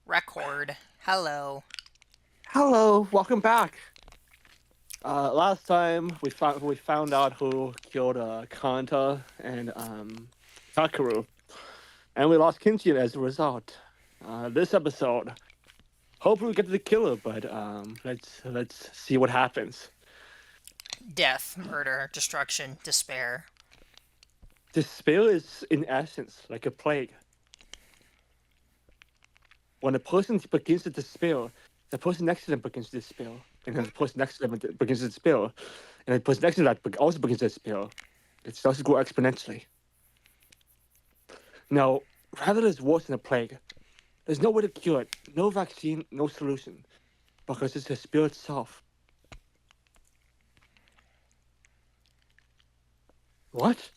Record. Hello. Hello, welcome back. Last time we found out who killed Kanta and Takaru, and we lost Kinchin as a result. This episode, hopefully we get to the killer, but let's see what happens. Death, murder, destruction, despair. Despair is in essence like a plague. When a person begins to despair, the person next to them begins to despair, and then the person next to them begins to despair, and the person next to that also begins to despair. It starts to grow exponentially. Now, rather is worse than a plague. There's no way to cure it, no vaccine, no solution, because it's the spirit itself. What?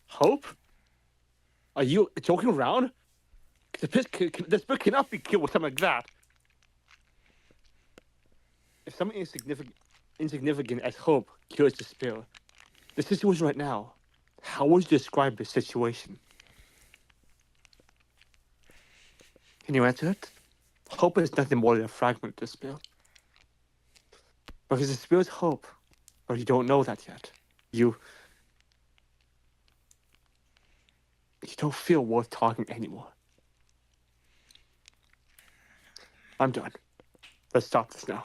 Hope? Are you joking around? The spirit cannot be killed with something like that. If something insignificant as hope cures despair, the situation right now, how would you describe the situation? Can you answer it? Hope is nothing more than a fragment of despair. Because the spirit's hope, but you don't know that yet. You don't feel worth talking anymore. I'm done. Let's stop this now.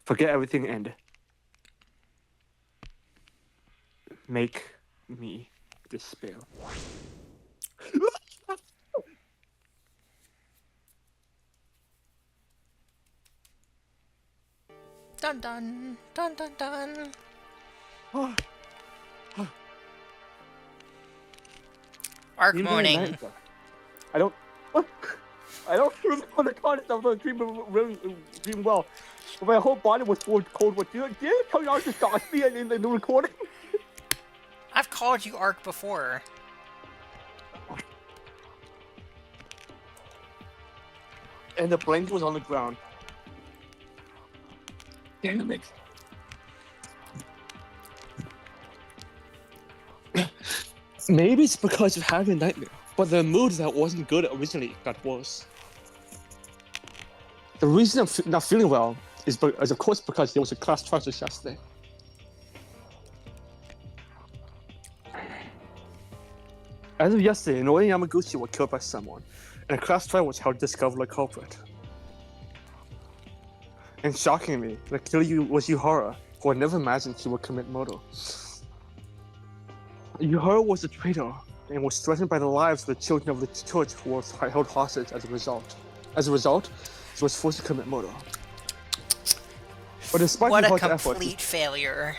Forget everything and make me despair. Dun dun. Dun dun dun. Arc Even moaning. I don't. I don't remember the context of the dream dream well. But my whole body was full of cold. What did I tell you I was just dodged me in the recording? I've called you Arc before. And the blanket was on the ground. Damn it. Maybe it's because of having a nightmare, but the mood that wasn't good originally got worse. The reason I'm not feeling well is of course because there was a class trial yesterday. As of yesterday, Inoue and Yamaguchi were killed by someone, and a class trial was held to discover the culprit. And shockingly, the killer was Yuhara, who I never imagined he would commit murder. Yuhara was a traitor and was threatened by the lives of the children of the church who were held hostage as a result. As a result, he was forced to commit murder. But despite What a Yuhara's complete failure.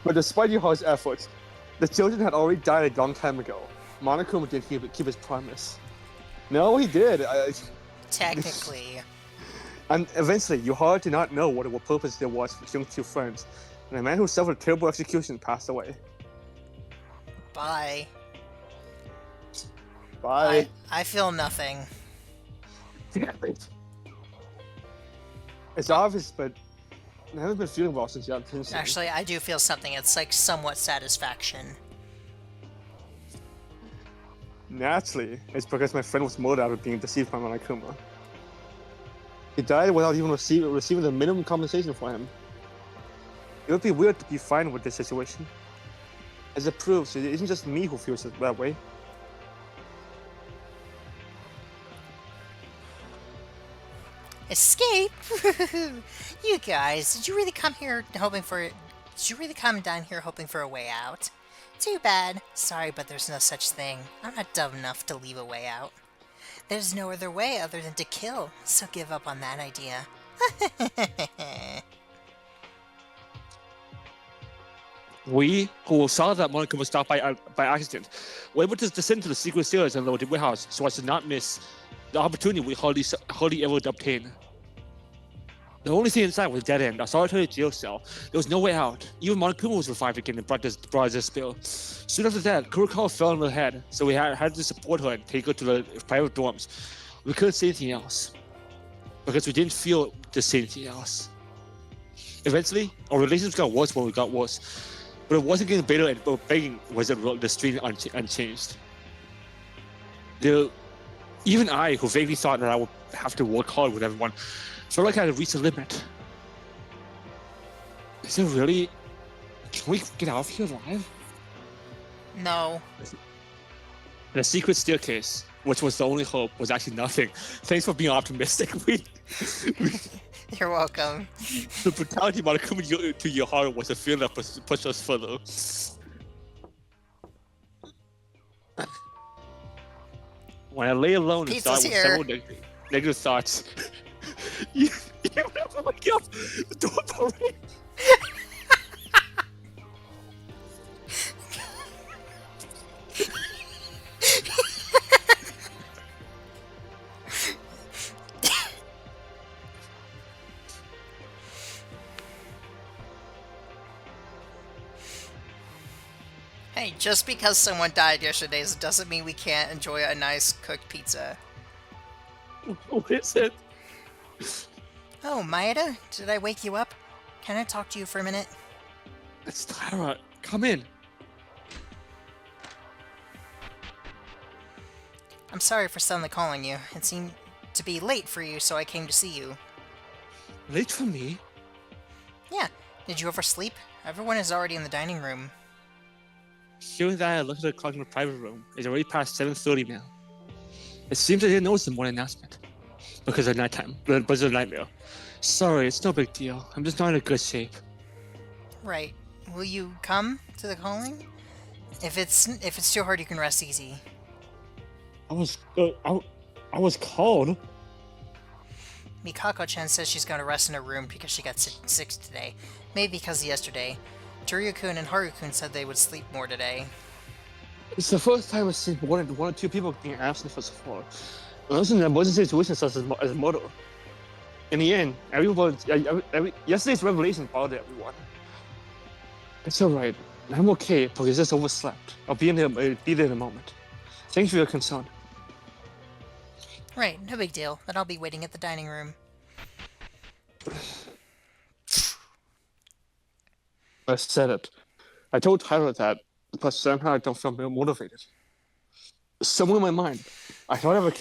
efforts, the children had already died a long time ago. Monokuma did keep his promise. No, he did. Technically. And eventually, Yuhara did not know what purpose there was for killing two friends, and a man who suffered a terrible execution passed away. Bye. Bye. I feel nothing. Damn it. It's obvious, but I haven't been feeling well since yesterday. Actually, I do feel something. It's like somewhat satisfaction. Naturally, it's because my friend was murdered after being deceived by Monokuma. He died without even receiving the minimum compensation for him. It would be weird to be fine with this situation. As it proves, it isn't just me who feels that way. Escape? You guys, did you really come down here hoping for a way out? Too bad. Sorry, but there's no such thing. I'm not dumb enough to leave a way out. There's no other way other than to kill, so give up on that idea. We, who saw that Monokuma was stopped by accident, were able to descend to the secret stairs and lower the warehouse so as to not miss the opportunity we hardly ever obtain. The only thing inside was a dead end, a solitary jail cell. There was no way out. Even Monokuma was revived again and brought this spill. Soon after that, Kurikawa fell on her head, so we had to support her and take her to the private dorms. We couldn't say anything else, because we didn't feel to say anything else. Eventually, our relationships got worse when we got worse, but it wasn't getting better, and begging was the strain unchanged. The Even I, who vaguely thought that I would have to work hard with everyone, felt like I had reached a limit. Is it really? Can we get out of here alive? No. The secret staircase, which was the only hope, was actually nothing. Thanks for being optimistic. You're welcome. The brutality Monokuma to your heart was a feeling that pushed us further. When I lay alone and started with several negative thoughts, you never wake up. Don't worry. Hey, just because someone died yesterday doesn't mean we can't enjoy a nice cooked pizza. What is it? Oh, Maeda, did I wake you up? Can I talk to you for a minute? It's Tyra. Come in. I'm sorry for suddenly calling you. It seemed to be late for you, so I came to see you. Late for me? Yeah. Did you oversleep? Everyone is already in the dining room. Hearing that, I looked at the clock in the private room. It's already past 7:30 now. It seems I didn't notice the morning announcement. Because of nighttime. Because of nightmare. Sorry, it's no big deal. I'm just not in a good shape. Right. Will you come to the calling? If it's too hard, you can rest easy. I was called. Mikako-chan says she's going to rest in her room because she got sick today. Maybe because of yesterday. Teruya-kun and Haru-kun said they would sleep more today. It's the first time I've seen more than 1 or 2 people being absent for so far. Unless in an emergency situation such as murder. In the end, yesterday's revelation bothered everyone. It's alright. I'm okay, but I just overslept. I'll be there in a moment. Thanks for your concern. Right, no big deal, but I'll be waiting at the dining room. I said it. I told Tyler that, but somehow I don't feel motivated. Somewhere in my mind, I thought I would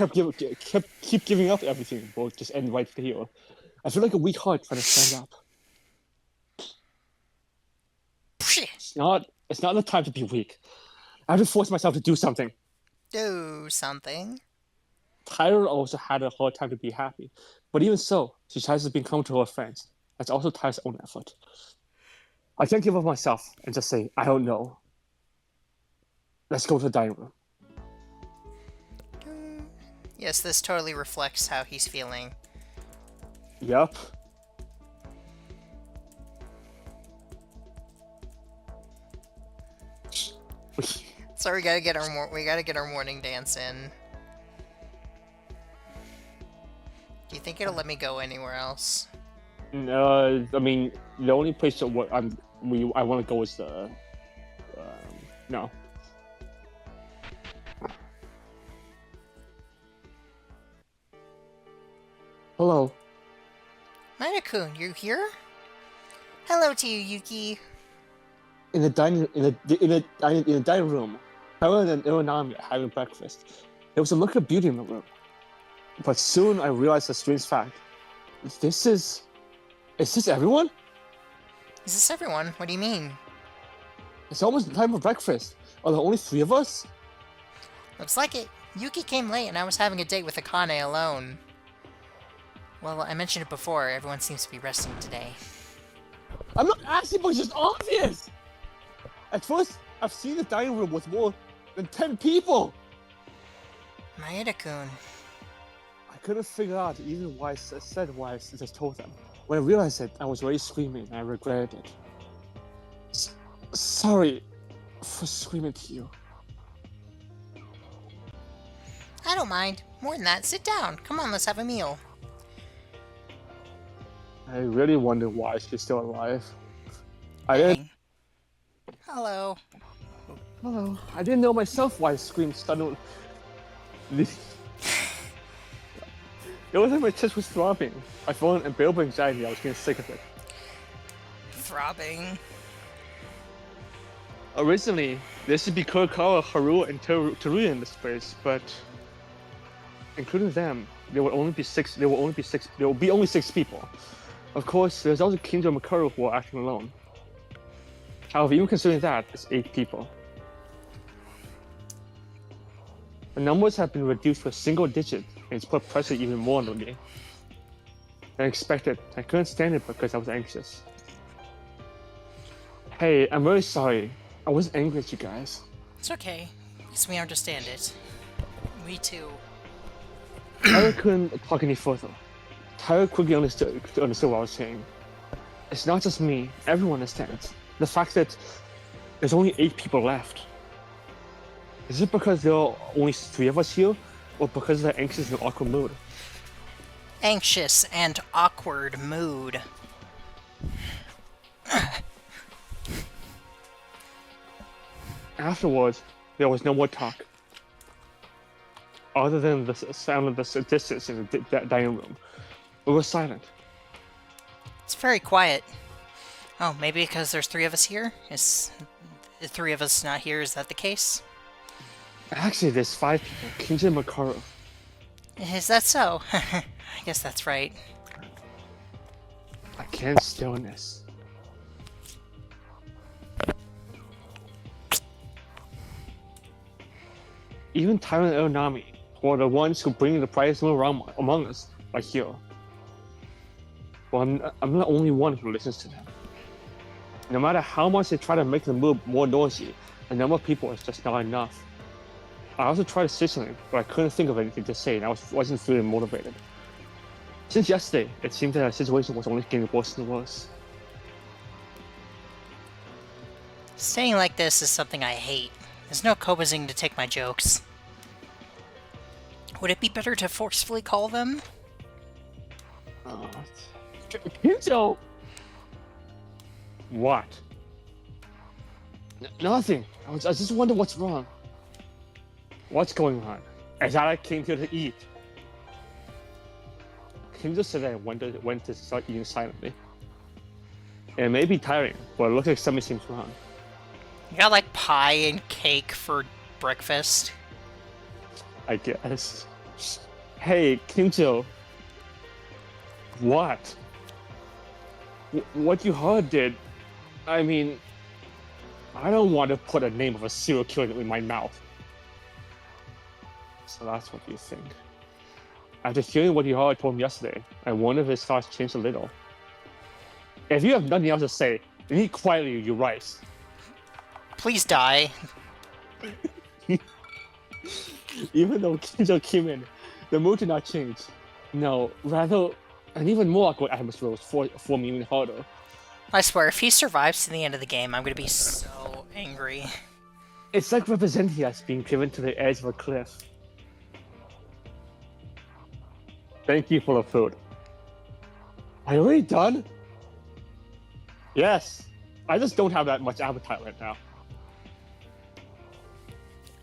keep giving up everything, but just end right here. I feel like a weak heart trying to stand up. It's not the time to be weak. I have to force myself to do something. Do something? Tyler also had a hard time to be happy, but even so, she tries to become to her friends. That's also Tyler's own effort. I can't give up myself and just say, I don't know. Let's go to the dining room. Yes, this totally reflects how he's feeling. Yup. So we gotta get our morning dance in. Do you think it'll let me go anywhere else? I mean, the only place that I want to go is the. No. Hello. Maeda-kun, you here? Hello to you, Yuki. In the dining room, Helen and Ironami are having breakfast. There was a look of beauty in the room, but soon I realized the strange fact. Is this everyone? Is this everyone? What do you mean? It's almost time for breakfast. Are there only 3 of us? Looks like it. Yuki came late and I was having a date with Akane alone. Well, I mentioned it before, everyone seems to be resting today. I'm not asking, but it's just obvious! At first, I've seen the dining room with more than 10 people! Maeda-kun. I couldn't figure out even why I said why I just told them. When I realized it, I was already screaming and I regretted it. Sorry for screaming to you. I don't mind. More than that, sit down. Come on, let's have a meal. I really wonder why she's still alive. Hello. Hello. I didn't know myself why I screamed suddenly. It was like my chest was throbbing. I felt an unbearable anxiety. I was getting sick of it. Throbbing. Originally, there should be Kurikawa, Haru, and Teruya in this place, but including them, there will only be six. There will be only 6 people. Of course, there's also Kinjo and Makaru who are acting alone. However, even considering that, it's 8 people. The numbers have been reduced to a single digit, and it's put pressure even more on me than expected. I couldn't stand it because I was anxious. Hey, I'm very sorry. I wasn't angry at you guys. It's okay, because we understand it. We too. Tyra couldn't talk any further. Tyra quickly understood what I was saying. It's not just me, everyone understands. The fact that there's only 8 people left. Is it because there are only 3 of us here, or because they're anxious and awkward mood? Anxious and awkward mood. Afterwards, there was no more talk. Other than the sound of the distance in the dining room, we were silent. It's very quiet. Oh, maybe because there's 3 of us here? Is the 3 of us not here? Is that the case? Actually, there's 5 people. Kinji and Makaru. Is that so? I guess that's right. I can't stillness. Even Tyra and Aonami, who are the ones who bring the prize around among us, are here. Well, I'm the only one who listens to them. No matter how much they try to make the move more noisy, the number of people is just not enough. I also tried to say something, but I couldn't think of anything to say, and I wasn't feeling motivated. Since yesterday, it seemed that the situation was only getting worse and worse. Staying like this is something I hate. There's no Kobazing to take my jokes. Would it be better to forcefully call them? Kinjo! What? Nothing. I just wonder what's wrong. What's going on? As I came here to eat. Kinjo said that I went to start eating silently. It may be tiring, but it looks like something seems wrong. You got like pie and cake for breakfast? I guess. Hey, Kinjo. What? What you heard did... I mean... I don't want to put a name of a serial killer in my mouth. So that's what you think. After hearing what you heard told me yesterday, I wonder if his thoughts changed a little. If you have nothing else to say, then eat quietly your rice. Please die. Even though Kinjo came in, the mood did not change. No, rather, an even more awkward atmosphere was forming even harder. I swear, if he survives to the end of the game, I'm gonna be so angry. It's like representing us being driven to the edge of a cliff. Thank you for the food. Are you already done? Yes. I just don't have that much appetite right now.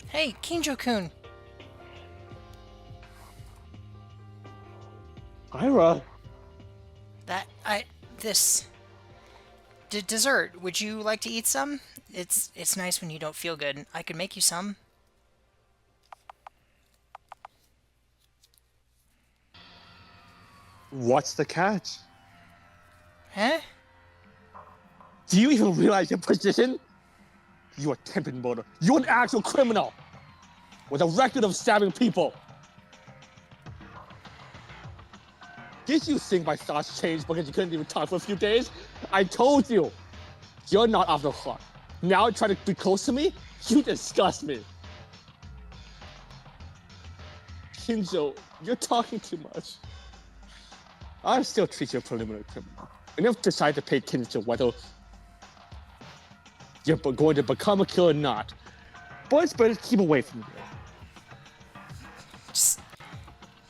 Hey, Kinjo-kun. Ira. Dessert. Would you like to eat some? It's nice when you don't feel good. I could make you some. What's the catch? Huh? Do you even realize your position? You attempted murder. You're an actual criminal with a record of stabbing people. Did you think my thoughts changed because you couldn't even talk for a few days? I told you. You're not off the hook. Now trying to be close to me? You disgust me. Kinjo, you're talking too much. I still treat you a preliminary criminal. And if you decide to pay attention to whether you're going to become a killer or not, but it's better to keep away from you. It's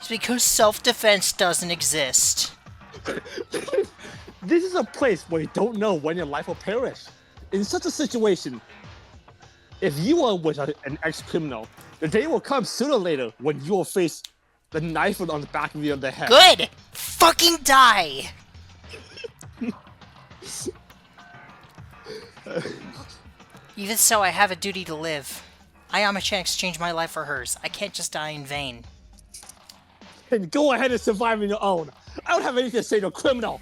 because self-defense doesn't exist. This is a place where you don't know when your life will perish. In such a situation, if you are with an ex-criminal, the day will come sooner or later when you will face the knife on the back of your head. Good! Fucking die! Even so, I have a duty to live. Ayama-chan exchanged my life for hers. I can't just die in vain. Then go ahead and survive on your own. I don't have anything to say to a criminal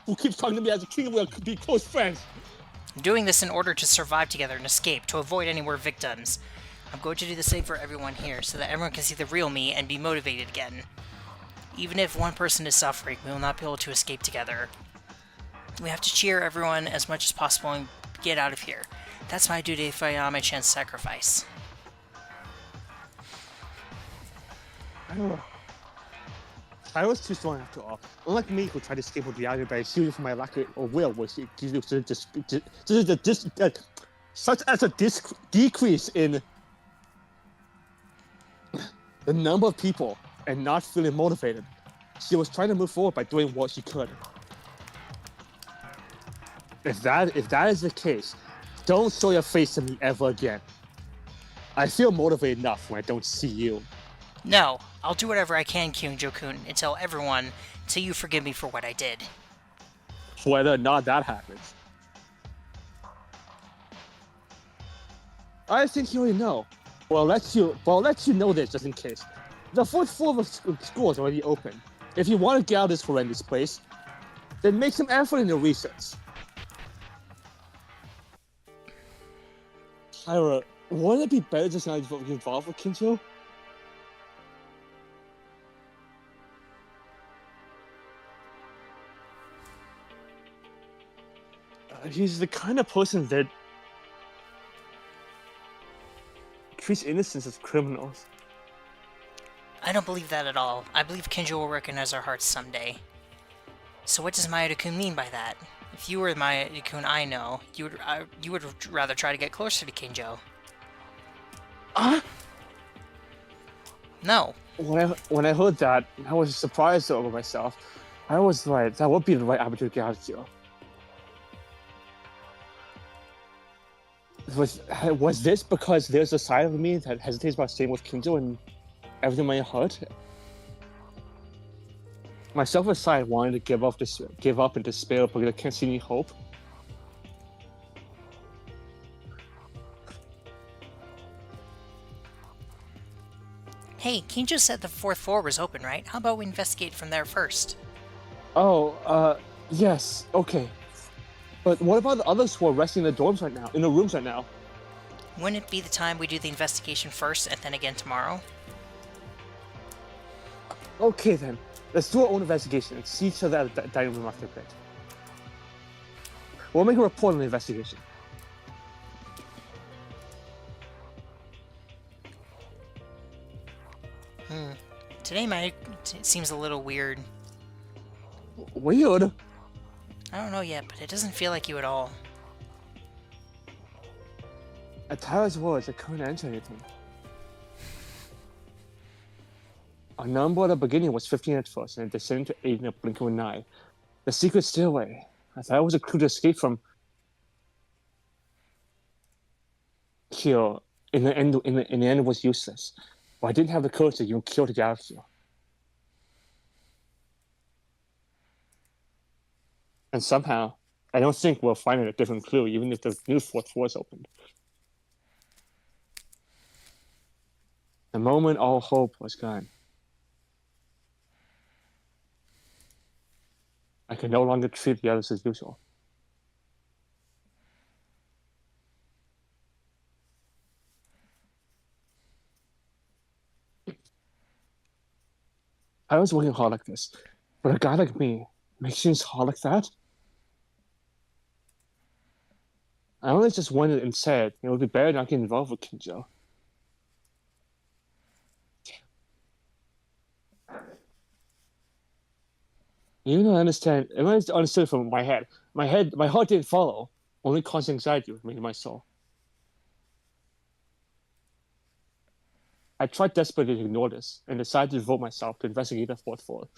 who keeps talking to me as a king. We'll be close friends. I'm doing this in order to survive together and escape, to avoid any more victims. I'm going to do the same for everyone here, so that everyone can see the real me and be motivated again. Even if one person is suffering, we will not be able to escape together. We have to cheer everyone as much as possible and get out of here. That's my duty if I am my chance to sacrifice. I was too strong after all. Unlike me, who tried to escape with reality by shooting for my lack of will, which such as a decrease in the number of people and not feeling motivated. She was trying to move forward by doing what she could. If that is the case, don't show your face to me ever again. I feel motivated enough when I don't see you. No, I'll do whatever I can, Kyungjo-kun, and tell everyone till you forgive me for what I did. Whether or not that happens. I think you already know. Well, I'll let you know this just in case. The fourth floor of the school is already open. If you want to get out of this horrendous place, then make some effort in your research. Tyra, wouldn't it be better just not to get involved with Kinjo? He's the kind of person that treats innocents as criminals. I don't believe that at all. I believe Kinjo will recognize our hearts someday. So what does Mayuri-kun mean by that? If you were the Mayuri-kun I know, you would rather try to get closer to Kinjo. No. When I heard that, I was surprised over myself. I was right. That would be the right opportunity to get out of jail. Was this because there's a side of me that hesitates about staying with Kinjo and everything in my heart? My selfish side wanted to give up in despair because I can't see any hope. Hey, Kinjo said the fourth floor was open, right? How about we investigate from there first? Oh, yes, okay. But what about the others who are resting in the dorms right now, in the rooms right now? Wouldn't it be the time we do the investigation first and then again tomorrow? Okay then, let's do our own investigation and see each other at the dining room after a bit. We'll make a report on the investigation. Today seems a little weird. Weird? I don't know yet, but it doesn't feel like you at all. At Tyra's words, I couldn't answer anything. Our number at the beginning was 15 at first, and it descended to 8 in a blink of an eye. The secret stairway. I thought it was a clue to escape from. Here, in the end, it was useless. But I didn't have the courage to even kill to get out of here. And somehow, I don't think we'll find a different clue, even if the new fourth floor is opened. The moment all hope was gone, I could no longer treat the others as usual. I was working hard like this, but a guy like me makes things hard like that? I only just went and said it would be better not getting involved with Kinjo. Even though I understood from my head, my heart didn't follow. Only constant anxiety remained in my soul. I tried desperately to ignore this and decided to devote myself to investigate the fourth floor.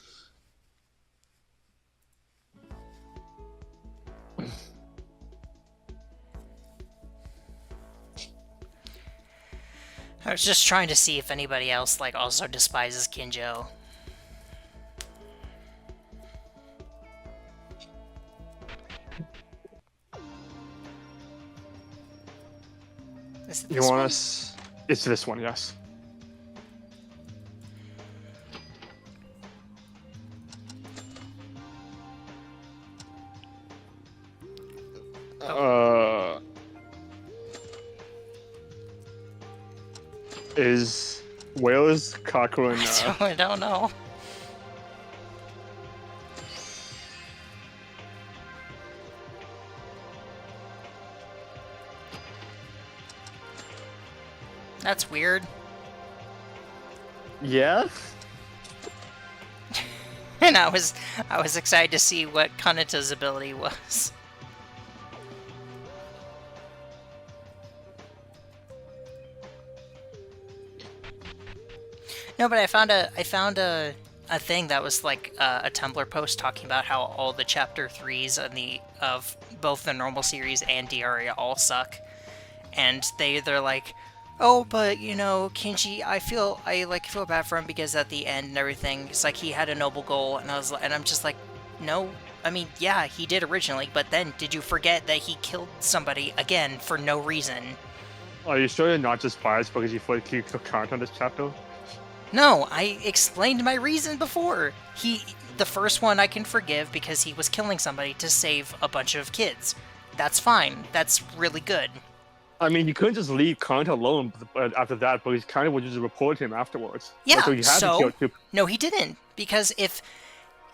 I was just trying to see if anybody else, also despises Kinjo. Is it this one? It's this one, yes. Where's Kaku and I don't know. That's weird. Yes? And I was excited to see what Kanata's ability was. No, but I found a thing that was like a Tumblr post talking about how all the chapter 3s of both the normal series and Diaria all suck. And they're like, oh, but you know, Kinji, I feel bad for him because at the end and everything, it's like he had a noble goal, and I'm just like, no, I mean, yeah, he did originally, but then did you forget that he killed somebody again for no reason? Are you sure you're not just biased because you feel like you took count on this chapter? No, I explained my reason before. The first one I can forgive because he was killing somebody to save a bunch of kids. That's fine. That's really good. I mean, you couldn't just leave Kant alone after that, but he kind of would just report him afterwards. Yeah, so you had to kill two. No, he didn't. Because if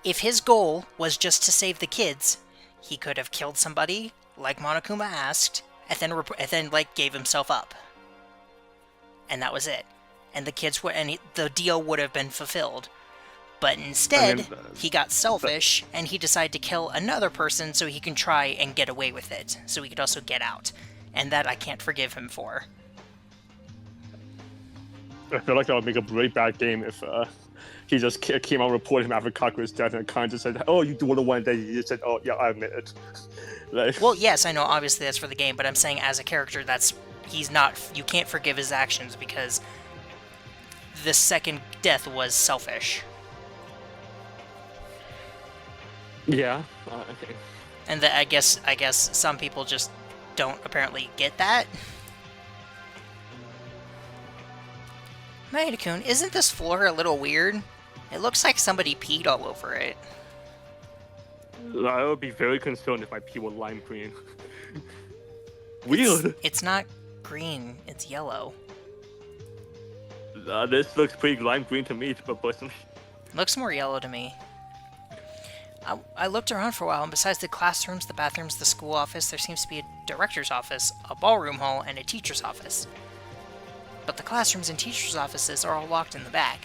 his goal was just to save the kids, he could have killed somebody, like Monokuma asked, and then like gave himself up. And that was it. And the kids the deal would have been fulfilled. But instead, he got selfish, and he decided to kill another person so he can try and get away with it, so he could also get out. And that I can't forgive him for. I feel like that would make a really bad game if he just came out and reported him after Kaku's death, and Khan just said, "Oh, you do the one," then he just said, "Oh, yeah, I admit it." Like, well, yes, I know. Obviously, that's for the game, but I'm saying as a character, he's not. You can't forgive his actions because the second death was selfish. Yeah. Okay. And I guess some people just don't apparently get that. Maida-kun, isn't this floor a little weird? It looks like somebody peed all over it. I would be very concerned if my pee were lime green. Weird. It's not green, it's yellow. This looks pretty lime green to me, but personally. Looks more yellow to me. I looked around for a while, and besides the classrooms, the bathrooms, the school office, there seems to be a director's office, a ballroom hall, and a teacher's office. But the classrooms and teacher's offices are all locked in the back.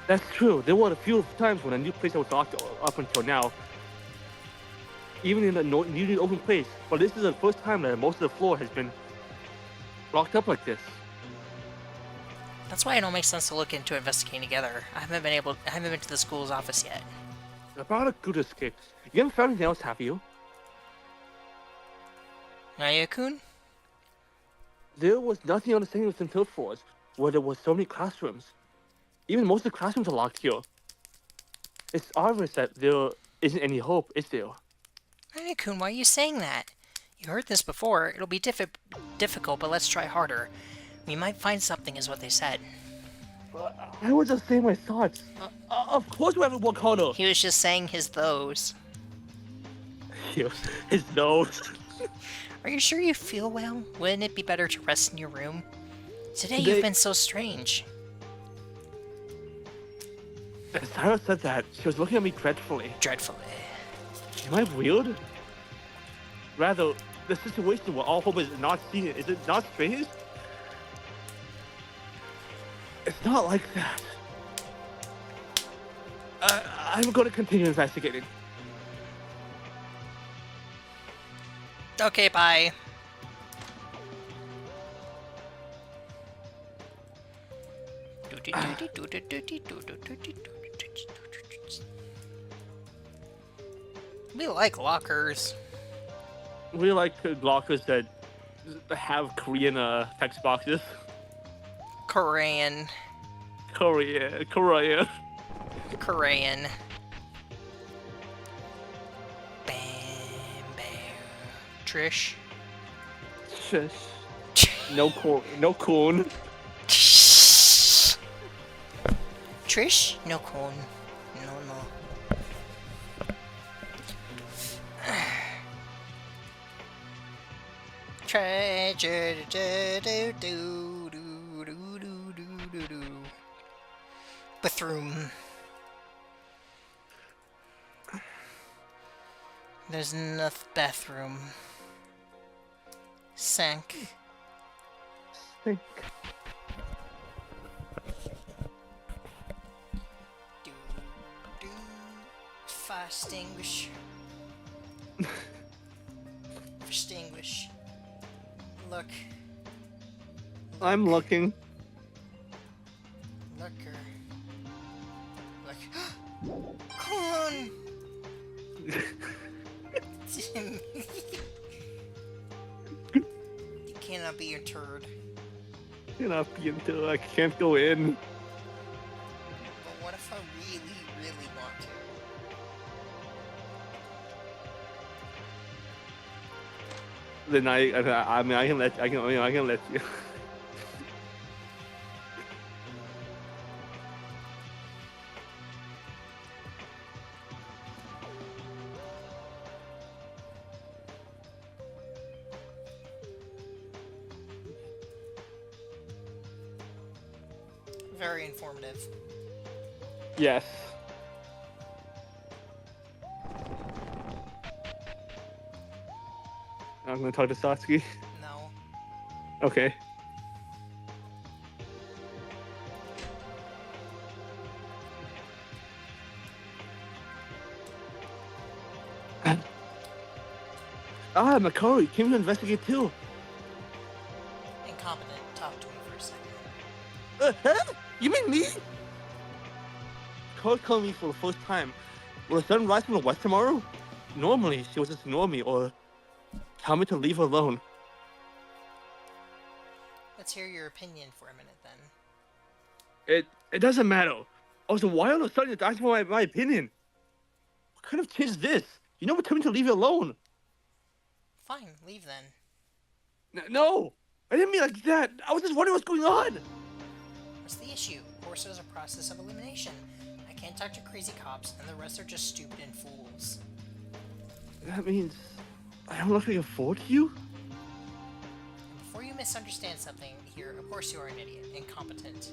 That's true. There were a few times when a new place was locked up until now. Even in a newly open place. But this is the first time that most of the floor has been locked up like this. That's why it don't make sense to look into investigating together. I haven't been to the school's office yet. About a good escape. You haven't found anything else, have you? Naya-kun? There was nothing on the second and third floors where there were so many classrooms. Even most of the classrooms are locked here. It's obvious that there isn't any hope, is there? Naya-kun, why are you saying that? You heard this before. It'll be difficult, but let's try harder. We might find something, is what they said. I was just saying my thoughts. Of course we have to work harder. He was just saying his those. His nose. Are you sure you feel well? Wouldn't it be better to rest in your room? Today you've been so strange. Sarah said that. She was looking at me dreadfully. Dreadfully. Am I weird? Rather, the situation where all hope is not seen, is it not strange? It's not like that. I'm going to continue investigating. Okay, bye. We like lockers. We like lockers that have Korean text boxes. Korean. Korean. Bam, bam. Trish. No coon. Trish? No corn. No. treasure. Do. Bathroom. There's enough bathroom. Sank. Think. Do. Fire extinguish. Extinguish. Look. I'm looking. Looker. Look. Come on! Timmy. You cannot be a turd. Cannot be until I can't go in. But what if I really, really want to? Then I mean I can let you. Very informative. Yes. I'm gonna talk to Satsuki. No. Okay. Makari came to investigate too. Incompetent. Talk to me for a second. Huh? You mean me? Makari called me for the first time. Will the sun rise from the west tomorrow? Normally, she would just ignore me or tell me to leave her alone. Let's hear your opinion for a minute then. It doesn't matter. Also, why all of a sudden you're asking for my opinion? What kind of change is this? You never told me to leave you alone. Fine, leave then. No! I didn't mean like that. I was just wondering what's going on. What's the issue? Of course, there's a process of elimination. I can't talk to crazy cops, and the rest are just stupid and fools. That means I don't look like a fool to you? And before you misunderstand something here, of course you are an idiot. Incompetent.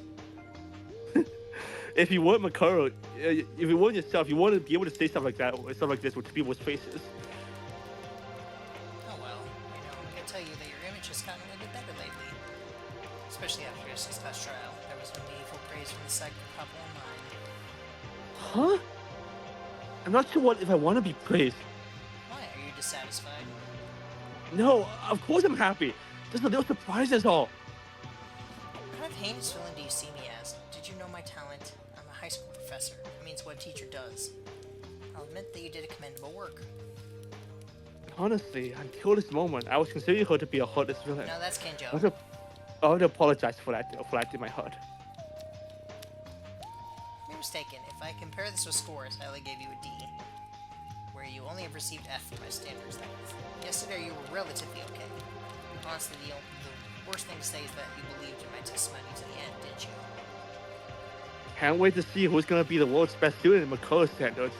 If you weren't Makaro, if you weren't yourself, you wouldn't be able to say stuff like that or stuff like this with people's faces. Oh well, I'm gonna tell you that your image has gotten a little bit better lately. Especially after your success trial. There was no meaningful praise from the psychic couple online. Huh? I'm not sure if I want to be praised. Why? Are you dissatisfied? No, of course I'm happy. Just a little surprise is all. What kind of heinous villain do you see me as? Did you know my talent? I'm a high school professor. It means what a teacher does. I'll admit that you did a commendable work. Honestly, until this moment, I was considering her to be a heartless villain. No, that's Kenjo. I would apologize for that in my heart. You're mistaken. If I compare this with scores, I only gave you a D. Where you only have received F for my standards. Yesterday you were relatively okay. Honestly, the worst thing to say is that you believed in my testimony to the end, didn't you? Can't wait to see who's gonna be the world's best student in Makoto's standards.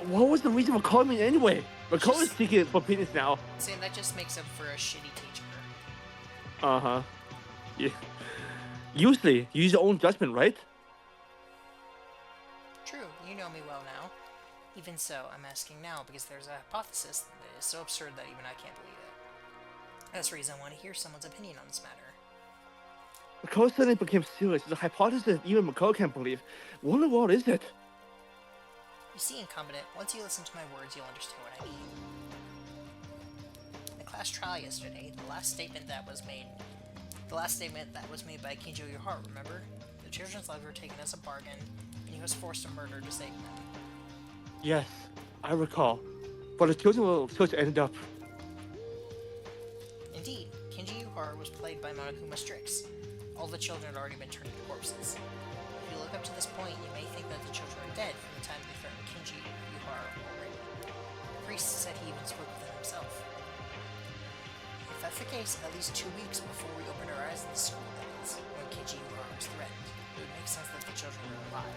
What was the reason for calling me anyway? Makoto's seeking for opinions now. Saying that just makes up for a shitty teacher. Uh-huh. Yeah. Usually, you use your own judgment, right? True, you know me well now. Even so, I'm asking now because there's a hypothesis that is so absurd that even I can't believe it. That's the reason I want to hear someone's opinion on this matter. Makoto suddenly became serious. It's a hypothesis even Makoto can't believe. What in the world is it? You see, Incompetent, once you listen to my words, you'll understand what I mean. In the class trial yesterday, the last statement that was made by Kinjo Yuhara, remember? The children's lives were taken as a bargain, and he was forced to murder to save them. Yes, I recall. But the children were supposed to end up. Indeed, Kinji Yuhara was played by Monokuma Strix. All the children had already been turned into corpses. If you look up to this point, you may think that the children are dead from the time they threatened Kinji Yuhara already. The priest said he even spoke with them himself. If that's the case, at least 2 weeks before we opened our eyes in the school, that is, when Kinji Yuhara was threatened, it would make sense that the children were alive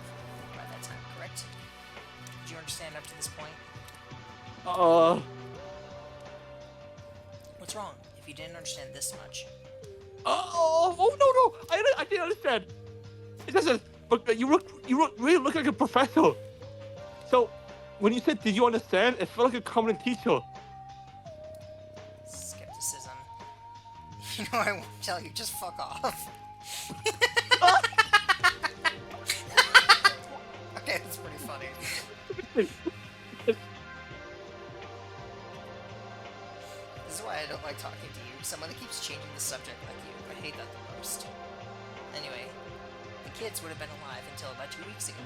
by that time, correct? Did you understand up to this point? What's wrong, if you didn't understand this much? Oh no! I didn't understand. It doesn't. But you really look like a professor. So, when you said, "Did you understand?" It felt like a competent teacher. Skepticism. You know, I won't tell you. Just fuck off. Okay, that's pretty funny. This is why I don't like talking to you. Someone that keeps changing the subject like you. I hate that the most. Anyway, the kids would have been alive until about 2 weeks ago.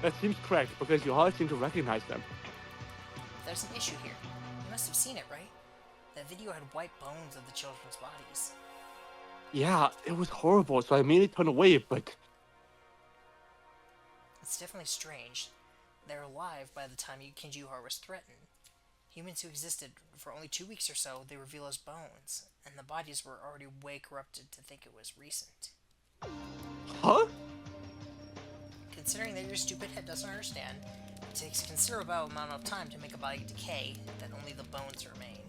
That seems correct because you hardly seem to recognize them. There's an issue here. You must have seen it, right? That video had white bones of the children's bodies. Yeah, it was horrible, so I immediately turned away, but... It's definitely strange. They're alive by the time Kinjuhar was threatened. Humans who existed for only 2 weeks or so, they reveal as bones, and the bodies were already way corrupted to think it was recent. Huh? Considering that your stupid head doesn't understand, it takes a considerable amount of time to make a body decay, that only the bones remain.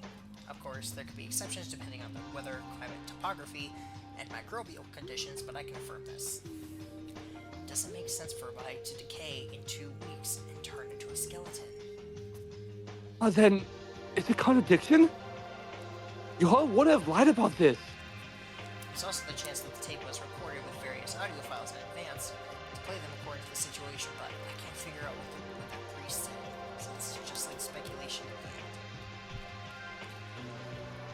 Of course, there could be exceptions depending on the weather, climate, topography, and microbial conditions, but I can affirm this. It doesn't make sense for a body to decay in 2 weeks and turn into a skeleton. Then, it's a contradiction? You all would have lied about this. There's also the chance that the tape was recorded with various audio files in advance to play them according to the situation, but I can't figure out what the priest said, so it's just like speculation at the end.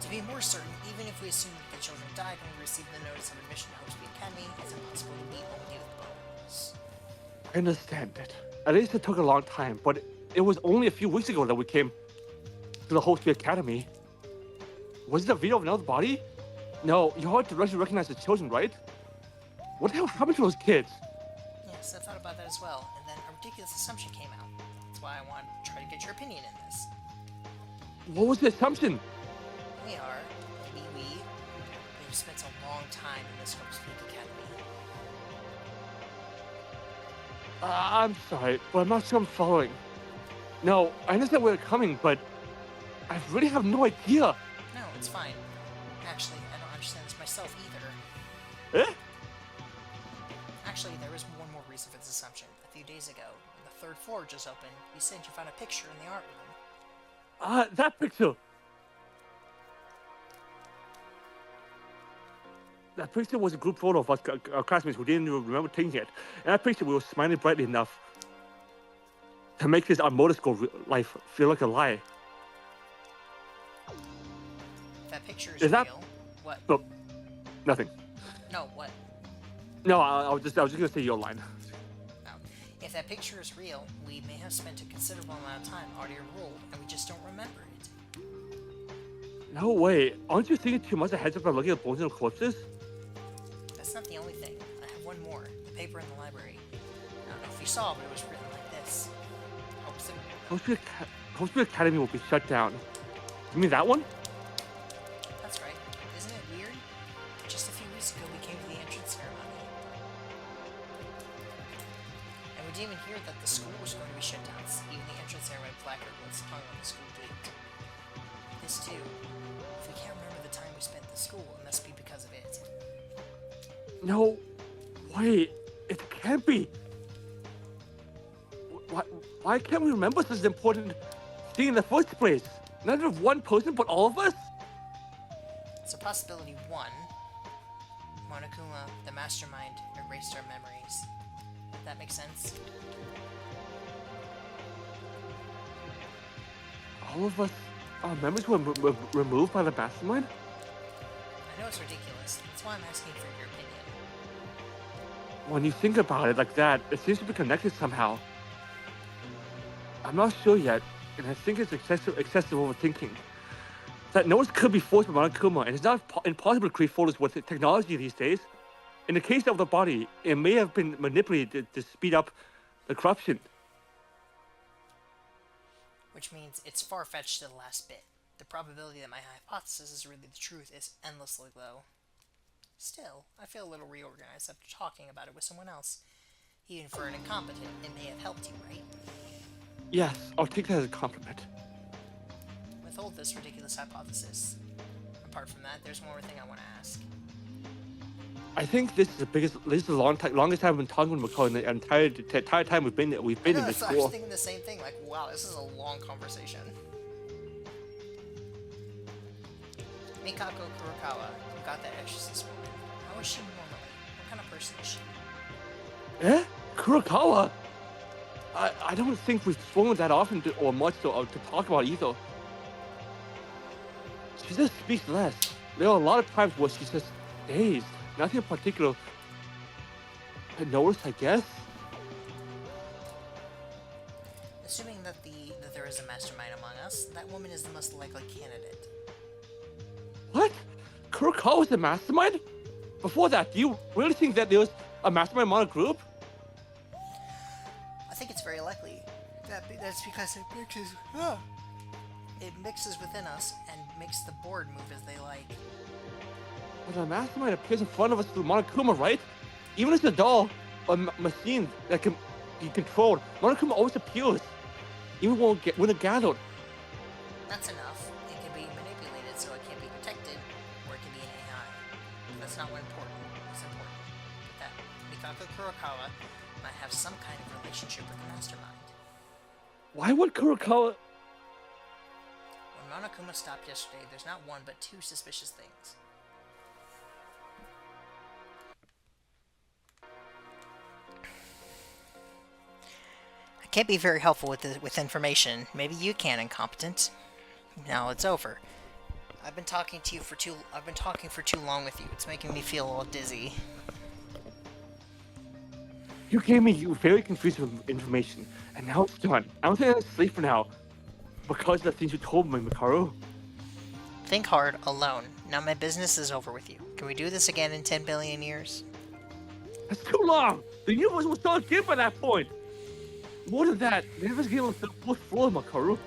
To be more certain, even if we assume that the children died when we received the notice of admission to Hopesby Academy, it's impossible to meet only with bones. I understand it. At least it took a long time, but it was only a few weeks ago that we came to the Hopesby Academy. Was it a video of another body? No, you hard to recognize the children, right? What the hell happened to those kids? Yes, I thought about that as well, and then a ridiculous assumption came out. That's why I wanted to try to get your opinion in this. What was the assumption? We've spent a long time in this Hopesby Academy. I'm sorry, but I'm not sure I'm following. No, I understand where you're coming, but I really have no idea. No, it's fine. Actually, I don't understand this myself either. Eh? Actually, there is one more reason for this assumption. A few days ago, when the 3rd floor just opened, you said you found a picture in the art room. That picture. That picture was a group photo of us our classmates who didn't even remember taking it. And that picture, we were smiling brightly enough to make this our motor school life feel like a lie. That picture is that... real. What? No, nothing. No, what? No, I was just gonna say your line. No. If that picture is real, we may have spent a considerable amount of time already enrolled, and we just don't remember it. No way. Aren't you thinking too much ahead of looking at bones and corpses? That's not the only thing. I have one more. The paper in the library. I don't know if you saw, but it was written like this. Hopesby Academy will be shut down. You mean that one? That's right. Isn't it weird? Just a few weeks ago, we came to the entrance ceremony. And we didn't even hear that the school was going to be shut down. Even the entrance ceremony placard was hung on the school gate. This too. If we can't remember the time we spent at the school, it must be because of it. No, wait, it can't be. Why can't we remember such an important thing in the first place? Not of one person, but all of us? It's a possibility 1. Monokuma, the mastermind, erased our memories. That makes sense? All of us, our memories were removed by the mastermind? I know it's ridiculous. That's why I'm asking for your opinion. When you think about it like that, it seems to be connected somehow. I'm not sure yet, and I think it's excessive overthinking. That notes could be forced by Monokuma, and it's not impossible to create photos with technology these days. In the case of the body, it may have been manipulated to speed up the corruption. Which means it's far-fetched to the last bit. The probability that my hypothesis is really the truth is endlessly low. Still, I feel a little reorganized after talking about it with someone else. Even for an incompetent, it may have helped you, right? Yes, I'll take that as a compliment. With hold this ridiculous hypothesis. Apart from that, there's one more thing I want to ask. I think this is the longest time I've been talking with Makoto the entire time we've been in this So I was school. thinking the same thing. Like, wow, this is a long conversation. Mikako Kurokawa, who got that ashes this morning. How is she normally? What kind of person is she? Eh? Kurokawa? I don't think we've spoken that often or much to talk about either. She just speaks less. There are a lot of times where she's just dazed. Nothing in particular. I noticed, I guess. Assuming that there is a mastermind among us, that woman is the most likely candidate. What? Kurokawa was the mastermind? Before that, do you really think that there was a mastermind among a group? I think it's very likely. That's because it mixes within us and makes the board move as they like. But the mastermind appears in front of us through Monokuma, right? Even as a doll, a machine that can be controlled, Monokuma always appears. Even when it gathered. That's enough. It can be manipulated so it can be protected, or it can be an AI. But that's not what important. What's important that Mikako Kurokawa might have some kind of relationship with the mastermind. Why would Kurokawa... When Monokuma stopped yesterday, there's not one but two suspicious things. I can't be very helpful with information. Maybe you can, incompetent. Now it's over. I've been talking for too long with you. It's making me feel a little dizzy. You gave me very confusing information, and now it's done. I don't think I can sleep for now. Because of the things you told me, Mikaru. Think hard, alone. Now my business is over with you. Can we do this again in 10 billion years? That's too long! The universe was so again by that point! More than that, the universe gave us the fourth floor, Makaru.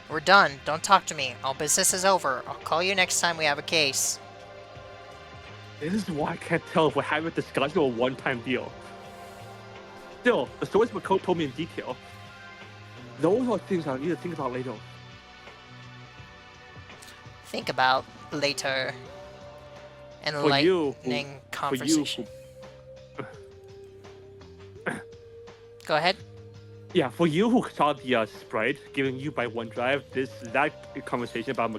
We're done. Don't talk to me. All business is over. I'll call you next time we have a case. This is why I can't tell if we're having a discussion or a one-time deal. Still, the stories Makoto told me in detail. Those are things I need to think about later. Think about later. Enlightening conversation. Go ahead. Yeah, for you who saw the sprite given you by OneDrive, that conversation about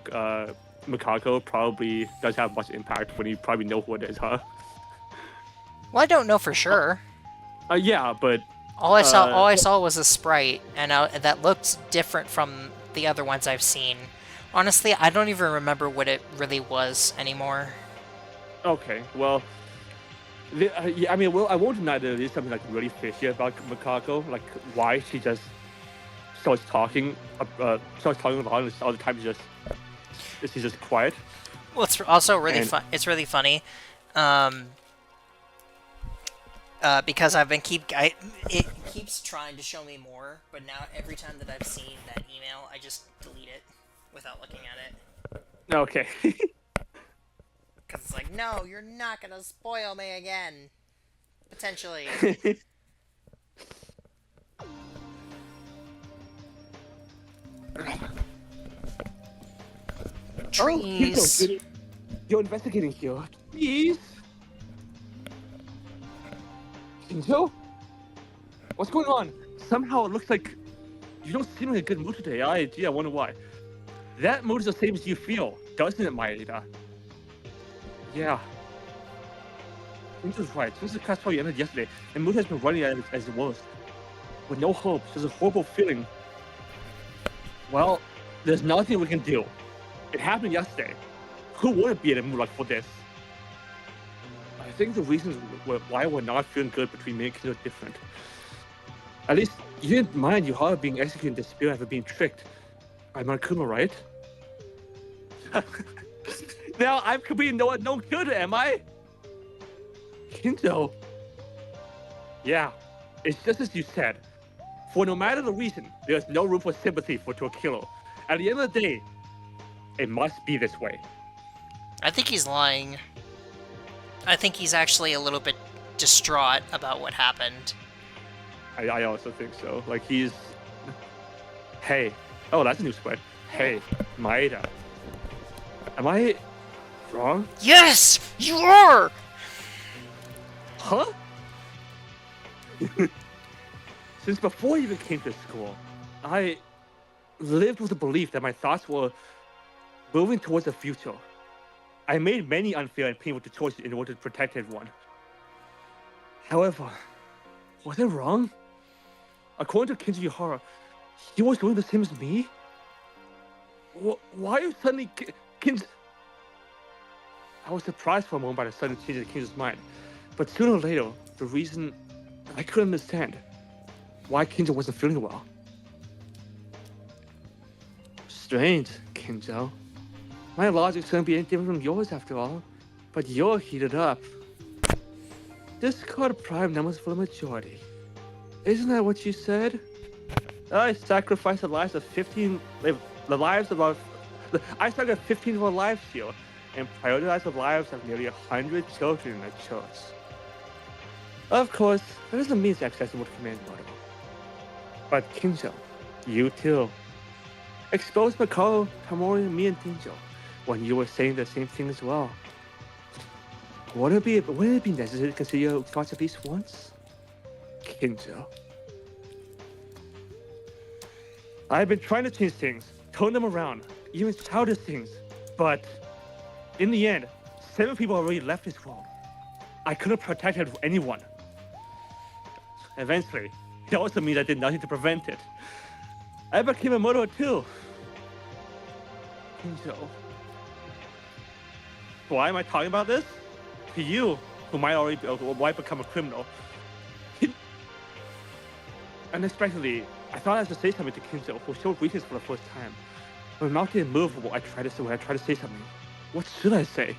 Mikako probably does have much impact when you probably know who it is, huh? Well, I don't know for sure. Yeah, but all I saw was a sprite, and that looked different from the other ones I've seen. Honestly, I don't even remember what it really was anymore. Okay, well, yeah, I mean, well, I won't deny that there is something like really fishy about Mikako, like why she just starts talking a lot, and other times she's just quiet. Well, it's also really fun. It's really funny, because it keeps trying to show me more, but now every time that I've seen that email, I just delete it without looking at it. Okay. Because it's like, no, you're not gonna spoil me again. Potentially. Trees. Oh, you're investigating here. Trees? Shinjo? What's going on? Somehow it looks like you don't seem in a good mood today. I wonder why. That mood is the same as you feel, doesn't it, Maeda? Yeah. Shinjo's right. Since the class party ended yesterday, the mood has been running at its worst. With no hope, there's a horrible feeling. Well, there's nothing we can do. It happened yesterday. Who wouldn't be in a mood like for this? I think the reasons why we're not feeling good between me and Kid are different. At least, you didn't mind your heart being executed in the spirit after being tricked. I'm Monokuma, right? Now I'm completely no good, am I? Kinzo. Yeah, it's just as you said. For no matter the reason, there's no room for sympathy to a killer. At the end of the day, it must be this way. I think he's lying. I think he's actually a little bit distraught about what happened. I also think so. Like, he's... Hey. Oh, that's a new spread. Hey, Maeda. Am I wrong? Yes, you are! Huh? Since before I even came to school, I lived with the belief that my thoughts were moving towards the future. I made many unfair and painful choices in order to protect everyone. However, was I wrong? According to Kenji Yuhara, he was doing the same as me? Why are you suddenly Kenji? I was surprised for a moment by the sudden change in Kenji's mind, but sooner or later, the reason I couldn't understand why Kenji wasn't feeling well. Strange, Kenjo. My logic shouldn't be any different from yours after all, but you're heated up. Discard prime numbers for the majority. Isn't that what you said? I sacrificed the lives of 15, the lives of our, I sacrificed 15 of our lives here, and prioritized the lives of nearly 100 children in the church. Of course, that doesn't mean it's accessible to command model. But Kinjo, you too. Exposed Makaro, Tamori, me, and Tinjo when you were saying the same thing as well. Wouldn't it be necessary to consider your thoughts at least once? Kinjo. I've been trying to change things, turn them around, even childish things, but in the end, 7 people already left this world. I couldn't protect anyone. Eventually, it also means I did nothing to prevent it. I became a murderer too. Kinjo. Why am I talking about this? To you, who might become a criminal. Unexpectedly, I thought I had to say something to Kinjo, who showed weakness for the first time. My mouth didn't move when I tried to say something. What should I say?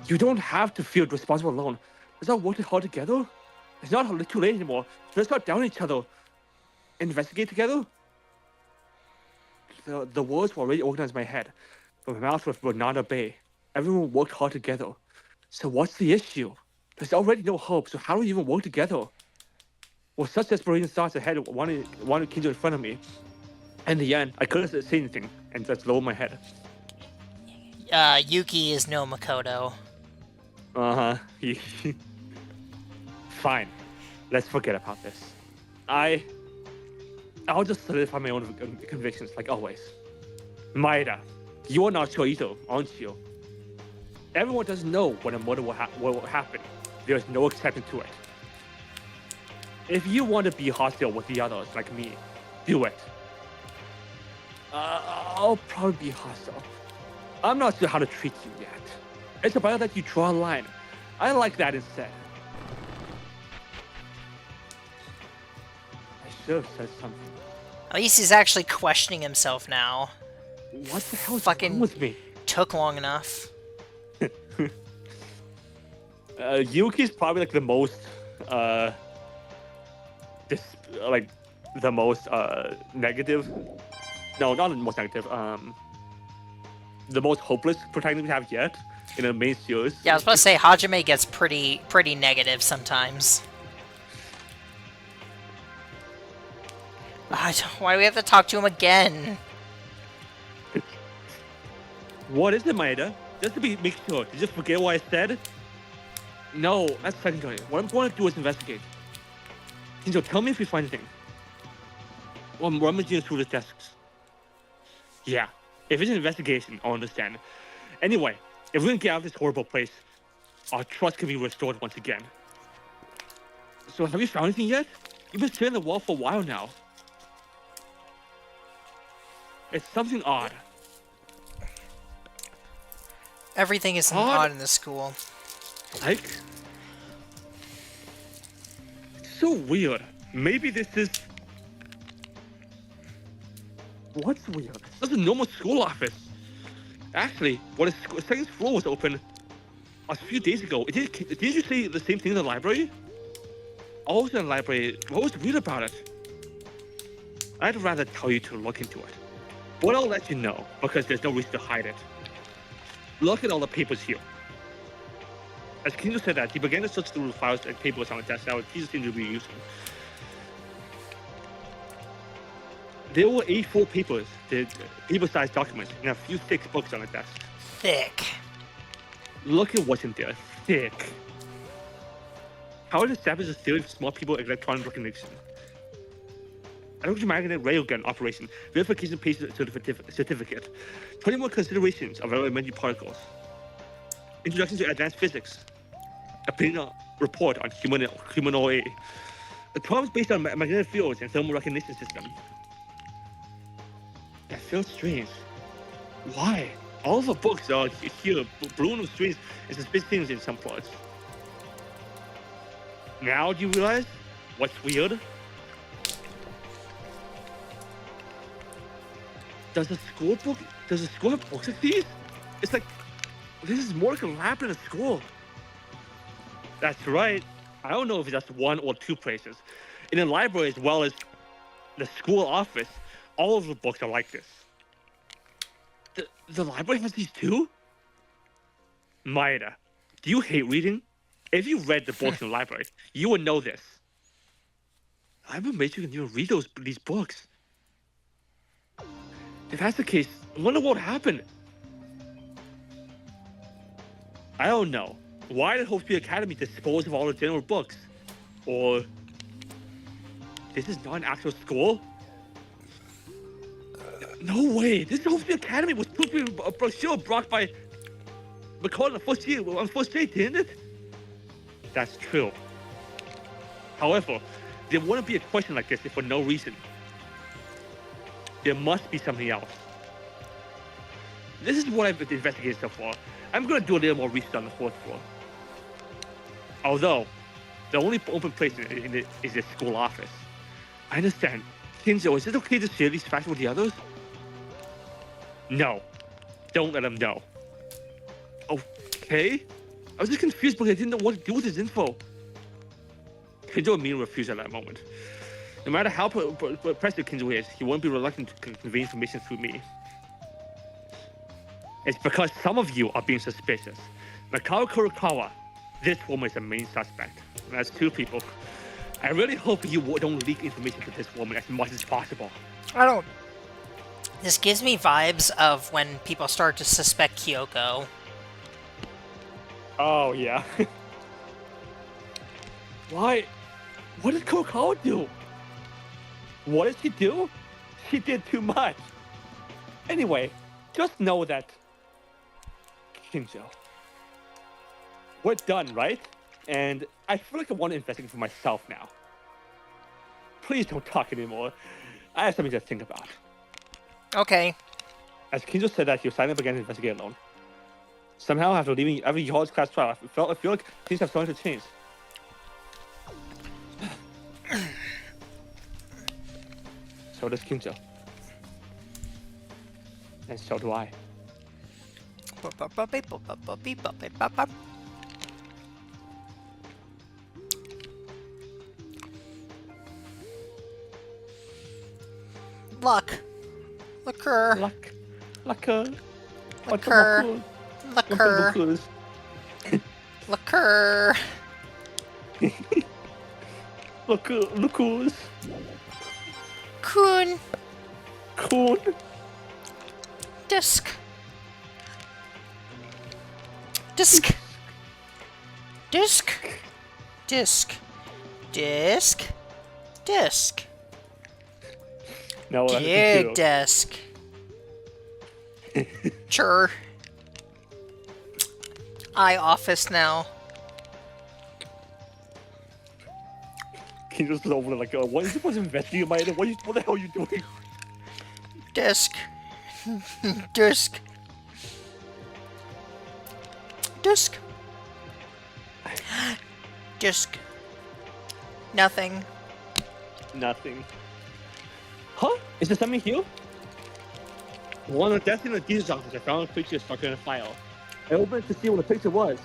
You don't have to feel responsible alone. Let's not work hard together. It's not too late anymore. Let's not down each other. Investigate together. The words were already organized in my head, but my mouth would not obey. Everyone worked hard together. So what's the issue? There's already no hope, so how do we even work together? With such desperation thoughts ahead, wanted Kinjo in front of me. In the end, I couldn't say anything and just lowered my head. Yuki is no Makoto. Uh-huh. Fine. Let's forget about this. I'll just solidify my own convictions, like always. Maeda, you're not sure either, aren't you? Everyone doesn't know when a murder will happen. There's no exception to it. If you want to be hostile with the others, like me, do it. I'll probably be hostile. I'm not sure how to treat you yet. It's about that you draw a line. I like that instead. I should have said something. At least he's actually questioning himself now. What the hell is Fucking wrong with me? Took long enough. Yuki's probably like the most, negative. No, not the most negative. The most hopeless protagonist we have yet in the main series. Yeah, I was about to say Hajime gets pretty negative sometimes. Why do we have to talk to him again? What is it, Maeda? Just to make sure. Did you just forget what I said? No, that's secondary. What I'm going to do is investigate. Kinjo, tell me if you find anything. Well, I'm rummaging through the desks. Yeah, if it's an investigation, I'll understand. Anyway, if we can get out of this horrible place, our trust can be restored once again. So, have you found anything yet? You've been staring at the wall for a while now. It's something odd. Everything is odd in this school. Like? It's so weird. Maybe this is... What's weird? This is a normal school office. Actually, when the second floor was open a few days ago, did you see the same thing in the library? I was in the library. What was weird about it? I'd rather tell you to look into it. But I'll let you know, because there's no reason to hide it. Look at all the papers here. As Kinjo said that, he began to search through the files and papers on the desk that Jesus seemed to be using. There were 84 papers, the paper-sized documents, and a few thick books on the desk. Thick. Look at what's in there. Thick. How it establishes a theory of smart people electronic recognition. Electromagnetic railgun operation. Verification patient certificate. 21 considerations of elementary particles. Introduction to advanced physics. Opinion report on humanoid. The problems based on magnetic fields and thermal recognition system. That feels strange. Why? All of the books are here, balloon of strings and suspicious things in some parts. Now do you realize what's weird? Does the school have books like these? It's like, this is more like a lab than a school. That's right. I don't know if it's just one or two places. In the library as well as the school office, all of the books are like this. The library has these too? Maeda, do you hate reading? If you read the books in the library, you would know this. I'm amazed you can even read these books. If that's the case, I wonder what happened. I don't know. Why did Hope Academy dispose of all the general books? Or this is not an actual school? No way! This Hope Academy was put in a brochure brought by McCall on the first day, didn't it? That's true. However, there wouldn't be a question like this if for no reason. There must be something else. This is what I've investigated so far. I'm gonna do a little more research on the fourth floor. Although, the only open place is the school office. I understand. Kinzo, is it okay to share these facts with the others? No. Don't let them know. Okay? I was just confused because I didn't know what to do with this info. Kinzo immediately refused at that moment. No matter how pressed Kinzo is, he won't be reluctant to convey information through me. It's because some of you are being suspicious. Mikao Kurokawa, this woman is the main suspect. That's two people. I really hope you don't leak information to this woman as much as possible. I don't... This gives me vibes of when people start to suspect Kyoko. Oh, yeah. Why? What did Kurokawa do? What did she do? She did too much. Anyway, just know that... Kinzo. We're done, right? And I feel like I want to investigate for myself now. Please don't talk anymore. I have something to think about. Okay. As Kinzo said that, he was signing up again to investigate alone. Somehow, after leaving every college class trial, I feel like things have started to change. So does Kinzo. And so do I. Luck. Liquor. Luck. Liquor. Liquor. Liquor. Liquor. Liquors. Kun. Corn. Disc. Disc. Disc. Disc. Disc. Disc. No, Dear desk. Sure. Office now. Kinzo's over there like, what is supposed to investigate my what the hell are you doing? Disc. Disc. Disc. Disc. Nothing. Nothing. Huh? Is there something here? One of the desk in the Jesus office, I found a picture stuck in a file. I opened it to see what the picture was.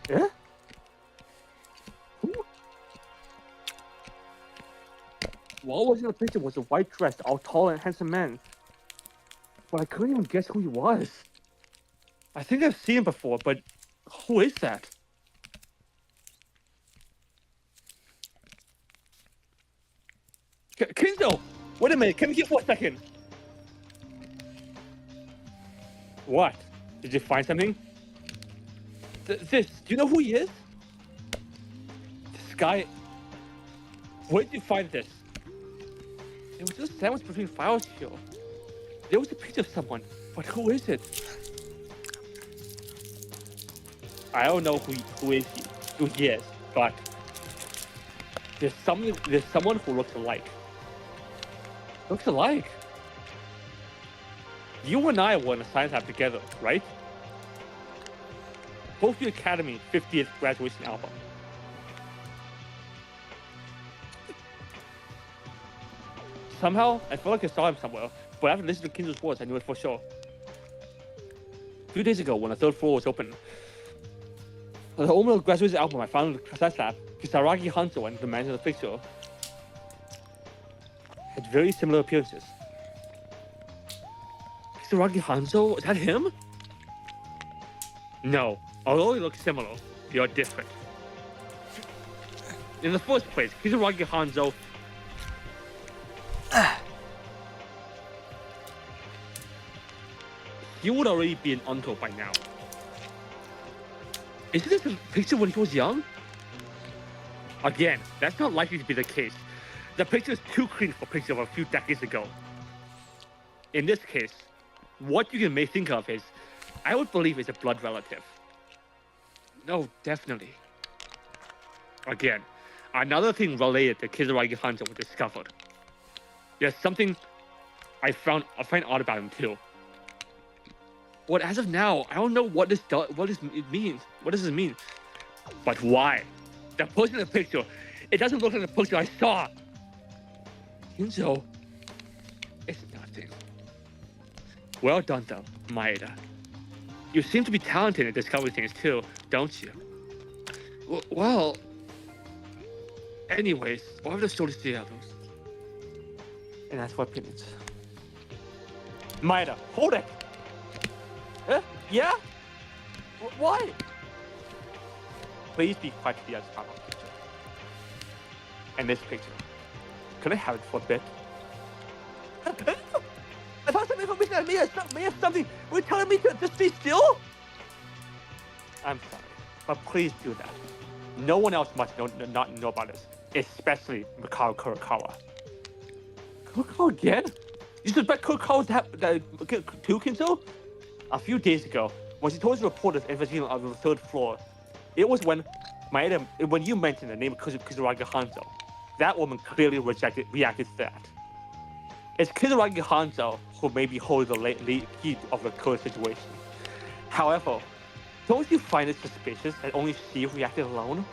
Yeah? Who? What was in the picture was a white dress, all tall and handsome man. But I couldn't even guess who he was. I think I've seen him before, but who is that? Wait a minute, come here for a second. What? Did you find something? Do you know who he is? This guy. Where did you find this? It was just sandwiched between files here. There was a picture of someone, but who is it? I don't know who he is, but there's someone who looks alike. Looks alike? You and I were in a science lab together, right? Both the Academy 50th graduation album. Somehow, I felt like I saw him somewhere, but after listening to Kinzo's words, I knew it for sure. A few days ago, when the third floor was open, the owner of the graduation album I found in the science lab, Kisaragi Hanzo and the man in the picture, had very similar appearances. Kisaragi Hanzo? Is that him? No. Although he looks similar, they are different. In the first place, Kisaragi Hanzo... he would already be an uncle by now. Isn't this a picture when he was young? Again, that's not likely to be the case. The picture is too clean for a picture of a few decades ago. In this case, what you may think of is, I would believe is a blood relative. No, definitely. Again, another thing related to Kisaragi Hanzo was discovered. There's something I find odd about him too. But as of now, I don't know what this means. What does this mean? But why? The person in the picture, it doesn't look like the picture I saw. Kinzo, it's nothing. Well done though, Maeda. You seem to be talented at discovering things too, don't you? Well, anyways, we'll have to sort the others. And that's what opinions. Maeda, hold it! Yeah? Why? Please be quiet to the other part of the picture. And this picture. Can I have it for a bit? I thought something from me something. Were you telling me to just be still? I'm sorry, but please do that. No one else must not know about this, especially Mikao Kurokawa. Kurokawa again? You suspect Kurokawa too, Kinzo? A few days ago, when she told the reporters investigating on the third floor, it was when you mentioned the name of Kisaragi Hanzo. That woman clearly reacted to that. It's Kisaragi Hanzo who maybe holds the lead key of the current situation. However, don't you find it suspicious that only she reacted alone?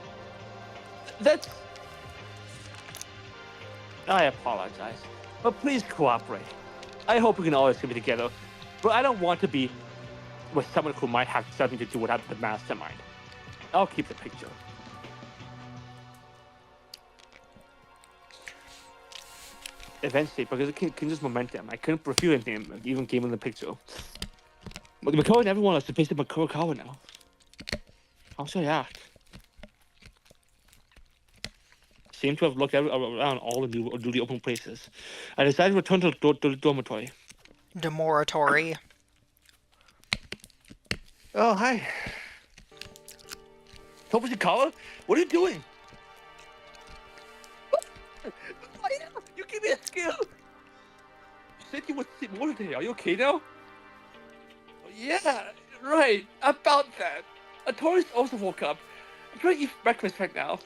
I apologize, but please cooperate. I hope we can always be together, but I don't want to be with someone who might have something to do with the mastermind. I'll keep the picture. Eventually, because it can just momentum, I couldn't refute anything, even gave him the picture. But Mikao and everyone else is based on Kurokawa now. How should I act? Seem to have looked around all the newly open places. I decided to return to the dormitory. Demoratory. Oh, hi. Tomoshikawa, what are you doing? You give me a scare. You said you would sleep more today. Are you okay now? Yeah, right. About that. A tourist also woke up. I'm trying to eat breakfast right now.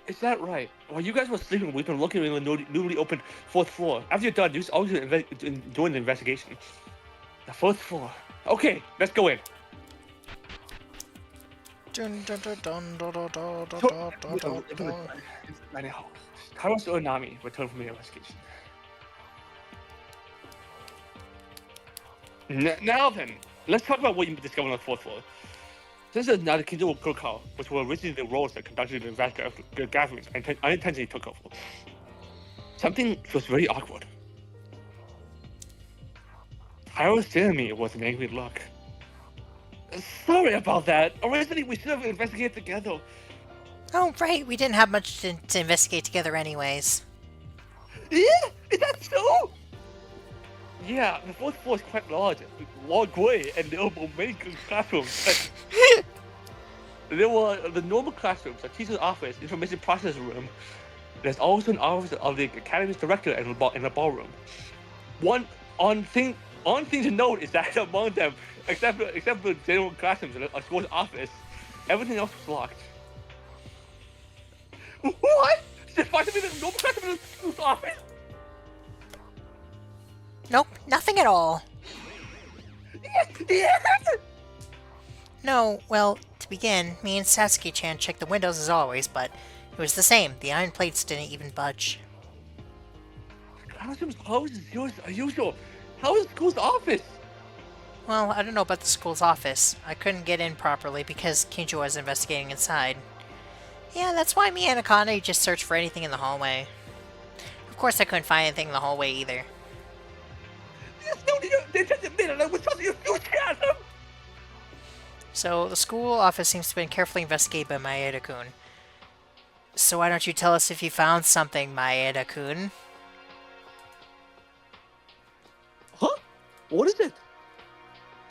Is that right? While you guys were sleeping, we've been looking in the newly opened fourth floor. After you're done, you just always doing the investigation. The fourth floor. Okay, let's go in. Kairos Uranami returned from the investigation. Now then, let's talk about what you discovered on the fourth floor. This is now the Kinzo Kurokawa, which were originally the roles that conducted the gatherings and unintentionally took over. Something was very awkward. Kairos stared at me with an angry look. Sorry about that. Originally, we should have investigated together. Oh, right. We didn't have much to investigate together anyways. Yeah, is that so? Yeah, the fourth floor is quite large, long way, and there were many good classrooms. There were the normal classrooms, a teacher's office, information processing room. There's also an office of the academy's director and a ballroom. One on thing to note is that among them, except for the general classrooms and a school's office, everything else was locked. What? Despite the normal classroom in the school's office? Nope, nothing at all. Yes! No, well, to begin, me and Sasuke-chan checked the windows as always, but it was the same. The iron plates didn't even budge. Classroom's closed as usual. How is the school's office? Well, I don't know about the school's office. I couldn't get in properly because Kinjo was investigating inside. Yeah, that's why me and Akane just searched for anything in the hallway. Of course I couldn't find anything in the hallway either. They just admitted I was telling you enthusiasm! So, the school office seems to have been carefully investigated by Maeda-kun. So why don't you tell us if you found something, Maeda-kun? Huh? What is it?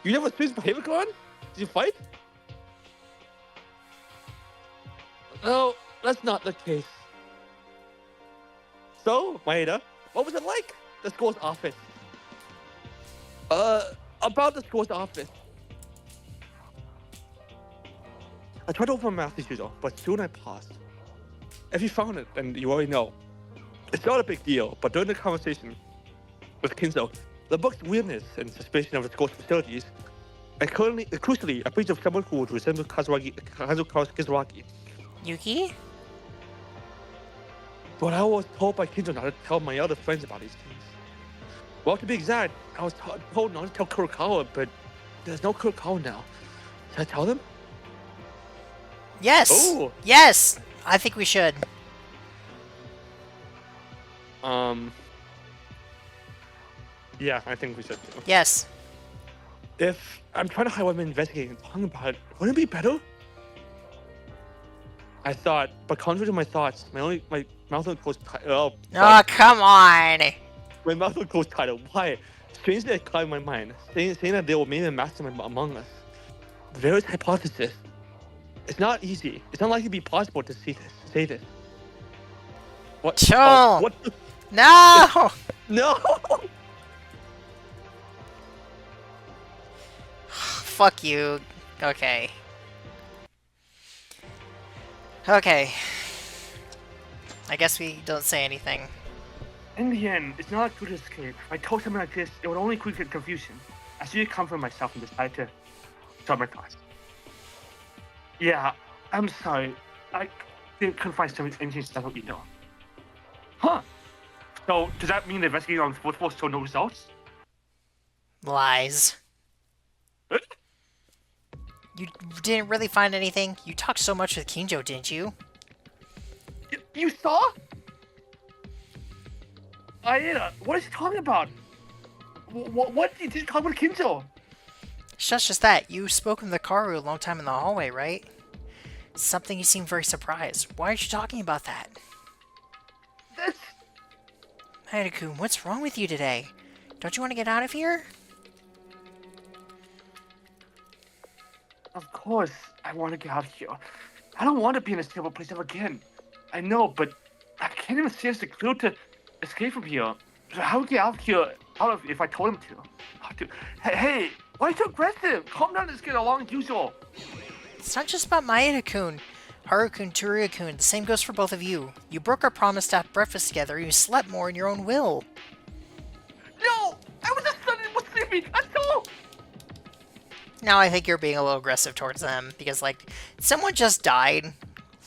You never switched behavior on? Did you fight? No, that's not the case. So, Maeda, what was it like? The school's office. About the school's office. I tried to open my mouth as usual, but soon I paused. If you found it, then you already know. It's not a big deal, but during the conversation with Kinzo, the book's weirdness and suspicion of the school's facilities, and crucially, a breach of someone who would resemble Kizuragi. Yuki? But I was told by Kinzo not to tell my other friends about these things. Well, to be exact, I was told not to tell Kurokawa, but there's no Kurokawa now. Should I tell them? Yes! Oh! Yes! I think we should. Yeah, I think we should too. Yes. If I'm trying to hide what I'm investigating and talking about it, wouldn't it be better? I thought, but contrary to my thoughts, my mouth was closed tight. Oh, come on! my mouth was closed tighter. Why? Strangely, it clouded my mind, saying that there were maybe a mastermind among us. Various hypotheses. It's not easy. It's not likely to be possible to say this. What? Chill. Oh, what? No! No! Fuck you. Okay. Okay. I guess we don't say anything. In the end, it's not a good escape. If I told something like this, it would only create confusion. I should comfort myself and decided to start my thoughts. Yeah, I'm sorry. I couldn't find anything special either. Huh. So, does that mean the investigating on the fourth floor showed no results? Lies. Huh? You didn't really find anything? You talked so much with Kinjo, didn't you? You saw? Aida, what is he talking about? What did you talk about Kinjo? It's not just that. You spoke in the car a long time in the hallway, right? Something you seemed very surprised. Why aren't you talking about that? That's... Maeda-kun, what's wrong with you today? Don't you want to get out of here? Of course, I want to get out of here. I don't want to be in a stable place ever again. I know, but I can't even see us the clue to escape from here. So how would I get out of here if I told him to? Hey, why are you so aggressive? Calm down and let's get along as usual. It's not just about Maeda-kun. Haru-kun, Tsuruya-kun, the same goes for both of you. You broke our promise to have breakfast together and you slept more in your own will. No! I was just sleeping! That's all! Now I think you're being a little aggressive towards them, because, like, someone just died.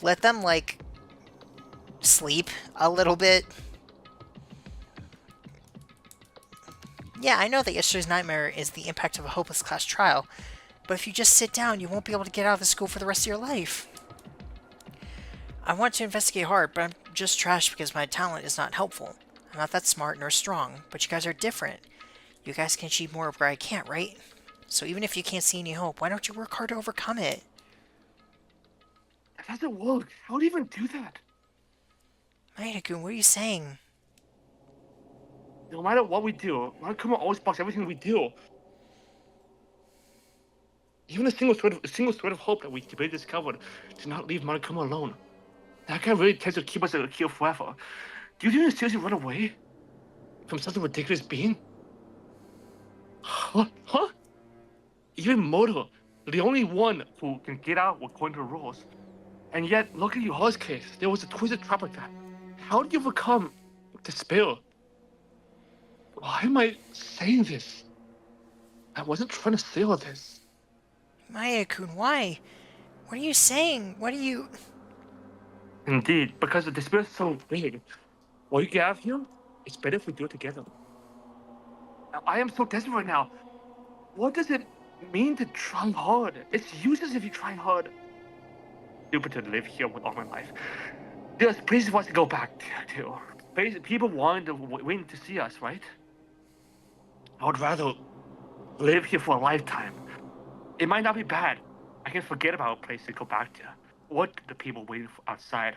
Let them, like, sleep a little bit. Yeah, I know that yesterday's nightmare is the impact of a hopeless class trial, but if you just sit down, you won't be able to get out of the school for the rest of your life. I want to investigate hard, but I'm just trash because my talent is not helpful. I'm not that smart nor strong, but you guys are different. You guys can achieve more where I can't, right? So even if you can't see any hope, why don't you work hard to overcome it? That doesn't work. How would you even do that? Maeda-kun, what are you saying? No matter what we do, Monokuma always blocks everything we do. Even a single thread of hope that we discovered did not leave Monokuma alone. That guy really tends to keep us here forever. Do you think he'll seriously run away from such a ridiculous being? Huh? Even Moto, the only one who can get out according to the rules. And yet, look at Yuha's case. There was a twisted trap like that. How did you overcome despair? Why am I saying this? I wasn't trying to say all this. Maya-kun, why? What are you saying? What are you... Indeed, because the despair is so big. What you get out of here, it's better if we do it together. Now, I am so desperate right now. What does it mean to try hard? It's useless if you try hard. Stupid to live here with all my life. There's places for us to go back to. People want to wait to see us, right? I would rather live here for a lifetime. It might not be bad. I can forget about a place to go back to. What do the people waiting for outside?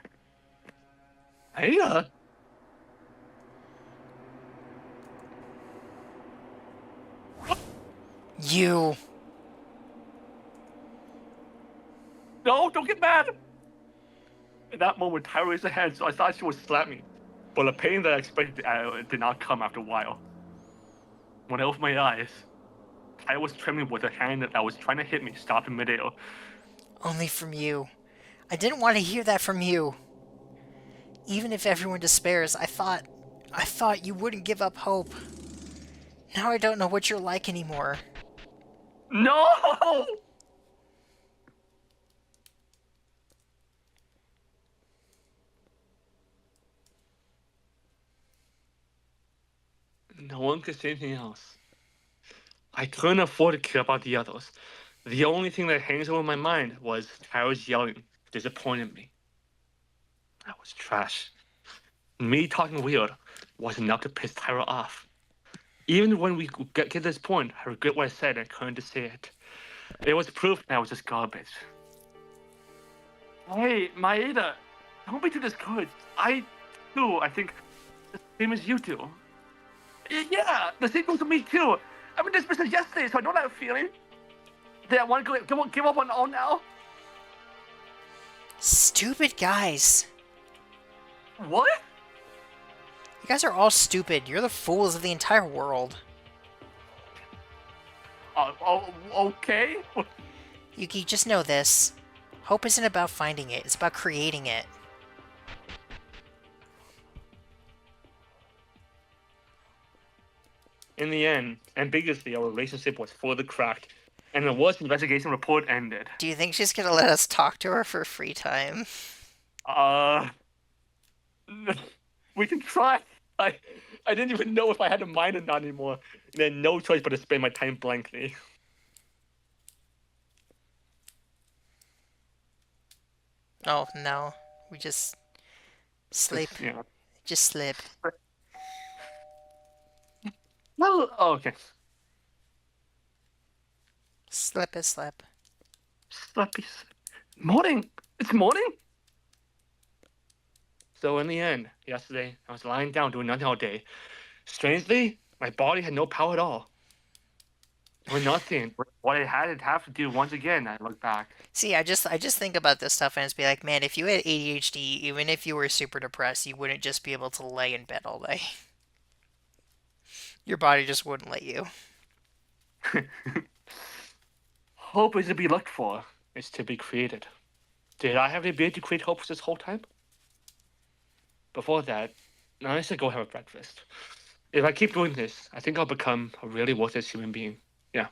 Hey, You... No, don't get mad! In that moment, Tyra raised her hand, so I thought she would slap me. But the pain that I expected did not come after a while. When I opened my eyes, Tyra was trembling with her hand that was trying to hit me, stopped in midair. Only from you. I didn't want to hear that from you. Even if everyone despairs, I thought you wouldn't give up hope. Now I don't know what you're like anymore. No! No one could say anything else. I couldn't afford to care about the others. The only thing that hangs over my mind was Tyra's yelling, disappointed me. I was trash. Me talking weird was enough to piss Tyra off. Even when we get to this point, I regret what I said and couldn't say it. It was proof that I was just garbage. Hey, Maeda, don't be too discouraged. I think the same as you do. Yeah, the same goes to me too. I mean, this person yesterday, so I know that feeling. Did I want to give up on all now? Stupid guys. What? You guys are all stupid. You're the fools of the entire world. Okay. Yuki, just know this. Hope isn't about finding it. It's about creating it. In the end, ambiguously, our relationship was further cracked, and the worst investigation report ended. Do you think she's gonna let us talk to her for free time? We can try. I didn't even know if I had a mind or not anymore, and I had no choice but to spend my time blankly. Oh, no. We just... sleep. Yeah. Just slip. Well, okay. Slip is slip. Slappy. Morning. It's morning. So in the end, yesterday, I was lying down doing nothing all day. Strangely, my body had no power at all. Or nothing. What I had to have to do once again, I look back. See, I just think about this stuff and it's be like, man, if you had ADHD, even if you were super depressed, you wouldn't just be able to lay in bed all day. Your body just wouldn't let you. Hope is to be looked for. It's to be created. Did I have the ability to create hope this whole time? Before that, I should go have a breakfast. If I keep doing this, I think I'll become a really worthless human being. Yeah.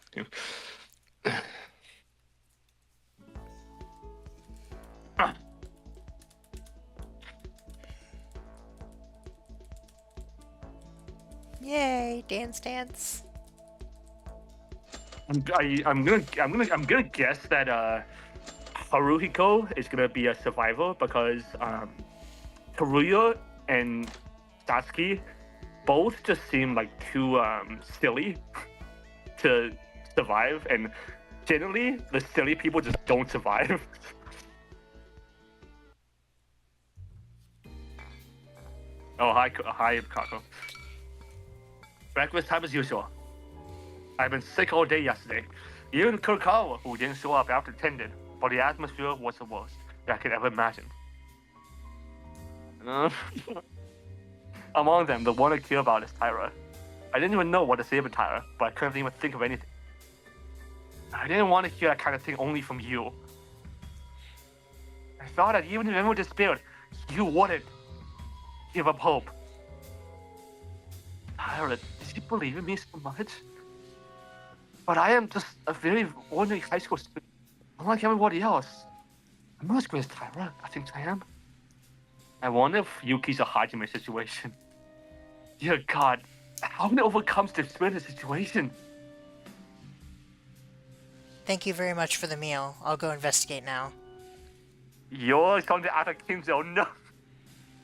Yay, dance dance. I'm gonna guess that Haruhiko is gonna be a survivor because Teruya and Satsuki both just seem like too silly to survive, and generally the silly people just don't survive. Oh, hi, Kako. Breakfast time as usual. I've been sick all day yesterday. Even Kurikawa, who didn't show up after attended, but the atmosphere was the worst I could ever imagine. Among them, the one I care about is Tyra. I didn't even know what to say about Tyra, but I couldn't even think of anything. I didn't want to hear that kind of thing only from you. I thought that even if everyone despaired, you wouldn't give up hope. Tyra, did you believe in me so much? But I am just a very ordinary high school student, unlike everybody else. I'm not as great as Tyra, I think I am. I wonder if Yuki's a Hajime situation. Dear God, how can I overcome the spirit of the situation? Thank you very much for the meal. I'll go investigate now. You're going to act like Kinzo, no!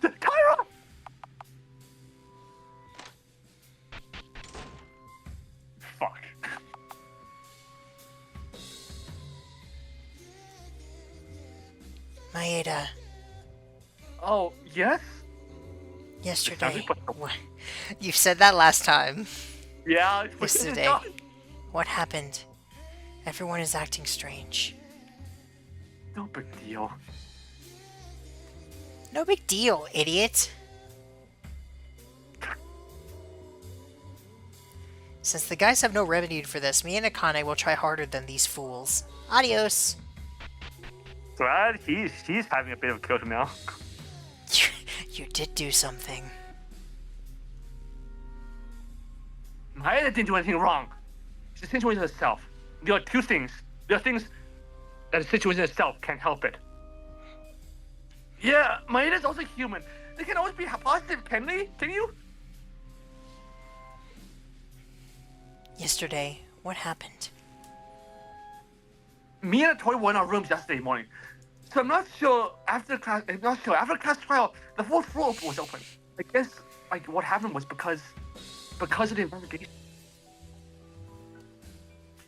Tyra! Fuck. Maeda. Oh, yes? Yesterday. What? You said that last time. Yeah. Yesterday. What happened? Everyone is acting strange. No big deal. No big deal, idiot. Since the guys have no remedy for this, me and Akane will try harder than these fools. Adios. Glad he's having a bit of a kill now. You did do something. Maeda didn't do anything wrong. It's the situation itself. There are two things. There are things that the situation itself can't help it. Yeah, Maeda's also human. They can always be positive, can they? Can you? Yesterday, what happened? Me and Tori were in our rooms yesterday morning. So I'm not sure after class. After class trial, the fourth floor was open. I guess like what happened was because of the investigation.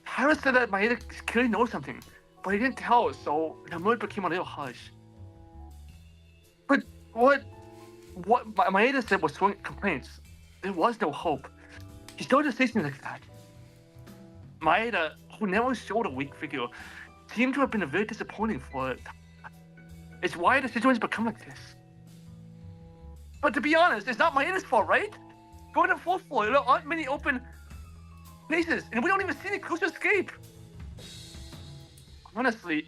Tyra said that Maeda clearly knows something, but he didn't tell us, so the mood became a little hush. But what Maeda said was throwing complaints. There was no hope. He started to say something like that. Maeda, who never showed a weak figure, seemed to have been very disappointing for it. It's why the situation's become like this. But to be honest, it's not Maeda's fault, right? Going to the fourth floor, there aren't many open places, and we don't even see any clues to escape. Honestly,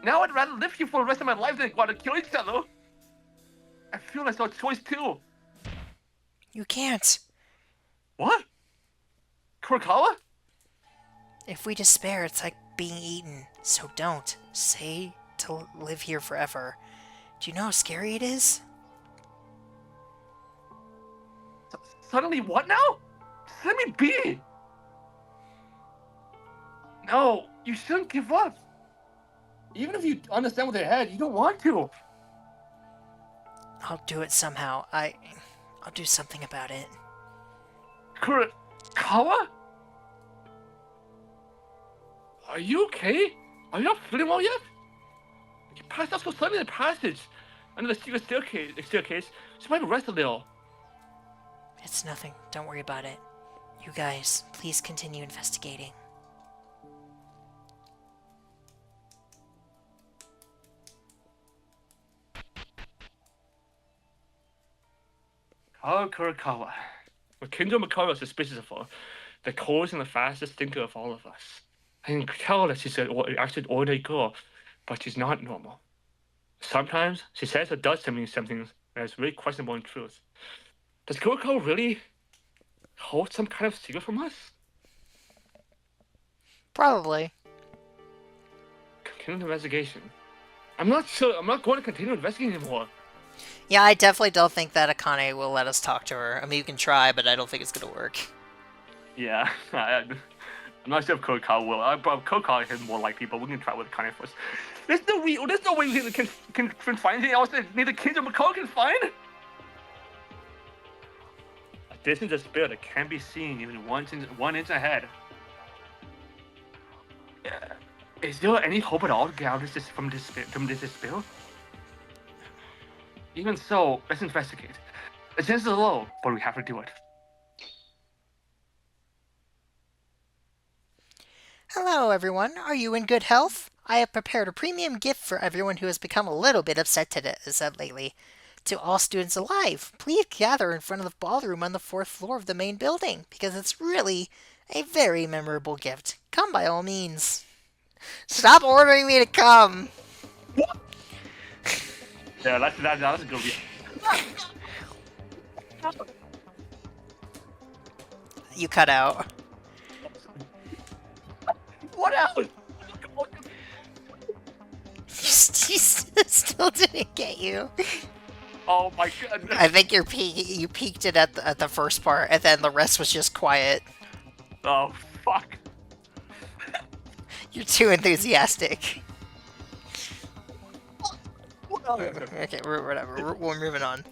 now I'd rather live here for the rest of my life than go out and kill each other. I feel that's our choice too. You can't. What? Kurikawa? If we despair, it's like being eaten. So don't. Say to live here forever. Do you know how scary it is? Suddenly what now? Just let me be! No, you shouldn't give up. Even if you understand what they had, you don't want to. I'll do it somehow. I'll do something about it. Kurikawa? Are you okay? Are you not feeling well yet? You passed out so suddenly in the passage. Under the secret staircase. So might rest a little. It's nothing. Don't worry about it. You guys, please continue investigating. Kurikawa. With Kinzo Mikado suspicious of her, the coolest and the fastest thinker of all of us. I can tell that she's actually an ordinary girl, but she's not normal. Sometimes she says or does something that is really questionable in truth. Does Kurikawa really hold some kind of secret from us? Probably. Continue the investigation. I'm not sure. I'm not going to continue investigating anymore. Yeah, I definitely don't think that Akane will let us talk to her. I mean, you can try, but I don't think it's gonna work. Yeah, I'm not sure if Kurikawa will. Kurikawa is more likely, but we can try with Akane first. There's no way we can find anything else that neither Kinzo or Mikado can find. A distance of spirit that can't be seen even 1 inch ahead. Is there any hope at all to get out of this from this despair? Even so, let's investigate. The chances are low, but we have to do it. Hello, everyone. Are you in good health? I have prepared a premium gift for everyone who has become a little bit upset today, said lately. To all students alive, please gather in front of the ballroom on the fourth floor of the main building, because it's really a very memorable gift. Come by all means. Stop ordering me to come! What? Yeah, that's a good You cut out. What else? He still didn't get you. Oh my goodness. I think you peaked it at the first part, and then the rest was just quiet. Oh, fuck. You're too enthusiastic. Okay, whatever. We're moving on.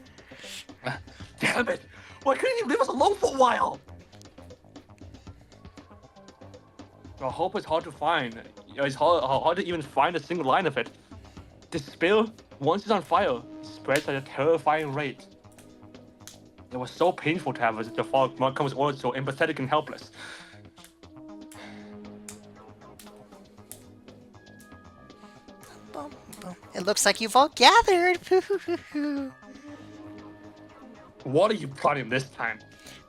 damn it. Why couldn't you leave us alone for a while? Well, hope is hard to find. It's hard to even find a single line of it. Despair, once it's on fire, spreads at a terrifying rate. It was so painful to have us to follow Montgomery's orders so empathetic and helpless. It looks like you've all gathered. What are you plotting this time?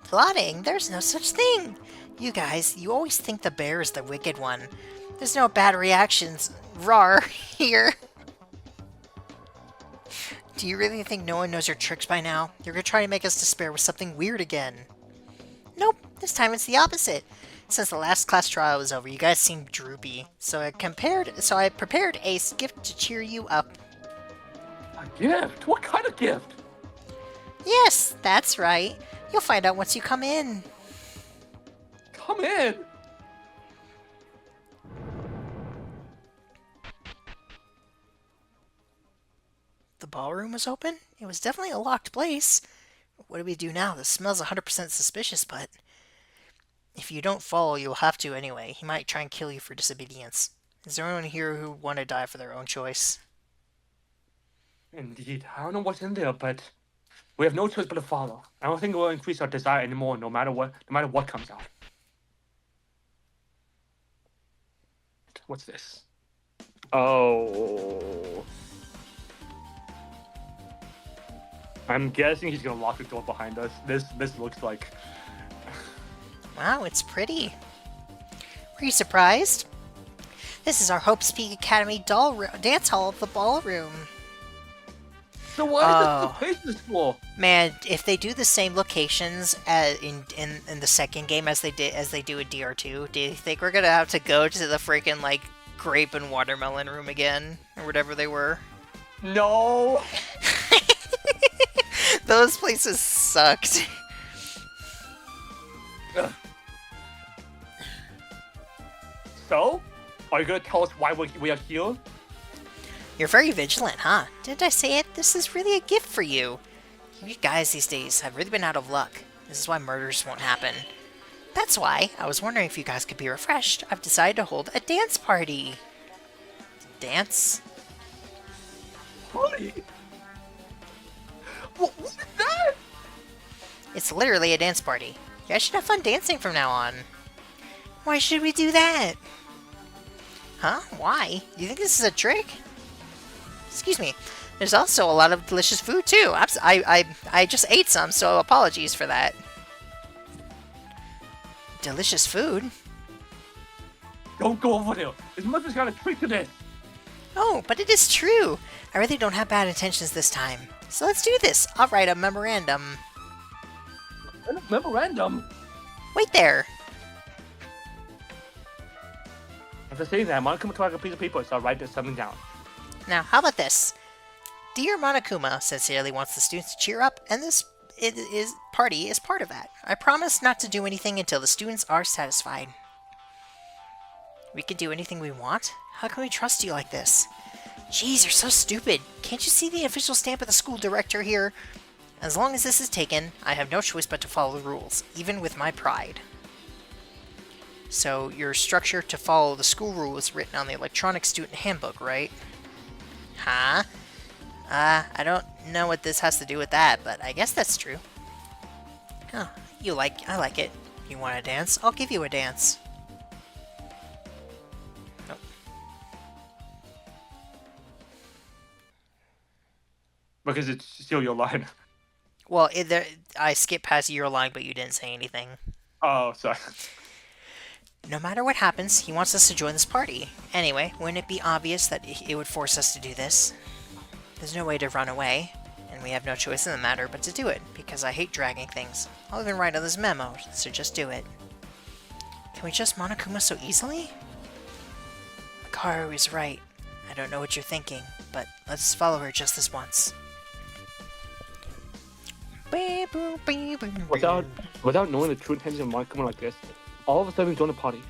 Plotting? There's no such thing. You guys, you always think the bear is the wicked one. There's no bad reactions. Rar here. Do you really think no one knows your tricks by now? You're gonna try to make us despair with something weird again. Nope, this time it's the opposite. Since the last class trial was over, you guys seem droopy. So I prepared a gift to cheer you up. A gift? What kind of gift? Yes, that's right. You'll find out once you come in. Come in! The ballroom was open? It was definitely a locked place. What do we do now? This smells 100% suspicious, but... if you don't follow, you'll have to anyway. He might try and kill you for disobedience. Is there anyone here who want to die for their own choice? Indeed. I don't know what's in there, but we have no choice but to follow. I don't think we'll increase our desire anymore, no matter what comes out. What's this? Oh. I'm guessing he's gonna lock the door behind us. This looks like... Wow, it's pretty. Were you surprised? This is our Hope's Peak Academy dance hall of the ballroom. So why is this the place this for? Man, if they do the same locations in the second game as they do in DR2, do you think we're gonna have to go to the freaking like grape and watermelon room again or whatever they were? No. Those places sucked. So, are you gonna tell us why we are here? You're very vigilant, huh? Didn't I say it? This is really a gift for you. You guys these days have really been out of luck. This is why murders won't happen. That's why I was wondering if you guys could be refreshed. I've decided to hold a dance party. Dance? Party? What is that? It's literally a dance party. You guys should have fun dancing from now on. Why should we do that? Huh? Why? You think this is a trick? Excuse me. There's also a lot of delicious food, too. I just ate some, so apologies for that. Delicious food? Don't go over there. His mother's got a trick to this. Oh, but it is true. I really don't have bad intentions this time. So let's do this. I'll write a memorandum. A memorandum? Wait there. After saying that, Monokuma took a piece of paper, so I'll write something down. Now, how about this? Dear Monokuma sincerely wants the students to cheer up, and this party is part of that. I promise not to do anything until the students are satisfied. We can do anything we want? How can we trust you like this? Jeez, you're so stupid. Can't you see the official stamp of the school director here? As long as this is taken, I have no choice but to follow the rules, even with my pride. So, your structure to follow the school rule is written on the electronic student handbook, right? Huh? I don't know what this has to do with that, but I guess that's true. Huh, I like it. You want to dance? I'll give you a dance. Because it's still your line. Well, I skipped past your line, but you didn't say anything. Oh, sorry. No matter what happens, he wants us to join this party. Anyway, wouldn't it be obvious that it would force us to do this? There's no way to run away, and we have no choice in the matter but to do it, because I hate dragging things. I'll even write on this memo, so just do it. Can we just Monokuma so easily? Kaoru is right. I don't know what you're thinking, but let's follow her just this once. Without knowing the true intention of Monokuma like this, all of a sudden we join the party.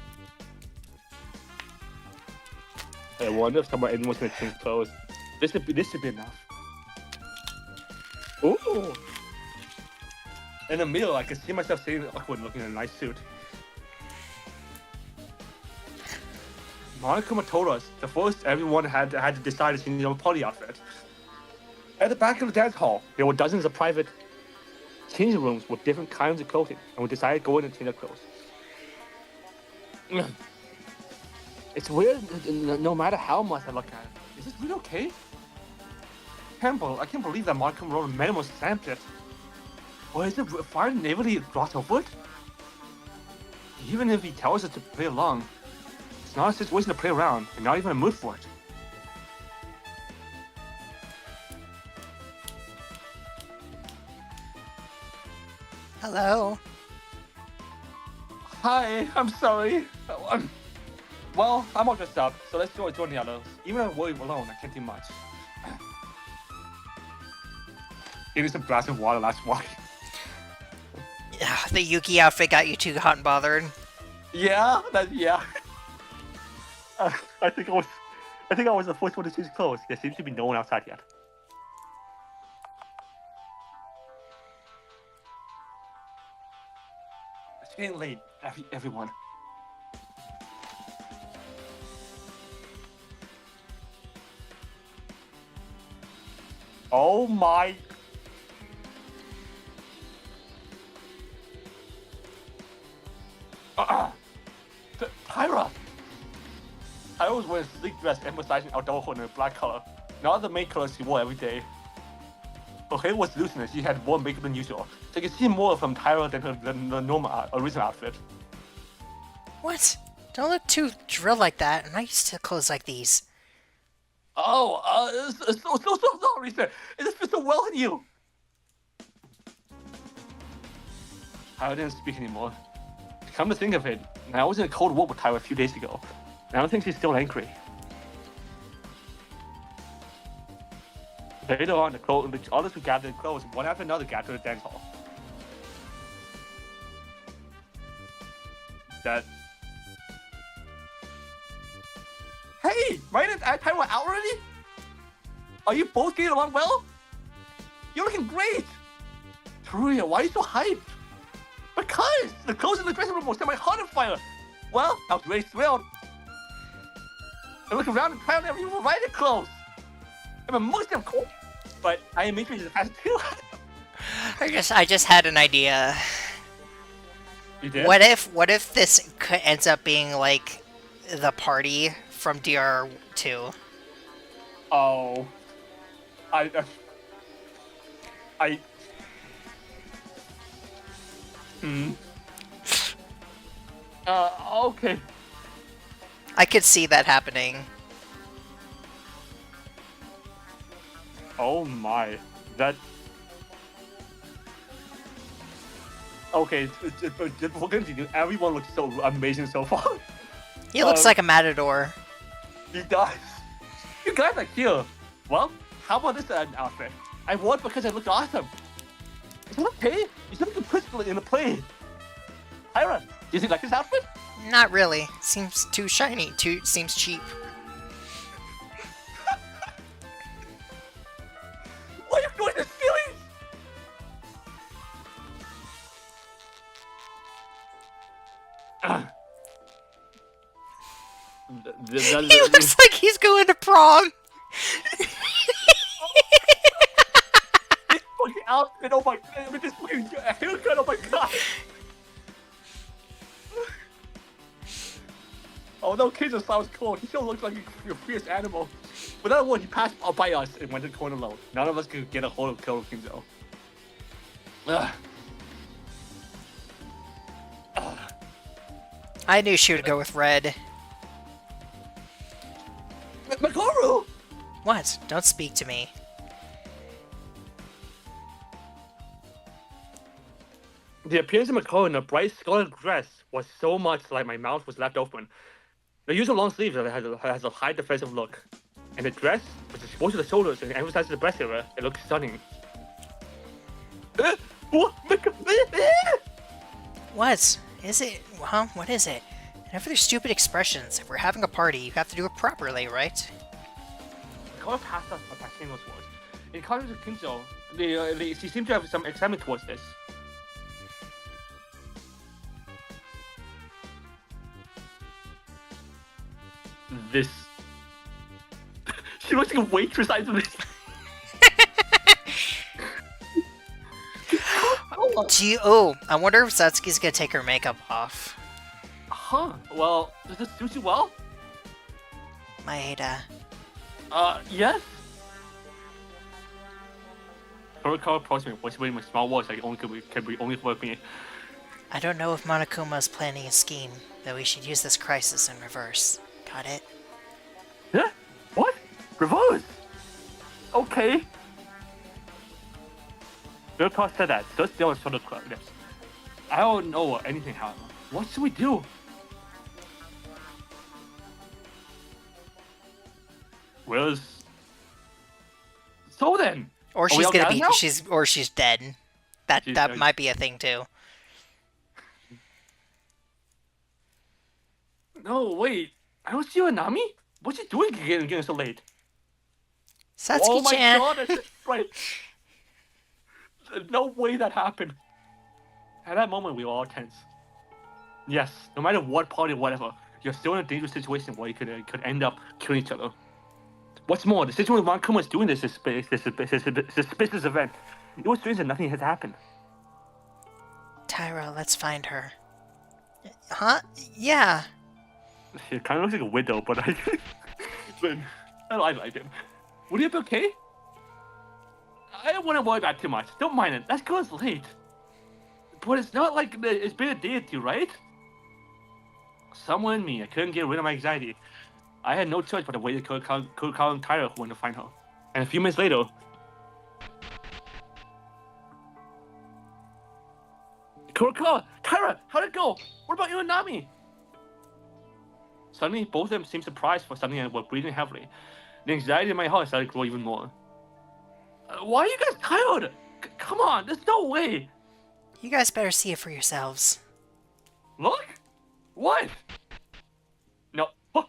I wonder if anyone's gonna change clothes. This should be enough. Ooh! In the middle, I can see myself sitting awkward looking in a nice suit. Monokuma told us the first everyone had to decide to change their party outfit. At the back of the dance hall, there were dozens of private changing rooms with different kinds of clothing, and we decided to go in and change our clothes. It's weird, no matter how much I look at it. Is this really okay? I can't believe that Monokuma wrote a memo stamped it. Or is it fine naively gloss over it? Even if he tells us to play along, it's not a situation to play around, and not even a mood for it. Hello. Hi, I'm sorry. Well, I'm all dressed up, so let's join the others. Even if I worry alone, I can't do much. Give me some glass of water last walk. The Yuki outfit got you too hot and bothered. Yeah, yeah. I think I was the first one to change clothes. There seems to be no one outside yet. It's getting late, everyone. Oh my! Tyra! Tyra was wearing a sleek dress emphasizing adulthood in a black color, not the main colors she wore every day. Her hair was loosened and she had more makeup than usual, so you can see more from Tyra than the normal original outfit. What? Don't look too drilled like that. I'm not used to clothes like these. Oh, so sorry, sir. It just fits so well on you. Tyra didn't speak anymore. Come to think of it, I was in a cold war with Tyra a few days ago, and I don't think she's still angry. Later on, the others who gathered clothes, one after another, gathered to the dance hall. Hey, right at time we're out already? Are you both getting along well? You're looking great! Teruya, why are you so hyped? Because the clothes in the dressing room will set my heart on fire! Well, I was really thrilled. I look around and try on every variety of clothes. I'm a most of course, but I am interested in the past too. I just had an idea. You did? What if this ends up being like the party from DR2? Oh, I okay. I could see that happening. Oh my, that. Okay, we're going to do. Everyone looks so amazing so far. He looks like a matador. He does. You guys are here. Well, how about this outfit? I wore it because it looked awesome. Is it okay? You should look principal in the play. Tyra, do you like this outfit? Not really. Seems too shiny. Seems cheap. Why are you doing this, feelings? He looks like he's going to prom. This fucking outfit, oh my god, with this fucking haircut, oh my god. Although Kinzo sounds cool, he still looks like a fierce animal. But that one, he passed by us and went to the corner alone. None of us could get a hold of Kinzo. I knew she would go with red. Makoru! What? Don't speak to me. The appearance of Makoru in a bright scarlet dress was so much like my mouth was left open. The use of long sleeves has a high defensive look. And the dress was exposed to the shoulders and emphasizes the breast area. It looks stunning. What? Is it? Huh? What is it? Enough of their stupid expressions. If we're having a party, you have to do it properly, right? Makoru passed us by saying those words. In contrast to Kinzo, she seemed to have some excitement towards this. This. She looks like a waitress out of this. Oh, I wonder if Satsuki's gonna take her makeup off. Huh. Well, does this suit you well? Maeda. Yes? Kurikawa approached me, whispering with small words like can be only for me. I don't know if Monokuma is planning a scheme, but we should use this crisis in reverse. Got it? Yeah? What? Reverse? Okay. Kurikawa said that, stood still and showed her lips. I don't know anything, however. What should we do? Where's... So then! Or she's gonna be... she's dead. That might be a thing, too. No, wait. I don't see Nami? What's she doing getting so late? Satsuki-chan! Oh my god, that's right. No way that happened. At that moment, we were all tense. Yes, no matter what party or whatever, you're still in a dangerous situation where you could end up killing each other. What's more, the situation with Monokuma is doing this suspicious event. It was strange that nothing has happened. Tyra, let's find her. Huh? Yeah. She kind of looks like a widow, but I like him. Would he be okay? I don't want to worry about it too much. Don't mind it. That girl's late. But it's not like it's been a day or two, right? Somewhere in me, I couldn't get rid of my anxiety. I had no choice but to wait until Kurikawa and Tyra went to find her. And a few minutes later... Kurikawa! Tyra! How'd it go? What about you and Nami? Suddenly, both of them seemed surprised for something and were breathing heavily. The anxiety in my heart started to grow even more. Why are you guys tired? Come on, there's no way! You guys better see it for yourselves. Look? What? No. Huh.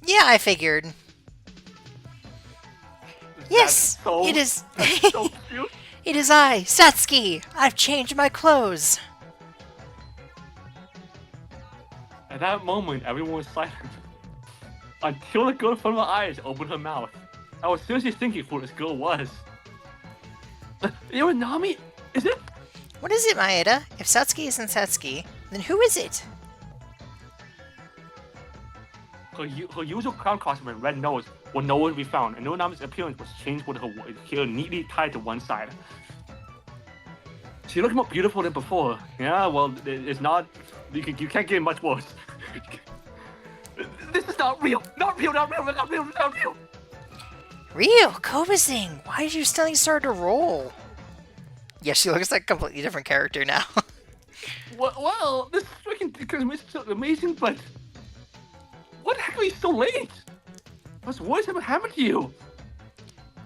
Yeah, I figured. Yes! So, it is... so cute. It is I, Satsuki! I've changed my clothes! At that moment, everyone was silent. Until the girl in front of my eyes opened her mouth. I was seriously thinking who this girl was. You and Nami? Is it? What is it, Maeda? If Satsuki isn't Satsuki, then who is it? Her usual clown costume and red nose were nowhere to be found, and Nami's appearance was changed with her hair neatly tied to one side. She looked more beautiful than before. Yeah, well, it's not... You can't get much worse. This is not real! Not real, not real, not real, not real! Real? Kobazing! Why did you suddenly start to roll? Yeah, she looks like a completely different character now. Well, this freaking is so amazing, but... What the heck are you so late? What's worse ever happened to you?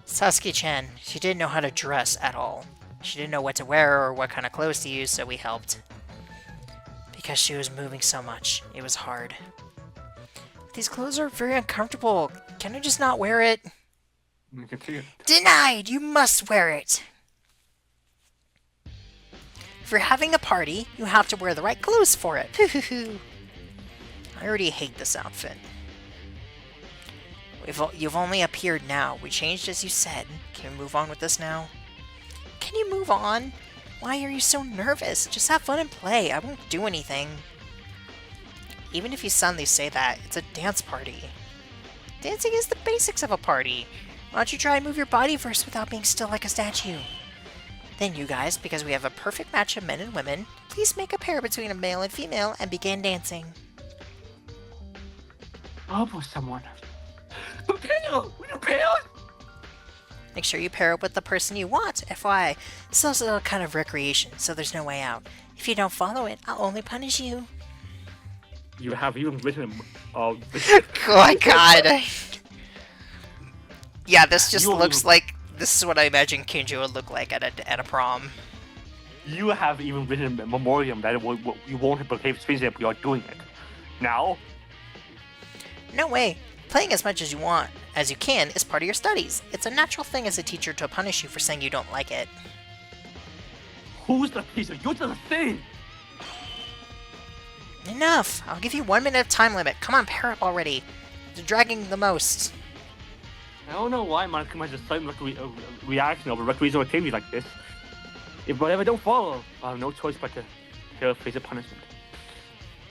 Satsuki-chan, she didn't know how to dress at all. She didn't know what to wear or what kind of clothes to use, so we helped. Because she was moving so much, it was hard. These clothes are very uncomfortable. Can I just not wear it? Denied! You must wear it! If you're having a party, you have to wear the right clothes for it. I already hate this outfit. You've only appeared now. We changed as you said. Can we move on with this now? Can you move on? Why are you so nervous? Just have fun and play. I won't do anything. Even if you suddenly say that, it's a dance party. Dancing is the basics of a party. Why don't you try and move your body first without being still like a statue? Then you guys, because we have a perfect match of men and women, please make a pair between a male and female and begin dancing. For someone. We pair. Make sure you pair up with the person you want. FYI, this is also a kind of recreation, so there's no way out. If you don't follow it, I'll only punish you. You have even written. Oh my god. Yeah, this just looks like this is what I imagine Kinjo would look like at a prom. You have even written a memoriam that you won't behave strangely if you are doing it. Now? No way. Playing as much as you can is part of your studies. It's a natural thing as a teacher to punish you for saying you don't like it. Who's the teacher? You're the thing! Enough! I'll give you 1 minute of time limit. Come on, pair up already. You're dragging the most. I don't know why Monica has a sudden reaction over recreational activity like this. If I don't follow, I have no choice but to face a punishment.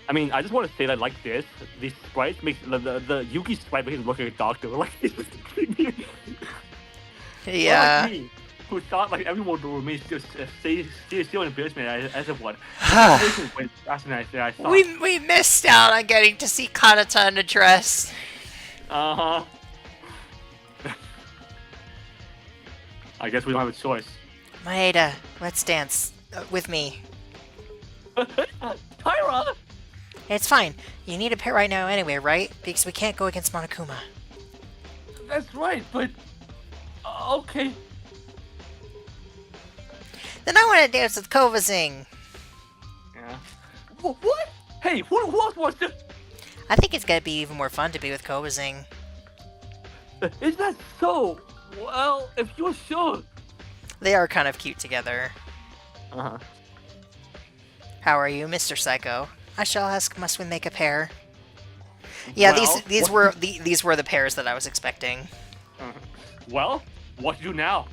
I mean, I just want to say that like this, these sprites make the Yuki sprite makes him look like a doctor. Like, yeah. Like me, who thought like everyone would remain still in embarrassment as of what? We missed out on getting to see Kanata in a dress. Uh-huh. I guess we don't have a choice. Maeda, let's dance with me. Tyra! It's fine. You need a pair right now anyway, right? Because we can't go against Monokuma. That's right, but... okay. Then I want to dance with Kovazing. Yeah. What? Hey, who else wants to... I think it's gonna be even more fun to be with Kovazing. Is that so? Well, if you're sure. They are kind of cute together. Uh-huh. How are you, Mr. Psycho? I shall ask, must we make a pair? Yeah, well, these were the pairs that I was expecting. Well, what to do now?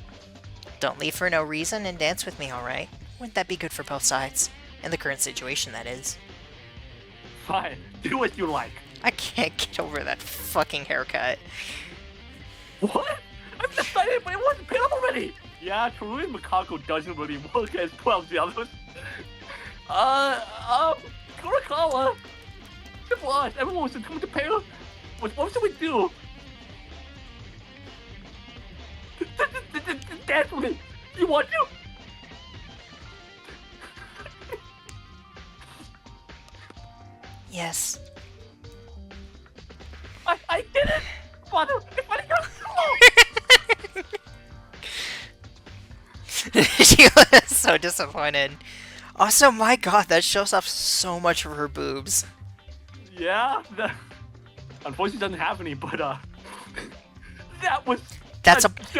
Don't leave for no reason and dance with me, alright? Wouldn't that be good for both sides? In the current situation, that is. Fine, do what you like. I can't get over that fucking haircut. What? I'm excited, but it wasn't paid up already! Yeah, Karui Makako doesn't really work as well as the others. Kurakawa! Triple us, everyone wants to come to pay. What should we do? Dance with me! You want to? Yes. I did it! Father, if I She was so disappointed. Also, my god, that shows off so much of her boobs. Yeah, unfortunately doesn't have any, but that was...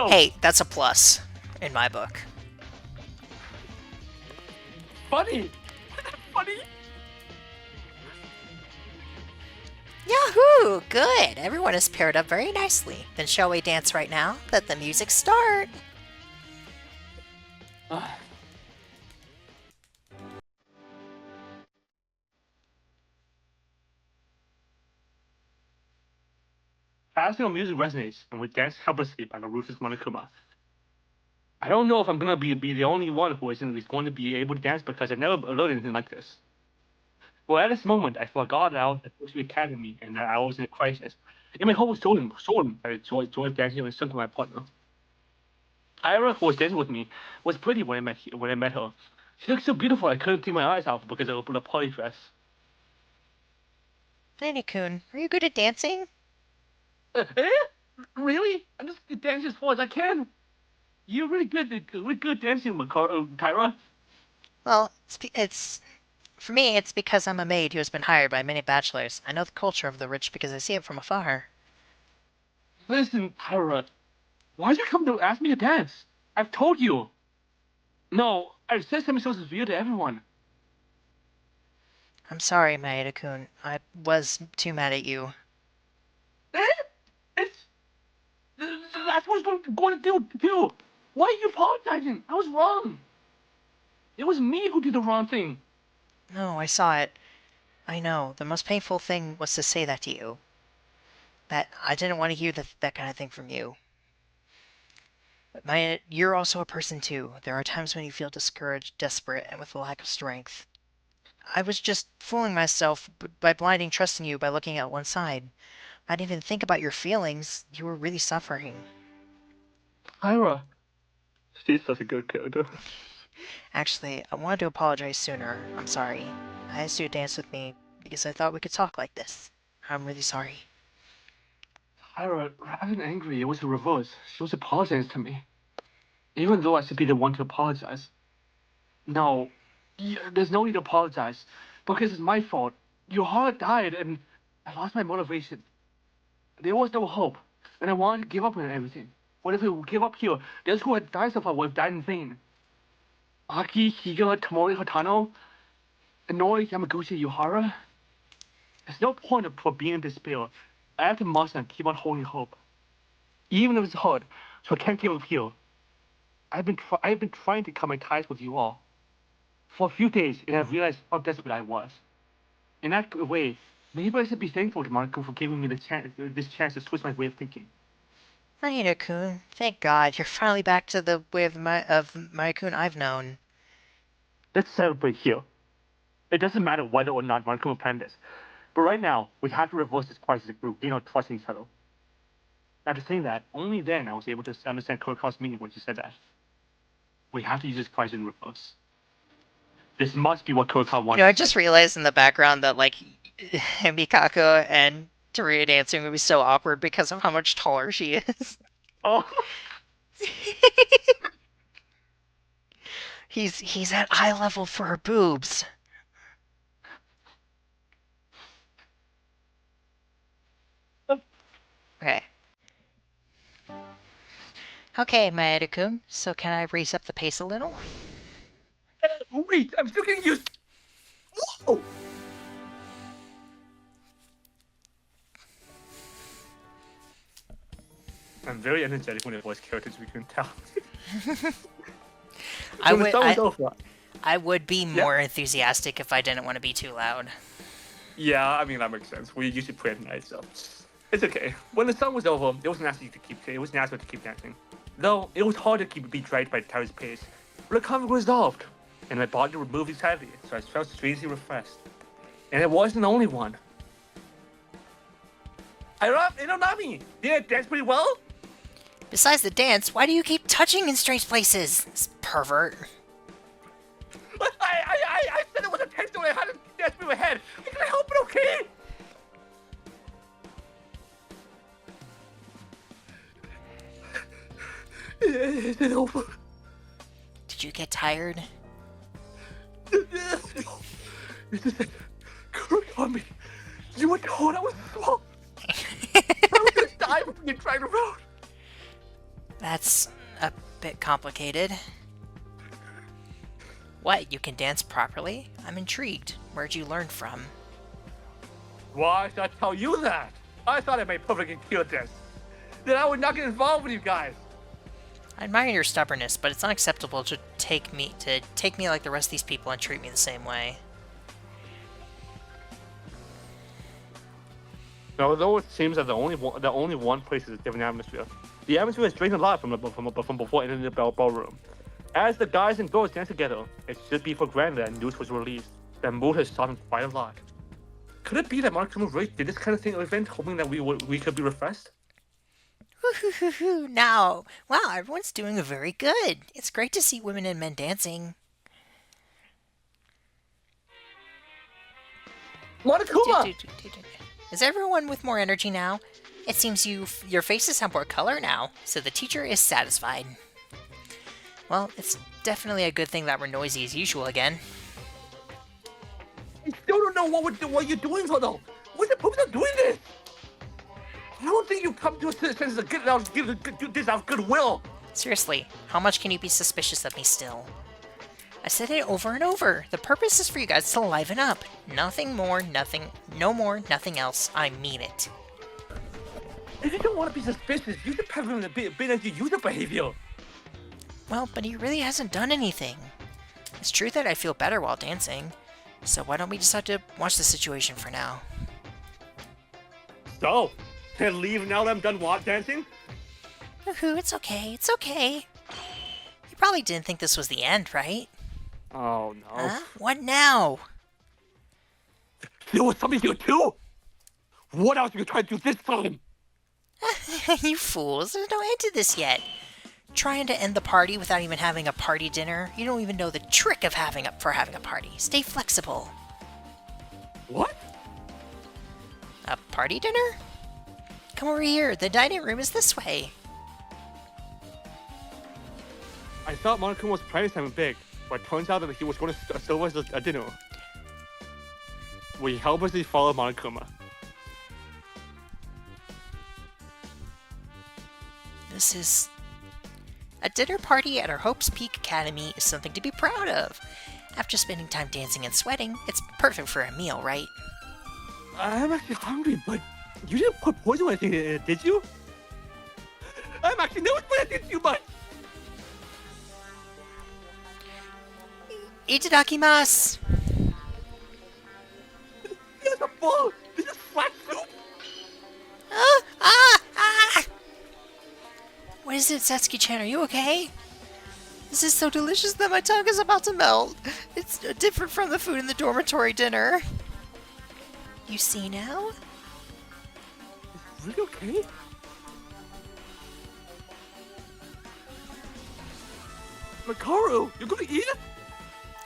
Hey, that's a plus in my book. Funny! Funny! Yahoo! Good! Everyone is paired up very nicely. Then shall we dance right now? Let the music start! Classical music resonates, and we dance helplessly by the ruthless Monokuma. I don't know if I'm gonna be the only one who isn't going to be able to dance because I've never learned anything like this. Well, at this moment, I forgot that I was at the academy and that I was in a crisis. In my whole soul, I joy of dancing with some to my partner. Ira, who was dancing with me, was pretty when I met her. She looked so beautiful I couldn't take my eyes off because of the party dress. Nani-kun, are you good at dancing? Really? I'm just dancing as far as I can. You're really good dancing, Tyra. Well, for me, it's because I'm a maid who has been hired by many bachelors. I know the culture of the rich because I see it from afar. Listen, Tyra, why'd you come to ask me to dance? I've told you. No, I've said something so severe to everyone. I'm sorry, Maeda-kun. I was too mad at you. That's what I was going to do, too. Why are you apologizing? I was wrong. It was me who did the wrong thing. No, I saw it. I know. The most painful thing was to say that to you. That I didn't want to hear that kind of thing from you. But you're also a person too. There are times when you feel discouraged, desperate, and with a lack of strength. I was just fooling myself by blinding trust in you by looking at one side. I didn't even think about your feelings. You were really suffering. Ira. She's such a good character. Actually, I wanted to apologize sooner. I'm sorry. I asked you to dance with me because I thought we could talk like this. I'm really sorry. Ira, rather than angry, it was the reverse. She was apologizing to me. Even though I should be the one to apologize. No, there's no need to apologize. Because it's my fault. Your heart died and I lost my motivation. There was no hope. And I wanted to give up on everything. What if we give up here? Those who had died so far would have died in vain. Aki, Higa, Tomori Hatano, Inori, Yamaguchi, Yuhara. There's no point for being in despair. I have to master and keep on holding hope. Even if it's hard, so I can't give up here. I've been trying to cut my ties with you all. For a few days, and I've realized how desperate I was. In that way, maybe I should be thankful to Marco for giving me this chance to switch my way of thinking. Maeda-kun, thank God, you're finally back to the way of Maeda-kun I've known. Let's celebrate here. It doesn't matter whether or not Marco planned this, but right now, we have to reverse this crisis as a group, trusting each other. After saying that, only then I was able to understand Kurikawa's meaning when she said that. We have to use this crisis in reverse. This must be what Kurikawa wants. I just realized in the background that, like, Mikako and Teruya dancing would be so awkward because of how much taller she is. Oh. He's at eye level for her boobs. Okay. Okay, Maeda-kun, so can I raise up the pace a little? Wait, I'm still getting used. Whoa! I'm very energetic when I voice characters, we can tell. I would be more enthusiastic if I didn't want to be too loud. Yeah, I mean, that makes sense. We usually play at night, so it's okay. When the sun was over, it was natural to keep dancing. Though, it was hard to be dragged by Terry's pace. But the conflict was resolved, and my body removed anxiety, so I felt strangely refreshed. And it wasn't the only one. Nami, did I dance pretty well? Besides the dance, why do you keep touching in strange places? This pervert. I said it was intentional. I had to dance through my head. Can I help it, okay? Is it over? Did you get tired? This is it. On me. You were told I was small. I was gonna die before you tried to road. That's a bit complicated. What, you can dance properly? I'm intrigued. Where'd you learn from? Why should I tell you that? I thought I made perfectly clear this. That I would not get involved with you guys. I admire your stubbornness, but it's unacceptable to take me like the rest of these people and treat me the same way. Now, although it seems that the only one place is a different atmosphere, the atmosphere has changed a lot from before entering the ballroom. As the guys and girls dance together, it should be for granted that news was released. That mood has softened quite a lot. Could it be that Mark really did this kind of thing event, hoping that we could be refreshed? Now, wow, everyone's doing very good. It's great to see women and men dancing. Monokuma! Is everyone with more energy now? It seems your faces have more color now, so the teacher is satisfied. Well, it's definitely a good thing that we're noisy as usual again. I still don't know what you're doing for though. What's the purpose of doing this? I don't think you've come to a sense of do this out of goodwill. Seriously, how much can you be suspicious of me still? I said it over and over. The purpose is for you guys to liven up. Nothing more, no more, nothing else. I mean it. If you don't want to be suspicious, you should probably been into user behavior. Well, but he really hasn't done anything. It's true that I feel better while dancing, so why don't we decide to watch the situation for now? So, can I leave now that I'm done dancing? Woohoo, it's okay, it's okay. You probably didn't think this was the end, right? Oh no. Huh? What now? There was something here too? What else are you trying to do this time? You fools, there's no end to this yet. Trying to end the party without even having a party dinner? You don't even know the trick of having a party. Stay flexible. What? A party dinner? Come over here, the dining room is this way. I thought Monokuma was planning something big, but it turns out that he was going to serve us a dinner. We helplessly follow Monokuma. This is... A dinner party at our Hope's Peak Academy is something to be proud of. After spending time dancing and sweating, it's perfect for a meal, right? I'm actually hungry, but you didn't put poison or anything in it, did you? I'm actually never putting too much. Itadakimasu! This is a bowl. This is flat soup. Ah! What is it, Satsuki-chan? Are you okay? This is so delicious that my tongue is about to melt. It's different from the food in the dormitory dinner. You see now? Is it really okay? Makaru, you're gonna eat it?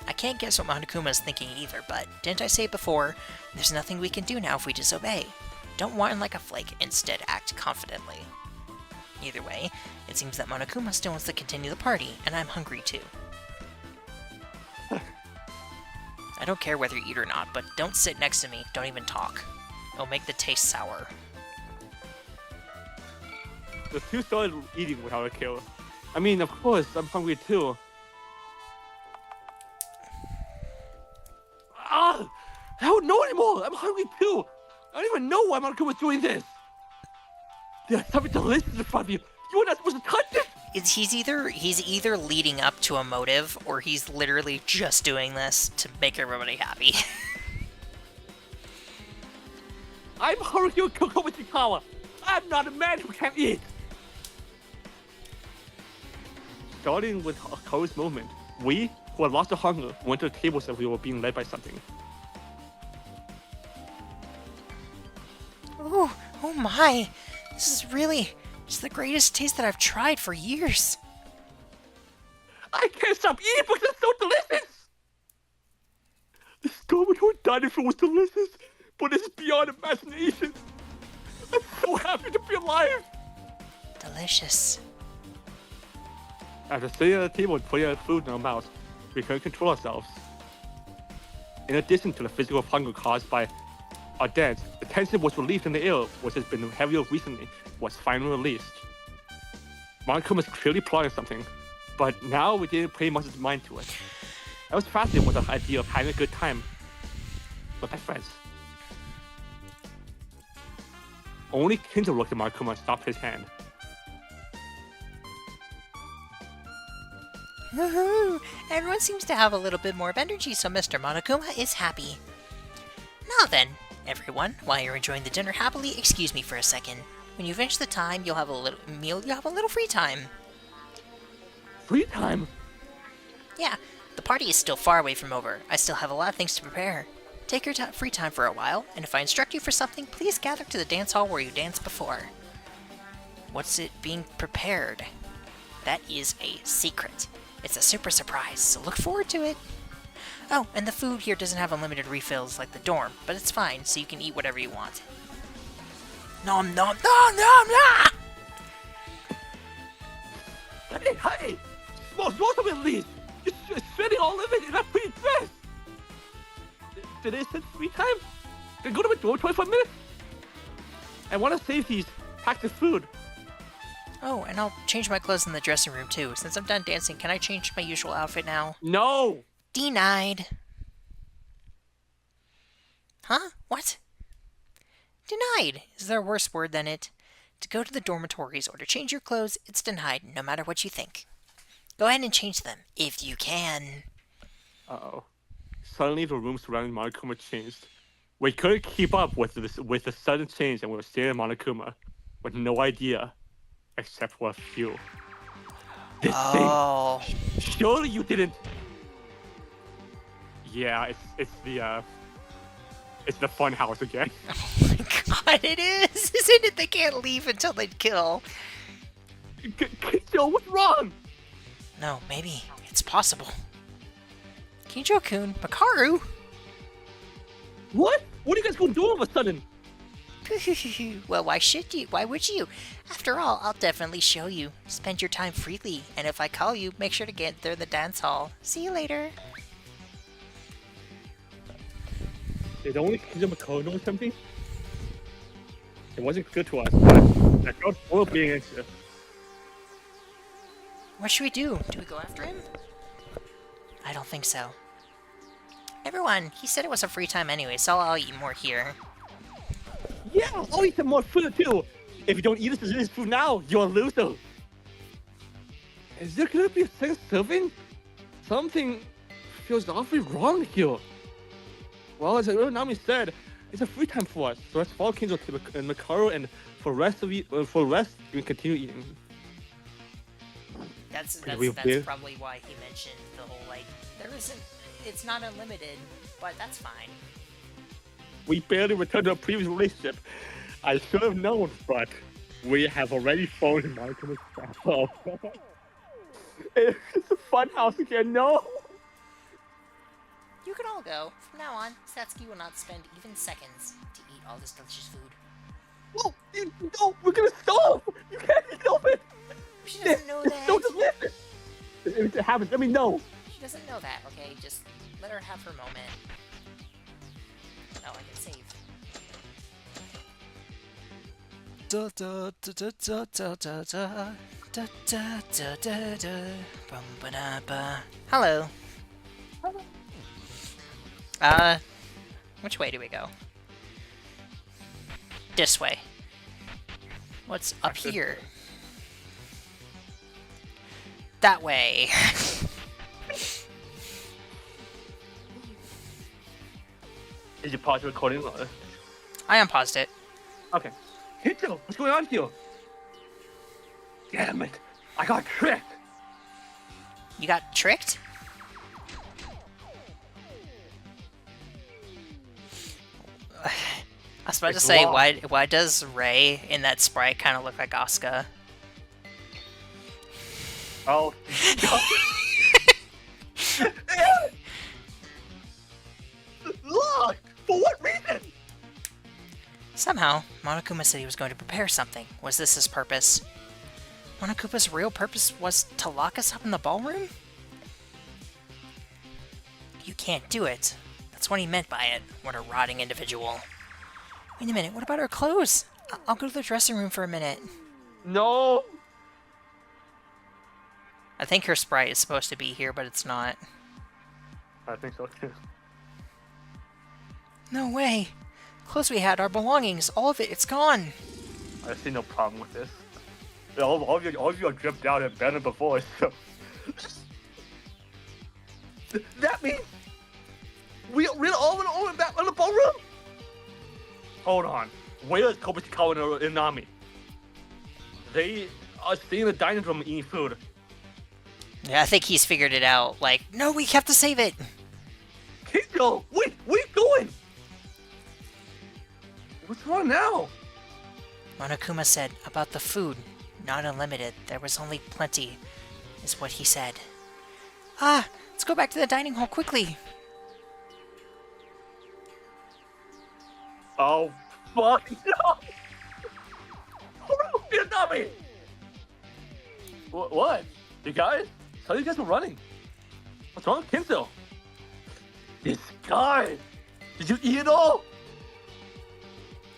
I can't guess what Monokuma is thinking either, but didn't I say it before? There's nothing we can do now if we disobey. Don't whine like a flake, instead act confidently. Either way, it seems that Monokuma still wants to continue the party, and I'm hungry too. I don't care whether you eat or not, but don't sit next to me, don't even talk. It'll make the taste sour. The two started eating without a kill. I mean, of course, I'm hungry too. I don't know anymore! I'm hungry too! I don't even know why Monokuma is doing this! There's something delicious in front of you! You are not supposed to touch it! He's either leading up to a motive, or he's literally just doing this to make everybody happy. I'm Haruki Kokomichikawa! I'm not a man who can't eat! Starting with Kaoru's movement, we, who had lost the hunger, went to the tables as we were being led by something. Ooh, oh my! This is really just the greatest taste that I've tried for years. I can't stop eating because it's so delicious! This dormitory dining food was delicious, but it's beyond imagination. I'm so happy to be alive! Delicious. After sitting at the table and putting our food in our mouths, we couldn't control ourselves. In addition to the physical hunger caused by our dance, the tension was relieved in the air, which has been heavier recently, was finally released. Monokuma was clearly plotting something, but now we didn't pay much mind to it. I was fascinated with the idea of having a good time with my friends. Only Kinzo looked at Monokuma and stopped his hand. Woohoo! Everyone seems to have a little bit more of energy, so Mr. Monokuma is happy. Now then, everyone, while you're enjoying the dinner happily, excuse me for a second. When you finish the time, you'll have a little free time. Free time? Yeah, the party is still far away from over. I still have a lot of things to prepare. Take your free time for a while, and if I instruct you for something, please gather to the dance hall where you danced before. What's it being prepared? That is a secret. It's a super surprise, so look forward to it. Oh, and the food here doesn't have unlimited refills like the dorm, but it's fine, so you can eat whatever you want. Nom nom nom nom nom! Hey! Small some at least! You're spending all of it in that pretty dress! Did it say free time? Can I go to my dormitory for a minute? I want to save these packs of food. Oh, and I'll change my clothes in the dressing room too. Since I'm done dancing, can I change my usual outfit now? No! Denied. Huh? What? Denied. Is there a worse word than it? To go to the dormitories or to change your clothes, it's denied, no matter what you think. Go ahead and change them, if you can. Uh-oh. Suddenly, the room surrounding Monokuma changed. We couldn't keep up with the sudden change, and we were staring at Monokuma with no idea, except for a few. This thing. Oh. Surely you didn't. Yeah, it's the fun house again. Oh my god, it is! Isn't it? They can't leave until they kill. Kicho, what's wrong? No, maybe. It's possible. Kinjo-kun, Makaru? What? What are you guys going to do all of a sudden? Well, why should you? Why would you? After all, I'll definitely show you. Spend your time freely, and if I call you, make sure to get there the dance hall. See you later. Did only Kizo Mako know something? It wasn't good to us, but I felt full of being anxious. What should we do? Do we go after him? I don't think so. Everyone, he said it was a free time anyway, so I'll eat more here. Yeah, I'll eat some more food too. If you don't eat this food now, you're a loser. Is there gonna be a second serving? Something feels awfully wrong here. Well, as Nami said, it's a free time for us, so let's follow Kinzo and Makaru, and for the rest you can continue eating. That's probably why he mentioned the whole, like, it's not unlimited, but that's fine. We barely returned to a previous relationship. I should have known, but we have already fallen in Monokuma's trap. Oh. It's a fun house again, no! You can all go. From now on, Satsuki will not spend even seconds to eat all this delicious food. Whoa! No, we're gonna starve! You can't help it! She doesn't know that. Don't just listen! If it happens, let me know! She doesn't know that, okay? Just let her have her moment. Oh, I can save. Da da da da da da da da da da da da da bum ba da ba. Hello. Which way do we go? This way. What's up here? That way. Did you pause the recording? I unpaused it. Okay. Hito, what's going on here? Damn it! I got tricked! You got tricked? I was about to say, why does Rei in that sprite kind of look like Asuka? Oh. Look! For what reason? Somehow, Monokuma said he was going to prepare something. Was this his purpose? Monokuma's real purpose was to lock us up in the ballroom? You can't do it. That's what he meant by it. What a rotting individual. Wait a minute, what about our clothes? I'll go to the dressing room for a minute. No! I think her sprite is supposed to be here, but it's not. I think so too. No way! Clothes we had, our belongings, all of it, it's gone! I see no problem with this. All of you are dripped out and better before, so... That means... We're all in back in the ballroom? Hold on. Where is Kobuchikawa and Nami? They are staying in the dining room eating food. Yeah, I think he's figured it out. Like, no, we have to save it! Kinjo! Wait, where are you going? What's wrong now? Monokuma said about the food, not unlimited, there was only plenty, is what he said. Ah, let's go back to the dining hall quickly! Oh, fuck, no! Nami! What? You guys? How you guys were running? What's wrong with Kinzo? This guy! Did you eat it all?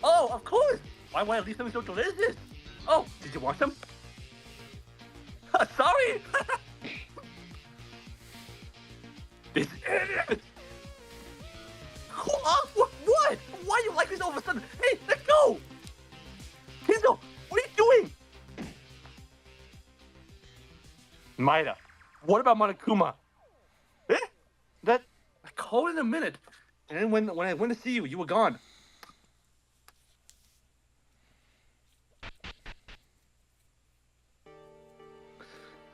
Oh, of course! Why would I leave something so delicious? Oh, did you want some? Sorry! This idiot! What? Why are you like this all of a sudden? Hey, let's go! Kinzo, what are you doing? Maida, what about Monokuma? Eh? That called in a minute, and then when I went to see you, you were gone.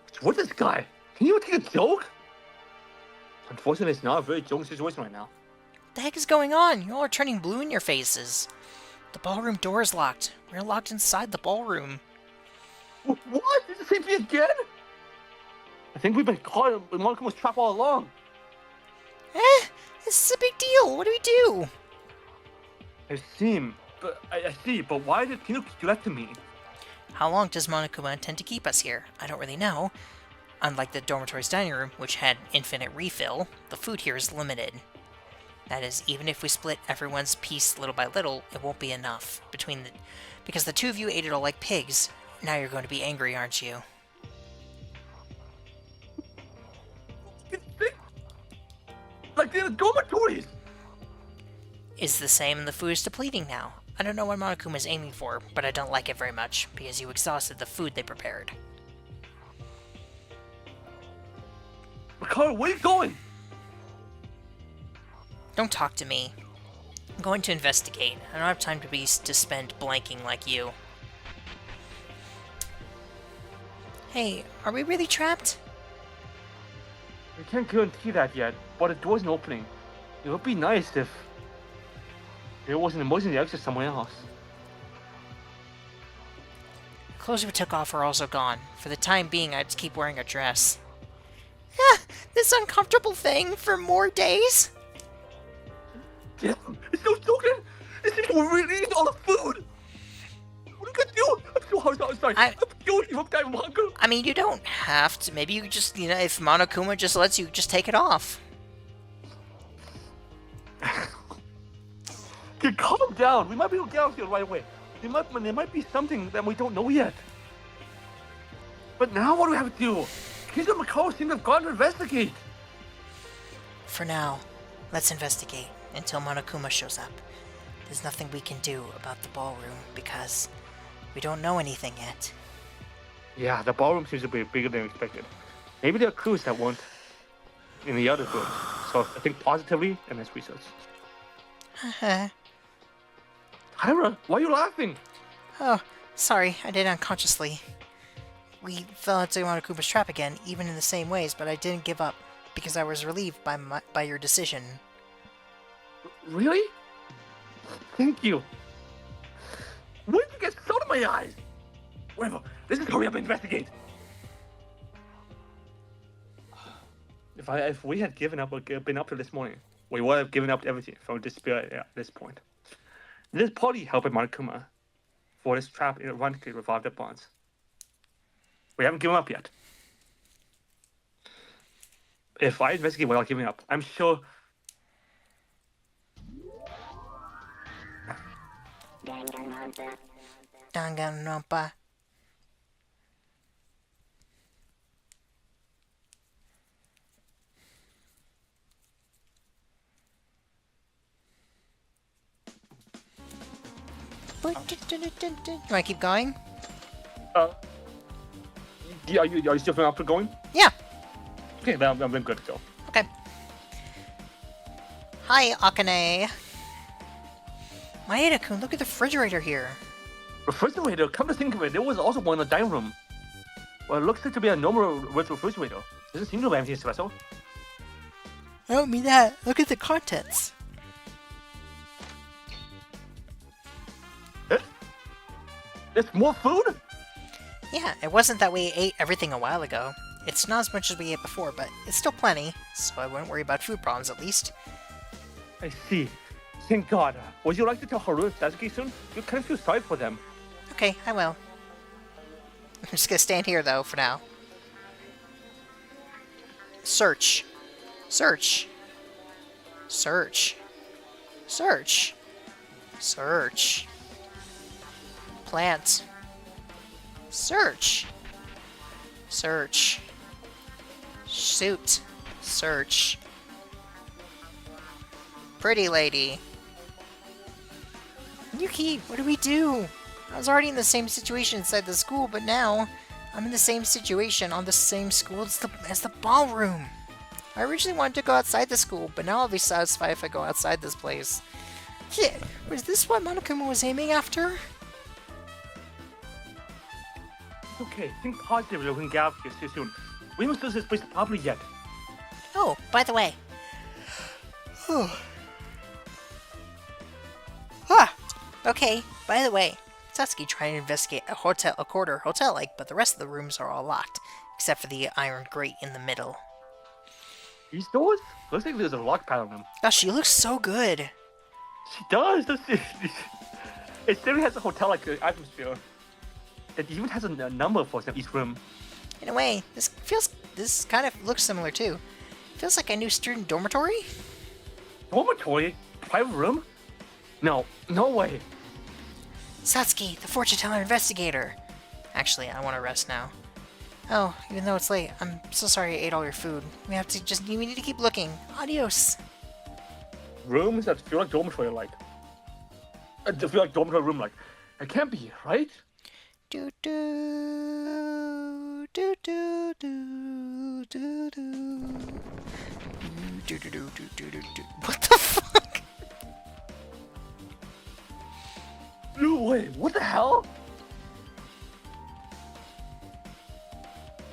What's with this guy? Can you take a joke? Unfortunately, it's not a very joking situation right now. What the heck is going on? You all are turning blue in your faces. The ballroom door is locked. We're locked inside the ballroom. What? It's the same thing again? I think we've been caught in Monacoma's trap all along. This is a big deal. What do we do? I see, but why did Kino do that to me? How long does Monokuma intend to keep us here? I don't really know. Unlike the dormitory's dining room, which had infinite refill, the food here is limited. That is, even if we split everyone's piece little by little, it won't be enough. Because the two of you ate it all like pigs. Now you're going to be angry, aren't you? Like they're the dormitories! It's the same and the food is depleting now. I don't know what Monokuma is aiming for, but I don't like it very much, because you exhausted the food they prepared. Makaru, where are you going? Don't talk to me. I'm going to investigate. I don't have time to spend blanking like you. Hey, are we really trapped? I can't guarantee that yet, but the door isn't opening. It would be nice if there was an emergency exit somewhere else. The clothes we took off are also gone. For the time being, I just keep wearing a dress. This uncomfortable thing for more days? Yeah, it's no joking! It's like we're really eating all the food! What are you gonna do? I'm sorry. I'm going to die of hunger. I mean, you don't have to. Maybe you could just, if Monokuma just lets you, just take it off. Okay, calm down. We might be able to get out here right away. There might be something that we don't know yet. But now what do we have to do? Kids and Makaru seem to have gone to investigate. For now, let's investigate until Monokuma shows up. There's nothing we can do about the ballroom because we don't know anything yet. Yeah, the ballroom seems to be bigger than expected. Maybe there are clues that weren't in the other rooms. So I think positively and let's research. Hyra, why are you laughing? Oh, sorry, I did unconsciously. We fell into Monokuma's trap again, even in the same ways, but I didn't give up, because I was relieved by your decision. Really? Thank you. When did you get salt in my eyes? Whatever, let's just hurry up and investigate. If we had given up or been up to this morning, we would have given up everything from despair at this point. This party helped Monokuma for this trap ironically revived their bonds. We haven't given up yet. If I investigate without giving up, I'm sure. Danganronpa. Do I keep going? Yeah, are you still up for going? Yeah. Okay, then I'm good to go. Okay. Hi, Akane. Maeda-kun, look at the refrigerator here. Refrigerator? Come to think of it, there was also one in the dining room. Well, it looks like to be a normal refrigerator. Doesn't seem to be anything special. I don't mean that. Look at the contents. There's more food? Yeah, it wasn't that we ate everything a while ago. It's not as much as we ate before, but it's still plenty, so I wouldn't worry about food problems at least. I see. Thank God. Would you like to tell Haru and Sasuke soon? You kind of feel sorry for them. Okay, I will. I'm just gonna stand here, though, for now. Search. Search. Search. Search. Search. Plant. Search. Search. Suit. Search. Pretty lady. Yuki, what do we do? I was already in the same situation inside the school, but now I'm in the same situation on the same school as the ballroom. I originally wanted to go outside the school, but now I'll be satisfied if I go outside this place. Yeah, was this what Monokuma was aiming after? Okay, think positively. We can get out of here soon. We haven't used this place properly yet. Oh, by the way. Okay, by the way. Satsuki tried to investigate a quarter hotel-like, but the rest of the rooms are all locked, except for the iron grate in the middle. These doors? Looks like there's a lock pad on them. Gosh, she looks so good. She does, doesn't she? It certainly has a hotel-like atmosphere. It even has a number for each room. In a way, this kind of looks similar too. Feels like a new student dormitory? Dormitory? Private room? No way. Satsuki, the fortune teller investigator. Actually, I want to rest now. Oh, even though it's late, I'm so sorry I ate all your food. We need to keep looking. Adios. Rooms that feel like dormitory-like. Feel like dormitory room-like. It can't be, right? Do do do do do do do do do do do do. What the fuck? No way! What the hell?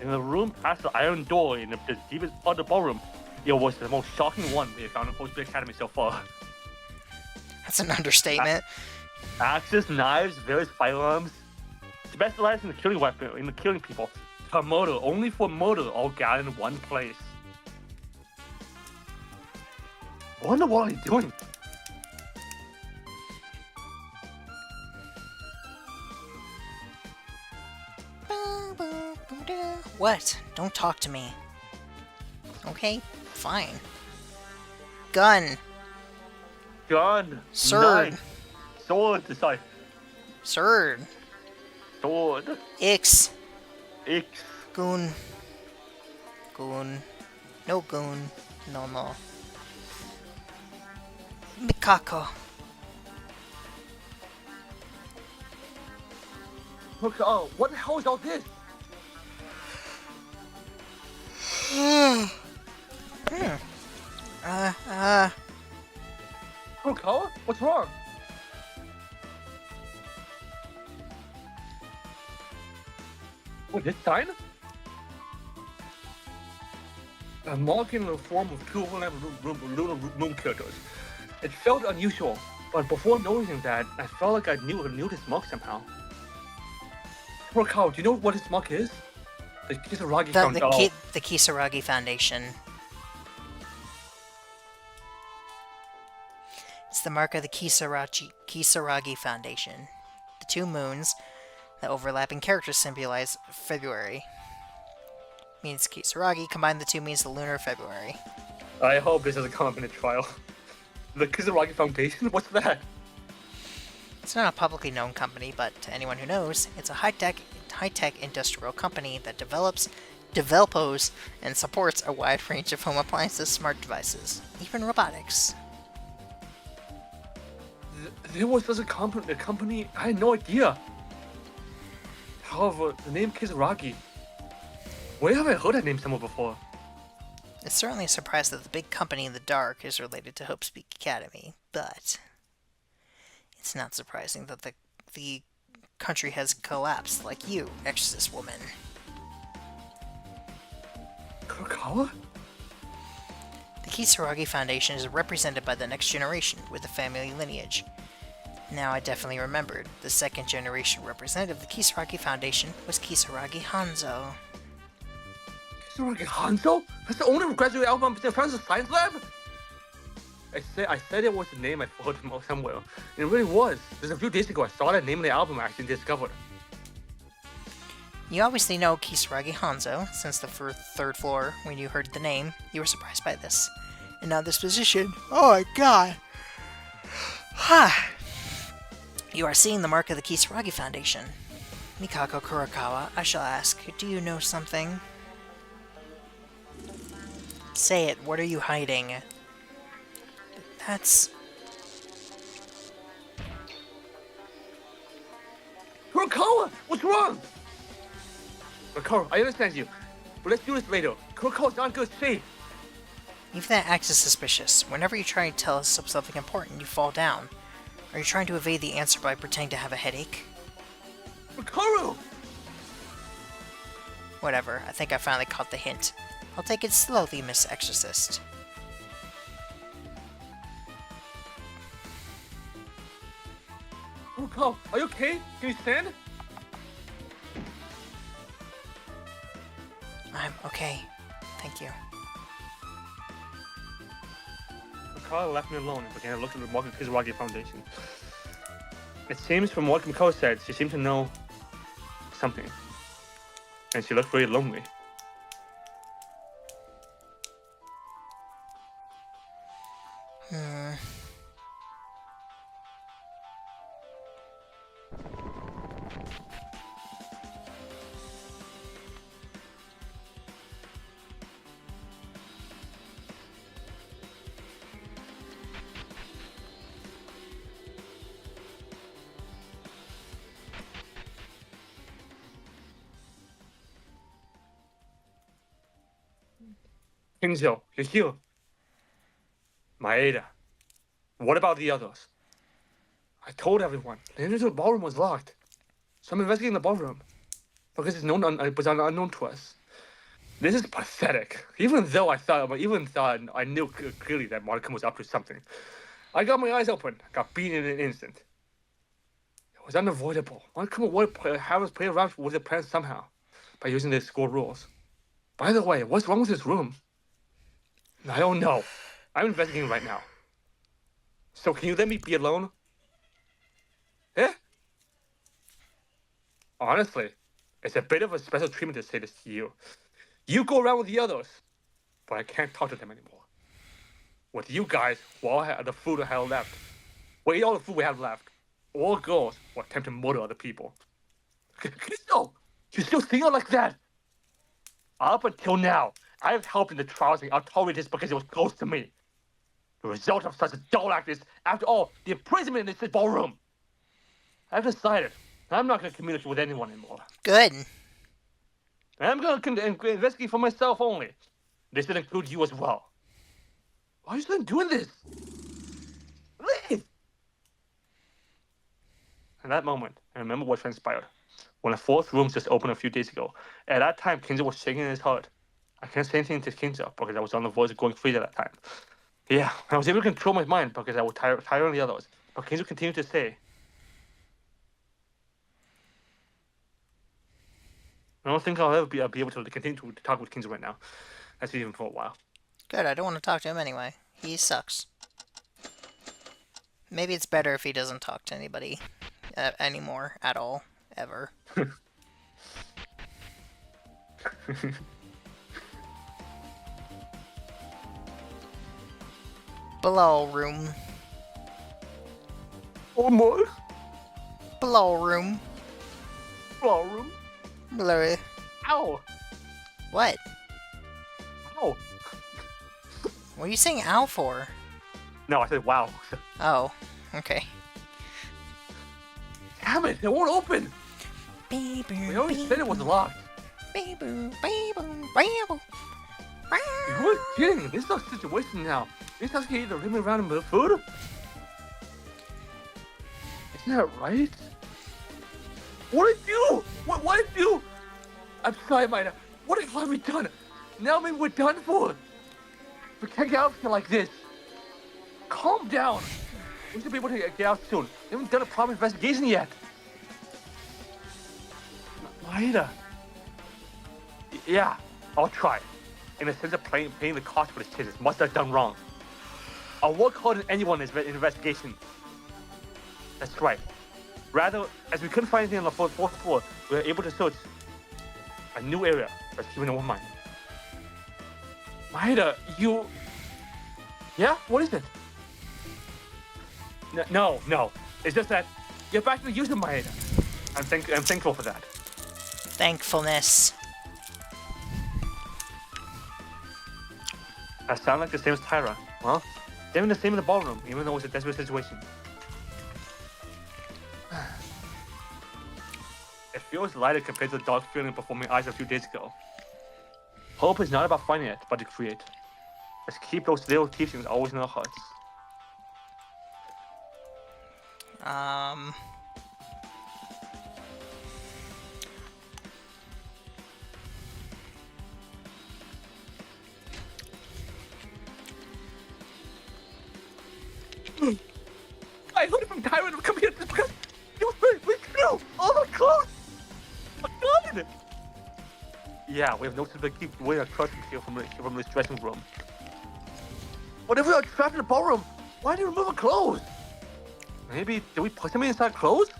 In the room past the iron door in the deepest part of the ballroom, it was the most shocking one we have found in Host Academy so far. That's an understatement. Axes, knives, various firearms. Specialized in the killing weapon, in the killing people. For murder, only for murder, all gathered in one place. I wonder what he's doing. What? Don't talk to me. Okay, fine. Gun. Gun. Sword. Knife. Sword. Sorry. Sword. Sword. Ix. X. Goon. Goon. No goon. No. Mikako. Look, oh, what the hell is all this? Kurokawa? What's wrong? What, this sign? A mark in the form of two lunar moon characters. It felt unusual, but before noticing that, I felt like I knew this mark somehow. Kurokawa, do you know what this mark is? The Kisaragi Foundation. The Kisaragi Foundation. It's the mark of the Kisaragi Foundation. The two moons that overlapping characters symbolize February. Means Kisaragi, combine the two means the lunar February. I hope this doesn't come up in a trial. The Kisaragi Foundation? What's that? It's not a publicly known company, but to anyone who knows, it's a high-tech industrial company that develops, and supports a wide range of home appliances, smart devices, even robotics. There was such a company, I had no idea. However, the name Kisaragi, where have I heard that name somewhere before? It's certainly a surprise that the big company in the dark is related to Hope Speak Academy, but it's not surprising that the country has collapsed like you, Exorcist woman. Kurokawa? The Kisaragi Foundation is represented by the next generation with the family lineage. Now I definitely remembered. The second generation representative of the Kisaragi Foundation was Kisaragi Hanzo. Kisaragi Hanzo? That's the owner of graduate album in Francis Science Lab? I said it was the name I heard from somewhere. It really was. Just a few days ago I saw that name in the album I actually discovered. You obviously know Kisaragi Hanzo, since the third floor, when you heard the name, you were surprised by this. And now this position, oh my god! You are seeing the mark of the Kisaragi Foundation. Mikako Kurokawa, I shall ask, do you know something? Say it, what are you hiding? That's... Kurokawa! What's wrong? Kurokawa, I understand you, but let's do this later. Kurokawa's not in good shape. Even that act is suspicious. Whenever you try to tell us something important, you fall down. Are you trying to evade the answer by pretending to have a headache? Makaru! Whatever, I think I finally caught the hint. I'll take it slowly, Miss Exorcist. Oh, Carl, are you okay? Can you stand? I'm okay. Thank you. Carl left me alone and began to look at the Kizuragi Foundation. It seems from what Mikao said, she seemed to know something. And she looked very lonely. Kinzo, you're here. Maeda, what about the others? I told everyone. The entrance to the ballroom was locked. So I'm investigating the ballroom. Because it was unknown to us. This is pathetic. Even though I knew clearly that Markham was up to something. I got my eyes open. Got beaten in an instant. It was unavoidable. Markham would have us play around with the plan somehow. By using the school rules. By the way, what's wrong with this room? I don't know. I'm investigating right now. So can you let me be alone? Eh? Honestly, it's a bit of a special treatment to say this to you. You go around with the others, but I can't talk to them anymore. With you guys, we all had the food we had left. We ate all the food we had left. All girls will attempt to murder other people. No! You still think like that? Up until now, I've helped in the trials and I'll tolerate this because it was close to me. The result of such a dull act is, after all, the imprisonment in this ballroom. I've decided I'm not going to communicate with anyone anymore. Good. I'm going to investigate for myself only. This will include you as well. Why are you still doing this? Leave! In that moment, I remember what transpired. When the fourth room just opened a few days ago. At that time, Kinzo was shaking in his heart. I can't say anything to Kinzo because I was on the voice going free at that time. Yeah, I was able to control my mind because I was tiring the others. But Kinzo continued to say, I don't think I'll ever be able to continue to talk with Kinzo right now. That's even for a while. Good, I don't want to talk to him anyway. He sucks. Maybe it's better if he doesn't talk to anybody anymore at all, ever. Below room. Oh my. Below room. Ballroom. Below. Ow. What? Ow. What are you saying ow for? No, I said wow. Oh, okay. Damn it, it won't open. We already said it was locked. You were kidding. This is a situation now. This house can either leave me around and move food. Isn't that right? What did you do? What did you do? I'm sorry, Maida. What have we done? Now maybe we're done for. We can't get out of here like this. Calm down. We should be able to get out soon. We haven't done a proper investigation yet. Maida. Yeah, I'll try. In the sense of paying the cost for this case, must have done wrong. I'll work harder than anyone in the investigation. That's right. Rather, as we couldn't find anything on the fourth floor, we were able to search a new area that's keeping in one mind. Maida, you... Yeah? What is it? No. It's just that you're back to the user, Maida. I'm thankful for that. Thankfulness. That sounds like the same as Tyra. Well, they're the same in the ballroom, even though it's a desperate situation. It feels lighter compared to the dark feeling before my eyes a few days ago. Hope is not about finding it, but to create. Let's keep those little teachings always in our hearts. I heard from Tyrant to come here just because it was we threw all the clothes. My God! Yeah, we have noticed they keep wearing a curtain here from this dressing room. But if we are trapped in the ballroom, why do you remove our clothes? Maybe did we put something inside clothes?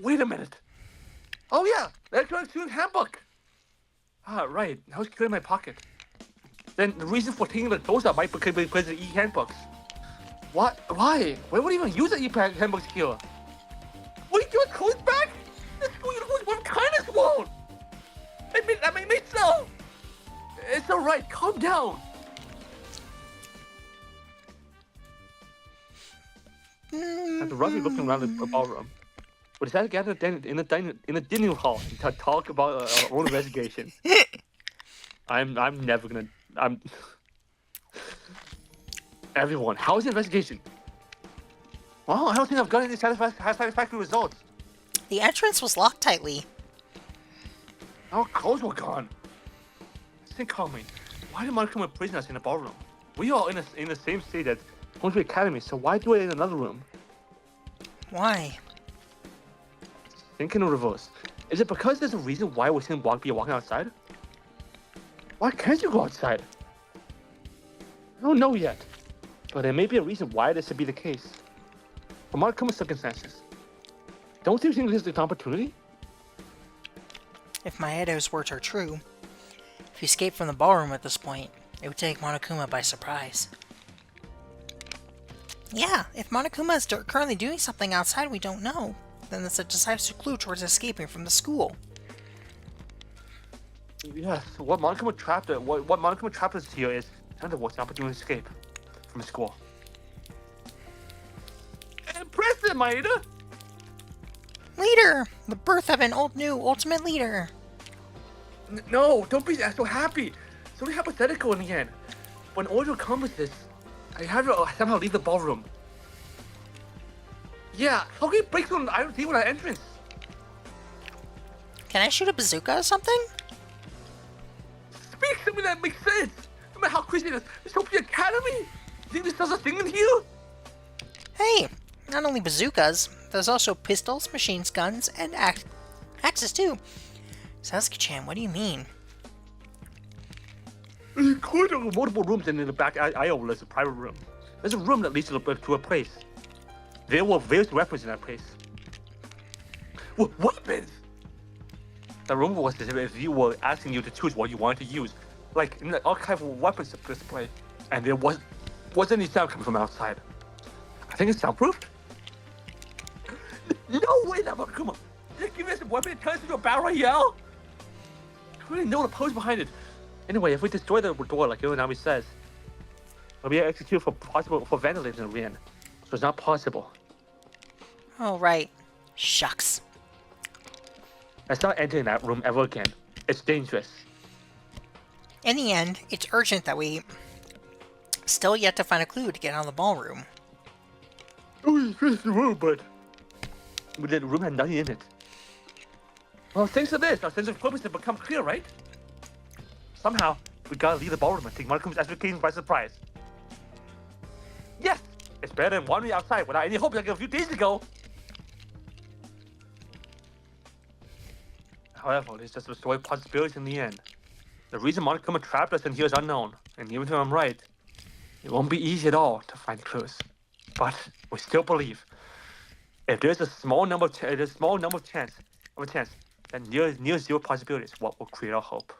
Wait a minute. Oh yeah, electronic student handbook. Ah, right. Now it's clear in my pocket. Then the reason for taking the clothes out might be because of the e-handbooks. What? Why? Why would you even use the e-handbooks here? Wait, you want clothes back? This school uniform one kindness won't. I mean, so. It's all right. Calm down. After roughly looking around the ballroom, we decided to gather in the dining hall to talk about our own investigation. I'm never gonna. Everyone, how's the investigation? Well, I don't think I've got any satisfactory results. The entrance was locked tightly. Our clothes were gone. Think calmly. Why did Monica imprison us in the ballroom? We are in the same state as Country Academy, so why do it in another room? Why? Think in reverse. Is it because there's a reason why we shouldn't be walking outside? Why can't you go outside? I don't know yet. But there may be a reason why this should be the case. For Monokuma's circumstances. Don't you think this is an opportunity? If my Edo's words are true, if you escape from the ballroom at this point, it would take Monokuma by surprise. Yeah, if Monokuma is currently doing something outside we don't know, then that's a decisive clue towards escaping from the school. Yes, what Monokuma trapped us here is kind of what's an opportunity to escape from the school. Impressive, Maeda! Leader! The birth of an new ultimate leader! No, don't be so happy. It's only hypothetical in the end. But in order to accomplish this, I have to somehow leave the ballroom. Yeah, how can you break through an iron table at entrance? Can I shoot a bazooka or something? Speak something that makes sense. No matter how crazy it is, this Hopi Academy. You think there's such a thing in here? Hey, not only bazookas, there's also pistols, machine guns, and axes too. Sasuke-chan, what do you mean? There's quite multiple rooms, and in the back aisle there's a private room. There's a room that leads to a place. There were various weapons in that place. Weapons? The room was as if you were asking you to choose what you wanted to use, like in the archive of weapons display, and there wasn't any sound coming from outside. I think it's soundproofed. No way, Namakuma! Just give us a weapon and turn us into a battle royale? I really know the pose behind it. Anyway, if we destroy the door like Uranami says, we'll be executed for vandalism in the end. So it's not possible. Oh, right. Shucks. Let's not enter that room ever again. It's dangerous. In the end, it's urgent that we still yet to find a clue to get out of the ballroom. Oh, it's the room, but the room had nothing in it. Well, thanks to this, our sense of purpose has become clear, right? Somehow, we gotta leave the ballroom and take Monokuma's expectations by surprise. Yes! It's better than wandering outside without any hope like a few days ago. However, there's just a story of possibilities in the end. The reason Monokuma trapped us in here is unknown, and even if I'm right, it won't be easy at all to find clues. But we still believe if there's a small number of chance, then near zero possibilities what will create our hope.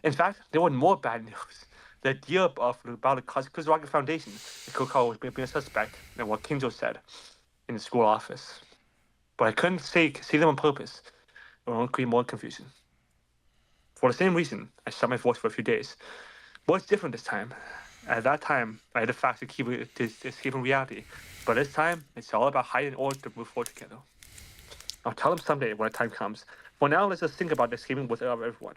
In fact, there was more bad news. The idea about the Kusaragi Foundation, the Kokoro was being a suspect, than what Kinjo said in the school office. But I couldn't say them on purpose. It will only create more confusion. For the same reason, I shut my voice for a few days. But it's different this time. At that time, I had the facts to escape from reality. But this time, it's all about hiding in order to move forward together. I'll tell them someday when the time comes. For now, let's just think about escaping with everyone.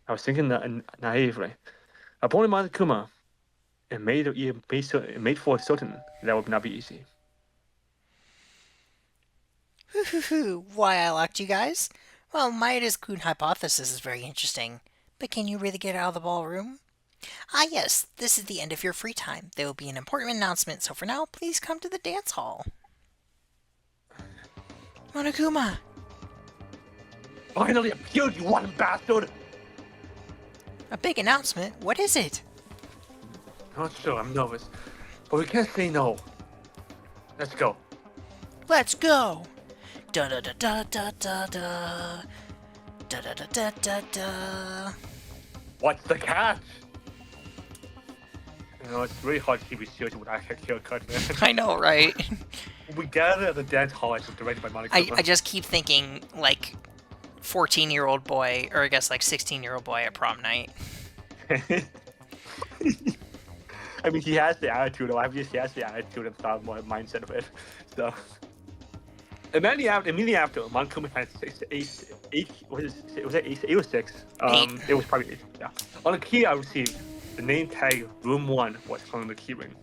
I was thinking naively. Upon Monokuma, it made for certain that would not be easy. Why I locked you guys? Well, Maida's-kun hypothesis is very interesting. But can you really get out of the ballroom? Ah, yes, this is the end of your free time. There will be an important announcement, so for now, please come to the dance hall. Monokuma! Finally appeared, you one bastard! A big announcement? What is it? Not sure, I'm nervous. But we can't say no. Let's go. Let's go! Da da da da da da da. Da da da da da da. What's the catch? You know, it's really hard to keep it serious with that haircut, man. I know, right? We gathered at the dance hall as directed by Monokuma. I just keep thinking, like, 14-year-old boy, or I guess, like, 16-year-old boy at prom night. I mean, he has the attitude, or obviously he has the attitude and thought mindset of it. So, immediately after, Monokuma had eight, was it 8 or 6? Eight. It was probably 8, yeah. On the key I received, the name tag Room 1 was on the key ring.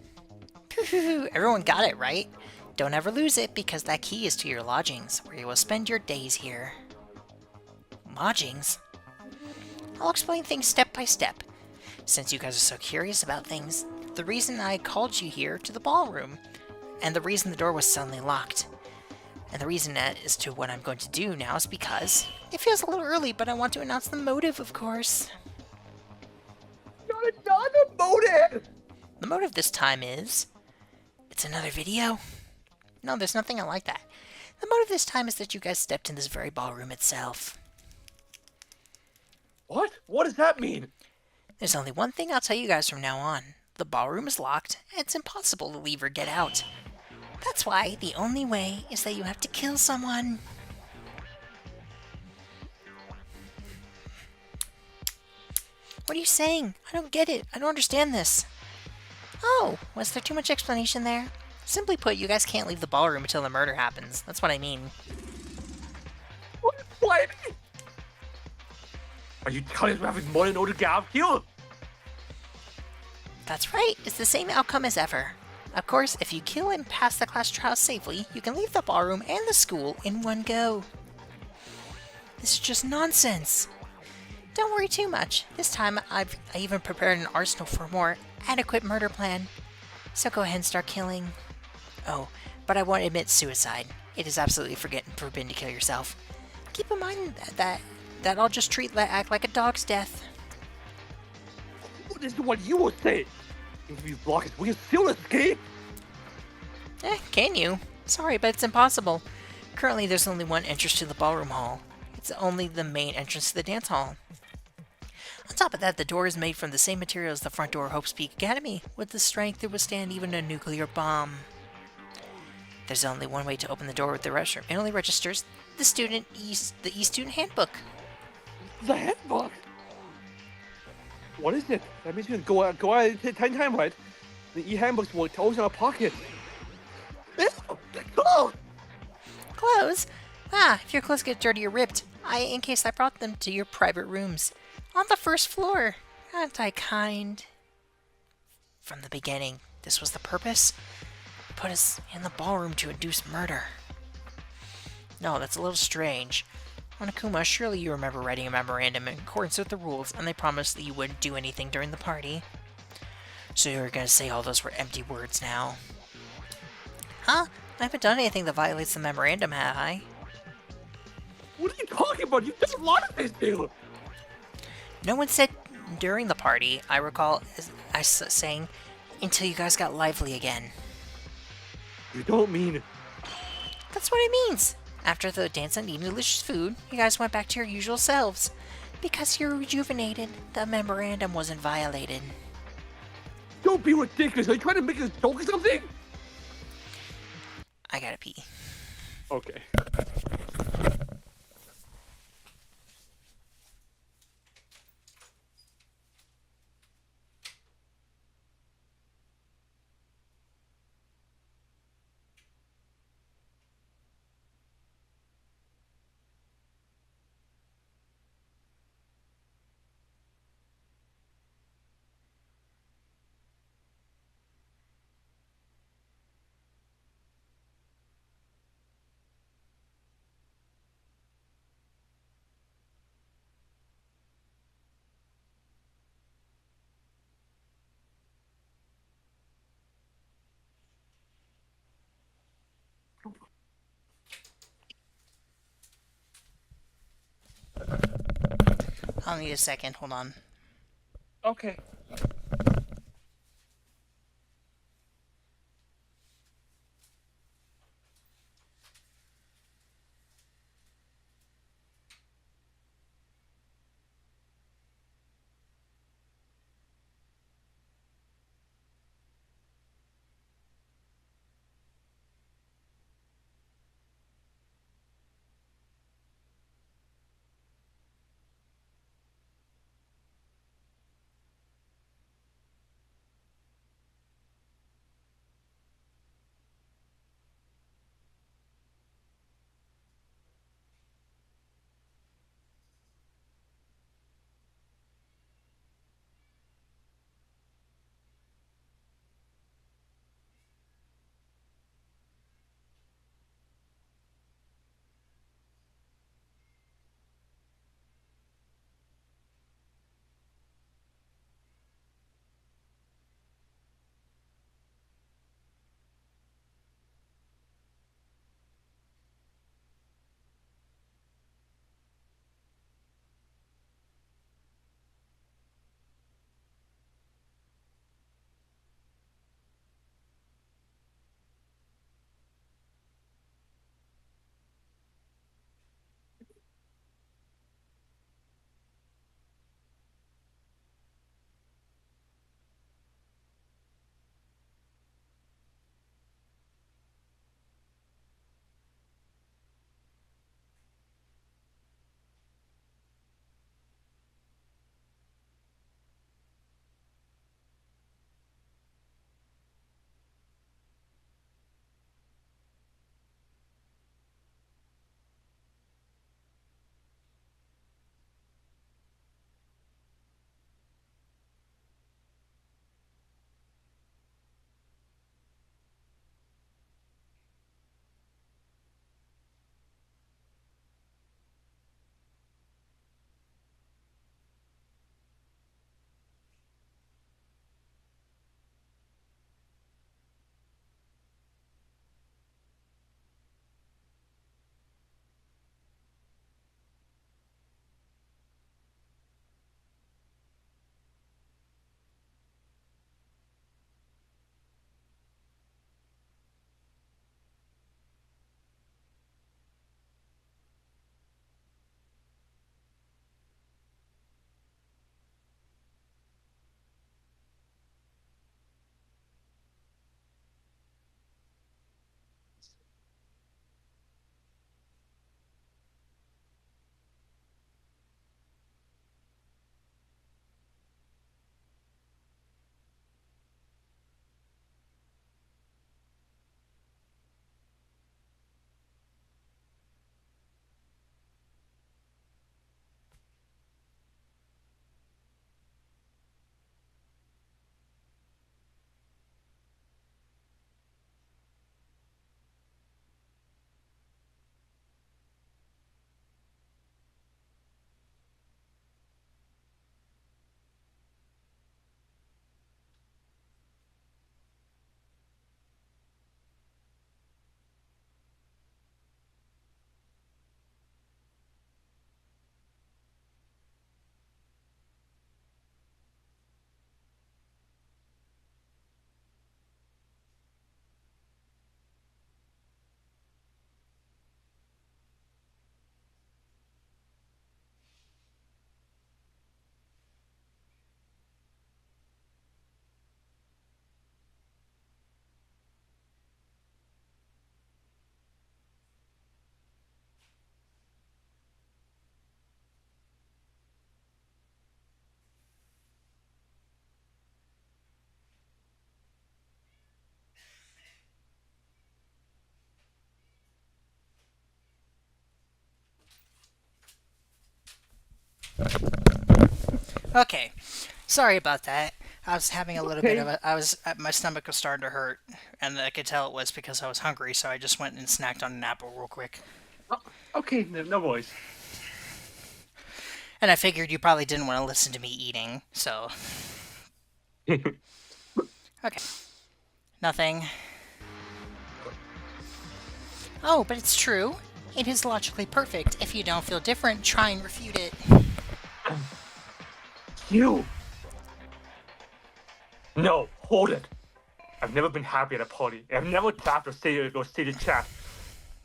Everyone got it, right? Don't ever lose it, because that key is to your lodgings, where you will spend your days here. Lodgings? I'll explain things step by step. Since you guys are so curious about things, the reason I called you here to the ballroom, and the reason the door was suddenly locked, and the reason as to what I'm going to do now is because it feels a little early, but I want to announce the motive, of course. Not another motive! The motive this time is... It's another video? No, there's nothing like that. The motive this time is that you guys stepped in this very ballroom itself. What? What does that mean? There's only one thing I'll tell you guys from now on. The ballroom is locked, and it's impossible to leave or get out. That's why the only way is that you have to kill someone. What are you saying? I don't get it. I don't understand this. Oh, was there too much explanation there? Simply put, you guys can't leave the ballroom until the murder happens. That's what I mean. What? Are you telling us we're having more than order to get out here? That's right. It's the same outcome as ever. Of course, if you kill and pass the class trial safely, you can leave the ballroom and the school in one go. This is just nonsense. Don't worry too much. This time, I even prepared an arsenal for a more adequate murder plan. So go ahead and start killing. Oh, but I won't admit suicide. It is absolutely forbidden to kill yourself. Keep in mind that I'll just act like a dog's death. This is what you would say. If you block us, we can still escape. Can you? Sorry, but it's impossible. Currently, there's only one entrance to the ballroom hall. It's only the main entrance to the dance hall. On top of that, the door is made from the same material as the front door of Hope's Peak Academy, with the strength to withstand even a nuclear bomb. There's only one way to open the door with the restroom. It only registers the e-student handbook. The handbook? What is it? That means you can go out 10 times, right? The e-handbooks will always in our pocket. Oh! Clothes? Ah, if your clothes get dirty or ripped, in case I brought them to your private rooms. On the first floor. Aren't I kind? From the beginning, this was the purpose? Put us in the ballroom to induce murder. No, that's a little strange. Monokuma, surely you remember writing a memorandum in accordance with the rules, and they promised that you wouldn't do anything during the party. So you're gonna say all those were empty words now? Huh? I haven't done anything that violates the memorandum, have I? What are you talking about? You've done a lot of things, Taylor. No one said during the party. I recall saying, until you guys got lively again. You don't mean... That's what it means. After the dance and eating delicious food, you guys went back to your usual selves. Because you're rejuvenated, the memorandum wasn't violated. Don't be ridiculous. Are you trying to make a joke or something? I gotta pee. Okay. I'll need a second. Hold on. Okay. Okay. Sorry about that. I was having a little bit of Okay. a. My stomach was starting to hurt, and I could tell it was because I was hungry, so I just went and snacked on an apple real quick. Oh, okay. No worries. And I figured you probably didn't want to listen to me eating, so. Okay. Nothing. Oh, but it's true. It is logically perfect. If you don't feel different, try and refute it. You! No, hold it. I've never been happy at a party. I've never tapped or stated chat.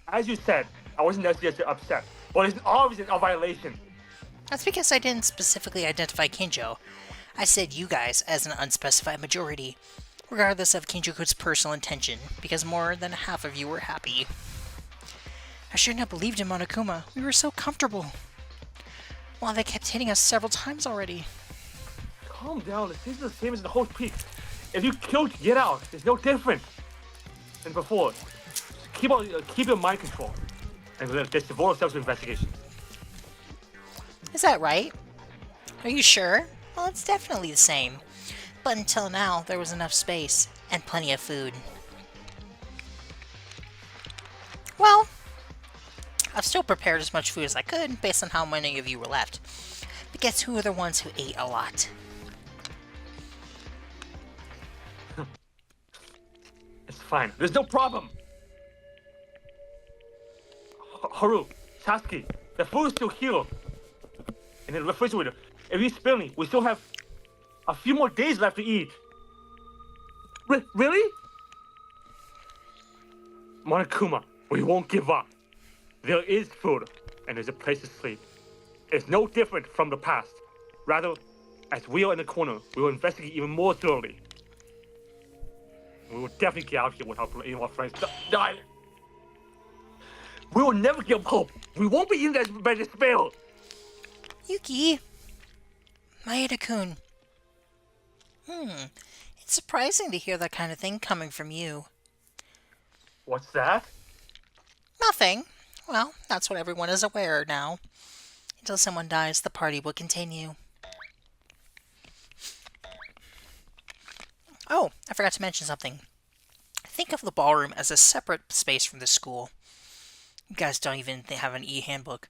As you said, I wasn't necessarily upset, but it's obviously a violation. That's because I didn't specifically identify Kinjo. I said you guys as an unspecified majority, regardless of Kinjo-kun's personal intention, because more than half of you were happy. I shouldn't have believed in Monokuma. We were so comfortable. Well, they kept hitting us several times already. Calm down. This is the same as the whole peak. If you killed Get Out, it's no different than before. Just keep your mind control, and let's devote ourselves to investigation. Is that right? Are you sure? Well, it's definitely the same. But until now, there was enough space and plenty of food. Well, I've still prepared as much food as I could based on how many of you were left. But guess who are the ones who ate a lot? It's fine. There's no problem. Haru, Sasuke, the food is still here. In the refrigerator. If you spill me, we still have a few more days left to eat. Really? Monokuma, we won't give up. There is food, and there's a place to sleep. It's no different from the past. Rather, as we are in the corner, we will investigate even more thoroughly. We will definitely get out here without any of our friends die. We will never give up hope. We won't be eaten by despair. Yuki! Maeda-kun. It's surprising to hear that kind of thing coming from you. What's that? Nothing. Well, that's what everyone is aware now. Until someone dies, the party will continue. Oh, I forgot to mention something. Think of the ballroom as a separate space from the school. You guys don't even have an e-handbook.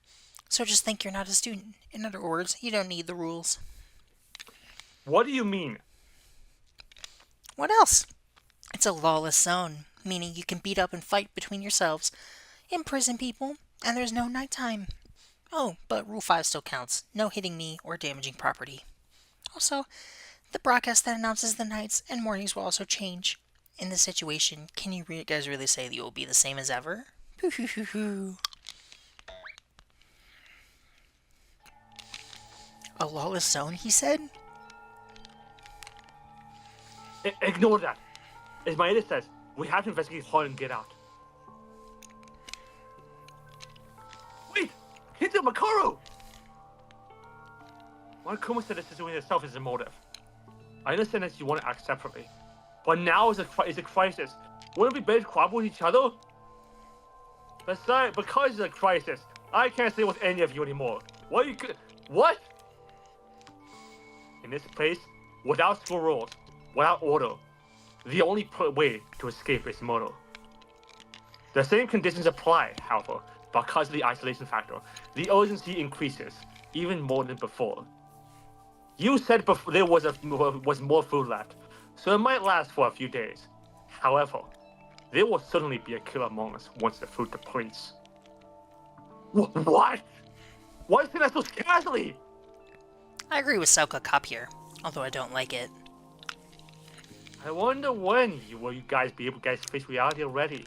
So just think you're not a student. In other words, you don't need the rules. What do you mean? What else? It's a lawless zone, meaning you can beat up and fight between yourselves, imprison people, and there's no nighttime. Oh, but Rule 5 still counts. No hitting me or damaging property. Also, the broadcast that announces the nights and mornings will also change. In this situation, can you guys really say that you will be the same as ever? A lawless zone, he said? Ignore that. As Maeda says, we have to investigate hard and get out. Wait! Hinta Makaru! Monokuma said this situation itself is a motive. I understand that you want to act separately, but now is a crisis. Wouldn't it be better to cooperate with each other? Besides, because it's a crisis, I can't stay with any of you anymore. What? In this place, without school rules, without order, the only way to escape is murder. The same conditions apply, however, because of the isolation factor. The urgency increases, even more than before. You said before there was more food left, so it might last for a few days. However, there will certainly be a killer among us once the food depletes. What? Why is that so casually? I agree with Selka Cop here, although I don't like it. I wonder when will you guys be able to face reality already?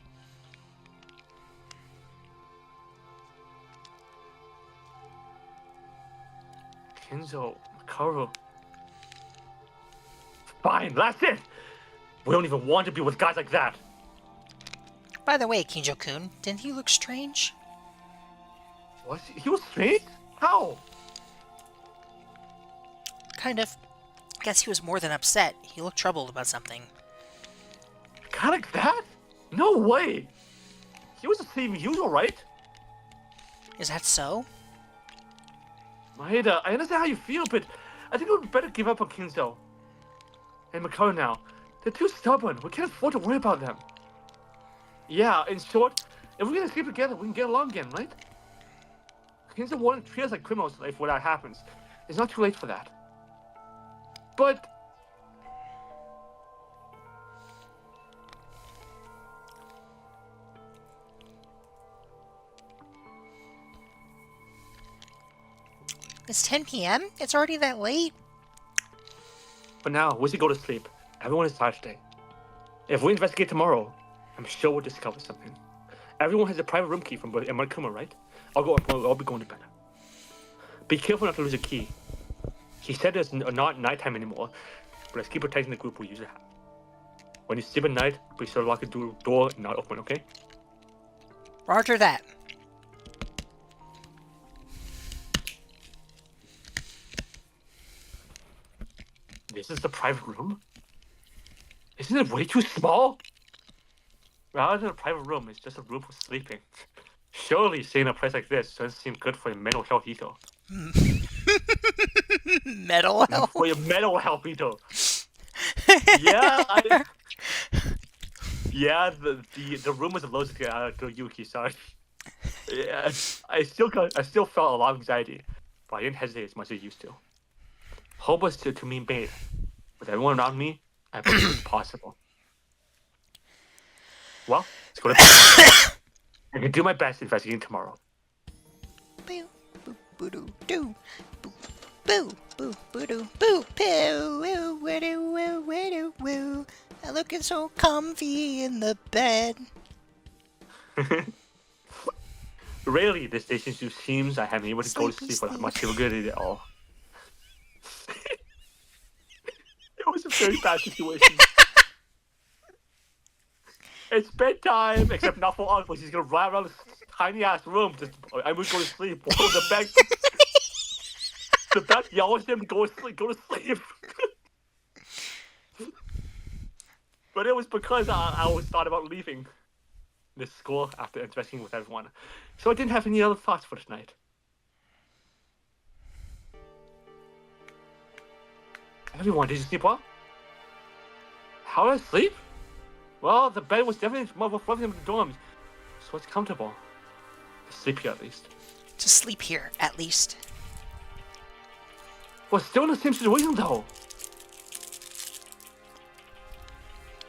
Kinzo, Makaru. Fine, that's it! We don't even want to be with guys like that. By the way, Kinjo-kun, didn't he look strange? What? He was strange? How? Kind of. I guess he was more than upset. He looked troubled about something. Kind of like that? No way! He was the same usual, right? Is that so? Maeda, I understand how you feel, but I think it would be better to give up on Kinzo. And Makaru now. They're too stubborn. We can't afford to worry about them. Yeah, in short, if we can escape together, we can get along again, right? Kinzo won't treat us like criminals if that happens. It's not too late for that. But... It's 10 p.m.? It's already that late? For now, we should go to sleep. Everyone is tired today. If we investigate tomorrow, I'm sure we'll discover something. Everyone has a private room key from Marikuma, right? I'll be going to bed. Be careful not to lose a key. He said it's not nighttime anymore, but let's keep protecting the group we usually have. When you sleep at night, be sure to lock the door and not open, okay? Roger that. This is the private room? Isn't it way too small? Rather than a private room, it's just a room for sleeping. Surely staying in a place like this doesn't seem good for your mental health either. Mental health? For your mental health either. Yeah, the room was allergic to Yuki, sorry. Yeah, I still felt a lot of anxiety, but I didn't hesitate as much as I used to. Hope was to me made. With everyone around me, I believe it was possible. Well, let's go to bed. I can do my best investigating tomorrow. Boo, boo, boo, doo, doo. Boo, boo, boo, boo, doo, boo, poo, woo, woo, doo, woo, woo, doo, woo. I'm looking so comfy in the bed. Rarely, the station seems I haven't been able to go to sleep without much of a good at all. It was a very bad situation. It's bedtime, except not for us, but she's gonna run around this tiny ass room. I'm gonna go to sleep. While the bed yells at him to go to sleep. But it was because I was thought about leaving this school after interacting with everyone, so I didn't have any other thoughts for tonight. Everyone, did you sleep well? How did I sleep? Well, the bed was definitely more fluffy than the dorms, so it's comfortable. To sleep here, at least. To sleep here, at least. We're still in the same situation, though.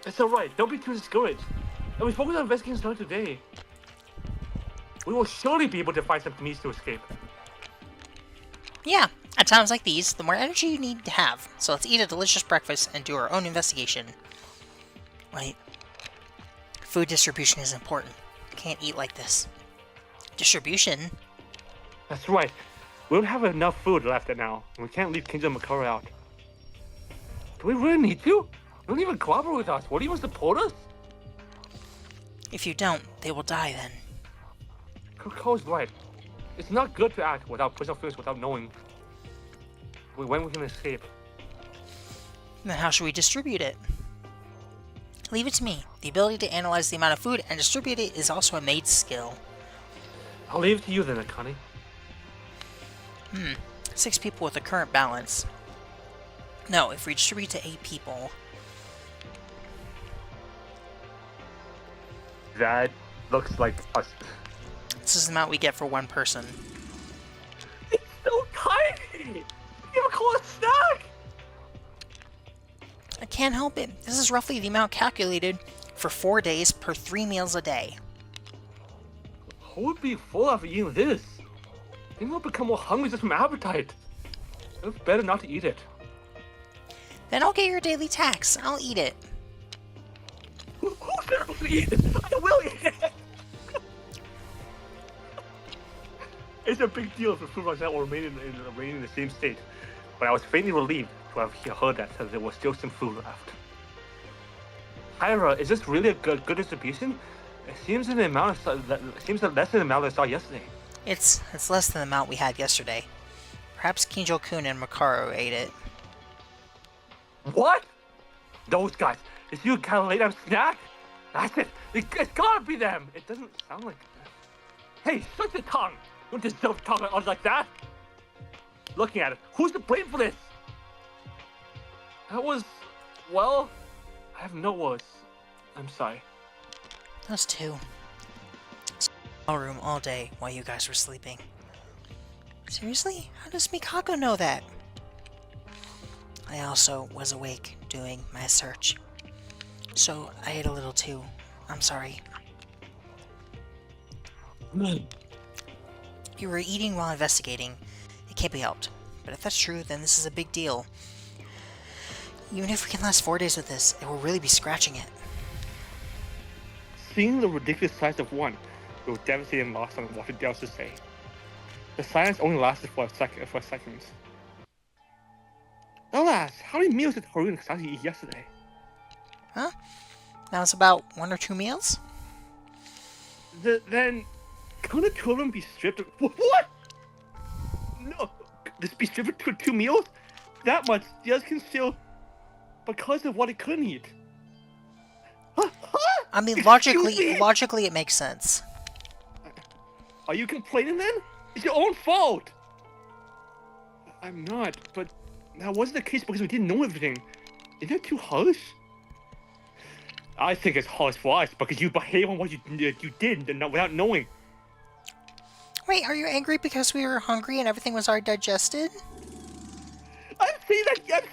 It's alright, don't be too discouraged. And we focus on investigating starting today. We will surely be able to find some means to escape. Yeah, at times like these, the more energy you need to have. So let's eat a delicious breakfast and do our own investigation. Wait. Food distribution is important. Can't eat like this. Distribution? That's right. We don't have enough food left now, and we can't leave Kingdom Makara out. Do we really need to? They don't even cooperate with us. What do you want to support us? If you don't, they will die then. Koko's right. It's not good to act without pushing our feelings without knowing when we can escape. Then how should we distribute it? Leave it to me. The ability to analyze the amount of food and distribute it is also a maid's skill. I'll leave it to you then, Akane. 6 people with the current balance. No, if we distribute to 8 people... That looks like us. This is the amount we get for 1 person. It's so tiny! You ever call it a snack? I can't help it. This is roughly the amount calculated for 4 days per 3 meals a day. Who would be full after eating this? They will become more hungry just from appetite. It's better not to eat it. Then I'll get your daily tax. I'll eat it. Who's there to eat it? I will eat it! It's a big deal if the food runs out or remain in the same state. But I was faintly relieved to have heard that, because there was still some food left. Hyra, is this really a good distribution? It seems less than the amount I saw yesterday. It's less than the amount we had yesterday. Perhaps Kinjo-kun and Makaru ate it. What? Those guys. Is you kind of late night snack? That's it. It's gotta be them. It doesn't sound like them. Hey, shut your tongue. You don't deserve to talk about like that. Looking at it, who's to blame for this? That was, well, I have no words. I'm sorry. Those two. Room all day while you guys were sleeping. Seriously? How does Mikako know that? I also was awake doing my search. So I ate a little too. I'm sorry. You were eating while investigating. It can't be helped. But if that's true, then this is a big deal. Even if we can last 4 days with this, it will really be scratching it. Seeing the ridiculous size of one, we were devastated and lost on what else to say. The silence only lasted for seconds. Alas, how many meals did Haru and Saki eat yesterday? Huh? That was about 1 or 2 meals? Then, couldn't two of them be stripped of... What? No, this be stripped to 2 meals? That much, the others can still... Because of what it couldn't eat. I mean, logically it makes sense. Are you complaining then? It's your own fault! I'm not, but that wasn't the case because we didn't know everything. Isn't that too harsh? I think it's harsh for us because you behave on what you did and without knowing. Wait, are you angry because we were hungry and everything was already digested? I'm saying that! Yes,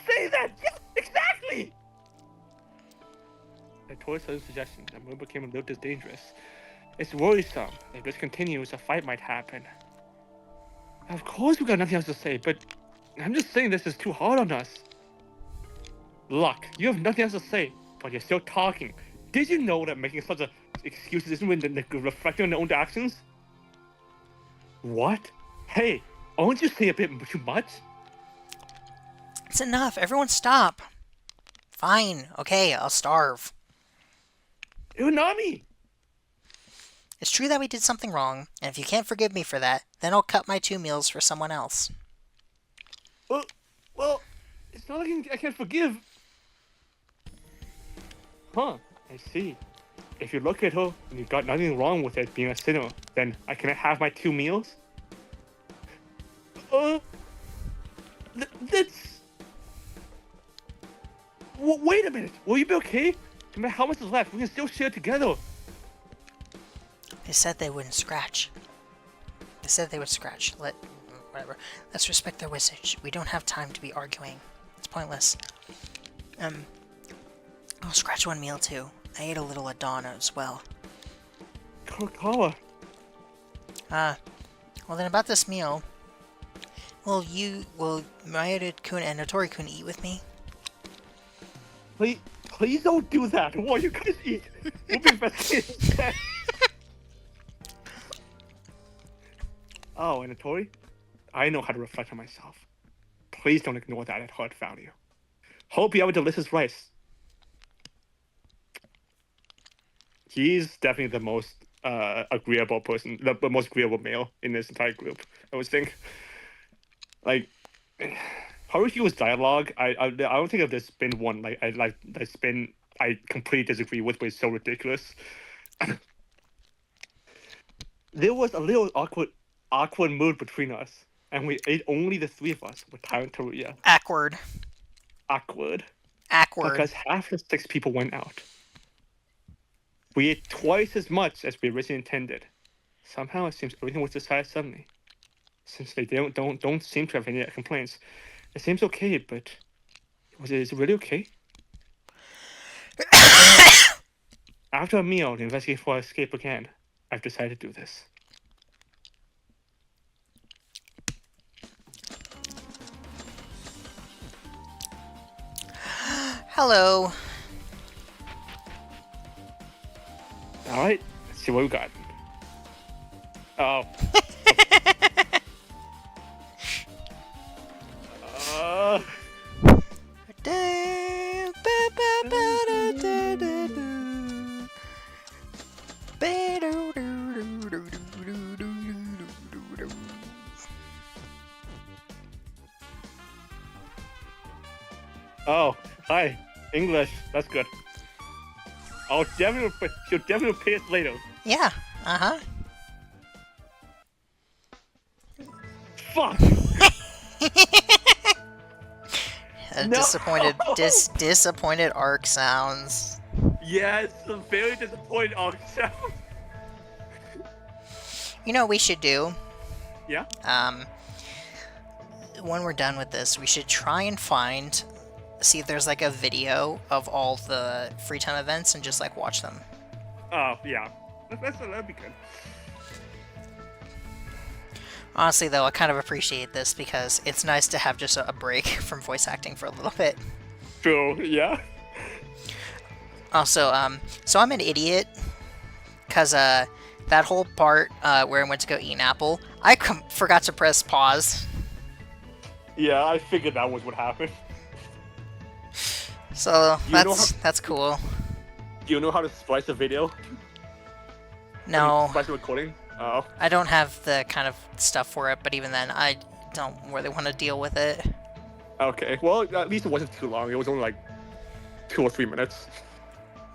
exactly! I told her suggestion that Moon became a little bit dangerous. It's worrisome. If this continues, a fight might happen. Of course we got nothing else to say, but I'm just saying this is too hard on us. Look, you have nothing else to say, but you're still talking. Did you know that making such excuses isn't when reflecting on their own actions? What? Hey, aren't you saying a bit too much? It's enough. Everyone stop. Fine. Okay, I'll starve. Unami! It's true that we did something wrong, and if you can't forgive me for that, then I'll cut my 2 meals for someone else. Well, it's not like I can't forgive. Huh, I see. If you look at her and you've got nothing wrong with it being a sinner, then I can have my 2 meals? That's... Wait a minute, will you be okay? No matter how much is left, we can still share together. They said they wouldn't scratch. They said they would scratch. Whatever. Let's respect their wishes. We don't have time to be arguing. It's pointless. I'll scratch 1 meal too. I ate a little at dawn as well. Kurikawa. Well then about this meal. Will Mayuri-kun and Notori-kun eat with me? Please don't do that. What you guys eat? We'll be investigating. Oh, and Notori, I know how to reflect on myself. Please don't ignore that at heart value. Hope you have a delicious rice. He's definitely the most agreeable person, the most agreeable male in this entire group, I would think. Like, Haruhi's dialogue, I don't think there's been one I completely disagree with, but it's so ridiculous. There was a little awkward mood between us, and we ate only the 3 of us with Tyra and Teruya. Awkward. Because half the 6 people went out. We ate twice as much as we originally intended. Somehow it seems everything was decided suddenly. Since they don't seem to have any complaints, it seems okay. But is it really okay? After a meal, the investigation for escape began. I've decided to do this. Hello. All right, let's see what we got. Oh. Oh, hi. English. That's good. She'll definitely pay us later. Yeah. Uh-huh. Fuck! Disappointed arc sounds. Yes, a very disappointed arc sound. You know what we should do? Yeah? When we're done with this, we should try and see if there's like a video of all the free time events and just like watch them. Oh, yeah. That'd be good. Honestly, though, I kind of appreciate this because it's nice to have just a break from voice acting for a little bit. True. Yeah. Also, so I'm an idiot, because, that whole part, where I went to go eat an apple, I forgot to press pause. Yeah, I figured that was what happened. So, Do you know how? that's cool. Do you know how to splice a video? I mean, No, splice a recording. Oh. I don't have the kind of stuff for it, but even then, I don't really want to deal with it. Okay. Well, at least it wasn't too long. It was only like 2 or 3 minutes.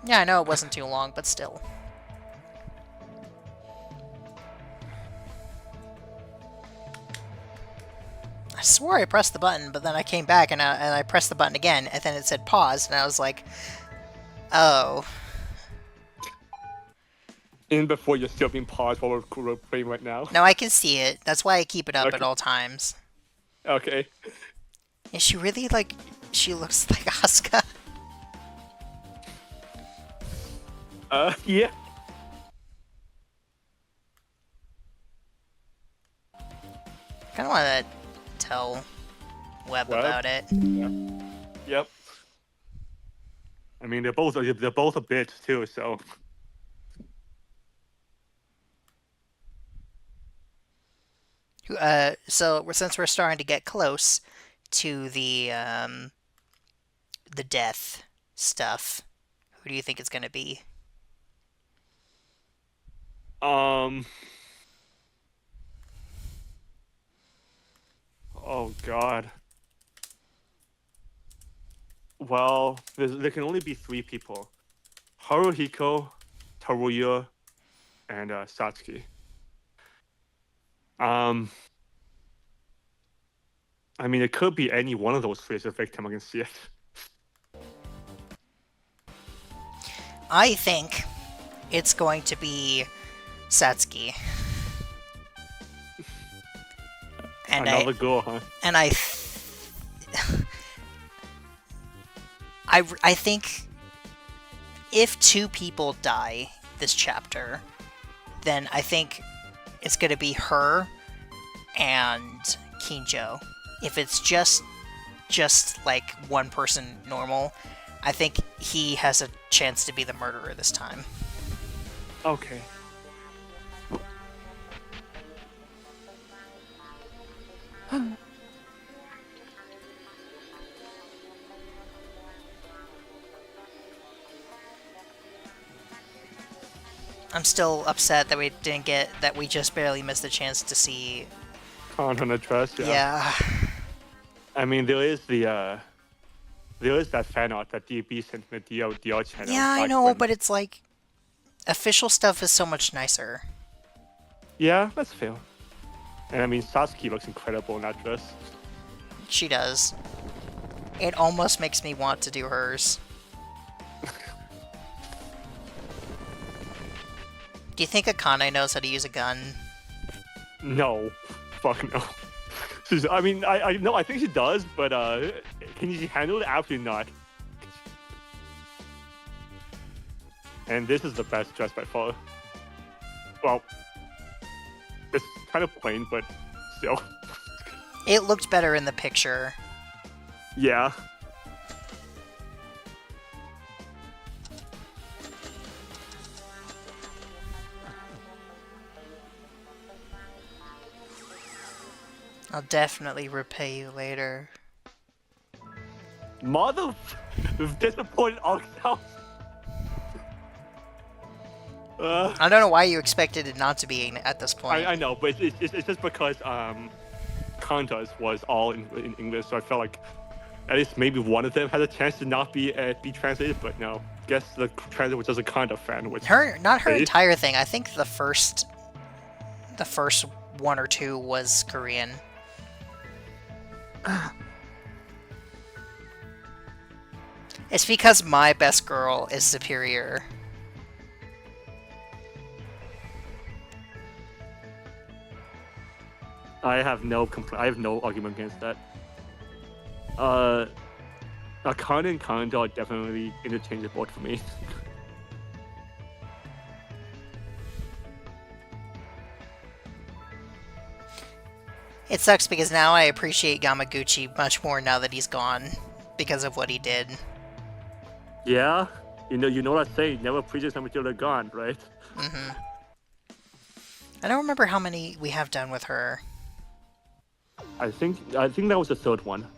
Yeah, I know it wasn't too long, but still. I swore I pressed the button, but then I came back and I pressed the button again, and then it said pause, and I was like, oh. In before you're still being paused while we're playing right now. No, I can see it. That's why I keep it up Okay. at all times. Okay. Is she really, like, she looks like Asuka? Yeah. Kind of want to tell Webb about it. Yeah. Yep. I mean, they're both a bit too, so. So since we're starting to get close to the death stuff, who do you think it's going to be? Oh God. Well, there can only be 3 people: Haruhiko, Taruya, and Satsuki. I mean, it could be any one of those 3 as a victim. I can see it. I think it's going to be Satsuki. And Another girl, huh? And I think if 2 people die this chapter, then I think it's going to be her and Kinjo. If it's just like one person normal, I think he has a chance to be the murderer this time. Okay. I'm still upset that we just barely missed the chance to see. Content address, yeah. Yeah. I mean, there is that fan art that DB sent in the DR channel. Yeah, I know, but it's like official stuff is so much nicer. Yeah, that's fair. And I mean, Sasuke looks incredible in that dress. She does. It almost makes me want to do hers. Do you think Akane knows how to use a gun? No. Fuck no. I think she does, but can she handle it? Absolutely not. And this is the best dress by far. Well, it's kind of plain, but still. It looked better in the picture. Yeah. I'll definitely repay you later. Mother disappointed Oxhouse. I don't know why you expected it not to be at this point. I know, but it's just because Kanta's was all in English, so I felt like at least maybe one of them had a chance to not be translated, but no. Guess the translator was just a Kanta fan. Which not her entire thing. I think the first 1 or 2 was Korean. It's because my best girl is superior. I have no argument against that. Akane and Kanda are definitely interchangeable for me. It sucks because now I appreciate Yamaguchi much more now that he's gone. because of what he did. Yeah, you know that saying, never appreciate something until they're gone, right? Mm-hmm. I don't remember how many we have done with her. I think that was the third one.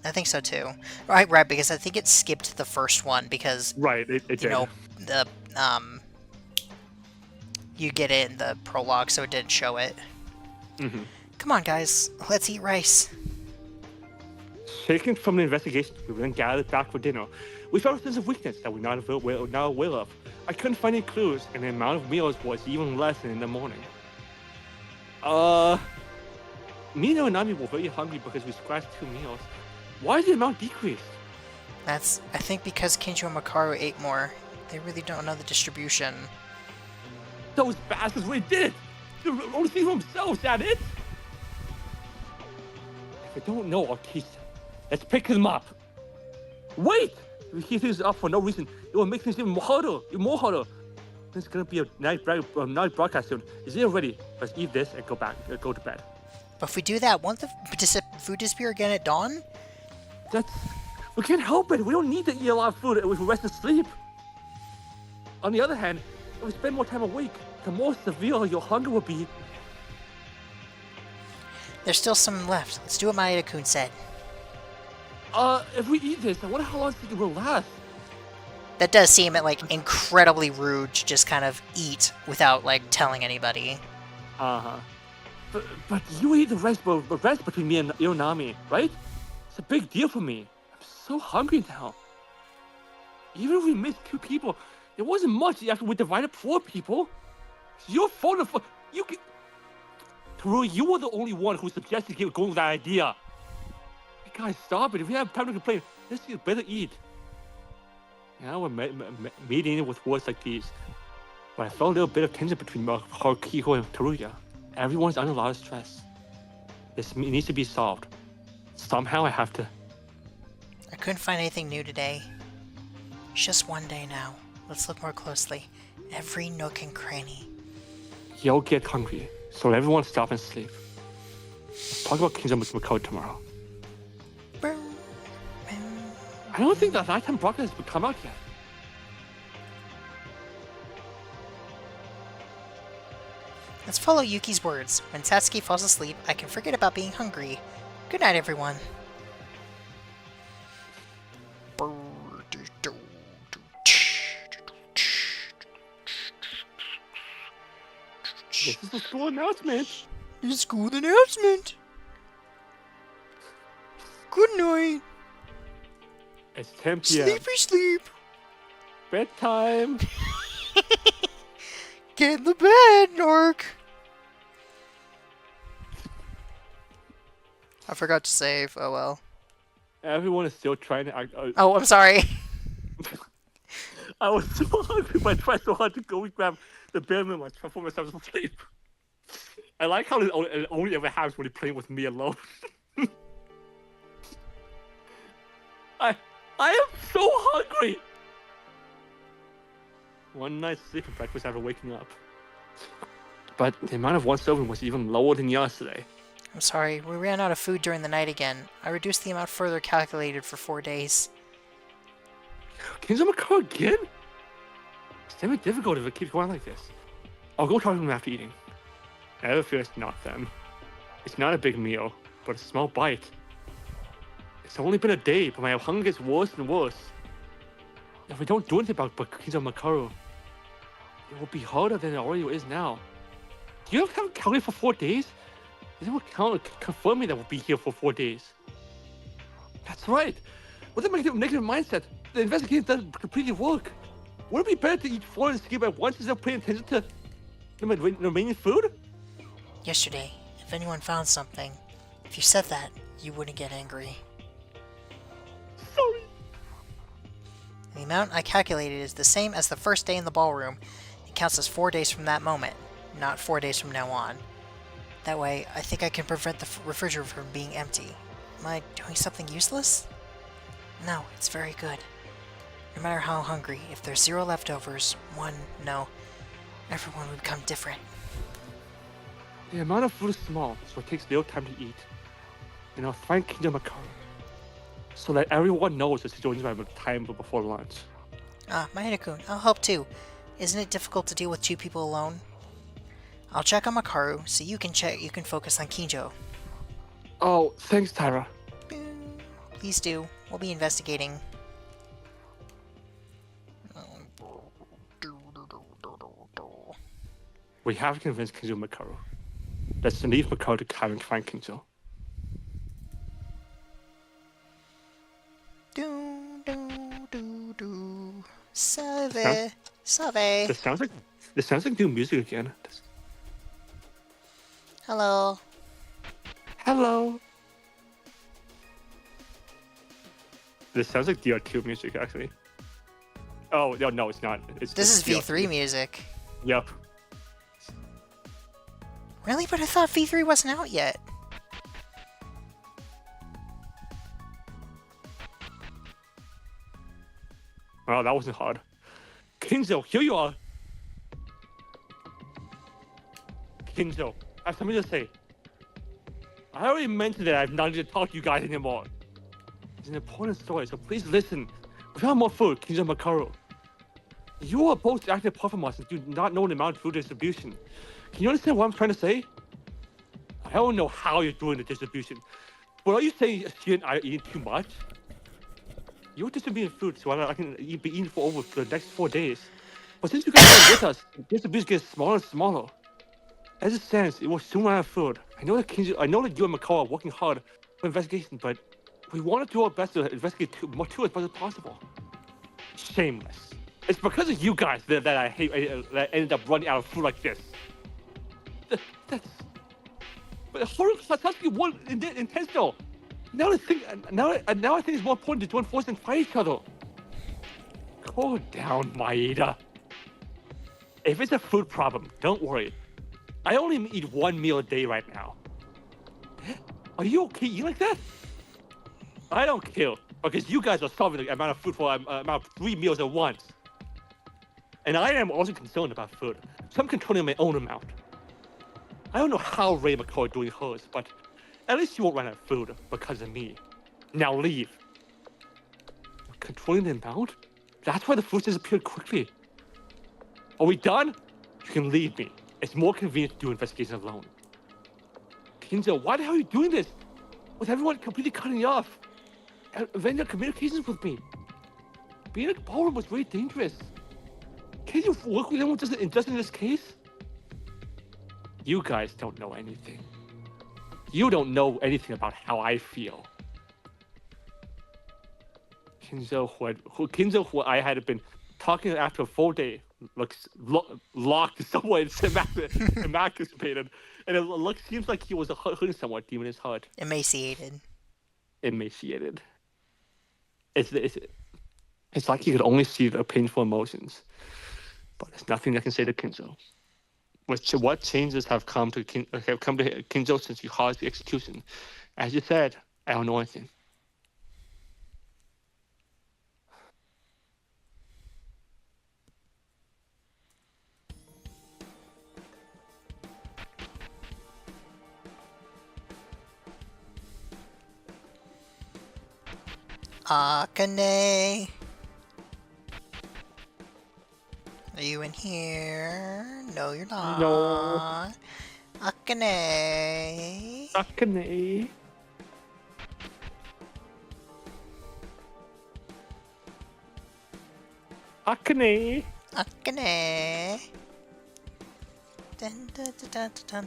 I think so too. Right, because I think it skipped the first one because Right, it you did. know the you get it in the prologue, so it didn't show it. Mm-hmm. Come on, guys, let's eat rice. Shaken from the investigation, we then gathered back for dinner. We felt a sense of weakness that we're not aware of. I couldn't find any clues, and the amount of meals was even less than in the morning. Me and Nami were very hungry because we scratched 2 meals. Why did the amount decrease? That's, I think, because Kinjo and Makaru ate more. They really don't know the distribution. Those bastards really did it! They're only thinking for themselves, that it? If I don't know, I'll teach them. Let's pick them up. Wait! If we keep things up for no reason, it will make things even harder. There's gonna be a night broadcast soon. Is it ready? Let's eat this and go to bed. But if we do that, won't the food disappear again at dawn? We can't help it. We don't need to eat a lot of food if we rest and sleep. On the other hand, if we spend more time awake, the more severe your hunger will be. There's still some left. Let's do what Maeda-kun said. If we eat this, I wonder how long it will last. That does seem like incredibly rude to just kind of eat without like telling anybody. Uh-huh. But you ate the rest between me and Nami, right? It's a big deal for me. I'm so hungry now. Even if we missed 2 people, it wasn't much after we divided 4 people. It's your fault. Teru, you were the only one who suggested going with that idea. You guys, stop it. If we have time to complain, let's better eat. Yeah, we're meeting with words like these. But I felt a little bit of tension between Haruhiko and Teruya. Everyone's under a lot of stress. This needs to be solved. Somehow I have to... I couldn't find anything new today. It's just one day now. Let's look more closely. Every nook and cranny. You'll get hungry, so everyone stop and sleep. Let's talk about Kingdom of Mako tomorrow. I don't think that nighttime broadcast has come out yet. Let's follow Yuki's words. When Satsuki falls asleep, I can forget about being hungry. Good night, everyone. This is the school announcement. The school announcement. Good night. It's 10 p.m. Sleepy sleep. Bedtime. Get in the bed, Nork. I forgot to save. Oh well. Everyone is still trying to act. Oh, I'm sorry. I was so hungry, but I tried so hard to go and grab the bare minimum to transform myself to sleep. I like how it only ever happens when you're playing with me alone. I am so hungry. One night's sleep and breakfast after waking up. But the amount of one serving was even lower than yesterday. I'm sorry, we ran out of food during the night again. I reduced the amount further calculated for 4 days. Can someone call again? It's gonna be difficult if it keeps going like this. I'll go talk to them after eating. I ever feel it's not them. It's not a big meal, but a small bite. It's only been a day, but my hunger gets worse and worse. If we don't do anything about Bakuza Makaru, it will be harder than it already is now. Do you have to calculate for 4 days? Is it confirm me that we'll be here for 4 days? That's right. With a negative mindset, the investigation doesn't completely work. Would it be better to eat 4 and skip at once instead of paying attention to the remaining food? Yesterday, if anyone found something, if you said that, you wouldn't get angry. Sorry. The amount I calculated is the same as the first day in the ballroom. It counts as 4 days from that moment, not 4 days from now on. That way, I think I can prevent the refrigerator from being empty. Am I doing something useless? No, it's very good. No matter how hungry, if there's 0 leftovers, everyone would become different. The amount of food is small, so it takes little time to eat. And I'll find Kingdom Makaru. so that everyone knows the situation by the time before lunch. Maeda-kun, I'll help too. Isn't it difficult to deal with 2 people alone? I'll check on Makaru, so you can focus on Kinjo. Oh, thanks, Tyra. Please do. We'll be investigating. We have convinced Kinjo Makaru. Let's leave Makaru to Karen and find Kinjo. Salve. This sounds like new music again. Hello. Hello. This sounds like DR2 music, actually. Oh, no, it's not. This is V3 music. Yep. Really? But I thought V3 wasn't out yet. Oh, that wasn't hard. Kinzo, here you are. Kinzo, I have something to say. I already mentioned that I have nothing to talk to you guys anymore. It's an important story, so please listen. Without more food, Kinzo Makaru. You are both acting apart from us and do not know the amount of food distribution. Can you understand what I'm trying to say? I don't know how you're doing the distribution, but are you saying you and I are eating too much? You're distributing food so I can be eating for the next 4 days. But since you guys are with us, the distribution gets smaller and smaller. As it stands, it will soon run out of food. I know that you and Makaru are working hard for investigation, but we want to do our best to investigate too as much as possible. Shameless. It's because of you guys that I hate that I ended up running out of food like this. But horror Sasuke won intentional. Now I think it's more important to join forces and fight each other. Calm down, Maeda. If it's a food problem, don't worry. I only eat 1 meal a day right now. Are you okay eating like that? I don't care, because you guys are solving the amount of food for amount of 3 meals at once. And I am also concerned about food, so I'm controlling my own amount. I don't know how Ray McCoy is doing hers, but at least you won't run out of food because of me. Now leave. Controlling the amount? That's why the food disappeared quickly. Are we done? You can leave me. It's more convenient to do investigations alone. Kinzo, why the hell are you doing this? With everyone completely cutting you off. And then your communications with me. Being a ballroom was very dangerous. Can you work with anyone just in this case? You guys don't know anything. You don't know anything about how I feel. Kinzo, who I had been talking after a full day, looks locked somewhere and emancipated, and it seems like he was hurting someone deep in his heart. Emaciated. It's like he could only see the painful emotions, but there's nothing I can say to Kinzo. What changes have come to Kinzo since you caused the execution? As you said, I don't know anything. Akane. Are you in here? No, you're not. No. Akane. Akane. Akane. Akane. Dun dun dun dun dun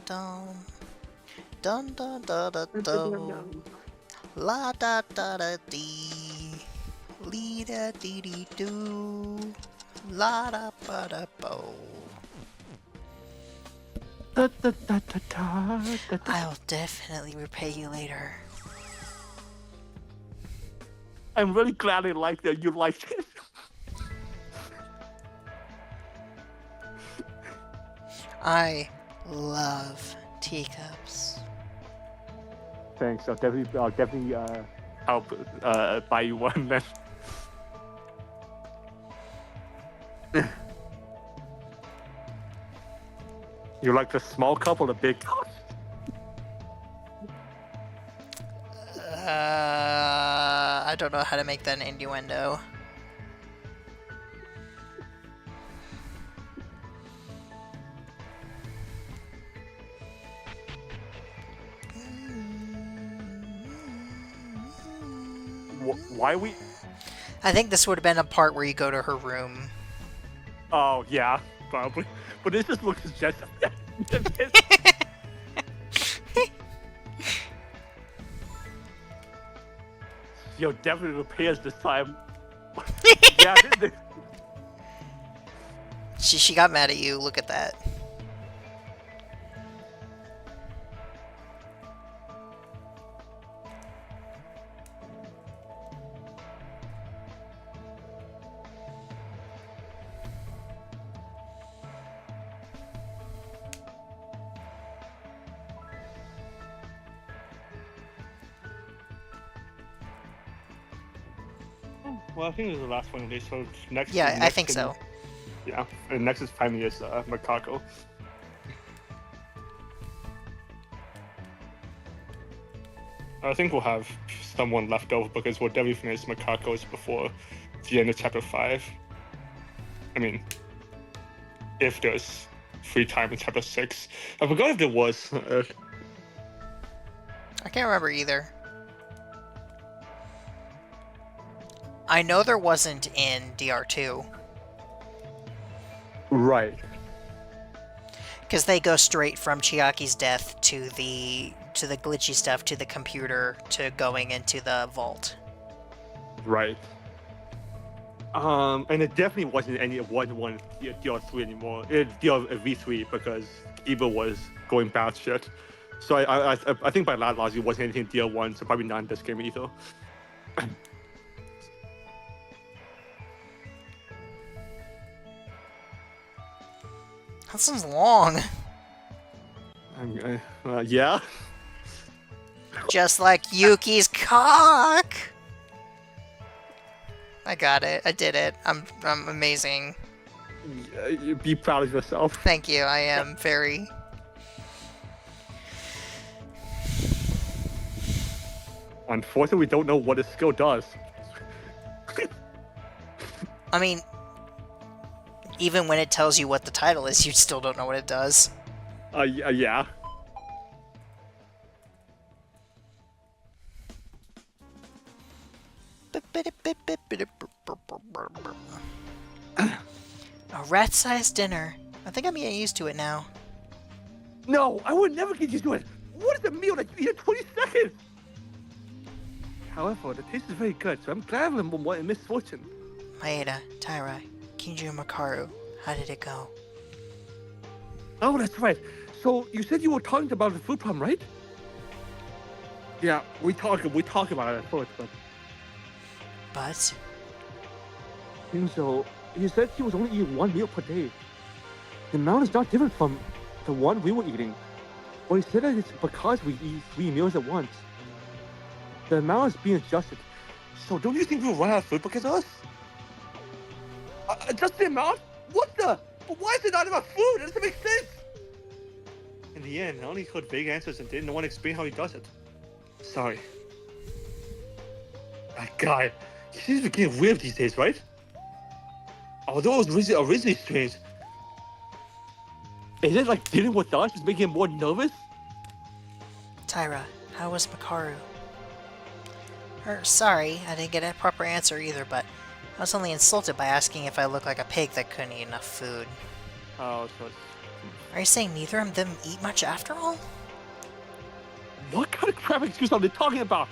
dun dun dun dun dun. La da da da dee. Lee da dee dee doo. La da ba da bo. I'll definitely repay you later. I'm really glad you liked it. I love teacups. Thanks. I'll definitely help buy you one then. You like the small cup or the big cup? A don't know how to make that an innuendo. Why we? I think this would have been a part where you go to her room. Oh yeah, probably. But this just looks just. Yo, definitely repairs this time. Yeah, She got mad at you. Look at that. Well, I think this is the last one of these. So next. Yeah, I think so. Yeah, and next is finally is Macaco. I think we'll have someone left over because we'll definitely finish Macaco's before the end of chapter 5. I mean, if there's free time in chapter 6. I forgot if there was. I can't remember either. I know there wasn't in DR2. Right. Because they go straight from Chiaki's death to the glitchy stuff, to the computer, to going into the vault. Right. And it definitely wasn't any one DR3 anymore. It's V3 because Eva was going batshit. So I think by last it wasn't anything DR1, so probably not in this game either. That sounds long. Yeah. Just like Yuki's cock. I got it. I did it. I'm amazing. Be proud of yourself. Thank you. I am very. Unfortunately, we don't know what his skill does. I mean, even when it tells you what the title is, you still don't know what it does. Yeah. A rat-sized dinner. I think I'm getting used to it now. No, I would never get used to it. What is a meal that you eat in 20 seconds? However, the taste is very good, so I'm glad I'm more in misfortune. Maeda, Taira, Kinju, Makaru, how did it go? Oh, that's right. So you said you were talking about the food problem, right? Yeah, we talk about it at first, But so you said he was only eating one meal per day. The amount is not different from the one we were eating. But he said that it's because we eat 3 meals at once. The amount is being adjusted. So don't you think we'll run out of food because of us? Just the amount? What the? But why is it not enough food? It doesn't make sense. In the end, I only heard vague answers and didn't want to explain how he does it. Sorry. That guy, he seems to be getting weird these days, right? Although it was originally strange. Is it like dealing with us is making him more nervous? Taira, how was Makaru? Sorry, I didn't get a proper answer either, but I was only insulted by asking if I looked like a pig that couldn't eat enough food. Oh, so Are you saying neither of them eat much after all? what kind of crap excuse are they talking about?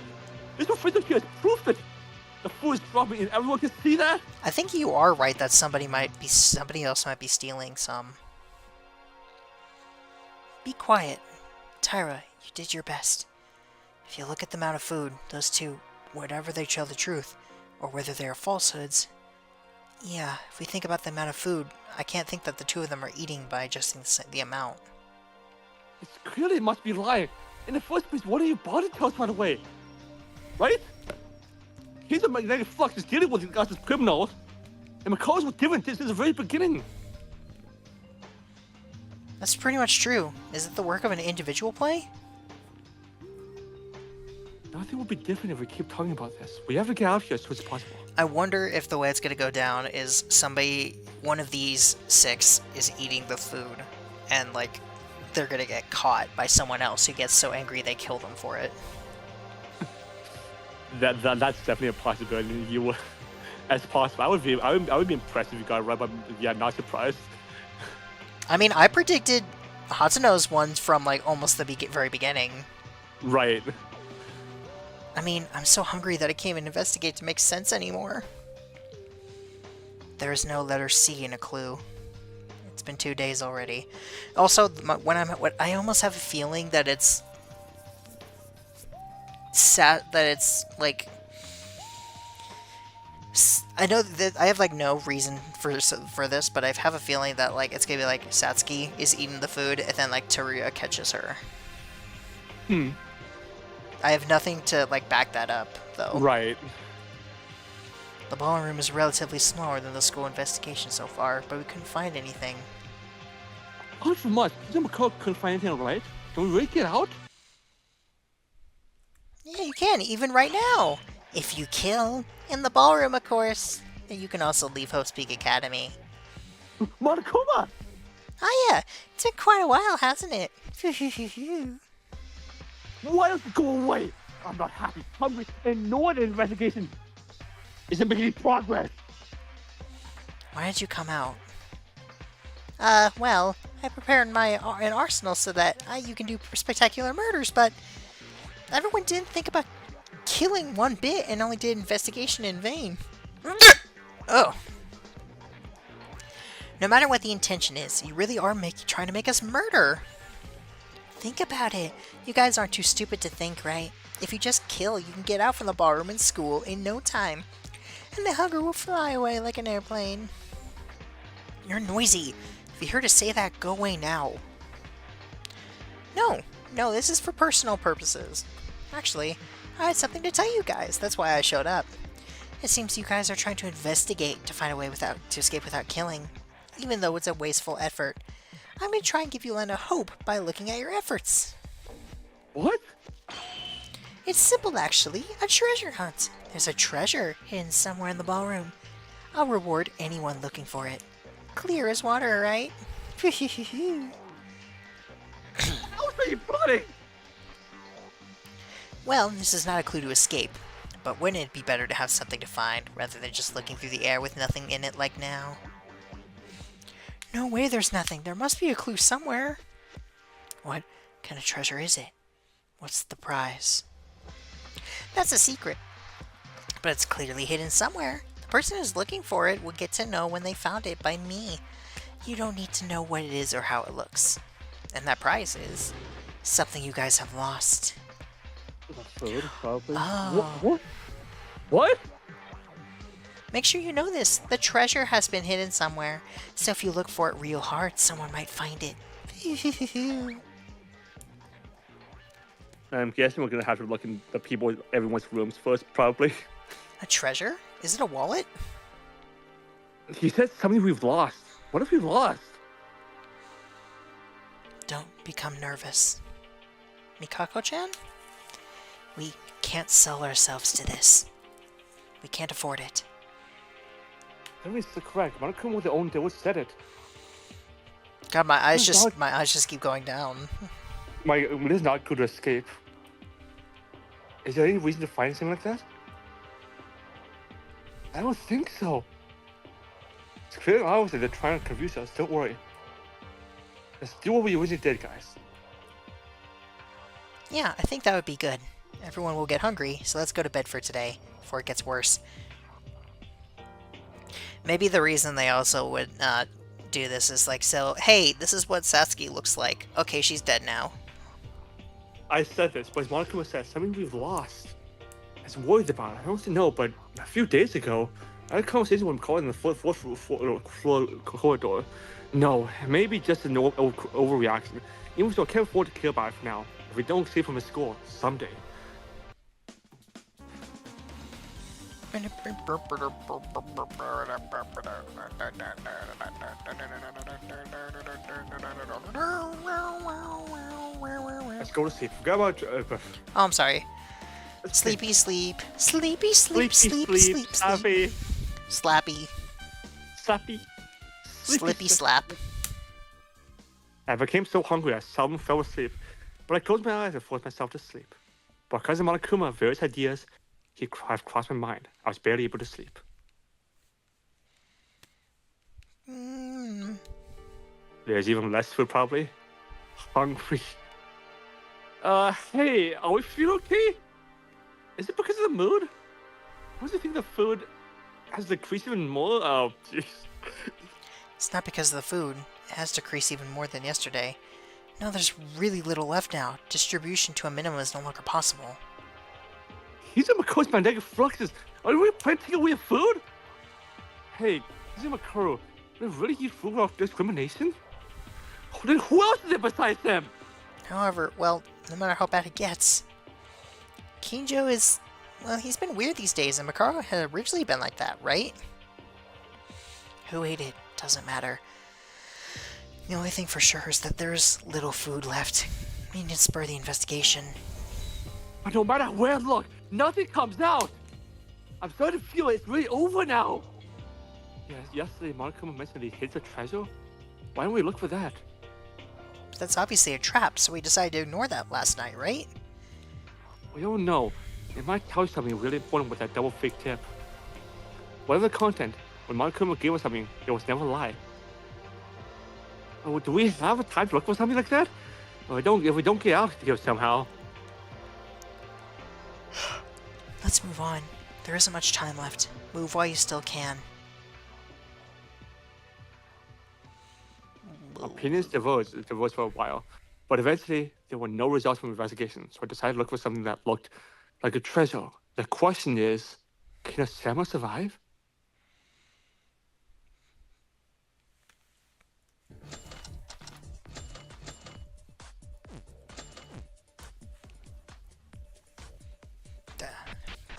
This professor here has proof that the food is dropping and everyone can see that? I think you are right that somebody else might be stealing some. Be quiet. Taira, you did your best. If you look at the amount of food, those two, whatever they tell the truth, or whether they are falsehoods, yeah, if we think about the amount of food, I can't think that the two of them are eating by adjusting the amount. It's clearly it must be lying. In the first place, what are you bother to tell us right away? Right? He's a magnetic flux is dealing with these guys as criminals. And McCall's was different since the very beginning. That's pretty much true. Is it the work of an individual play? Nothing will be different if we keep talking about this. We have to get out of here as soon as possible. I wonder if the way it's gonna go down is one of these 6 is eating the food, and like they're gonna get caught by someone else who gets so angry they kill them for it. That's definitely a possibility. You will, as possible. I would be impressed if you got it right, but yeah, not surprised. I mean, I predicted Hatsuno's ones from like almost the very beginning. Right. I mean, I'm so hungry that I can't even investigate to make sense anymore. There is no letter C in a clue. It's been 2 days already. Also, I almost have a feeling that it's like, I know that I have like no reason for this, but I have a feeling that like it's gonna be like Satsuki is eating the food and then like Teruya catches her. I have nothing to like back that up though. Right. The ballroom is relatively smaller than the school investigation so far, but we couldn't find anything. Not so much. McCall couldn't find anything, right? Can we really get out? Yeah, you can, even right now. If you kill in the ballroom, of course. You can also leave Hope's Peak Academy. Monokuma! Oh yeah, it's been quite a while, hasn't it? Why don't you go away? I'm not happy, hungry, and no one in investigation isn't making any progress. Why did you come out? Well, I prepared an arsenal so that you can do spectacular murders, but everyone didn't think about killing one bit and only did investigation in vain. Oh. No matter what the intention is, you really are trying to make us murder. Think about it. You guys aren't too stupid to think, right? If you just kill, you can get out from the ballroom and school in no time. And the hunger will fly away like an airplane. You're noisy. If you heard us say that, go away now. No, this is for personal purposes. Actually, I had something to tell you guys. That's why I showed up. It seems you guys are trying to investigate to find a way to escape without killing. Even though it's a wasteful effort. I'm going to try and give you a hope by looking at your efforts. What? It's simple, actually. A treasure hunt. There's a treasure hidden somewhere in the ballroom. I'll reward anyone looking for it. Clear as water, right? How are you funny? Well, this is not a clue to escape. But wouldn't it be better to have something to find, rather than just looking through the air with nothing in it like now? No way there's nothing. There must be a clue somewhere. What kind of treasure is it? What's the prize? That's a secret. But it's clearly hidden somewhere. The person who's looking for it will get to know when they found it by me. You don't need to know what it is or how it looks. And that prize is something you guys have lost. Food, probably. Oh. What? Make sure you know this. The treasure has been hidden somewhere. So if you look for it real hard, someone might find it. I'm guessing we're gonna have to look in everyone's rooms first, probably. A treasure? Is it a wallet? He said something we've lost. What have we lost? Don't become nervous. Mikako-chan? We can't sell ourselves to this. We can't afford it. That is correct. Monokuma with their own deal said it. God, my eyes just keep going down. It is not good to escape. Is there any reason to find something like that? I don't think so. It's clear obviously they're trying to confuse us. Don't worry. Let's do what we originally did, guys. Yeah, I think that would be good. Everyone will get hungry, so let's go to bed for today, before it gets worse. Maybe the reason they also would do this is like, so, hey, this is what Satsuki looks like. Okay, she's dead now. I said this, but as Monokuma said, something we've lost. I was worried about it. I don't know, but a few days ago, I had a conversation with McCall in the fourth floor corridor. No, maybe just an overreaction. Even so, I can't afford to care about it for now. If we don't escape from the school, someday. Let's go to sleep. Forget about... Oh, I'm sorry. Sleepy sleep. Sleepy sleep. Sleep sleep. Slappy. Slappy. Slappy. Slippy slap. I became so hungry I seldom fell asleep, but I closed my eyes and forced myself to sleep. But because of Monokuma, various ideas have crossed my mind. I was barely able to sleep. There's even less food, probably. Hungry. Hey, are we feeling okay? Is it because of the mood? Why do you think the food has decreased even more? Oh, jeez. It's not because of the food. It has decreased even more than yesterday. No, there's really little left now. Distribution to a minimum is no longer possible. Izuma caused my negative fluxes. Are we planning to take away food? Hey, Izuma-Kuro, did they really eat food without discrimination? Then who else is it besides them? However, well, no matter how bad it gets, Kinjo is... well, he's been weird these days, and Makaro had originally been like that, right? Who ate it doesn't matter. The only thing for sure is that there's little food left. We need to spur the investigation. But no matter where I look, nothing comes out. I'm starting to feel it's really over now. Yes, yesterday Monokuma mentioned he hid a treasure. Why don't we look for that? That's obviously a trap, so we decided to ignore that last night, right? We don't know. It might tell you something really important with that double fake tip. Whatever the content, when Monokuma gave us something, it was never a lie. Oh, do we have a time to look for something like that? If we don't get out of here somehow. Let's move on. There isn't much time left. Move while you still can. Opinions diverged for a while, but eventually there were no results from the investigation, so I decided to look for something that looked like a treasure. The question is, can a samurai survive? Bow,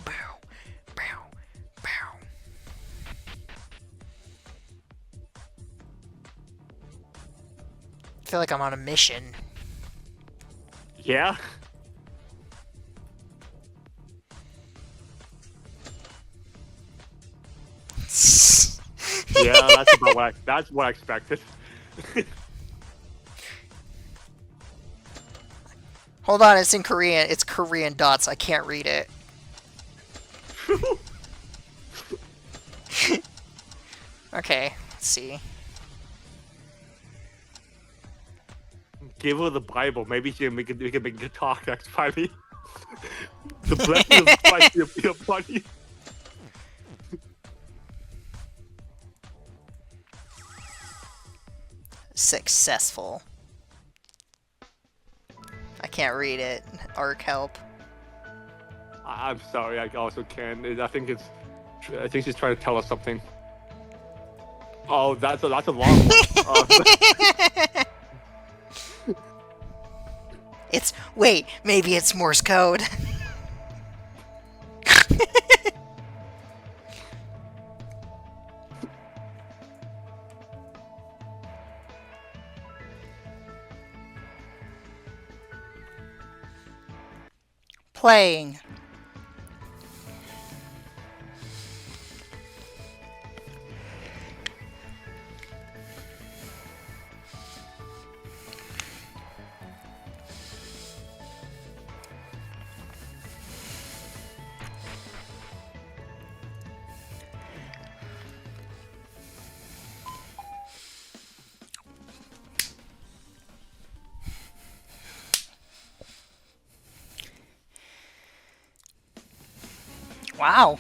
bow, bow. I feel like I'm on a mission. Yeah. Yeah, that's what I expected. Hold on, it's in Korean. It's Korean dots. I can't read it. Okay, let's see. Give her the Bible. Maybe she can make it talk next time. The blessing of Christ will be upon you. Successful. I can't read it. Arc help. I'm sorry, I also can. I think she's trying to tell us something. Oh, that's a long one. Wait, maybe it's Morse code. Playing. Wow.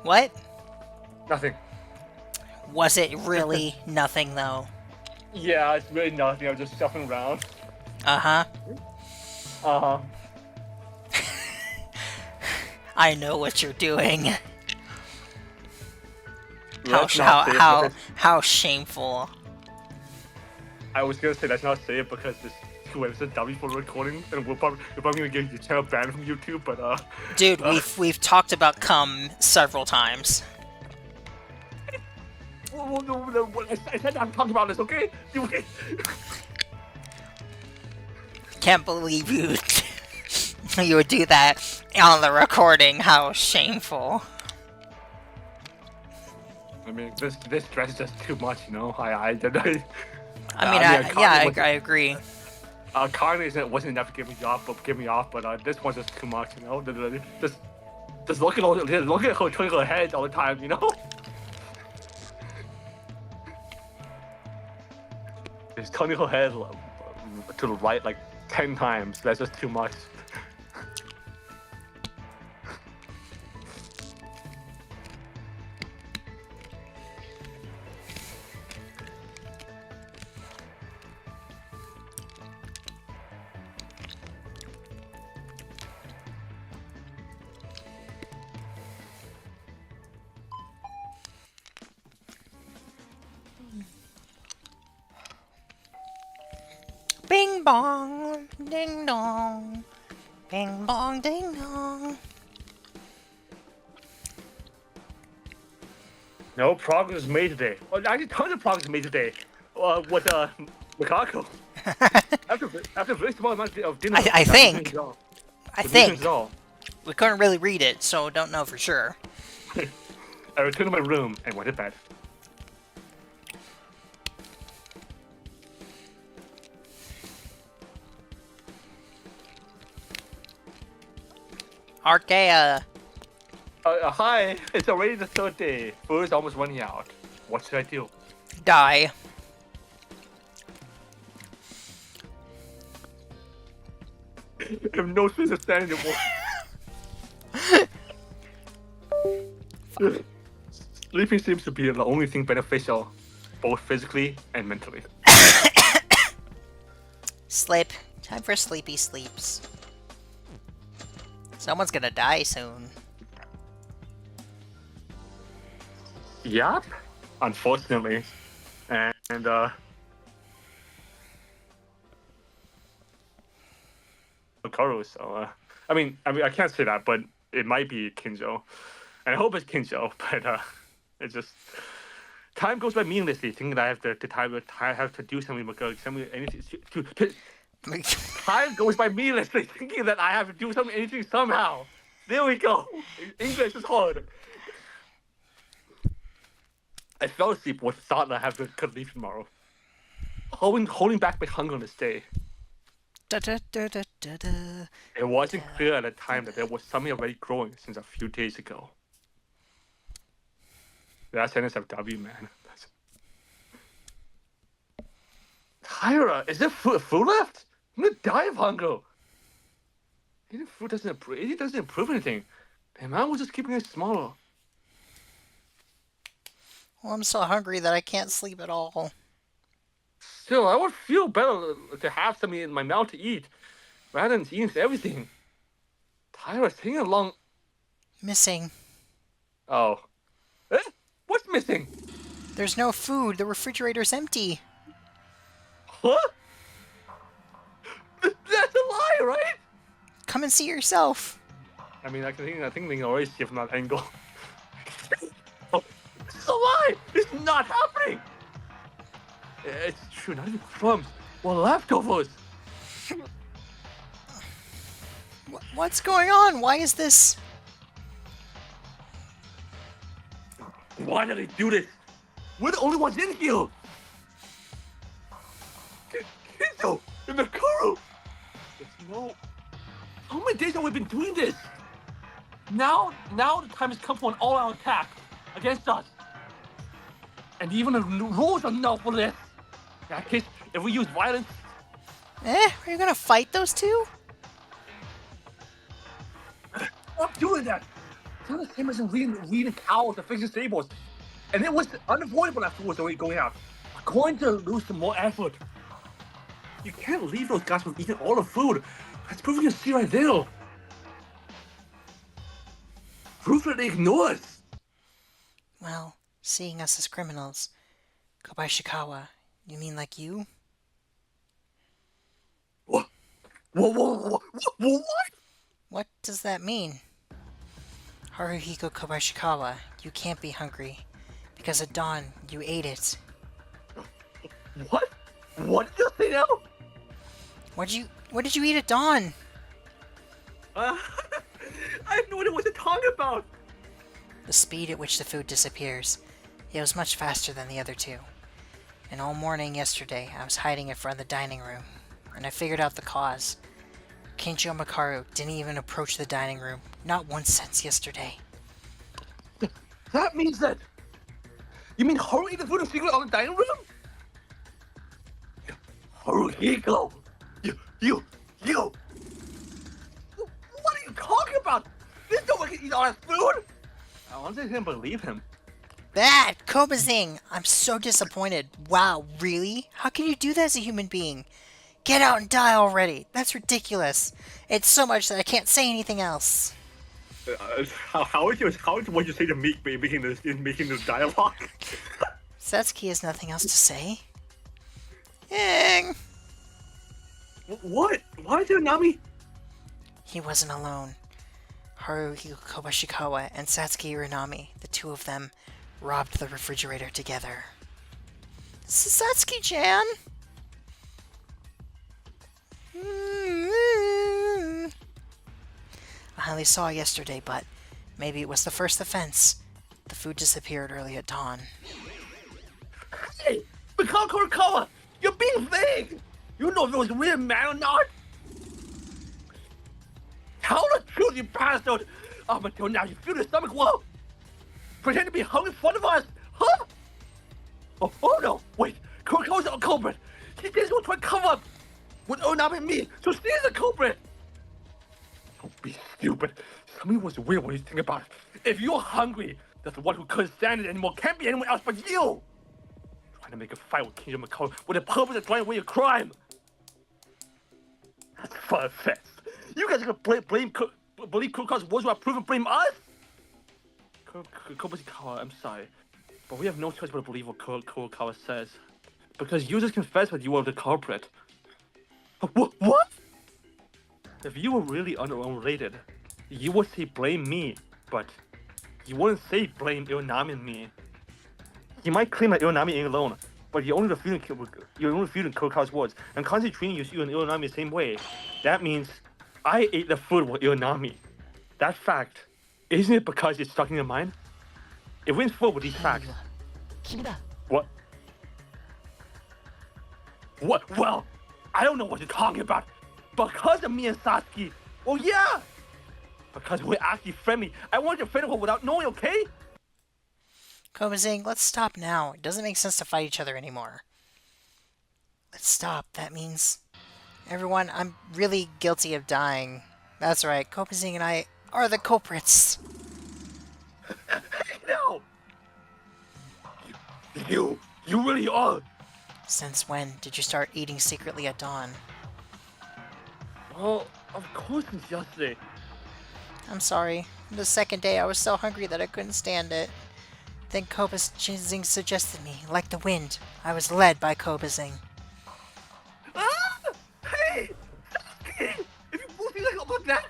What? Nothing. Was it really nothing, though? Yeah, it's really nothing. I'm just shuffling around. Uh-huh. Uh-huh. I know what you're doing. Let's not say it because How shameful. I was gonna say let's not say it because this it's a dummy for recording, and we're probably gonna get your channel banned from YouTube. But Dude, we've talked about cum several times. I said I'm talking about this, okay? Can't believe you you would do that on the recording. How shameful. I mean, this dress is just too much, you know. I agree. Carnage wasn't enough to get me off, but this one's just too much, you know. Just look at her turning her head all the time, you know. Just turning her head to the right like 10 times. That's just too much. Bing bong, ding dong. Bing bong, ding dong. No progress made today. Well, actually, tons of progress made today. With Mikako. after very small amount of dinner. I think All. we couldn't really read it, so don't know for sure. I returned to my room and went to bed. Archaea. Hi, it's already the third day. Food is almost running out. What should I do? Die. I have no space to stand anymore. Sleeping seems to be the only thing beneficial, both physically and mentally. Sleep. Time for sleepy sleeps. Someone's gonna die soon. Yup. Unfortunately. And Karu, so I mean I can't say that, but it might be Kinjo. And I hope it's Kinjo, but it's just time goes by meaninglessly, thinking that I have to do something because anything time goes by meaninglessly, thinking that I have to do anything somehow. There we go. English is hard. I fell asleep with thought that I could leave tomorrow. Holding back my hunger on this day. Da, da, da, da, da, da. It wasn't clear at the time that there was something already growing since a few days ago. That's NSFW, man. Tyra, is there food left? I'm gonna die of hunger. Eating food doesn't improve anything. The amount was just keeping it smaller. Well, I'm so hungry that I can't sleep at all. Still, I would feel better to have something in my mouth to eat, rather than eating everything. Tyra's taking along. Missing. Oh. Eh? What's missing? There's no food. The refrigerator's empty. Huh? That's a lie, right? Come and see yourself. I mean, I think they can always see from that angle. Oh, this is a lie! It's not happening! It's true, not even crumbs. Well, leftovers! What's going on? Why is this? Why did they do this? We're the only ones in here! Kinjo! And Mikuru! No. How many days have we been doing this? Now the time has come for an all-out attack against us. And even the rules are not for this. In that case, if we use violence... Are you gonna fight those two? Stop doing that! It's not the same as leading cows to fixing stables. And it was unavoidable that food was already going out. We're going to lose some more effort. You can't leave those guys from eating all the food. That's proof you can see right there. Proof that they ignore us. Well, seeing us as criminals. Kobaishikawa, you mean like you? What? What does that mean? Haruhiko Kobaishikawa, you can't be hungry. Because at dawn, you ate it. What? What did you say now? What did you eat at dawn? I have no idea what you're talking about. The speed at which the food disappears. It was much faster than the other two. And all morning yesterday, I was hiding in front of the dining room. And I figured out the cause. Kenjo Makaru didn't even approach the dining room, not once since yesterday. That means that... You mean Haru ate the food in secret on the dining room? Haruhiko! You! What are you talking about? This no one can eat all that food! I honestly didn't believe him. That! Kobazing! I'm so disappointed. Wow, really? How can you do that as a human being? Get out and die already! That's ridiculous. It's so much that I can't say anything else. How would you say to me making this dialogue? Satsuki has nothing else to say. What? Why did Nami? He wasn't alone. Haruhiko Kobaishikawa and Satsuki Uranami, the two of them, robbed the refrigerator together. Satsuki-chan! I only saw yesterday, but maybe it was the first offense. The food disappeared early at dawn. Hey! Mikao Kurikawa! You're being vague! You know if it was really man or not? Tell the truth, you bastard! Up until now, you feel your stomach well? Pretend to be hungry in front of us? Huh? Oh no! Wait! Kurikawa's a culprit! He did what to cover up! With Onami and me, so she's the culprit! Don't be stupid. Something was weird when you think about it. If you're hungry, that's the one who couldn't stand it anymore can't be anyone else but you! Trying to make a fight with Kenjo Makaru with the purpose of throwing away your crime! That's far-fetched. You guys are gonna believe Kurikawa's words while proving blame us? Kobaishikawa, I'm sorry, but we have no choice but to believe what Kurikawa says. Because you just confessed that you were the culprit. What? If you were really unrelated, you would say blame me, but you wouldn't say blame Ilonami and me. You might claim that Ilonami ain't alone, but you're only refuting Kurikawa's words and constantly treating you and Ilonami the same way. That means I ate the food with Ilonami. That fact, isn't it because it's stuck in your mind? It wins forward with these facts. What? What? Well, I don't know what you're talking about. Because of me and Satsuki. Oh yeah! Because we're actually friendly. I want you to friend her without knowing, okay? Kobazing, let's stop now. It doesn't make sense to fight each other anymore. Let's stop. That means... Everyone, I'm really guilty of dying. That's right. Kobazing and I are the culprits. No! You really are! Since when did you start eating secretly at dawn? Well, of course since yesterday. I'm sorry. The second day I was so hungry that I couldn't stand it. Then Kobazing suggested me, like the wind. I was led by Kobazing. Ah! Hey! If you both feel like that...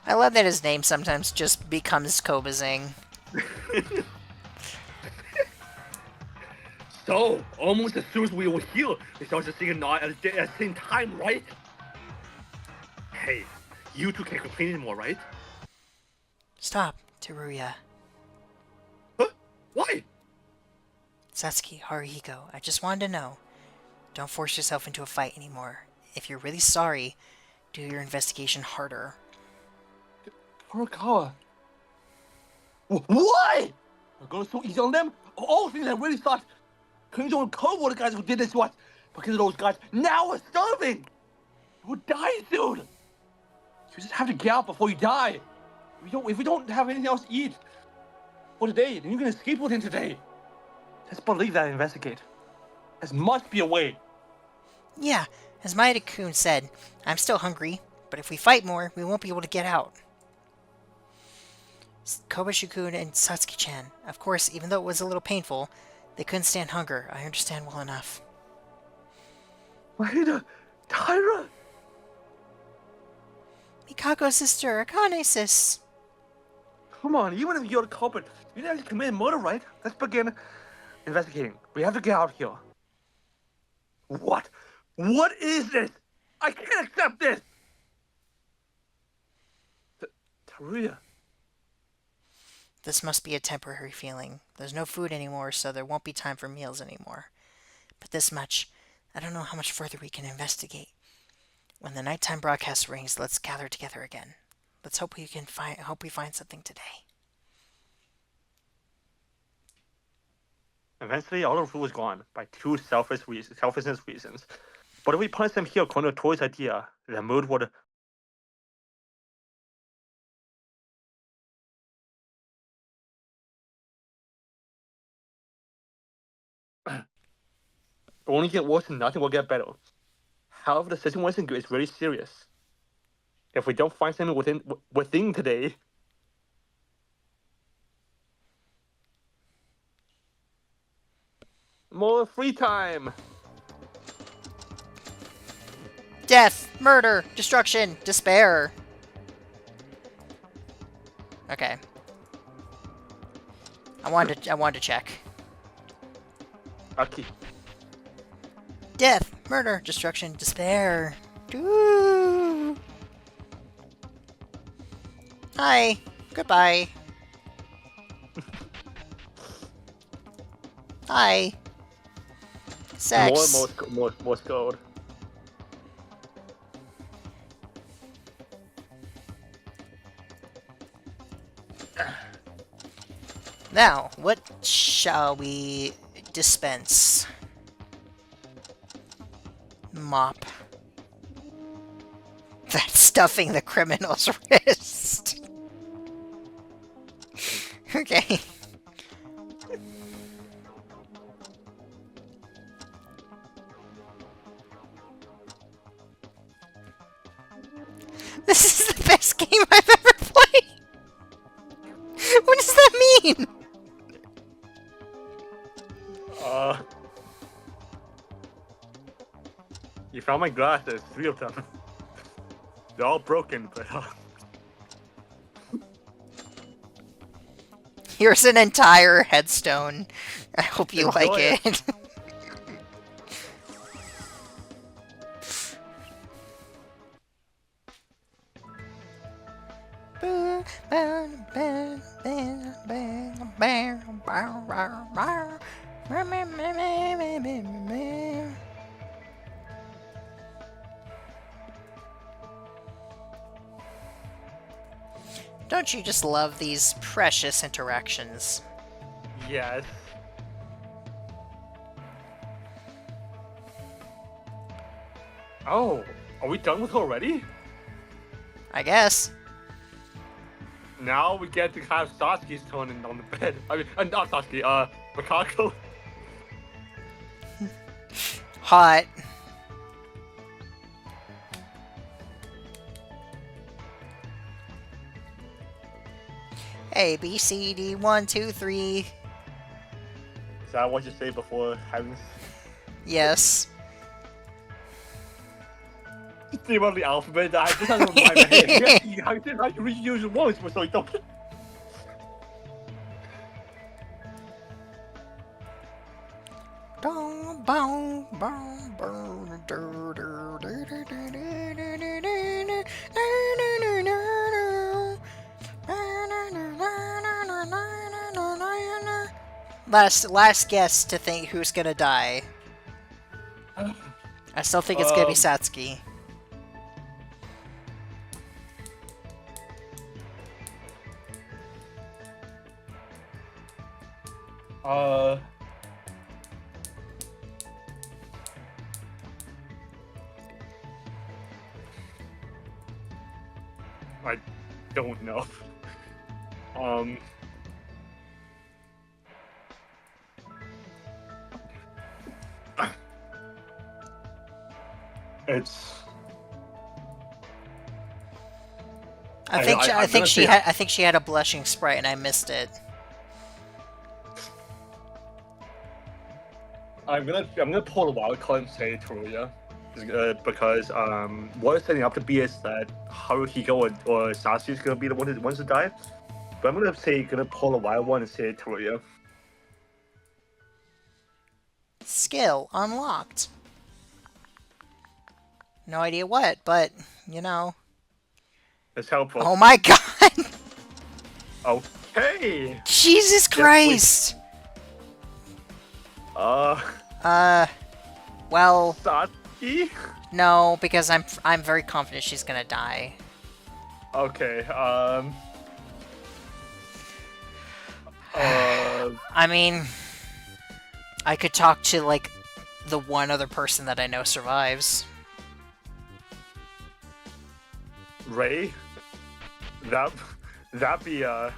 I love that his name sometimes just becomes Kobazing. So, almost as soon as we were here, they started singing not at the same time, right? Hey, you two can't complain anymore, right? Stop, Teruya. Huh? Why? Satsuki, Haruhiko, I just wanted to know. Don't force yourself into a fight anymore. If you're really sorry, do your investigation harder. Kurikawa. What? We're going so easy on them? All things I really thought Kenjo and Ko were the guys who did this to us. Because of those guys, now we're starving. We'll die soon. You just have to get out before you die. if we don't have anything else to eat for today, then you can escape within today. Let's believe that and investigate. There must be a way. Yeah, as Maeda-kun said, I'm still hungry, but if we fight more, we won't be able to get out. Kobashi-kun and Satsuki-chan. Of course, even though it was a little painful, they couldn't stand hunger. I understand well enough. Maeda, Tyra! Mikako's sister, Akane sis. Come on, even if you're the culprit, you didn't actually commit murder, right? Let's begin investigating. We have to get out here. What? What is this? I can't accept this! Taruya. This must be a temporary feeling. There's no food anymore, so there won't be time for meals anymore. But this much, I don't know how much further we can investigate. When the nighttime broadcast rings, let's gather together again. Let's hope we find something today. Eventually, all the food was gone by two selfishness reasons. But if we punish them here according to Tori's idea, the mood would... It won't get worse and nothing will get better. However, the situation is very serious. If we don't find something within today... More free time! Death, murder, destruction, despair. Okay. I wanted to check. Okay. Death, murder, destruction, despair. Ooh. Hi. Goodbye. Hi. Sex. More gold. Now, what shall we dispense? Mop. That's stuffing the criminal's wrist. Okay. This is the best game I've ever played! What does that mean? You found my glasses, 3 of them. They're all broken, but... Here's an entire headstone. I hope you like it. Don't you just love these precious interactions? Yes. Oh, are we done with her already? I guess. Now we get to have Sasuke's turn on the bed. I mean, not Sasuke, Mikako. Hot. A, B, C, D, 1, 2, 3. Is that what you say before having... Yes. Think about the alphabet, I just have to remind my head. How you reuse your words so you don't... Last guess to think who's gonna die. I still think it's gonna be Satsuki. I don't know. It's. I think I'm gonna say- I think she had a blushing sprite and I missed it. I'm gonna pull the wild card and say Teruya, because what it's setting up to be is that Haruhiko or Sasuke is gonna be the ones to die. But I'm gonna pull a wild one and say Teruya. Skill unlocked. No idea what, but you know. It's helpful. Oh my god! Okay. Jesus Christ! Well, Sasuke. no, because I'm very confident she's gonna die. Okay. I mean, I could talk to like the one other person that I know survives. Ray. That'd be I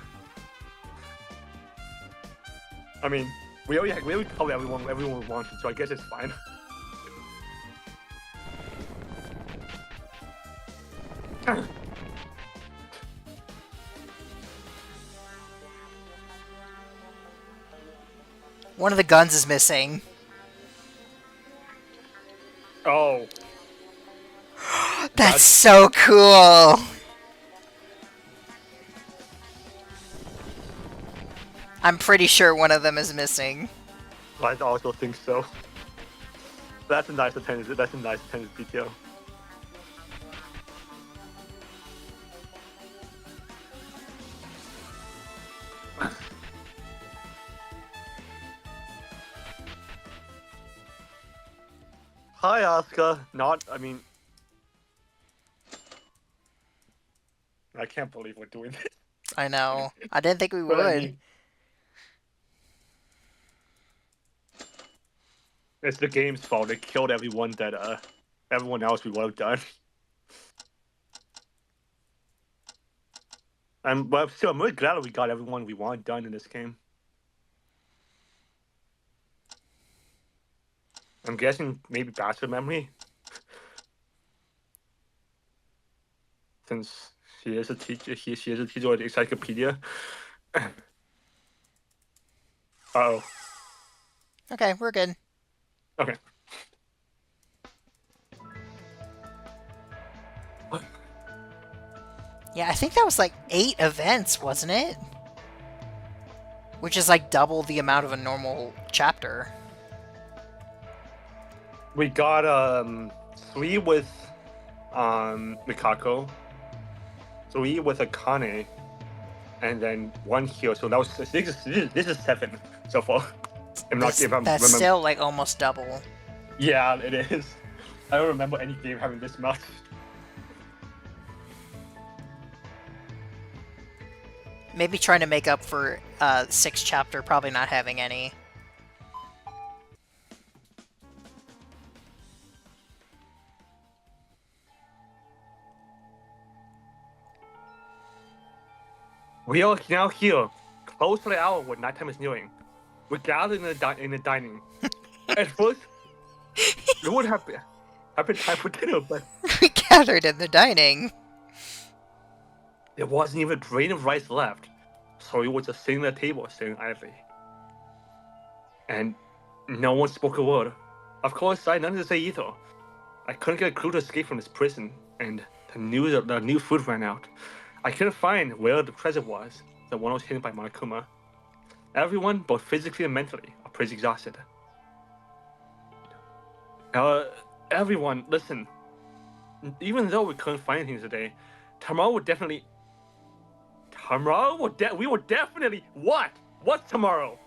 mean, we already covered everyone we wanted, so I guess it's fine. One of the guns is missing. Oh, That's so cool! I'm pretty sure one of them is missing. I also think so. That's a nice attention. That's a nice attention detail. Hi, Asuka. I mean, I can't believe we're doing this. I know. I didn't think we But would. I mean, it's the game's fault. They killed everyone that everyone else we would have done. But still, I'm really glad that we got everyone we want done in this game. I'm guessing maybe bastard memory, since she is a teacher. She is a teacher at the encyclopedia. Oh. Okay, we're good. Okay. Yeah, I think that was like 8 events, wasn't it? Which is like double the amount of a normal chapter. We got 3 with Mikako, 3 with Akane, and then 1 here. So that was this is 7 so far. That's remembering. still like almost double. Yeah, it is. I don't remember any game having this much. Maybe trying to make up for 6th chapter, probably not having any. We are now here, close to the hour when nighttime is nearing. We're gathered in the dining. At first, it would have been time for dinner, but We gathered in the dining. there wasn't even a grain of rice left. So we were just sitting at the table, staring idly. And no one spoke a word. Of course, I had nothing to say either. I couldn't get a clue to escape from this prison, and the new food ran out. I couldn't find where the treasure was, the one was hidden by Monokuma. Everyone, both physically and mentally, are pretty exhausted. Everyone, listen. Even though we couldn't find anything today, tomorrow would definitely... we will definitely... What? What's tomorrow?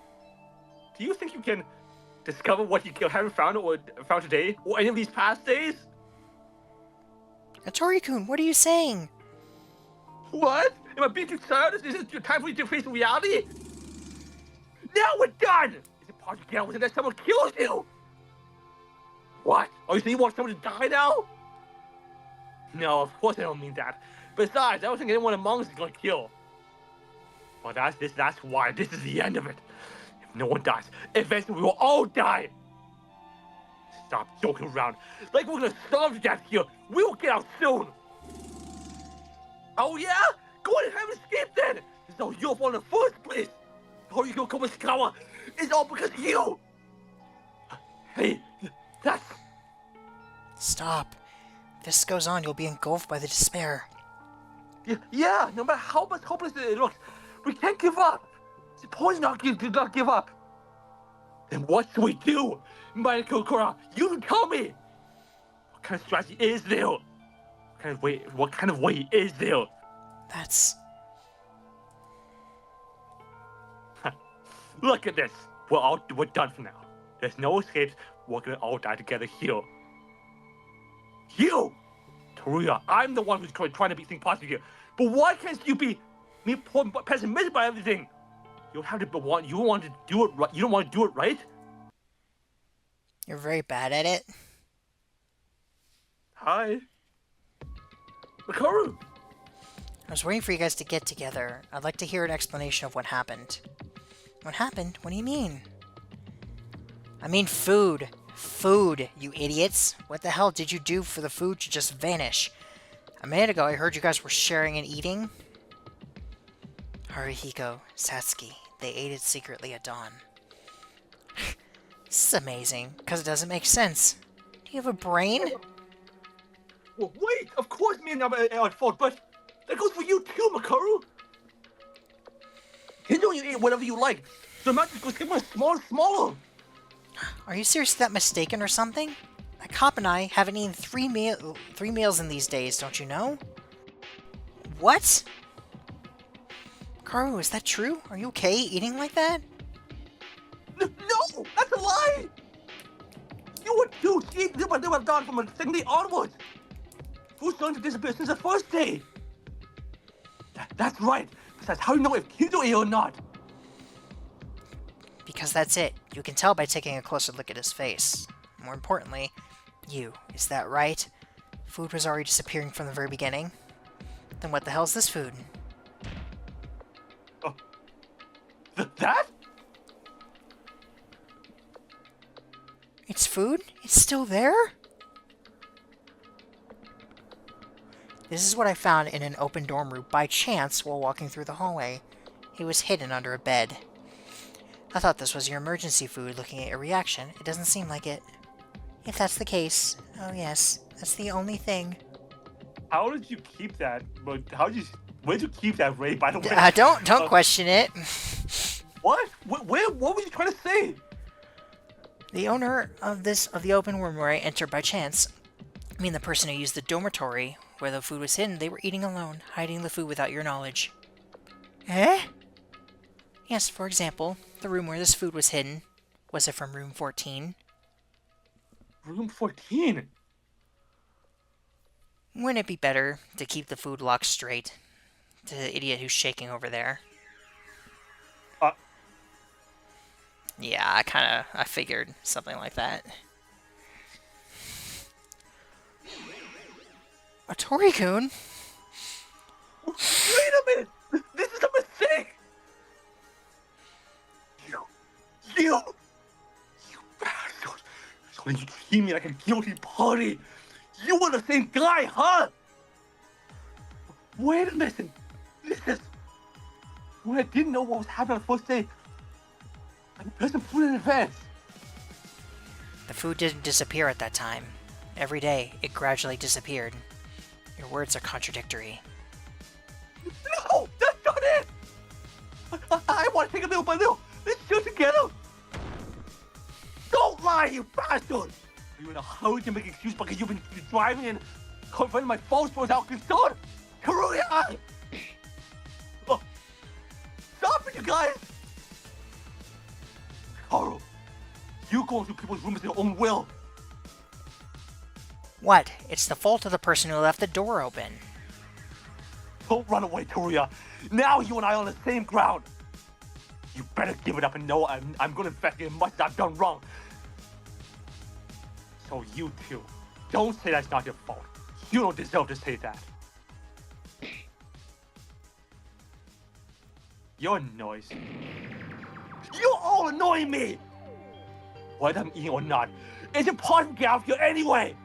Do you think you can discover what you haven't found today, or any of these past days? Tori-kun, what are you saying? What? Am I being too tired? Is it time for you to face reality? Now we're done! Is it possible to get out unless someone kills you? What? Oh, you say you want someone to die now? No, of course I don't mean that. Besides, I don't think anyone among us is gonna kill. Well, that's why this is the end of it. If no one dies, eventually we will all die. Stop joking around. Like we're gonna starve to death here. We will get out soon. Oh yeah? Go ahead and have an escape then. It's all your fault in the first place. How you gonna come with Skawa? It's all because of you. Hey, that's... Stop. If this goes on, you'll be engulfed by the despair. Yeah, no matter how much hopeless it looks, we can't give up. It's important not to give up. Then what should we do? Michael Kora, you tell me. What kind of strategy is there? What kind of way is there? That's... Look at this. We're done for now. There's no escapes. We're gonna all die together here. You! Teruya, I'm the one who's trying to be think positive here. But why can't you be pessimistic about everything? You don't have to you want to do it right. You don't want to do it right? You're very bad at it. Hi. Makaru! I was waiting for you guys to get together. I'd like to hear an explanation of what happened. What happened? What do you mean? I mean food. Food, you idiots. What the hell did you do for the food to just vanish? A minute ago, I heard you guys were sharing and eating. Haruhiko, Satsuki, they ate it secretly at dawn. This is amazing, because it doesn't make sense. Do you have a brain? Well, wait! Of course me and I are at fault, but that goes for you too, Makaru! You know you eat whatever you like, so not just get one smaller! Are you seriously that mistaken or something? That cop and I haven't eaten three meals in these days, don't you know? What? Karu, is that true? Are you okay eating like that? No! That's a lie! You were too cheap. They would have gone from a second day onwards. Food's starting to disappear since the first day. That's right. Besides, how do you know if Kido ate or not? Because that's it. You can tell by taking a closer look at his face. More importantly, you. Is that right? Food was already disappearing from the very beginning. Then what the hell is this food? That? It's food? It's still there? This is what I found in an open dorm room by chance while walking through the hallway. It was hidden under a bed. I thought this was your emergency food. Looking at your reaction, it doesn't seem like it. If that's the case, oh yes, that's the only thing. How did you keep that? But where'd you keep that, Ray? By the way, don't question it. What? What were you trying to say? The owner of the open room where I entered by chance, I mean the person who used the dormitory where the food was hidden, they were eating alone, hiding the food without your knowledge. Eh? Yes, for example, the room where this food was hidden. Was it from room 14? Room 14? Wouldn't it be better to keep the food locked straight to the idiot who's shaking over there? Yeah, I figured something like that. A Tori-kun? Wait a minute! This is a mistake! You bastard! So you treat me like a guilty party! You were the same guy, huh? Wait a minute! This is... When I didn't know what was happening on the first day, I pressed the food in advance. The food didn't disappear at that time. Every day, it gradually disappeared. Your words are contradictory. No! That's not it! I want to take a little by little. Let's do it together. Don't lie, you bastard! You're in a hurry to make an excuse because you've been driving and confronting my false without concern. Teruya! Oh, stop it, you guys! Haru, you go into people's rooms in your own will. What? It's the fault of the person who left the door open. Don't run away, Teruya. Now you and I are on the same ground. You better give it up and know I'm going to investigate much that I've done wrong. So you two, don't say that's not your fault. You don't deserve to say that. You're noisy. You all annoy me! Whether I'm eating or not, it's impossible to get out of here anyway!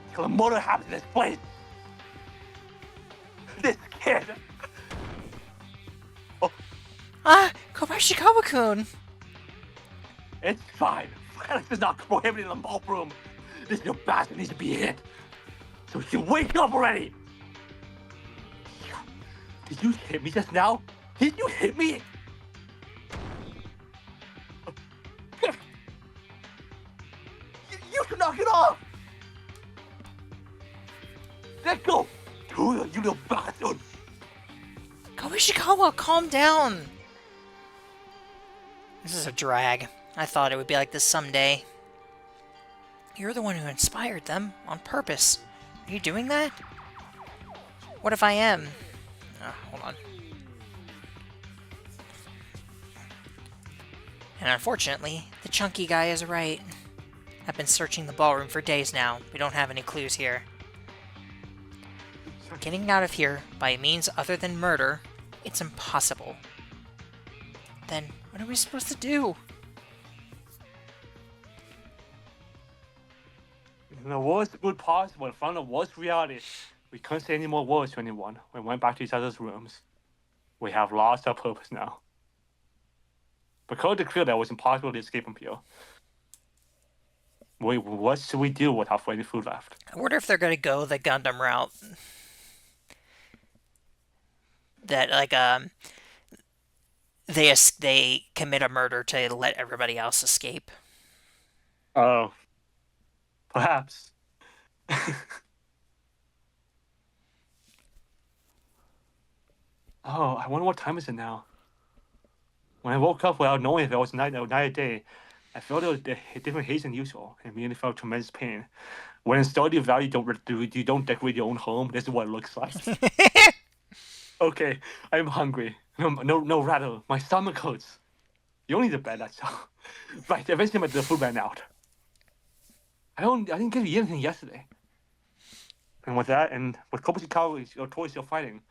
Until a murder happens in this place! This kid! Oh, Ah! Kobayashi Kawa-kun! it's fine. Felix is not prohibited in the ballroom. This little bastard needs to be hit. So he can wake up already! Did you hit me just now? Did you hit me? You should knock it off! Let go! You little bastard! Kobayashi, calm down! This is a drag. I thought it would be like this someday. You're the one who inspired them, on purpose. Are you doing that? What if I am? Hold on. And unfortunately, the chunky guy is right. I've been searching the ballroom for days now. We don't have any clues here. Getting out of here by means other than murder, it's impossible. Then, what are we supposed to do? In the worst good possible, in front of the worst reality, we couldn't say any more words to anyone. We went back to each other's rooms. We have lost our purpose now. But Code declared that it was impossible to escape from here. Wait, what should we do without any food left? I wonder if they're gonna go the Gundam route. That, like, they commit a murder to let everybody else escape. Oh. Perhaps. Oh, I wonder what time is it now? When I woke up without knowing if it was night or day, I felt it was a different haze than usual, and immediately felt tremendous pain. When in Stardew Valley you don't decorate your own home, this is what it looks like. Okay, I'm hungry. No, rather, my stomach hurts. You don't need a bed, that's all. Right, eventually the food ran out. I didn't give you anything yesterday. And with that, and with Kobayashi your toys still fighting,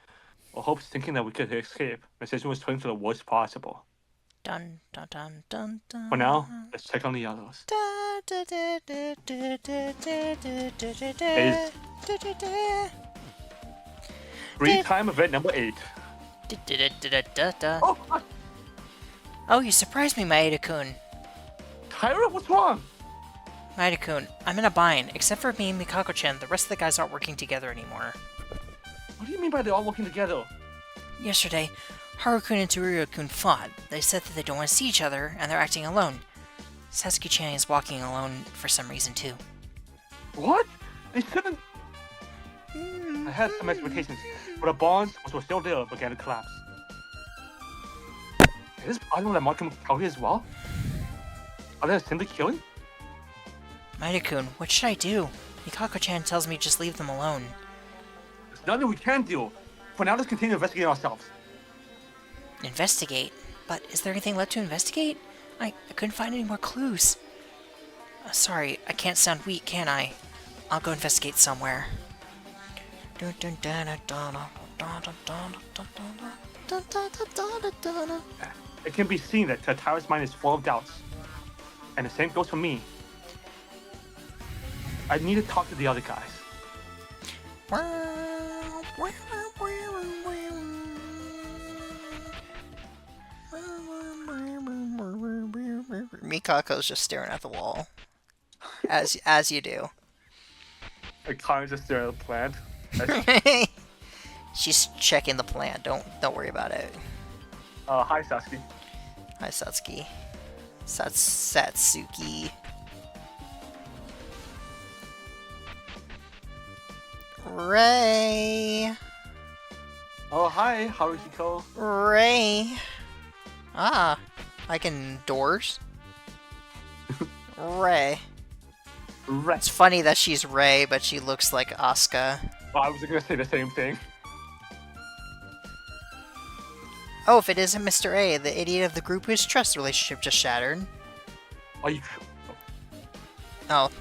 our hopes thinking that we could escape, the situation was turning to the worst possible. Dun dun dun dun dun. For now, let's check on the others. Free time event number 8. Oh, Oh, you surprised me, Maeda-kun. Tyra, what's wrong? Maeda-kun, I'm in a bind. Except for me and Mikako-chan, the rest of the guys aren't working together anymore. What do you mean by they're all working together? Yesterday, Haru-kun and Tsuruya-kun fought. They said that they don't want to see each other, and they're acting alone. Satsuki-chan is walking alone for some reason, too. What? They shouldn't... I had some expectations, but the bonds, which were still there, began to collapse. Is this possible that Mark can kill as well? Are they simply killing? Maeda-kun, what should I do? Mikako-chan tells me just leave them alone. There's nothing we can do. For now, let's continue investigating ourselves. Investigate? But is there anything left to investigate? I couldn't find any more clues. Sorry, I can't sound weak, can I? I'll go investigate somewhere. It can be seen that Tatara's mind is full of doubts. And the same goes for me. I need to talk to the other guys. Mikako's just staring at the wall. As you do. I kind of just stare at the plant. She's checking the plan. Don't worry about it. Hi, Sasuke. Hi, Satsuki. Satsuki. Ray. Oh, hi, Haruhiko. Ray. Ah, like in doors. Ray. It's funny that she's Ray, but she looks like Asuka. Oh, I was gonna say the same thing. Oh, if it isn't Mr. A, the idiot of the group whose trust relationship just shattered. Are you... Oh.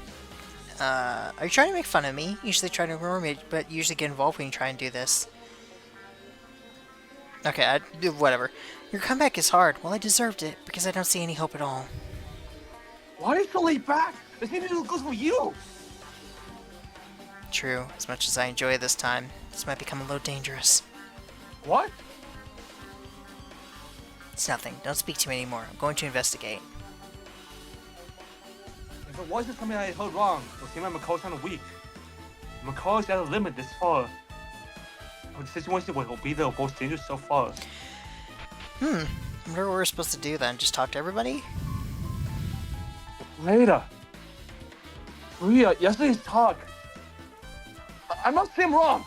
Are you trying to make fun of me? Usually try to ignore me, but usually get involved when you try and do this. Okay, whatever. Your comeback is hard. Well, I deserved it, because I don't see any hope at all. Why are you so laid back? The same thing goes for you. True, as much as I enjoy this time, this might become a little dangerous. What? It's nothing. Don't speak to me anymore. I'm going to investigate. If it wasn't something I had heard wrong, it would seem like McCall's kind of weak. McCall's at a limit this far. The situation will be the most dangerous so far. I wonder what we're supposed to do then. Just talk to everybody? Later. Rhea, yesterday's talk. I'm not saying wrong.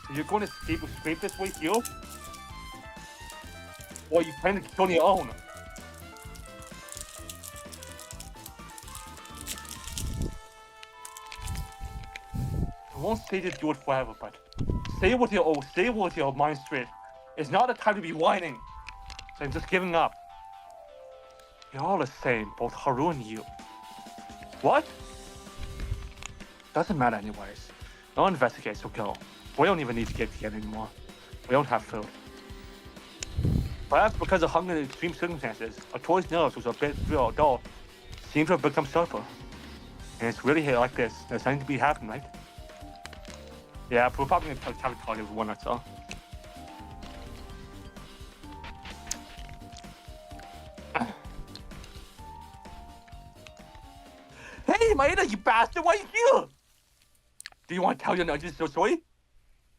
So you're going to escape this way here? Or are you planning to kill on your own? I won't say to do it forever, but say it with your mind straight. It's not the time to be whining. So I'm just giving up. You're all the same, both Haru and you. What? Doesn't matter anyways. No investigate, so go. We don't even need to get together anymore. We don't have food. Perhaps because of hunger and extreme circumstances, our toy's nerves was a bit dull, seems to have become sharper. And it's really here like this. There's nothing to be happening, right? Yeah, we're probably gonna have a talk with one, that's all. Hey, Maeda, you bastard! Why are you here? Do you want to tell your nudges your story?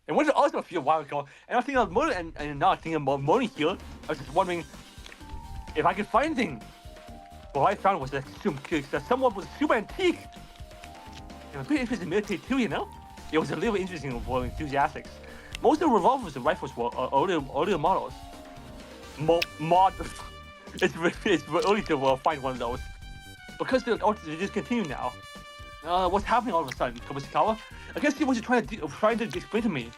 And what did also feel a while ago, and I was thinking of Mona and not thinking about Mona here. I was just wondering if I could find anything. What I found was that someone was super antique. And I'm pretty interested in military too, you know? It was a little interesting for enthusiasts. Most of the revolvers and rifles were earlier models. It's early to find one of those. Because they're discontinued now. What's happening all of a sudden, Kobushikawa? I guess he was trying to explain to me.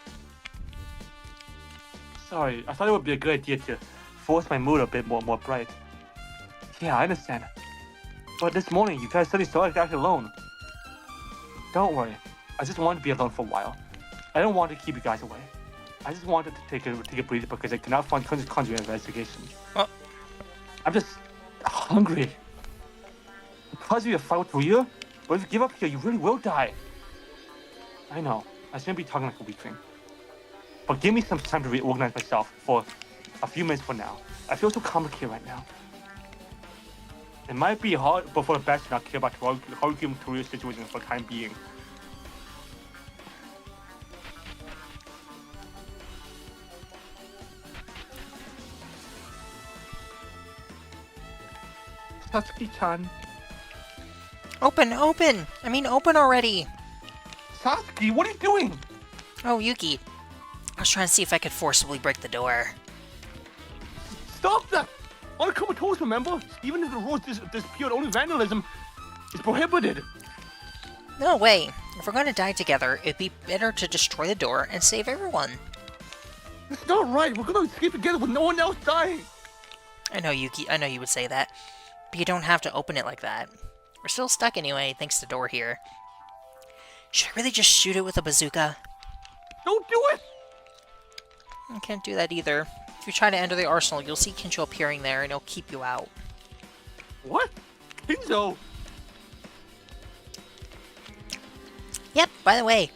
Sorry, I thought it would be a good idea to force my mood a bit more bright. Yeah, I understand. But this morning, you guys suddenly started acting alone. Don't worry, I just wanted to be alone for a while. I don't want to keep you guys away. I just wanted to take a breather because I cannot find conjure investigation. Well, I'm just hungry. Because of your fight with Rhea, but if you give up here, you really will die. I know, I shouldn't be talking like a weakling. But give me some time to reorganize myself for a few minutes for now. I feel so complicated right now. It might be hard, but for the best to not care about Haruki's career situation for the time being. Satsuki-chan. open! I mean, open already! Satsuki, what are you doing? Oh, Yuki. I was trying to see if I could forcibly break the door. Stop that! Undercover tours, remember? Even if the rules dispute only vandalism is prohibited. No way. If we're going to die together, it'd be better to destroy the door and save everyone. It's not right. We're gonna escape together with no one else dying. I know, Yuki. I know you would say that. But you don't have to open it like that. We're still stuck anyway, thanks to the door here. Should I really just shoot it with a bazooka? Don't do it! I can't do that either. If you try to enter the arsenal, you'll see Kincho appearing there, and he'll keep you out. What? Kinzo? Yep, by the way,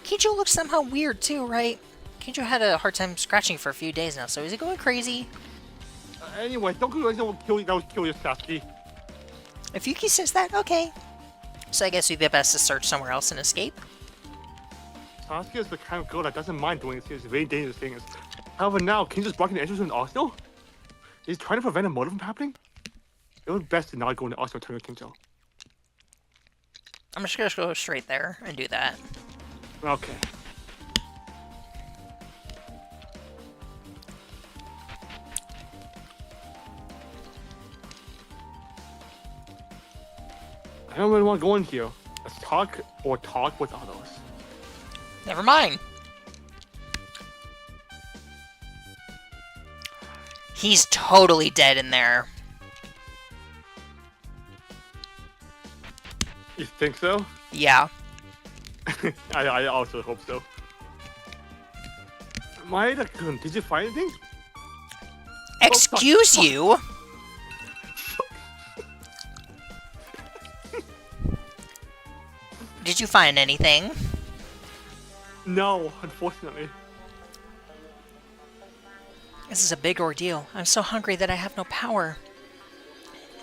Kincho looks somehow weird too, right? Kincho had a hard time scratching for a few days now, so is he going crazy? Anyway, don't go kill your Sasuke. If Yuki says that, okay. So I guess it'd be best to search somewhere else and escape? Sasuke is the kind of girl that doesn't mind doing these very dangerous things. However, now Kinzo's blocking the entrance to an arsenal? He's trying to prevent a murder from happening? It would be best to not go in the arsenal turn with Kinzo. I'm just gonna go straight there and do that. Okay. I don't really want to go in here. Let's talk with others. Never mind. He's totally dead in there. You think so? Yeah. I also hope so. Maeda-kun, did you find anything? Excuse you? Did you find anything? No, unfortunately. This is a big ordeal. I'm so hungry that I have no power.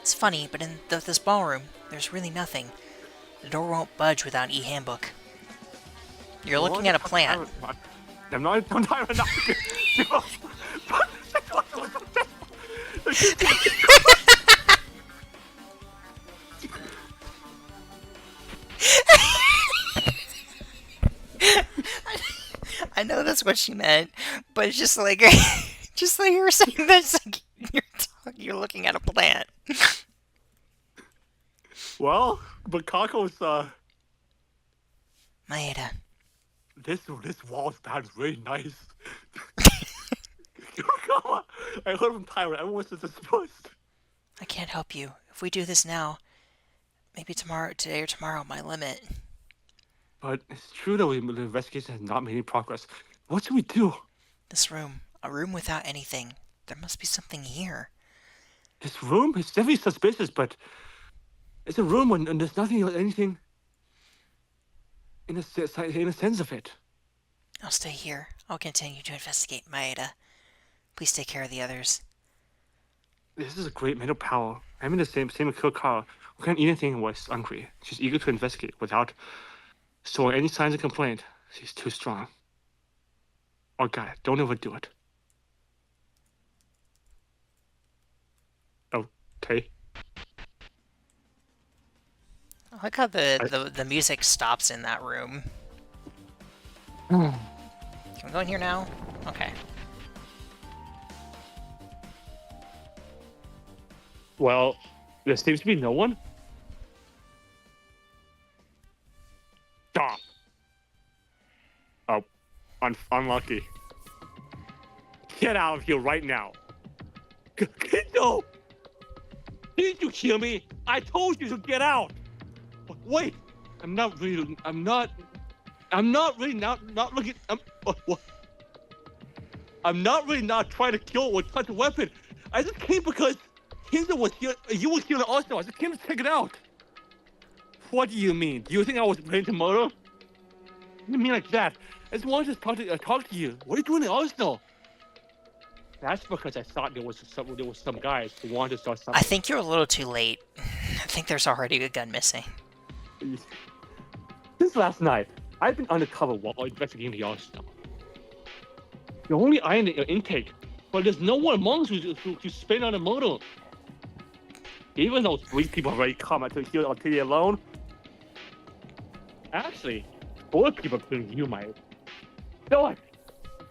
It's funny, but in this ballroom, there's really nothing. The door won't budge without e-handbook. You're looking at a plant. I'm not tired enough. I know that's what she meant, but it's just like, just like you were saying this, like you're looking at a plant. Well, but Kako's Maeda, this wall stand is really nice. I heard from Tyra, everyone says it's supposed. I can't help you. If we do this now, maybe today or tomorrow, my limit. But it's true that the investigation has not made any progress. What should we do? This room, a room without anything. There must be something here. This room? It's definitely suspicious, but it's a room and there's nothing or anything in a sense of it. I'll stay here. I'll continue to investigate, Maeda. Please take care of the others. This is a great mental power. I'm in the same with Kokara, who can't eat anything and was hungry. She's eager to investigate without showing any signs of complaint. She's too strong. Oh God, don't overdo it. Okay. I like how the music stops in that room. Can we go in here now? Okay. Well, there seems to be no one. Stop. Oh, unlucky. Get out of here right now. No! Didn't you hear me? I told you to get out. Wait, I'm not really looking. I'm not looking. What? I'm not really not trying to kill or touch a weapon. I just came because Kinza was here. You were here also. I just came to check it out. What do you mean? Do you think I was planning to murder? I didn't mean like that. I just wanted to talk to you. What are you doing in Arsenal? That's because I thought there was some guys who wanted to start something. I think you're a little too late. I think there's already a gun missing. Since last night, I've been undercover while investigating the Arsenal. You're only eyeing the intake, but there's no one among us who spin on a motor. Even though 3 people already come to here on TV alone. Actually, 4 people including you, Maya. No, I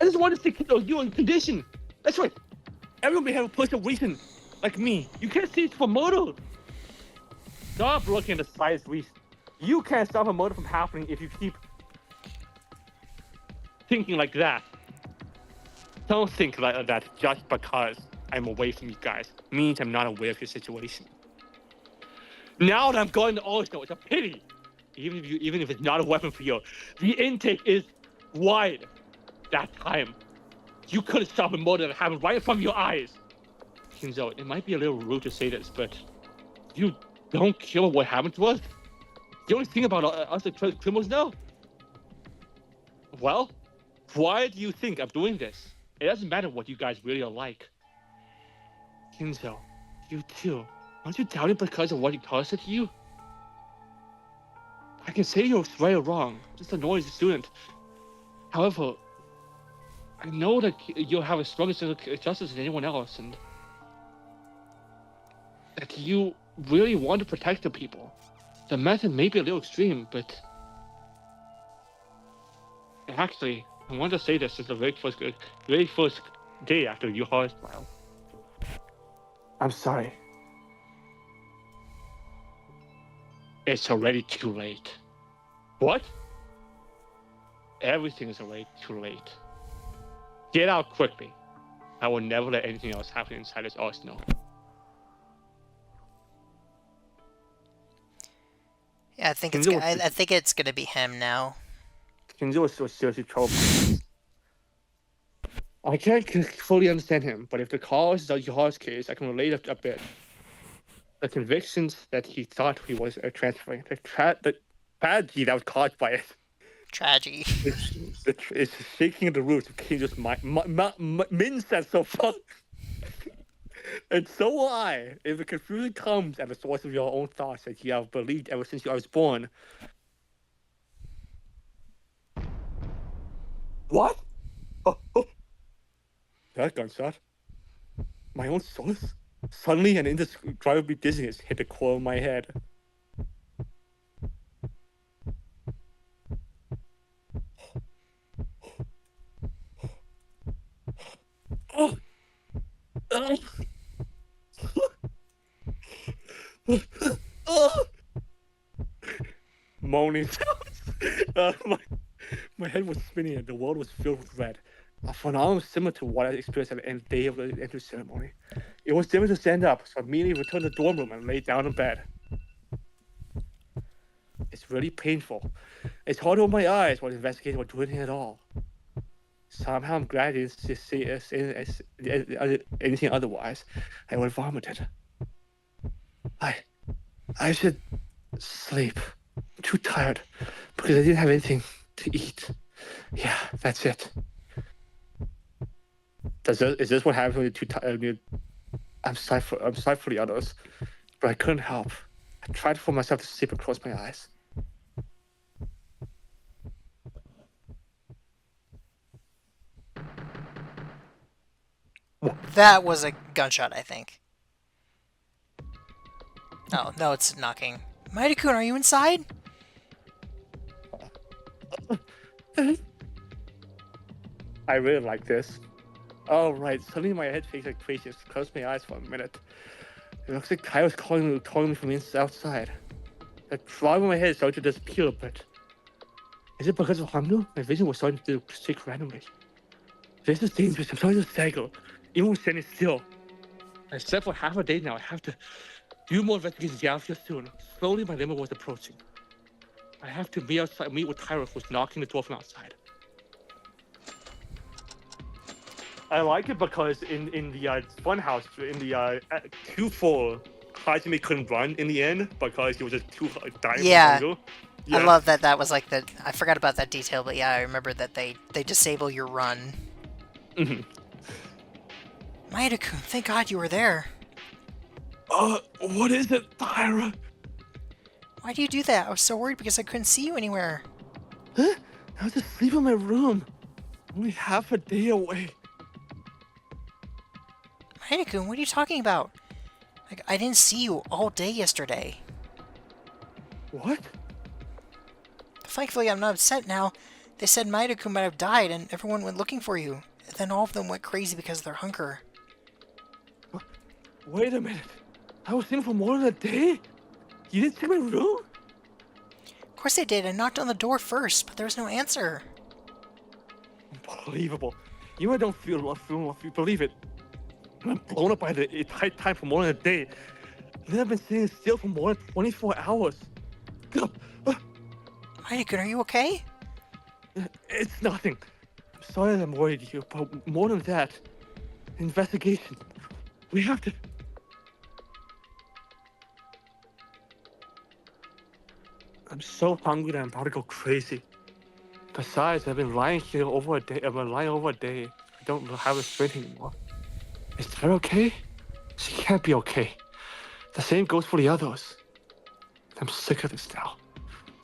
just want to see you in condition. That's right. Everyone may have a personal reason, like me. You can't see it for murder. Stop looking at the slightest reason. You can't stop a murder from happening if you keep thinking like that. Don't think like that just because I'm away from you guys means I'm not aware of your situation. Now that I'm going to Oslo, it's a pity. Even if it's not a weapon for you, the intake is wide. That time, you could have stopped a murder that happened right in front of your eyes. Kinzo, it might be a little rude to say this, but you don't care what happened to us. You only think about us as criminals now. Well, why do you think I'm doing this? It doesn't matter what you guys really are like. Kinzo, you too. Aren't you doubting because of what he caused to you? I can say you're right or wrong, just a noisy student. However, I know that you have a stronger sense of justice than anyone else, and that you really want to protect the people. The method may be a little extreme, but actually, I want to say this is the very first day after your heart trial. I'm sorry. It's already too late. What? Everything is already too late. Get out quickly. I will never let anything else happen inside this arsenal. Yeah, I think it's gonna be him now. Kinzo was so seriously troubled. I can't fully understand him, but if the cause is a Yah's case, I can relate a bit. The convictions that he thought he was transferring, the tragedy that was caused by it, Tragedy. it's shaking the roots of King's Min said so far. And so will I. If the confusion comes at the source of your own thoughts that you have believed ever since I was born. What? Oh. That gunshot. My own source? Suddenly an indescribable dizziness hit the core of my head. Oh. Oh. Moaning sounds. My head was spinning and the world was filled with red. A phenomenon similar to what I experienced at the end day of the entrance ceremony. It was difficult to stand up, so I immediately returned to the dorm room and laid down in bed. It's really painful. It's hard to open my eyes while the investigators were doing it at all. Somehow I'm glad I didn't say anything otherwise. I would have vomited. I should sleep. I'm too tired because I didn't have anything to eat. Yeah, that's it. Is this what happens when you're too tired? I'm sorry for the others, but I couldn't help. I tried for myself to sleep and close my eyes. That was a gunshot, I think. Oh, no, it's knocking. Maida-kun, are you inside? I really like this. Oh, right. Suddenly my head shakes like crazy. I closed my eyes for a minute. It looks like Kai was calling me from outside. The cloud in my head started to disappear a bit. Is it because of Hamnu? My vision was starting to shake randomly. This is dangerous. I'm starting to stagger. Even with standing still. I slept for half a day now. I have to do more investigations out here soon. Slowly, my limit was approaching. I have to meet with Tyra, who's knocking the door from outside. I like it because in the funhouse, in the Q4, Hajime couldn't run in the end because he was just too dying from hunger. Yeah. I love that. That was like the. I forgot about that detail, but yeah, I remember that they disable your run. Mm-hmm. Maida-kun, thank God you were there. What is it, Tyra? Why do you do that? I was so worried because I couldn't see you anywhere. Huh? I was asleep in my room. Only half a day away. Maida-kun, what are you talking about? Like, I didn't see you all day yesterday. What? Thankfully, I'm not upset now. They said Maida-kun might have died and everyone went looking for you. Then all of them went crazy because of their hunger. Wait a minute. I was in for more than a day? You didn't check my room? Of course they did. I knocked on the door first, but there was no answer. Unbelievable. You might don't feel believe it. I'm blown up by the tight time for more than a day. Then I've been sitting still for more than 24 hours. Maida-kun, are you okay? It's nothing. I'm sorry that I'm worried you, but more than that, investigation. We have to. I'm so hungry that I'm about to go crazy. Besides, I've been lying here over a day. I don't have a strength anymore. Is that okay? She can't be okay. The same goes for the others. I'm sick of this now.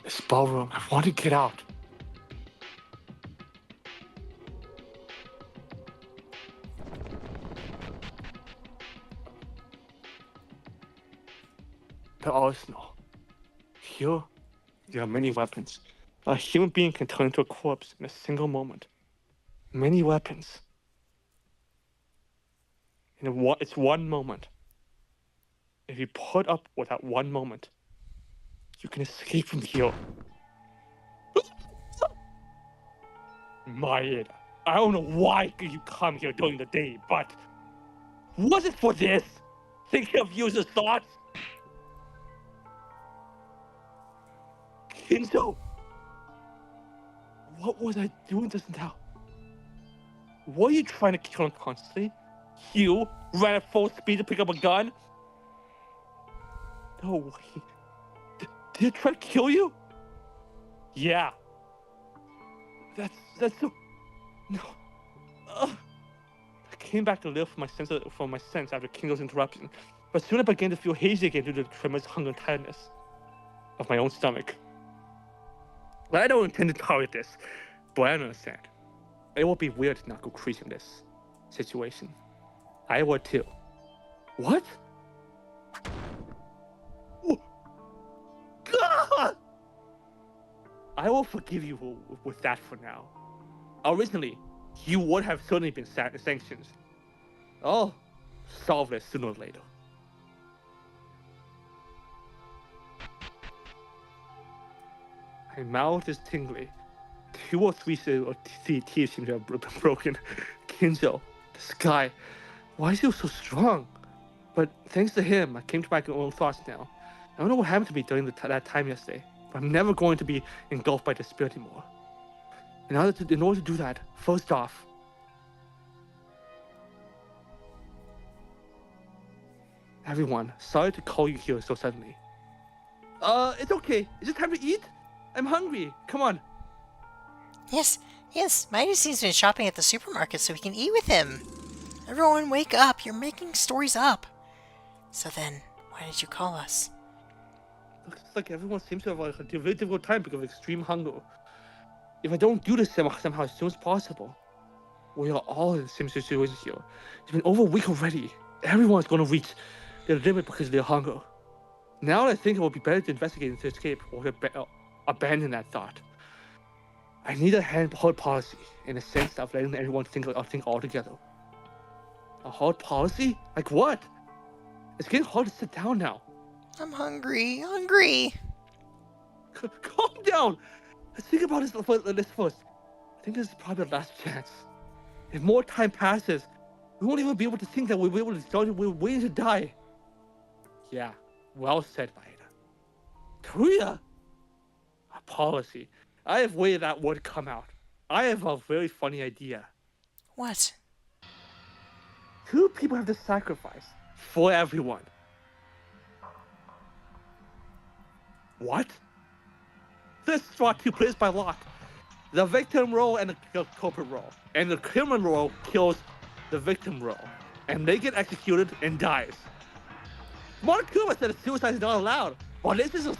This ballroom, I want to get out. The arsenal. Here, there are many weapons. A human being can turn into a corpse in a single moment. Many weapons. It's one moment. If you put up with that one moment, you can escape from here. Maeda, I don't know why you come here during the day, but was it for this? Thinking of user thoughts? Kinzo, what was I doing just now? Were you trying to kill him constantly? You ran at full speed to pick up a gun? No way. Did he try to kill you? Yeah. That's so... No. I came back to live for my sense after Kingo's interruption, but soon I began to feel hazy again due to the tremendous hunger and tiredness of my own stomach. I don't intend to tolerate this, but I understand. It would be weird to not go crazy in this situation. I would too. What? God! I will forgive you with that for now. Originally, you would have certainly been sanctioned. I'll solve this sooner or later. My mouth is tingly. 2 or 3 teeth seem to have been broken. Kinzo, this guy, why is he so strong? But thanks to him, I came to my own thoughts now. I don't know what happened to me during that time yesterday, but I'm never going to be engulfed by despair anymore. In order to do that, first off, everyone, sorry to call you here so suddenly. It's okay. Is it time to eat? I'm hungry. Come on. Yes, Mighty's been shopping at the supermarket so we can eat with him. Everyone wake up, you're making stories up. So then, why did you call us? Looks like everyone seems to have a very difficult time because of extreme hunger. If I don't do this somehow as soon as possible, we are all in the same situation here. It's been over a week already. Everyone's going to reach their limit because of their hunger. Now I think it would be better to investigate and to escape or to abandon that thought. I need a hard policy in the sense of letting everyone think all together. A hard policy? Like what? It's getting hard to sit down now. I'm hungry. Calm down. Let's think about this first. I think this is probably the last chance. If more time passes, we won't even be able to think that we'll be able to start. We're waiting to die. Yeah, well said, Maeda. Taruya! A policy. I have waited that word to come out. I have a very funny idea. What? 2 people have to sacrifice for everyone. What? This is brought 2 players by lot. The victim role and the culprit role. And the criminal role kills the victim role. And they get executed and dies. Monokuma said suicide is not allowed. Well, this isn't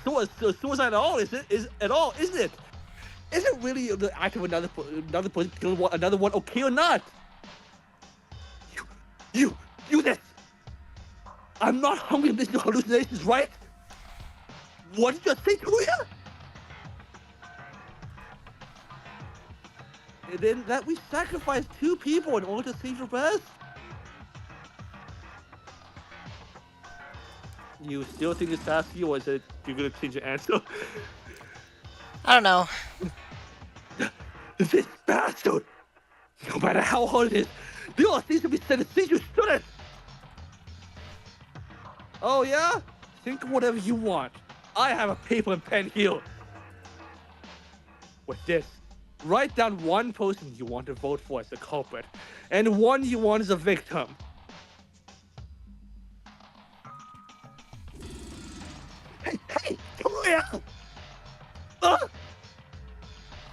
suicide at all, isn't it? Isn't it? Is it really the act of another person killing another one okay or not? You this! I'm not hungry and listening to hallucinations, right? What did you say, Taruya? And then that we sacrifice 2 people in order to save the rest? You still think it's tasky, or is it you're gonna change your answer? I don't know. This bastard! No matter how hard it is, there all seems to be said things you shouldn't! Oh yeah? Think whatever you want. I have a paper and pen here. With this, write down 1 person you want to vote for as the culprit, and 1 you want as a victim. Hey, Taruya!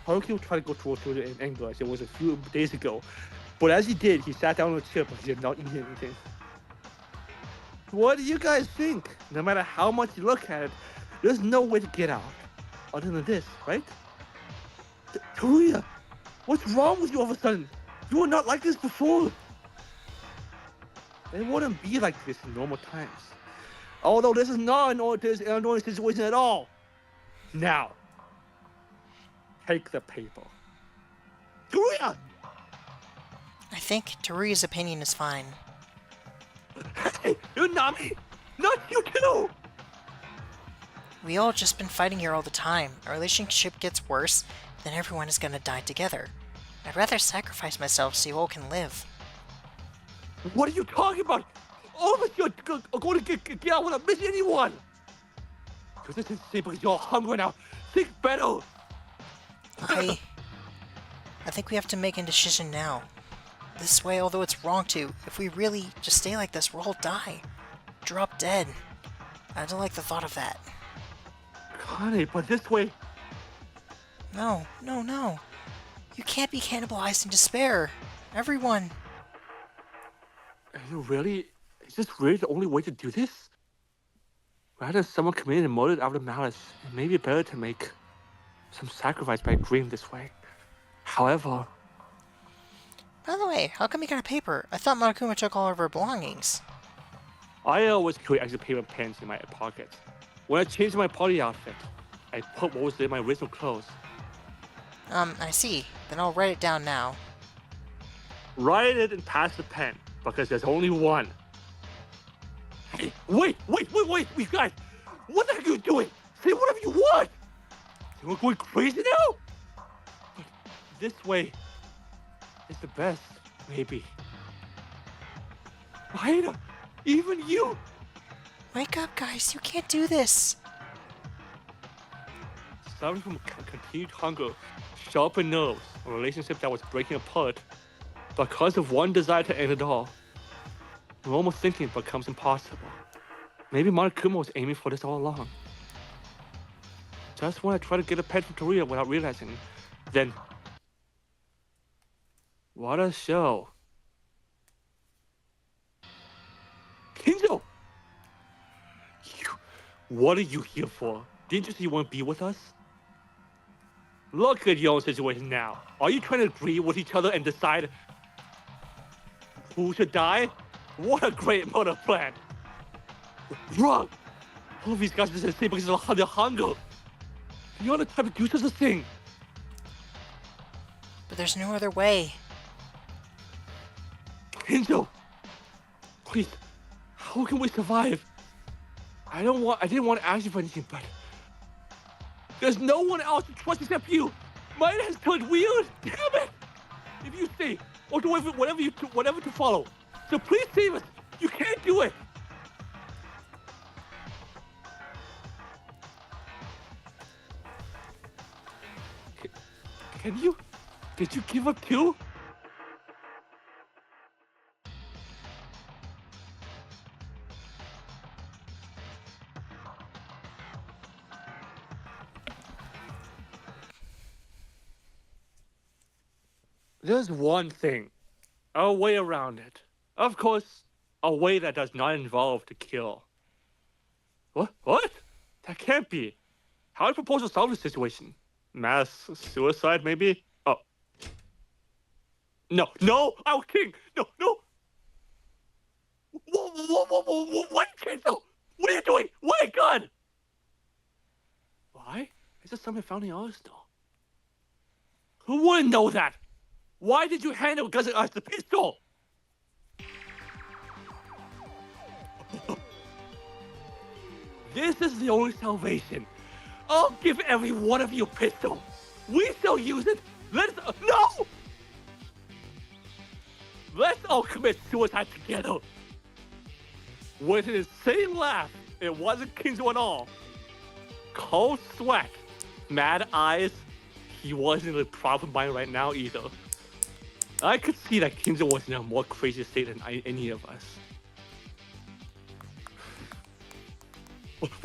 Haruki will try to go towards her in anger as it was a few days ago, but as he did, he sat down on a chair because he had not eaten anything. What do you guys think? No matter how much you look at it, there's no way to get out. Other than this, right? Taruya, what's wrong with you all of a sudden? You were not like this before. It wouldn't be like this in normal times. Although this is not an ordinary situation at all. Now, take the paper. Taruya! I think Taruya's opinion is fine. Hey, you're not me! Not you too! We all just been fighting here all the time. Our relationship gets worse, then everyone is gonna die together. I'd rather sacrifice myself so you all can live. What are you talking about? All of us are going to get out without missing anyone! Because this is insane because you're all hungry now. Think better! I think we have to make a decision now. this way, although it's wrong to. If we really just stay like this, we'll all die. Drop dead. I don't like the thought of that. Connie, but this way... No, no, no. You can't be cannibalized in despair. Everyone. Are you really... Is this really the only way to do this? Rather than someone committed and murdered out of malice, it may be better to make some sacrifice by agreeing this way. However... By the way, how come you got a paper? I thought Monokuma took all of her belongings. I always carry extra paper pens in my pocket. When I changed my party outfit, I put what was in my original clothes. I see. Then I'll write it down now. Write it and pass the pen, because there's only one. Hey, wait, you guys! What the heck are you doing? Say whatever you want! You're going crazy now? But this way is the best, maybe. Aida, even you! Wake up, guys. You can't do this. Suffering from continued hunger, sharpened nerves, a relationship that was breaking apart because of one desire to end it all. Normal thinking becomes impossible. Maybe Monokuma was aiming for this all along. Just when I try to get a pet from Korea without realizing, then... What a show. Kinjo! What are you here for? Didn't you say you want to be with us? Look at your own situation now. Are you trying to agree with each other and decide who should die? What a great murder plan! Wrong! All of these guys are just the same because of their hunger. You're not the type to do such a thing. But there's no other way. Kinjo! Please, how can we survive? I didn't want to ask you for anything, but there's no one else to trust except you. Mine has turned weird. Damn it! If you stay, or do whatever to follow. So please save us. You can't do it. Can you? Did you give up too? There's one thing. A way around it. Of course, a way that does not involve to kill. What? What? That can't be. How do you propose to solve this situation? Mass suicide, maybe? Oh. No, no! I was kidding! No, no! Whoa, what? Cancel! What are you doing? What a gun! Why? Is this something found in Arsenal? Who wouldn't know that? Why did you hand him the pistol? This is the only salvation. I'll give every one of you a pistol. We still use it. No! Let's all commit suicide together. With an insane laugh, it wasn't Kinzo at all. Cold sweat, mad eyes. He wasn't in a proper mind right now either. I could see that Kinzo was in a more crazy state than any of us.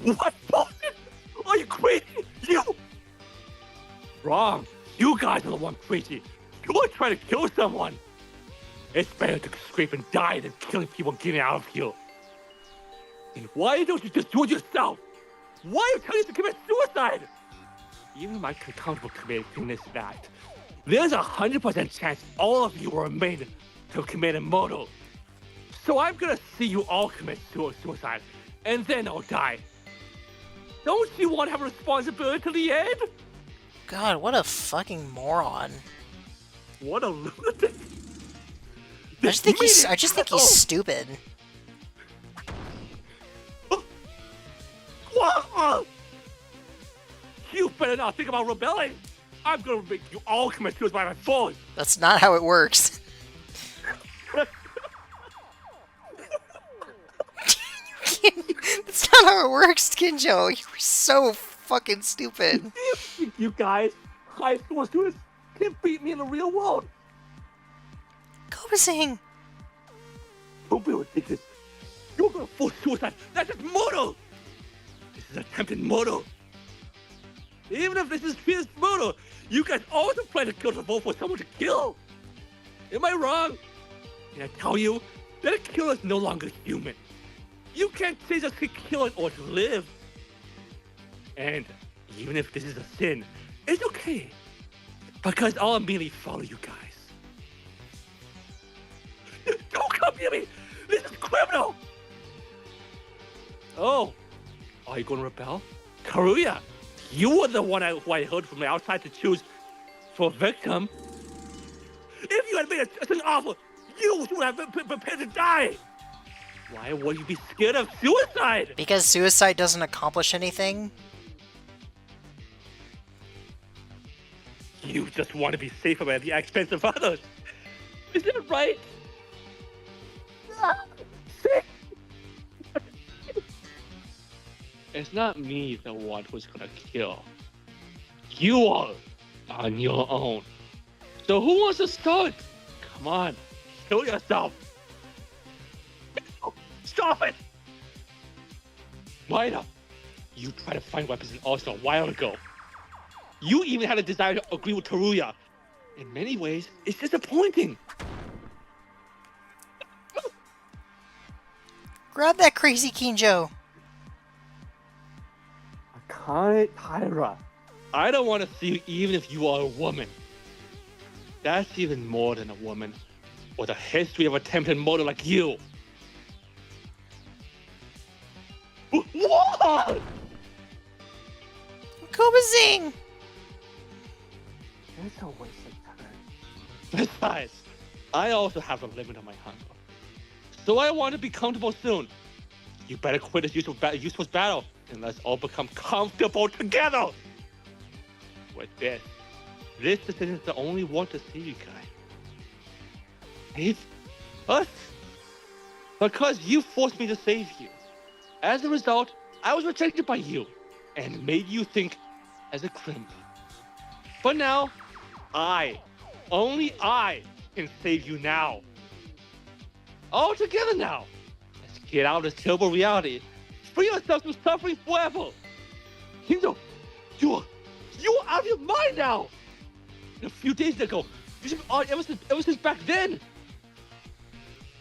What bullshit? Are you crazy? You! Wrong. You guys are the one crazy. You're trying to kill someone. It's better to scrape and die than killing people and getting out of here. And why don't you just do it yourself? Why are you telling us to commit suicide? Even if I can comfortable committing this act, there's 100% chance all of you were made to commit a murder. So I'm gonna see you all commit suicide, and then I'll die. Don't you want to have a responsibility to the end? God, what a fucking moron. What a lunatic. I just think he's stupid. You better not think about rebelling. I'm gonna make you all commit suicide by force. That's not how it works. That's not how it works, Kinjo. You're so fucking stupid. You guys, high school students, can beat me in the real world. Go Kobazing! Don't be ridiculous. You're gonna force suicide. That's just murder. This is attempted murder. Even if this is fierce murder, you guys also plan to kill to vote for someone to kill. Am I wrong? Can I tell you that a killer is no longer human? You can't say just to kill it or to live. And even if this is a sin, it's okay. Because I'll immediately follow you guys. Don't come near me! This is criminal! Oh, are you gonna rebel? Karuya, you were the one who I heard from the outside to choose for a victim. If you had made an offer, you would have been prepared to die. Why would you be scared of suicide? Because suicide doesn't accomplish anything? You just want to be safer at the expense of others. Is that right? It's not me the one who's gonna kill. You are on your own. So who wants to start? Come on, kill yourself. Stop it! Mina, you tried to find weapons in Arsenal a while ago. You even had a desire to agree with Teruya. In many ways, it's disappointing. Grab that crazy Kinjo! Akane Taira. I don't want to see you even if you are a woman. That's even more than a woman. With a history of attempted murder like you. What? Kobazing! It's a waste of time. Besides, I also have a limit on my hunger. So I want to be comfortable soon. You better quit this useless battle, and let's all become comfortable together. With this decision is the only one to save you guys. Save us? Because you forced me to save you. As a result, I was rejected by you, and made you think as a criminal. But now, only I, can save you now. All together now. Let's get out of this terrible reality. Free yourself from suffering forever. Kinzo, you are out of your mind now. A few days ago, ever since back then.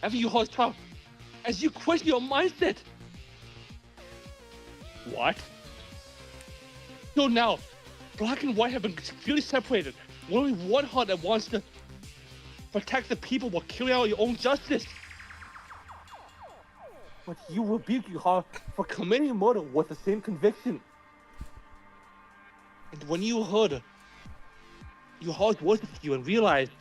After you heard trial, as you question your mindset. What? So now, black and white have been clearly separated. Only one heart that wants to protect the people while killing out your own justice. But you rebuke your heart for committing murder with the same conviction. And when you heard your heart was with you and realized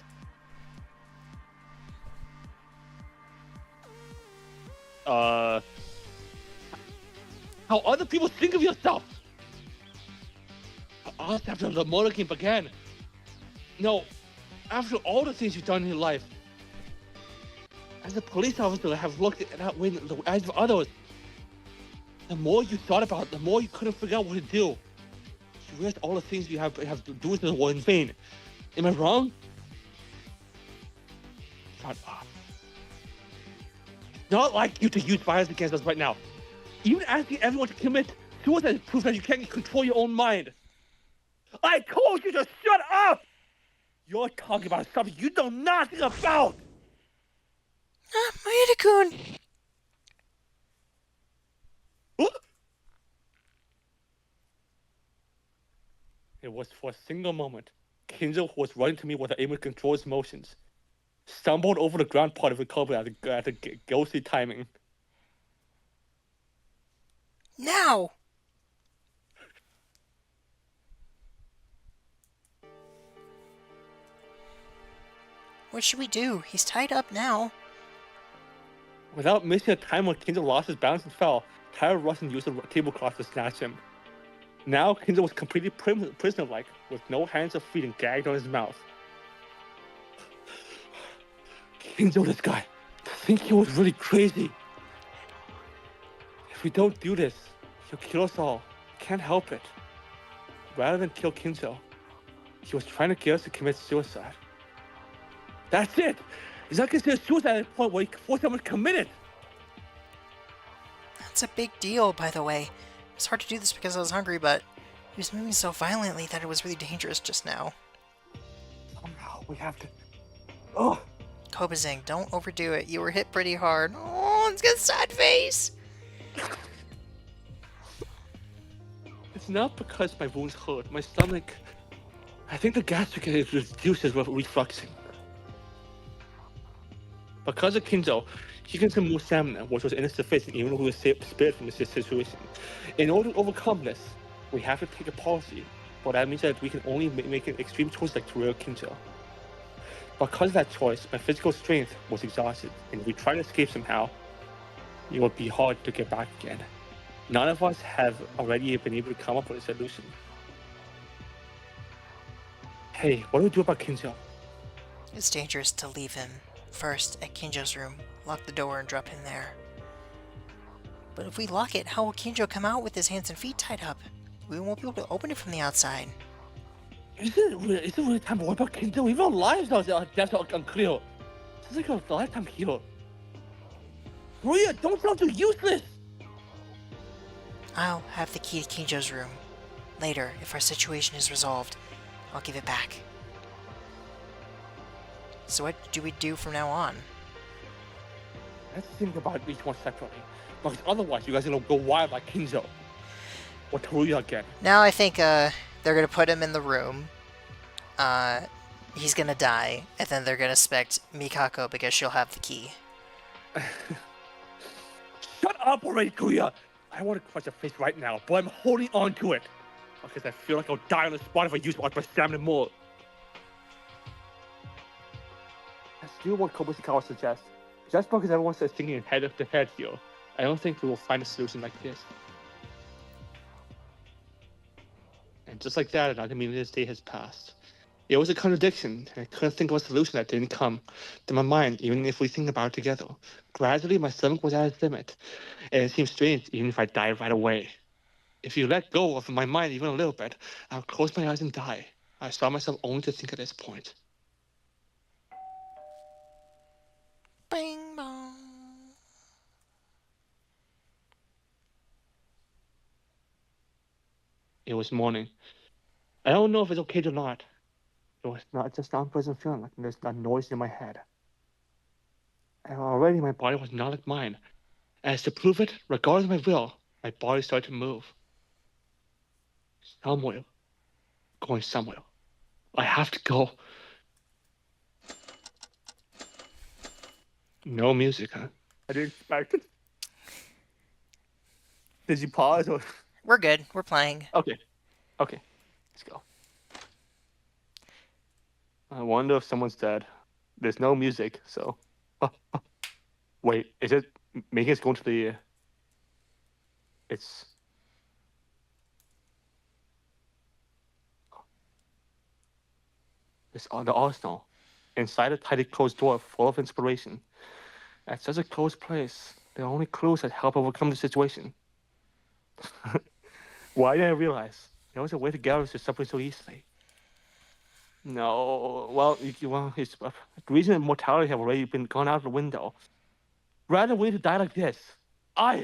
how other people think of yourself. After the murder game began. No, after all the things you've done in your life. As a police officer, I have looked at that way in the eyes of others. The more you thought about it, the more you couldn't figure out what to do. You realized all the things you have to do with were in vain. Am I wrong? Shut up. It's not like you to use violence against us right now. Even asking everyone to commit suicide is proof that you can't control your own mind. I told you to shut up! You're talking about something you know nothing about! Maeda-kun! It was for a single moment. Kinzo, who was running to me without able to control his motions, stumbled over the ground part of the carpet at the ghostly timing. Now! What should we do? He's tied up now. Without missing a time when Kinzo lost his balance and fell, Tyra rushed and used the tablecloth to snatch him. Now, Kinzo was completely prisoner-like, with no hands or feet and gagged on his mouth. Kinzo, this guy, to think he was really crazy. If we don't do this, he'll kill us all. Can't help it. Rather than kill Kinzo, he was trying to get us to commit suicide. That's it! Is that considered suicide at a point where you force someone to commit it? That's a big deal, by the way. It was hard to do this because I was hungry, but he was moving so violently that it was really dangerous just now. Somehow we have to. Oh, Kobazing, don't overdo it. You were hit pretty hard. Oh, it's got a sad face. it's not because my wounds hurt. My stomach. I think the gastric juices were refluxing. Because of Kinzo, he consumed more stamina, which was insufficient even though he was spared from this situation. In order to overcome this, we have to take a policy, but that means that we can only make an extreme choice like Toru Kinzo. Because of that choice, my physical strength was exhausted, and if we try to escape somehow, it would be hard to get back again. None of us have already been able to come up with a solution. Hey, what do we do about Kinzo? It's dangerous to leave him. First, at Kinjo's room, lock the door and drop him there. But if we lock it, how will Kinjo come out with his hands and feet tied up? We won't be able to open it from the outside. Is it really time to worry about Kinzo? Even our lives are that's unclear. This is like a lifetime here. Maria, don't sound too useless! I'll have the key to Kinjo's room. Later, if our situation is resolved, I'll give it back. So what do we do from now on? Let's think about each one separately. Because otherwise you guys are gonna go wild like Kinzo. Or Toruya again. Now I think they're gonna put him in the room. He's gonna die, and then they're gonna suspect Mikako because she'll have the key. Shut up already, Kuya! I want to crush your face right now, but I'm holding on to it. Because I feel like I'll die on the spot if I use my stamina more. Let's do what Kobushikawa suggests. Just because everyone says thinking head to head here, I don't think we will find a solution like this. And just like that, another meaningless day has passed. It was a contradiction, and I couldn't think of a solution that didn't come to my mind, even if we think about it together. Gradually, my stomach was at its limit, and it seemed strange even if I died right away. If you let go of my mind even a little bit, I'll close my eyes and die. I saw myself only to think at this point. Bing bong. It was morning. I don't know if it's okay or not. It was not just an unpleasant feeling like there's a noise in my head. And already my body was not like mine. As to prove it, regardless of my will, my body started to move. Somewhere. Going somewhere. I have to go. No music, huh? I didn't expect it. Did you pause or? We're good. We're playing. Okay. Okay. Let's go. I wonder if someone's dead. There's no music, so. Wait, is it making us go into the? It's. It's on the arsenal. Inside a tightly closed door full of inspiration. At such a closed place, there are only clues that help overcome the situation. Why didn't I realize there was a way to get out of this subway so easily? No, well, it's the reason and mortality have already been gone out the window. Rather than wait to die like this, Huh?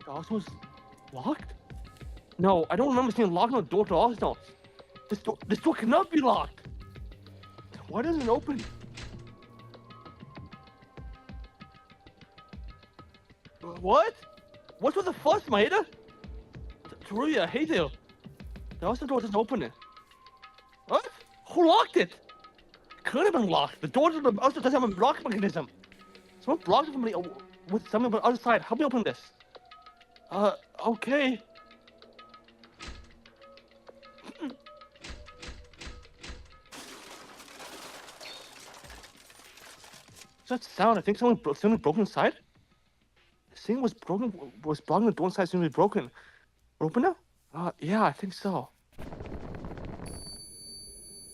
The arsenal's locked? No, I don't remember seeing a lock on the door to the arsenal. This door cannot be locked. Why doesn't it open? What? What's with the fuss, Maeda? Teruya, hey there. The arsenal door doesn't open it. What? Who locked it? It could have been locked. The door to the arsenal doesn't have a lock mechanism. Someone blocked it from the, with something on the other side. Help me open this. Okay. What's that sound? I think someone broke inside. The thing was blocking the door inside seemed to be broken. Open now? Yeah, I think so.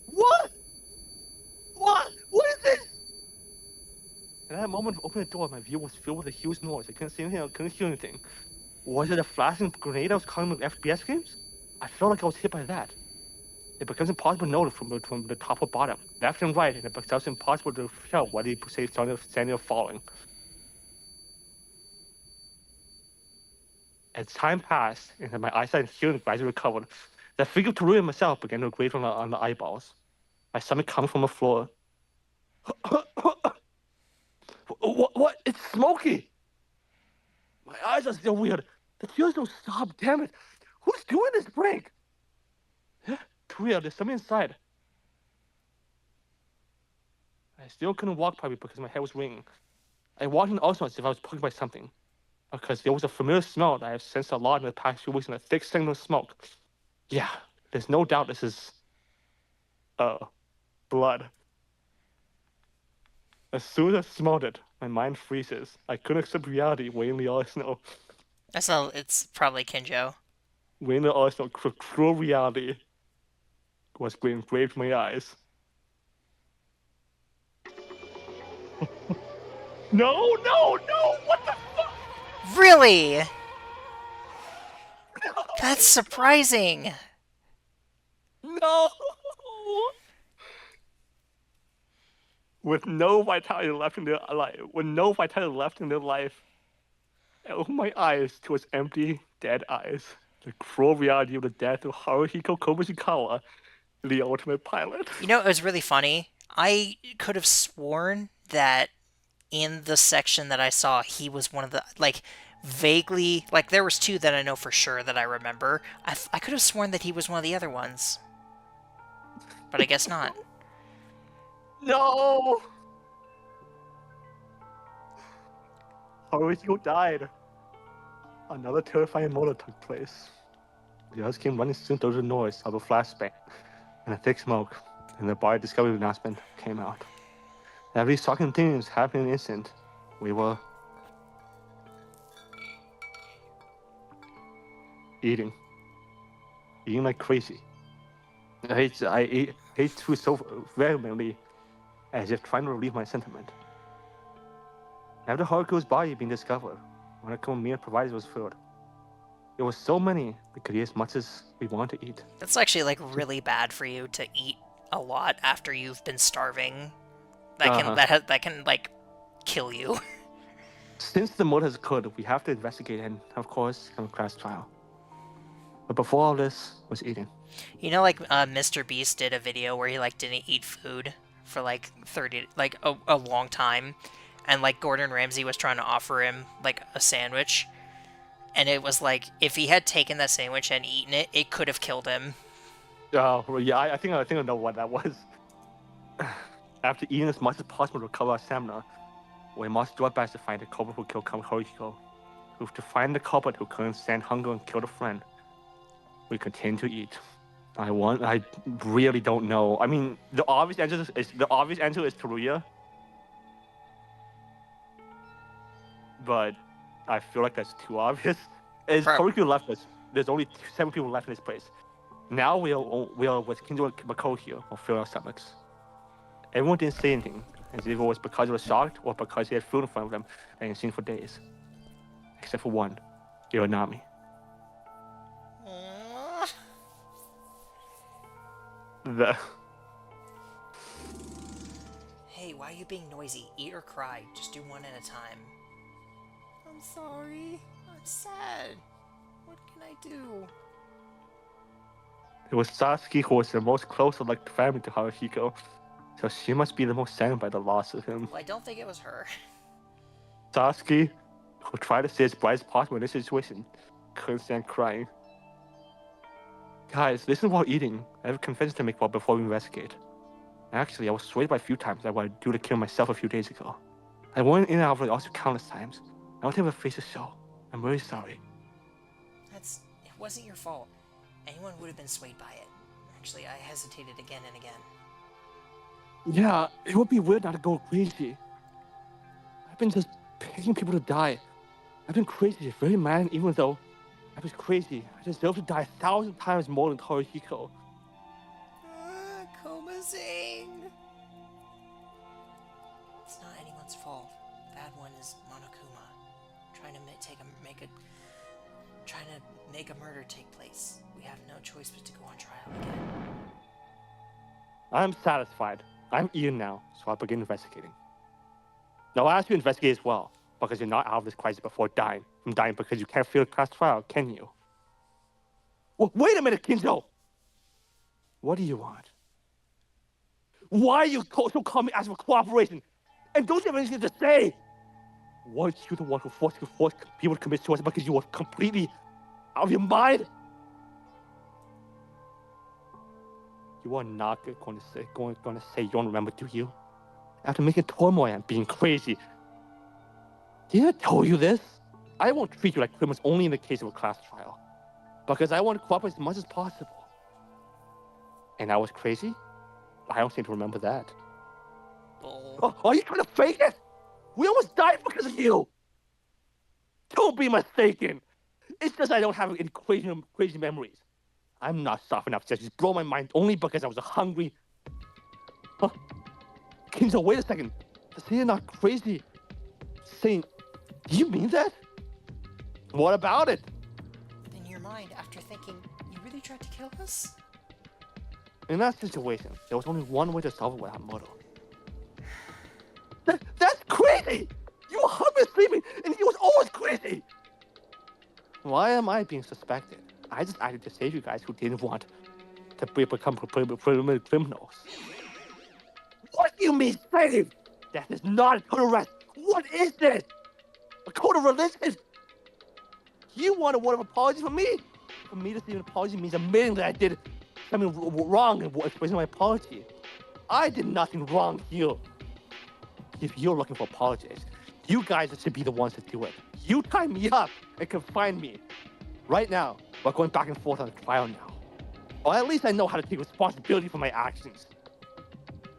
What? What? What is this? At that moment of opening the door, my view was filled with a huge noise. I couldn't see anything, I couldn't hear anything. Was it a flashing grenade I was calling in FPS games? I felt like I was hit by that. It becomes impossible to know from the top or bottom, left and right, and it becomes impossible to tell whether you say standing or falling. As time passed and my eyesight and hearing gradually recovered, the figure of Teruya myself began to grate on the eyeballs. My stomach coming from the floor. What? It's smoky! My eyes are still weird. The tears don't stop, damn it! Who's doing this prank? Teruya, there's something inside. I still couldn't walk properly because my head was ringing. I walked in also as if I was poked by something, because there was a familiar smell that I have sensed a lot in the past few weeks in a thick signal of smoke. Yeah, there's no doubt this is, blood. As soon as I smelled it, my mind freezes. I couldn't accept reality, weighing the all snow. It's probably Kinjo. Weighing the all snow, cruel reality was engraved in my eyes. No! What the fuck? Really? That's surprising. No! With no vitality left in their life, I opened my eyes to its empty, dead eyes. The cruel reality of the death of Haruhiko Kobushikawa, the ultimate pilot. You know, it was really funny. I could have sworn that in the section that I saw, he was one of the, like, vaguely, like, there was two that I know for sure that I remember. I could have sworn that he was one of the other ones. But I guess not. No! Haruhiko died. Another terrifying moment took place. The others came running soon through the noise of a flashbang and a thick smoke, and the body discovery announcement came out. Every shocking things happened in an instant. We were eating like crazy. I ate food so vehemently, as if trying to relieve my sentiment. After Haruko's body being discovered, one of the meal provided was food. There was so many we could eat as much as we wanted to eat. That's actually, like, really bad for you to eat a lot after you've been starving. That can like kill you. Since the murder has occurred, we have to investigate and, of course, have a class trial. But before all this was eating. You know, like Mr. Beast did a video where he like didn't eat food for like a long time, and like Gordon Ramsay was trying to offer him like a sandwich, and it was like if he had taken that sandwich and eaten it, it could have killed him. Oh, yeah, I think I know what that was. After eating as much as possible to recover our stamina, we must do our best to find the culprit who killed Haruhiko. To find the culprit who couldn't stand hunger and killed a friend. We continue to eat. I really don't know. I mean, the obvious answer is Teruya. But I feel like that's too obvious. As Haruhiko left us, there's only 7 people left in this place. Now we are with Kinjo and Mako here, or fill our stomachs. Everyone didn't say anything, as if it was because they were shocked or because they had food in front of them and hadn't seen for days. Except for one, Ironami. Hey, why are you being noisy? Eat or cry. Just do one at a time. I'm sorry. I'm sad. What can I do? It was Sasuke who was the most close like family to Haruhiko, so she must be the most saddened by the loss of him. Well, I don't think it was her. Sasuke, who tried to stay as bright as possible in this situation, couldn't stand crying. Guys, listen while eating. I have a confession to make before we investigate. Actually, I was swayed by a few times that what I'd do to kill myself a few days ago. I went in and out of it also countless times. I don't have a face to show. I'm really sorry. It wasn't your fault. Anyone would have been swayed by it. Actually, I hesitated again and again. Yeah, it would be weird not to go crazy. I've been just picking people to die. I've been crazy, very mad, even though I was crazy. I deserve to die 1,000 times more than Haruhiko. Koma-sing! It's not anyone's fault. The bad one is Monokuma. Trying to make a trying to make a murder take place. We have no choice but to go on trial again. I'm satisfied. I'm Ian now, so I'll begin investigating. Now, I'll ask you to investigate as well, because you're not out of this crisis before dying. From dying because you can't fail a class trial, can you? Well, wait a minute, Kinzo! What do you want? Why are you so calm asking for cooperation? And don't you have anything to say? Weren't you the one who forced people to commit suicide because you were completely out of your mind? You are not going to say you don't remember, do you? After making turmoil and being crazy. Did I tell you this? I won't treat you like criminals only in the case of a class trial. Because I want to cooperate as much as possible. And I was crazy? I don't seem to remember that. Bull. Oh, are you trying to fake it? We almost died because of you! Don't be mistaken! It's just I don't have any crazy memories. I'm not soft enough to just blow my mind only because I was hungry. Huh? Kinzo, wait a second. Say you're not crazy. Saying, do you mean that? What about it? In your mind, after thinking, you really tried to kill us? In that situation, there was only one way to solve it without murder. That's crazy! You were hungry sleeping, and he was always crazy! Why am I being suspected? I just acted to save you guys who didn't want to become criminals. What do you mean save? That is not a code of arrest. What is this? A code of religion? You want a word of apology from me? For me to say an apology means admitting that I did something wrong and expressing my apology. I did nothing wrong here. If you're looking for apologies, you guys should be the ones to do it. You tie me up and confine me. Right now, we're going back and forth on the trial now. Or at least I know how to take responsibility for my actions.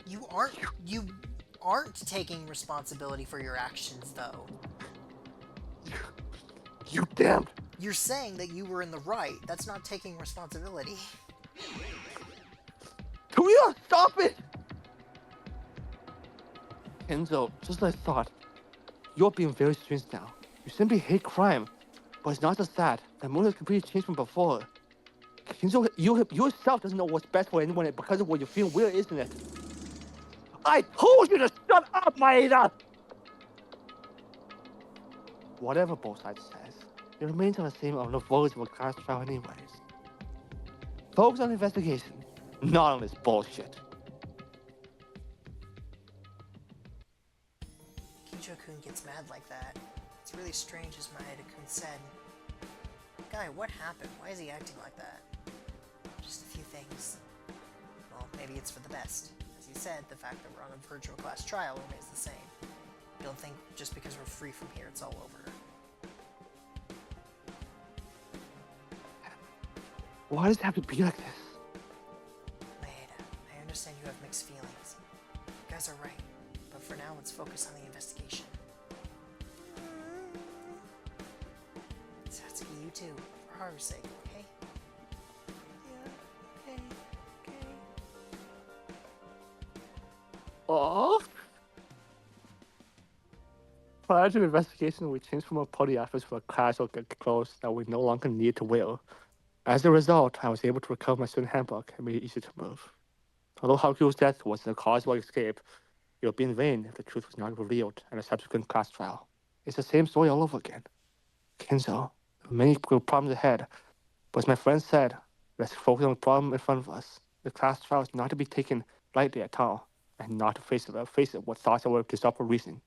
You aren't taking responsibility for your actions, though. You damned. You're saying that you were in the right. That's not taking responsibility. Can we all stop it? Kenzo, just as I thought, you're being very strange now. You simply hate crime. But it's not just that. The mood has completely changed from before. Kenzo, you yourself doesn't know what's best for anyone because of what you feel weird, isn't it? I told you to shut up, Maeda! Whatever both sides says, it remains on the same on the verge of a class trial anyways. Focus on the investigation, not on this bullshit. Kinjo-kun gets mad like that. It's really strange, as Maeda-kun said. Guy, what happened? Why is he acting like that? Just a few things. Well, maybe it's for the best. As you said, the fact that we're on a virtual class trial remains the same. Don't think just because we're free from here, it's all over. Why does it have to be like this? Maeda, I understand you have mixed feelings. You guys are right, but for now, let's focus on the investigation. Satsuki, you too, for Haru's sake, okay? Yeah, okay. Oh. Prior to the investigation, we changed from a party outfit to a casual clothes that we no longer need to wear. As a result, I was able to recover my student handbook and made it easy to move. Although Haru's death was the cause of our escape, it would be in vain if the truth was not revealed at a subsequent class trial. It's the same story all over again. Kenzo, there are many problems ahead, but as my friend said, let's focus on the problem in front of us. The class trial is not to be taken lightly at all, and not to face it with thoughts that will disrupt our reasoning.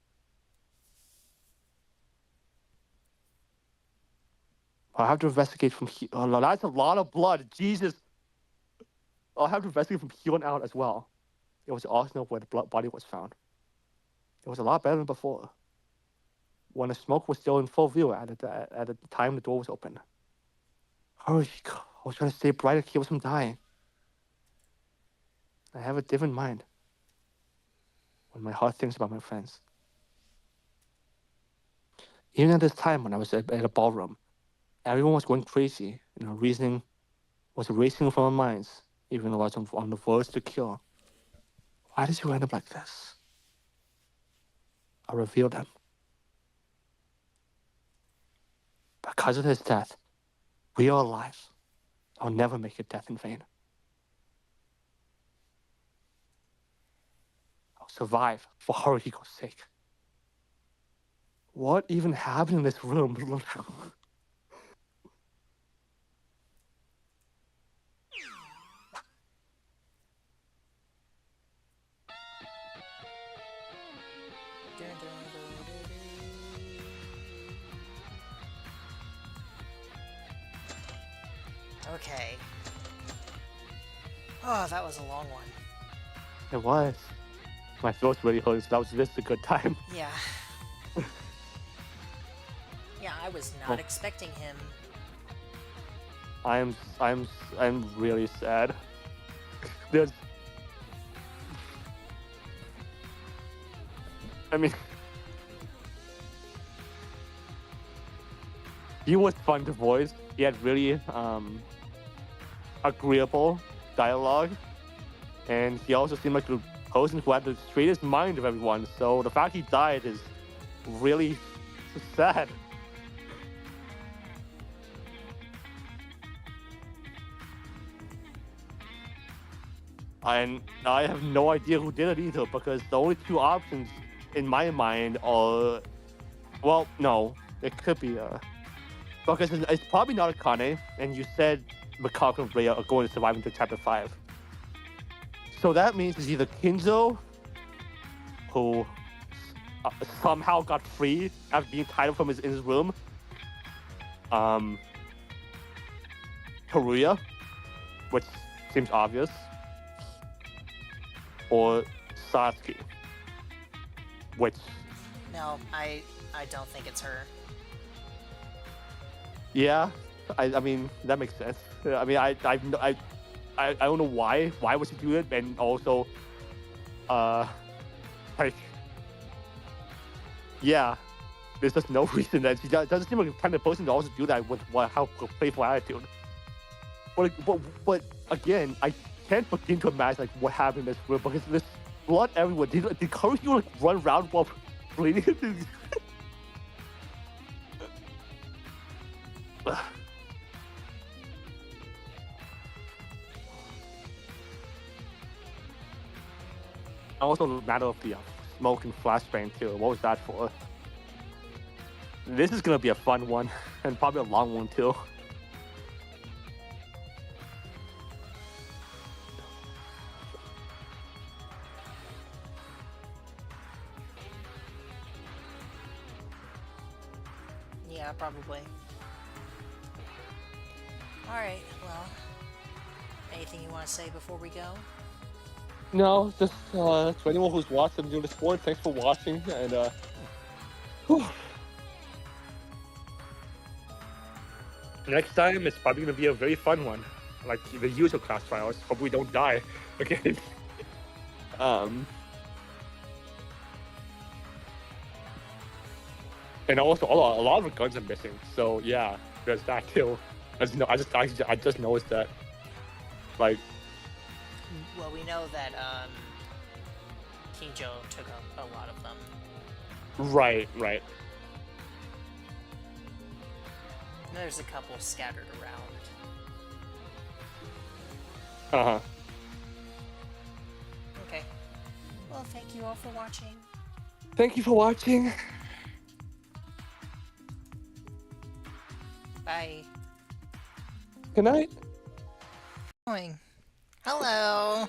I'll have to investigate from here. Oh, that's a lot of blood. Jesus. I'll have to investigate from here on out as well. It was awesome where the body was found. It was a lot better than before. When the smoke was still in full view at the time the door was open. Hurry, I was trying to stay bright and keep us from dying. I have a different mind when my heart thinks about my friends. Even at this time when I was at a ballroom, everyone was going crazy, and our reasoning was racing from our minds, even though I was on the verge to kill. Why did you end up like this? I'll reveal them. Because of his death, We are alive. I'll never make your death in vain. I'll survive for Haruhiko's sake. What even happened in this room? Okay. Oh, that was a long one. It was. My throat's really hurting, so this is a good time. Yeah. Yeah, I was not expecting him. I'm really sad. There's, I mean, he was fun to voice. He had really agreeable dialogue, and he also seemed like the person who had the straightest mind of everyone. So the fact he died is really sad. And I have no idea who did it either, because the only two options in my mind are, well, no, it could be because it's probably not Akane, and you said Mikako and Rhea are going to survive until chapter 5. So that means it's either Kinzo, who somehow got free after being tied up in his room, Karuya, which seems obvious, or Satsuki, which... No, I don't think it's her. Yeah, I mean, that makes sense. I mean, I don't know why would she do it, and also, like, yeah, there's just no reason that she doesn't seem like the kind of person to also do that with how playful attitude. But again, I can't begin to imagine like what happened in this room, because there's blood everywhere. Did Karuya like run around while bleeding? Also, the matter of the smoke and flashbang too. What was that for? This is gonna be a fun one, and probably a long one too. Yeah, probably. Alright, well, anything you want to say before we go? No, just to anyone who's watched and doing the sport, thanks for watching, and next time it's probably gonna be a very fun one, like the usual class trials. Hope we don't die again. And also a lot of the guns are missing, so yeah, there's that too. I just noticed that. Like, well, we know that Kinjo took a lot of them. Right. And there's a couple scattered around. Uh-huh. Okay. Well, thank you all for watching. Thank you for watching. Bye. Good night. Hello.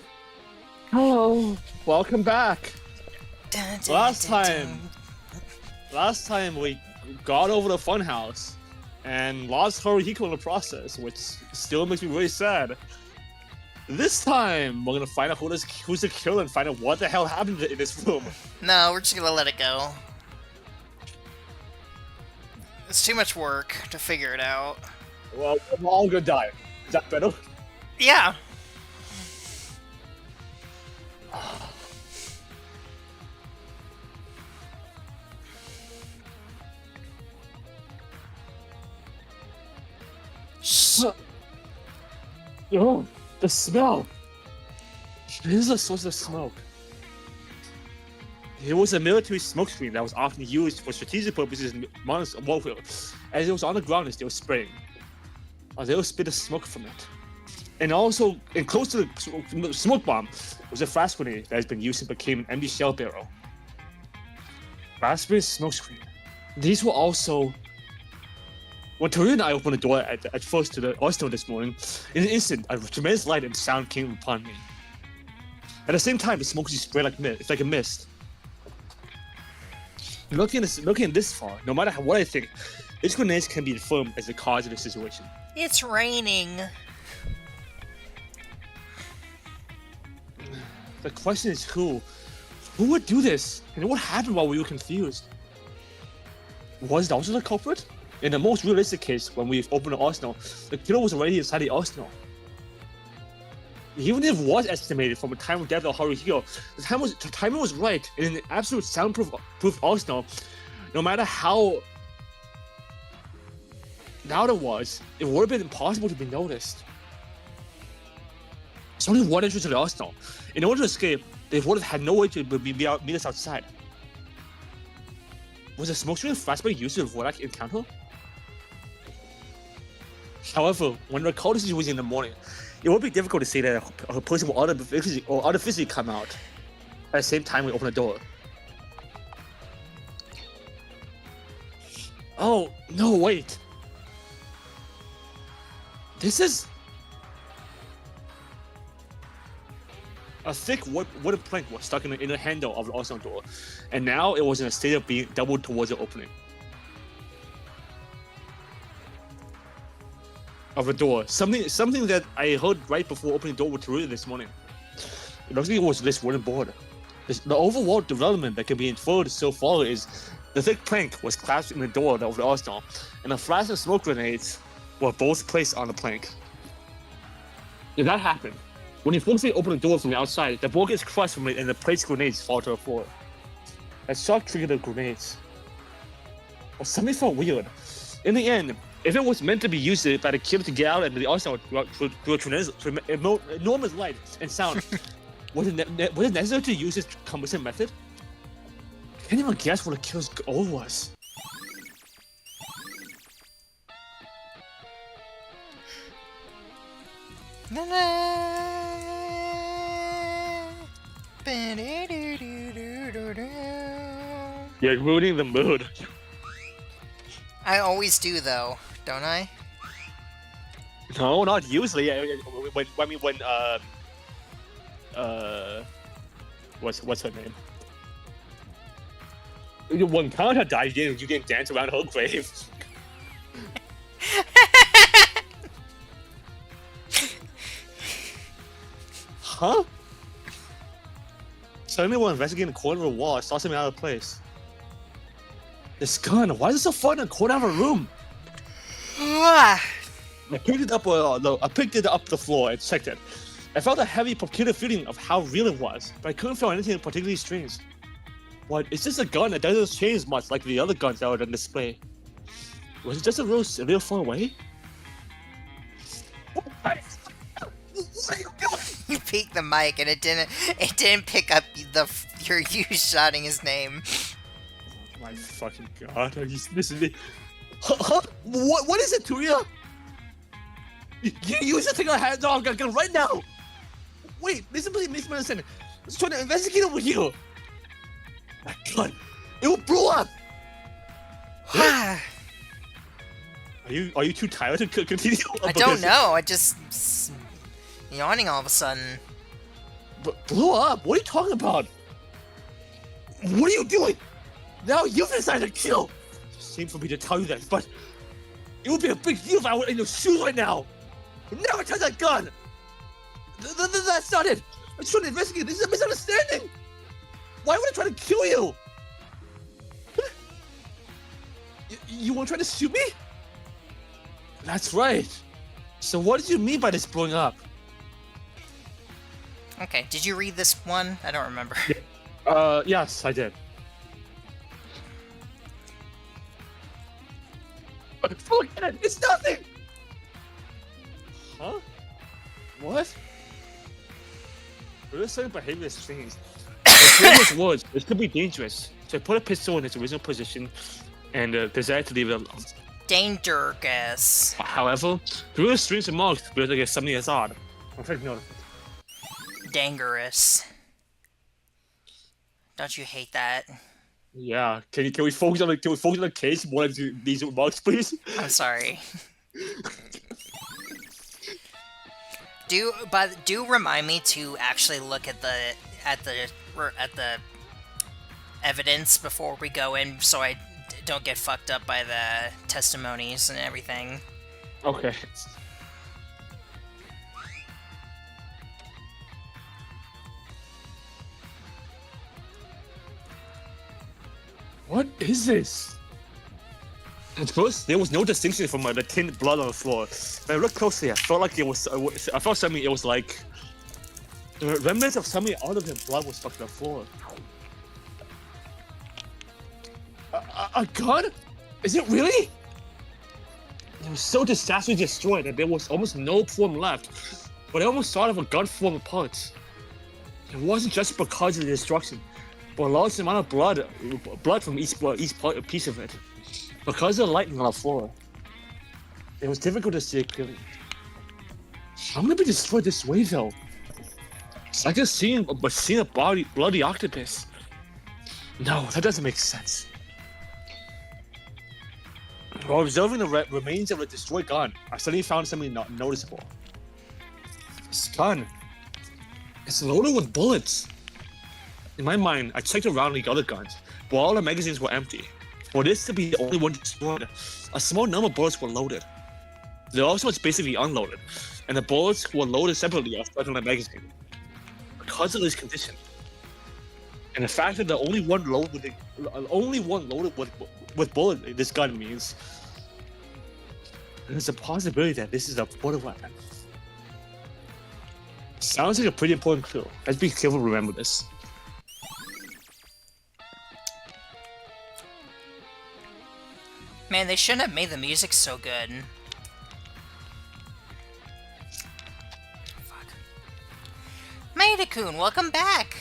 Hello. Welcome back. Dun, dun, Last dun, time we got over the funhouse and lost Haruhiko in the process, which still makes me really sad. This time we're gonna find out who's the killer and find out what the hell happened in this room. No, we're just gonna let it go. It's too much work to figure it out. Well, we're all gonna die. Is that better? Yeah. Oh, the smell. This is a source of smoke. It was a military smoke screen that was often used for strategic purposes in warfare, as it was on the ground and still spraying. a little spit of smoke from it. And also, and close to the smoke bomb was a flash grenade that has been used and became an empty shell barrel. Raspberry smoke screen. These were also... When Toru and I opened the door at first to the arsenal this morning, in an instant, a tremendous light and sound came upon me. At the same time, the smoke just spread like mist. It's like a mist. Looking at this far, no matter what I think, these grenades can be confirmed as the cause of the situation. It's raining. The question is who? Who would do this? And what happened while we were confused? Was it also the culprit? In the most realistic case, when we opened the arsenal, the killer was already inside the arsenal. Even if it was estimated from the time of death of Haruhiro, the timing was right, and in an absolute soundproof arsenal, no matter how loud it was, it would have been impossible to be noticed. There's only one entrance to the arsenal. In order to escape, they would have had no way to meet us outside. Was the smoke screen flashbang used to avoid that encounter? However, when the recall the situation in the morning, it would be difficult to say that a person will artificially come out at the same time we open the door. Oh, no, wait. This is... A thick wooden plank was stuck in the inner handle of the arsenal door, and now it was in a state of being doubled towards the opening of the door. Something that I heard right before opening the door with Teruya this morning. It looks like it was this wooden board. The overall development that can be inferred so far is the thick plank was clasped in the door of the arsenal, and the flash and smoke grenades were both placed on the plank. If that happened, when you forcefully open the door from the outside, the board gets crushed from it and the placed grenades fall to the floor. That shock triggered the grenades. But something felt weird. In the end, if it was meant to be used by the killer to get out and the arsenal through a tremendous, enormous light and sound, was it necessary to use this cumbersome method? I can't even guess what the killer's goal was. You're ruining the mood. I always do, though, don't I? No, not usually. What's her name? When Kanta died, you didn't dance around her grave. Huh? Suddenly, while investigating the corner of the wall, I saw something out of place. This gun, why is it so far in the corner of a room? I picked it up the floor and checked it. I felt a heavy, peculiar feeling of how real it was, but I couldn't feel anything particularly strange. What? It's just a gun that doesn't change much like the other guns that were on display. Was it just a real far away? What are you doing? You peeked the mic and it didn't pick up you shouting his name. Oh my fucking god, are you missing me? Huh? What is it, Turia? You use the thing I had on gun right now! Wait, listen, please make me understand. I was trying to investigate over here. My god, it will blow up! Are you too tired to continue? I don't know, I just yawning all of a sudden. But blow up? What are you talking about? What are you doing? Now you've decided to kill! Shame for me to tell you that, but it would be a big deal if I were in your shoes right now! Never touch that gun! That's not it! I'm trying to investigate, this is a misunderstanding! Why would I try to kill you? You want to try to shoot me? That's right. So what did you mean by this blowing up? Okay, did you read this one? I don't remember. Yes, I did. Look at it! It's nothing! Huh? What? Really sudden behavior has changed. The words, this could be dangerous. So I put a pistol in its original position and decided to leave it alone. Dangerous. However, the real strings and marks appears like something is odd. I'm taking note of it. Dangerous. Don't you hate that? Yeah. Can we focus on the case more than these remarks, please? I'm sorry. Do remind me to actually look at the evidence before we go in, so I don't get fucked up by the testimonies and everything. Okay. What is this? At first, there was no distinction from the thin blood on the floor. When I looked closely, I felt like I felt something. It was like the remnants of something other than blood was stuck on the floor. A gun? Is it really? It was so disastrously destroyed that there was almost no form left. But I almost thought of a gun form of parts. It wasn't just because of the destruction, but a large amount of blood from each piece of it. Because of the lightning on the floor, it was difficult to see it clearly. How would it be destroyed this way, though? It's like seeing a bloody octopus. No, that doesn't make sense. While observing the remains of a destroyed gun, I suddenly found something not noticeable. This gun. It's loaded with bullets. In my mind, I checked around the other guns, but all the magazines were empty. For this to be the only one destroyed, a small number of bullets were loaded. The rest was basically unloaded, and the bullets were loaded separately as part of the magazine. Because of this condition, and the fact that the only one loaded with bullet this gun means, there's a possibility that this is a portable weapon. Sounds like a pretty important clue. Let's be careful to remember this. Man, they shouldn't have made the music so good. Fuck. Maida-kun, welcome back!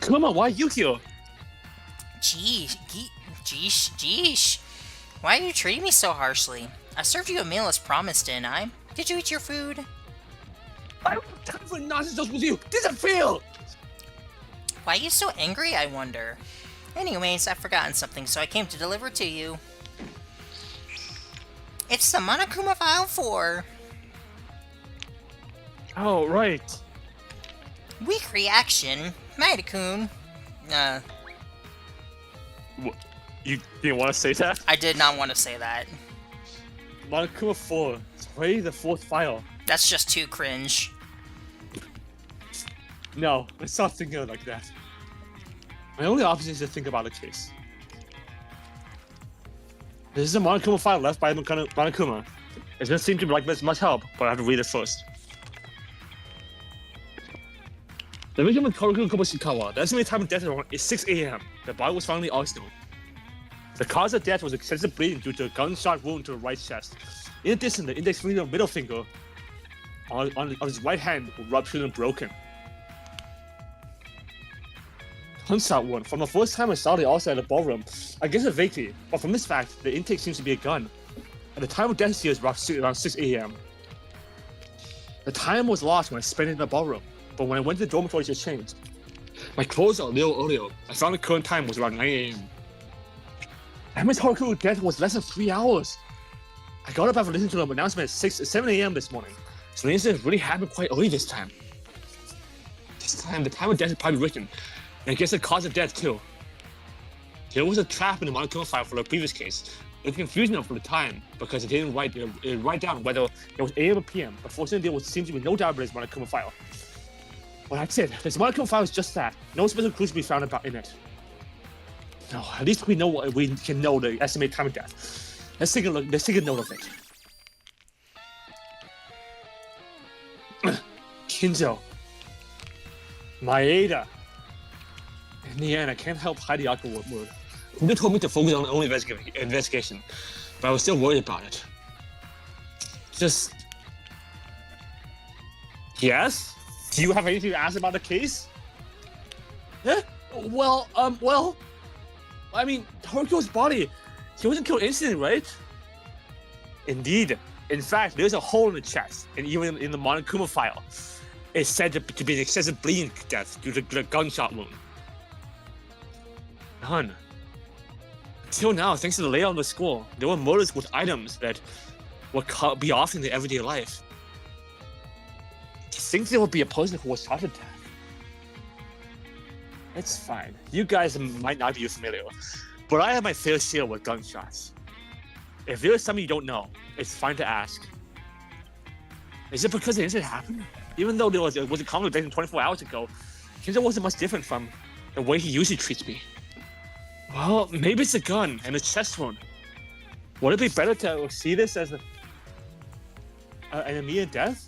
Come on, why are you here? Jeesh. Why are you treating me so harshly? I served you a meal as promised, didn't I? Did you eat your food? I don't have time for nonsense with you! Disappear! Why are you so angry, I wonder? Anyways, I've forgotten something, so I came to deliver it to you. It's the Monokuma File 4! Oh, right. Weak reaction. Maida-kun. What? You didn't want to say that? I did not want to say that. Monokuma 4. It's already the 4th file. That's just too cringe. No, let's stop thinking like that. My only option is to think about the case. This is a Monokuma file left by Monokuma. It doesn't seem to be like this much help, but I have to read it first. The victim of Koruku Koboshikawa, the estimated time of death is 6 a.m. The body was found in the arsenal. The cause of death was extensive bleeding due to a gunshot wound to the right chest. In addition, the index finger and middle finger on his right hand were ruptured and broken. Gunshot wound. From the first time I saw the outside of the ballroom, I guess it vaguely, but from this fact, the intake seems to be a gun. And the time of death here is around 6 a.m. The time was lost when I spent it in the ballroom, but when I went to the dormitory to change, my clothes are a little earlier. I found the current time was around 9 a.m. Emitt's Haruku's death was less than 3 hours. I got up after listening to the announcement at 7 a.m. this morning, so the incident really happened quite early this time. This time, the time of death is probably written, and I guess the cause of death too. There was a trap in the Monokuma file for the previous case. It was confusing for the time because it didn't write down whether it was AM or PM, but fortunately there seems to be no doubt about this Monokuma file. Well, that's it. This Monokuma file is just that. No special clues to be found in it. No, at least we can know the estimated time of death. Let's take a look. Let's take a note of it. Kinzo. Maeda. In the end, I can't help hide the awkward mood. They told me to focus on the only investigation, but I was still worried about it. Just... Yes? Do you have anything to ask about the case? Yeah? Well, I mean, Haruko's body He wasn't killed instantly, right? Indeed. In fact, there's a hole in the chest, and even in the Monokuma file, it's said to be an excessive bleeding death due to the gunshot wound. None. Until now, thanks to the layout of the school, there were murders with items that would be often in their everyday life. To think there would be a person who was shot to death. It's fine. You guys might not be familiar, but I have my fair share with gunshots. If there's something you don't know, it's fine to ask. Is it because the incident happened? Even though there was a conversation 24 hours ago, Kinzo wasn't much different from the way he usually treats me. Well, maybe it's a gun and a chest wound. Would it be better to see this as an immediate death?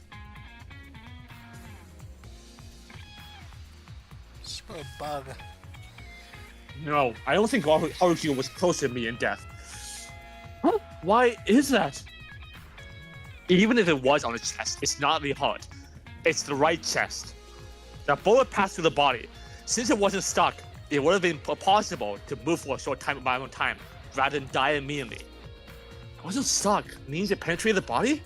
Just a bug. No, I don't think Haruki was close to immediate death. Huh? Why is that? Even if it was on the chest, it's not the heart. It's the right chest. The bullet passed through the body. Since it wasn't stuck, it would have been possible to move for a short amount of time rather than die immediately. It wasn't stuck. Means it penetrated the body?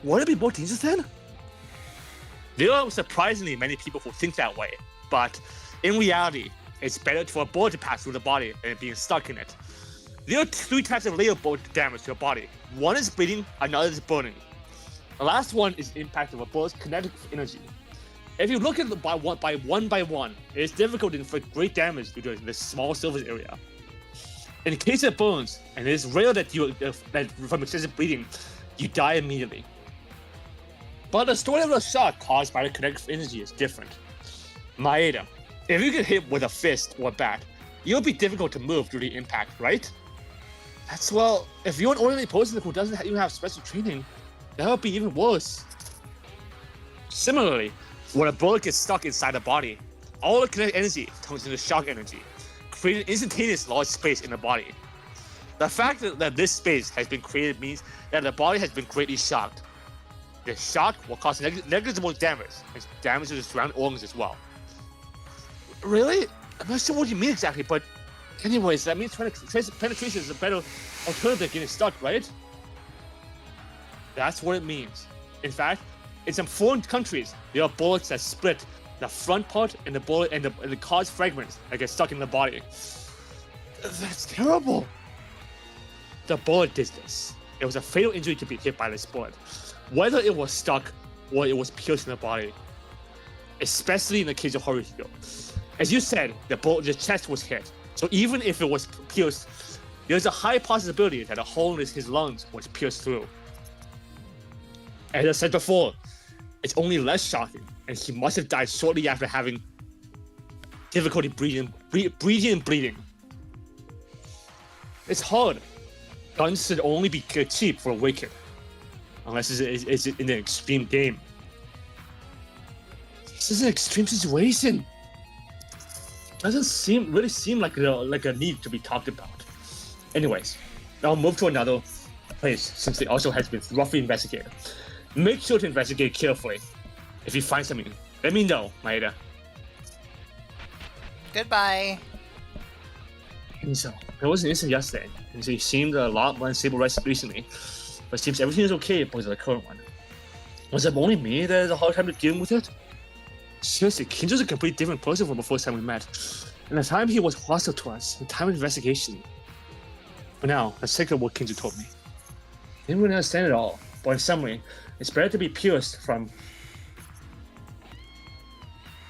Would it be more dangerous then? There are surprisingly many people who think that way, but in reality, it's better for a bullet to pass through the body than being stuck in it. There are 3 types of layer bullet damage to your body. One is bleeding, another is burning. The last one is impact of a bullet's kinetic energy. If you look at it by one, it is difficult to inflict great damage due to this small surface area. In case it burns, and it is rare that from excessive bleeding, you die immediately. But the story of the shot caused by the kinetic energy is different. Maeda, if you get hit with a fist or a bat, it'll be difficult to move due to the impact, right? If you're an ordinary person who doesn't even have special training, that would be even worse. Similarly, when a bullet gets stuck inside the body, all the kinetic energy turns into shock energy, creating instantaneous large space in the body. The fact that this space has been created means that the body has been greatly shocked. The shock will cause negligible damage, and damage to the surrounding organs as well. Really? I'm not sure what you mean exactly, but anyways, that means penetration is a better alternative than getting stuck, right? That's what it means. In fact, in some foreign countries, there are bullets that split the front part and the bullet and cause fragments that get stuck in the body. That's terrible. The bullet did this. It was a fatal injury to be hit by this bullet, whether it was stuck or it was pierced in the body. Especially in the case of Haruhiko. As you said, the chest was hit. So even if it was pierced, there's a high possibility that a hole in his lungs was pierced through. As I said before, it's only less shocking, and he must have died shortly after having difficulty breathing and bleeding. It's hard. Guns should only be cheap for a wicked, unless it's in an extreme game. This is an extreme situation. Doesn't really seem like a need to be talked about. Anyways, I'll move to another place since it also has been roughly investigated. Make sure to investigate carefully. If you find something, let me know, Maeda. Goodbye. And so, there was an incident yesterday, and so he seemed a lot more unstable recently, but it seems everything is okay because of the current one. Was it only me that had a hard time dealing with it? Seriously, Kinjo's a completely different person from the first time we met. And the time he was hostile to us, the time of investigation. But now, let's take what Kinjo told me. I didn't really understand it all, but in summary, it's better to be pierced from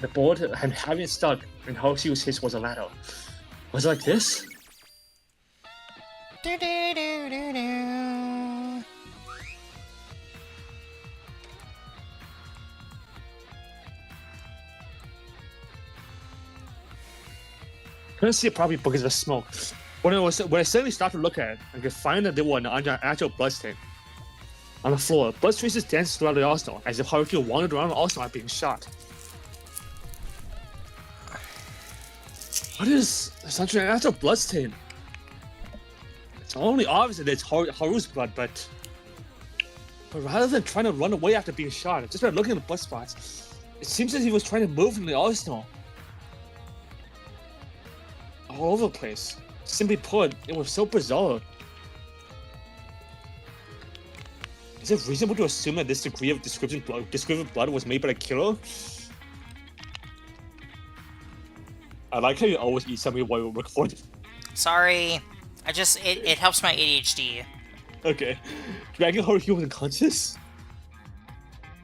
the bullet and having it stuck, and how she was hit was a ladder. Was it like this? Do do do do do. Couldn't see it probably because of the smoke. When I suddenly started to look at it, I could find that there was an actual bloodstain. On the floor, blood traces danced throughout the arsenal, as if Haruki wandered around the arsenal after being shot. What is such an actual bloodstain? It's only obvious that it's Haru's blood, but rather than trying to run away after being shot, just by looking at the blood spots, it seems as he was trying to move from the arsenal. All over the place. Simply put, it was so bizarre. Is it reasonable to assume that this degree of descriptive blood was made by the killer? I like how you always eat something while you're recording. Sorry. It helps my ADHD. Okay. Dragging Haruhi was unconscious?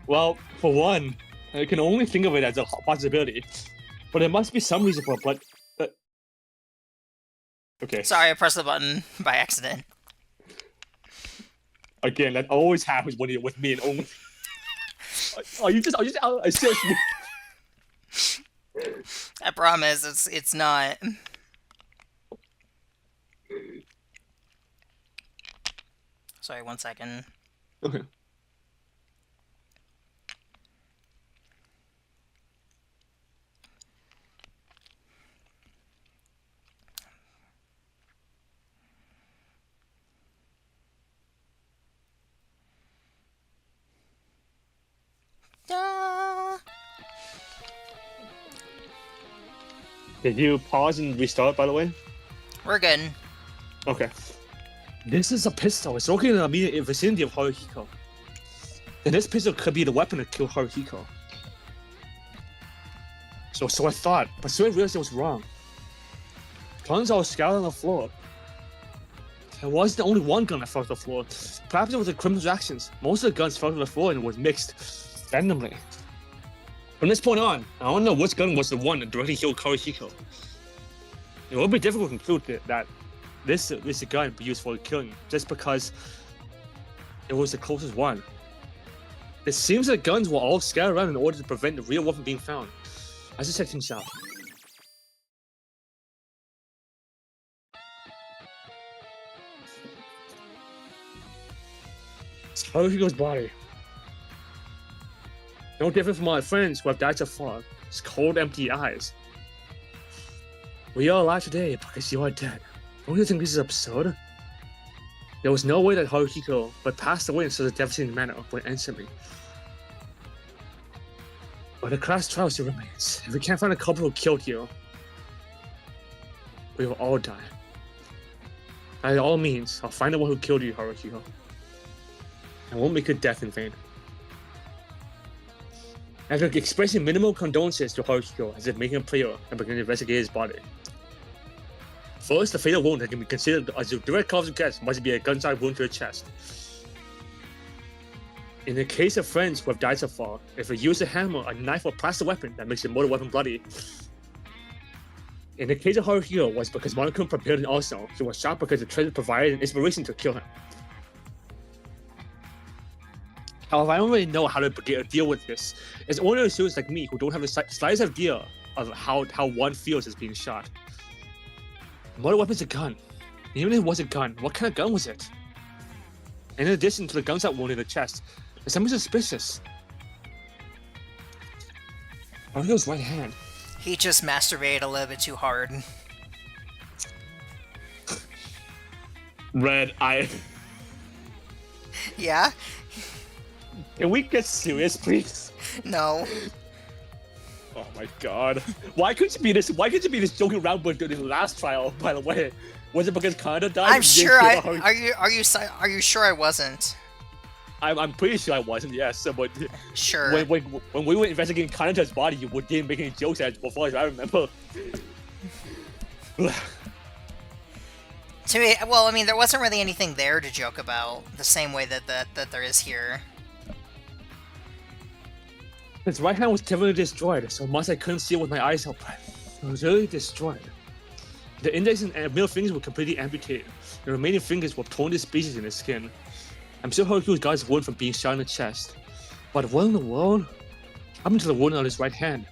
Well, for one, I can only think of it as a possibility. But there must be some reason for blood. Okay. Sorry, I pressed the button by accident. Again, that always happens when you're with me and only. Are you just seriously. I promise, it's not. Sorry, 1 second. Okay. Did you pause and restart, by the way? We're good. Okay. This is a pistol. It's located in the immediate vicinity of Haruhiko. And this pistol could be the weapon to kill Haruhiko. So I thought, but soon I realized it was wrong. Guns all scattered on the floor. There wasn't only one gun that fell to the floor. Perhaps it was the criminal's actions. Most of the guns fell to the floor and was mixed randomly. From this point on, I don't know which gun was the one that directly killed Haruhiko. It would be difficult to conclude that this gun be used for the killing just because it was the closest one. It seems that guns were all scattered around in order to prevent the real weapon being found. Let's just check things out. It's Haruhiko's body. No different from my friends who have died so far. It's cold, empty eyes. We are alive today because you are dead. Don't you think this is absurd? There was no way that Haruhiko would pass away in such a devastating manner when instantly. But the class trial still remains. If we can't find a culprit who killed you, we will all die. By all means, I'll find the one who killed you, Haruhiko. I won't make your death in vain. After expressing minimal condolences to Haruhiko as if making a prayer and beginning to investigate his body. First, the fatal wound that can be considered as a direct cause of death must be a gunshot wound to the chest. In the case of friends who have died so far, if they use a hammer, a knife, or plastic weapon that makes the mortal weapon bloody. In the case of Haruhiko, was because Monokuma prepared an arsenal. He was shot because the treasure provided an inspiration to kill him. However, I don't really know how to deal with this. As ordinary students like me who don't have the slightest idea of how one feels as being shot. The mortal weapon's a gun. Even if it was a gun, what kind of gun was it? And in addition to the gunshot wound in the chest, there's something suspicious. Haruhiko's right hand. He just masturbated a little bit too hard. Red, Yeah? Can we get serious, please? No. Oh my god. Why couldn't you be this joking around with the last trial, by the way? Was it because Kaneda died? I'm sure are you sure I wasn't? I'm pretty sure I wasn't, yes. But sure. When we were investigating Kaneda's body, you didn't make any jokes at it before, I remember. To me, well, I mean, there wasn't really anything there to joke about, the same way that there is here. His right hand was definitely destroyed, so much I couldn't see it with my eyes open. It was really destroyed. The index and middle fingers were completely amputated. The remaining fingers were torn to pieces in his skin. I'm sure Haruhiko's got his wound from being shot in the chest. But what in the world happened to the wound on his right hand?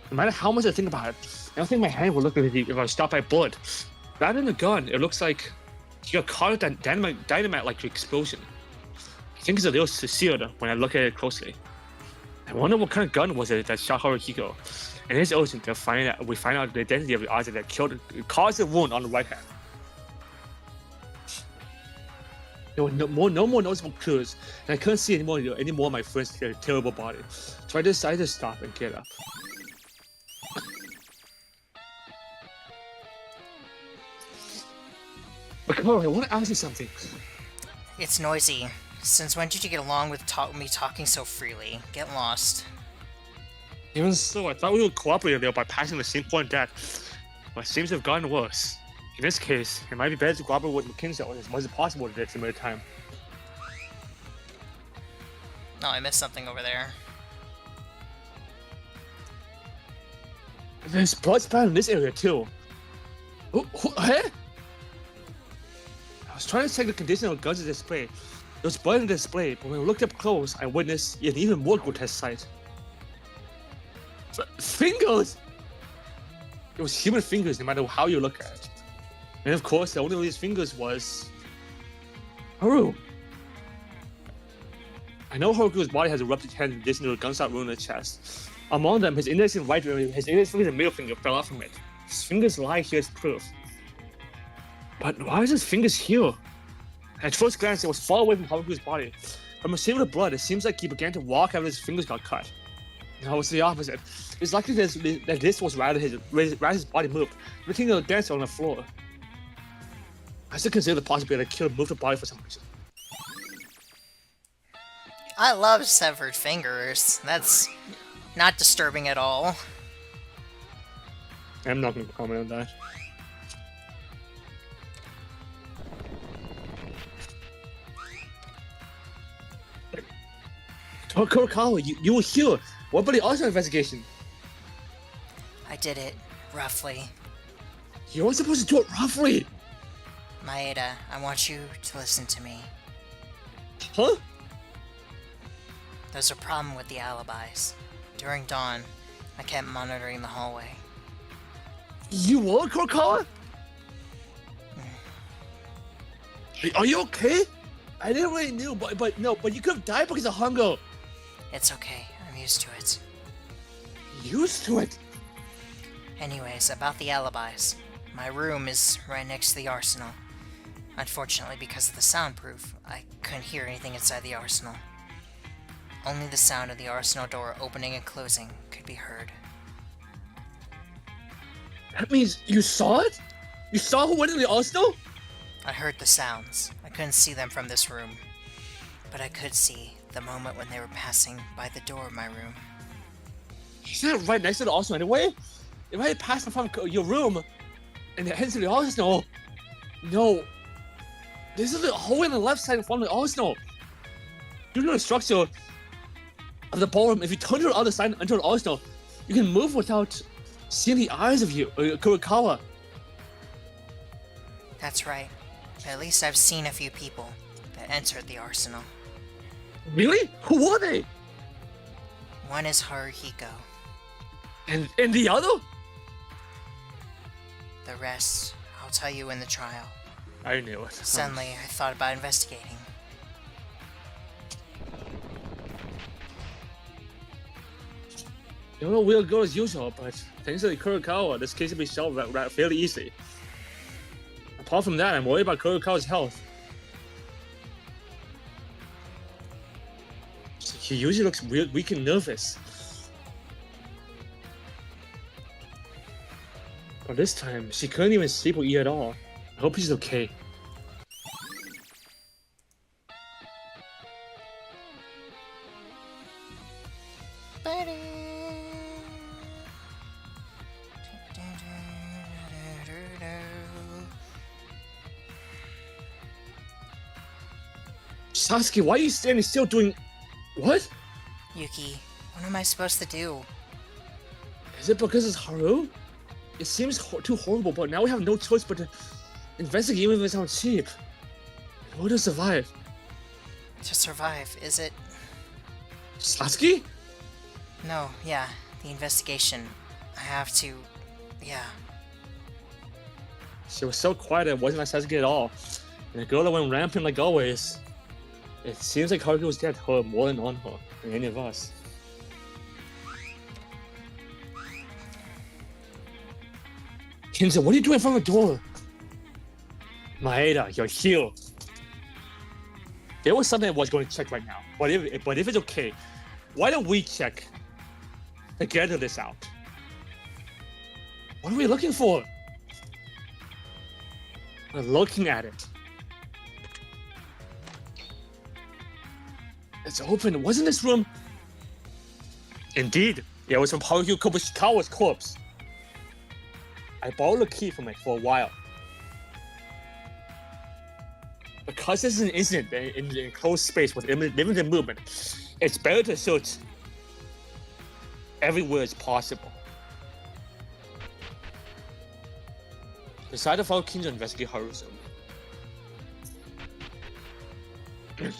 No matter how much I think about it, I don't think my hand would look like if I was stopped by a bullet. Rather than a gun, it looks like he got caught at that dynamite-like explosion. I think it's a little sealed when I look at it closely. I wonder what kind of gun was it that shot Haruhiko. And it's urgent to we find out the identity of the object that caused the wound on the right hand. There were no more noticeable clues, and I couldn't see any more of my friend's terrible body. So I decided to stop and get up. But Carl, I want to ask you something. It's noisy. Since when did you get along with me talking so freely? Get lost. Even so, I thought we would cooperate there by passing the same point that, but it seems to have gotten worse. In this case, it might be better to cooperate with McKinsey as much as possible at the time. Oh, I missed something over there. There's blood splattered in this area too. Hey? I was trying to check the condition of the guns display. There was blood in the display, but when I looked up close, I witnessed an even more grotesque sight. Fingers! It was human fingers, no matter how you look at it. And of course, the only of these fingers was Haru. I know Haru's body has erupted hand in addition to a gunshot wound in the chest. Among them, his index and his index finger and middle finger fell off from it. His fingers lie here as proof. But why is his fingers here? At first glance, it was far away from Haru's body. From a stream of blood, it seems like he began to walk after his fingers got cut. No, it's the opposite. It's likely that this was rather his body moved, making a dance on the floor. I still consider the possibility that the killer moved the body for some reason. I love severed fingers. That's not disturbing at all. I'm not going to comment on that. Kurokawa, you were here. What about the Arsenal investigation? I did it roughly. You weren't supposed to do it roughly. Maeda, I want you to listen to me. Huh? There's a problem with the alibis. During dawn, I kept monitoring the hallway. You were, Kurokawa? Are you okay? I didn't really know, but you could have died because of hunger. It's okay. I'm used to it. Used to it? Anyways, about the alibis. My room is right next to the arsenal. Unfortunately, because of the soundproof, I couldn't hear anything inside the arsenal. Only the sound of the arsenal door opening and closing could be heard. That means you saw it? You saw who went in the arsenal? I heard the sounds. I couldn't see them from this room. But I could see the moment when they were passing by the door of my room. Isn't that right next to the arsenal anyway? If I had passed in front of your room and headed to the arsenal, no. This is the hole in the left side in front of the arsenal. Due to the structure of the ballroom, if you turn to the other side into the arsenal, you can move without seeing the eyes of you, Kurokawa. That's right. But at least I've seen a few people that entered the arsenal. Really? Who were they? One is Haruhiko. And the other? The rest, I'll tell you in the trial. I knew it. Suddenly, I thought about investigating. You know, we'll go as usual, but thanks to the Kurokawa, this case will be solved fairly easily. Apart from that, I'm worried about Kurokawa's health. He usually looks weak and nervous. But this time, she couldn't even sleep or eat at all. I hope she's okay. Sasuke, why are you standing still doing... What? Yuki, what am I supposed to do? Is it because it's Haru? It seems too horrible, but now we have no choice but to investigate even if it sounds cheap. In order to survive. To survive, is it? Sasuke? No, yeah, the investigation. I have to... yeah. She was so quiet it wasn't like Sasuke at all. And the girl that went rampant like always. It seems like Haruhi dead her more than on her than any of us. Kinzo, what are you doing in front of the door? Maeda, you're here. There was something I was going to check right now, but if it's okay, why don't we check to get this out? What are we looking for? We're looking at it. It's open. Wasn't this room? Indeed. It was from Haruhi Kobushikawa's corpse. I borrowed a key from it for a while. Because this is an incident in an enclosed space with limited movement, it's better to search everywhere as possible. Decide to follow Kinjo and investigate Haru's room.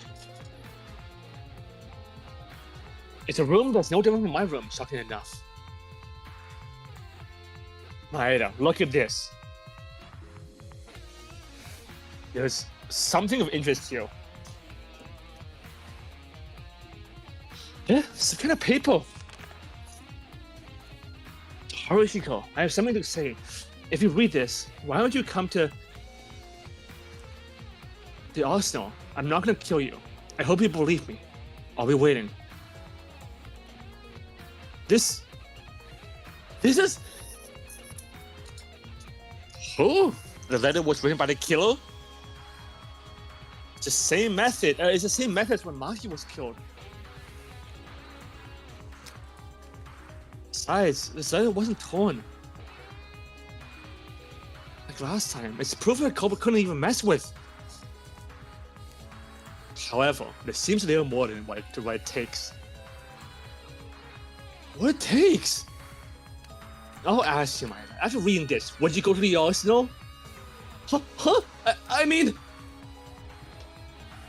It's a room that's no different from my room, shocking enough. Maeda, look at this. There's something of interest here. Yeah, it's a kind of paper. Haruhiko, I have something to say. If you read this, why don't you come to the arsenal? I'm not gonna kill you. I hope you believe me. I'll be waiting. This is... Oh, the letter was written by the killer? It's the same method. It's the same method when Maki was killed. Besides, this letter wasn't torn. Like last time. It's proof that Koba couldn't even mess with. However, there seems a little more than what it takes. What it takes? I'll ask you, Maeda. After reading this, would you go to the arsenal? Huh? I mean...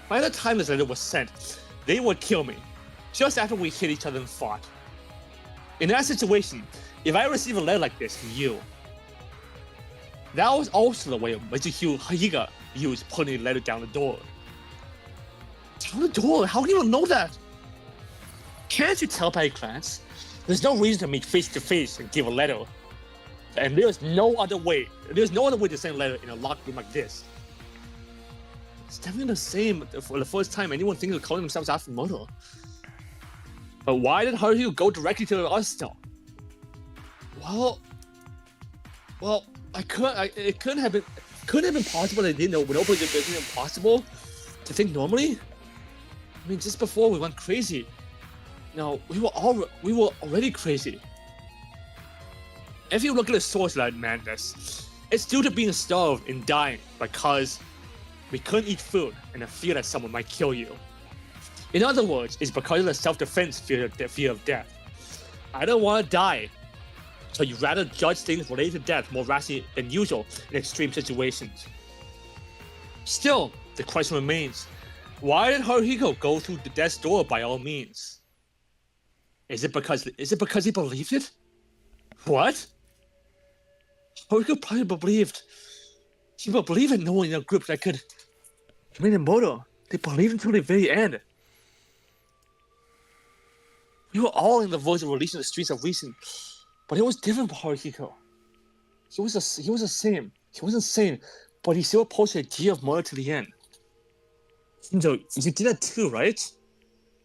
By the time this letter was sent, they would kill me. Just after we hit each other and fought. In that situation, if I receive a letter like this from you, that was also the way Mitsuhiro Higa used putting a letter down the door. Down the door? How do you know that? Can't you tell by a glance? There's no reason to meet face to face and give a letter. And there's no other way. There's no other way to send a letter in a locked room like this. It's definitely the same for the first time anyone thinks of calling themselves after murder. But why did Haruhi go directly to the arsenal? Well, it couldn't have been possible that they didn't know when nobody did it impossible to think normally. I mean, just before we went crazy. No, we were already crazy. If you look at the source of that madness, it's due to being starved and dying because we couldn't eat food and the fear that someone might kill you. In other words, it's because of the self-defense fear of death. I don't want to die, so you'd rather judge things related to death more rationally than usual in extreme situations. Still, the question remains, why did Haruhiko go through the death's door by all means? Is it because he believed it? What? Haruhiko probably believed. He believed in no one in a group that could commit a murder. They believed until the very end. We were all in the verge of releasing the streets of reason, but it was different for Haruhiko. He was the same. He wasn't sane, but he still opposed the idea of murder to the end. Shinjo, you did that too, right?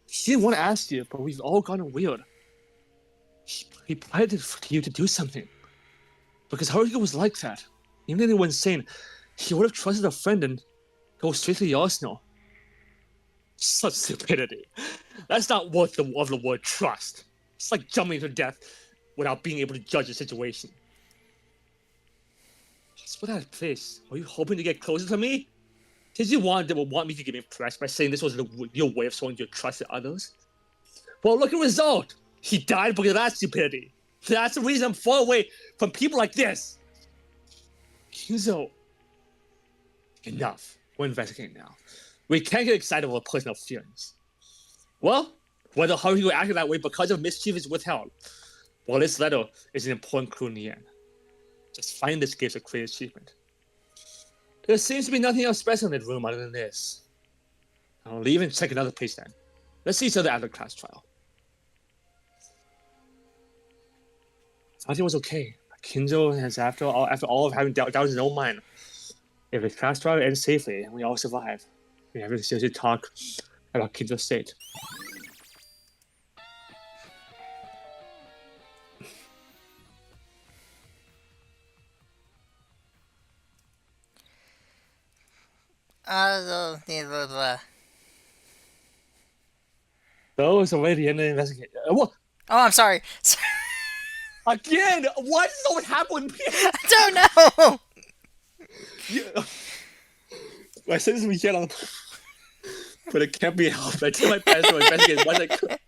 He didn't want to ask you, but we've all gotten weird. He pleaded for you to do something. Because Haruhiko was like that. Even if he was insane, he would have trusted a friend and go straight to the arsenal. Such stupidity. That's not worth the word trust. It's like jumping to death without being able to judge the situation. What's with that place? Were you hoping to get closer to me? Did you want me to get impressed by saying this was your way of showing your trust in others? Well, look at the result. He died because of that stupidity. That's the reason I'm far away from people like this. Kyuzo. Enough. We're investigating now. We can't get excited over personal feelings. Well, whether Haruhiko acted that way because of mischief is withheld. Well, this letter is an important clue in the end. Just finding this gives a great achievement. There seems to be nothing else special in that room other than this. I'll leave and check another place then. Let's see each other after the class trial. I thought it was okay. Kinjo has after all of having doubts in his own mind. If the class trial ends safely and we all survive, we have to seriously talk about Kinjo's state. That was already the end of the investigation. What? Oh, I'm sorry. Again? Why does this always happen? I don't know. Yeah. I said this weekend, but it can't be helped. I did my best to investigate as much as I could.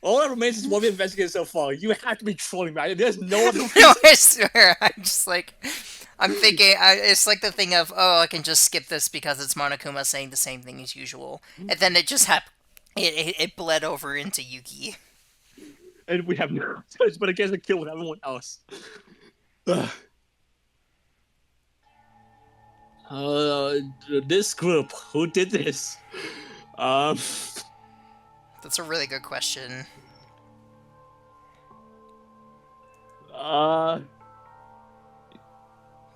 All that remains is what we investigated so far. You have to be trolling me. There's no other reason. No, I swear. I'm just like, I'm thinking. It's like the thing of, oh, I can just skip this because it's Monokuma saying the same thing as usual, and then it just happened. It bled over into Yuki. And we have no choice but against the kill with everyone else. This group, who did this? That's a really good question.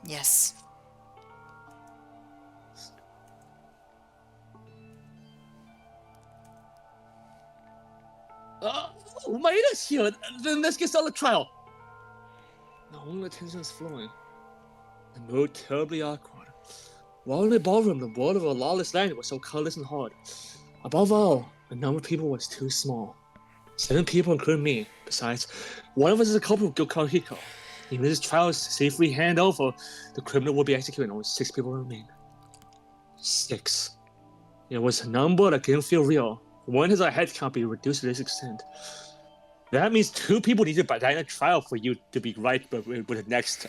Yes. Wait us here. Then let's get started the trial. Now all the tension is flowing. The mood terribly awkward. While in the ballroom, the world of a lawless land was so colorless and hard. Above all, the number of people was too small. 7 people, including me. Besides, one of us is a culprit called Hiko. Even if this trial is safely handed over, the criminal will be executed and only 6 people remain. 6. It was a number that didn't feel real. When has our head count been reduced to this extent? That means 2 people need to die in a trial for you to be right with the next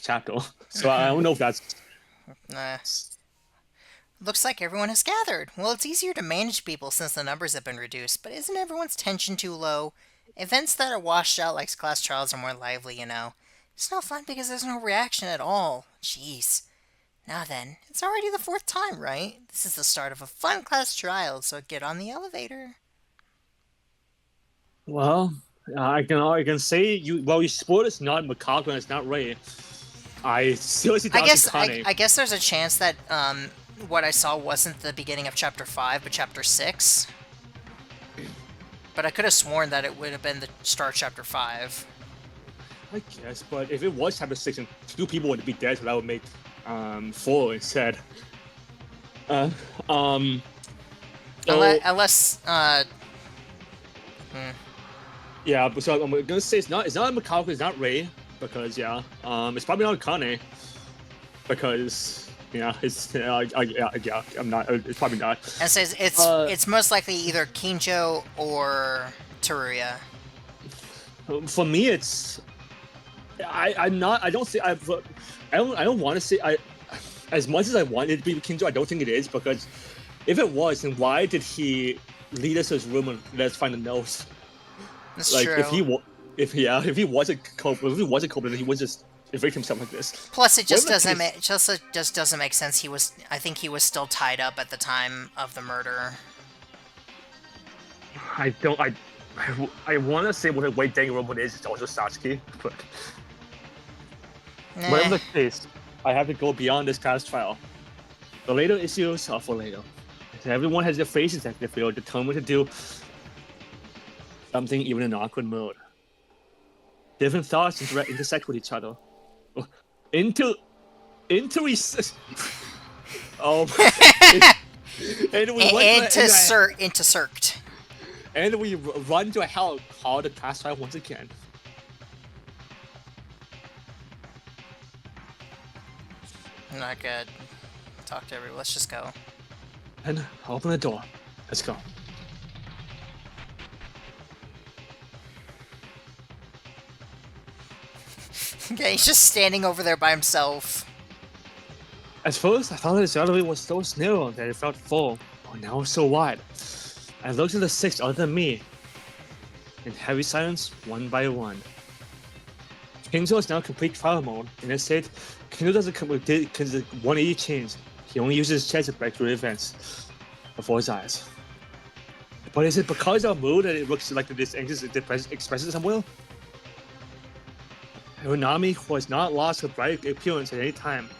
chapter. So I don't know if that's. Nah. Looks like everyone has gathered. Well, it's easier to manage people since the numbers have been reduced, but isn't everyone's tension too low? Events that are washed out like class trials are more lively, you know. It's no fun because there's no reaction at all. Jeez. Now then, it's already the 4th time, right? This is the start of a fun class trial, so get on the elevator. Well, I can say you. Well, you spoiled it's not Macabre and it's not Ray. I seriously doubt it's Kane. I guess there's a chance that what I saw wasn't the beginning of chapter 5, but chapter 6. But I could have sworn that it would have been the start of chapter 5. I guess, but if it was chapter 6 and 2 people would be dead, so that would make 4 instead. Unless Yeah, but so I'm gonna say it's not Macabre, it's not Ray, because it's probably not Kane, because it's I'm not. It's probably not. And says it's most likely either Kinjo or Teruya. For me, it's I don't want to say as much as I want it to be Kinjo. I don't think it is, because if it was, then why did he lead us to his room and let us find the notes? That's like true. if he was a culprit, then he would just evict himself like this. Plus, it just doesn't make sense. I think he was still tied up at the time of the murder. I want to say what the way Danganronpa is, it's also Satsuki, but whatever the case, I have to go beyond this class trial. The later issues are for later. Everyone has their faces that they feel determined to do something even in awkward mode. Different thoughts intersect with each other. Into Intercirct. And we run to a hell called the class trial once again. Not good. Talk to everyone. Let's just go. And open the door. Let's go. Okay, he's just standing over there by himself. At first, I thought this elevator was so narrow that it felt full, but now it's so wide. I looked at the 6 other than me. In heavy silence, one by one. Kinzo is now in complete trial mode. In this state, Kinzo doesn't complete 180 change. He only uses his chest to break through events before his eyes. But is it because of our mood that it looks like this expresses some will? Unami was not lost her bright appearance at any time.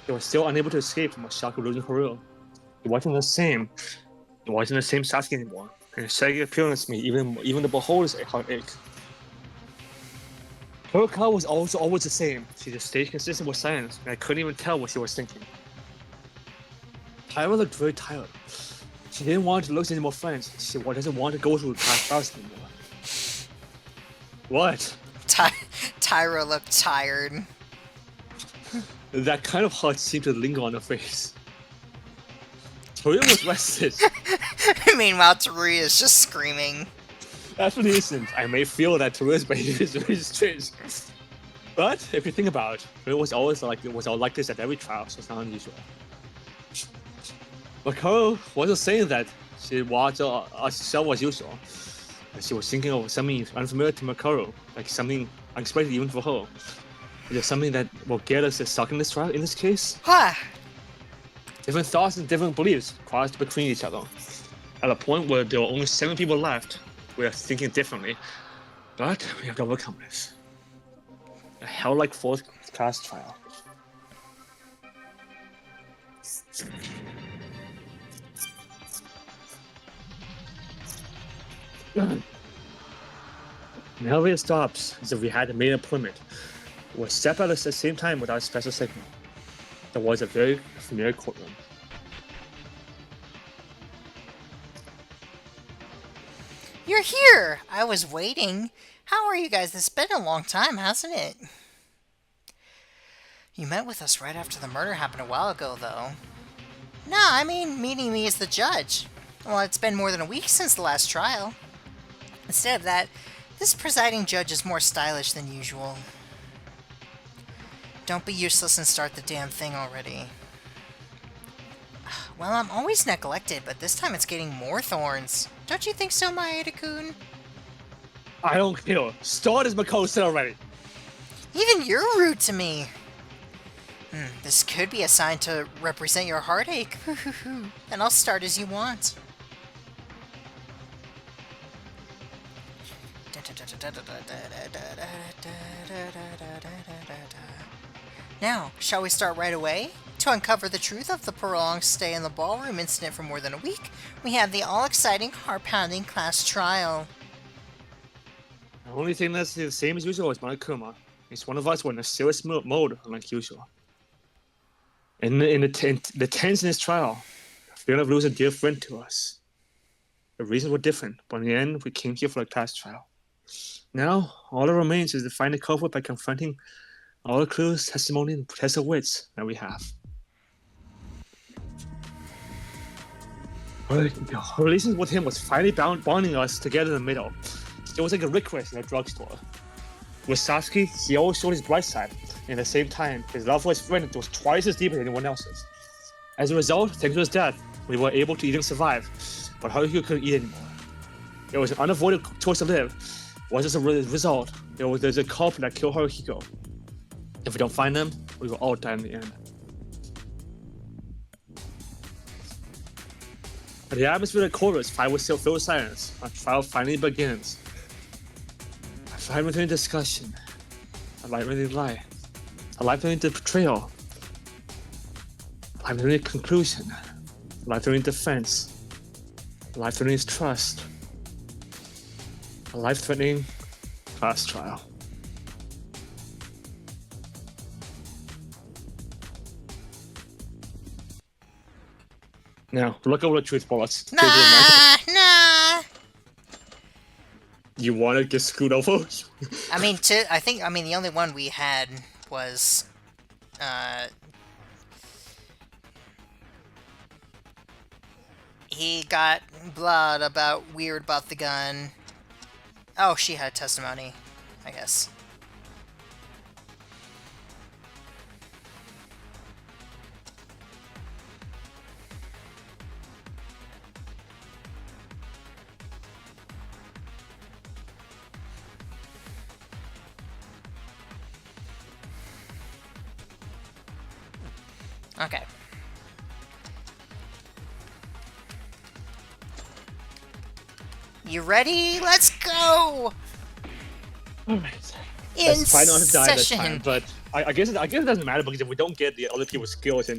He was still unable to escape from a shock of losing Haru. It wasn't the same Sasuke anymore. And his second appearance made even the beholder's heart ache. Her car was also always the same. She just stayed consistent with silence, and I couldn't even tell what she was thinking. Tyra looked very tired. She didn't want to lose any more friends. She doesn't want to go through past trials anymore. What? Tyra looked tired. That kind of hurt seemed to linger on her face. Toya was rested. Meanwhile, Teruya is just screaming. After the incident, I may feel that Toya's behavior is very strange. But if you think about it, it was always like this at every trial, so it's not unusual. But Karo wasn't saying that she watched herself as usual. She was thinking of something unfamiliar to Makaro, like something unexpected even for her. Is there something that will get us stuck in this trial in this case? Huh. Different thoughts and different beliefs crossed between each other. At a point where there were only 7 people left, we are thinking differently. But we have to overcome this. A hell-like 4th-class trial. Now it stops as if we had made an appointment. We step out at the same time without a special signal. There was a very familiar courtroom. You're here! I was waiting. How are you guys? It's been a long time, hasn't it? You met with us right after the murder happened a while ago, though. No, I mean meeting me as the judge. Well, it's been more than a week since the last trial. Instead of that, this presiding judge is more stylish than usual. Don't be useless and start the damn thing already. Well, I'm always neglected, but this time it's getting more thorns. Don't you think so, Maeda-kun? I don't care. Start as Mako said already. Even you're rude to me. This could be a sign to represent your heartache. And I'll start as you want. Now, shall we start right away? To uncover the truth of the prolonged stay in the ballroom incident for more than a week, we have the all-exciting, heart-pounding class trial. The only thing that's the same as usual is Monokuma. Each one of us were in a serious mode, unlike usual. In the tense in this trial, the fear of losing a dear friend to us. The reasons were different, but in the end, we came here for a class trial. Now, all that remains is to find the culprit by confronting all the clues, testimony, and test of wits that we have. The relations with him was finally bonding us together in the middle. It was like a request in a drugstore. With Sasuke, he always showed his bright side, and at the same time, his love for his friend was twice as deep as anyone else's. As a result, thanks to his death, we were able to even survive, but Haruhi couldn't eat anymore. It was an unavoidable choice to live. Was as a result, there's a culprit that killed Haruhiko. If we don't find them, we will all die in the end. The atmosphere of the court is filled with silence. Our trial finally begins. A five-minute discussion. A light-minute lie. A light-minute betrayal. A light-minute conclusion. A life-threatening defense. A life-threatening trust. A life-threatening class trial. Now, look over the truth bullets. Nah. You want to get screwed over? I mean, the only one we had was, he got weird about the gun. Oh, she had testimony, I guess. Okay. You ready? Let's go! Alright. In Let's try not to die this session. time, but I guess it doesn't matter because if we don't get the other people's skills,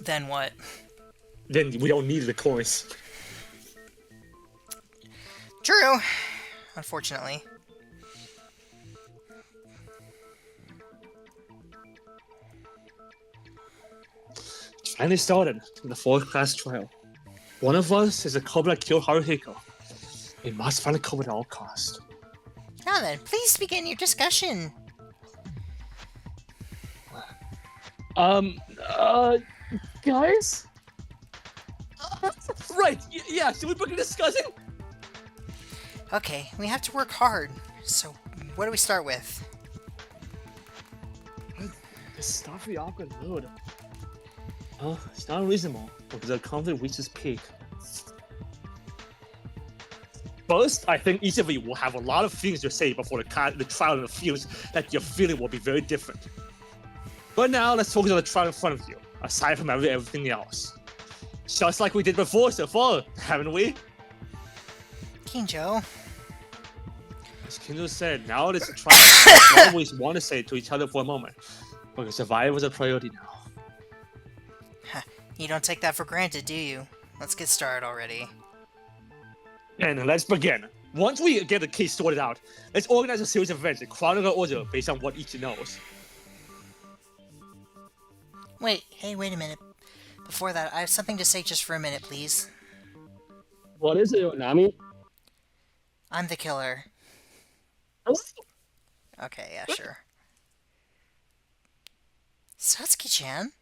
Then what? then we don't need the coins. True. Unfortunately. finally started in the 4th class trial. One of us is a cobra that killed Haruhiko. We must find a cobra at all costs. Now then, please begin your discussion. Guys? Right, yeah, should we begin discussing? Okay, we have to work hard. So, what do we start with? Start the awkward mood. It's not reasonable because the conflict reaches peak. First, I think each of you will have a lot of things to say before the trial and feels that your feeling will be very different. But now, let's focus on the trial in front of you, aside from everything else. Just like we did before so far, haven't we? Kinjo. As Kinjo said, now it is a trial. We always want to say it to each other for a moment, because survival is a priority now. You don't take that for granted, do you? Let's get started already. And let's begin. Once we get the case sorted out, let's organize a series of events in chronological order based on what each knows. Wait a minute. Before that, I have something to say just for a minute, please. What is it, Nami? I'm the killer. Okay, yeah, sure. Satsuki-chan?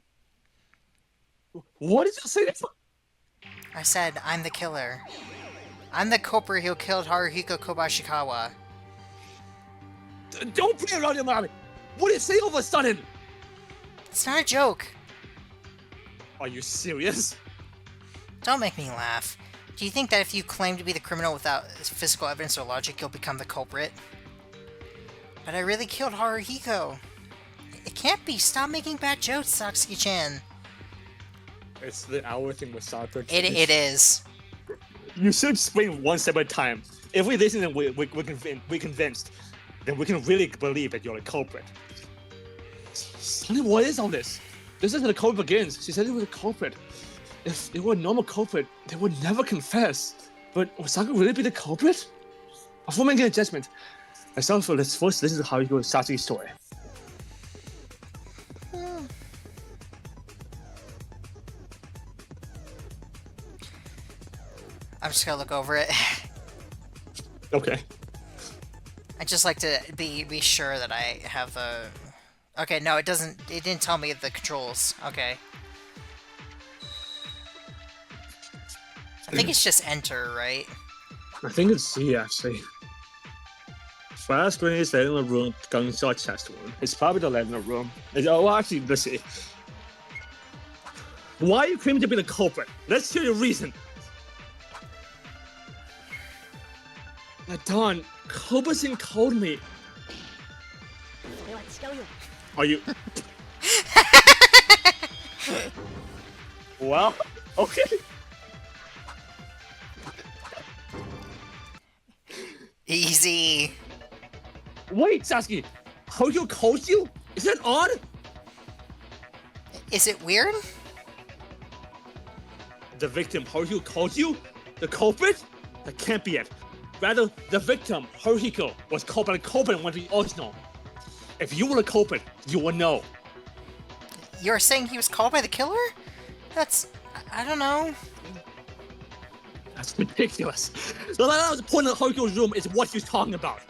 What did you say that for? I said, I'm the killer. I'm the culprit who killed Haruhiko Kobashikawa. Don't play around your mommy! What did you say all of a sudden? It's not a joke. Are you serious? Don't make me laugh. Do you think that if you claim to be the criminal without physical evidence or logic, you'll become the culprit? But I really killed Haruhiko. It can't be. Stop making bad jokes, Satsuki-chan. It's the hour thing with Sakura. It is. You should explain one step at a time. If we listen and we're convinced, then we can really believe that you're the culprit. Sonny, what is all this? This is how the culprit begins. She said it was a culprit. If it were a normal culprit, they would never confess. But would Sakura really be the culprit? Before making a judgment, let's first listen to how you go with Satsuki's story. I'm just gonna look over it. Okay. I just like to be sure that I have the... Okay, no, it doesn't... It didn't tell me the controls. Okay. I think it's just enter, right? I think it's C, actually. Fast screen is in the room, gunshot chest wound. It's probably the in the room. Oh, actually, let's see. Why are you claiming to be the culprit? Let's hear your reason. Don, Kobasin told me. Are you? Well, okay. Easy. Wait, Sasuke. Hojo called you? Is that odd? Is it weird? The victim, Haruhiko, called you? The culprit? That can't be it. Rather, the victim, Haruhiko, was called by the culprit and went to the arsenal. If you were the culprit, you would know. You're saying he was called by the killer? That's... I don't know. That's ridiculous. The point of Haruhiko's room is what she's talking about.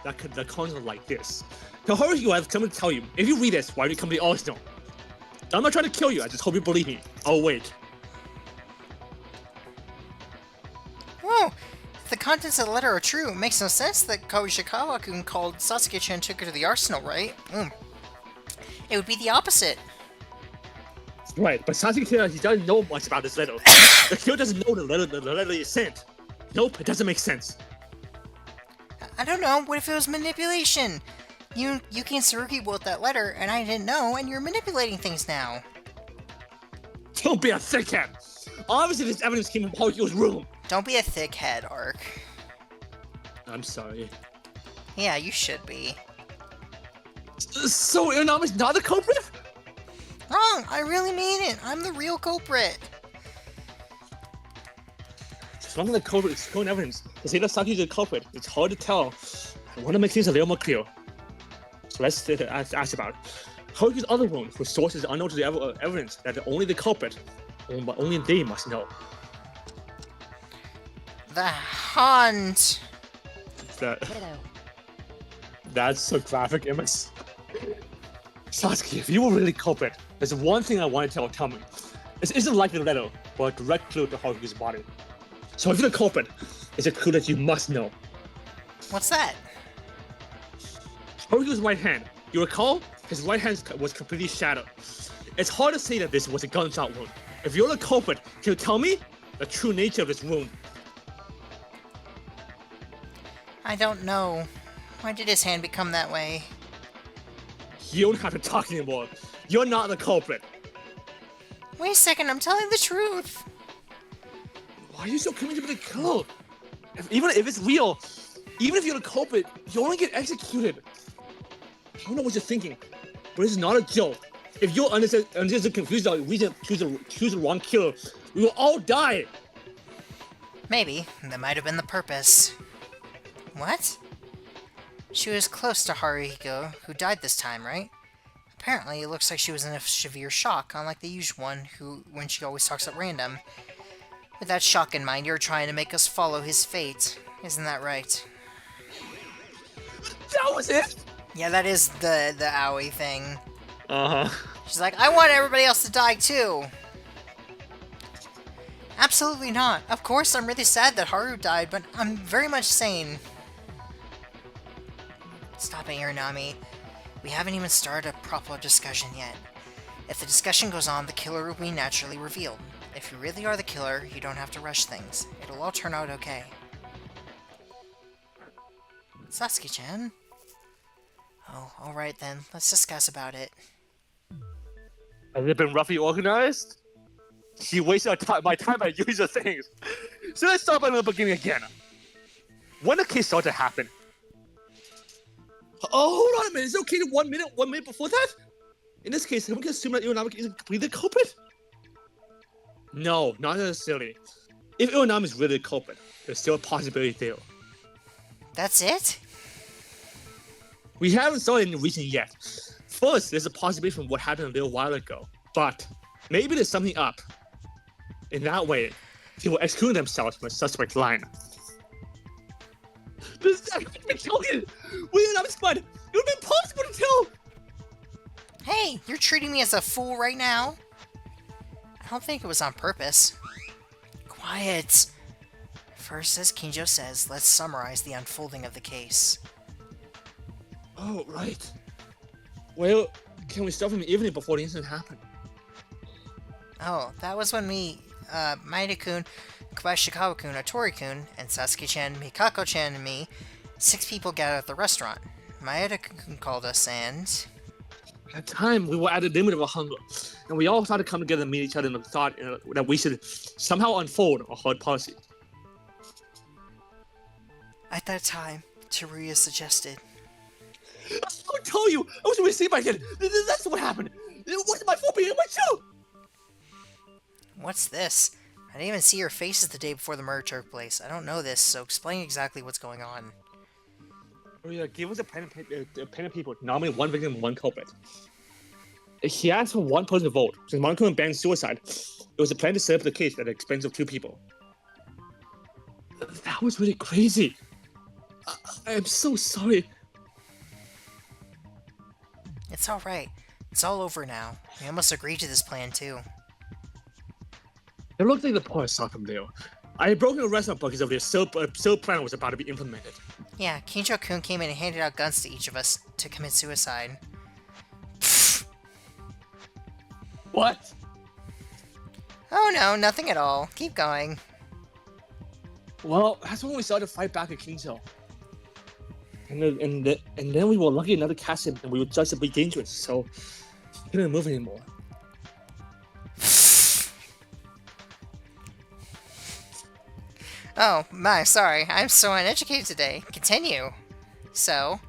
The concept like this. The Haruhiko has come to tell you, if you read this, why do you come to the arsenal? I'm not trying to kill you, I just hope you believe me. Oh, wait. Whoa! If the contents of the letter are true, it makes no sense that Koishikawa-kun called Sasuke-chan and took her to the arsenal, right? It would be the opposite. Right, but Sasuke he doesn't know much about this letter. The killer doesn't know the letter is sent. Nope, it doesn't make sense. I don't know, what if it was manipulation? Yuki and Tsurugi wrote that letter, and I didn't know, and you're manipulating things now. Don't be a thickhead! Obviously this evidence came from Haruhiko's room! Don't be a thickhead, Ark. I'm sorry. Yeah, you should be. So Inami's not the culprit? Wrong! I really mean it! I'm the real culprit! As long as the culprit is showing evidence to say that Sasuke is the culprit, it's hard to tell. I want to make things a little more clear. So let's ask about it. Haruki's other wound, whose source is unknown to the evidence that only the culprit, only they must know. The Hunt! That's so graphic, Image. Sasuke, if you were really culprit, there's one thing I want to tell me. This isn't like the letter, but a direct clue to Haruki's body. So if you're the culprit, it's a clue that you must know. What's that? Haruki's right hand. You recall? His right hand was completely shattered. It's hard to say that this was a gunshot wound. If you're the culprit, can you tell me the true nature of this wound? I don't know. Why did his hand become that way? You don't have to talk anymore. You're not the culprit. Wait a second, I'm telling the truth. Why are you so committed to the kill? Even if it's real, even if you're the culprit, you only get executed. I don't know what you're thinking, but it's not a joke. If you're under confused about reason choose the wrong killer, we will all die. Maybe. That might have been the purpose. What? She was close to Haruhiko, who died this time, right? Apparently, it looks like she was in a severe shock, unlike the usual one, when she always talks at random. With that shock in mind, you're trying to make us follow his fate. Isn't that right? That was it? Yeah, that is the Aoi thing. Uh-huh. She's like, I want everybody else to die too! Absolutely not. Of course, I'm really sad that Haru died, but I'm very much sane. Stop it, Irinami. We haven't even started a proper discussion yet. If the discussion goes on, the killer will be naturally revealed. If you really are the killer, you don't have to rush things. It'll all turn out okay. Sasuke-chan? Oh, alright then. Let's discuss about it. Has it been roughly organized? She wasted my time by using things. So let's start by the beginning again. When the case started to happen. Oh, hold on a minute. Is it okay to 1 minute before that? In this case, can we assume that Irinami is completely the culprit? No, not necessarily. If Irinami is really the culprit, there's still a possibility there. That's it? We haven't started any reasoning yet. First, there's a possibility from what happened a little while ago. But maybe there's something up. In that way, they will exclude themselves from a suspect line. This is actually we not spud. It would be impossible to tell. Hey, you're treating me as a fool right now? I don't think it was on purpose. Quiet. First, as Kinjo says, let's summarize the unfolding of the case. Oh, right. Well, can we start from the evening before the incident happened? Oh, that was when me, Maeda-kun, Kobayashi-kun, Otori-kun, and Sasuke-chan, Mikako-chan, and me, 6 people gathered at the restaurant. Maeda-kun called us, and... At the time, we were at the limit of our hunger, and we all started to come together and meet each other in the thought that we should somehow unfold a hard policy. At that time, Teruya suggested... I'll tell you! I was received by kid! That's what happened! It wasn't my fault, but it was my too! What's this? I didn't even see your faces the day before the murder took place. I don't know this, so explain exactly what's going on. Oh yeah, give us a pen and paper. Nominate one victim and one culprit. He asked for one person to vote. Since Monaco banned suicide, it was a plan to set up the case at the expense of 2 people. That was really crazy. I am so sorry. It's alright. It's all over now. We almost agreed to this plan, too. It looked like the poor saw from there. I had broken the restaurant because of this, so plan was about to be implemented. Yeah, Kinjo-kun came in and handed out guns to each of us to commit suicide. What? Oh no, nothing at all. Keep going. Well, that's when we started to fight back at King's Hill. And then we were lucky enough to catch him, and we were judged to be dangerous, so he couldn't move anymore. Oh, my, sorry. I'm so uneducated today. Continue. So?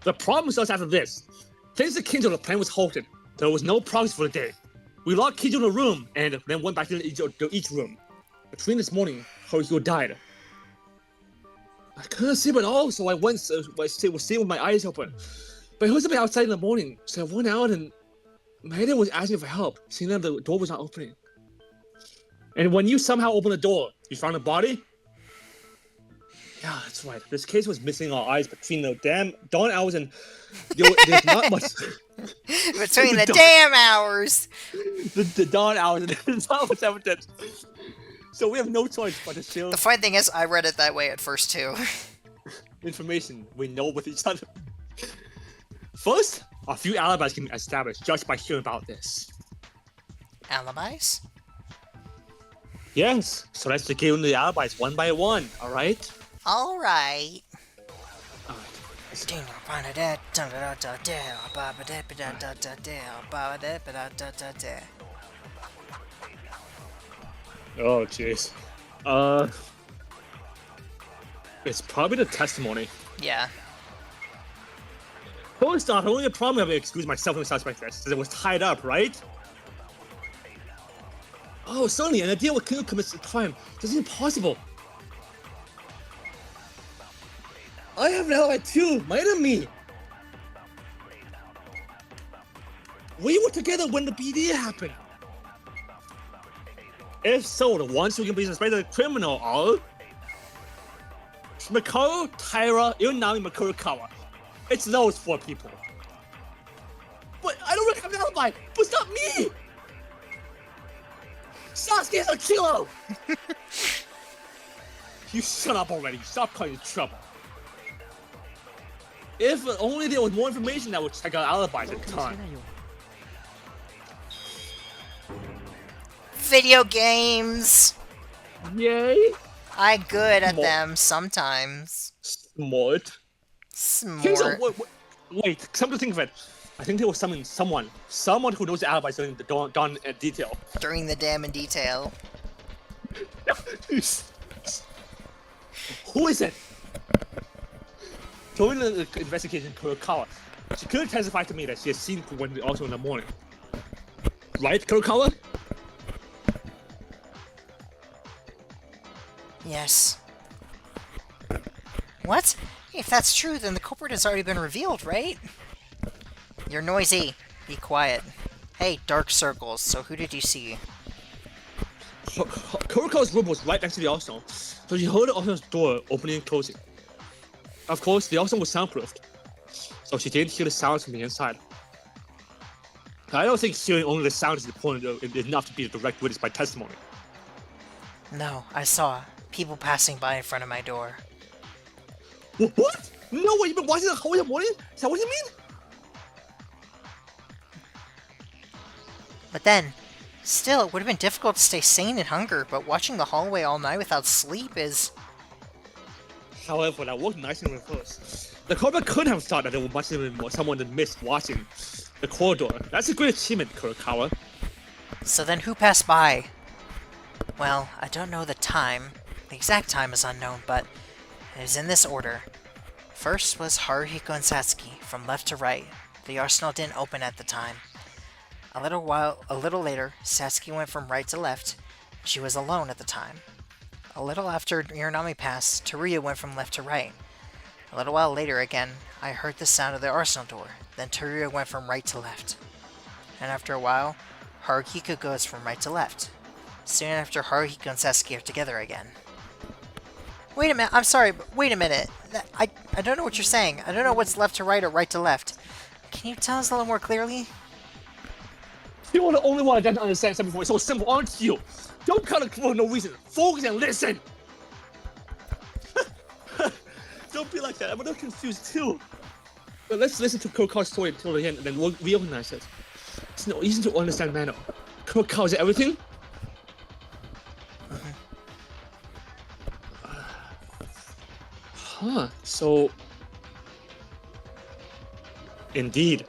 The problem starts after this. Thanks to Kinjo, the plan was halted. There was no progress for the day. We locked Kinjo in a room, and then went back to each room. Between this morning, Haruhiko died. I couldn't sleep at all, so I was staying with my eyes open. But I heard somebody outside in the morning, so I went out and Maida was asking for help, seeing that the door was not opening. And when you somehow open the door, you found a body? Yeah, that's right. This case was missing our eyes between the damn dawn hours and there's not much. Between the damn hours. The dawn hours and there's not much evidence. So we have no choice but to share The funny thing is, I read it that way at first too. information we know with each other. First, a few alibis can be established just by hearing about this. Alibis? Yes, so let's get into the alibis one by one, alright? Alright. Oh, jeez. It's probably the testimony. Yeah. First off, the only problem I have to excuse myself from the suspect is that it was tied up, right? Oh, certainly, an idea what could commit a crime. This is impossible. I have an alibi too, my enemy. We were together when the BD happened. If so, the ones who can be suspected of the criminal are Makaru, Taira, Ilnami, Makurukawa. It's those 4 people. But I don't really have an alibi. But it's not me. Sasuke's a killer. You shut up already. Stop causing trouble. If only there was more information that would check out alibis at the time. Video games! Yay! I good at them sometimes. Smart. Smart. Wait, come to think of it. I think there was someone who knows the alibis during the dawn in detail. During the damn in detail. Who is it? During the investigation, Kurokawa, she could testify to me that she has seen Kuwen also in the morning. Right, Kurokawa? Yes. What? If that's true, then the culprit has already been revealed, right? You're noisy. Be quiet. Hey, dark circles, so who did you see? Kurokawa's room was right next to the arsenal, so she heard the arsenal's door opening and closing. Of course, the arsenal was soundproofed, so she didn't hear the sounds from the inside. I don't think hearing only the sound is important enough to be a direct witness by testimony. No, I saw people passing by in front of my door. What? No way, you've been watching the whole morning? Is that what you mean? But then, still, it would have been difficult to stay sane in hunger, but watching the hallway all night without sleep is... However, that worked nicely in reverse. The culprit could have thought that there must have been someone that missed watching the corridor. That's a great achievement, Kurokawa. So then who passed by? Well, I don't know the time. The exact time is unknown, but it is in this order. First was Haruhiko and Satsuki, from left to right. The arsenal didn't open at the time. A little later, Satsuki went from right to left. She was alone at the time. A little after Iranami passed, Teruya went from left to right. A little while later again, I heard the sound of the arsenal door. Then Teruya went from right to left. And after a while, Haruhiko goes from right to left. Soon after, Haruhiko and Satsuki are together again. Wait a minute, I'm sorry, but wait a minute. I don't know what you're saying. I don't know what's left to right or right to left. Can you tell us a little more clearly? You're the only one that doesn't understand something before. It's so simple, aren't you? Don't cut it for no reason. Focus and listen. Don't be like that. I'm a little confused too. But let's listen to Kurokawa's story until the end, and then we'll reorganize it. It's no easy to understand manner. Kurokawa, is it everything? Huh. So, indeed.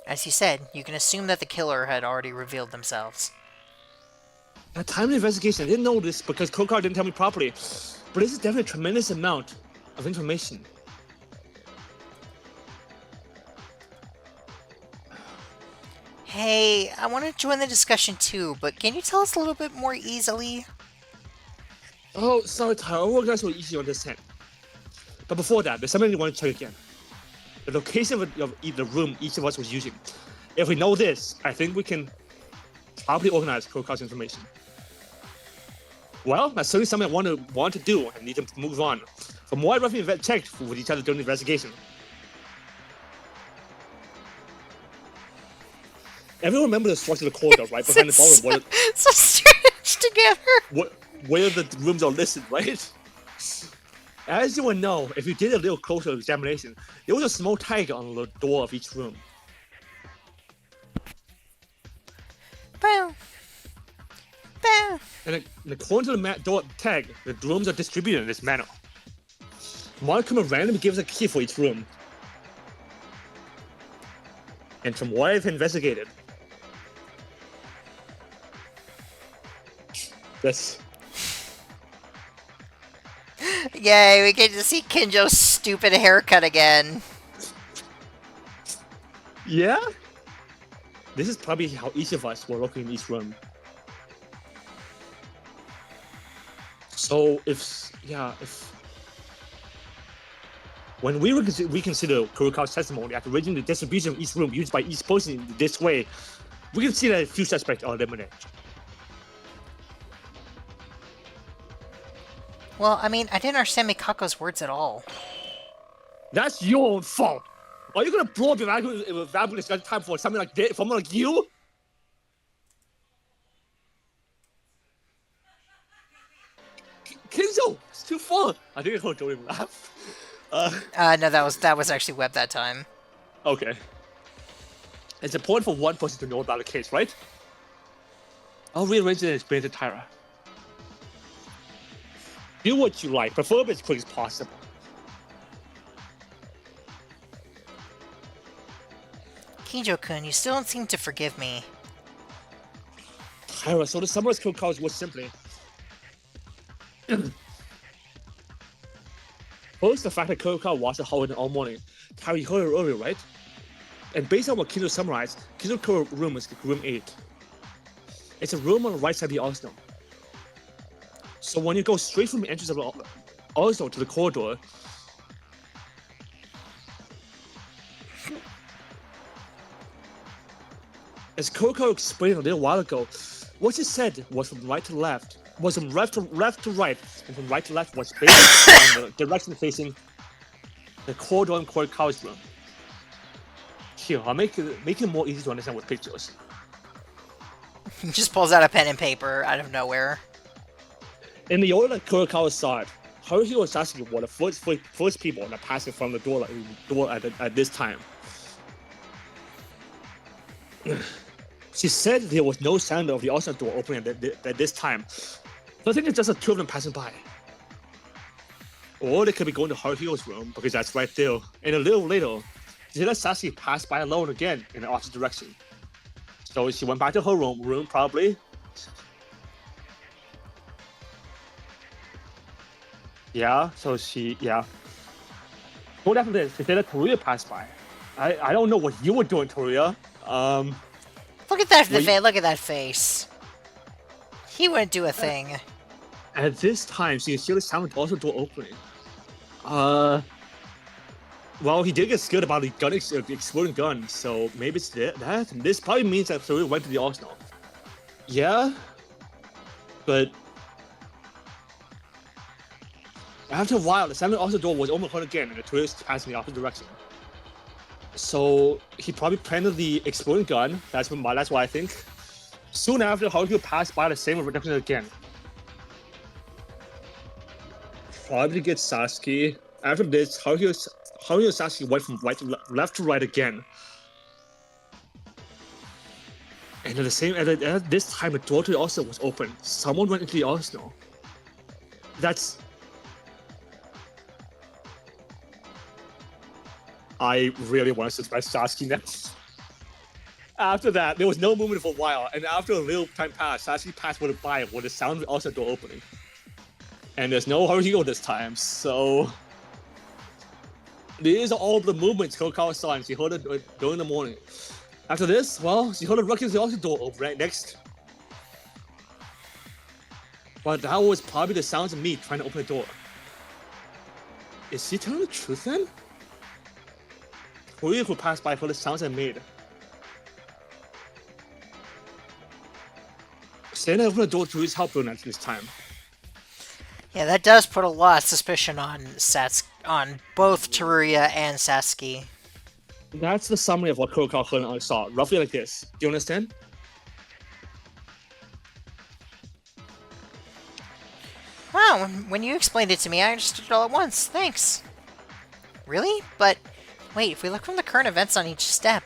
As you said, you can assume that the killer had already revealed themselves. At the time of the investigation, I didn't know this because Kurokawa didn't tell me properly. But this is definitely a tremendous amount of information. Hey, I want to join the discussion too, but can you tell us a little bit more easily? Oh, sorry, Tyler. I'll organize so easy on this end. But before that, there's something I want to check again. the location of the room each of us was using. If we know this, I think we can probably organize Kurokawa's information. Well, that's certainly something I want to do and need to move on. From what I roughly checked with each other during the investigation. Everyone remember the structure of the corridor, right? Behind the ballroom. So stretched together. Where the rooms are listed, right? As you would know, if you did a little closer examination, there was a small tag on the door of each room. Boom. Boom. And according to the door tag, the rooms are distributed in this manner. Monokuma randomly gives a key for each room. And from what I've investigated, this. Yay, we get to see Kinjo's stupid haircut again. Yeah? This is probably how each of us were looking in each room. So when we reconsider Kurokawa's testimony after arranging the distribution of each room used by each person in this way, we can see that a few suspects are eliminated. Well, I mean, I didn't understand Mikako's words at all. That's your own fault. Are you gonna blow up your valuable discussion time for something like this, someone like you? Kinzo, it's too fun. I think I heard Joey laugh. No, that was actually Web that time. Okay. It's important for one person to know about the case, right? I'll rearrange it and explain it to Tyra. Do what you like, preferably as quick as possible. Kinjo-kun, you still don't seem to forgive me. Tyra, so the summarize Kurokawa's was simply... First, the fact that Kurokawa watched the Halloween all morning. Tyra, you heard it earlier, right? And based on what Kinjo summarized, Kinjo's room is room 8. It's a room on the right side of the arsenal. So when you go straight from the entrance of the arsenal to the corridor, as Kurokawa explained a little while ago, what she said was from right to left, was from left to right, and from right to left was based on the direction facing the corridor in Kurokawa's room. Here, I'll make it more easy to understand with pictures. He just pulls out a pen and paper out of nowhere. In the order that Kurokawa saw it, Haruhi and Sasuke were the first people that passed in front of the door at this time. She said there was no sound of the arsenal door opening at this time. So I think it's just the two of them passing by. Or they could be going to Haruhi's room, because that's right there. And a little later, she let Sasuke pass by alone again in the opposite direction. So she went back to her room probably. Yeah, so yeah. What after this, she let Toruya pass by. I don't know what you were doing, Toruya. Look at that look at that face. He wouldn't do a thing. At this time, she heard the sound of the door opening. Well, he did get scared about the exploding gun, so maybe it's that. This probably means that Toruya went to the arsenal. Yeah, but after a while, the sound of the door was almost heard again, and the Toruya passed in the opposite direction. So he probably planted the exploding gun. That's why I think. Soon after, Haruhi passed by the same direction again. Probably get Sasuke. After this, Haruhi and Sasuke went from left to right again. And at this time, the door to the arsenal was open. Someone went into the arsenal. I really want to suspect Sasuke next. After that, there was no movement for a while, and after a little time passed, Sasuke passed by with the sound of the arsenal door opening. And there's no Haruhi this time, so... These are all the movements Kurokawa saw, and she heard it during the morning. After this, well, she heard the rocking the arsenal door open right next. But that was probably the sounds of me trying to open the door. Is she telling the truth then? Toria who passed by for the sounds I made. Santa opened the door to his help at this time. Yeah, that does put a lot of suspicion on on both Teruya and Satsuki. That's the summary of what Kurokawa heard and saw, roughly like this. Do you understand? Wow, when you explained it to me, I understood it all at once. Thanks. Really? But wait, if we look from the current events on each step...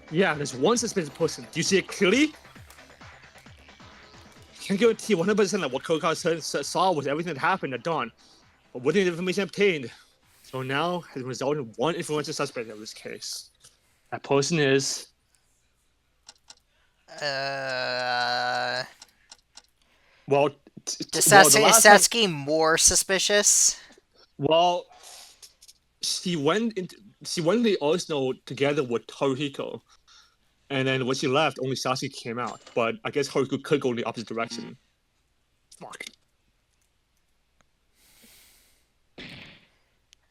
Yeah, there's one suspicious person. Do you see it clearly? I can guarantee 100% that what Kurokawa saw was everything that happened at dawn, but with the information obtained. So now has resulted in one influential suspect of this case. That person is... Well, is Satsuki more suspicious? Well, she went in the Osno together with Haruhiko, and then when she left, only Satsuki came out. But I guess Haruhiko could go in the opposite direction. Fuck.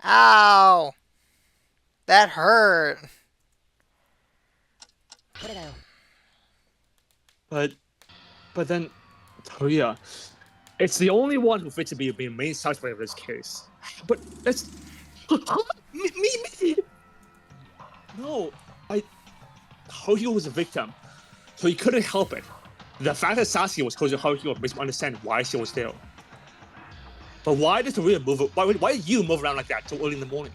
Ow! That hurt. But then, Toria, it's the only one who fits to be the main suspect of this case. But that's me. No, Haruhiko was a victim, so he couldn't help it. The fact that Sasuke was close to Haruhiko makes me understand why she was there. But why does Toria move? Why did you move around like that so early in the morning?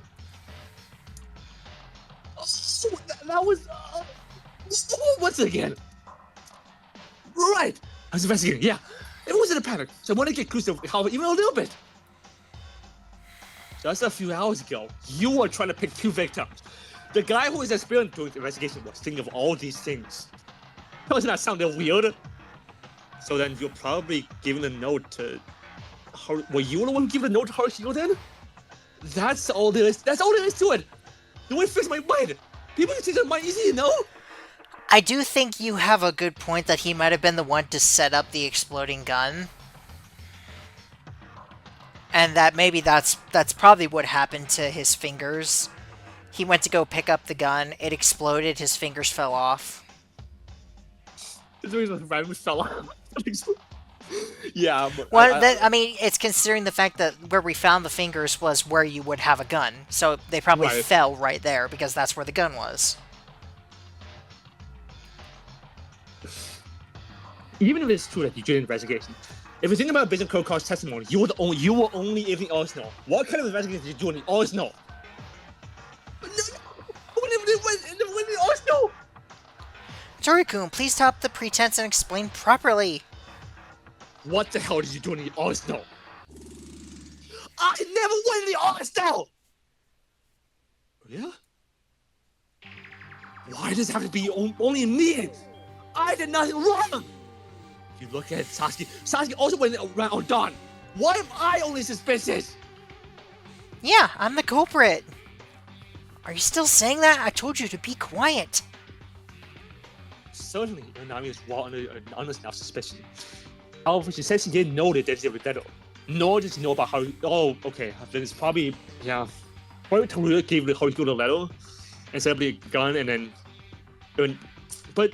Oh, that was what's it again? Right, I was investigating. Yeah, it wasn't a panic, so I want to get clues to help even a little bit. Just a few hours ago, you were trying to pick two victims. The guy who was experienced during the investigation was thinking of all these things. Doesn't that sound weird? So then you're probably giving a note to her. Were you the one who gave the note to Haruhiko then? That's all there is. That's all there is to it. The way to fix my mind. People can change their mind easy, you know? I do think you have a good point that he might have been the one to set up the exploding gun. And that maybe that's probably what happened to his fingers. He went to go pick up the gun, it exploded, his fingers fell off. The reason randomly fell off. Yeah. Well, I mean, it's considering the fact that where we found the fingers was where you would have a gun. So they probably fell right there because that's where the gun was. Even if it's true that you did an investigation, if you think about based on Kurokawa's testimony, you were only in the Osno. What kind of investigation did you do in the Osno? When the Osno? Tori-kun, please stop the pretense and explain properly. What the hell did you do in the Osno? I never went in the Osno! Yeah? Why does it have to be only me? I did nothing wrong! If you look at Sasuke also went around on dawn. Why am I only suspicious? Yeah, I'm the culprit. Are you still saying that? I told you to be quiet. Certainly, Nami is raw under enough suspicion. However, she said she didn't know that there's a vendetta. Nor did she know about how. Oh, okay. Then it's probably Probably Teruya gave Haruhiko the letter instead of the gun, and then. But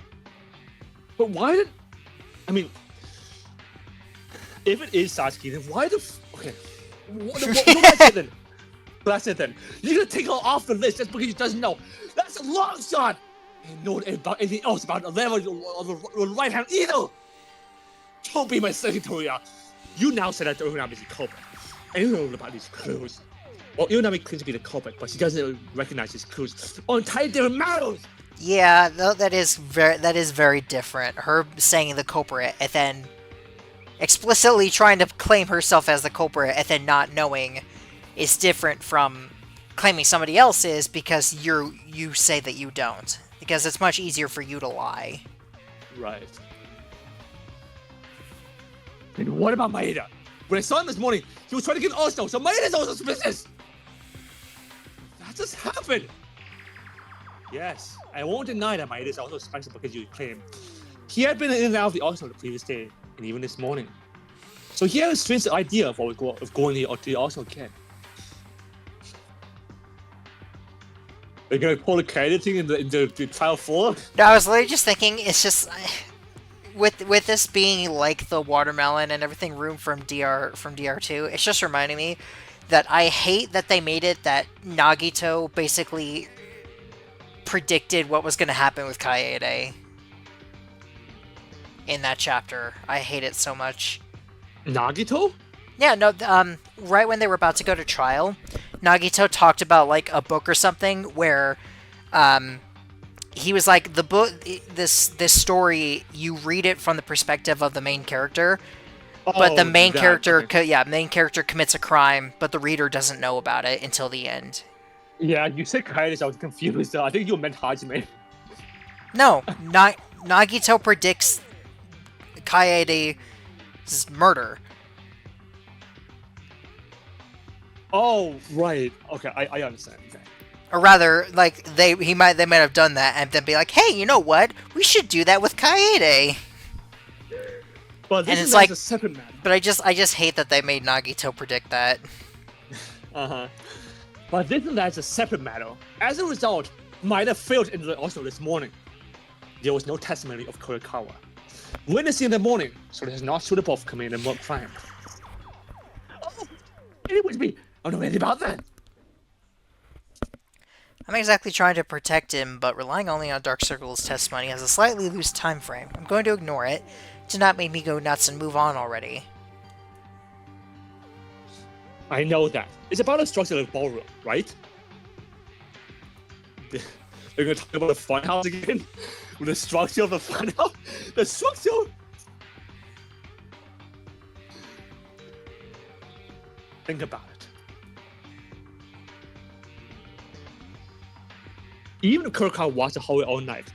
why did? I mean, if it is Sasuke, then why the? Okay. That's it then. You're gonna take her off the list just because she doesn't know. That's a long shot. And know about anything else about the level of the right hand either. Don't be my secretary. You now said that Urunami is the culprit. And you know about these clues. Well, Urunami claims to be the culprit, but she doesn't recognize these clues on entirely different matters. Yeah, that is very different. Her saying the culprit and then explicitly trying to claim herself as the culprit and then not knowing is different from claiming somebody else is because you say that you don't. Because it's much easier for you to lie. Right. And what about Maeda? When I saw him this morning, he was trying to get Osno, so Maeda's also suspicious! That just happened! Yes, I won't deny that Maeda is also suspicious because you claim he had been in and out of the Osno the previous day, and even this morning. So he had a strange idea of going to the Osno again. Are you gonna pull the credit thing in the trial 4? No, I was literally just thinking, it's just with this being like the watermelon and everything room from DR2, it's just reminding me that I hate that they made it that Nagito basically predicted what was going to happen with Kaede in that chapter. I hate it so much. Nagito? Yeah, no, right when they were about to go to trial, Nagito talked about, like, a book or something where, he was like, the book, this story, you read it from the perspective of the main character, but the main character, main character commits a crime, but the reader doesn't know about it until the end. Yeah, you said Kaede, I was confused. I think you meant Hajime. No, Nagito predicts Kaede's murder. Oh, right. Okay, I understand. Okay. Or rather, like, they might have done that and then be like, hey, you know what? We should do that with Kaede. But this and is like a separate matter. But I just hate that they made Nagito predict that. But this and that is a separate matter. As a result, Maeda failed in the arsenal this morning. There was no testimony of Kurikawa. Witnessing in the morning, so it is not suitable for committing a crime. Oh, it was me. I don't know anything about that. I'm exactly trying to protect him, but relying only on Dark Circle's testimony has a slightly loose time frame. I'm going to ignore it. Do not make me go nuts and move on already. I know that. It's about the structure of the ballroom, right? They're going to talk about the funhouse again? With the structure of the funhouse? The structure? Think about it. Even if Kurikawa watched the hallway all night,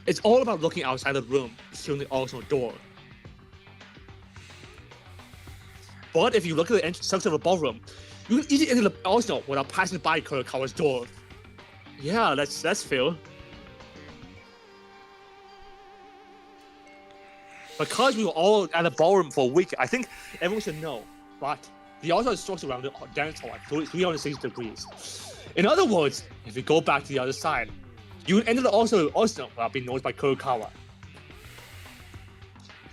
it's all about looking outside the room, seeing the arsenal door. But if you look at the structure of the ballroom, you can easily enter the arsenal without passing by Kurikawa's door. Yeah, that's fair. Because we were all at the ballroom for a week, I think everyone should know. But the arsenal is structured around the dance hall at 360 degrees. In other words, if you go back to the other side, you can enter the arsenal without being noticed by Kurikawa.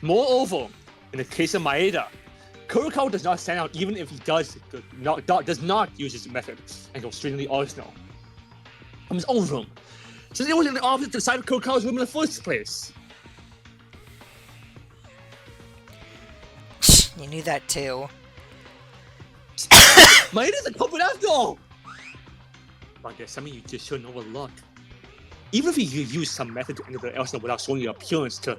Moreover, in the case of Maeda, Kurikawa does not stand out even if he does not use his method and go straight in the arsenal from his own room, since it was in the opposite side of Kurikawa's room in the first place. You knew that too. Maeda's a culprit after all! But there's something you just shouldn't overlook. Even if you use some method to enter the arsenal without showing your appearance to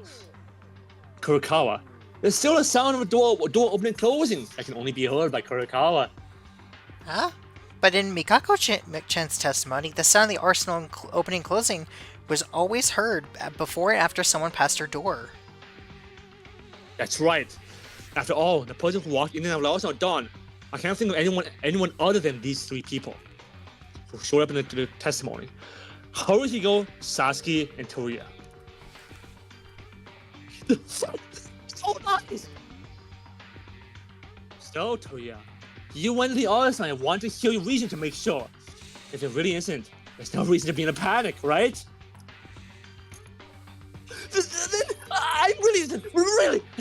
Kurikawa, there's still a sound of a door opening and closing that can only be heard by Kurikawa. Huh? But in Mikako-chan's testimony, the sound of the arsenal opening and closing was always heard before and after someone passed her door. That's right. After all, the person who walked in and out of the arsenal dawn. I can't think of anyone other than these three people who showed up in the testimony. Haruhiko, Sasuke, and Toria. So nice! So, Toria, you went to the arsenal and wanted to hear your reason to make sure. If it really isn't, there's no reason to be in a panic, right? I just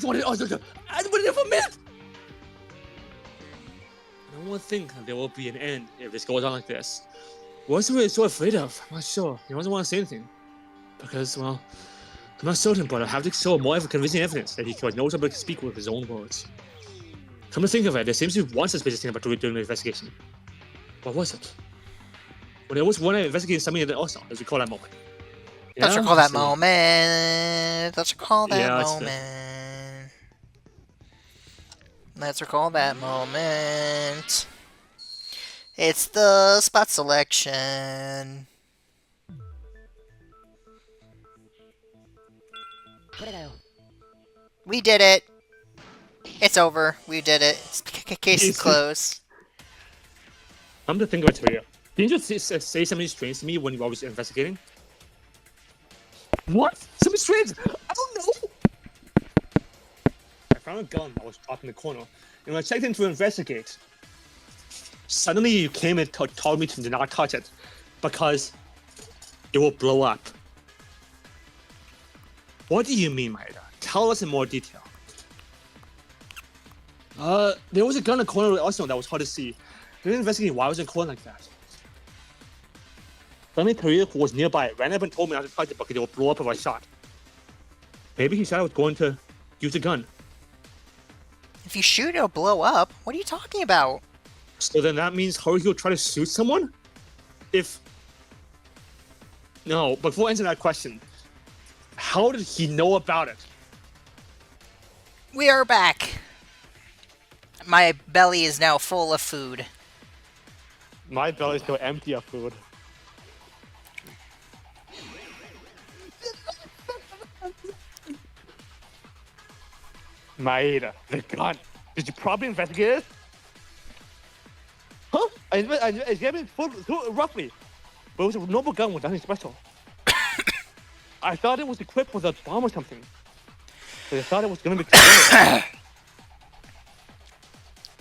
wanted to I wanted it for a minute! I don't want to think there will be an end if this goes on like this. What's he really so afraid of? I'm not sure. He doesn't want to say anything. Because, well, I'm not certain, but I have to show more convincing evidence that he knows how to speak with his own words. Come to think of it, there seems to be one suspicious thing about during the investigation. What was it? When there was one investigating something in the arsenal, let's recall that moment. Let's recall that moment. Let's recall that Yeah, moment. Let's recall that moment. It's the spot selection. We did it. It's over. We did it. Case is closed. I'm to think about it here. Didn't you say something strange to me when you were always investigating? What? Something strange? I don't know. I found a gun that was dropped in the corner, and when I checked in to investigate, suddenly you came and told me to not touch it, because it will blow up. What do you mean, Maeda? Tell us in more detail. There was a gun in the corner of the arsenal that was hard to see. We were investigating why it was in a corner like that. Suddenly, Taria, who was nearby, ran up and told me not to touch it because it will blow up if I shot. Maybe he said I was going to use a gun. If you shoot, it'll blow up. What are you talking about? So then that means Haruhi will try to shoot someone? No, before answering that question, how did he know about it? We are back. My belly is now full of food. My belly's still empty of food. Maeda, the gun. Did you probably investigate it? Huh? I examined it roughly, but it was a normal gun with nothing special. I thought it was equipped with a bomb or something. But I thought it was going to be exploded.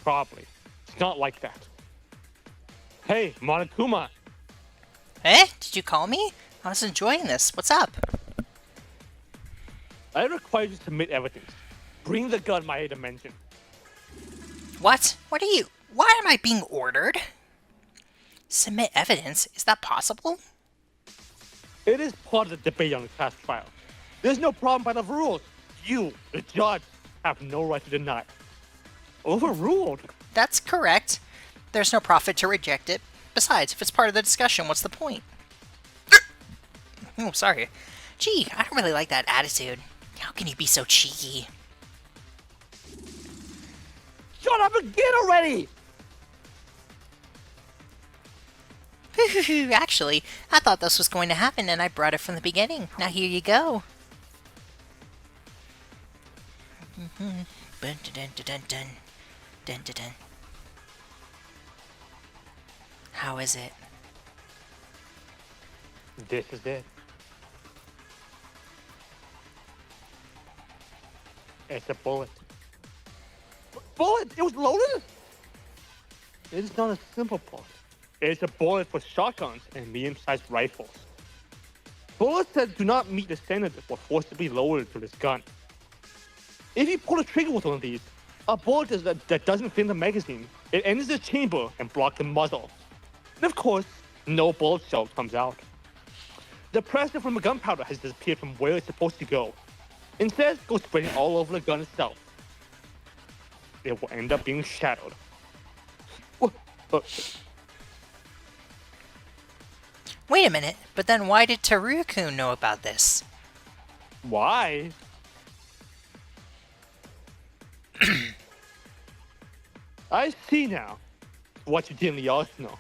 Probably. It's not like that. Hey, Monokuma. Eh? Did you call me? I was enjoying this. What's up? I require you to submit evidence. Bring the gun Maeda mentioned. What? Why am I being ordered? Submit evidence? Is that possible? It is part of the debate on the class trial. There's no problem by the rules. You, the judge, have no right to deny. Overruled. That's correct. There's no profit to reject it. Besides, if it's part of the discussion, what's the point? Oh, sorry. Gee, I don't really like that attitude. How can you be so cheeky? Shut up and get already! Actually, I thought this was going to happen and I brought it from the beginning. Now here you go. Dun, dun, dun, dun, dun. Dun, dun, dun. How is it? This is it. It's a bullet. Bullet? It was loaded? It is not a simple bullet. It's a bullet for shotguns and medium-sized rifles. Bullets that do not meet the standard were forced to be loaded to this gun. If you pull the trigger with one of these, a bullet that doesn't fit the magazine, it enters the chamber and blocks the muzzle. And of course, no bullet shell comes out. The pressure from the gunpowder has disappeared from where it's supposed to go. Instead, it goes spreading all over the gun itself. It will end up being shattered. Wait a minute, but then why did Taruya-kun know about this? Why? I see now what you did in the arsenal.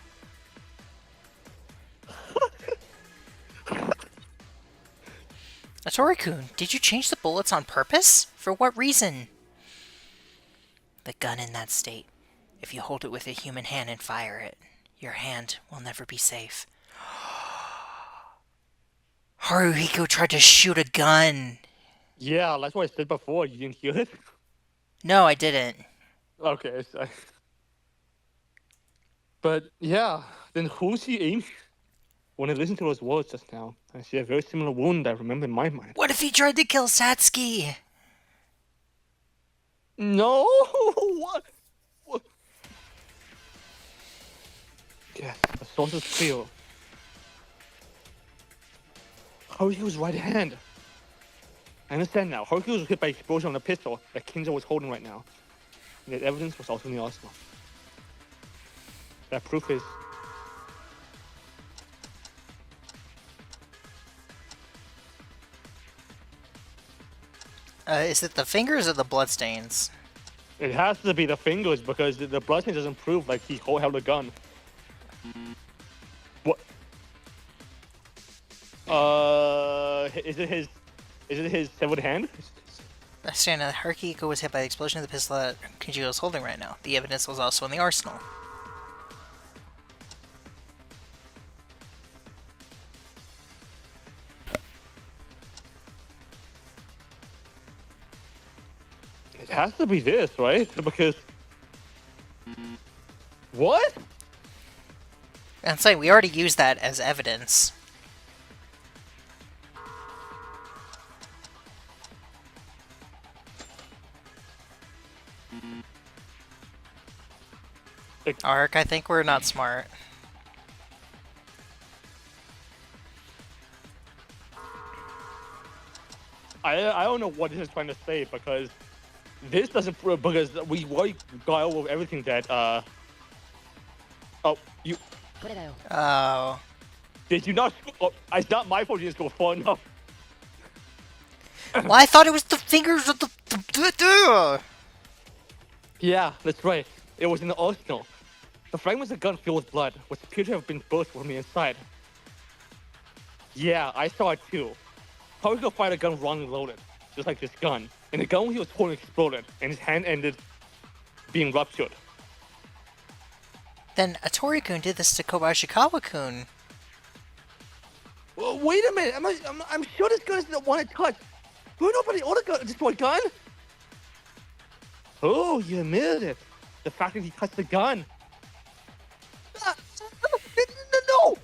Atori-kun, did you change the bullets on purpose? For what reason? The gun in that state. If you hold it with a human hand and fire it, your hand will never be safe. Haruhiko tried to shoot a gun. Yeah, that's what I said before. You didn't hear it? No, I didn't. Okay, so... But yeah, then who's he aiming? When I listened to those words just now, I see a very similar wound I remember in my mind. What if he tried to kill Satsuki? No! What? Yes, the source is clear. Haruhiko's right hand. I understand now. Haruhiko was hit by explosion on the pistol that Kinzo was holding right now. And that evidence was also in the arsenal. That proof is... Is it the fingers or the bloodstains? It has to be the fingers because the bloodstains doesn't prove like he held a gun. What? Is it his severed hand? I understand that Haruhiko was hit by the explosion of the pistol that Kinjiro is holding right now. The evidence was also in the arsenal. It has to be this, right? Because... What? And saying we already used that as evidence. Ark, I think we're not smart. I don't know what this is trying to say because this doesn't prove because we already got over everything that oh you Oh. did you not it's not my fault you didn't go far enough. Well, I thought it was the fingers of the... Yeah, that's right. It was in the arsenal. The fragment was a gun filled with blood, which appeared to have been burst from the inside. Yeah, I saw it too. How could find a gun wrongly loaded, just like this gun, and the gun he was holding exploded, and his hand ended being ruptured. Then Atori-kun did this to Kobayashikawa-kun. Well, wait a minute, I'm sure this gun is the one I touched. Who nobody ordered a gun, just one gun? Oh, you admitted it. The fact that he touched the gun. No.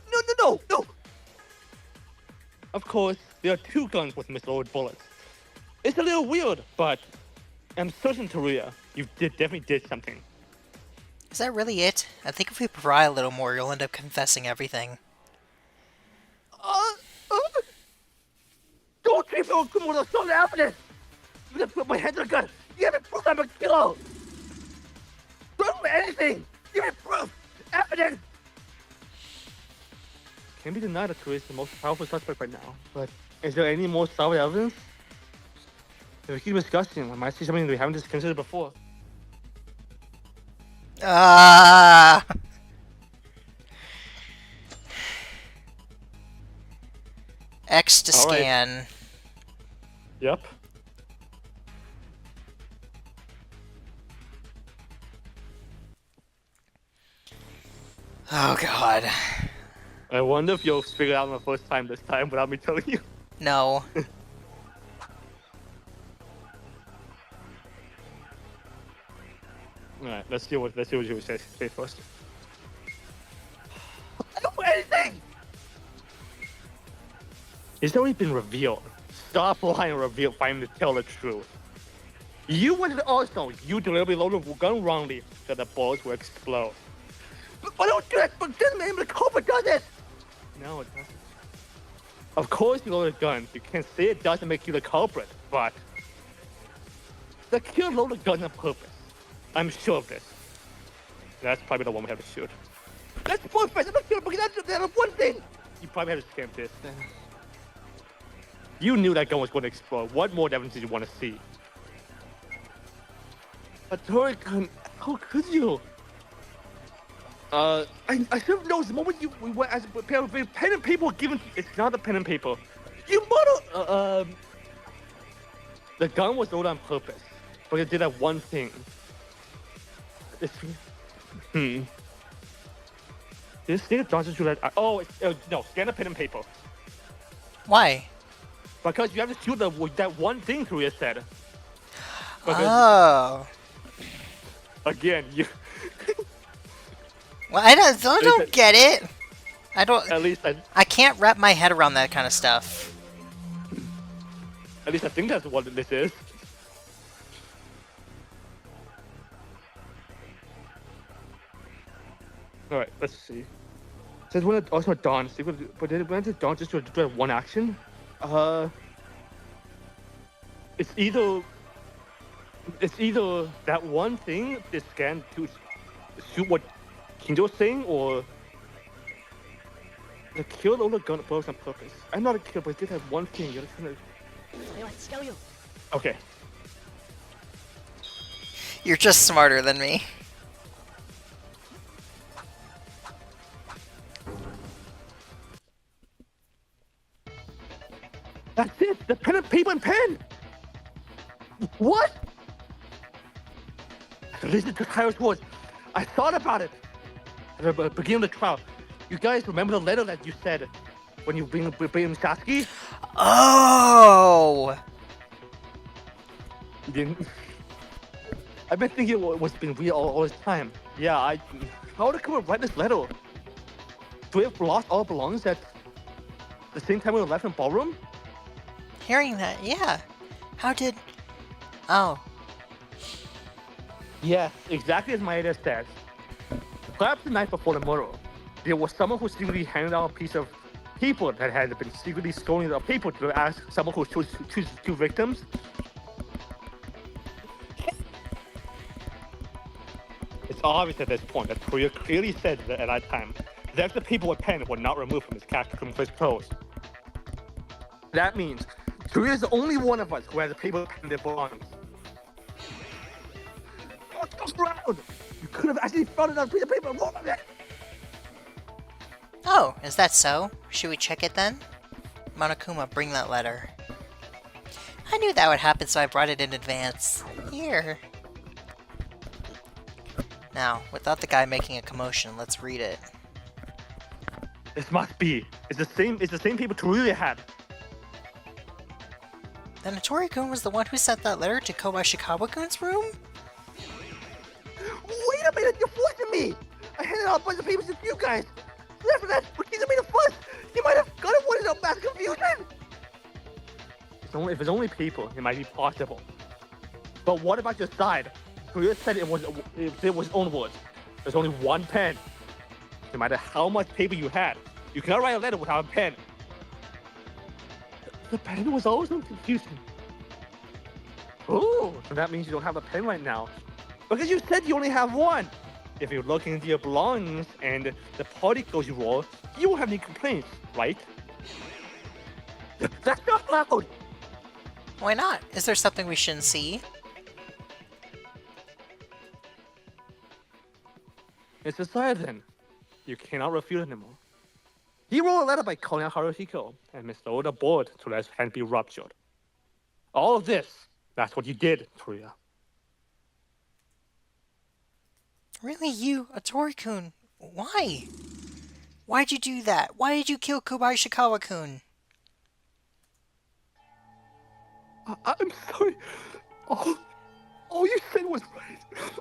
Of course, there are two guns with misloaded bullets. It's a little weird, but I'm certain, Teruya, you definitely did something. Is that really it? I think if we pry a little more, you'll end up confessing everything. Don't treat me with some evidence! You just put my hand on the gun! You haven't proof I'm a killer! Don't do anything! Give me proof! Evidence! Can't be denied that Teruya is the most powerful suspect right now, but is there any more solid evidence? If we keep discussing, we might see something we haven't just considered before. Ah! X to All right. scan. Yep. Oh god. I wonder if you'll figure it out on the first time this time without me telling you. No. Alright, let's see what you say first. I don't know anything! It's already been revealed. Stop lying and reveal finally tell the truth. You went to the arsenal, you deliberately loaded a gun wrongly, so the bullets will explode. But don't do that, but this man, the culprit does it! No, it doesn't. Of course you loaded a gun. You can say it doesn't make you the culprit, but the killer loaded a gun on purpose. I'm sure of this. That's probably the one we have to shoot. That's perfect! I'm not kidding, because that's one thing! You probably have to scam this. You knew that gun was going to explode. What more evidence did you want to see? But Tori-kun, how could you? I should have known the moment we went as a pair of pen and paper were given. It's not a pen and paper. You mother. The gun was loaded on purpose, but it did that one thing. This thing Johnson shoot at. Oh, no! Scan the pen and paper. Why? Because you have to shoot that one thing Teruya said. Because, Oh. again, you. Well, I don't get it. I don't. At least I can't wrap my head around that kind of stuff. I think that's what this is. All right, let's see. It says when it also dawn, but then when it dawn just to do one action. It's either that one thing is scanned to shoot what Kinjo's saying, or the kill loaded gun blows on purpose. I'm not a killer, but it did have one thing. You're trying to. Okay. You're just smarter than me. That's it! The pen and paper and pen! What? Listen to Kyle's words. I thought about it. At the beginning of the trial. You guys remember the letter that you said when you bring Sasuke? Oh. You didn't. I've been thinking it was been real all this time. Yeah, how did I write this letter? Do we have lost all belongings at the same time we were left in ballroom? Hearing that, yeah. How did... Oh. Yes, exactly as Maeda said. Perhaps the night before the murder, there was someone who secretly handed out a piece of paper that had been secretly stolen the paper to ask someone who chose to choose two victims. It's obvious at this point that Korea clearly said that at that time that the paper with pen were not removed from his character from his clothes. That means Korea is the only one of us who has a paper pen in their belongings. Look around! You could have actually found another piece of paper and rolled on it! Oh, is that so? Should we check it then? Monokuma, bring that letter. I knew that would happen, so I brought it in advance. Here. Now, without the guy making a commotion, let's read it. This must be. It's the same paper Teruya had. Then Hattori-kun was the one who sent that letter to Kobayashi-Kawa-kun's room? Wait a minute, you're forcing me! I handed out a bunch of papers to you guys! After that, Rikiza made a fuss! He might have gotten one in a mass confusion! If it's only people, it might be possible. But what about your side? Korea said it was his own words. There's only one pen. No matter how much paper you had, you cannot write a letter without a pen. The pen was always on confusion. Oh, so that means you don't have a pen right now. Because you said you only have one. If you're looking into your belongings and the party clothes you wore, you won't have any complaints, right? That's not allowed! Why not? Is there something we shouldn't see? It's decided then. You cannot refuse anymore. He wrote a letter by calling out Haruhiko and misled the board to let his hand be ruptured. All of this, that's what you did, Teruya. Really, you, Hattori-kun? Why? Why'd you do that? Why did you kill Kobayashi-Kawa-kun? I'm sorry. All you said was right.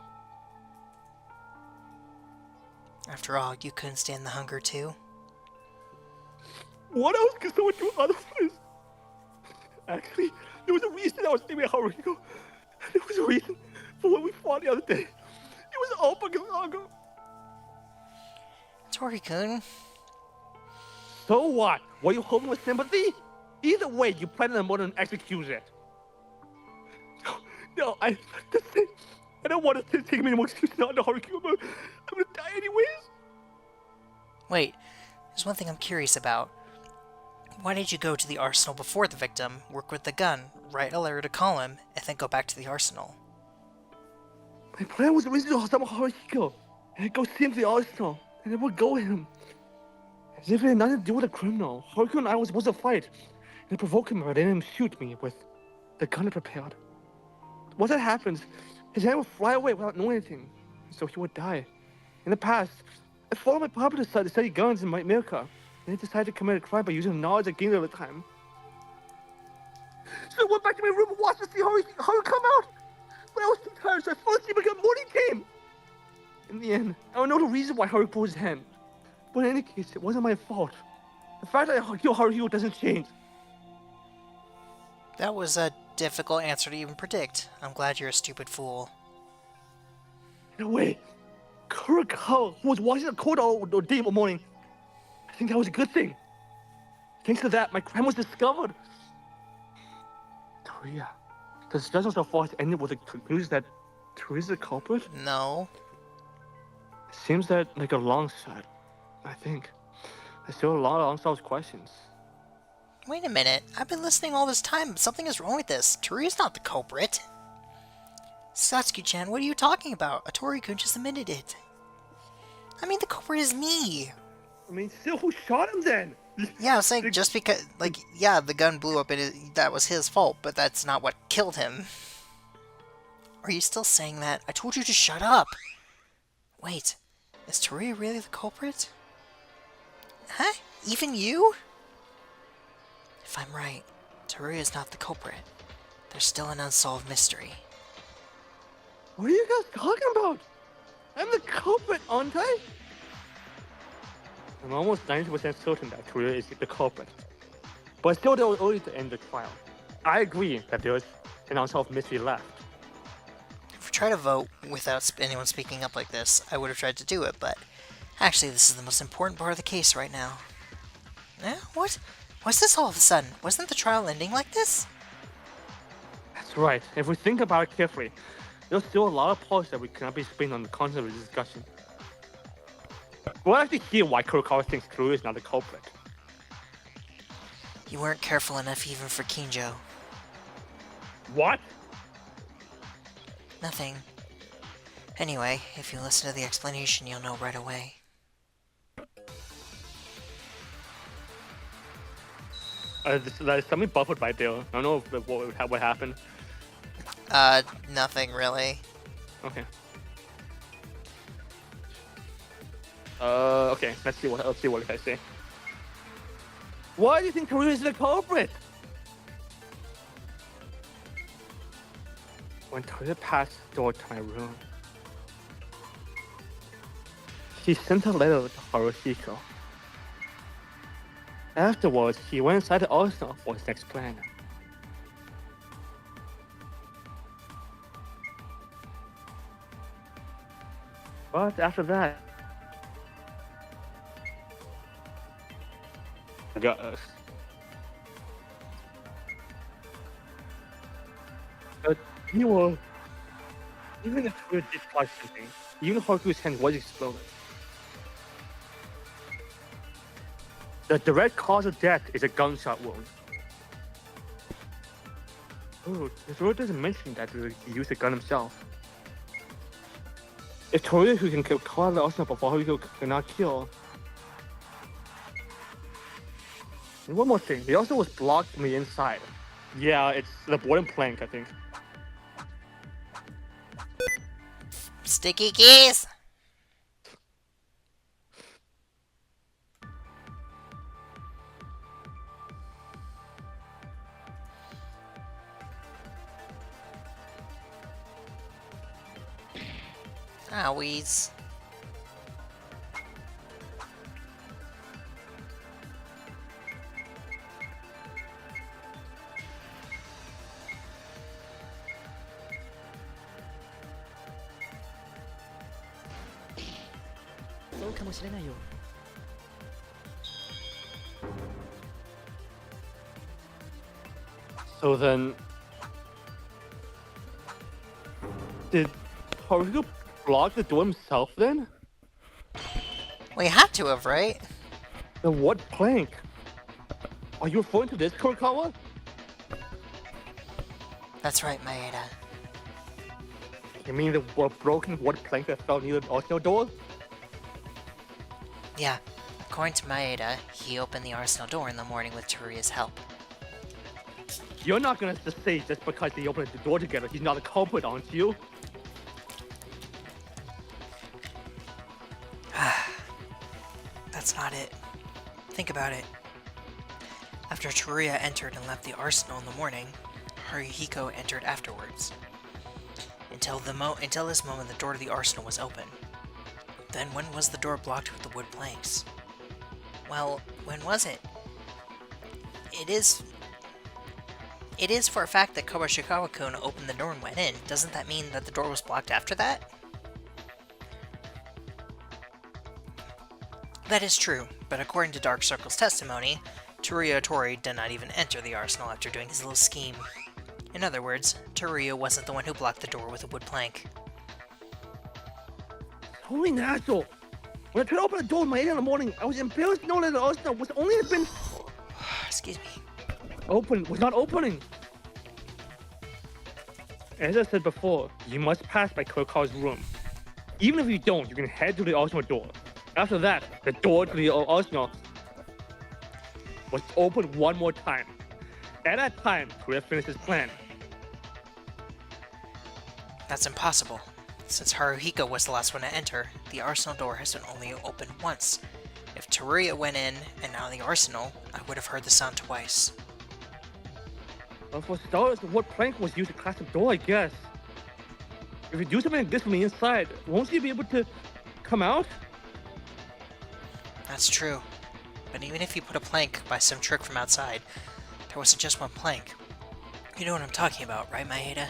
After all, you couldn't stand the hunger too? What else could someone do otherwise? Actually, there was a reason I was thinking about Haruhiko. And there was a reason for what we fought the other day. It was all because of hunger. Hattori-kun. So what? Were you hoping with sympathy? Either way, you planned on more than execute it. No, I don't want to take many more excuses not to Haruhiko, but I'm gonna die anyways. Wait, there's one thing I'm curious about. Why did you go to the arsenal before the victim, work with the gun, write a letter to call him, and then go back to the arsenal? My plan was originally to summon Haruhiko, and go see him to the arsenal, and then we'll go with him. As if it had nothing to do with a criminal. Haruhiko and I were supposed to fight, and provoke him, but then him shoot me with the gun prepared. Once that happens, his hand will fly away without knowing anything, so he would die. In the past, I followed my papa to study guns in America, and he decided to commit a crime by using the knowledge I gained at the time. So I went back to my room and watched to see Haru come out. But I was too tired, so I fell asleep until morning came. In the end, I don't know the reason why Haru pulled his hand. But in any case, it wasn't my fault. The fact that I killed Haruhiko doesn't change. That was a difficult answer to even predict. I'm glad you're a stupid fool. In a way, Kurakawa, who was watching the court all day or morning, I think that was a good thing. Thanks to that, my crime was discovered. Teruya, does the judgment so far ended with the conclusion that Teruya is the culprit? No. It seems that like a long shot, I think. There's still a lot of unsolved questions. Wait a minute. I've been listening all this time. Something is wrong with this. Teruya's not the culprit. Satsuki-chan, what are you talking about? Hattori-kun just admitted it. I mean, the culprit is me. I mean, still, who shot him then? Yeah, I'm saying just because, like, yeah, the gun blew up and that was his fault, but that's not what killed him. Are you still saying that? I told you to shut up. Wait, is Teruya really the culprit? Huh? Even you? If I'm right, Teruya is not the culprit. There's still an unsolved mystery. What are you guys talking about? I'm the culprit, aren't I? I'm almost 90% certain that Teruya is the culprit. But still, there was early to end the trial. I agree that there is an unsolved mystery left. If we're try to vote without anyone speaking up like this, I would have tried to do it, but actually this is the most important part of the case right now. Eh? What? What's this all of a sudden? Wasn't the trial ending like this? That's right. If we think about it carefully, there's still a lot of parts that we cannot be spinning on the content of the discussion. We'll actually hear why Kurokawa thinks Toruya is not the culprit. You weren't careful enough even for Kinjo. What? Nothing. Anyway, if you listen to the explanation, you'll know right away. There's something buffered right there. I don't know what happened. Nothing really. Okay. Okay. Let's see what I say. Why do you think Toruya is the culprit? When Toruya passed the door to my room, he sent a letter to Haruhiko. Afterwards, he went inside the arsenal for his next plan. But after that, he got us. But he was, even if we did try something, even Haruko's hand was exploded. The direct cause of death is a gunshot wound. Oh, the story doesn't mention that he used a gun himself. If Toruya who can kill Kawada also before Haruko cannot kill. And one more thing, he also was blocked from the inside. Yeah, it's the wooden plank, I think. Sticky keys! Owies. So then, did Haruko block the door himself then? Well, you had to have, right? Then what plank? Are you referring to this, Kurokawa? That's right, Maeda. You mean the broken wood plank that fell near the arsenal door? Yeah. According to Maeda, he opened the arsenal door in the morning with Toruya's help. You're not gonna just say just because they opened the door together, he's not a culprit, aren't you? That's not it. Think about it. After Toruya entered and left the arsenal in the morning, Haruhiko entered afterwards. Until this moment, the door to the arsenal was open. Then when was the door blocked with the wood planks? Well, when was it? It is for a fact that Kobayashi-kun opened the door and went in. Doesn't that mean that the door was blocked after that? That is true, but according to Dark Circle's testimony, Teruya Otori did not even enter the arsenal after doing his little scheme. In other words, Teruya wasn't the one who blocked the door with a wood plank. Holy asshole! When I tried to open the door at 8 in the morning, I was embarrassed to know that the arsenal was only been Excuse me. was not opening. As I said before, you must pass by Kurokawa's room. Even if you don't, you can head to the arsenal door. After that, the door to the arsenal was opened one more time. At that time, Toruya finished his plan. That's impossible. Since Haruhiko was the last one to enter, the arsenal door has been only opened once. If Teruya went in and out of the arsenal, I would have heard the sound twice. Well, for starters, what plank was used to clasp the door, I guess. If you do something like this from the inside, won't you be able to come out? That's true. But even if you put a plank by some trick from outside, there wasn't just one plank. You know what I'm talking about, right, Maeda?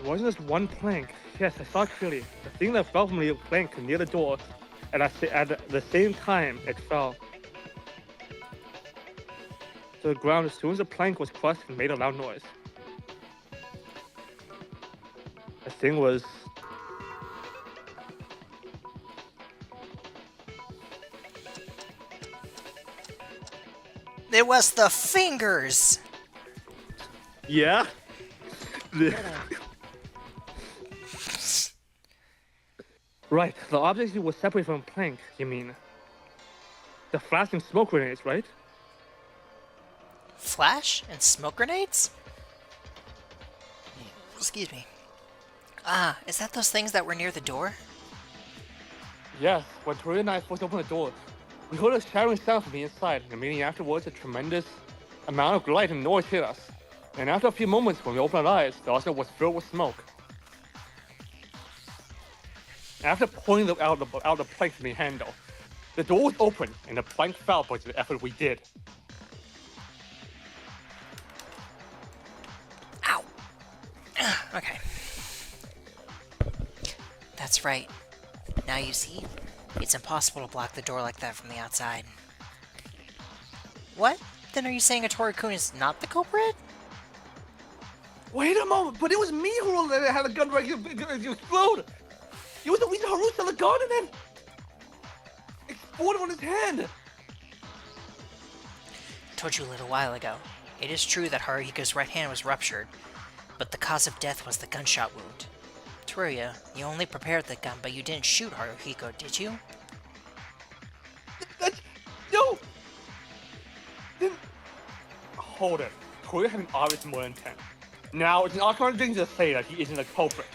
wasn't just one plank. Yes, I saw it clearly. The thing that fell from the plank near the door, and at the same time, it fell to the ground as soon as the plank was crushed and made a loud noise. The thing was... It was the fingers! Yeah? Right, the object was separated from the plank, you mean? The flashing smoke grenades, right? Flash and smoke grenades? Excuse me. Ah, is that those things that were near the door? Yes, when Tori and I first opened the door, we heard a shattering sound from the inside, and immediately afterwards, a tremendous amount of light and noise hit us. And after a few moments, when we opened our eyes, the outside was filled with smoke. After pulling out the plank from the handle, the door was open, and the plank fell by the effort we did. Ow! Okay. That's right. Now you see, it's impossible to block the door like that from the outside. What? Then are you saying Atori-kun is not the culprit? Wait a moment, but it was me who had a gun ready to explode! It was the reason Haru saw the gun and then exploded on his hand! Told you a little while ago. It is true that Haruhiko's right hand was ruptured, but the cause of death was the gunshot wound. Teruya, you only prepared the gun, but you didn't shoot Haruhiko, did you? No! Then... Hold it. Teruya had an obvious more intent. Now, it's not contradicting to say that he isn't a culprit.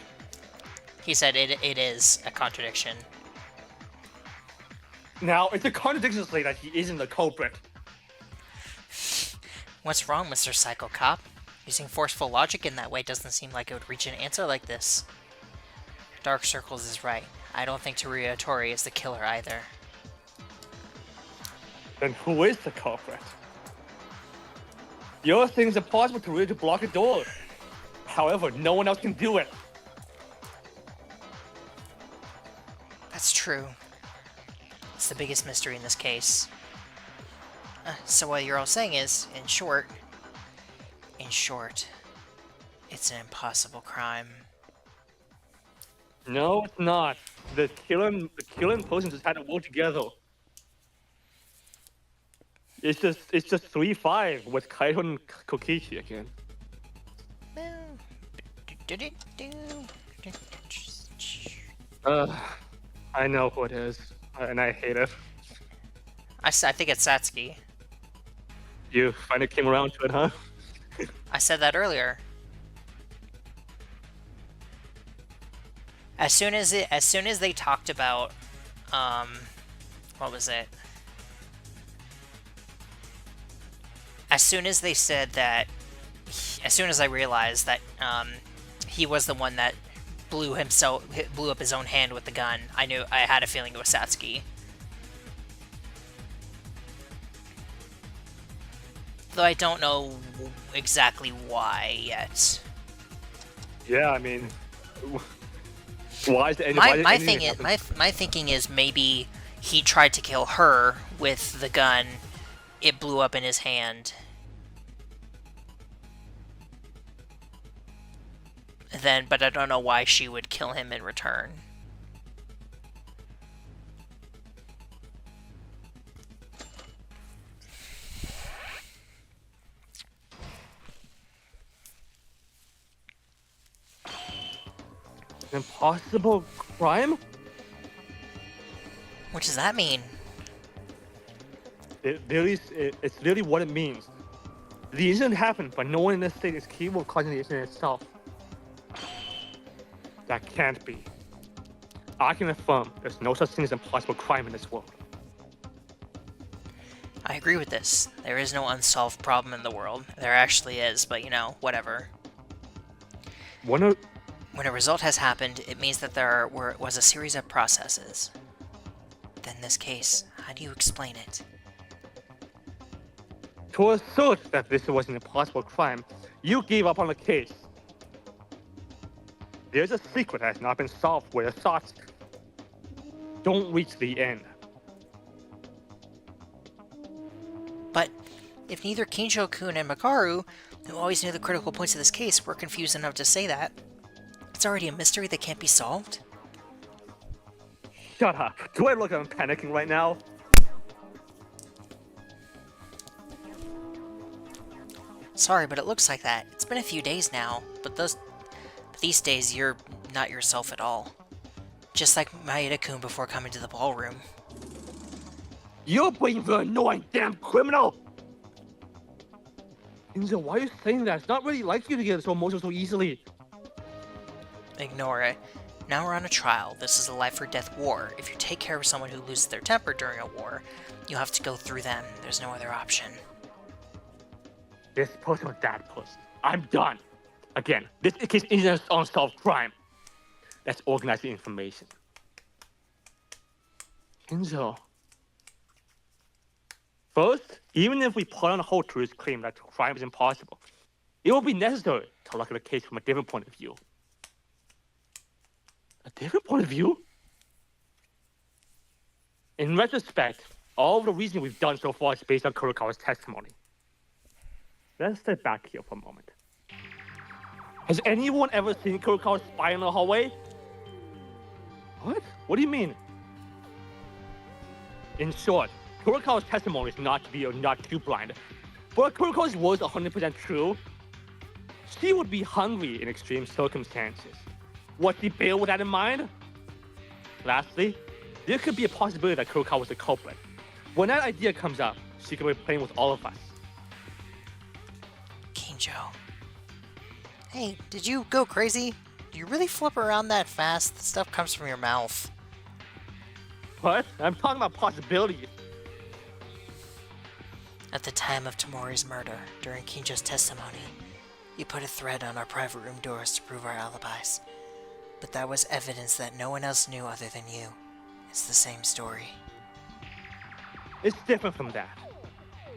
He said it is a contradiction. Now, it's a contradiction to say that he isn't the culprit. What's wrong, Mr. Psycho Cop? Using forceful logic in that way doesn't seem like it would reach an answer like this. Dark Circles is right. I don't think Teruya Atori is the killer either. Then who is the culprit? You're saying it's impossible to block a door. However, no one else can do it. That's true. It's the biggest mystery in this case. So what you're all saying is, in short, it's an impossible crime. No, it's not. The killer and person just had to work together. It's just 3-5 with Kaito and Kokichi again. I know who it is, and I hate it. I think it's Satsuki. You finally came around to it, huh? I said that earlier. As soon as they talked about, what was it? As soon as they said that, as soon as I realized that, he was the one that blew up his own hand with the gun, I had a feeling it was Satsuki. Though I don't know exactly why yet. Yeah, I mean, why is the my thinking is maybe he tried to kill her with the gun. It blew up in his hand. But I don't know why she would kill him in return. An impossible crime? What does that mean? It's really what it means. The incident happened, but no one in this state is capable of causing the incident itself. That can't be. I can affirm there's no such thing as impossible crime in this world. I agree with this. There is no unsolved problem in the world. There actually is, but whatever. When a result has happened, it means that there was a series of processes. Then in this case, how do you explain it? To assert that this was an impossible crime, you gave up on the case. There's a secret that has not been solved where the thoughts don't reach the end. But if neither Kinjo-kun and Makaru, who always knew the critical points of this case, were confused enough to say that, it's already a mystery that can't be solved? Shut up. Do I look like I'm panicking right now? Sorry, but it looks like that. It's been a few days now, but these days you're not yourself at all. Just like Maeda-kun before coming to the ballroom. You're being the annoying damn criminal! Kinzo, why are you saying that? It's not really like you to get so emotional so easily. Ignore it. Now we're on a trial. This is a life-or-death war. If you take care of someone who loses their temper during a war, you have to go through them. There's no other option. This person or that person. I'm done. Again, this case isn't an unsolved crime. Let's organize the information. Kinzo. First, even if we put on hold to his claim that crime is impossible, it will be necessary to look at the case from a different point of view. A different point of view? In retrospect, all of the reasoning we've done so far is based on Kurokawa's testimony. Let's step back here for a moment. Has anyone ever seen Kurokawa spy in the hallway? What? What do you mean? In short, Kurokawa's testimony is not too blind. But if Kurokawa's words 100% true, she would be hungry in extreme circumstances. What's the bail with that in mind? Lastly, there could be a possibility that Kurokawa was the culprit. When that idea comes up, she could be playing with all of us. Kinjo. Hey, did you go crazy? Do you really flip around that fast? The stuff comes from your mouth. What? I'm talking about possibilities. At the time of Tamori's murder, during Kinjo's testimony, you put a thread on our private room doors to prove our alibis. But that was evidence that no one else knew other than you. It's the same story. It's different from that.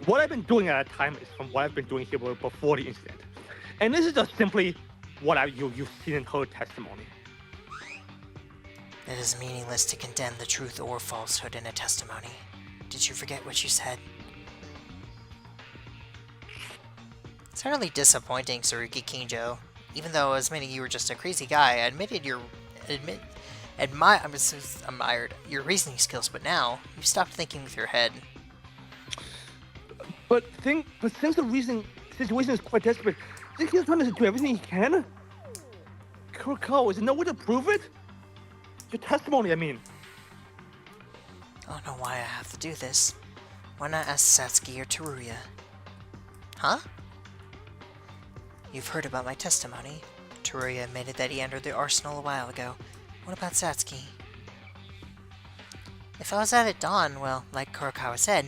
What I've been doing at that time is from what I've been doing here before the incident. And this is just simply what you've seen in her testimony. It is meaningless to condemn the truth or falsehood in a testimony. Did you forget what you said? It's utterly disappointing, Tsurugi Kinjo. Even though, as many you were just a crazy guy, I admired your reasoning skills, but now you've stopped thinking with your head. But since the reasoning situation is quite desperate, I think he's trying to do everything he can. Kurokawa, is there no way to prove it? Your testimony, I mean. I don't know why I have to do this. Why not ask Satsuki or Teruya? Huh? You've heard about my testimony. Teruya admitted that he entered the arsenal a while ago. What about Satsuki? If I was out at dawn, well, like Kurokawa said,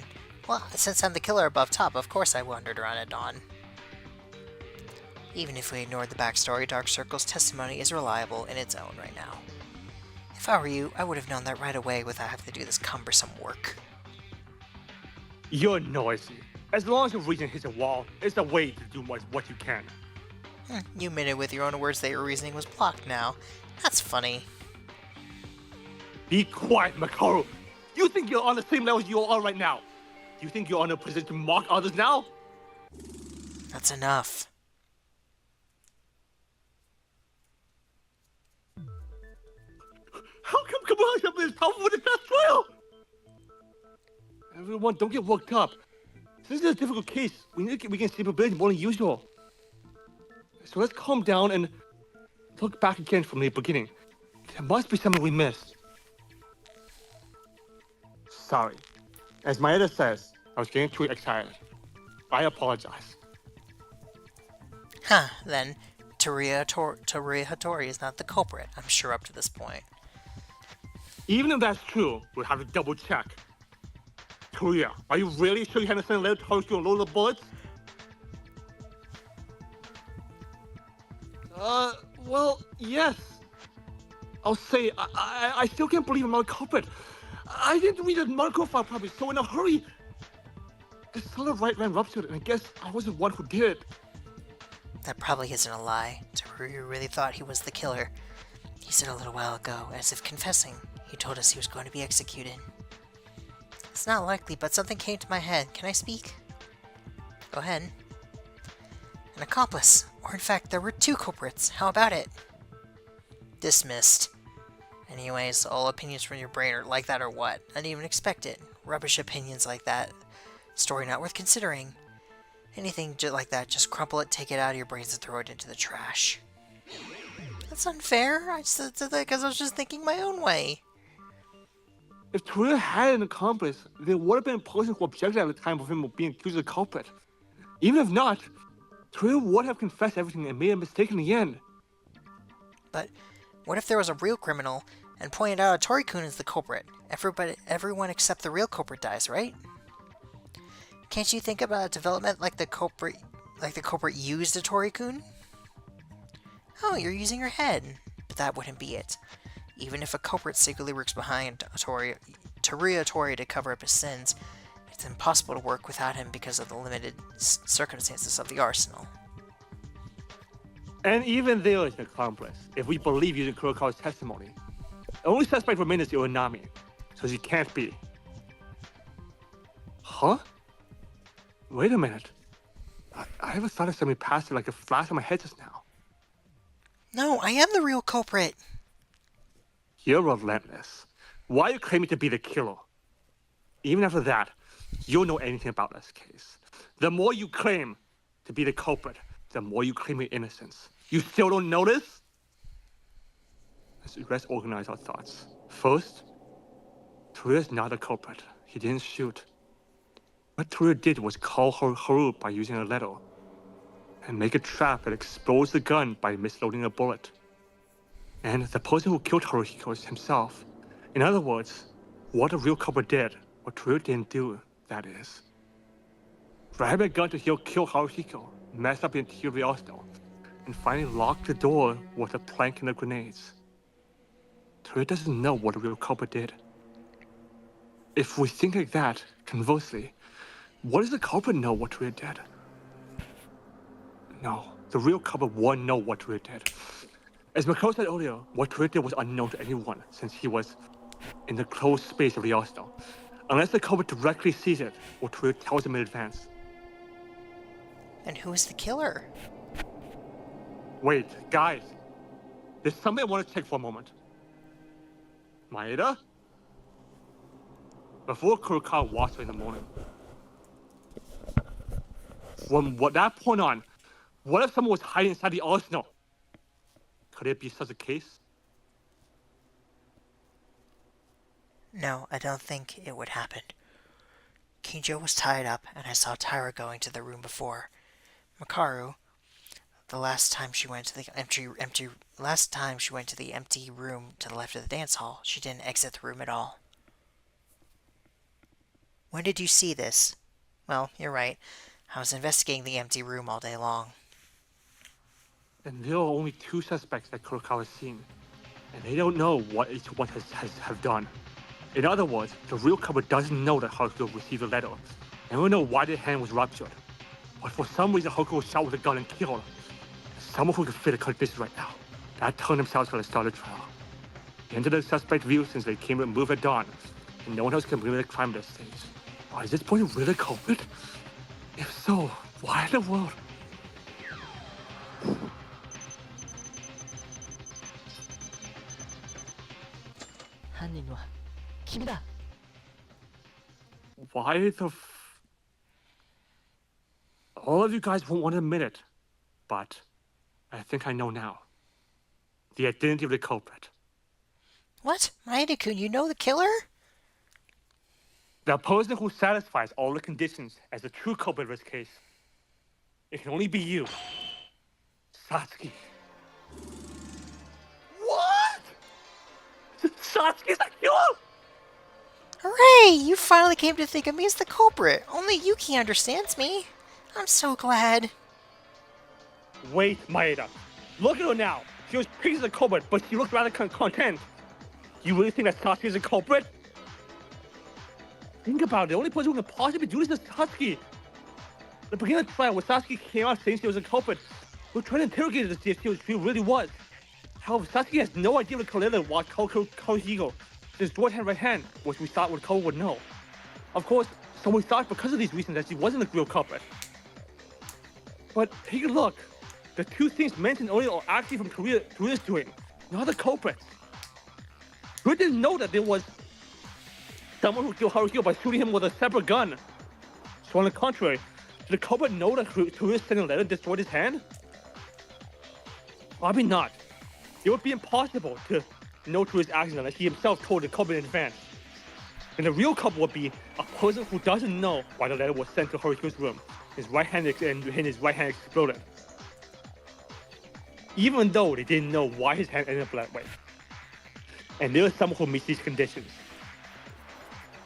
well, since I'm the killer above top, of course I wandered around at dawn. Even if we ignored the backstory, Dark Circle's testimony is reliable in its own right now. If I were you, I would have known that right away without having to do this cumbersome work. You're noisy. As long as your reasoning hits a wall, it's a way to do what you can. You admitted with your own words that your reasoning was blocked now. That's funny. Be quiet, Makaru! You think you're on the same level as you are right now? Do you think you're in a position to mock others now? That's enough. How come Kamala something is powerful for the best trial? Everyone, don't get worked up. This is a difficult case. We can see probability more than usual. So let's calm down and look back again from the beginning. There must be something we missed. Sorry. As Maeda says, I was getting too excited. I apologize. Then Teruya Hattori is not the culprit, I'm sure, up to this point. Even if that's true, we'll have to double check. Teruya, are you really sure you haven't sent a letter telling you a load of bullets? Well, yes. I'll say, I still can't believe I'm not a culprit. I didn't read the medical file properly, so in a hurry, I saw the right man ruptured, and I guess I wasn't one who did it. That probably isn't a lie. Teruya really thought he was the killer. He said a little while ago, as if confessing. He told us he was going to be executed. It's not likely, but something came to my head. Can I speak? Go ahead. An accomplice. Or in fact, there were 2 culprits. How about it? Dismissed. Anyways, all opinions from your brain are like that or what? I didn't even expect it. Rubbish opinions like that. Story not worth considering. Anything like that, just crumple it, take it out of your brains, and throw it into the trash. That's unfair. I just did that because I was just thinking my own way. If Teruya had an accomplice, there would have been a person who objected at the time of him being accused of the culprit. Even if not, Teruya would have confessed everything and made a mistake in the end. But what if there was a real criminal and pointed out Tori-kun as the culprit? Everyone except the real culprit dies, right? Can't you think about a development like the culprit used a Tori-kun? Oh, you're using your head. But that wouldn't be it. Even if a culprit secretly works behind Teruya Tori to cover up his sins, it's impossible to work without him because of the limited circumstances of the arsenal. And even there is an accomplice, if we believe using Kurokawa's testimony. The only suspect remains is Uranami, so she can't be. Huh? Wait a minute. I ever thought of something passed like a flash in my head just now. No, I am the real culprit. You're relentless. Why are you claiming to be the killer? Even after that, you don't know anything about this case. The more you claim to be the culprit, the more you claim your innocence. You still don't notice? Let's organize our thoughts. First, Teruya's not a culprit. He didn't shoot. What Teruya did was call Haru by using a letter, and make a trap that exposed the gun by misloading a bullet. And the person who killed Haruhiko is himself. In other words, what a real culprit did, what Teruya didn't do, that is. Grab a gun to kill Haruhiko, mess up the interior of the arsenal, and finally lock the door with a plank and the grenades. Teruya doesn't know what a real culprit did. If we think like that, conversely, what does the culprit know what Teruya did? No, the real culprit won't know what Teruya did. As Mikko said earlier, what Teruya did was unknown to anyone since he was in the closed space of the arsenal. Unless the culprit directly sees it, or Teruya tells him in advance. And who is the killer? Wait, guys. There's something I want to check for a moment. Maeda? Before Kurokawa walks away in the morning, from that point on, what if someone was hiding inside the arsenal? Could it be such a case? No, I don't think it would happen. Kinjo was tied up, and I saw Tyra going to the room before. Makaru, the last time she went to the empty room to the left of the dance hall, she didn't exit the room at all. When did you see this? Well, you're right. I was investigating the empty room all day long. And there are only 2 suspects that Kurokawa has seen, and they don't know what each one has done. In other words, the real culprit doesn't know that Haruko received a letter, and we don't know why their hand was ruptured. But for some reason, Haruko was shot with a gun and killed. Someone who could fit a cut this right now. That turned themselves for the start of the trial. Into the suspect view since they came to move at dawn, and no one else can bring the crime to this stage. Or is this boy really a culprit? If so, why in the world? Why the All of you guys won't want to admit it, but I think I know now. The identity of the culprit. What? Maeda-kun, you know the killer? The person who satisfies all the conditions as the true culprit of this case. It can only be you. Satsuki. What? Satsuki's the killer? Hooray! You finally came to think of me as the culprit. Only Yuki understands me. I'm so glad. Wait, Maeda. Look at her now. She was praised as a culprit, but she looked rather content. You really think that Satsuki is a culprit? Think about it. The only person who can possibly do this is Satsuki. At the beginning of the trial, when Satsuki came out saying she was a culprit, we were trying to interrogate her to see if she really was. However, Sasuke has no idea what Kalila was Kawahigo, his right hand, which we thought Koa would know. Of course, so we thought because of these reasons that she wasn't the real culprit. But take a look. The two things mentioned earlier are actually from Korea's doing, not the culprits. We didn't know that there was someone who killed Haruhiko by shooting him with a separate gun. So on the contrary, did the culprit know that Korea sent a letter and destroyed his hand? Probably not. It would be impossible to know Korea's actions unless he himself told the culprit in advance. And the real culprit would be a person who doesn't know why the letter was sent to Haruhiko's room. His right hand exploded. Even though they didn't know why his hand ended up that way. And there is someone who meets these conditions.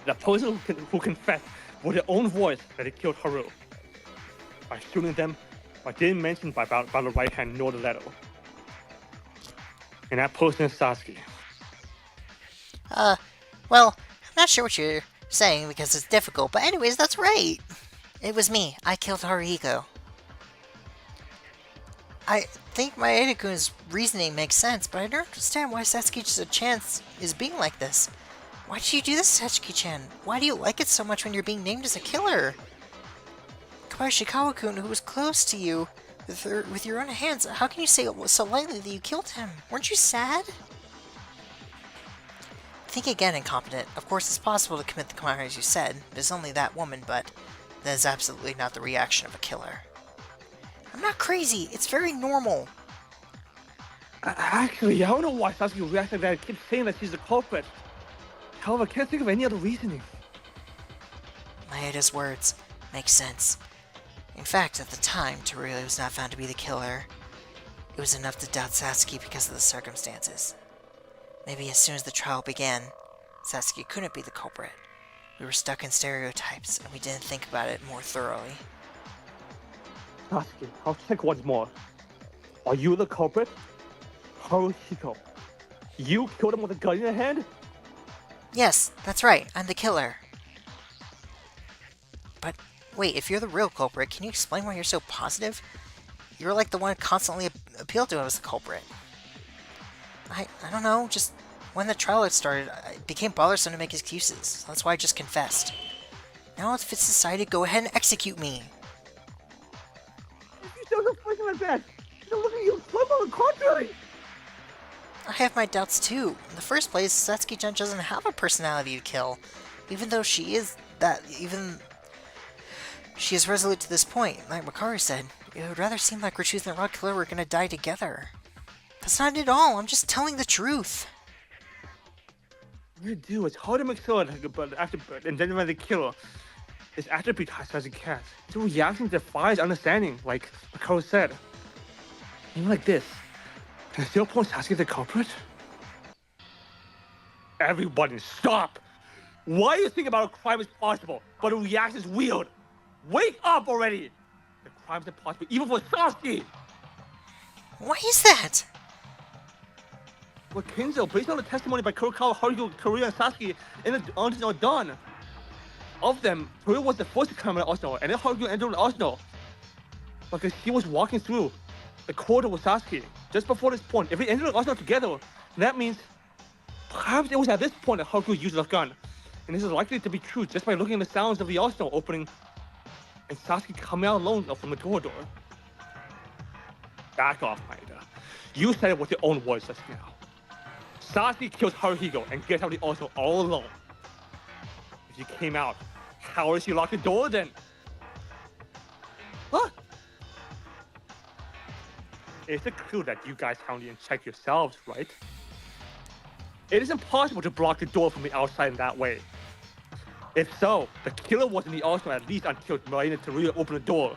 The person who confessed with their own voice that he killed Haru. By shooting them, but didn't mention about the right hand nor the letter. And that person is Sasuke. Well, I'm not sure what you're saying because it's difficult, but anyways, that's right. It was me. I killed Haruhiko. I think Maeda-kun's reasoning makes sense, but I don't understand why Satsuki Chance is being like this. Why did you do this, Satsuki-chan? Why do you like it so much when you're being named as a killer? Kobayashi Kawa-kun, who was close to you with your own hands, how can you say so lightly that you killed him? Weren't you sad? Think again, incompetent. Of course, it's possible to commit the crime as you said. There's only that woman, but that is absolutely not the reaction of a killer. I'm not crazy. It's very normal. Actually, I don't know why Sasuke reacted like that. I keep saying that she's the culprit. However, I can't think of any other reasoning. Maeda's words make sense. In fact, at the time, Teruya was not found to be the killer. It was enough to doubt Sasuke because of the circumstances. Maybe as soon as the trial began, Sasuke couldn't be the culprit. We were stuck in stereotypes, and we didn't think about it more thoroughly. Sasuke, I'll check once more. Are you the culprit? Haruhiko, you killed him with a gun in your hand? Yes, that's right. I'm the killer. But wait, if you're the real culprit, can you explain why you're so positive? You're like the one constantly appealed to as the culprit. I don't know, just when the trial had started, it became bothersome to make excuses. That's why I just confessed. Now if it's decided, go ahead and execute me. You don't look like that. Don't look at you. On the contrary. I have my doubts too. In the first place, Satsuki-chan doesn't have a personality to kill. Even though she is resolute to this point. Like Makaru said, it would rather seem like Retruth and Rod Killer were gonna die together. That's not it at all, I'm just telling the truth. What you do is hard to make sure that and then when the killer is attribute as a cat. His reaction defies understanding, like Makaru said. Even like this. Can still point Sasuke the culprit? Everybody stop! Why do you think about a crime is possible, but the reaction is weird? Wake up already! The crime's impossible, even for Sasuke! Why is that? Well, Kinzo, based on the testimony by Kurokawa, Haruhiko, Korea, and Sasuke, and the Arsenal done. Of them, Korea was the first to come in Arsenal, and then Haruhiko entered the Arsenal. Because he was walking through the corridor with Sasuke. Just before this point, if we entered the Arsenal together, that means perhaps it was at this point that Haruhiko used the gun. And this is likely to be true just by looking at the sounds of the Arsenal opening and Sasuke coming out alone from the corridor. Back off, Maeda. You said it with your own words just now. Sasuke kills Haruhiko and gets out of the Arsenal all alone. If she came out, how did she lock the door then? Huh? It's a clue that you guys found it and check yourselves, right? It is impossible to block the door from the outside in that way. If so, the killer was in the arsenal at least until Marina and Teruya opened the door.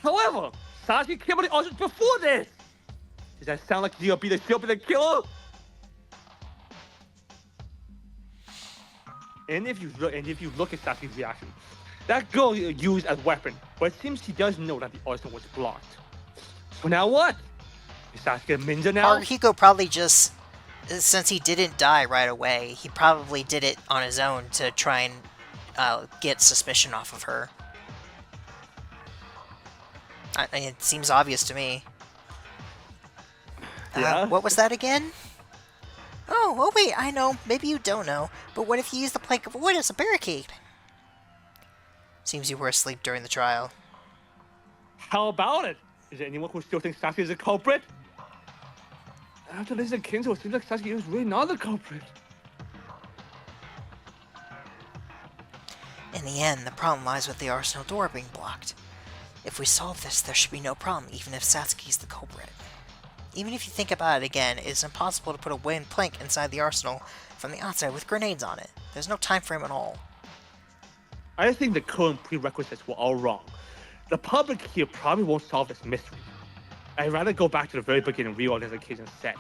However, Sasuke came out of the arsenal before this! Does that sound like she'll be the killer? And if you look at Sasuke's reaction, that girl used as weapon, but it seems she does know that the arsenal was blocked. So now what? Is Sasuke a ninja now? Haruhiko probably just, since he didn't die right away, he probably did it on his own to try and get suspicion off of her. It seems obvious to me. Yeah? What was that again? Oh, wait, I know. Maybe you don't know. But what if you use the plank of wood as a barricade? Seems you were asleep during the trial. How about it? Is there anyone who still thinks Sasuke is a culprit? After listening to Kinzo, it seems like Sasuke is really not the culprit. In the end, the problem lies with the arsenal door being blocked. If we solve this, there should be no problem, even if Satsuki's the culprit. Even if you think about it again, it is impossible to put a wooden plank inside the arsenal from the outside with grenades on it. There's no time frame at all. I think the current prerequisites were all wrong. The public here probably won't solve this mystery. I'd rather go back to the very beginning and reorganize the case instead.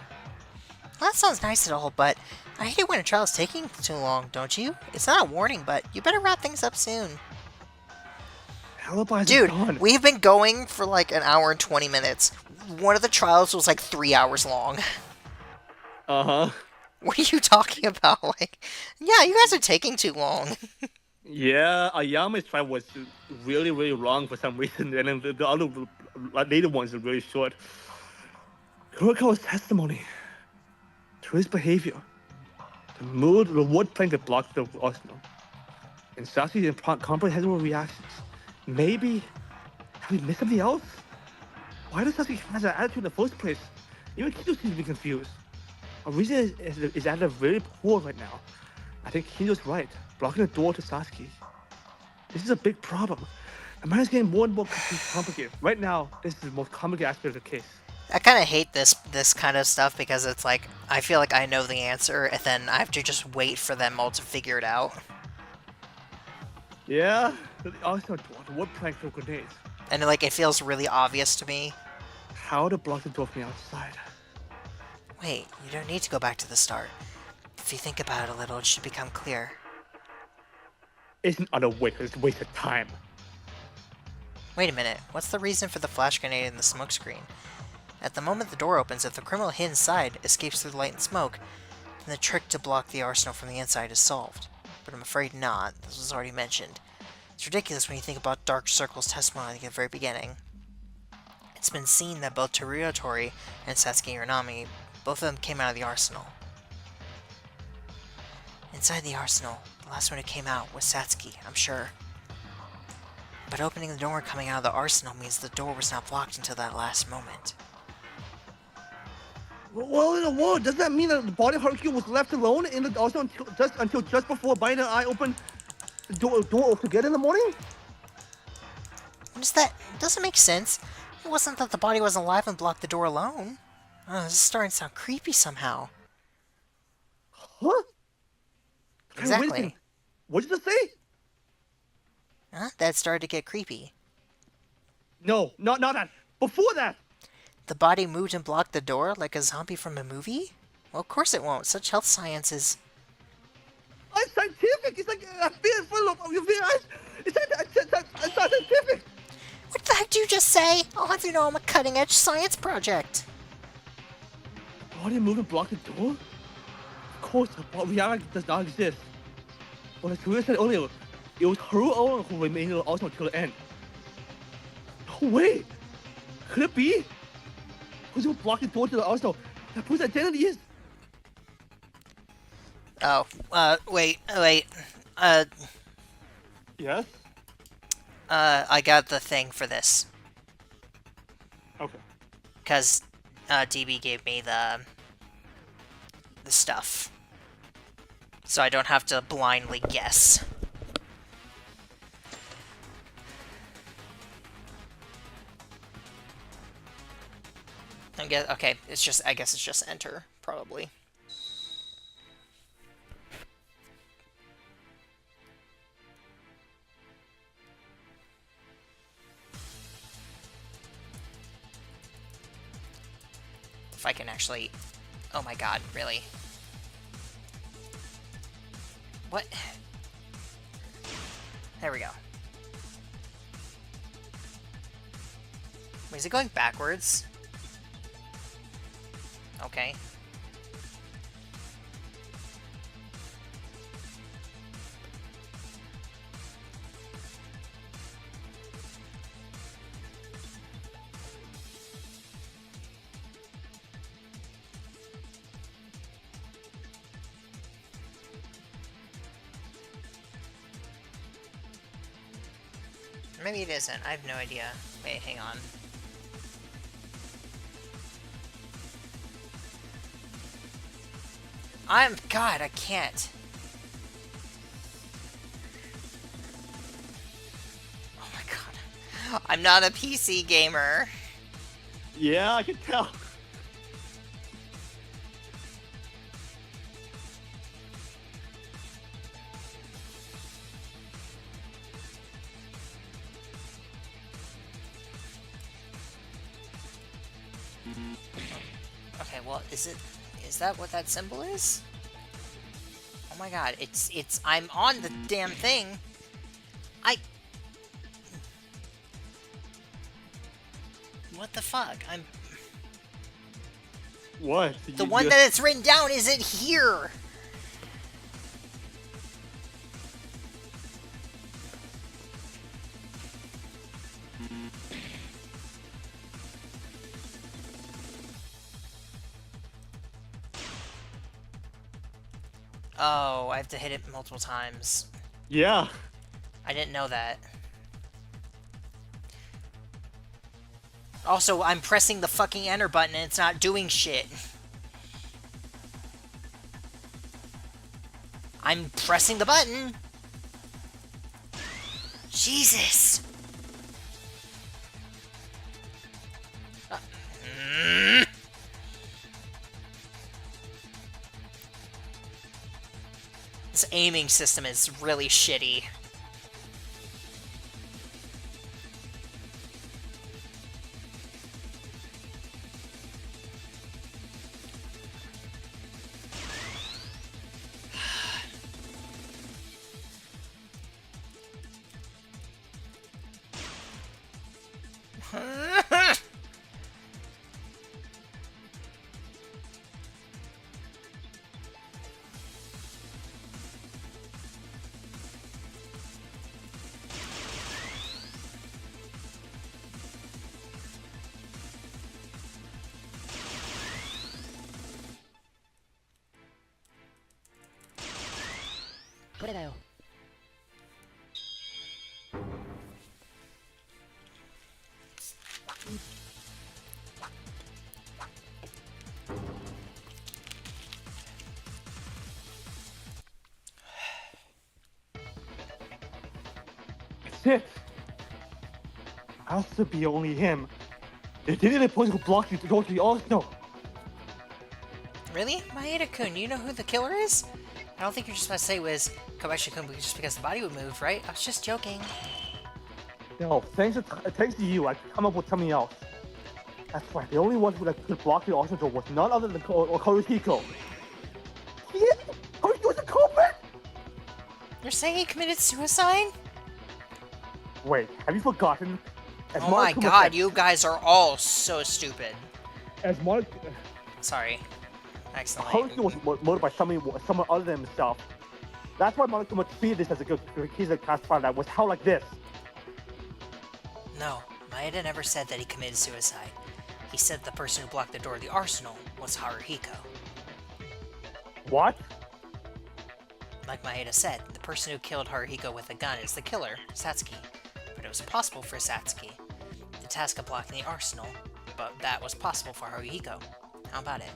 Well, that sounds nice and all, but I hate it when a trial is taking too long, don't you? It's not a warning, but you better wrap things up soon. Alibis Dude, are gone. we've been going for like an hour and 20 minutes. One of the trials was like 3 hours long. Uh-huh. What are you talking about? Like, yeah, you guys are taking too long. Yeah, Ayama's trial was really, really long for some reason, and then the other later ones are really short. Kurokawa's testimony to his behavior, the wood plank that blocked the arsenal, and Sasuke's incomprehensible reactions. Maybe have we missed something else? Why does Sasuke have that attitude in the first place? Even Kido seems to be confused. Our reason is at a very poor right now. I think Kido's right. Blocking the door to Sasuke. This is a big problem. The matter is getting more and more complicated. Right now, this is the most complicated aspect of the case. I kind of hate this kind of stuff because it's like, I feel like I know the answer, and then I have to just wait for them all to figure it out. Yeah, the arsenal door, the wood plank for grenades. And like, it feels really obvious to me. How to block the door from the outside. Wait, you don't need to go back to the start. If you think about it a little, it should become clear. Isn't other way, it's a waste of time. Wait a minute, what's the reason for the flash grenade in the smoke screen? At the moment the door opens, if the criminal hidden inside escapes through the light and smoke, then the trick to block the arsenal from the inside is solved. But I'm afraid not, this was already mentioned. It's ridiculous when you think about Dark Circle's testimony at the very beginning. It's been seen that both Teruya Tori and Satsuki Uranami, both of them came out of the arsenal. Inside the arsenal, the last one who came out was Satsuki, I'm sure. But opening the door and coming out of the arsenal means the door was not blocked until that last moment. Well, does that mean that the body of Haruki was left alone in the arsenal until just before Baina and I opened the door together in the morning? What is that? It doesn't make sense. It wasn't that the body wasn't alive and blocked the door alone. This is starting to sound creepy somehow. Huh? Exactly. Wait a second. What did you just say? Huh? That started to get creepy. No, not that. Before that. The body moved and blocked the door like a zombie from a movie? Well, of course it won't. Such health science is... It's scientific. It's like a field full of your eyes. It's scientific. What the heck did you just say? I'll have you know I'm a cutting-edge science project. The body moved and blocked the door? Of course, reality does not exist. But as Teruya said earlier, it was Haru alone who remained in the arsenal until the end. No way! Could it be? Who's blocked the door to the arsenal? That whose identity is? Oh, wait. Yes? I got the thing for this. Okay. Because, DB gave me the stuff. So I don't have to blindly guess. Okay, I guess it's just enter, probably. If I can actually... Oh my god, really? What? There we go. Wait, is it going backwards? Okay. Maybe it isn't. I have no idea. Wait, hang on. God, I can't. Oh my god. I'm not a PC gamer. Yeah, I can tell. Okay, well, is that what that symbol is? Oh my god, I'm on the damn thing. What the fuck? What? The one that it's written down isn't here! Oh, I have to hit it multiple times. Yeah. I didn't know that. Also, I'm pressing the fucking enter button and it's not doing shit. I'm pressing the button! Jesus! This aiming system is really shitty. Shit. Has to be only him. It didn't even point to block you to go to the arsenal. Really? Maeda-kun, you know who the killer is? I don't think you're just about to say it was Kobayashi-kun just because the body would move, right? I was just joking. No, thanks to you, I could come up with something else. That's right, the only one who could block the arsenal door was none other than Haruhiko. Yeah, Haruhiko was a culprit! You're saying he committed suicide? Wait, have you forgotten? As Oh my Monokuma god, said- you guys are all so stupid. As Sorry. Accidentally. Haruhiko was murdered by someone other than himself. That's why Monokuma treated this as a good case of classified that was held like this. No, Maeda never said that he committed suicide. He said the person who blocked the door of the arsenal was Haruhiko. What? Like Maeda said, the person who killed Haruhiko with a gun is the killer, Satsuki. But it was possible for Satsuki. The task of blocking the arsenal, but that was possible for Haruhiko. How about it?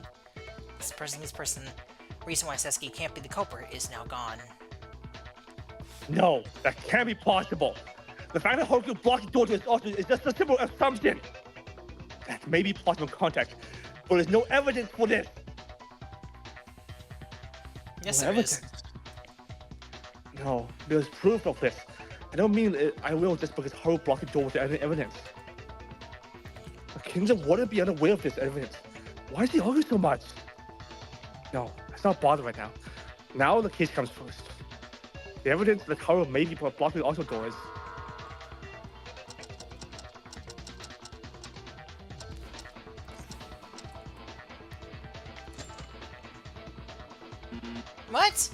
This reason why Satsuki can't be the culprit is now gone. No, that can't be possible. The fact that Haruhiko blocked the door to his arsenal is just a simple assumption. That may be possible contact, but there's no evidence for this. Yes, No there evidence. is. No, there's proof of this. I don't mean I will just because Haru blocked the door without any evidence. Kinza wouldn't be unaware of this evidence. Why does he argue so much? No, let's not bother right now. Now the case comes first. The evidence that Haru may be blocking the arsenal door is... What?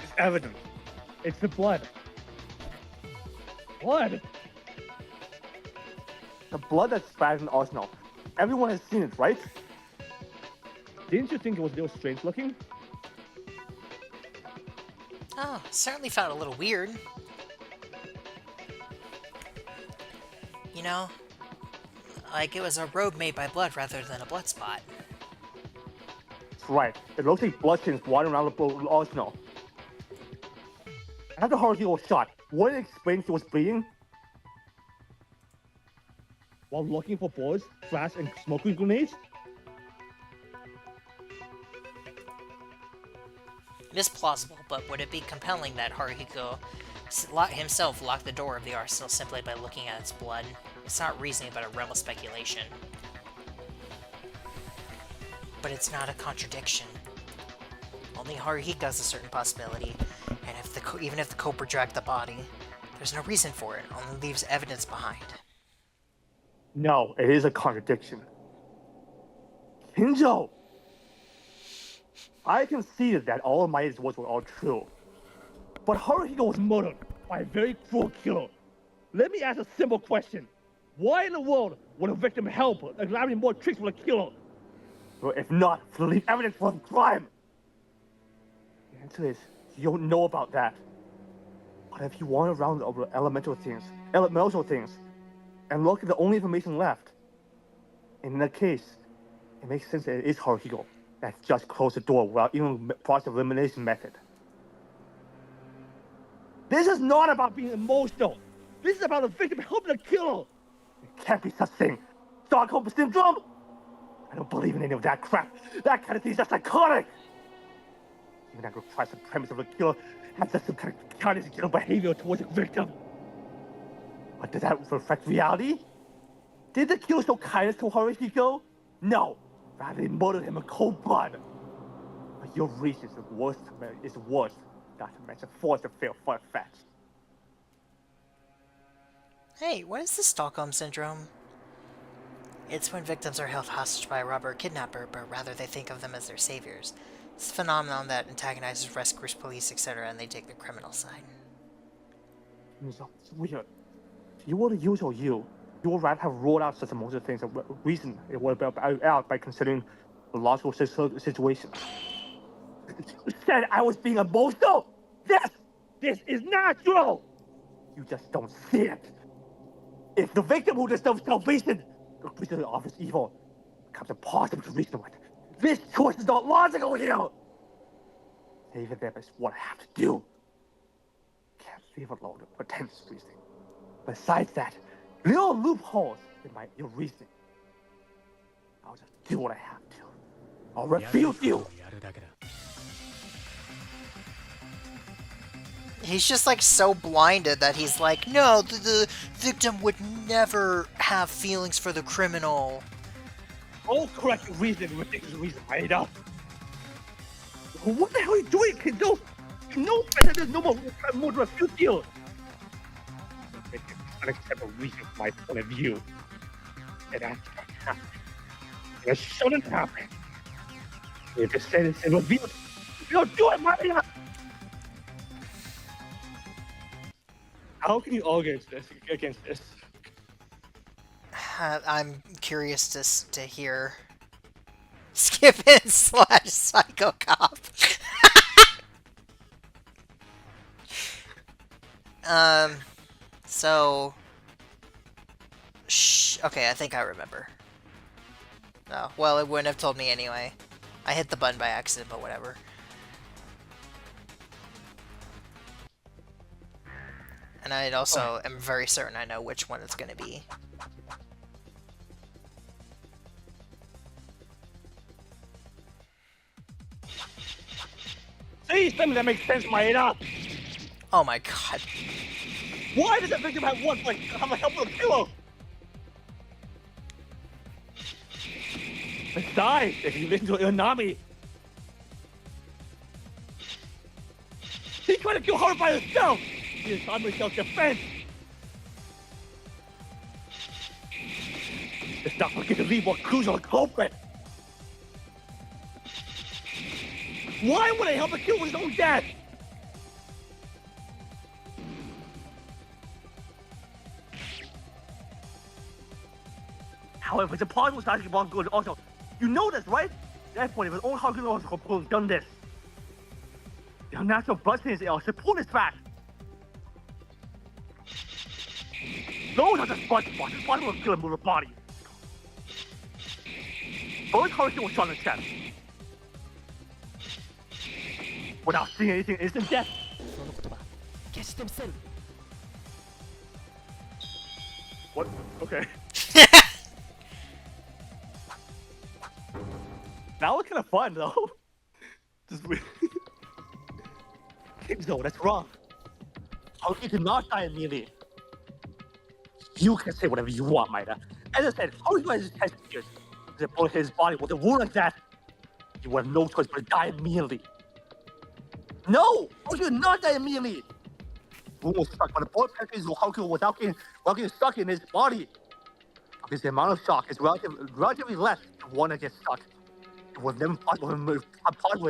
It's evident. It's the blood. Blood? The blood that spattered in the arsenal. Everyone has seen it, right? Didn't you think it was a little strange looking? Oh, certainly felt a little weird. You know, like it was a road made by blood rather than a blood spot. That's right. It looks like blood stains wandering around the arsenal. After Haruhi was shot, what explains he was bleeding? While looking for bullets, flash, and smoking grenades? It is plausible, but would it be compelling that Haruhiko himself locked the door of the arsenal simply by looking at its blood? It's not reasoning, but a realm of speculation. But it's not a contradiction. Only Haruhiko has a certain possibility, and even if the Cobra dragged the body, there's no reason for it, only leaves evidence behind. No, it is a contradiction. Kinjo! I conceded that all of Mai's words were all true. But Haruhiko was murdered by a very cruel killer. Let me ask a simple question. Why in the world would a victim help allowing more tricks for the killer? Well, if not, to leave evidence for the crime. The answer is, you don't know about that. But if you wander around over elemental things, and look at the only information left, in that case, it makes sense that it is Haruhiko that just closed the door without even process elimination method. This is not about being emotional. This is about the victim helping the killer. It can't be such thing. Stockholm syndrome? I don't believe in any of that crap. That kind of thing is just psychotic. Even after tries the premise of the killer has just some kind of kindness and behavior towards the victim. But does that reflect reality? Did the killer show kindness to Haruhiko? No. Rather, they murdered him in cold blood. But your reason is worse, not to mention forced to feel far-fetched. Hey, what is the Stockholm Syndrome? It's when victims are held hostage by a robber or kidnapper, but rather they think of them as their saviors. It's a phenomenon that antagonizes rescuers, police, etc., and they take the criminal side. It's weird. If you were the usual you would rather have ruled out such emotional things and reason it would have been out by considering the logical situation. You said I was being emotional? Yes! This is natural! You just don't see it. If the victim who deserves salvation reason of office evil becomes impossible to reason with, this choice is not logical here! Saving them is what I have to do. Can't leave alone the pretentious reasoning. Besides that, little loopholes in your reasoning. I'll just do what I have to. I'll refute you! He's just like so blinded that he's like, no, the victim would never have feelings for the criminal. All correct reason, ridiculous reason, made up. What the hell are you doing, Kindo? You know better than no more to refute you. It's an unacceptable reason from my point of view. And that's not happening. It shouldn't happen. You just said it's revealed. You don't do it, Maria! How can you argue against this? I'm curious to hear. Skippin / Psycho Cop. So... Okay, I think I remember. Oh, well, it wouldn't have told me anyway. I hit the button by accident, but whatever. And I also am very certain I know which one it's gonna be. See, something that makes sense, Maeda! Oh my god. Why does a victim have one like have a help with a killer? Besides, if you listen to Inami, he tried to kill her by himself! He is on self-defense! Let's not forget to leave more clues on the culprit! Why would I help a killer with his own death? However, it's impossible Sasuke was good. Also, you know this, right? At that point, if it's only Hakuno who has done this. The unnatural blood stains support this fact. Those are just blood spots. This body will kill him with a body. First Haruhi was shot in the chest. Without seeing anything, instant death. What? Okay. That was kind of fun, though. Just weird. Kinzo, that's wrong. Haruhi did not die immediately. You can say whatever you want, Maida. As I said, Haruhi was his test years. If the bullet hit his body with a wound like that, you would have no choice but to die immediately. No! Haruhi did not die immediately. The wound was stuck, but the bullet penetrated Haruhi without getting stuck in his body. Because the amount of shock is relatively less than one that gets stuck. It was never possible to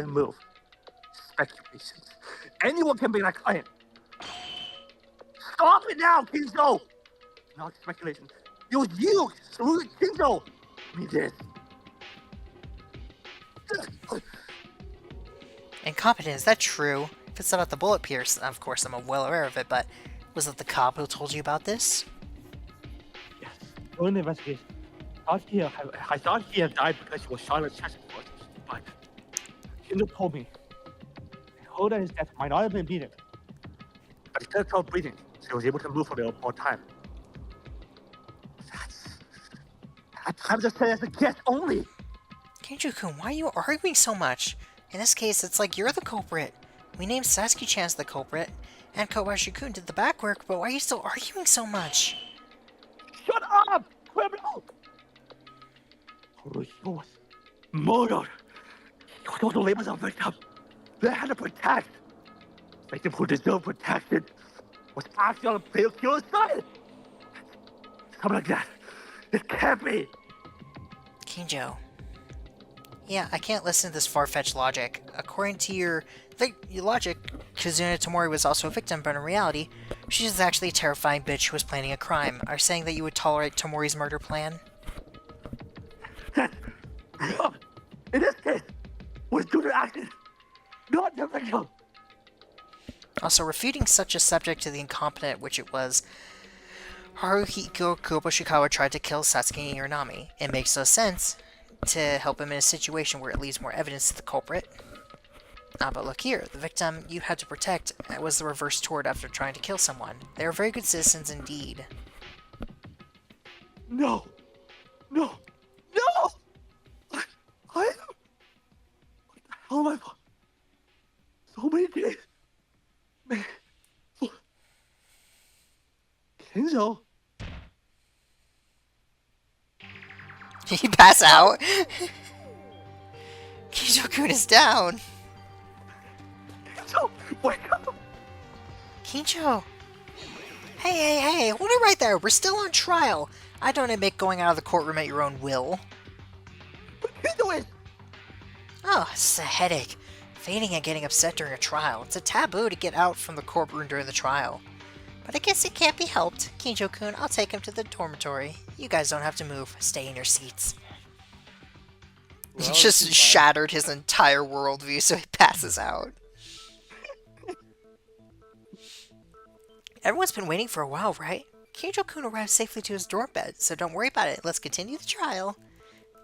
move. Speculations. Anyone can be that client. Stop it now, Kinzo! Not speculation. It was you, Kinzo! Me this. Incompetent, is that true? If it's about the bullet pierce, of course I'm well aware of it, but was it the cop who told you about this? Yes. During the investigation, I thought he had died because he was shot in the chest first, but Kinzo told me. He heard that his death might not have been immediate, but he still kept breathing, so he was able to move for a time. I'm just saying as a guess only. Kinjo-kun, why are you arguing so much? In this case, it's like you're the culprit. We named Sasuke-chan as the culprit, and Kobayashi-kun did the back work, but why are you still arguing so much? Shut up, criminal! Haruhi was murdered. You know the labels of victim. They had to protect. Victim who deserved protection was actually on the killer's side. Something like that. It can't be. Kinjo. Yeah, I can't listen to this far-fetched logic. According to your logic, Kazuna Tomori was also a victim, but in reality, she's actually a terrifying bitch who was planning a crime. Are you saying that you would tolerate Tomori's murder plan? In this case, was due to accident, not the victim. Also, refuting such a subject to the incompetent which it was, Haruhiko Koboshikawa tried to kill Sasuke and Uranami. It makes no sense to help him in a situation where it leaves more evidence to the culprit. But look here, the victim you had to protect was the reverse toward after trying to kill someone. They were very good citizens indeed. No! What the hell am I... So many days... Man... Kinzo? Did he pass out? Kinjo-kun is down! Kinzo, wake up! Kinjo! Hey, hold it right there, we're still on trial! I don't admit going out of the courtroom at your own will. But Kinzo is... Oh, it's a headache. Fainting and getting upset during a trial. It's a taboo to get out from the courtroom during the trial. But I guess it can't be helped. Kinjo-kun, I'll take him to the dormitory. You guys don't have to move. Stay in your seats. Well, He just shattered his entire worldview, so he passes out. Everyone's been waiting for a while, right? Kinjo-kun arrived safely to his dorm bed, so don't worry about it. Let's continue the trial.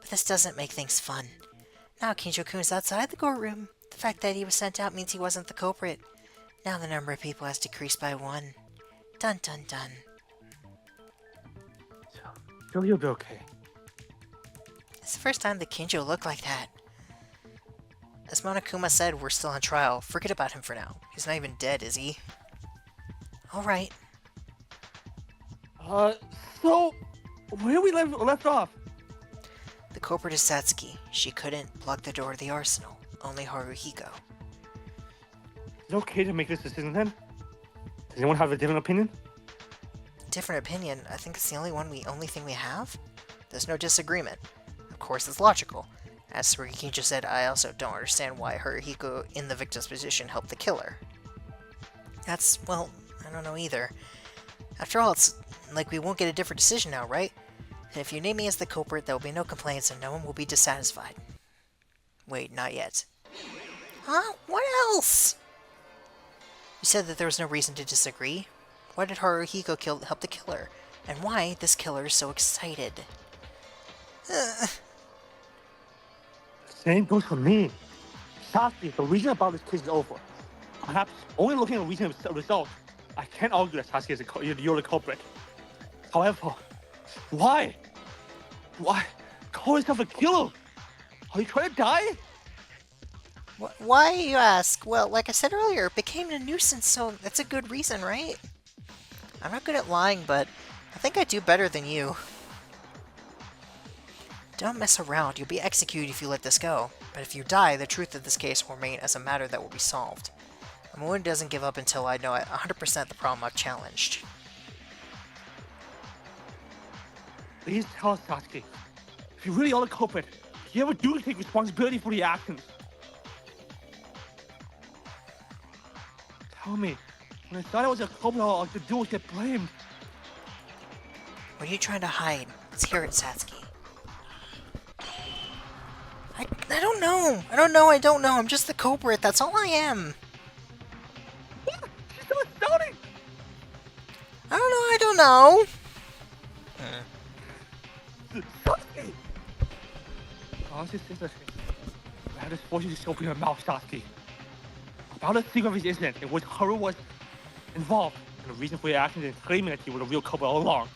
But this doesn't make things fun. Now Kinjo-kun is outside the courtroom. The fact that he was sent out means he wasn't the culprit. Now the number of people has decreased by 1. Dun dun dun. So, you'll be okay. It's the first time that Kinjo looked like that. As Monokuma said, we're still on trial. Forget about him for now. He's not even dead, is he? Alright. So... Where we left off? The culprit is Satsuki. She couldn't plug the door to the arsenal. Only Haruhiko. Is it okay to make this decision then? Does anyone have a different opinion? Different opinion? I think it's the only thing we have? There's no disagreement. Of course, it's logical. As Tsurugi just said, I also don't understand why Haruhiko, in the victim's position, helped the killer. That's, well, I don't know either. After all, it's like we won't get a different decision now, right? If you name me as the culprit, there will be no complaints and no one will be dissatisfied. Wait, not yet. Huh? What else? You said that there was no reason to disagree. Why did Haruhiko help the killer? And why this killer is so excited? Same goes for me. Sasuke, the reason about this case is over. Perhaps only looking at the recent result, I can't argue that Sasuke is you're the culprit. However, why? Why? Call yourself a killer? Are you trying to die? Why, you ask? Well, like I said earlier, it became a nuisance, so that's a good reason, right? I'm not good at lying, but I think I do better than you. Don't mess around, you'll be executed if you let this go. But if you die, the truth of this case will remain as a matter that will be solved. And one doesn't give up until I know 100% the problem I've challenged. Please tell us, Sasuke. If you really are the culprit, you ever do take responsibility for your actions? Tell me. When I thought I was a culprit, all I could do was get blamed. What are you trying to hide? Let's hear it, Satsuki. I don't know. I don't know. I'm just the culprit. That's all I am. What? She's so astounding! I don't know. Sasuke! Honestly, I had to force you to open your mouth, Sasuke. About the secret of his incident in which Haru was involved, and the reason for your actions in claiming that you were the real culprit all along.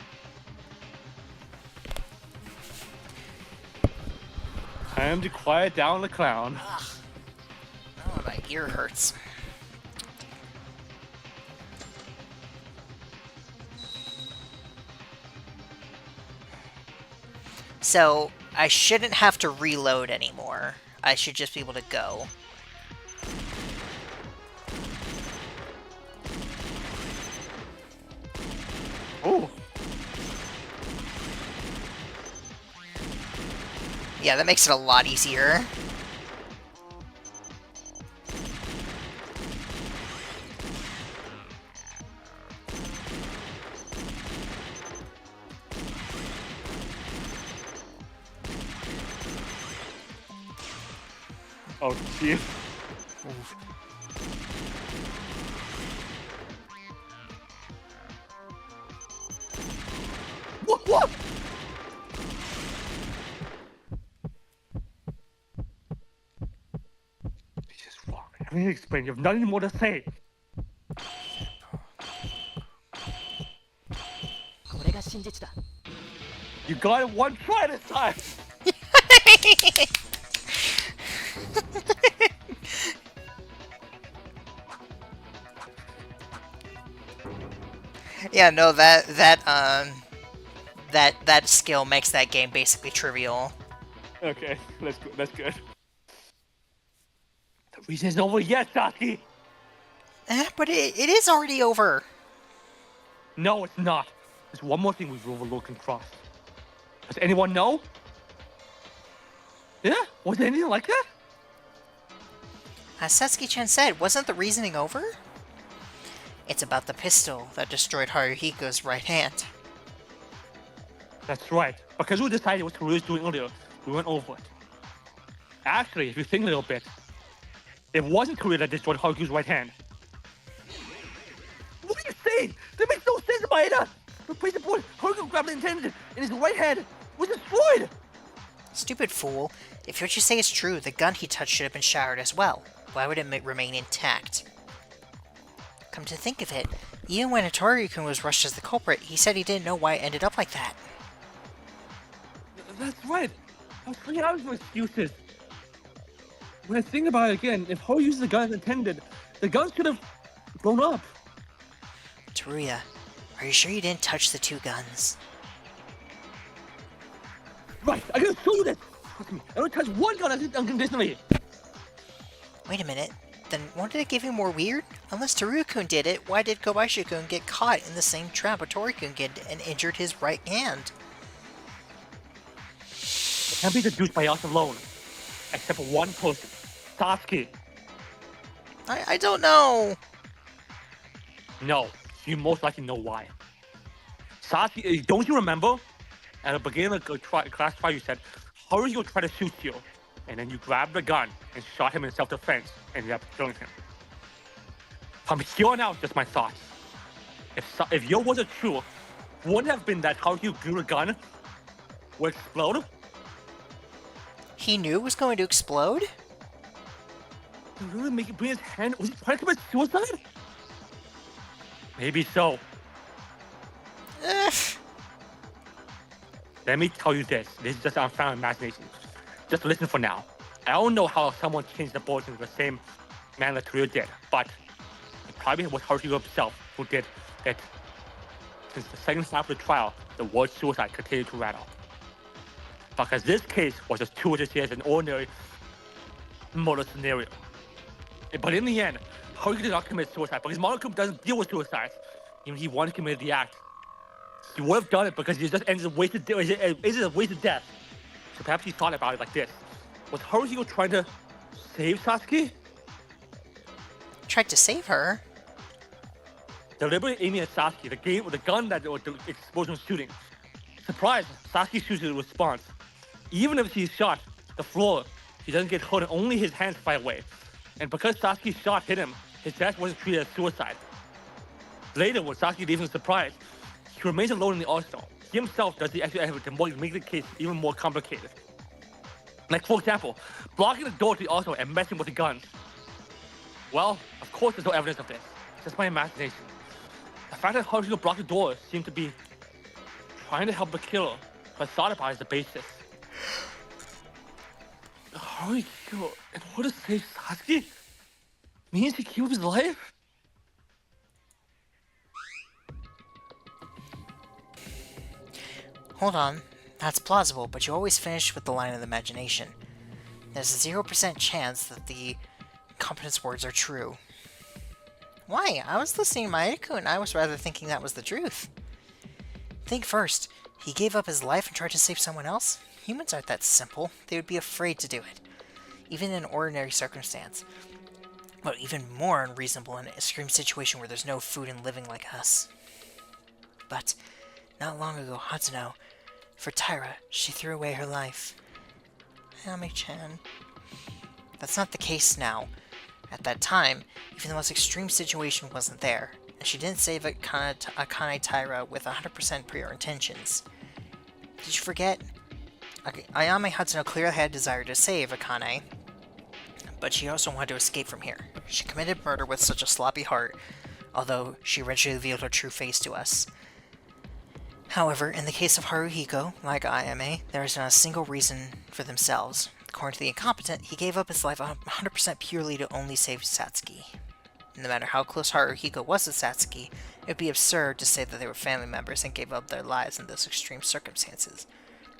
Time to quiet down the clown. Ugh. Oh, my ear hurts. So, I shouldn't have to reload anymore. I should just be able to go. Oh. Yeah, that makes it a lot easier. Oh, gee. What? This is wrong. Let me explain. You have nothing more to say. You got it one try this time. Yeah, no, that skill makes that game basically trivial. Okay, that's good. The reason isn't over yet, Sasuke. But it is already over. No, it's not. There's one more thing we've overlooked and crossed. Does anyone know? Yeah? Was it anything like that? As Satsuki-chan said, wasn't the reasoning over? It's about the pistol that destroyed Haruhiko's right hand. That's right. Because we decided what Karu was doing earlier, we went over it. Actually, if you think a little bit, it wasn't Karu that destroyed Haruhiko's right hand. What are you saying? That makes no sense, Maeda! The place that Haruhiko grabbed the intended in his right hand was destroyed! Stupid fool. If what you say is true, the gun he touched should have been shattered as well. Why would it remain intact? Come to think of it, even when Haruhiko was rushed as the culprit, he said he didn't know why it ended up like that. That's right. I was thinking out of excuses. When I think about it again, if Haru uses the gun as intended, the gun should have blown up. Teruya, are you sure you didn't touch the two guns? Right, I gotta show you this! Trust me, I don't touch one gun unconditionally! Wait a minute, then won't it get even more weird? Unless Teruya-kun did it, why did Kobayashi-kun get caught in the same trap Tori-kun did and injured his right hand? It can't be deduced by us alone. Except for one person. Sasuke. I don't know! No, you most likely know why. Sasuke, don't you remember? At the beginning of the class trial, you said, Haruhi tried to shoot you. And then you grabbed the gun and shot him in self-defense and ended up killing him. From here on out, just my thoughts. If your words are true, wouldn't it have been that Haruhi drew the gun would explode? He knew it was going to explode? Did he really make it bring his hand? Was he trying to commit suicide? Maybe so. Ugh. Let me tell you this. This is just unfounded imagination. Just listen for now. I don't know how someone changed the bullets into the same manner that Torio did, but it probably was Haruhi himself who did it. Since the second half of the trial, the word suicide continued to rattle. Because this case was as true as an ordinary murder scenario. But in the end, Haruhi did not commit suicide because Monokuma doesn't deal with suicides. Even he wanted to commit the act. He would have done it because he just ends a wasted death. So perhaps he thought about it like this. Was Haruhi trying to save Sasuke? Tried to save her? Deliberately aiming at Sasuke, the gun that the explosion was shooting. Surprise, Sasuke shoots in response. Even if he's shot the floor, he doesn't get hurt and only his hands fly away. And because Sasuke's shot hit him, his death wasn't treated as suicide. Later, when Sasuke leaves in surprise, he remains alone in the arsenal. He himself does the extra effort to make the case even more complicated. Like, for example, blocking the door to the arsenal and messing with the guns. Well, of course there's no evidence of this. It's just my imagination. The fact that Haruhi blocked the door seemed to be trying to help the killer, but thought about it as the basis. Haruhi in order to save Sasuke means he killed his life? Hold on. That's plausible, but you always finish with the line of the imagination. There's a 0% chance that the competence words are true. Why? I was listening to Maeda-kun and I was rather thinking that was the truth. Think first. He gave up his life and tried to save someone else? Humans aren't that simple. They would be afraid to do it. Even in an ordinary circumstance. But even more unreasonable in an extreme situation where there's no food and living like us. But, not long ago, Hatsuno, for Taira, she threw away her life. Ayame-chan. That's not the case now. At that time, even the most extreme situation wasn't there, and she didn't save Akane Taira with 100% pure intentions. Did you forget? Ayame Hatsuno clearly had a desire to save Akane, but she also wanted to escape from here. She committed murder with such a sloppy heart, although she eventually revealed her true face to us. However, in the case of Haruhiko, like Ayame, there is not a single reason for themselves. According to the incompetent, he gave up his life 100% purely to only save Satsuki. No matter how close Haruhiko was to Satsuki, it would be absurd to say that they were family members and gave up their lives in those extreme circumstances.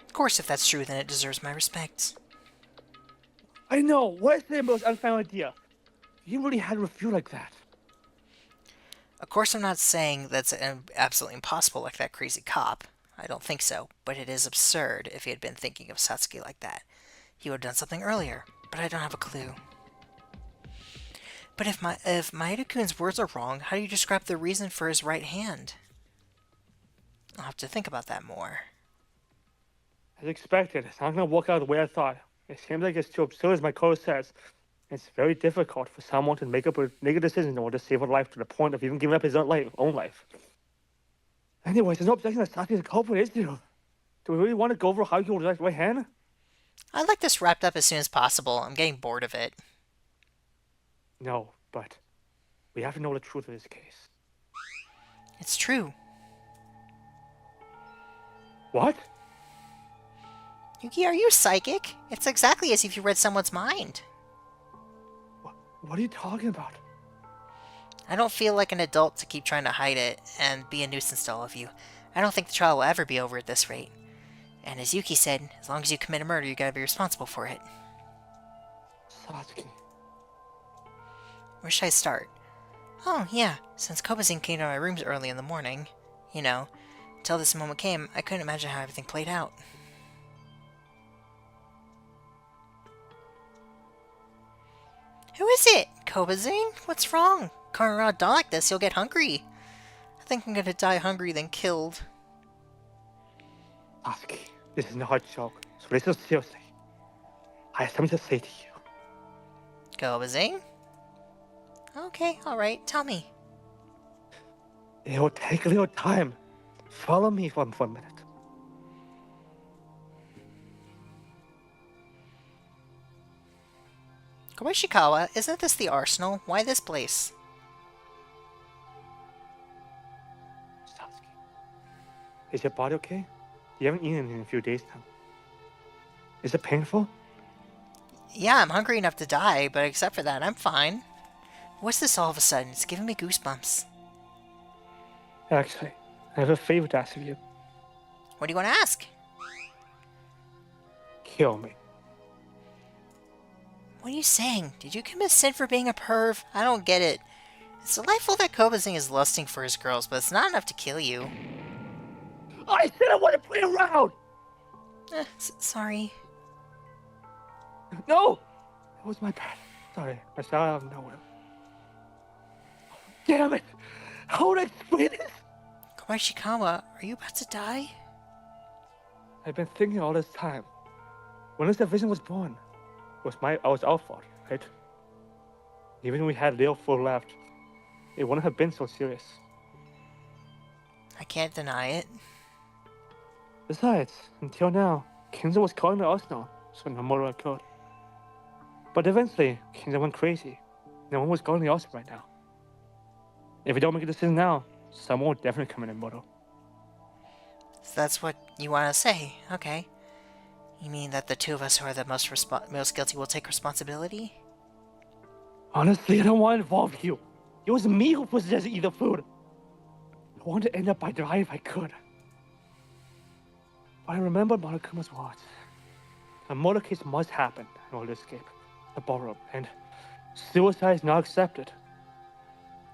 Of course, if that's true, then it deserves my respect. I know. What is the most unfounded idea? You really had to feel like that. Of course, I'm not saying that's absolutely impossible like that crazy cop. I don't think so, but it is absurd if he had been thinking of Satsuki like that. He would have done something earlier, but I don't have a clue. But if Maeda-kun's words are wrong, how do you describe the reason for his right hand? I'll have to think about that more. As expected, it's not going to work out the way I thought. It seems like it's too absurd as my code says. It's very difficult for someone to make a decision in order to save a life to the point of even giving up his own life. Anyways, there's no objection that Sasuke is a culprit, is there? Do we really want to go over how you hold his right hand? I'd like this wrapped up as soon as possible. I'm getting bored of it. No, but we have to know the truth of this case. It's true. What? Yuki, are you psychic? It's exactly as if you read someone's mind. What are you talking about? I don't feel like an adult to keep trying to hide it and be a nuisance to all of you. I don't think the trial will ever be over at this rate. And as Yuki said, as long as you commit a murder, you gotta be responsible for it. Sasuke. Where should I start? Oh, yeah, since Kobazin came to my rooms early in the morning, you know, until this moment came, I couldn't imagine how everything played out. Who is it? Kobazin? What's wrong? Going around down like this, you'll get hungry. I think I'm gonna die hungry than killed. Sasuke, this is not a joke. So listen seriously. I have something to say to you. Go, Bazing? Okay, alright, tell me. It will take a little time. Follow me for a minute. Koishikawa, isn't this the arsenal? Why this place? Sasuke, is your body okay? You haven't eaten in a few days now. Is it painful? Yeah, I'm hungry enough to die, but except for that, I'm fine. What's this all of a sudden? It's giving me goosebumps. Actually, I have a favor to ask of you. What do you want to ask? Kill me. What are you saying? Did you commit sin for being a perv? I don't get it. It's delightful that Kobazing is lusting for his girls, but it's not enough to kill you. I said I want to play around! Sorry. No! It was my bad. Sorry, I shot out of nowhere. Damn it! How would I explain this? Koishikawa, are you about to die? I've been thinking all this time. When this division was born, I was our fault, right? Even if we had little food left, it wouldn't have been so serious. I can't deny it. Besides, until now, Kinza was calling the arsenal, so no more I could. But eventually, Kinza went crazy. No one was calling the arsenal right now. If we don't make a decision now, someone will definitely come in immortal. So that's what you want to say, okay. You mean that the two of us who are the most guilty will take responsibility? Honestly, I don't want to involve you. It was me who possessed the food. I wanted to end up by dying if I could. But I remembered Monokuma's words. A murder case must happen in order to escape the ballroom, and suicide is not accepted.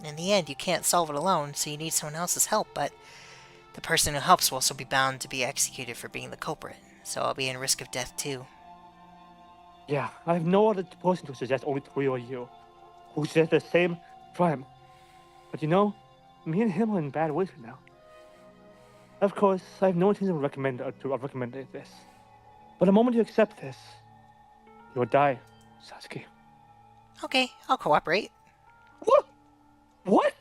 In the end, you can't solve it alone, so you need someone else's help, but the person who helps will also be bound to be executed for being the culprit, so I'll be in risk of death too. Yeah, I have no other person to suggest, only three or you, who said the same crime. But you know, me and him are in bad ways right now. Of course, I have no intention to recommend this. But the moment you accept this, you will die, Sasuke. Okay, I'll cooperate. What? What?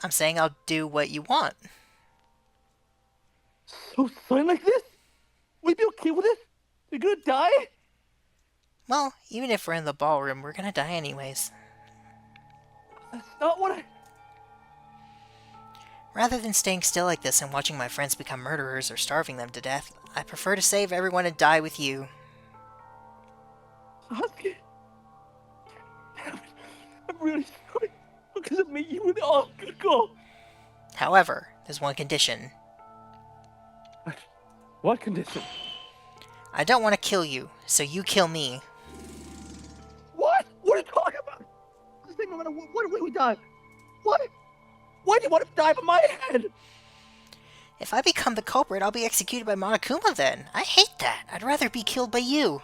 I'm saying I'll do what you want. So something like this? Will you be okay with it? You're gonna die? Well, even if we're in the ballroom, we're gonna die anyways. That's not what I... Rather than staying still like this and watching my friends become murderers or starving them to death, I prefer to save everyone and die with you. Sasuke. Damn it. I'm really sorry. Because of me, you were all good go. However, there's one condition. What condition? I don't want to kill you, so you kill me. What? What are you talking about? This thing, no matter what way we die. What? Why do you want to die by my hand? If I become the culprit, I'll be executed by Monokuma then. I hate that. I'd rather be killed by you.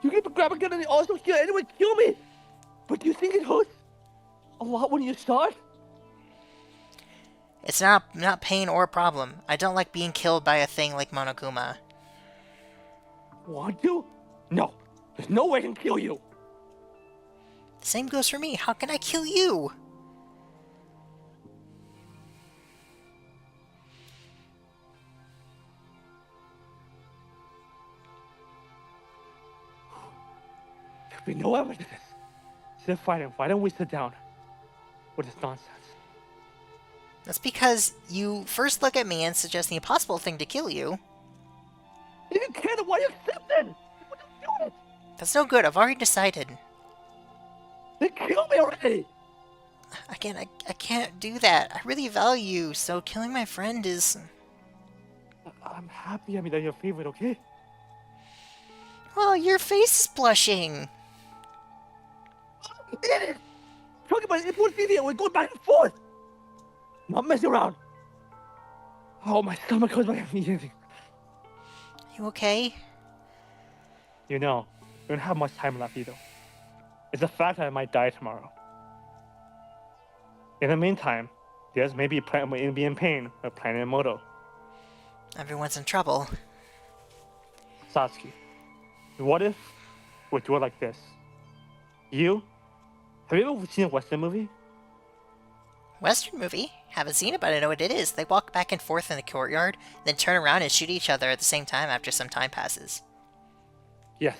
You get to grab a gun and also kill anyone, kill me. But do you think it hurts a lot when you start? It's not pain or problem. I don't like being killed by a thing like Monokuma. Want to? No. There's no way I can kill you. The same goes for me. How can I kill you? There'll be no evidence. Instead of fighting, why don't we sit down with this nonsense? That's because you first look at me and suggest the impossible thing to kill you. If you can't, why accept it? Why don't you do it? That's no good. I've already decided. Then kill me already! Again, I can't do that. I really value you, so killing my friend is... I'm happy that you're your favorite, okay? Well, your face is blushing. Idiot! Talking about an important video, we're going back and forth! Not messing around! Oh, my stomach hurts when I eat anything. You okay? You know, we don't have much time left either. It's a fact that I might die tomorrow. In the meantime, Yes, maybe be in pain, but Planet Moto. Everyone's in trouble. Satsuki, what if we do it like this? Have you ever seen a Western movie? Western movie? Haven't seen it, but I know what it is. They walk back and forth in the courtyard, then turn around and shoot each other at the same time after some time passes. Yes.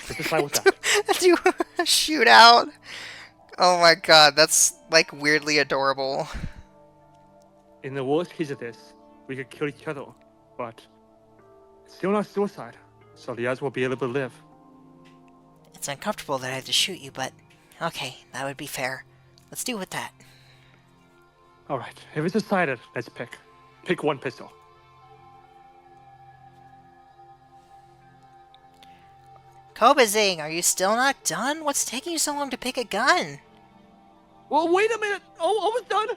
Let's just with that. Do a shootout. Oh my god, that's like weirdly adorable. In the worst case of this, we could kill each other, but it's still not suicide, so the others will be able to live. It's uncomfortable that I have to shoot you, but okay, that would be fair. Let's do with that. Alright, if it's decided, let's pick. Pick one pistol. Kobazing, are you still not done? What's taking you so long to pick a gun? Well, wait a minute! Oh, almost done!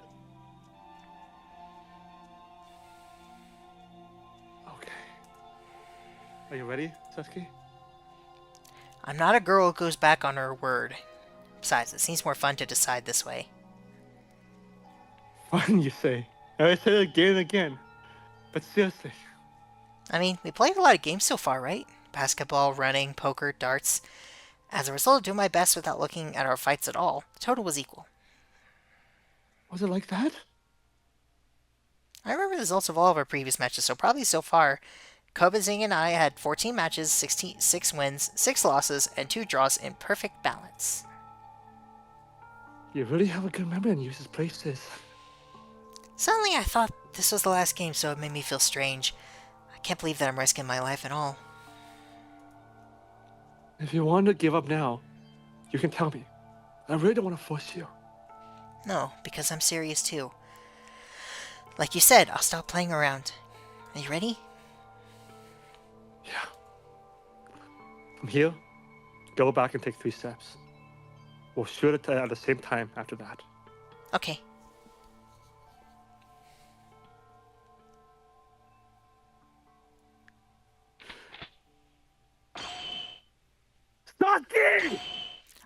Okay. Are you ready, Satsuki? I'm not a girl who goes back on her word. Besides, it seems more fun to decide this way. Fun, you say? I say it again and again. But seriously. I mean, we played a lot of games so far, right? Basketball, running, poker, darts. As a result of doing my best without looking at our fights at all, the total was equal. Was it like that? I remember the results of all of our previous matches, so probably so far, Kobazing and I had 14 matches, 6 wins, 6 losses, and 2 draws in perfect balance. You really have a good memory and use places. Suddenly I thought this was the last game, so it made me feel strange. I can't believe that I'm risking my life at all. If you want to give up now, you can tell me. I really don't want to force you. No, because I'm serious too. Like you said, I'll stop playing around. Are you ready? Yeah. From here, go back and take 3 steps. We'll shoot it at the same time after that. Okay. Saki!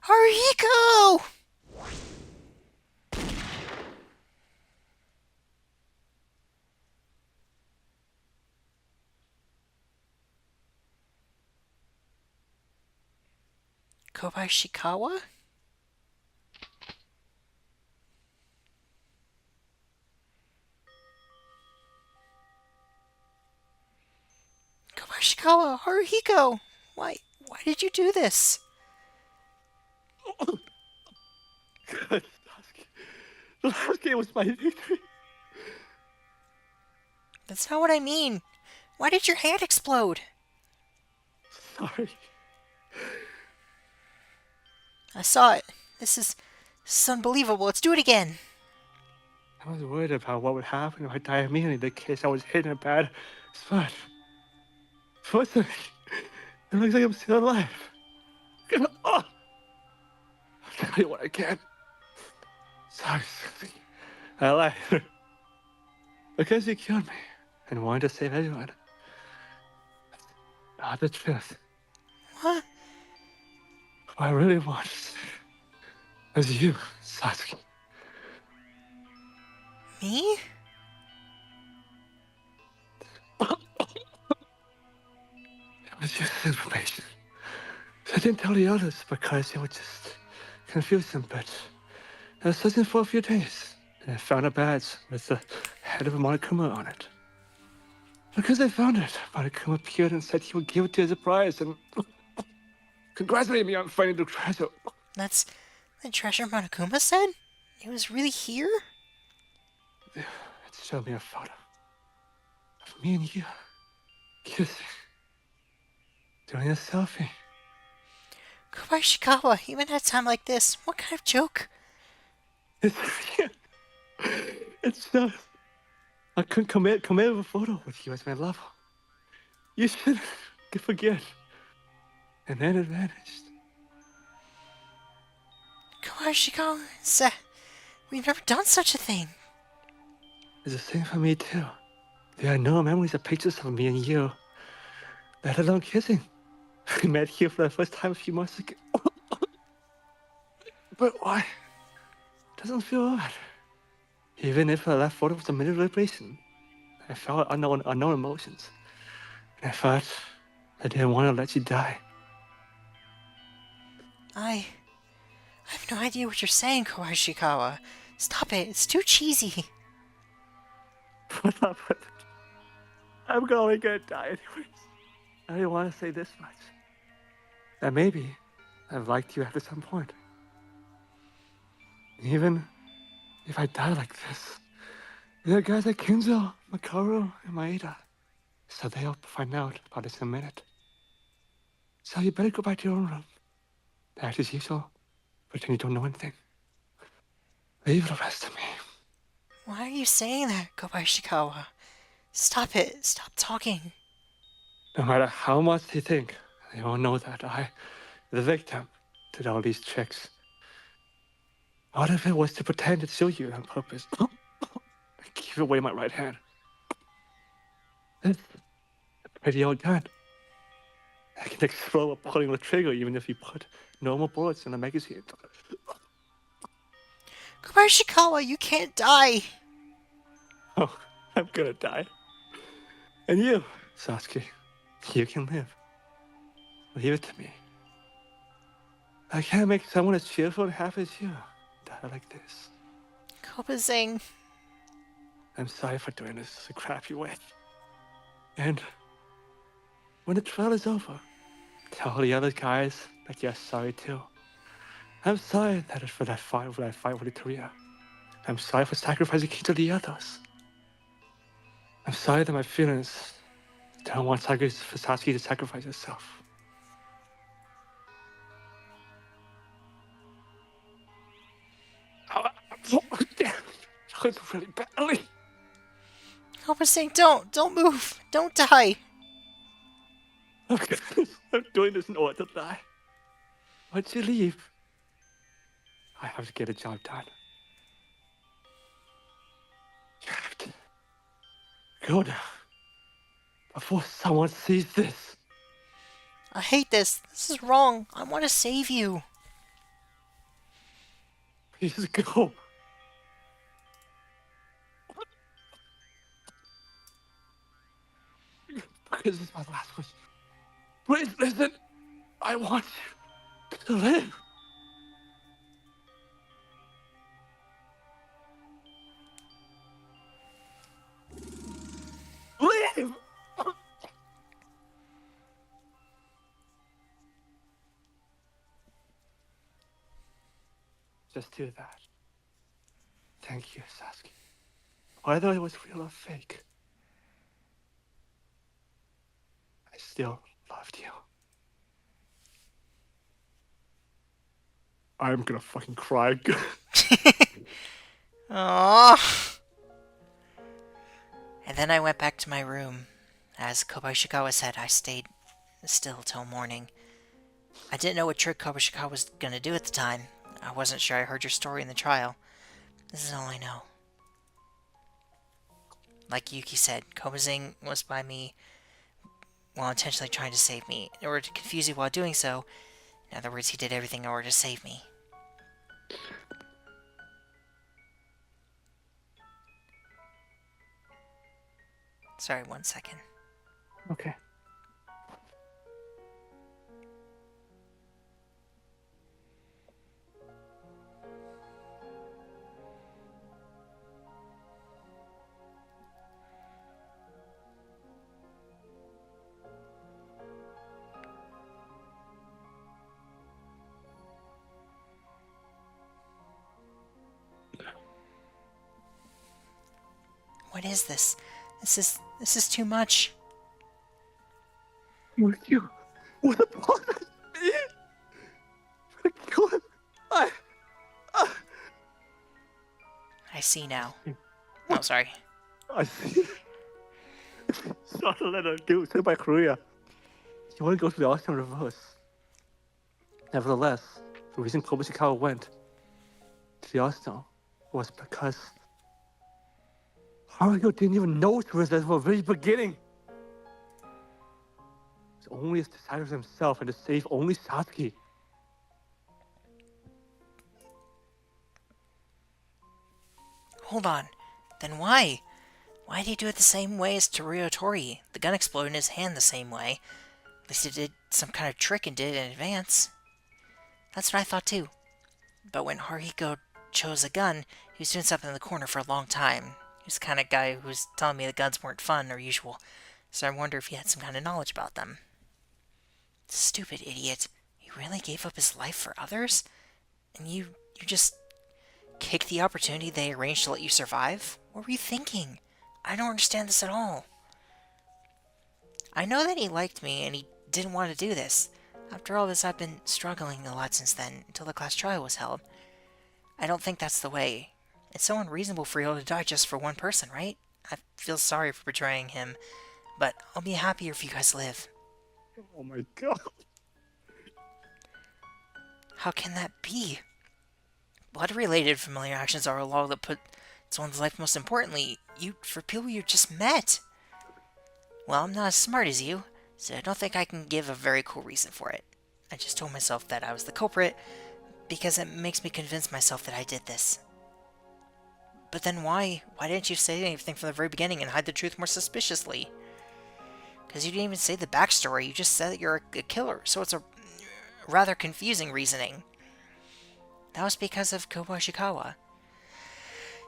Haruhiko! Kobayashikawa? Kobayashikawa, Haruhiko! Why did you do this? Good, Sasuke. The last game was my victory. That's not what I mean. Why did your hand explode? Sorry. I saw it. This is unbelievable. Let's do it again. I was worried about what would happen if I died immediately in the case I was hit in a bad spot. Fortunately, it looks like I'm still alive. Oh, I'll tell you what I can. Sorry, Sasuke. I lied. Because you killed me and wanted to save everyone. That's not the truth. What? What I really want is you, Sasuke. Me? It was just information. I didn't tell the others because it would just confuse them, but I was searching for a few days, and I found a badge with the head of Monokuma on it. Because I found it, Monokuma appeared and said he would give it to you as a prize, and congratulated me on finding the treasure. That's the treasure Monokuma said? It was really here? It showed me a photo of me and you kissing, doing a selfie. Kobayashikawa, even at a time like this, what kind of joke? It's just I couldn't commit a photo with you as my lover. You should forget. And then it vanished. Kobayashikawa, we've never done such a thing. It's the same for me too. There are no memories or pictures of me and you, let alone kissing. We met here for the first time a few months ago. But why? It doesn't feel right. Even if the last photo was a manipulation, I felt unknown emotions. And I thought I didn't want to let you die. I have no idea what you're saying, Koashikawa. Stop it. It's too cheesy. But I'm going to die anyways. I didn't want to say this much. That maybe I've liked you after some point. Even if I die like this, there are guys like Kinzo, Makaru, and Maeda. So they'll find out about this in a minute. So you better go back to your own room. Act as usual. Pretend you don't know anything. Leave the rest to me. Why are you saying that, Koashikawa? Stop it. Stop talking. No matter how much they think, they won't know that I, the victim, did all these tricks. What if it was to pretend to show you on purpose? Give away my right hand. It's a pretty old gun. I can explode while pulling the trigger even if you put normal bullets in a magazine. Koashikawa, you can't die. Oh, I'm gonna die. And you, Sasuke, you can live. Leave it to me. I can't make someone as cheerful and happy as you die like this. Kopazing. I'm sorry for doing this the crappy way. And when the trial is over, tell the other guys that you're sorry too. I'm sorry that for that fight with Itaria. I'm sorry for sacrificing to the others. I'm sorry that my feelings don't want Sasuke to sacrifice herself. Damn. That was really badly. Kopazing, don't move. Don't die. Okay, I'm doing this in order to die. Once you leave, I have to get a job done. You have to go now before someone sees this. I hate this. This is wrong. I want to save you. Please go. Because it's my last wish. Please listen. I want you to live. Live! Just do that. Thank you, Sasuke. Whether it was real or fake, I still loved you. I'm gonna fucking cry. Aww. And then I went back to my room. As Koashikawa said, I stayed still till morning. I didn't know what trick Koashikawa was gonna do at the time. I wasn't sure I heard your story in the trial. This is all I know. Like Yuki said, Komazing was by me while intentionally trying to save me. In order to confuse you while doing so, in other words, he did everything in order to save me. Sorry, 1 second. Okay. What is this? This is too much. With you, what about me? Kill him. I see now. Oh, sorry. I see. It's not a letter do sent by Korea. You want to go to the Austin reverse. Nevertheless, the reason Kobushikawa went to the Austin was because Haruyo didn't even know it was from the very beginning. It's only as decided for himself and to save only Sasuke. Hold on. Then why? Why did he do it the same way as Torio Tori? The gun exploded in his hand the same way. At least it did some kind of trick and did it in advance. That's what I thought too. But when Haruhiko chose a gun, he was doing something in the corner for a long time. He was the kind of guy who was telling me the guns weren't fun or usual. So I wonder if he had some kind of knowledge about them. Stupid idiot. He really gave up his life for others? And you just kicked the opportunity they arranged to let you survive? What were you thinking? I don't understand this at all. I know that he liked me and he didn't want to do this. After all this, I've been struggling a lot since then, until the class trial was held. I don't think that's the way. It's so unreasonable for you to die just for one person, right? I feel sorry for betraying him, but I'll be happier if you guys live. Oh my god. How can that be? Blood-related familiar actions are a law that put someone's life most importantly. For people you just met. Well, I'm not as smart as you, so I don't think I can give a very cool reason for it. I just told myself that I was the culprit, because it makes me convince myself that I did this. But then why didn't you say anything from the very beginning and hide the truth more suspiciously? Because you didn't even say the backstory, you just said that you're a killer, so it's a rather confusing reasoning. That was because of Kobo Ishikawa.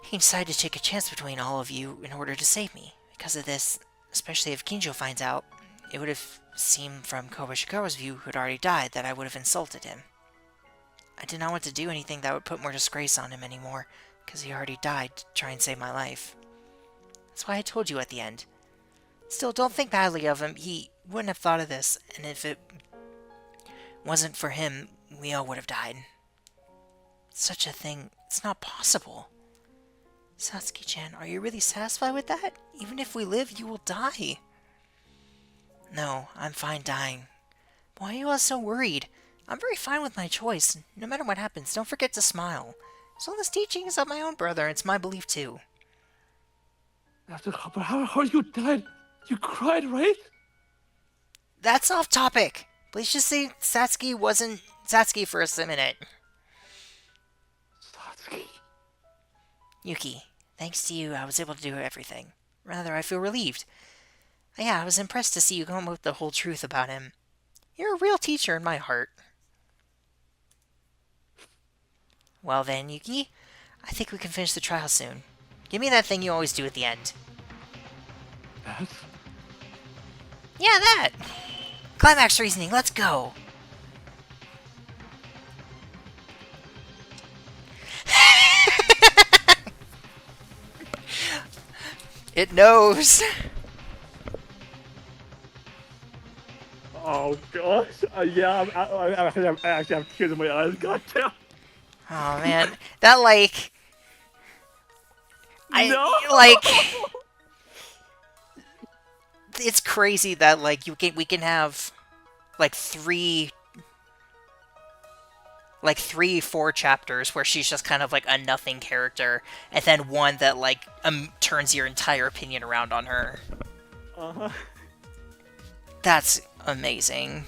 He decided to take a chance between all of you in order to save me. Because of this, especially if Kinjo finds out, it would have seemed from Kobo Ishikawa's view, who had already died, that I would have insulted him. I did not want to do anything that would put more disgrace on him anymore, because he already died to try and save my life. That's why I told you at the end. Still, don't think badly of him. He wouldn't have thought of this, and if it wasn't for him, we all would have died. Such a thing, it's not possible. Satsuki-chan, are you really satisfied with that? Even if we live, you will die. No, I'm fine dying. Why are you all so worried? I'm very fine with my choice. No matter what happens, don't forget to smile. So this teaching is of my own brother, and it's my belief too. But how you died? You cried, right? That's off topic. Please just say Satsuki wasn't Satsuki for a minute. Satsuki. Yuki, thanks to you, I was able to do everything. Rather, I feel relieved. Yeah, I was impressed to see you come up with the whole truth about him. You're a real teacher in my heart. Well then, Yuki, I think we can finish the trial soon. Give me that thing you always do at the end. That? Yeah, that! Climax reasoning, let's go! It knows! Oh gosh. Yeah, I actually have tears in my eyes. God damn. Oh man, that like... No! It's crazy that like we can have like three, 4 chapters where she's just kind of like a nothing character, and then one that like turns your entire opinion around on her. Uh-huh. That's amazing.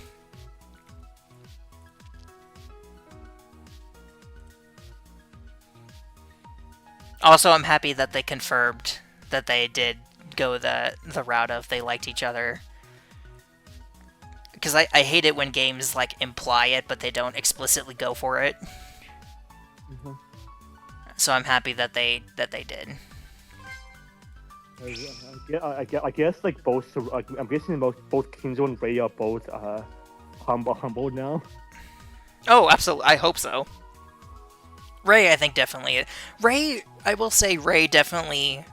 Also, I'm happy that they confirmed that they did go the route of they liked each other. Because I hate it when games like imply it, but they don't explicitly go for it. Mm-hmm. So I'm happy that they did. I guess like both. I'm guessing both Kinzo and Rei are both humble now. Oh, absolutely. I hope so. Rei, I think definitely. Rei, I will say, Rei definitely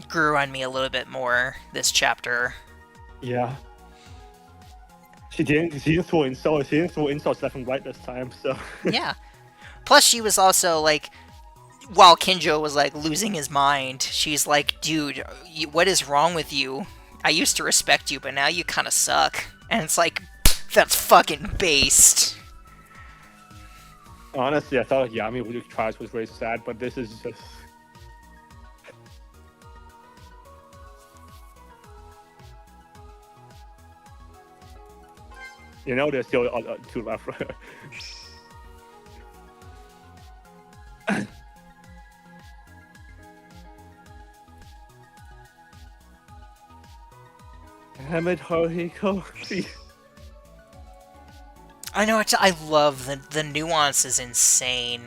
grew on me a little bit more this chapter. Yeah. She didn't throw insults. She didn't throw insults left and right this time. So. Yeah. Plus, she was also like, while Kinjo was like losing his mind, she's like, "Dude, what is wrong with you? I used to respect you, but now you kind of suck." And it's like, that's fucking based. Honestly, I thought Yami with tries was very sad, but this is just. You know, there's still 2 left. Damn it, Haruhiko. I know, I love the nuance is insane.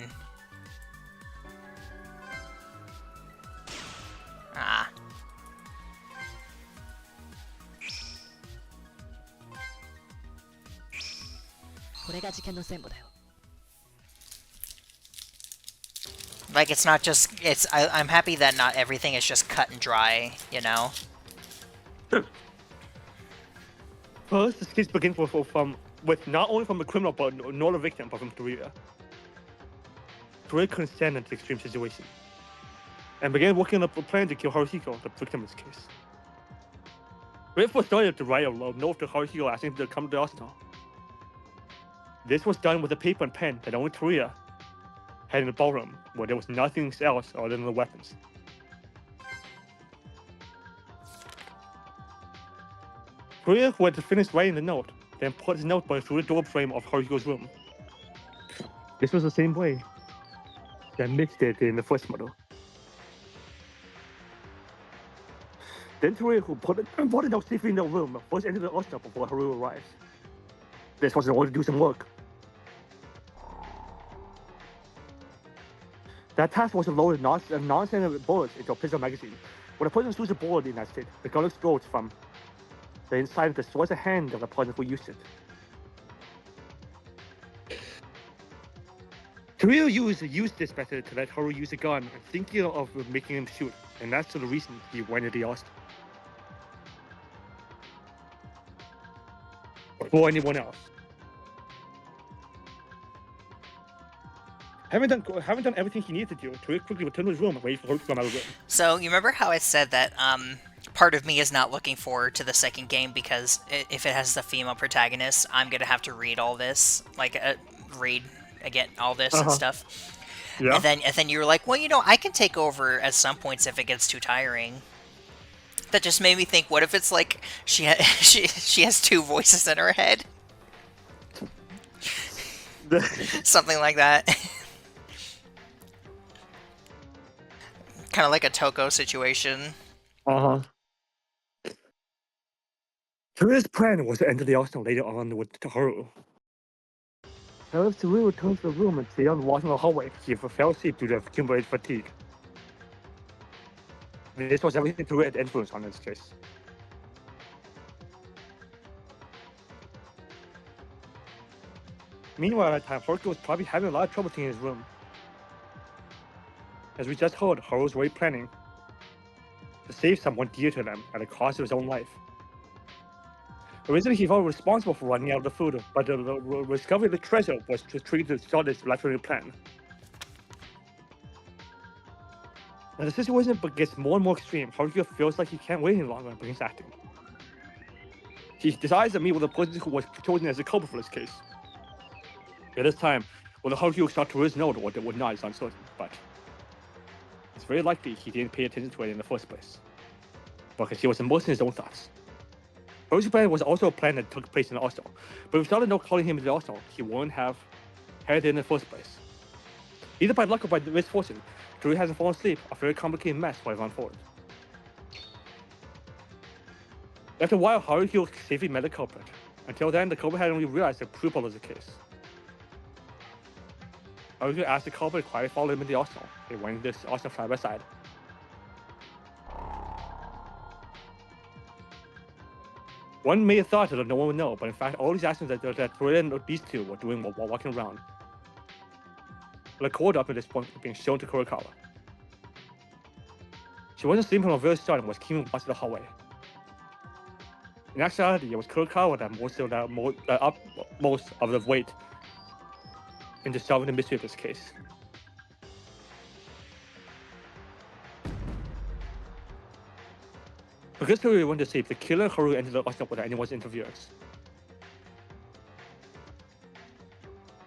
Ah. Like, it's not just, I'm happy that not everything is just cut and dry, you know? First, this case begins with not only from the criminal, but not the victim, but from Toria. Toria couldn't stand in this extreme situation, and began working up a plan to kill Haruhiko, the victim in this case. Toria first started to write a note to Haruhiko asking him to come to the hospital. This was done with a paper and pen that only Toria had in the ballroom, where there was nothing else other than the weapons. Toria, who had finished writing the note, then put his note through the door frame of Haruhiko's room. This was the same way that Mitch did in the first model. Then Toria, who put the note safely in the room, first entered the hospital before Haru arrives. This was in order to do some work. That task was to load non-standard bullets into a pistol magazine. When a person shoots a bullet in that state, the gun explodes from the inside and destroys the hand of the person who used it. Toria used this method to let Haru use a gun, thinking of making him shoot, and that's the reason he went into the hospital. Before anyone else. Having done everything he needed to do, Toria quickly returned to his room and waited for Haru to come out of the room. So, you remember how I said that, part of me is not looking forward to the second game because if it has the female protagonist, I'm gonna have to read all this, like, read again all this and stuff. Yeah. And then you were like, well, you know, I can take over at some points if it gets too tiring. That just made me think, what if it's like she has two voices in her head? Something like that. Kind of like a Toko situation. Toria's plan was to enter the arsenal later on with Haru. However, Toria returned to the room and stayed on watching the hallway. He fell asleep due to accumulated fatigue. This was everything Toria had influence on in this case. Meanwhile, at the time, Haruhiko was probably having a lot of trouble in his room. As we just heard, Haru was already planning to save someone dear to them at the cost of his own life. Originally, he felt responsible for running out of the food, but the discovery of the treasure was to trigger to start his life-saving plan. As the situation gets more and more extreme, Haruhiko feels like he can't wait any longer and begins acting. He decides to meet with the person who was chosen as the culprit for this case. At this time, whether Haruhiko saw Toria's note or would not is uncertain, but it's very likely he didn't pay attention to it in the first place, because he was immersed in his own thoughts. Haru's plan was also a plan that took place in the hostel, but without the note calling him to the hostel, he wouldn't have had it in the first place. Either by luck or by misfortune, Toria hasn't fallen asleep, a very complicated mess will have unfolded. After a while, Haruhiko safely met the culprit. Until then, the culprit hadn't really realized the true part of the case. Haruhiko asked the culprit to quietly follow him into the arsenal. They went into this arsenal side by side. One may have thought that no one would know, but in fact, all these actions that Toria and these two were doing while walking around were recorded up at this point being shown to Kurokawa. She wasn't sleeping from the very start and was keeping watch of the hallway. In actuality, it was Kurokawa that most of the weight into solving the mystery of this case. Because Toria went to sleep, the killer Haru entered the arsenal without anyone's interference.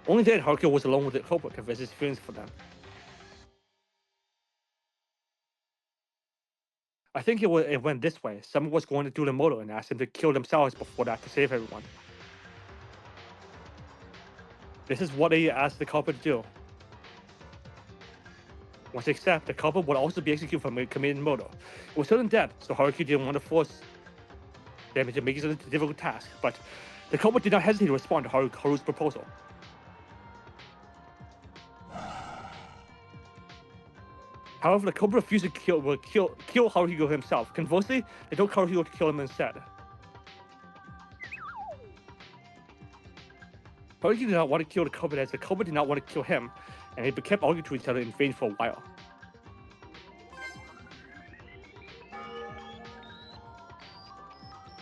Only then Haruhiko was alone with the culprit to confess his feelings for them. I think it went this way. Someone was going to do the murder and asked them to kill themselves before that to save everyone. This is what they asked the culprit to do. Once they accept, the culprit would also be executed for committing murder. It was certain death, so Haruhiko didn't want to force damage and making it a difficult task, but the culprit did not hesitate to respond to Haru's proposal. However, the culprit refused to kill Haruhiko himself. Conversely, they told Haruhiko to kill him instead. Haruhiko did not want to kill the culprit as the culprit did not want to kill him, and they kept arguing to each other in vain for a while.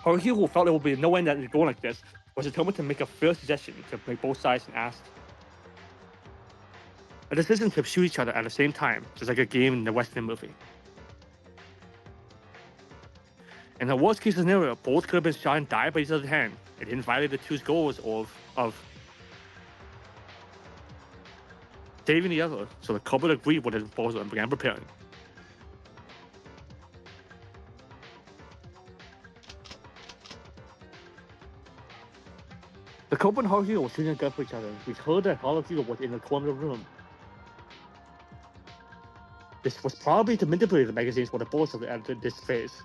Haruhiko, who felt there would be no end at going like this, was determined to make a fair suggestion to make both sides and asked. A decision to shoot each other at the same time, just like a game in the Western movie. In the worst case scenario, both could have been shot and died by each other's hand. It didn't violate the two's goals of saving the other, so the couple agreed with the proposal and began preparing. The couple and Haruhiko were shooting a gun for each other. We heard that Haruhiko was in the corner of the room. This was probably to manipulate the magazines for the bullets at this phase.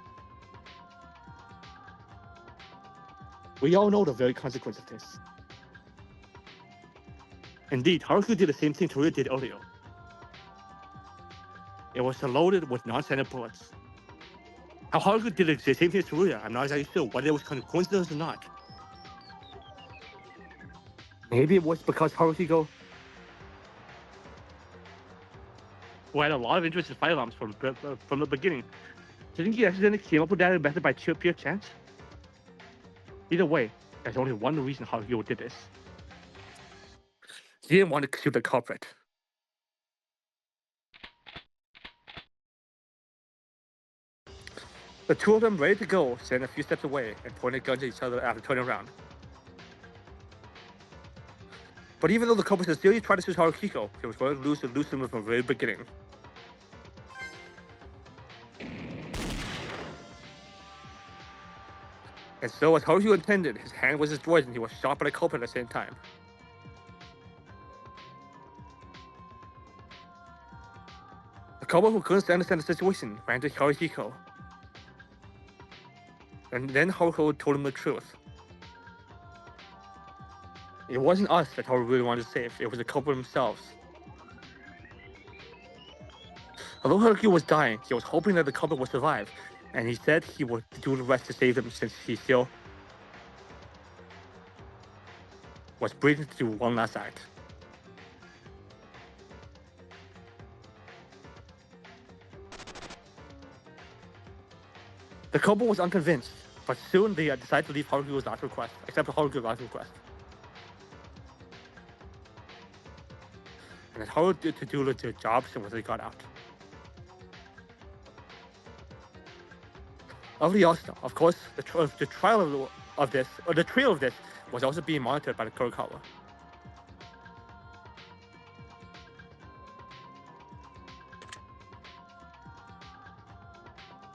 We all know the very consequence of this. Indeed, Haruhiko did the same thing Teruya did earlier. It was loaded with non-standard bullets. How Haruhiko did the same thing as Teruya, I'm not exactly sure whether it was coincidence or not. Maybe it was because Haruhiko, who had a lot of interest in firearms from the beginning, do you think he accidentally came up with that method by pure chance? Either way, there's only one reason Haruhiko did this. He didn't want to shoot the culprit. The two of them, ready to go, stand a few steps away and pointed guns at each other after turning around. But even though the culprit sincerely tried to shoot Haruhiko, he was going to lose him from the very beginning. And so, as Haruhiko intended, his hand was destroyed and he was shot by the culprit at the same time. The culprit, who couldn't understand the situation, ran to Haruhiko. And then Haruhiko told him the truth. It wasn't us that Haru really wanted to save, it was the culprit themselves. Although Haruhiko was dying, he was hoping that the culprit would survive, and he said he would do the rest to save him since he still was breathing to do one last act. The couple was unconvinced, but soon they decided to leave Haruhiko's last request, accept Haruhiko's last request. And that Haru did to do the job once they got out. Of course, the trail of this was also being monitored by the Kurokawa.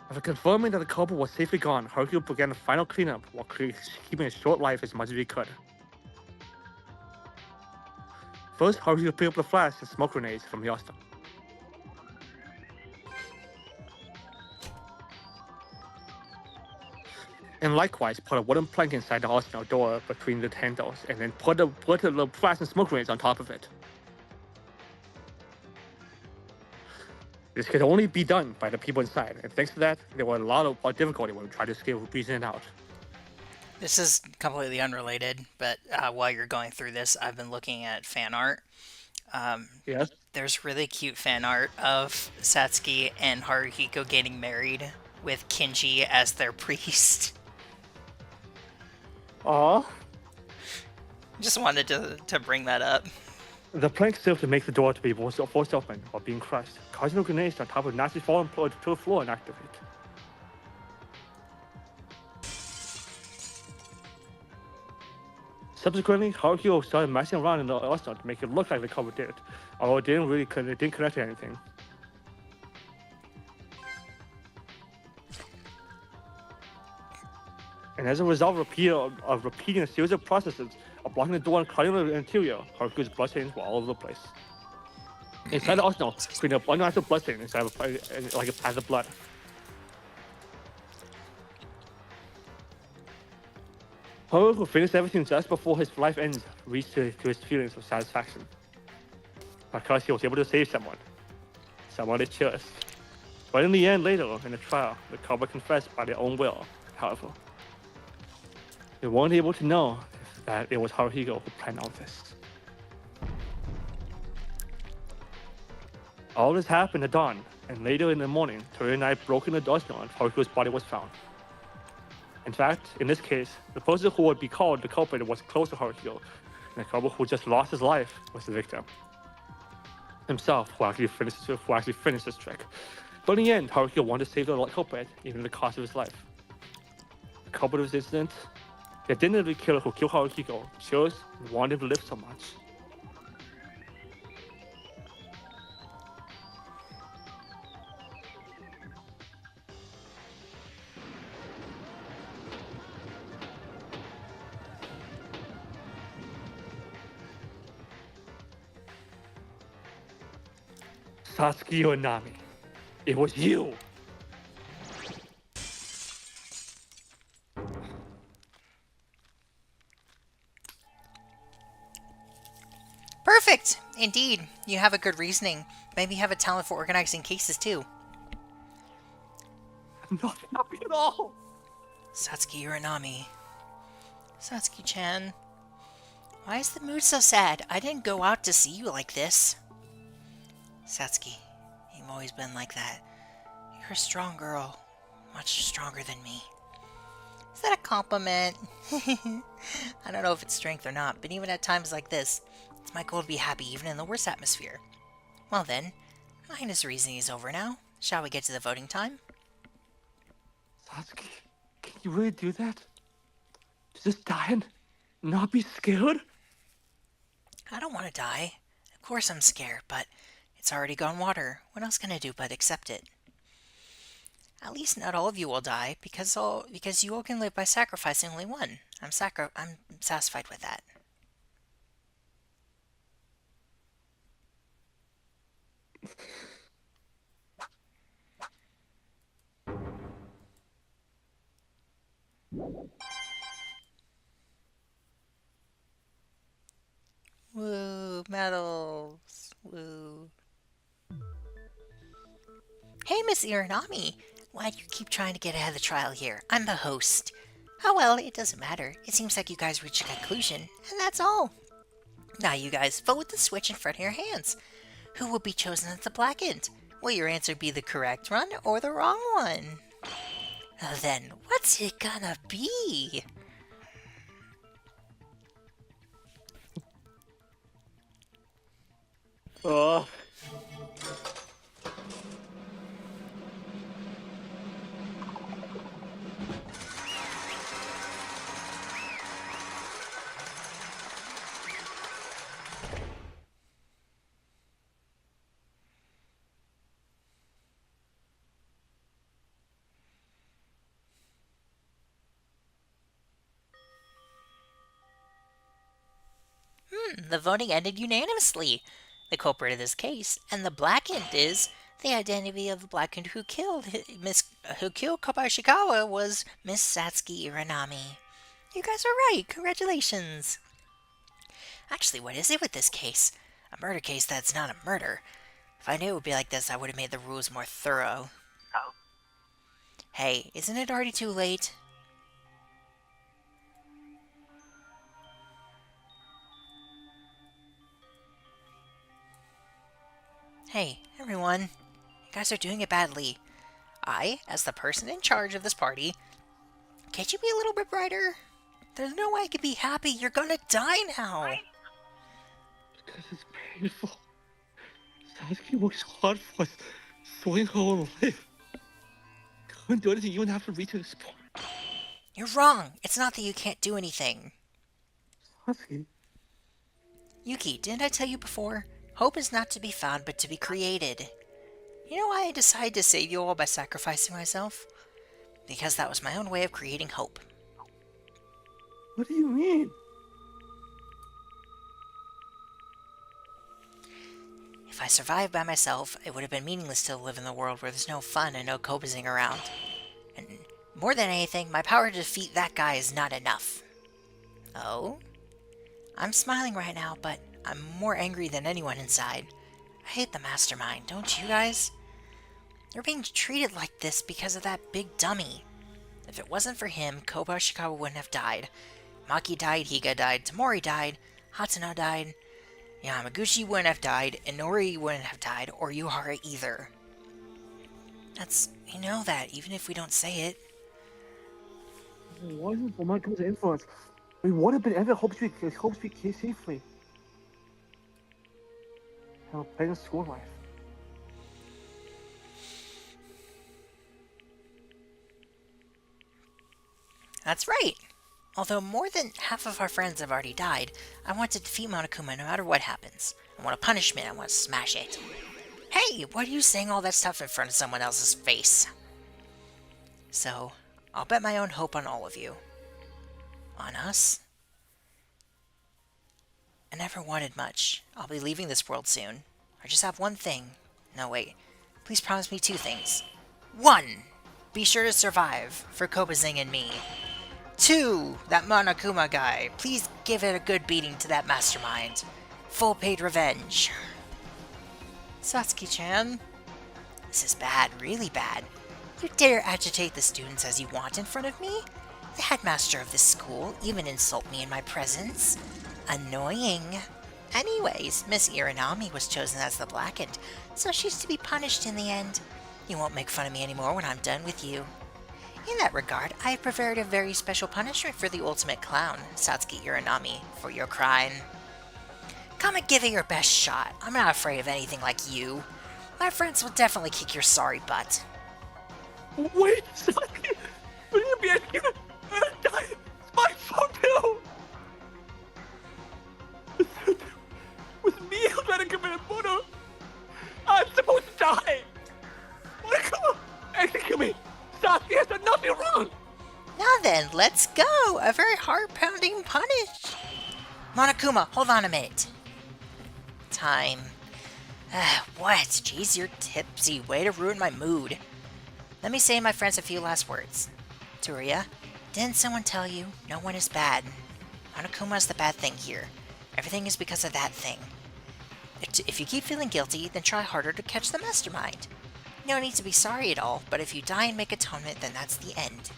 After confirming that the couple was safely gone, Haruhiko began a final cleanup while keeping a short life as much as he could. First, Haruhiko picked up the flash and smoke grenades from Yasta. And likewise, put a wooden plank inside the arsenal door between the handles, and then put the flash and smoke grenades on top of it. This could only be done by the people inside, and thanks to that, there were a lot of difficulty when we tried to escape breathing it out. This is completely unrelated, but while you're going through this, I've been looking at fan art. Yes? There's really cute fan art of Satsuki and Haruhiko getting married with Kinji as their priest. Aww. Just wanted to bring that up. The plank served to make the door to be forced open while being crushed, causing the grenades on top of Nazi falling to the floor and activate. Subsequently, Haruhiko started messing around in the arsenal to make it look like the cover did, although it didn't connect to anything. And as a result of repeating a series of processes of blocking the door and cutting the interior, Haruhiko's bloodstains were all over the place. Inside the arsenal, creating an unnatural bloodstain inside of like a path of blood. Haruko finished everything just before his life ends, reached to his feelings of satisfaction. Because he was able to save someone. Someone they chose. But in the end, later in the trial, the couple confessed by their own will, however. They weren't able to know that it was Haruhiko who planned all this. All this happened at dawn, and later in the morning, Tori and I broke in the door and Haruhiko's body was found. In fact, in this case, the person who would be called the culprit was close to Haruhiko, and the couple who just lost his life was the victim himself, who actually finished this trick. But in the end, Haruhiko wanted to save the culprit, even at the cost of his life. The culprit of this incident, the identity killer who killed Haruhiko, chose and wanted him to live so much. Satsuki Uranami, it was you! Perfect! Indeed, you have a good reasoning. Maybe you have a talent for organizing cases too. I'm not happy at all! Satsuki Uranami. Satsuki-chan. Why is the mood so sad? I didn't go out to see you like this. Satsuki, you've always been like that. You're a strong girl. Much stronger than me. Is that a compliment? I don't know if it's strength or not, but even at times like this, it's my goal to be happy even in the worst atmosphere. Well then, His reasoning is over now. Shall we get to the voting time? Satsuki, can you really do that? To just die and not be scared? I don't want to die. Of course I'm scared, but it's already gone water. What else can I do but accept it? At least not all of you will die, because you all can live by sacrificing only one. I'm satisfied with that. Woo, medals. Woo. Hey, Miss Iranami. Why do you keep trying to get ahead of the trial here? I'm the host. Oh well, it doesn't matter. It seems like you guys reached a conclusion, and that's all. Now you guys, vote with the switch in front of your hands. Who will be chosen as the blackened? Will your answer be the correct one or the wrong one? Then, what's it gonna be? Oh. The voting ended unanimously. The culprit of this case, and the blackened is the identity of the blackened who killed Kobayashikawa was Miss Satsuki Iranami. You guys are right. Congratulations. Actually, what is it with this case? A murder case that's not a murder. If I knew it would be like this, I would have made the rules more thorough. Oh. Hey, isn't it already too late? Hey, everyone. You guys are doing it badly. I, as the person in charge of this party, can't you be a little bit brighter? There's no way I can be happy. You're gonna die now. Because it's painful. Satsuki works hard for us, throwing her own life. Couldn't do anything even after reaching this point. You're wrong. It's not that you can't do anything. Satsuki. Yuki, didn't I tell you before? Hope is not to be found, but to be created. You know why I decided to save you all by sacrificing myself? Because that was my own way of creating hope. What do you mean? If I survived by myself, it would have been meaningless to live in the world where there's no fun and no coping around. And more than anything, my power to defeat that guy is not enough. Oh? I'm smiling right now, but I'm more angry than anyone inside. I hate the mastermind, don't you guys? You're being treated like this because of that big dummy. If it wasn't for him, Koba Ishikawa wouldn't have died. Maki died, Higa died, Tamori died, Hatsuno died, Yamaguchi wouldn't have died, Inori wouldn't have died, or Yuhara either. We know that, even if we don't say it. It wasn't for Monokuma's influence. We would have been able to hope to safely. Have a pleasant school life. That's right. Although more than half of our friends have already died, I want to defeat Monokuma no matter what happens. I want a punishment, I want to smash it. Hey, why are you saying all that stuff in front of someone else's face? So, I'll bet my own hope on all of you. On us? I never wanted much. I'll be leaving this world soon. I just have one thing. No, wait. Please promise me 2 things. 1. Be sure to survive for Kobazing and me. 2. That Monokuma guy. Please give it a good beating to that mastermind. Full paid revenge. Satsuki-chan. This is bad, really bad. You dare agitate the students as you want in front of me? The headmaster of this school even insult me in my presence. Annoying. Anyways, Miss Iranami was chosen as the Blackened, so she's to be punished in the end. You won't make fun of me anymore when I'm done with you. In that regard, I have prepared a very special punishment for the ultimate clown, Satsuki Iranami, for your crime. Come and give it your best shot. I'm not afraid of anything like you. My friends will definitely kick your sorry butt. Wait, Saki! Will you be asking me to die? It's my fault too! With me who's trying to commit murder, I'm supposed to die! Monokuma! Execute me! Saki has done nothing wrong! Now then, let's go! A very heart-pounding punish! Monokuma, hold on a minute. Time. What? Jeez, you're tipsy. Way to ruin my mood. Let me say, my friends, a few last words. Turia, didn't someone tell you no one is bad? Monokuma's the bad thing here. Everything is because of that thing. If you keep feeling guilty, then try harder to catch the mastermind. No need to be sorry at all, but if you die and make atonement, then that's the end.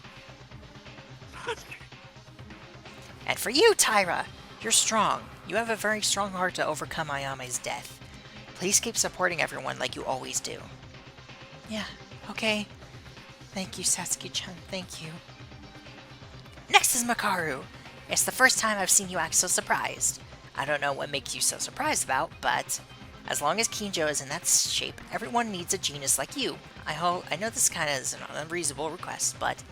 And for you, Taira, you're strong. You have a very strong heart to overcome Ayame's death. Please keep supporting everyone like you always do. Yeah, okay. Thank you, Satsuki-chan, thank you. Next is Makaru. It's the first time I've seen you act so surprised. I don't know what makes you so surprised about, but as long as Kinjo is in that shape, everyone needs a genius like you. I know this kind of is an unreasonable request, but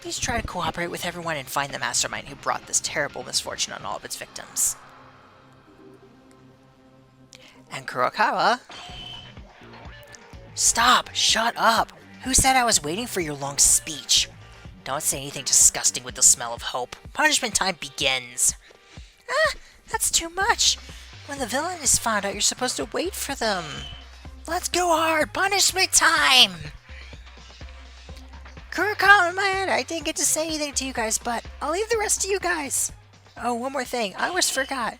please try to cooperate with everyone and find the mastermind who brought this terrible misfortune on all of its victims. And Kurokawa... Stop! Shut up! Who said I was waiting for your long speech? Don't say anything disgusting with the smell of hope. Punishment time begins. Ah, that's too much. When the villain is found out, you're supposed to wait for them. Let's go hard! Punishment time! Kurokawa, in my head, I didn't get to say anything to you guys, but I'll leave the rest to you guys. Oh, one more thing. I almost forgot.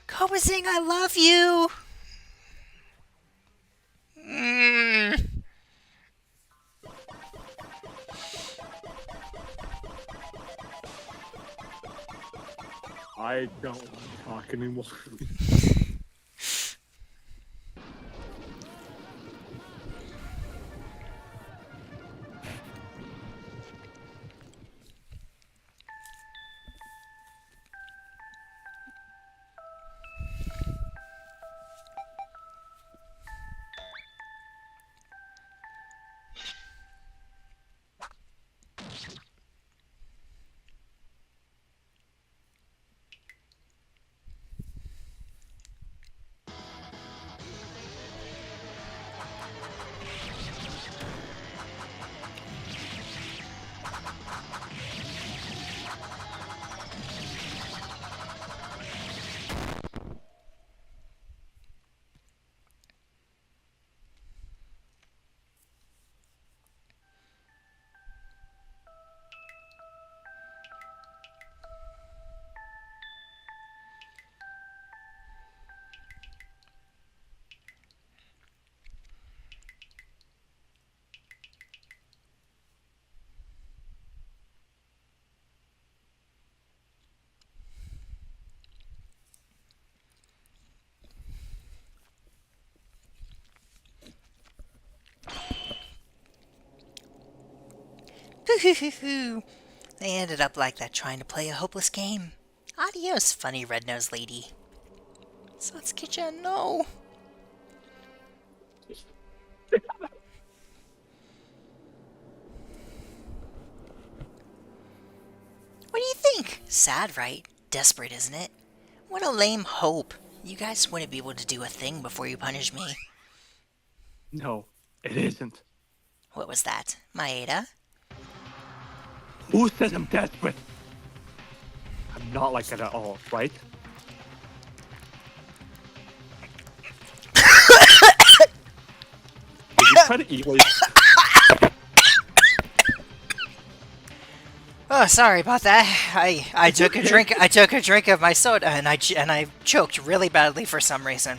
Kobazing, I love you! I don't want to talk anymore. They ended up like that, trying to play a hopeless game. Adios, funny red-nosed lady. Satsuki-chan, no. What do you think? Sad, right? Desperate, isn't it? What a lame hope. You guys wouldn't be able to do a thing before you punish me. No, it isn't. What was that? Maeda? Who says I'm desperate? I'm not like that at all, right? Did you try to eat what Oh, sorry about that. I took a drink. I took a drink of my soda and I choked really badly for some reason.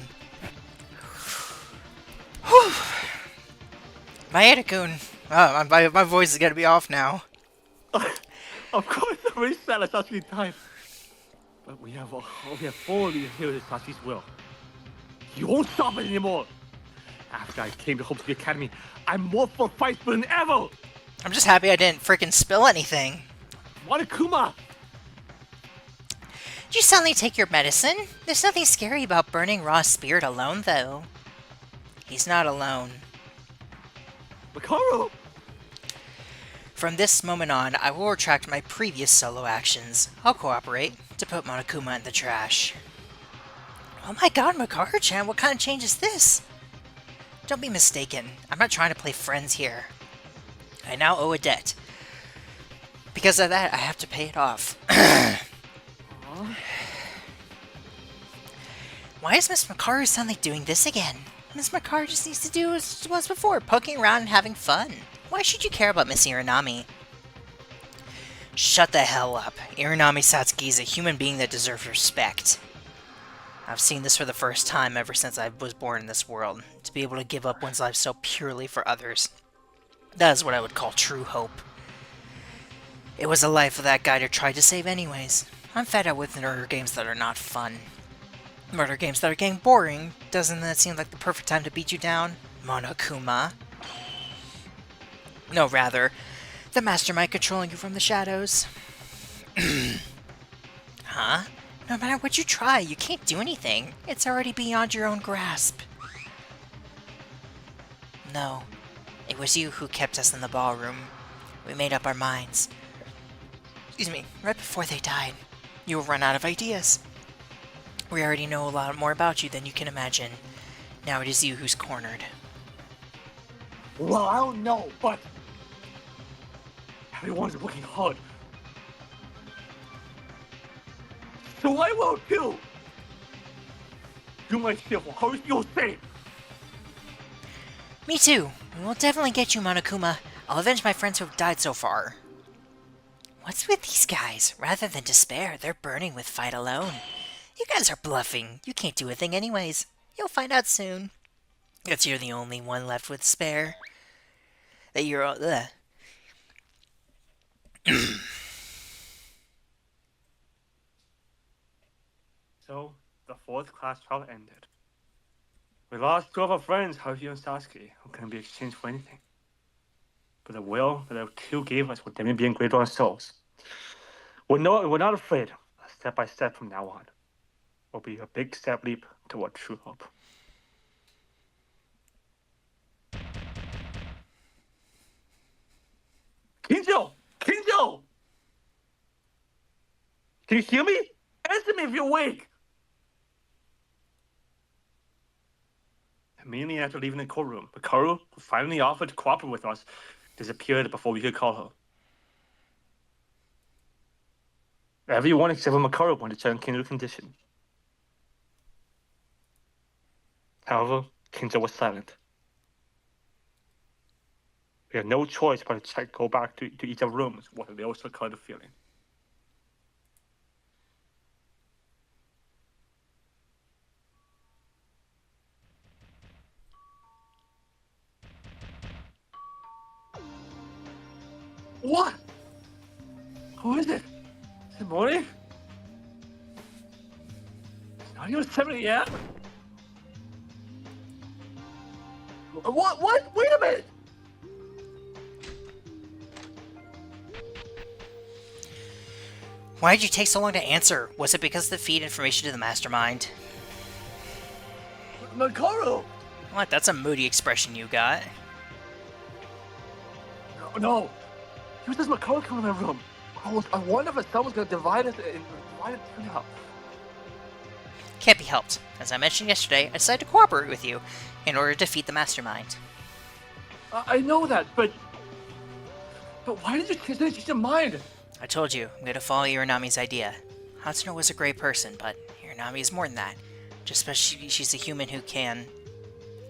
Whew. Maeda-kun. Oh, my voice is gonna be off now. Of course, I'm really sad that Sasuke died. But we have fully adhered to Sasuke's will. You won't stop it anymore. After I came to Hope to the Academy, I'm more for fights than ever. I'm just happy I didn't freaking spill anything. Monokuma! Did you suddenly take your medicine? There's nothing scary about burning Ra's spirit alone, though. He's not alone. Makaru! From this moment on, I will retract my previous solo actions. I'll cooperate to put Monokuma in the trash. Oh my god, Makaru-chan, what kind of change is this? Don't be mistaken, I'm not trying to play friends here. I now owe a debt. Because of that, I have to pay it off. Why is Miss Makaru suddenly doing this again? Miss Makaru just needs to do as she was before, poking around and having fun. Why should you care about Miss Iranami? Shut the hell up. Iranami Satsuki is a human being that deserves respect. I've seen this for the first time ever since I was born in this world. To be able to give up one's life so purely for others. That is what I would call true hope. It was the life of that guy to try to save anyways. I'm fed up with murder games that are not fun. Murder games that are getting boring. Doesn't that seem like the perfect time to beat you down? Monokuma? No, rather, the mastermind controlling you from the shadows. Huh? No matter what you try, you can't do anything. It's already beyond your own grasp. No, it was you who kept us in the ballroom. We made up our minds. Excuse me, right before they died. You will run out of ideas. We already know a lot more about you than you can imagine. Now it is you who's cornered. Well, I don't know, but everyone's working hard. So I will too. Do my shit for how you'll say. Me too. We will definitely get you, Monokuma. I'll avenge my friends who have died so far. What's with these guys? Rather than despair, they're burning with fight alone. You guys are bluffing. You can't do a thing anyways. You'll find out soon. Guess you're the only one left with despair. That you're all... So, the fourth class trial ended. We lost two of our friends, Haruhi and Sasuke, who couldn't be exchanged for anything. But the will that our two gave us will definitely be engraved on ourselves. We're not afraid. Step by step from now on will be a big step leap toward true hope. Kinjo! Kinjo! Can you hear me? Answer me if you're awake! Immediately after leaving the courtroom, Makaru, who finally offered to cooperate with us, disappeared before we could call her. Everyone except for Makaru wanted to check Kinjo's condition. However, Kinjo was silent. We had no choice but to go back to each of our rooms while they also caught the feeling. What? Who is it? Is it morning? It's not even 7 a.m. What? Wait a minute! Why did you take so long to answer? Was it because of the feed information to the mastermind? Makaru! What? That's a moody expression you got. No! He was just Makaru coming in my room. I wonder if someone's gonna divide us and divide it now. Can't be helped. As I mentioned yesterday, I decided to cooperate with you in order to defeat the mastermind. I know that, but why did you change your mind? I told you, I'm going to follow Uranami's idea. Hatsuno was a great person, but Uranami is more than that. Just because she's a human who can...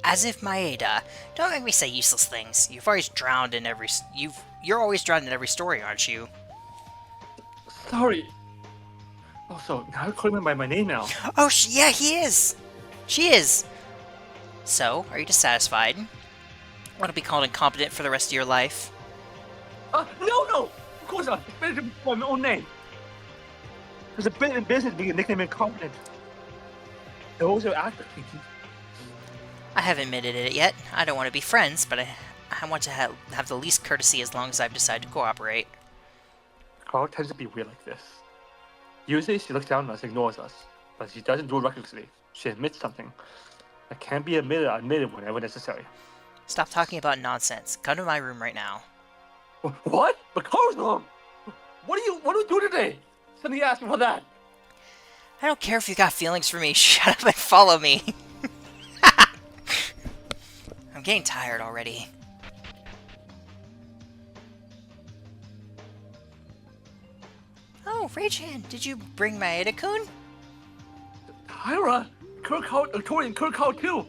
As if Maeda. Don't make me say useless things. You're always drowned in every story, aren't you? Sorry. Also, now you're calling me by my name now. Oh, yeah, he is! She is! So, are you dissatisfied? Want to be called incompetent for the rest of your life? No! Of course not. It's better to be my own name. There's a bit in business being a nickname incompetent. Those are actors. I haven't admitted it yet. I don't want to be friends, but I want to have the least courtesy as long as I've decided to cooperate. Carl tends to be weird like this. Usually she looks down on us, ignores us, but she doesn't do it recklessly. She admits something that can be admitted whenever necessary. Stop talking about nonsense. Come to my room right now. What? But Carl's room? What do you do today? Somebody asked me for that. I don't care if you got feelings for me. Shut up and follow me. I'm getting tired already. Oh, Rei-chan, did you bring Maeda-kun? Tyra? Tori and Kirk too.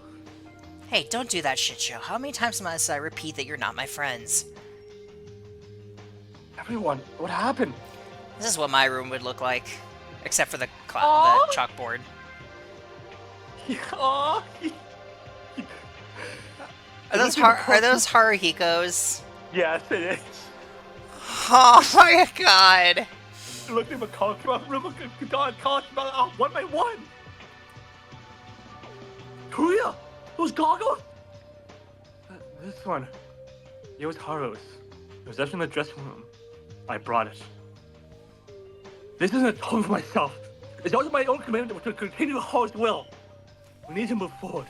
Hey, don't do that shit show. How many times must I repeat that you're not my friends? Everyone, what happened? This is what my room would look like. Except for the chalkboard. Aww. Are those Haruhiko's? Yes, it is. Oh my god! Look at my car, come on, one by one. Kuya, those goggles. This one, it was Haru's. It was left in the dressing room. I brought it. This isn't a tone for myself. It's also my own commitment to continue Haru's will. We need to move forward.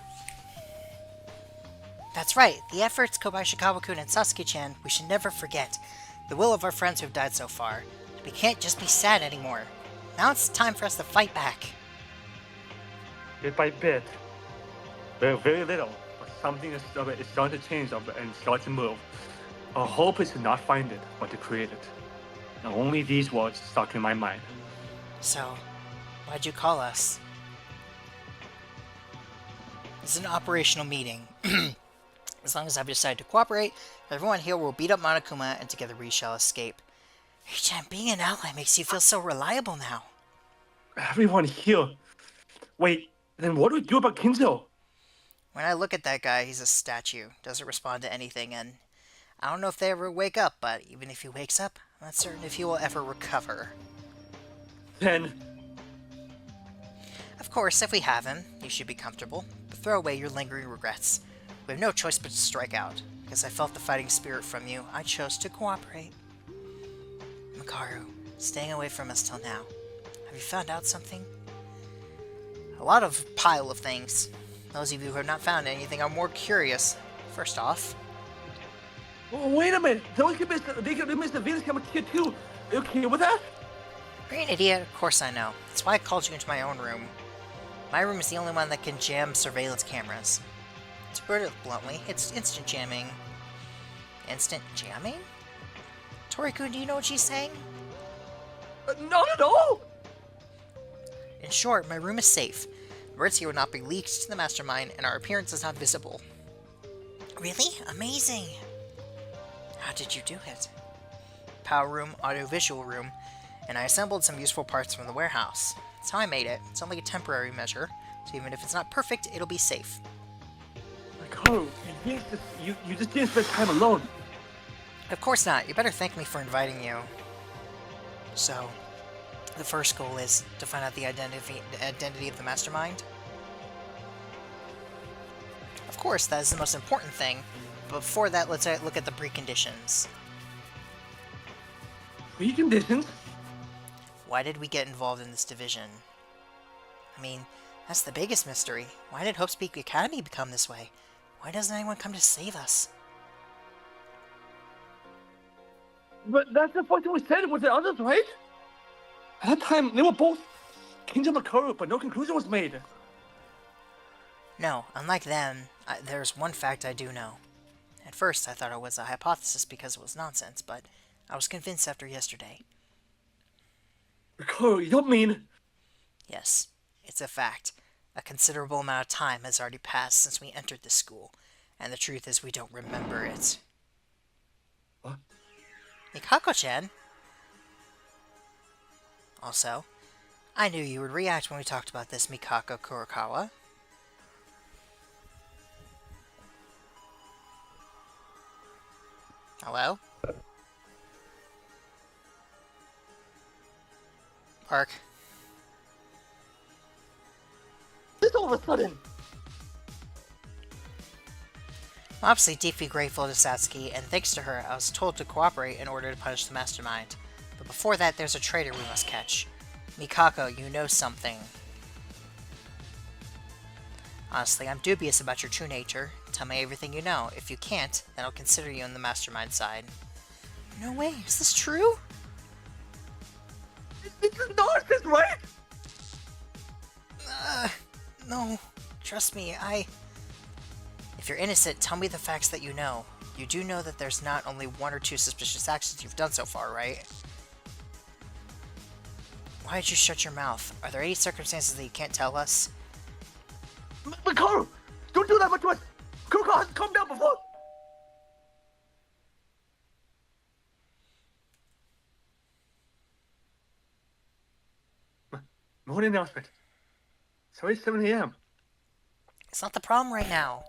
That's right. The efforts Kobayashi Kawa-kun and Sasuke-chan, we should never forget. The will of our friends who've died so far. We can't just be sad anymore. Now it's time for us to fight back. Bit by bit. Very little, but something is starting to change and start to move. Our hope is to not find it, but to create it. Now only these words stuck in my mind. So, why'd you call us? This is an operational meeting. As long as I've decided to cooperate, everyone here will beat up Monokuma and together we shall escape. Hey-chan, being an ally makes you feel so reliable now. Everyone here. Wait, then what do we do about Kinzo? When I look at that guy, he's a statue. Doesn't respond to anything, and I don't know if they ever wake up, but even if he wakes up, I'm not certain if he will ever recover. Then... Of course, if we have him, you should be comfortable, but throw away your lingering regrets. We have no choice but to strike out. Because I felt the fighting spirit from you, I chose to cooperate. Makaru, staying away from us till now. Have you found out something? A lot of pile of things. Those of you who have not found anything are more curious. First off... Oh, wait a minute! They could miss the Venus Camera kid too! Are you okay with that? Are you an idiot? Of course I know. That's why I called you into my own room. My room is the only one that can jam surveillance cameras. To put it bluntly, it's instant jamming. Instant jamming? Tori-kun, do you know what she's saying? Not at all! In short, my room is safe. The words here will not be leaked to the mastermind, and our appearance is not visible. Really? Amazing! How did you do it? Power room, audiovisual room, and I assembled some useful parts from the warehouse. That's how I made it. It's only a temporary measure, so even if it's not perfect, it'll be safe. Makaru, you just didn't spend time alone. Of course not. You better thank me for inviting you. So, the first goal is to find out the identity of the mastermind. Of course, that is the most important thing. But before that, let's look at the preconditions. Preconditions? Why did we get involved in this division? I mean, that's the biggest mystery. Why did Hope's Peak Academy become this way? Why doesn't anyone come to save us? But that's the first thing we said with the others, right? At that time, they were both Kingdom occurred, but no conclusion was made. No, unlike them, there's one fact I do know. At first, I thought it was a hypothesis because it was nonsense, but I was convinced after yesterday. Occur, you don't mean... Yes, it's a fact. A considerable amount of time has already passed since we entered the school, and the truth is we don't remember it. What? Mikako-chan? Also, I knew you would react when we talked about this, Mikako Kurokawa. Hello? Park. This all of a sudden! I'm obviously deeply grateful to Satsuki, and thanks to her, I was told to cooperate in order to punish the mastermind. But before that, there's a traitor we must catch. Mikako, you know something. Honestly, I'm dubious about your true nature. Tell me everything you know. If you can't, then I'll consider you on the mastermind side. No way, is this true? This is nonsense, right? No. Trust me, If you're innocent, tell me the facts that you know. You do know that there's not only one or two suspicious actions you've done so far, right? Why did you shut your mouth? Are there any circumstances that you can't tell us? Makaru! Don't do that much to us! Kurokawa hasn't calmed down before! Morning announcement. It's already 7 a.m. It's not the problem right now.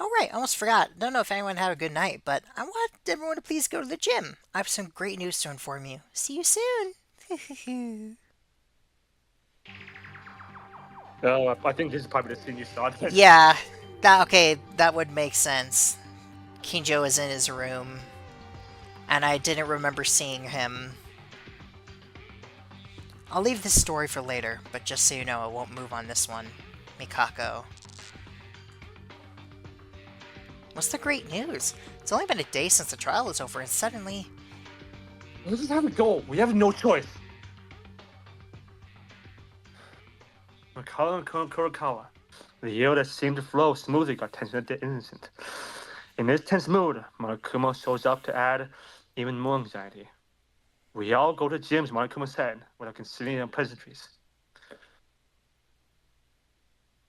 Oh right, I almost forgot. Don't know if anyone had a good night, but I want everyone to please go to the gym. I have some great news to inform you. See you soon. Oh, I think this is probably the scene you saw. Yeah, that would make sense. Kinjo is in his room, and I didn't remember seeing him. I'll leave this story for later, but just so you know, I won't move on this one. Mikako. What's the great news? It's only been a day since the trial was over, and suddenly... Let's just have it go. We have no choice. Makaru and Kurokawa. The year that seemed to flow smoothly got tense at the innocent. In this tense mood, Monokuma shows up to add even more anxiety. We all go to gyms, Monokuma said, without considering our pleasantries.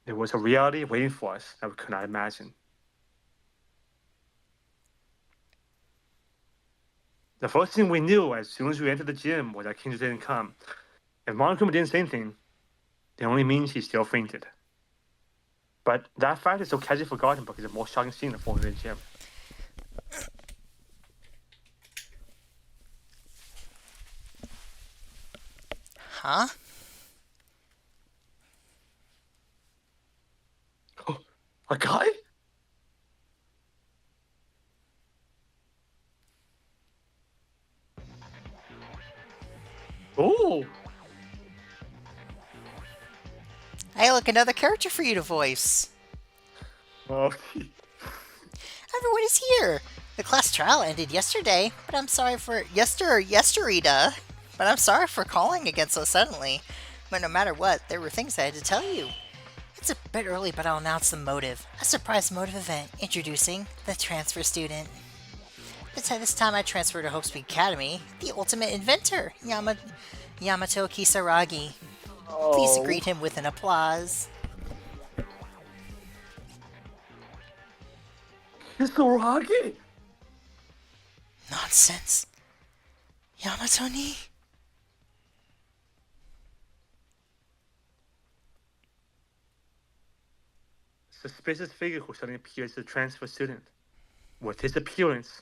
There was a reality waiting for us that we could not imagine. The first thing we knew as soon as we entered the gym was that Kinjo didn't come. If Monokuma didn't say anything, it only means he still fainted. But that fact is so casually forgotten because the more shocking scene unfolded in the gym. Huh? Oh, a guy? Oh! Hey, look, another character for you to voice. Oh, Everyone is here. The class trial ended yesterday, but I'm sorry for yesterida. But I'm sorry for calling again so suddenly. But no matter what, there were things I had to tell you. It's a bit early, but I'll announce the motive. A surprise motive event introducing the transfer student. This time I transferred to Hope's Peak Academy, the ultimate inventor, Yamato Kisaragi. Please greet him with an applause. Kisaragi? Nonsense. Yamato-ni? Suspicious figure who suddenly appears as a transfer student. With his appearance,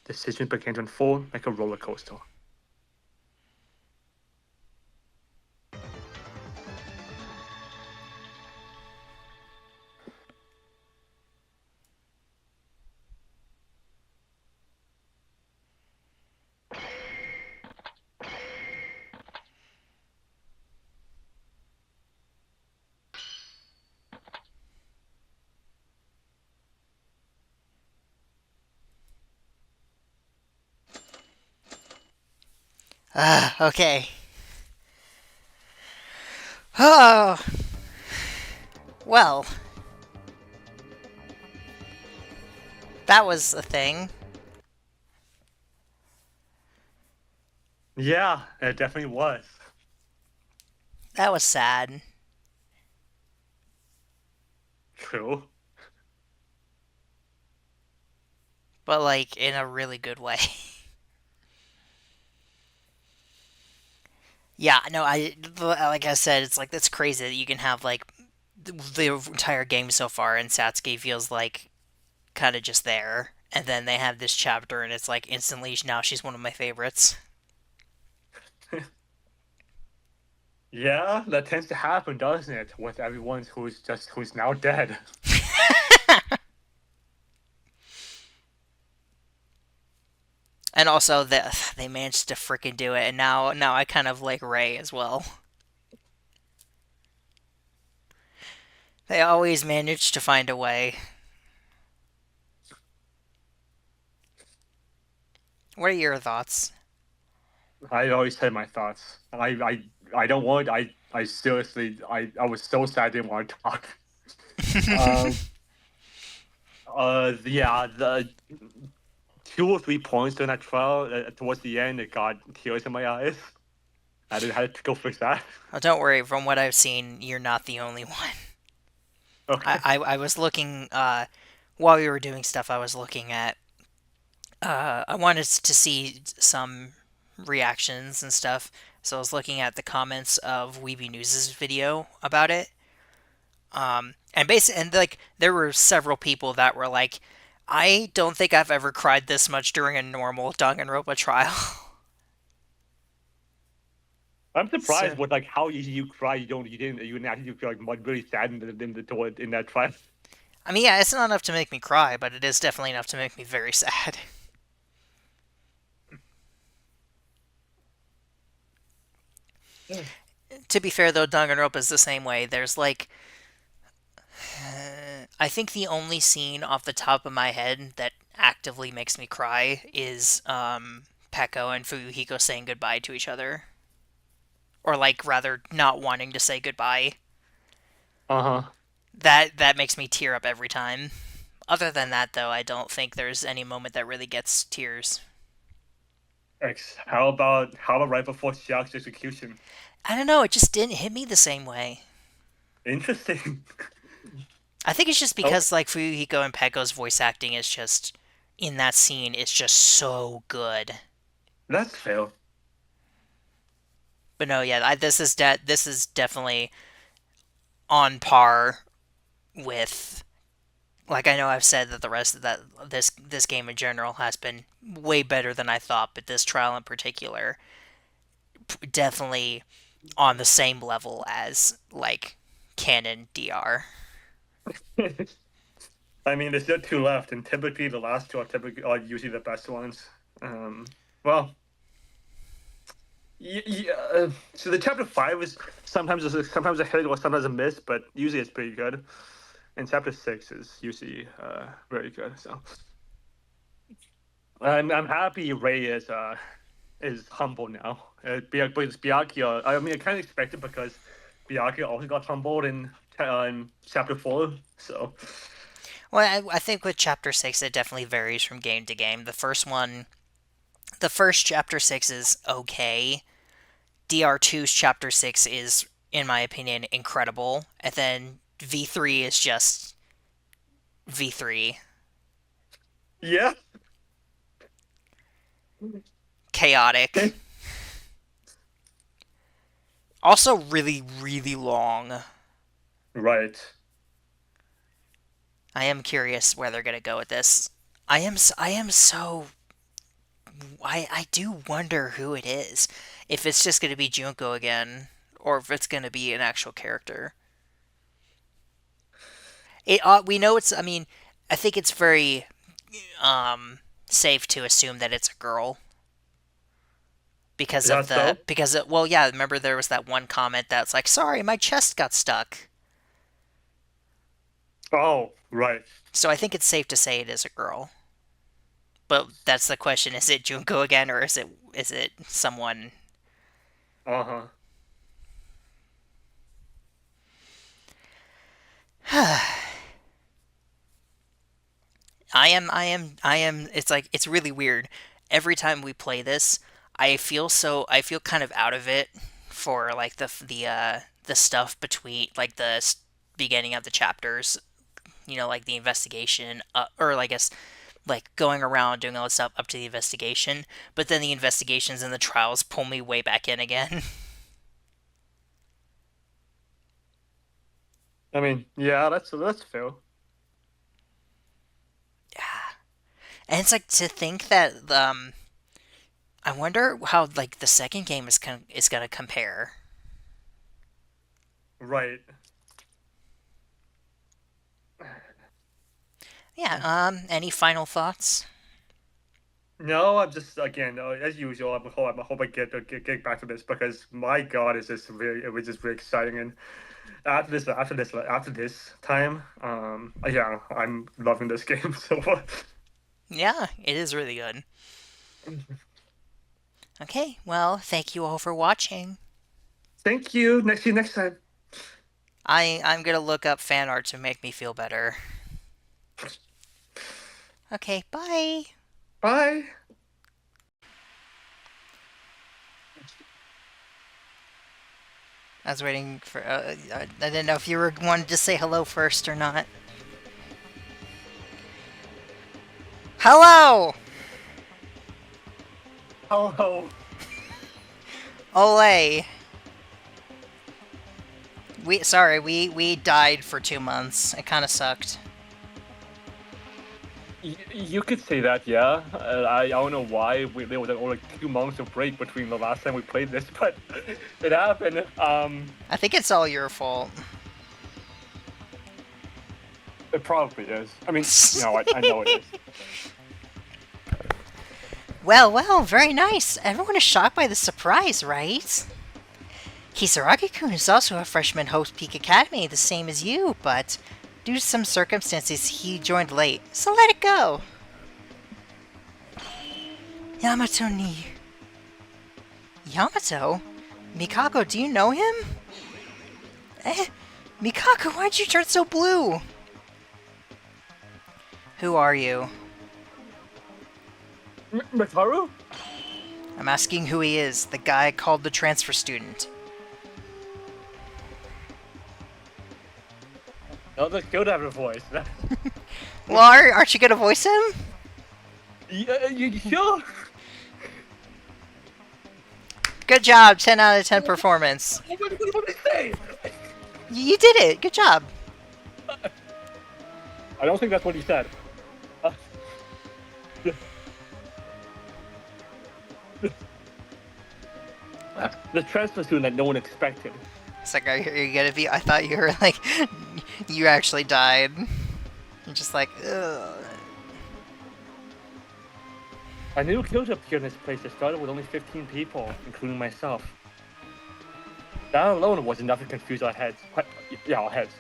the situation began to unfold like a roller coaster. Okay. Oh, well, that was a thing. Yeah, it definitely was. That was sad. True. But, like, in a really good way. Yeah, no, like I said, it's like, that's crazy that you can have, like, the entire game so far, and Satsuki feels like kind of just there. And then they have this chapter, and it's like instantly now she's one of my favorites. Yeah, that tends to happen, doesn't it? With everyone who's now dead. And also, they managed to freaking do it, and now I kind of like Ray as well. They always manage to find a way. What are your thoughts? I always said my thoughts. I don't want. I seriously. I was so sad I didn't want to talk. Um. Yeah. The 2 or 3 points during that trial towards the end, it got tears in my eyes. I didn't have to go fix that. Oh, don't worry. From what I've seen, you're not the only one. Okay. I was looking while we were doing stuff. I was looking at. I wanted to see some reactions and stuff, so I was looking at the comments of Weeby News's video about it. And basically, and like there were several people that were like, "I don't think I've ever cried this much during a normal Danganronpa trial." I'm So, surprised with like how easy you cry. You didn't actually feel like really sad in that trial. I mean, yeah, it's not enough to make me cry, but it is definitely enough to make me very sad. Yeah. To be fair, though, Danganronpa is the same way. There's like, I think the only scene off the top of my head that actively makes me cry is Peko and Fuyuhiko saying goodbye to each other, or like rather not wanting to say goodbye. Uh-huh. That makes me tear up every time. Other than that, though, I don't think there's any moment that really gets tears. How about right before Xiao's execution? I don't know, it just didn't hit me the same way. Interesting. I think it's just Oh, because like Fuyuhiko and Peko's voice acting is just in that scene is just so good. that's fair. But no, yeah, this is definitely on par with, like, I know I've said that the rest of that this game in general has been way better than I thought, but this trial in particular definitely on the same level as like canon DR. I mean, there's still two left, and typically the last two are usually the best ones. Well, so the chapter 5 is sometimes a hit or sometimes a miss, but usually it's pretty good. And chapter 6 is usually very good. So I'm happy Ray is humble now. Because Byakuya, I mean, I kind of expected because Byakuya also got humbled in chapter 4. So Well, I think with chapter 6 it definitely varies from game to game. The first chapter 6 is okay. DR2's chapter 6 is, in my opinion, incredible. And then V3 is just V3. yeah, Chaotic. Also really, really long. right. I am curious where they're going to go with this. I am so I do wonder who it is. If it's just going to be Junko again or if it's going to be an actual character. We know it's, I mean, I think it's very safe to assume that it's a girl because Is of that so? well, yeah, remember there was that one comment that's like, "Sorry, my chest got stuck." Oh, right. So I think it's safe to say it is a girl. But that's the question, is it Junko again or is it someone Uh-huh. It's like, it's really weird. Every time we play this, I feel kind of out of it for like the stuff between like beginning of the chapters, like the investigation, or I guess like going around doing all this stuff up to the investigation, but then the investigations and the trials pull me way back in again. I mean, yeah, that's fair. And it's like to think that I wonder how like the second game is gonna compare. Right. Yeah. Any final thoughts? No, I'm just again as usual. I hope I get back to this because my God, it was just very exciting. And after this time, yeah, I'm loving this game so far. Yeah, it is really good. Okay, well, thank you all for watching. Thank you. See you next time. I'm gonna look up fan art to make me feel better. Okay, bye. Bye. I was waiting for. I didn't know if you were wanted to say hello first or not. Hello. Hello. Ole. We died for 2 months. It kind of sucked. You could say that, yeah. I don't know why there was only 2 months of break between the last time we played this, but it happened. I think it's all your fault. It probably is. I mean, I know it is. Well, very nice. Everyone is shocked by the surprise, right? Kisaragi-kun is also a freshman host Peak Academy, the same as you, but due to some circumstances, he joined late, so let it go. Yamato ni... Yamato? Mikako, do you know him? Mikako, why'd you turn so blue? Who are you? Mataru? I'm asking who he is, the guy called the transfer student. No, that's good to have a voice. Well, aren't you gonna voice him? Yeah, you sure? Good job, 10 out of 10 performance. What did they say? You did it, good job. I don't think that's what he said. The transfer student that no one expected. It's like, are you gonna be? I thought you were like, you actually died. You're just like, ugh. A new guild appeared in this place that started with only 15 people, including myself. That alone was enough to confuse our heads. Yeah, our heads.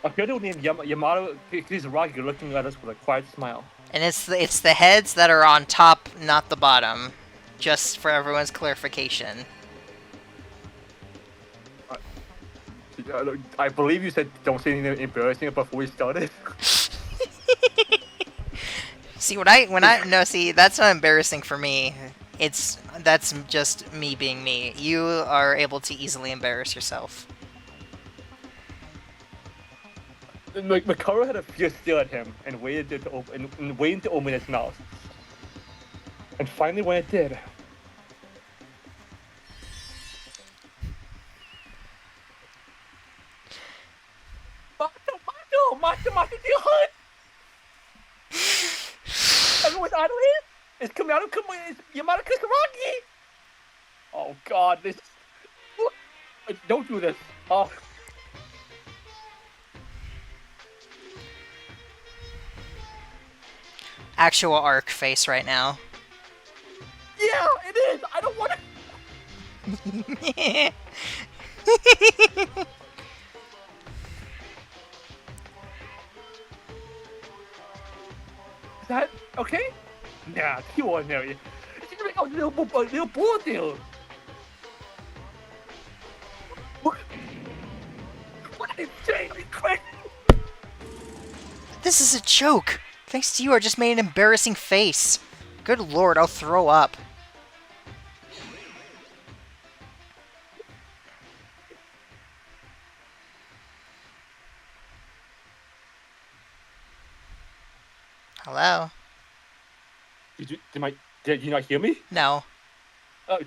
A guild named Yamato Kisaragi looking at us with a quiet smile. And it's the heads that are on top, not the bottom. Just for everyone's clarification. I believe you said don't say anything embarrassing before we started. See, see, that's not embarrassing for me. That's just me being me. You are able to easily embarrass yourself. Makaru had a fierce stare at him and waited to open its mouth. And finally, when it did, Mato, you heard? Everyone's idle here? It's Yamato Kisaragi! Oh God, this... Don't do this. Oh. Actual arc face right now. Yeah, it is! I don't want to... Is that okay? Nah, too ordinary. It's like a little boy deal. This is a joke! Thanks to you, I just made an embarrassing face. Good lord, I'll throw up. Hello? Did you not hear me? No. Oh,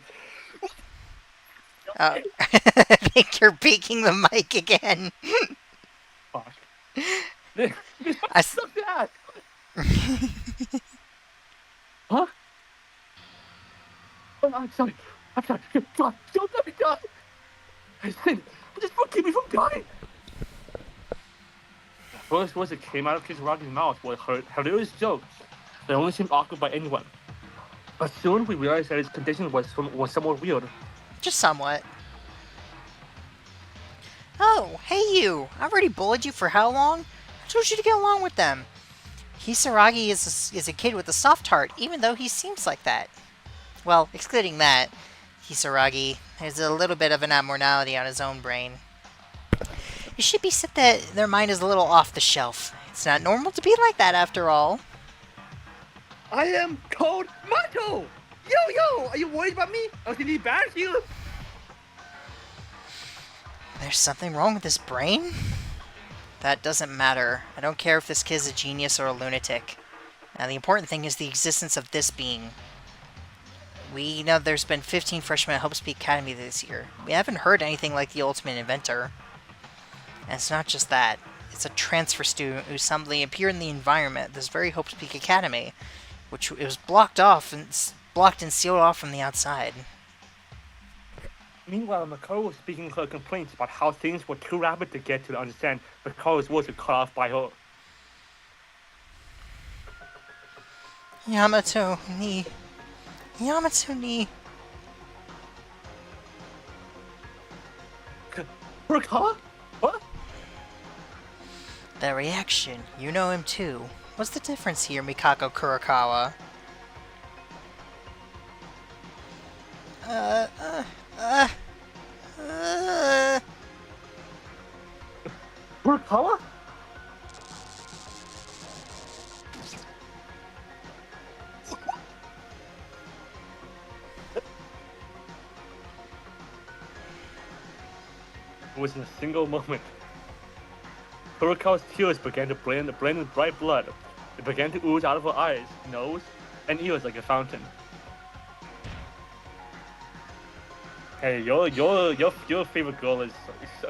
Oh. I think you're peeking the mic again. fuck. I s- Look at that! Huh? Oh, I'm sorry. I'm sorry. God, don't let me die! I said, just keep me from dying! The first words that came out of Kisaragi's mouth were hilarious jokes that only seemed awkward by anyone. But soon we realized that his condition was somewhat weird. Just somewhat. Oh, hey you! I've already bullied you for how long? I told you to get along with them. Hisaragi is a kid with a soft heart, even though he seems like that. Well, excluding that, Hisaragi has a little bit of an abnormality on his own brain. It should be said that their mind is a little off the shelf. It's not normal to be like that, after all. I am Code Mato! Yo, are you worried about me? I was embarrass you? There's something wrong with his brain? That doesn't matter. I don't care if this kid's a genius or a lunatic. Now, the important thing is the existence of this being. We know there's been 15 freshmen at Hope Peak Academy this year. We haven't heard anything like the Ultimate Inventor. And it's not just that. It's a transfer student who suddenly appeared in the environment of this very Hope Peak Academy, which it was blocked and sealed off from the outside. Meanwhile, Makoto was speaking her complaints about how things were too rapid to get to understand Makoto's words were cut off by her. Yamato ni. Furukawa? What? That reaction, you know him too. What's the difference here, Mikako Kurokawa? Furukawa? It was in a single moment. Furukawa's tears began to blend with bright blood. It began to ooze out of her eyes, nose, and ears like a fountain. Hey, your favorite girl is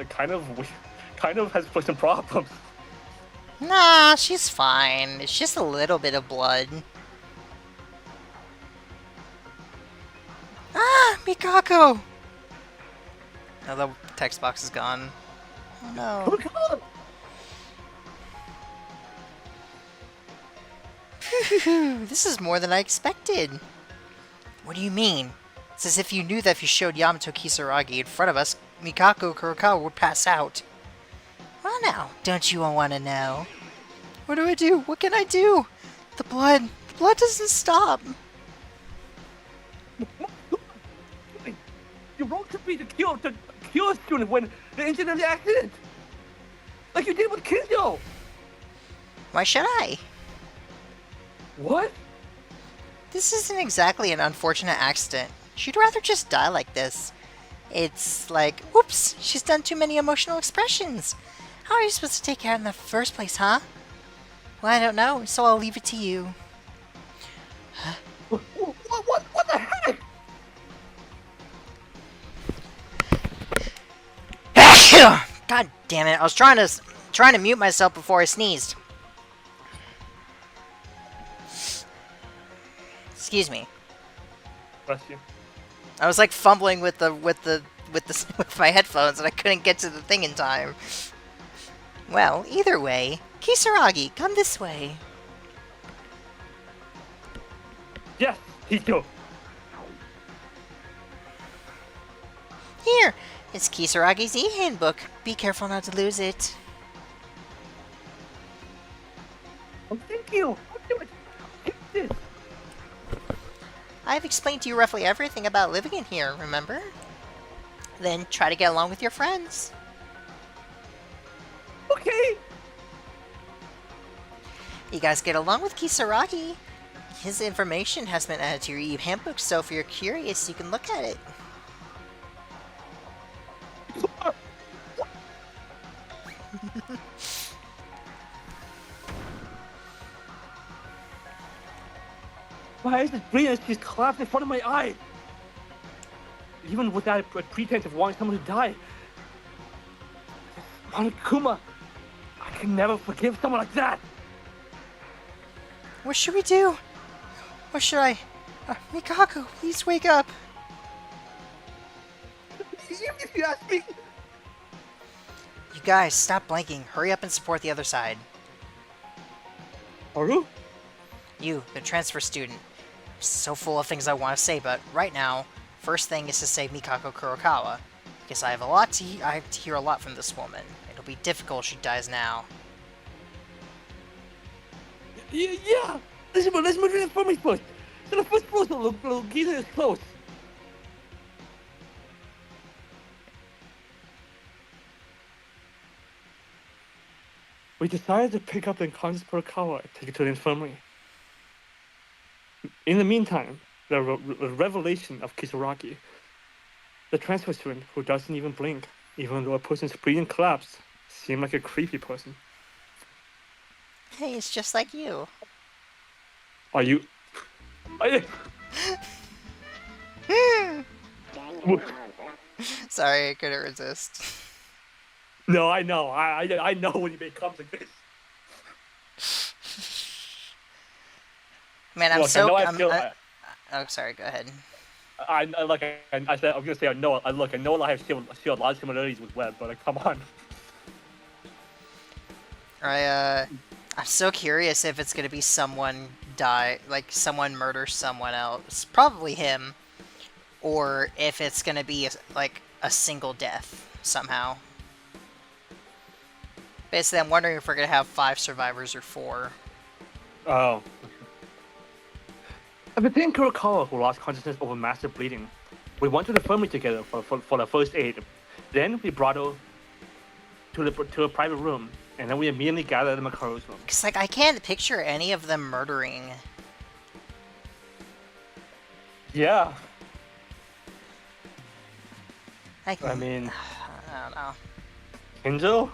kind of has some problems. Nah, she's fine. It's just a little bit of blood. Ah, Mikako! Oh, the text box is gone. Oh no. Furukawa! Phew, this is more than I expected. What do you mean? It's as if you knew that if you showed Yamato Kisaragi in front of us, Mikako Kurokawa would pass out. Well now, don't you all want to know? What do I do? What can I do? The blood doesn't stop. You wrote to be the cure student when the incident of the accident, like you did with Kinjo. Why should I? What? This isn't exactly an unfortunate accident. She'd rather just die like this. It's like, oops, she's done too many emotional expressions. How are you supposed to take care of it in the first place, huh? Well, I don't know, so I'll leave it to you. What the heck? God damn it! I was trying to mute myself before I sneezed. Excuse me. Bless you. I was like fumbling with my headphones, and I couldn't get to the thing in time. Well, either way, Kisaragi, come this way. Yes, Hito. Here, it's Kisaragi's e-handbook. Be careful not to lose it. Oh, thank you. Take this. I've explained to you roughly everything about living in here, remember? Then try to get along with your friends. Okay. You guys get along with Kisaragi. His information has been added to your e-handbook, so if you're curious, you can look at it. Why is it brilliant? She's collapsed in front of my eye. Even without a pretense of wanting someone to die. Monokuma, I can never forgive someone like that. What should we do? What should I... Mikako, please wake up. If you ask me. You guys, stop blanking. Hurry up and support the other side. Haru? You, the transfer student. I'm so full of things I want to say, but right now, first thing is to save Mikako Kurokawa. Because I have to hear a lot from this woman. It'll be difficult if she dies now. Yeah! Let's move to the infirmary first. So the first floor location is close. We decided to pick up the unconscious Kurokawa and take it to the infirmary. In the meantime, the revelation of Kisaragi, the transfer student who doesn't even blink, even though a person's breathing collapsed, seemed like a creepy person. Hey, it's just like you. Are you? Sorry, I couldn't resist. No, I know. I know when you make comments like this. Man, I'm Look, so... I know oh, sorry, go ahead. I said I was gonna say I know I know I see a lot of similarities with Webb, but like, come on. I'm so curious if it's gonna be someone someone murders someone else, probably him, or if it's gonna be a single death somehow. Basically, I'm wondering if we're gonna have 5 survivors or 4. Oh. I've been thinking Kurokawa, who lost consciousness over massive bleeding. We went to the infirmary together for the first aid. Then we brought her to a private room, and then we immediately gathered in Makaru's room. Cause I can't picture any of them murdering. Yeah. I mean, I don't know. Kinjo?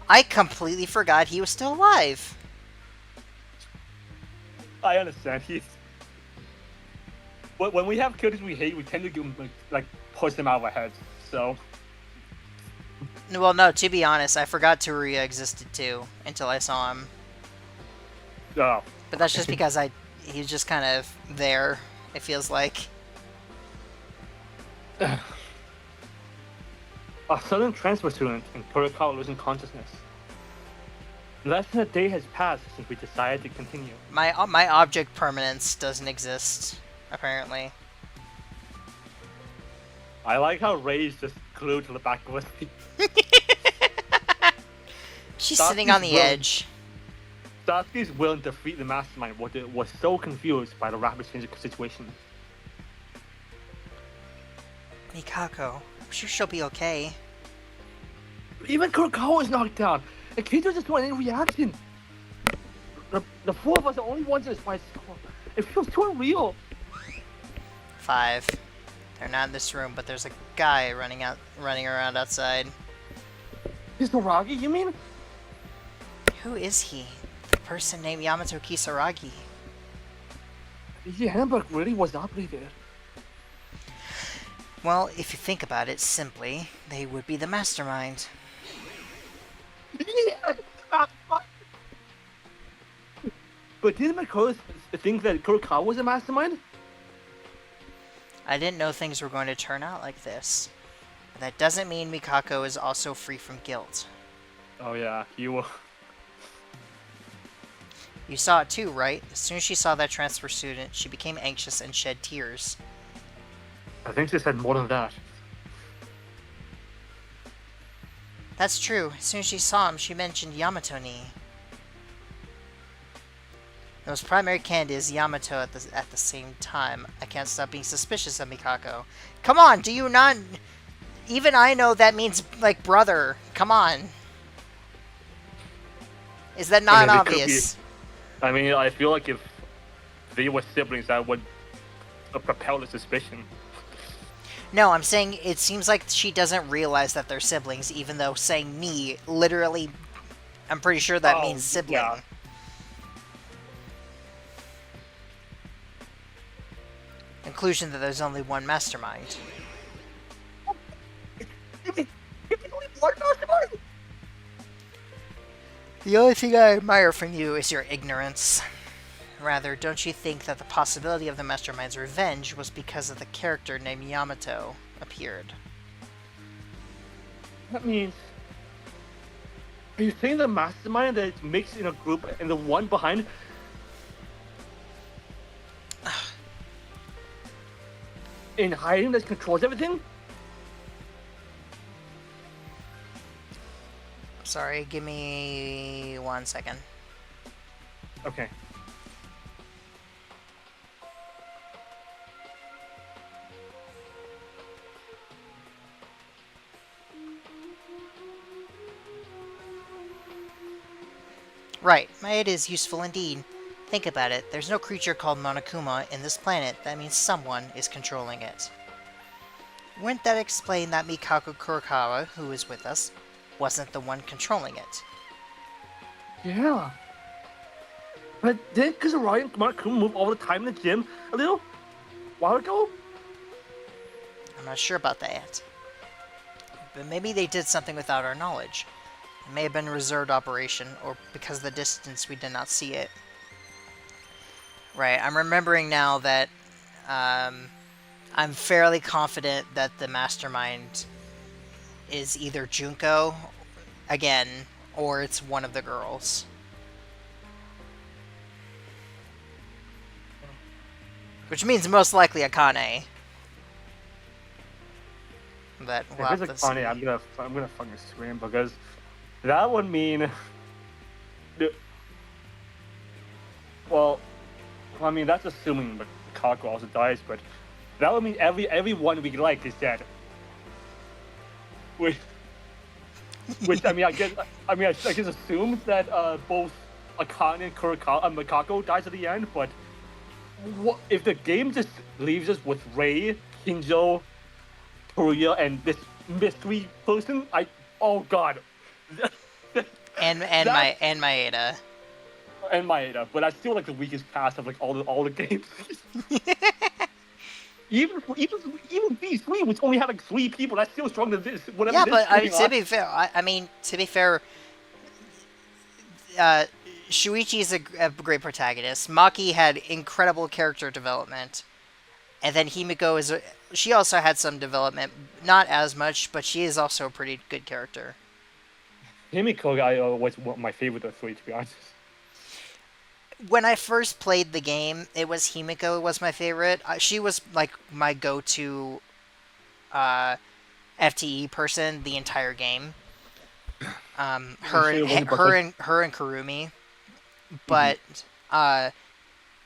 I completely forgot he was still alive. I understand. When we have characters we hate, we tend to give them, push them out of our heads. So. Well, no. To be honest, I forgot Teruya existed too until I saw him. Oh. But that's just because he's just kind of there. It feels like. A sudden transfer student and Kurokawa losing consciousness. Less than a day has passed since we decided to continue. My object permanence doesn't exist, apparently. I like how Ray's just glued to the back of us. She's sitting on the edge. Sasuke's will to defeat the mastermind was so confused by the rapid change of situation. Mikako, I'm sure she'll be okay. Even Kurokawa is knocked down. And Kinjo just want any reaction. The 4 of us are the only ones in this fight. It feels too unreal. 5. They're not in this room, but there's a guy running around outside. Kisaragi, you mean? Who is he? The person named Yamato Kisaragi. The handbook really was updated. Well, if you think about it simply, they would be the mastermind. But didn't Mako think that Kurokawa was a mastermind? I didn't know things were going to turn out like this. But that doesn't mean Mikako is also free from guilt. Oh yeah, you were. You saw it too, right? As soon as she saw that transfer student, she became anxious and shed tears. I think she said more than that. That's true. As soon as she saw him, she mentioned Yamato-ni. The most primary candidate is Yamato at the same time. I can't stop being suspicious of Mikako. Come on, do you not... Even I know that means, brother. Come on. Is that I not mean, they could be- obvious? I mean, I feel like if they were siblings, that would propel the suspicion. No, I'm saying it seems like she doesn't realize that they're siblings, even though saying me literally, I'm pretty sure that means sibling. Yeah. Conclusion that there's only one mastermind. The only thing I admire from you is your ignorance. Rather, don't you think that the possibility of the mastermind's revenge was because of the character named Yamato appeared? That means. Are you saying the mastermind that makes in a group and the one behind? In hiding that controls everything? Sorry, give me 1 second. Okay. Right, my aid is useful indeed. Think about it, there's no creature called Monokuma in this planet. That means someone is controlling it. Wouldn't that explain that Mikako Kurokawa, who is with us, wasn't the one controlling it? Yeah. But didn't Kazuragi and Monokuma move all the time in the gym a little while ago? I'm not sure about that. But maybe they did something without our knowledge. It may have been a reserved operation, or because of the distance we did not see it. Right, I'm remembering now that I'm fairly confident that the mastermind is either Junko, again, or it's one of the girls. Which means most likely Akane. But we'll If have it's to a Kanye, see. I'm gonna fucking scream because that would mean. Well, I mean that's assuming that Kaku also dies, but that would mean everyone we like is dead. Which I mean I guess assumes that both Akane and Mikako dies at the end, but what if the game just leaves us with Rei, Kinjo, Korea, and this mystery person? Oh god. And That- Maeda. and Maeda, but that's still like the weakest cast of like all the games. even V3, which only had like 3 people, that's still stronger than this. Whatever Yeah, this but going to on. be fair, to be fair, Shuichi is a great protagonist. Maki had incredible character development, and then Himiko she also had some development, not as much, but she is also a pretty good character. Himiko was one of my favorite of 3, to be honest. When I first played the game, it was Himiko was my favorite. She was like my go-to FTE person the entire game. Her and Kurumi, but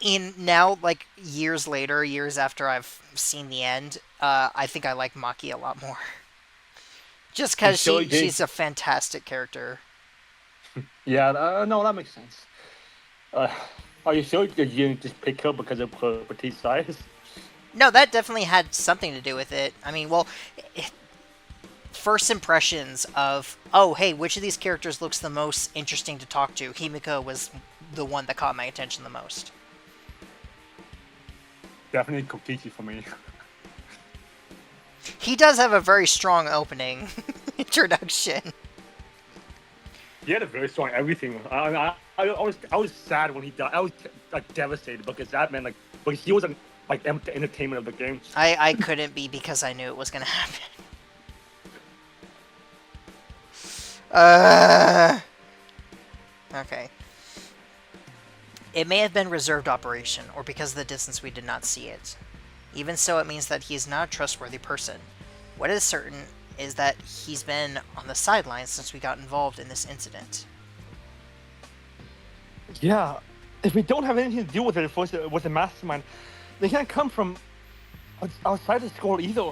in now like years later, years after I've seen the end, I think I like Maki a lot more. Just because she's a fantastic character. Yeah, no, that makes sense. Are you sure that you just pick her because of her petite size? No, that definitely had something to do with it. I mean, well, first impressions of, oh, hey, which of these characters looks the most interesting to talk to? Himiko was the one that caught my attention the most. Definitely Kokichi for me. He does have a very strong opening introduction. He had a very strong everything. I was sad when he died. I was like devastated because that meant but he was like the entertainment of the game. I couldn't be because I knew it was gonna happen. Okay. It may have been reserved operation, or because of the distance we did not see it. Even so, it means that he is not a trustworthy person. What is certain is that he's been on the sidelines since we got involved in this incident. Yeah, if we don't have anything to do with it with the mastermind, they can't come from outside the school either.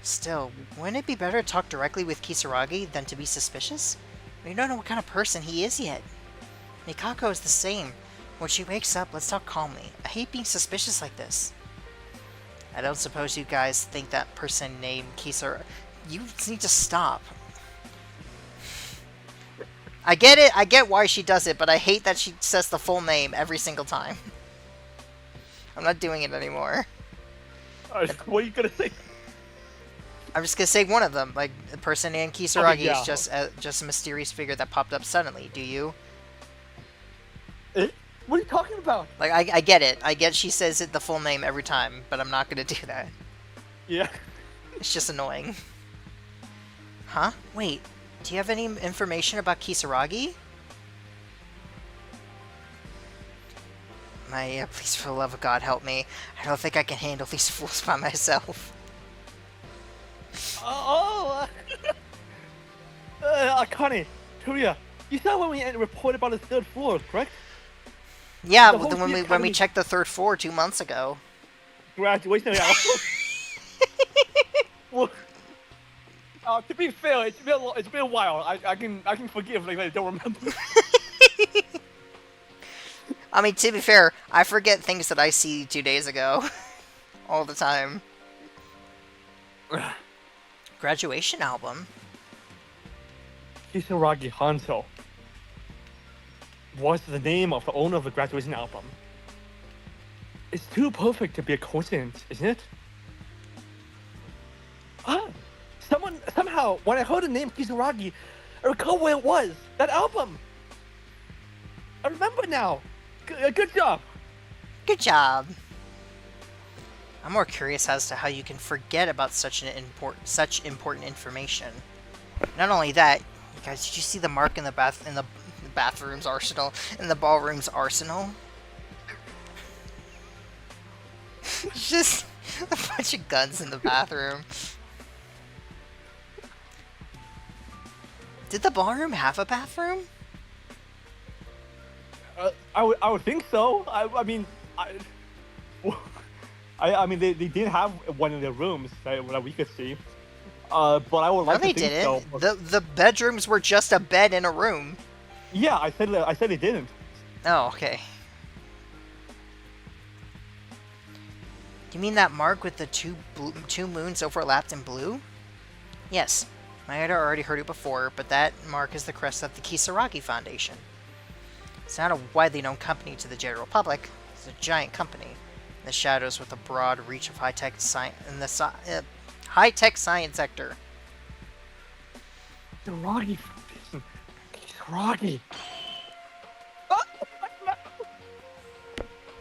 Still, wouldn't it be better to talk directly with Kisaragi than to be suspicious? We don't know what kind of person he is yet. Mikako is the same. When she wakes up, let's talk calmly. I hate being suspicious like this. I don't suppose you guys think that person named Kisara... You need to stop. I get it. I get why she does it, but I hate that she says the full name every single time. I'm not doing it anymore. What are you gonna say? I'm just gonna say one of them. Like, the person named Kisaragi Okay, yeah. is just a mysterious figure that popped up suddenly. Do you? What are you talking about? Like, I get it. I get she says it the full name every time, but I'm not gonna do that. Yeah. It's just annoying. Huh? Wait. Do you have any information about Kisaragi? Please, for the love of God, help me. I don't think I can handle these fools by myself. Akane, Turia, you saw when we reported about the third floor, correct? Yeah, The whole when we Academy- checked the third floor 2 months ago. Graduation. Yeah. Well, to be fair, it's been a while. I can forgive like I don't remember. I mean, to be fair, I forget things that I see 2 days ago. All the time. Graduation album? Kisaragi Hanzo was the name of the owner of the graduation album. It's too perfect to be a coincidence, isn't it? Somehow, when I heard the name Kisaragi, I recall where it was. That album. I remember now. Good job. Good job. I'm more curious as to how you can forget about such important information. Not only that, you guys, did you see the mark in the bathroom's arsenal? In the ballroom's arsenal? It's just a bunch of guns in the bathroom. Did the ballroom have a bathroom? I would think so. I mean, they did have one in their rooms that we could see. But I would like No, they to think didn't. so. The bedrooms were just a bed in a room. Yeah, I said they didn't. Oh, okay. You mean that mark with the two moons overlapped in blue? Yes. I had already heard it before, but that mark is the crest of the Kisaragi Foundation. It's not a widely known company to the general public. It's a giant company in the shadows with a broad reach of high-tech science in the high-tech science sector. Kisaragi Foundation. Kisaragi.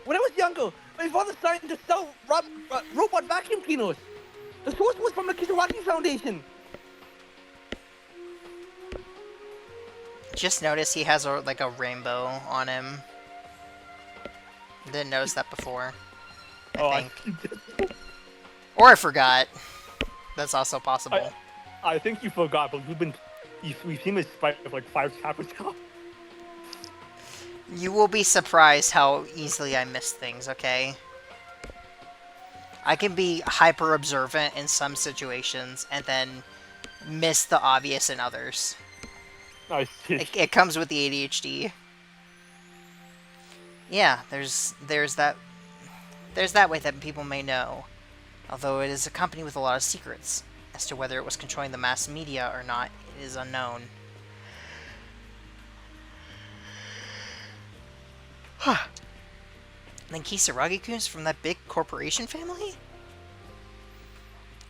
When I was younger, my father started to sell robot vacuum cleaners. The source was from the Kisaragi Foundation. Just noticed he has like a rainbow on him. Didn't notice that before. I think. Or I forgot. That's also possible. I think you forgot, but we've seen this fight for like 5 chapters now. You will be surprised how easily I miss things, okay? I can be hyper observant in some situations and then miss the obvious in others. I see. It comes with the ADHD. Yeah, there's that way that people may know. Although it is a company with a lot of secrets. As to whether it was controlling the mass media or not, it is unknown. Huh. Then Kisaragi-kun's from that big corporation family?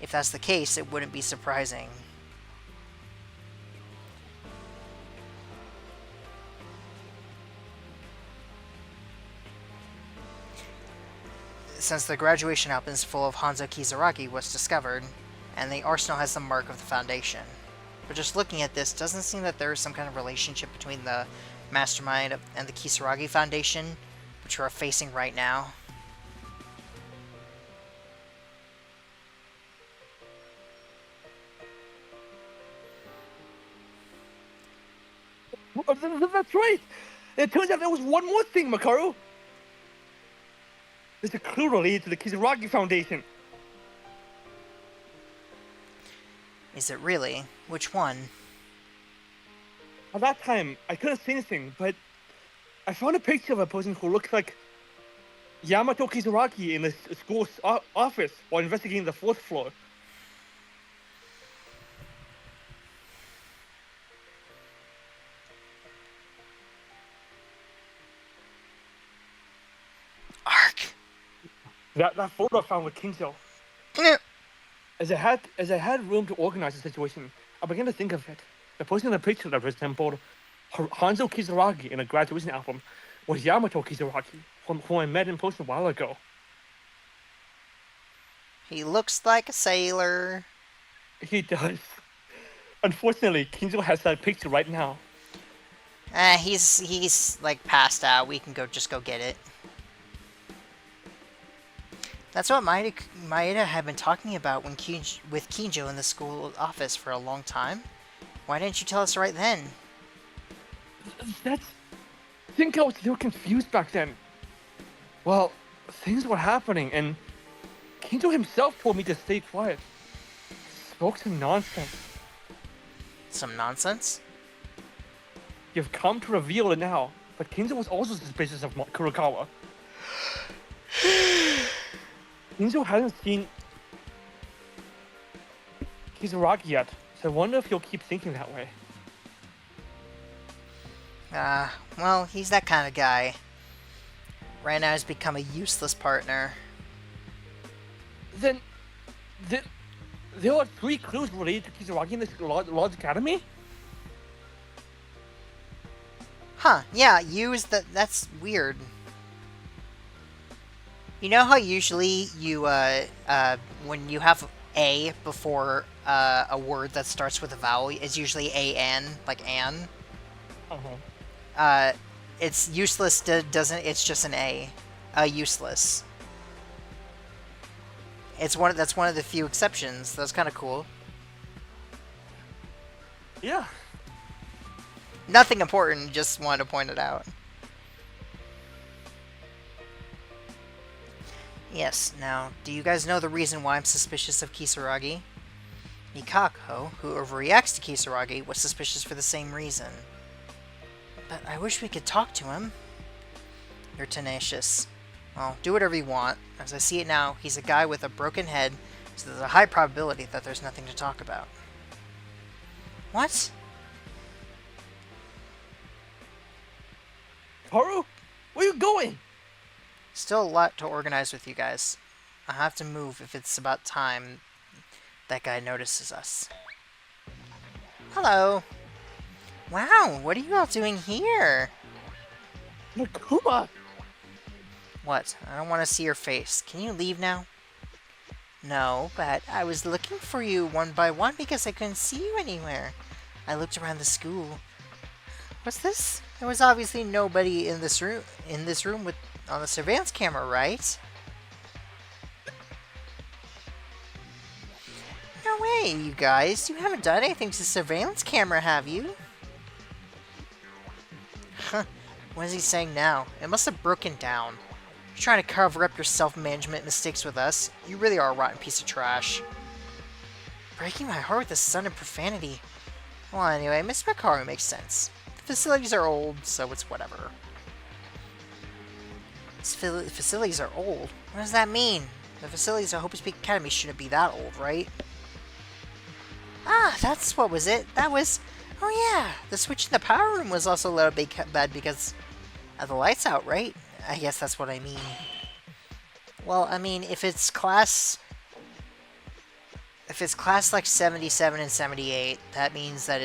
If that's the case, it wouldn't be surprising. Since the graduation album is full of Hanzo Kisaragi was discovered, and the arsenal has the mark of the Foundation. But just looking at this, doesn't seem that there is some kind of relationship between the mastermind and the Kisaragi Foundation, which we're facing right now. That's right! It turns out there was one more thing, Makaru! There's a clue related to the Kisaragi Foundation. Is it really? Which one? At that time, I couldn't see anything, but I found a picture of a person who looks like Yamato Kizuraki in the school's office while investigating the 4th floor. Ark! That photo I found with Kinzo. Yeah. As I had room to organize the situation, I began to think of it. The person in the picture that resembled Hanzo Kizuragi in a graduation album was Yamato Kizuraki, whom I met in person a while ago. He looks like a sailor. He does. Unfortunately, Kinzo has that picture right now. He's like passed out. We can just go get it. That's what Maeda had been talking about with Kinjo in the school office for a long time. Why didn't you tell us right then? I think I was a little confused back then. Well, things were happening, and Kinjo himself told me to stay quiet. Spoke some nonsense. Some nonsense? You've come to reveal it now, but Kinzo was also suspicious of Kurokawa. Kinzo hasn't seen Kizuraki yet, so I wonder if he'll keep thinking that way. Well, he's that kind of guy. Right now he's become a useless partner. Then, there are 3 clues related to Kizuraki in this Lord's Academy? Huh, yeah, that's weird. You know how usually you, when you have A before a word that starts with a vowel, it's usually A-N, like an? Uh-huh. It's useless, it's just an A. Useless. That's one of the few exceptions. That's kind of cool. Yeah. Nothing important, just wanted to point it out. Yes, now, do you guys know the reason why I'm suspicious of Kisaragi? Mikako, who overreacts to Kisaragi, was suspicious for the same reason. But I wish we could talk to him. You're tenacious. Well, do whatever you want. As I see it now, he's a guy with a broken head, so there's a high probability that there's nothing to talk about. What? Haru? Where are you going? Still a lot to organize with you guys. I have to move if it's about time that guy notices us. Hello. Wow, what are you all doing here? Nakuma! What? I don't want to see your face. Can you leave now? No, but I was looking for you one by one because I couldn't see you anywhere. I looked around the school. What's this? There was obviously nobody in this room with on the surveillance camera, right? No way, you guys. You haven't done anything to the surveillance camera, have you? Huh. What is he saying now? It must have broken down. You're trying to cover up your self-management mistakes with us. You really are a rotten piece of trash. Breaking my heart with a sudden profanity. Well, anyway, Miss Makaru makes sense. The facilities are old, so it's whatever. Facilities are old? What does that mean? The facilities at Hope Peak Academy shouldn't be that old, right? Ah, that's what was it. That was... Oh yeah, the switch in the power room was also a little bit bad because of the lights out, right? I guess that's what I mean. Well, I mean, if it's class like 77 and 78, that means that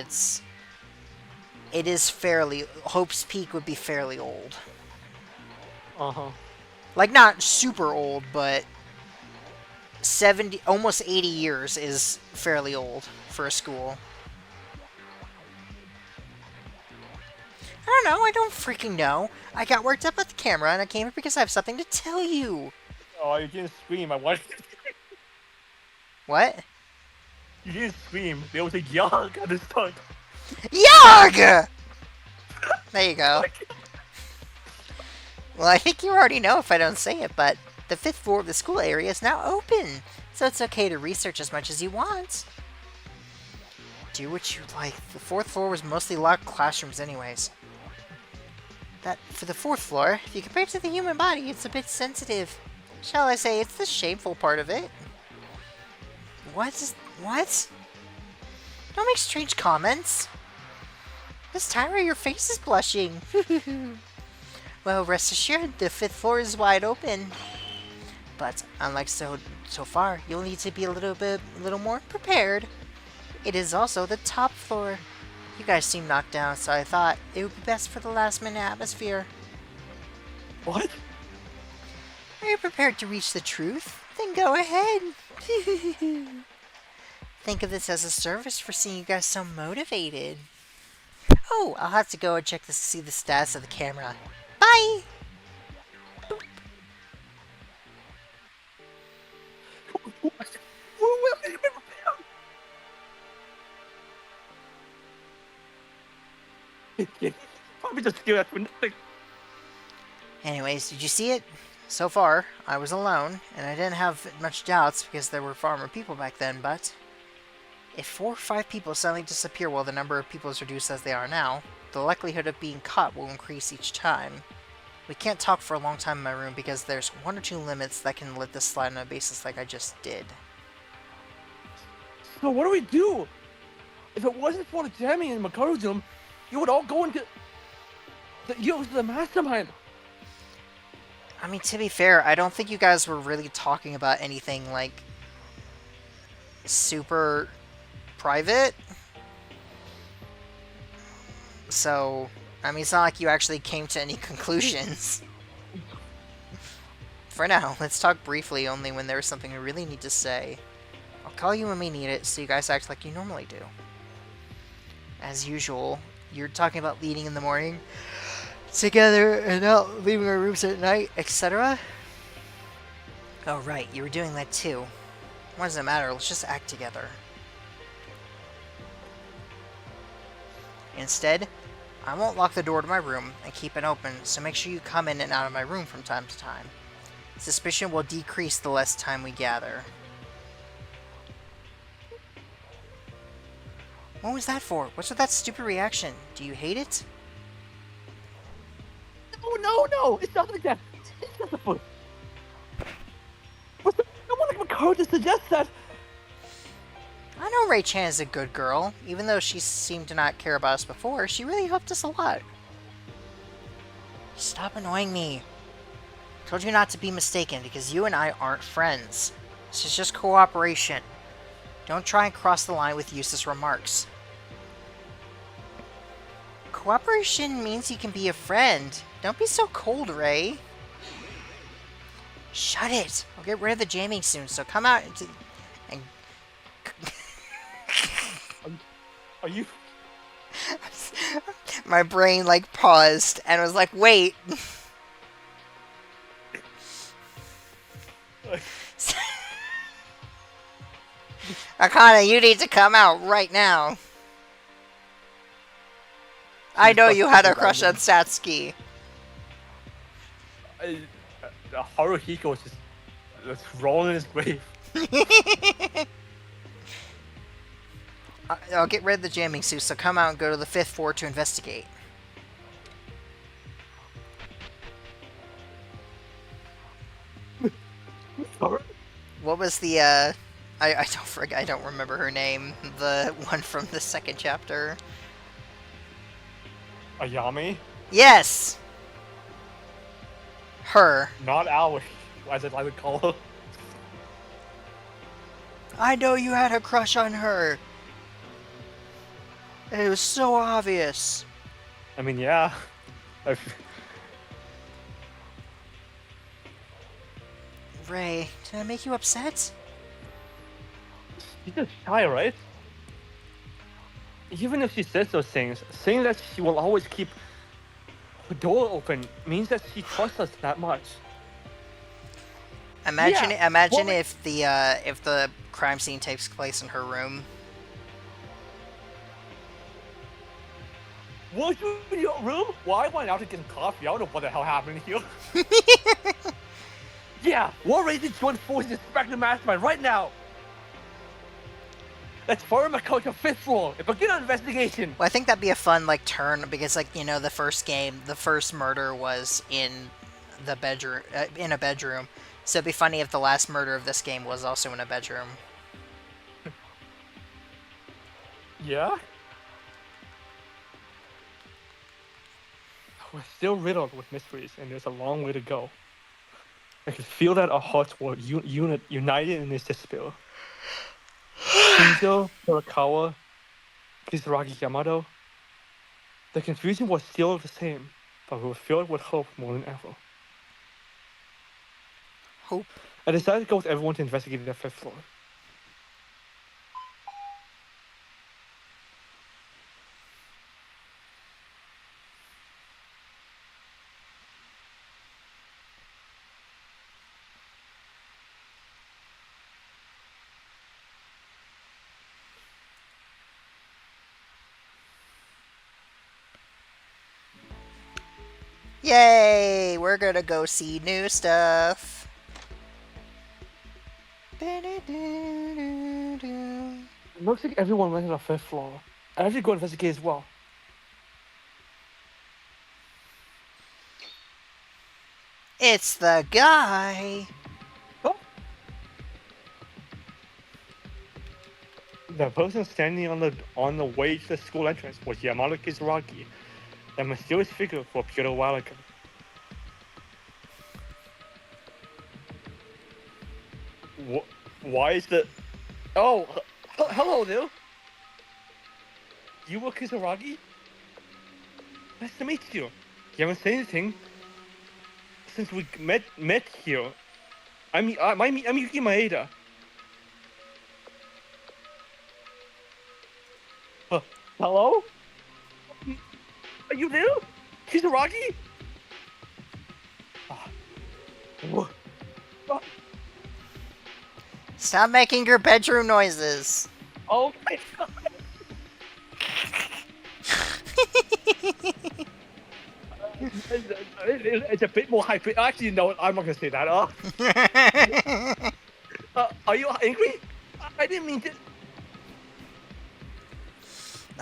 it is fairly... Hope's Peak would be fairly old. Uh-huh. Like, not super old, but 70, almost 80 years is fairly old for a school. I don't know, I don't freaking know. I got worked up at the camera, and I came here because I have something to tell you. Oh, you didn't scream. I wanted... What? You didn't scream. There was a yog at the start. YOG! There you go. Well, I think you already know if I don't say it, but the 5th floor of the school area is now open, so it's okay to research as much as you want. Do what you like. The 4th floor was mostly locked classrooms anyways. That, for the 4th floor, if you compare it to the human body, it's a bit sensitive. Shall I say, it's the shameful part of it. What? Don't make strange comments. Miss Tyra, your face is blushing. Well, rest assured, the 5th floor is wide open. But, unlike so far, you'll need to be a little more prepared. It is also the top floor. You guys seem knocked down, so I thought it would be best for the last-minute atmosphere. What? Are you prepared to reach the truth? Then go ahead. Think of this as a service for seeing you guys so motivated. Oh, I'll have to go and check to see the status of the camera. Bye! Probably just do that for nothing. Anyways, did you see it? So far, I was alone, and I didn't have much doubts because there were far more people back then, but if 4 or 5 people suddenly disappear while the number of people is reduced as they are now, the likelihood of being caught will increase each time. We can't talk for a long time in my room because there's 1 or 2 limits that can let this slide on a basis like I just did. So what do we do? If it wasn't for Jamie and Makaru's room, you would all go into the mastermind. I mean, to be fair, I don't think you guys were really talking about anything, like, super private. So, I mean, it's not like you actually came to any conclusions. For now, let's talk briefly only when there's something we really need to say. I'll call you when we need it, so you guys act like you normally do. As usual, you're talking about leading in the morning, together and out, leaving our rooms at night, etc. Oh right, you were doing that too. What does it matter? Let's just act together. Instead, I won't lock the door to my room and keep it open, so make sure you come in and out of my room from time to time. Suspicion will decrease the less time we gather. What was that for? What's with that stupid reaction? Do you hate it? No, it's not like that. It's just a foot. I want Makaru to suggest that. I know Ray-chan is a good girl. Even though she seemed to not care about us before, she really helped us a lot. Stop annoying me. Told you not to be mistaken, because you and I aren't friends. This is just cooperation. Don't try and cross the line with useless remarks. Cooperation means you can be a friend. Don't be so cold, Ray. Shut it! I'll get rid of the jamming soon, so come out and Are you? My brain, like, paused and was like, wait. Akana, you need to come out right now. I know you had a crush on Satsuki. Haruhiko was just rolling in his grave. I'll get rid of the jamming suit, so come out and go to the 5th floor to investigate. What was the, I don't remember her name. The one from the 2nd chapter. Ayami? Yes! Her. Not Aoi, as I would call her. I know you had a crush on her. It was so obvious. I mean, yeah. Ray, did I make you upset? She's just shy, right? Even if she says those things, saying that she will always keep the door open means that she trusts us that much. Imagine, Yeah, imagine well, if the crime scene takes place in her room. Was you in your room? Well, I went out to get coffee. I don't know what the hell happened here. Yeah, we're ready to join forces to back the mastermind right now. Let's follow my coach to 5th floor and begin our investigation. Well, I think that'd be a fun, like, turn, because, like, you know, the first murder was in the bedroom, in a bedroom. So it'd be funny if the last murder of this game was also in a bedroom. Yeah? We're still riddled with mysteries, and there's a long way to go. I can feel that our hearts were united in this despair. Shinzo, Hirakawa, Kisaragi Yamato. The confusion was still the same, but we were filled with hope more than ever. Hope. I decided to go with everyone to investigate the 5th floor. Yay! We're gonna go see new stuff. It looks like everyone went to the 5th floor. I have to go investigate as well. It's the guy! Oh. The person standing on the way to the school entrance was Yamato Kisaragi, that mysterious figure who appeared a while ago. Why is the... Oh, hello there. You were Kisaragi? Nice to meet you. You haven't said anything since we met here. I'm Yuki Maeda. Hello? Are you there? Kisaragi? Stop making your bedroom noises! Oh my god! It's a bit more high pitch. Actually, no, I'm not gonna say that. Are you angry? I didn't mean to.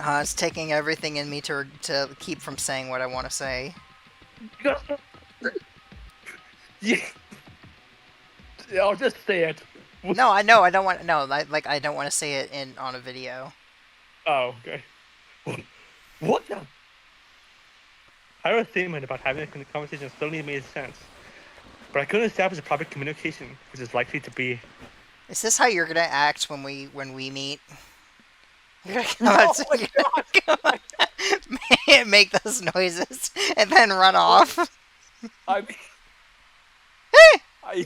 It's taking everything in me to keep from saying what I want to say. Yeah. I'll just say it. No, I know. I don't want. No, I don't want to say it on a video. Oh, okay. What the? I had a statement about having a conversation suddenly made sense, but I couldn't establish a proper communication, which is likely to be. Is this how you're gonna act when we meet? You're gonna come Oh out my god! make those noises and then run off. I mean, I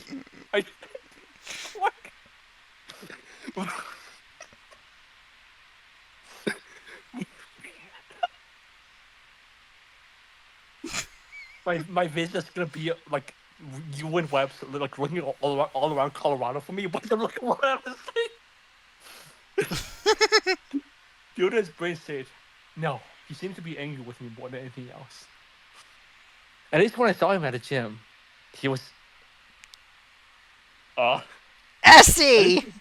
what? my vision is gonna be like you and Webb's like running all around Colorado for me. But I'm like, what am I saying? Yoda's brain said, "No, he seems to be angry with me more than anything else." At least when I saw him at the gym, he was Essie!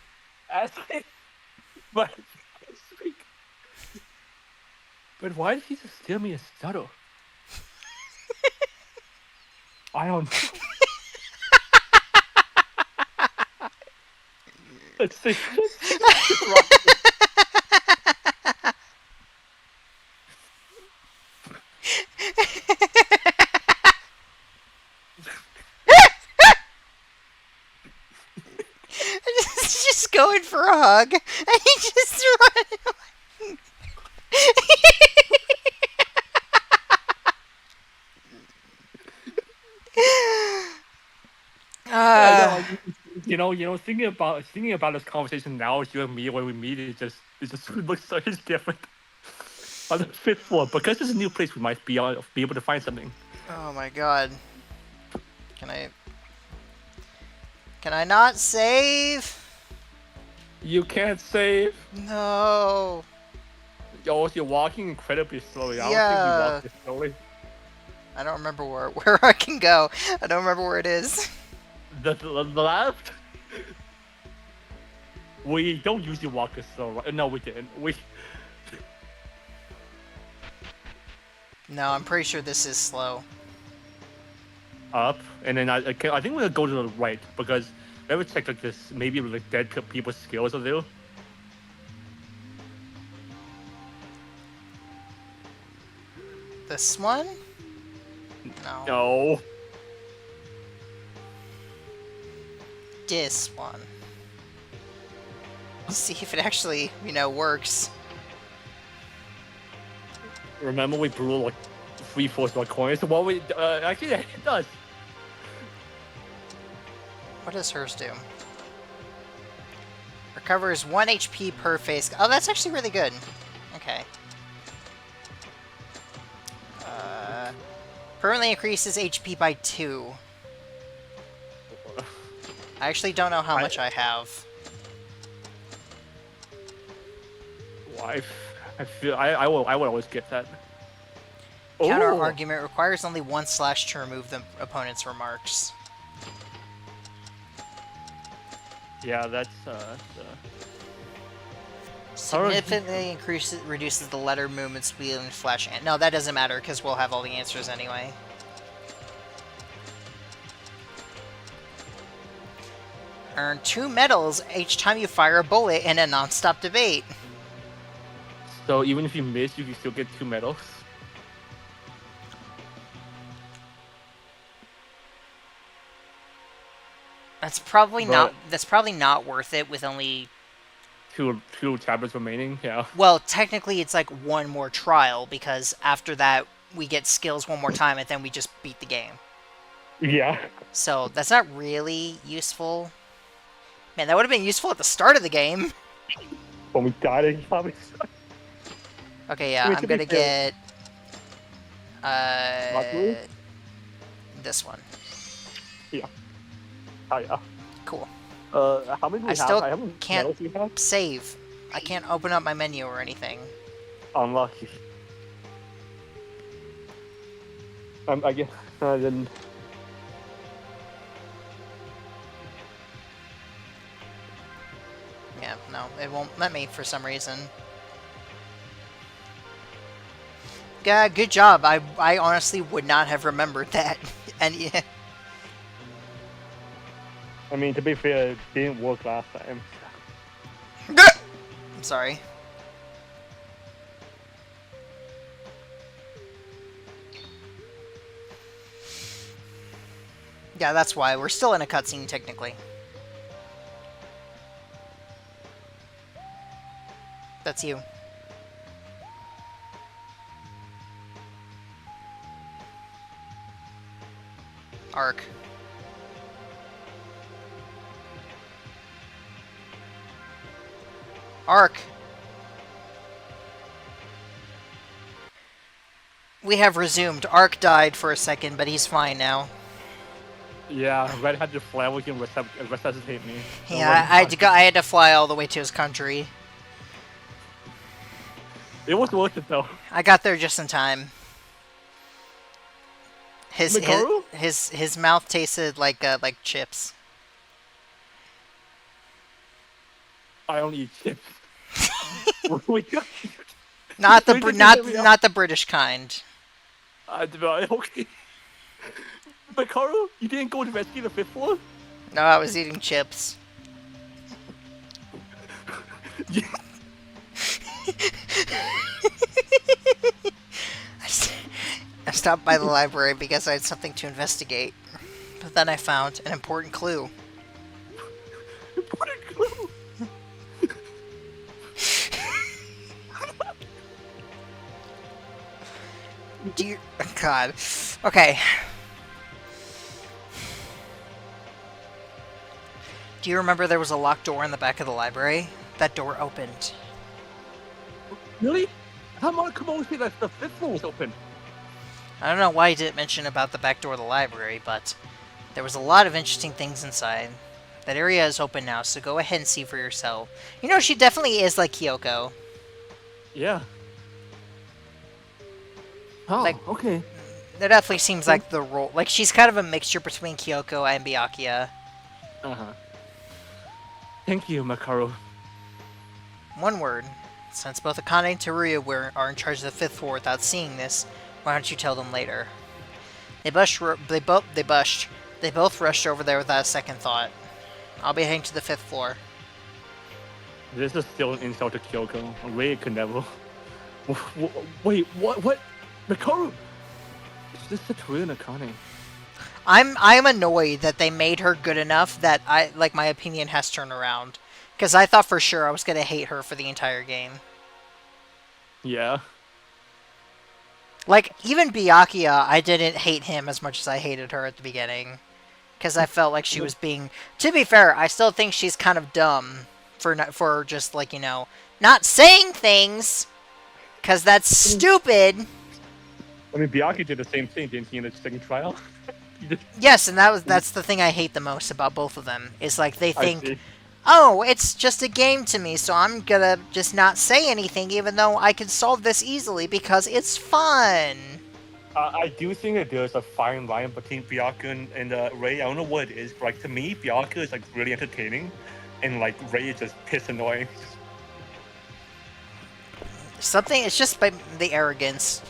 but why did he just steal me a stutter? I don't know. Let's see. just going for a hug, and he just run. You know, thinking about this conversation now, you and me when we meet, it just looks so different. On the 5th floor, because it's a new place, we might be able to find something. Oh my god! Can I not save? You can't save. No. Yo, you're walking incredibly slowly. I don't Yeah. think we walk this slowly. I don't remember where I can go. I don't remember where it is. The left. We don't usually walk this slow, right? No, we didn't. No, I'm pretty sure this is slow. Up, and then I think we're gonna go to the right because we ever check like this, maybe like dead people's skills a little. This one? No. No. This one. See if it actually, works. Remember we blew like 3/4 of our coins? Well, actually, yeah, it does. What does hers do? Recovers 1 HP per phase. Oh, that's actually really good. Okay. Permanently increases HP by 2. I actually don't know how much I have. Well, I feel I would always get that. Counter Oh. argument requires only 1 slash to remove the opponent's remarks. Yeah, that's Significantly reduces the letter movement speed and flash. No, that doesn't matter because we'll have all the answers anyway. Earn 2 medals each time you fire a bullet in a non-stop debate. so even if you miss, you can still get 2 medals. That's probably not worth it with only. Two tablets remaining. Yeah. Well, technically, it's like 1 more trial because after that we get skills 1 more time and then we just beat the game. Yeah. So that's not really useful. Man, that would have been useful at the start of the game. When we died, it probably sucked. Okay, yeah, I mean, I'm to be gonna fair- get Luckily? this one. Yeah. Oh yeah. Cool. How many do we I have? still How many can't medals do we have? save. I can't open up my menu or anything. Unlucky. I guess then. Yeah, no, it won't let me for some reason. Yeah, good job. I honestly would not have remembered that. And yeah, I mean, to be fair, it didn't work last time. I'm sorry. Yeah, that's why. We're still in a cutscene, technically. That's you. Arc. Arc! We have resumed. Arc died for a second, but he's fine now. Yeah, Red had to fly. We can resuscitate me. Yeah, I had to fly all the way to his country. It was worth it though. I got there just in time. Mikaru? His mouth tasted like chips. I only eat chips. We got- Not the We didn't not get me off. not the British kind. Okay. Mikaru, you didn't go to rescue the 5th one? No, I was eating chips. Yeah. I stopped by the library because I had something to investigate. But then I found an important clue. Important clue. Dear God. Okay. Do you remember there was a locked door in the back of the library? That door opened. Really? How come on say that the 5th one was open? I don't know why he didn't mention about the back door of the library, but there was a lot of interesting things inside. That area is open now, so go ahead and see for yourself. You know, she definitely is like Kyoko. Yeah. Oh, Like- okay. There definitely seems like the role. Like, she's kind of a mixture between Kyoko and Byakuya. Uh-huh. Thank you, Makaru. One word. Since both Akane and Teruya are in charge of the fifth floor without seeing this, why don't you tell them later? They both rushed over there without a second thought. I'll be heading to the fifth floor. This is still an insult to Kyoko. Ray could never. Wait, what? Mikaru! Is this the Teruya and Akane? I'm annoyed that they made her good enough that my opinion has turned around. Because I thought for sure I was gonna hate her for the entire game. Yeah. Like, even Byakuya, I didn't hate him as much as I hated her at the beginning. Because I felt like she was being... To be fair, I still think she's kind of dumb for just, like, not saying things. Because that's stupid. I mean, Byakuya did the same thing, didn't he, in the second trial? Yes, and that's the thing I hate the most about both of them. Is, like, they I think... see. Oh, it's just a game to me, so I'm gonna just not say anything, even though I can solve this easily because it's fun. I do think that there's a fine line between Byakuya and Ray. I don't know what it is, but like, to me, Byakuya is like really entertaining, and like Ray is just piss annoying. It's just by the arrogance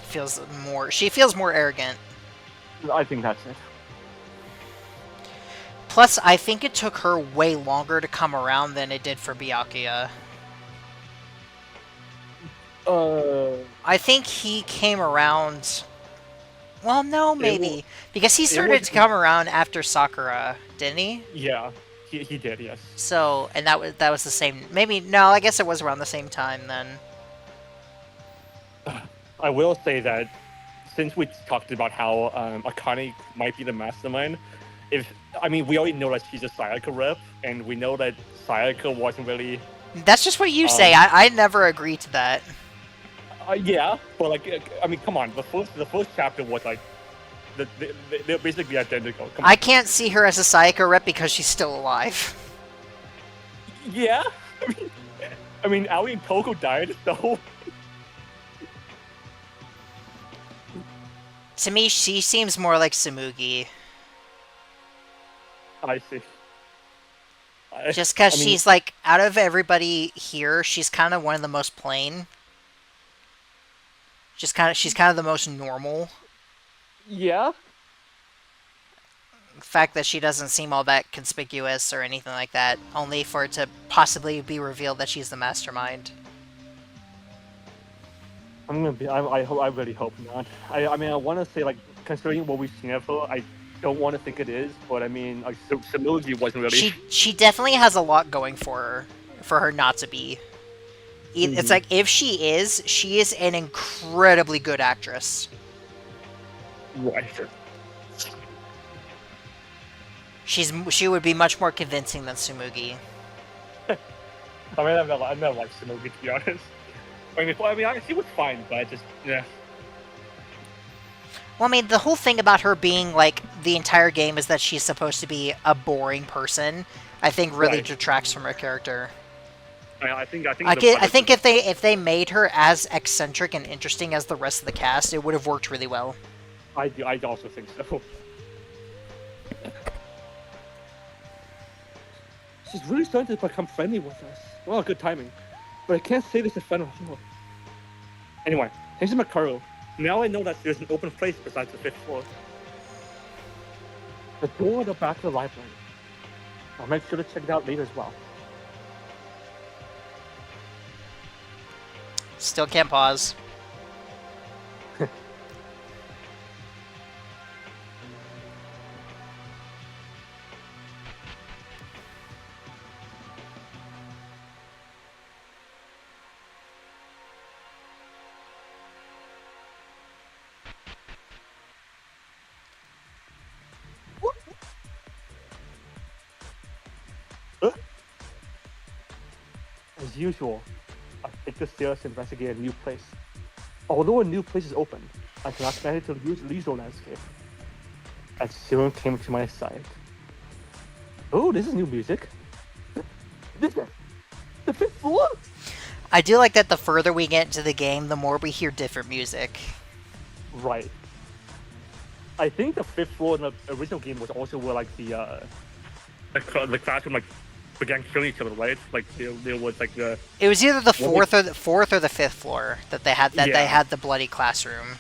she feels more arrogant. I think that's it. Plus, I think it took her way longer to come around than it did for Byakuya. I think he came around... Well, no, maybe. Because he started to come around after Sakura, didn't he? Yeah, he did, yes. So, and that was the same... Maybe, no, I guess it was around the same time then. I will say that since we talked about how Akane might be the mastermind, we already know that she's a Sayaka rep, and we know that Sayaka wasn't really... That's just what you say. I never agree to that. Yeah, but like, I mean, come on. The first chapter was like, they're basically identical. Come on. I can't see her as a Sayaka rep because she's still alive. Yeah, I mean, Aoi and Toko died, so... To me, she seems more like Tsumugi. I see. Just because she's, like, out of everybody here, she's kind of one of the most plain. She's kind of the most normal. Yeah? The fact that she doesn't seem all that conspicuous or anything like that, only for it to possibly be revealed that she's the mastermind. I really hope not. I mean, I want to say, like, considering what we've seen of her, I don't want to think it is, but I mean, like, Tsumugi wasn't really... She definitely has a lot going for her not to be. It's like, if she is an incredibly good actress. Right. She would be much more convincing than Tsumugi. I mean, I've never liked Tsumugi, to be honest. I mean, she was fine, but yeah. Well, I mean, the whole thing about her being, like, the entire game is that she's supposed to be a boring person, I think really detracts from her character. I think if they made her as eccentric and interesting as the rest of the cast, it would have worked really well. I also think so. She's really starting to become friendly with us. Well, good timing. But I can't say this in front of her. Anyway, thanks to Mikaru. Now I know that there's an open place besides the 5th floor. The door at the back of the library. I'll make sure to check it out later as well. Still can't pause. As usual, I take the stairs to investigate a new place. Although a new place is open, I cannot manage to use leisure landscape. As Siren came to my side. Oh, this is new music. This is the 5th floor? I do like that the further we get into the game, the more we hear different music. Right. I think the 5th floor in the original game was also where like the classroom like began killing each other, right? Like there was like the It was either the What fourth or the fifth floor that they had the bloody classroom.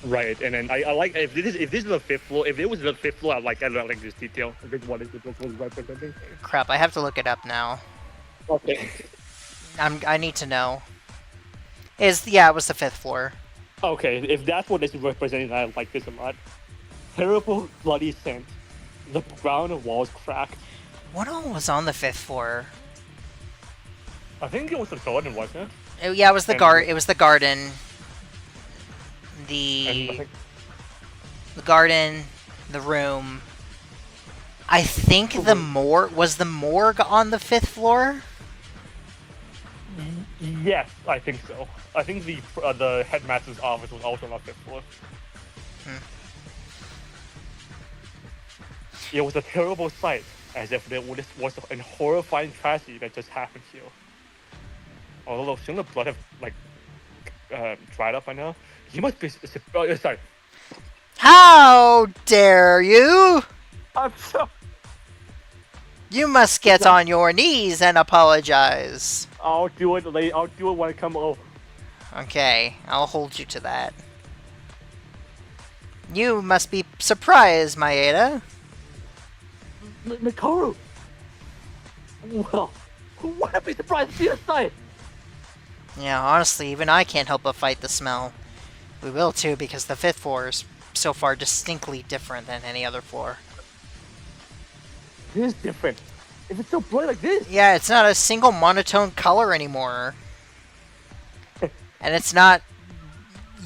right, and then I like if this is the fifth floor. If it was the fifth floor, I like this detail. I think what is it was representing. Crap, I have to look it up now. Okay. I need to know. It was the fifth floor. Okay, if that's what this is representing, I like this a lot. Terrible bloody scent. The ground and walls cracked. What all was on the fifth floor? I think it was the garden, wasn't it? Yeah, it was the And- It was the garden. And I The think, garden, the room. I think the morgue was the morgue on the fifth floor. yes, I think so. I think the headmaster's office was also on the fifth floor. It was a terrible sight, as if there was a horrifying tragedy that just happened here. Although shouldn't the blood have dried up by now? You must be sorry. How dare you! I'm so. You must get on your knees and apologize. I'll do it later. I'll do it when I come over. Okay, I'll hold you to that. You must be surprised, Maeda. Mikoru! Well, who wouldn't be surprised to see the sight? Yeah, honestly, even I can't help but fight the smell. We will too, because the fifth floor is so far distinctly different than any other floor. It is different. If it's so bright like this, Yeah, it's not a single monotone color anymore. And it's not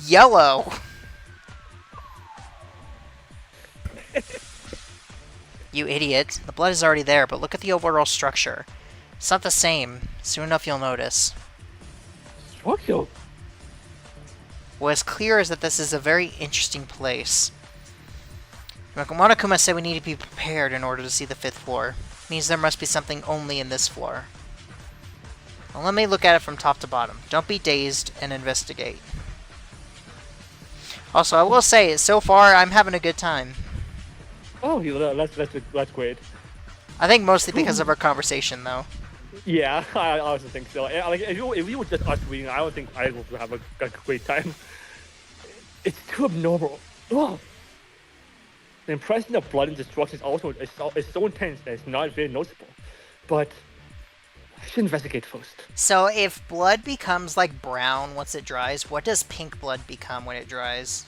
yellow. You idiot. The blood is already there, but look at the overall structure. It's not the same. Soon enough you'll notice. structure. What's clear is that this is a very interesting place. Monokuma said we need to be prepared in order to see the fifth floor. Means there must be something only in this floor. Well, let me look at it from top to bottom. Don't be dazed and investigate. Also, I will say, so far, I'm having a good time. Oh, that's great. I think mostly because of our conversation, though. Yeah, I also think so. Like if you were just us reading, I would think I would have a great time. It's too abnormal. Ugh. The impression of blood and destruction is so intense that it's not very noticeable. But I should investigate first. So, if blood becomes, like, brown once it dries, what does pink blood become when it dries?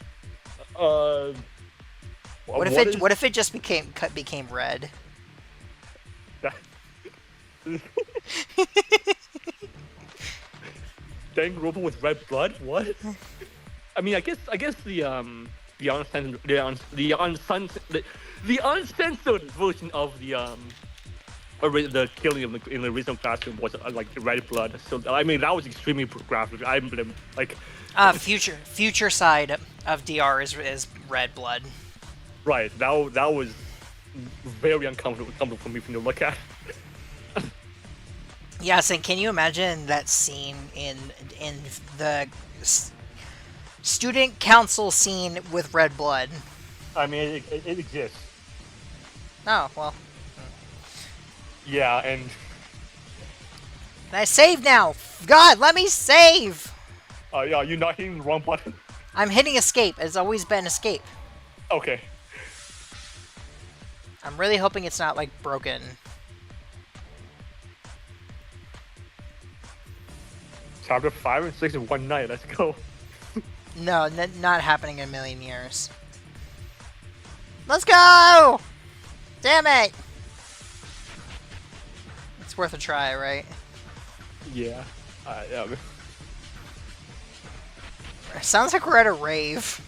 What if it just became red? Danganronpa with red blood? What? I mean, I guess the uncensored version of the killing in the original classroom was like red blood. So I mean that was extremely graphic. I blame like. Future side of DR is red blood. Right. That was very uncomfortable for me to look at. Yes, and can you imagine that scene in the student council scene with red blood? I mean, it exists. Oh, well. Yeah, and Can I save now? God, let me save! yeah, you're not hitting the wrong button. I'm hitting escape. It's always been escape. Okay. I'm really hoping it's not, like, broken. Chapter 5 and 6 in one night. Let's go. No, not happening in a million years. Let's go! Damn it! It's worth a try, right? Yeah. Yeah. Sounds like we're at a rave.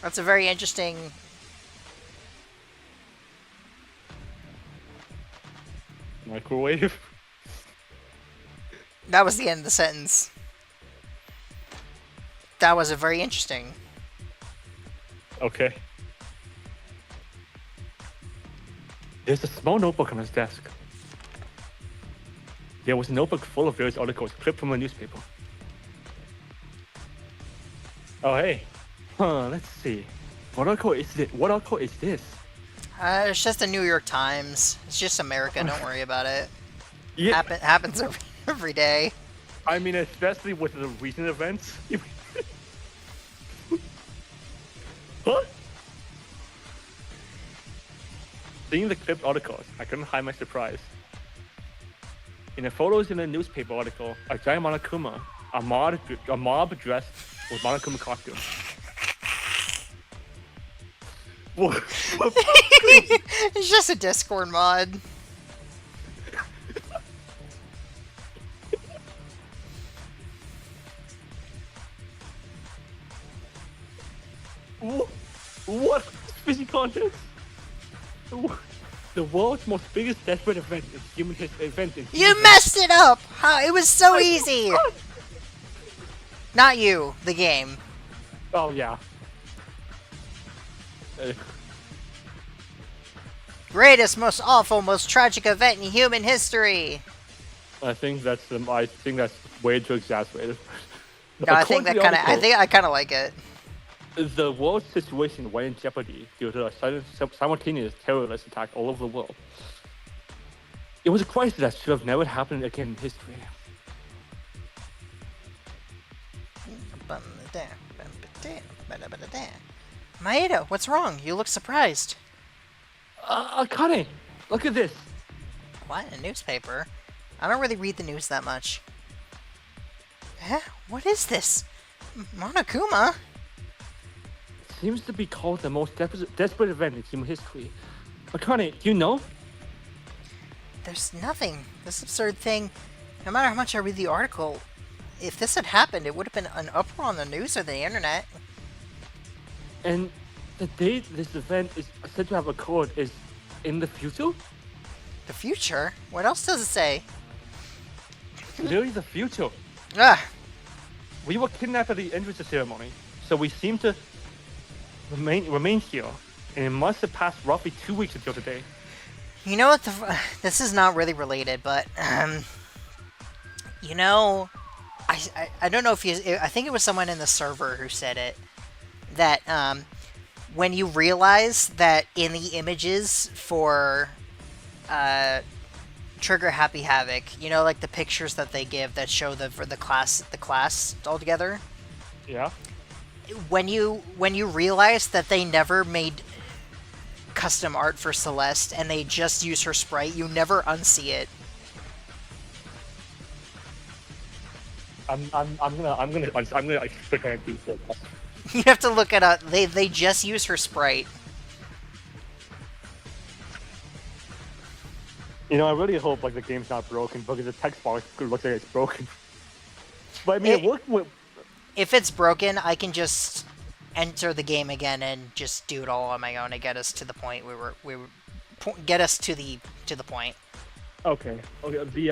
That's a very interesting... Microwave. That was the end of the sentence. That was a very interesting. Okay. There's a small notebook on his desk. There was a notebook full of various articles clipped from a newspaper. Oh, hey. Let's see. What article is this? What article is this? It's just the New York Times. It's just America. Don't worry about it. Yeah. Happens every day. I mean, especially with the recent events. Huh? Seeing the clipped articles, I couldn't hide my surprise. In the photos in the newspaper article, a giant Monokuma, a mob dressed with Monokuma costume. What? It's just a Discord mod. What species contest? The world's most biggest desperate event is human history. You messed it up! How? It was so easy! Not you, the game. Oh yeah. Greatest, most awful, most tragic event in human history. I think that's way too exaggerated. No, I think I kind of like it. The world's situation went in jeopardy due to a sudden simultaneous terrorist attack all over the world. It was a crisis that should have never happened again in history. Maeda, what's wrong? You look surprised. Connie, look at this. What? A newspaper? I don't really read the news that much. Huh? What is this? Monokuma? Seems to be called the most desperate event in human history. Akane, do you know? There's nothing. This absurd thing, no matter how much I read the article, if this had happened, it would have been an uproar on the news or the internet. And the date this event is said to have occurred is in the future? The future? What else does it say? Literally the future. Ah! We were kidnapped at the entrance ceremony, so we seem to remain here, and it must have passed roughly 2 weeks until today. You know what? This is not really related, but you know, I don't know if you. I think it was someone in the server who said it. That when you realize that in the images for Trigger Happy Havoc, you know, like the pictures that they give that show the class all together. Yeah. When you realize that they never made custom art for Celeste and they just use her sprite, you never unsee it. I'm gonna click on it. You have to look it up. They just use her sprite. You know, I really hope like the game's not broken because the text box looks like it's broken. But I mean, it worked with. If it's broken, I can just enter the game again and just do it all on my own to get us to the point get us to the point. Okay. The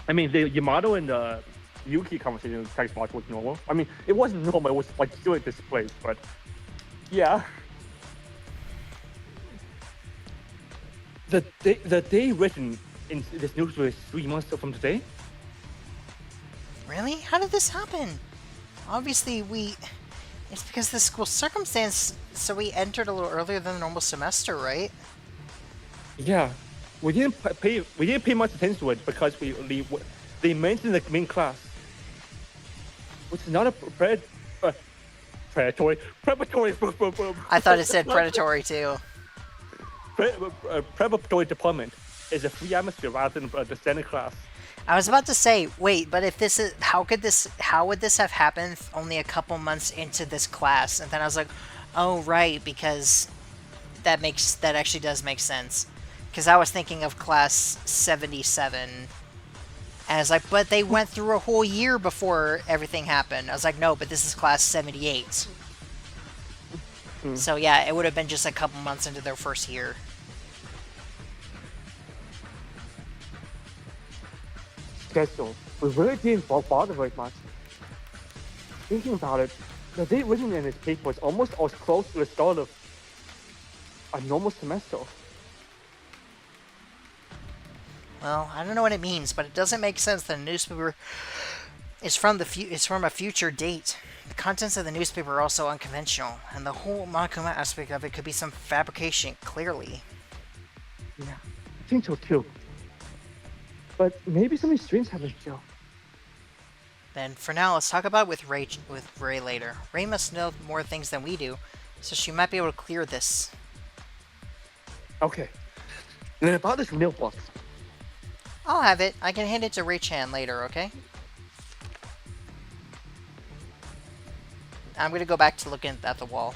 I mean, the Yamato and the Yuki conversation in the text box was normal. I mean, it wasn't normal. It was like still at this place, but yeah. The day written in this news was 3 months from today. Really? How did this happen? Obviously, it's because of the school circumstance, so we entered a little earlier than the normal semester, right? Yeah, we didn't pay much attention to it because they mentioned the main class, which is not a preparatory. I thought it said predatory too. Preparatory department is a free atmosphere rather than the standard class. I was about to say, wait, but if this is, how would this have happened only a couple months into this class? And then I was like, oh right, because that actually does make sense. Because I was thinking of class 77, and I was like, but they went through a whole year before everything happened. I was like, no, but this is class 78. So yeah, it would have been just a couple months into their first year. Schedule. We really didn't bother very much. Thinking about it, the date written in this paper was almost as close to the start of a normal semester. Well, I don't know what it means, but it doesn't make sense that a newspaper is from a future date. The contents of the newspaper are also unconventional, and the whole Monokuma aspect of it could be some fabrication, clearly. Yeah, I think so too. But maybe something strange happened still. Then, for now, let's talk about it with Ray later. Ray must know more things than we do, so she might be able to clear this. Okay. And then about this mailbox. I'll have it. I can hand it to Ray-chan later, okay? I'm gonna go back to looking at the wall.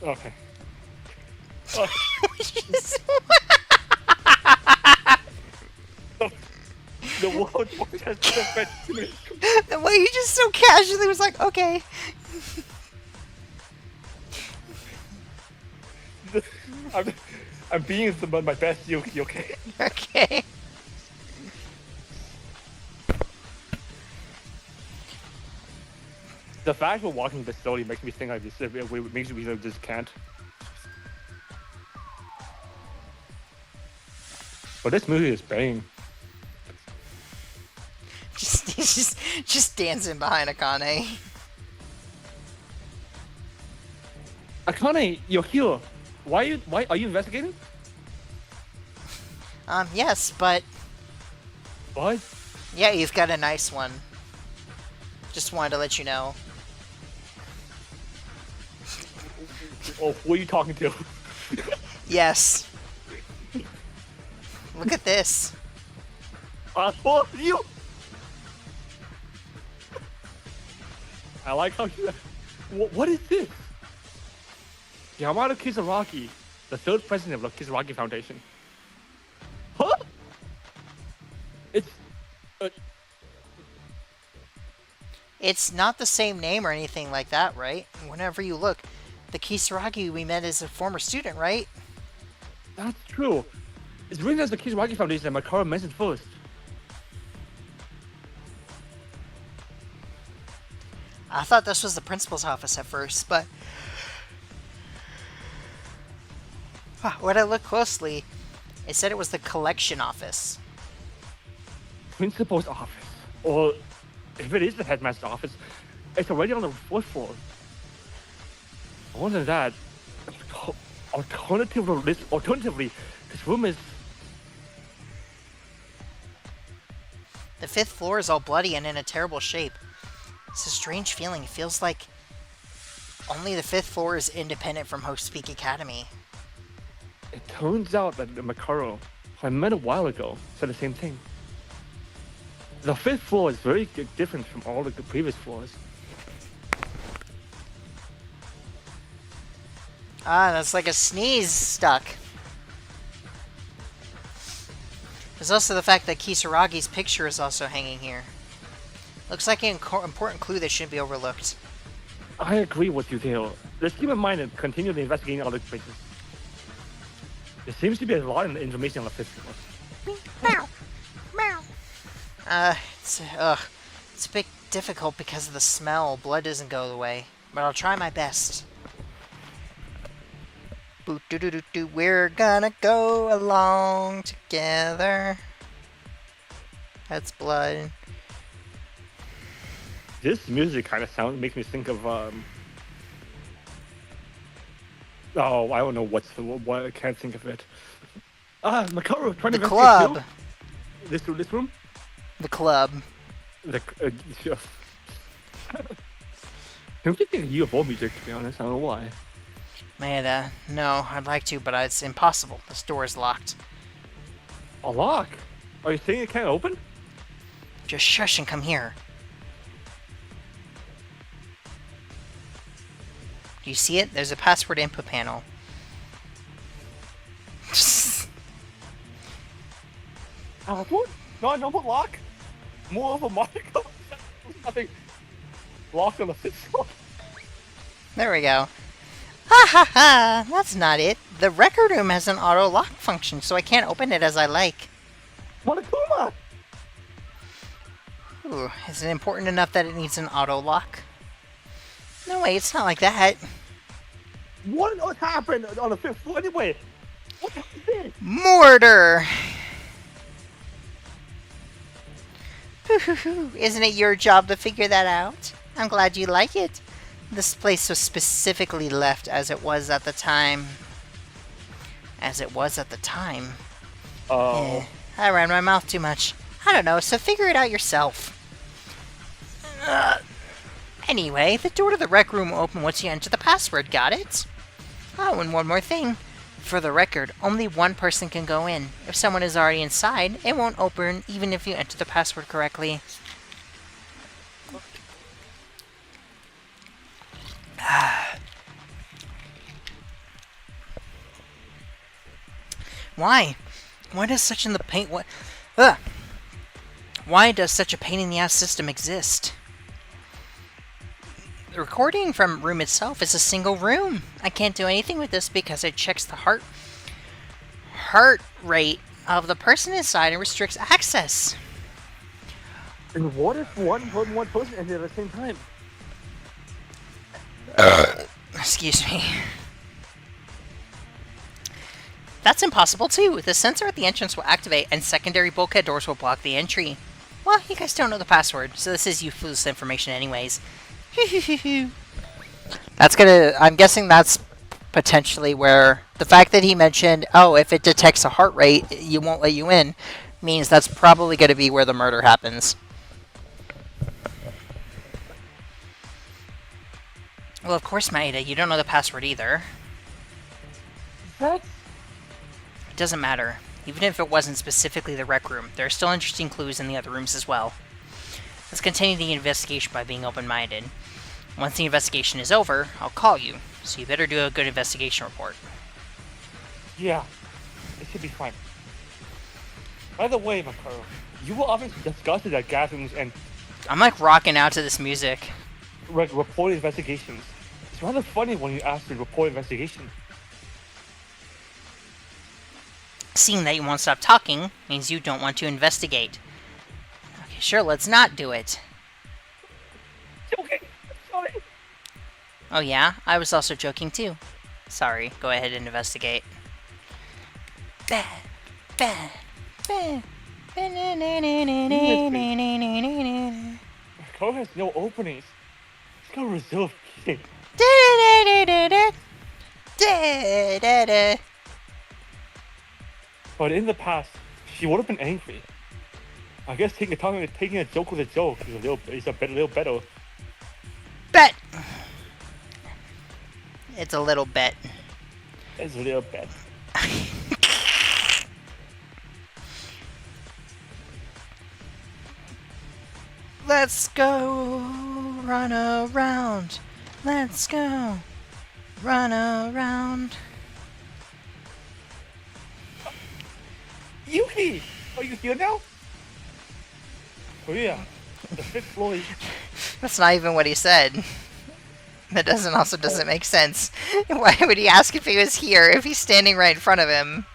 Okay. The world has to me. The way you just so casually was like, okay. I'm being my best Yuki, okay? Okay. The fact we're walking this slowly makes me think like this. It makes me just can't. But this movie is banging. He's just dancing behind Akane. Akane, you're here. Why are you investigating? Yes, but What? yeah, you've got a nice one. Just wanted to let you know. Oh, who are you talking to? Yes. Look at this. Oh, you. I like how you. What is this? Yamada Kisaragi, the third president of the Kisaragi Foundation. Huh? It's. It's not the same name or anything like that, right? Whenever you look, the Kisaragi we met is a former student, right? That's true. It's written as the Kisaragi Foundation that Makara mentioned first. I thought this was the principal's office at first, but when I looked closely, it said it was the collection office. Principal's office. Or if it is the headmaster's office, it's already on the fourth floor. More than that, alternatively, this room is. The fifth floor is all bloody and in a terrible shape. It's a strange feeling. It feels like only the fifth floor is independent from Host Peak Academy. It turns out that Makaro, who I met a while ago, said the same thing. The fifth floor is very different from all the previous floors. Ah, that's like a sneeze stuck. There's also the fact that Kisaragi's picture is also hanging here. Looks like an important clue that shouldn't be overlooked. I agree with you there. Let's keep in mind and continue the investigating other places. There seems to be a lot of information on the fifth floor. Meow. Meow. It's a bit difficult because of the smell. Blood doesn't go away, but I'll try my best. Boot doo doo doo doo. We're gonna go along together. That's blood. This music kind of makes me think of oh, I don't know what I can't think of it. Makaro trying to The investigate club. too? This room? The club. Yeah. I'm thinking UFO music, to be honest. I don't know why. Man, no, I'd like to, but it's impossible. This door is locked. A lock? Are you saying it can't open? Just shush and come here. Do you see it? There's a password input panel. What? No, no more lock. More of a Marco. Nothing. Lock on the fifth floor. There we go. Ha ha ha! That's not it. The record room has an auto lock function, so I can't open it as I like. Monokuma! Ooh, is it important enough that it needs an auto lock? No way, it's not like that. What happened on the fifth floor anyway? What is this? Mortar! Isn't it your job to figure that out? I'm glad you like it. This place was specifically left as it was at the time. As it was at the time. Oh. I ran my mouth too much. I don't know, so figure it out yourself. Anyway, the door to the rec room will open once you enter the password, got it? Oh, and one more thing. For the record, only one person can go in. If someone is already inside, it won't open even if you enter the password correctly. Why? Why does such in the pain? What? Ugh. Why does such a pain in the ass system exist? The recording from room itself is a single room. I can't do anything with this because it checks the heart rate of the person inside and restricts access. And what if one person entered at the same time? Excuse me. That's impossible too. The sensor at the entrance will activate and secondary bulkhead doors will block the entry. Well, you guys don't know the password, so this is useless information anyways. I'm guessing that's potentially where the fact that he mentioned, oh, if it detects a heart rate, you won't let you in, means that's probably going to be where the murder happens. Well, of course, Maeda, you don't know the password either. What? It doesn't matter. Even if it wasn't specifically the rec room, there are still interesting clues in the other rooms as well. Let's continue the investigation by being open-minded. Once the investigation is over, I'll call you, so you better do a good investigation report. Yeah, it should be fine. By the way, Makaro, you were obviously disgusted at gatherings and I'm like rocking out to this music. report investigations. It's rather funny when you ask to report investigation. Seeing that you won't stop talking means you don't want to investigate. Okay, sure, let's not do it. Okay, sorry. Oh yeah? I was also joking too. Sorry, go ahead and investigate. Bad, bad, bad. Makaro has no openings. He's got reserved key. But in the past, she would have been angry. I guess taking a joke with a joke is a little better. Bet! It's a little bet. It's a little bit. Let's go run around. Let's go run around. Yuki! Are you here now? Oh yeah, the fifth floor is... That's not even what he said. That doesn't make sense. Why would he ask if he was here if he's standing right in front of him?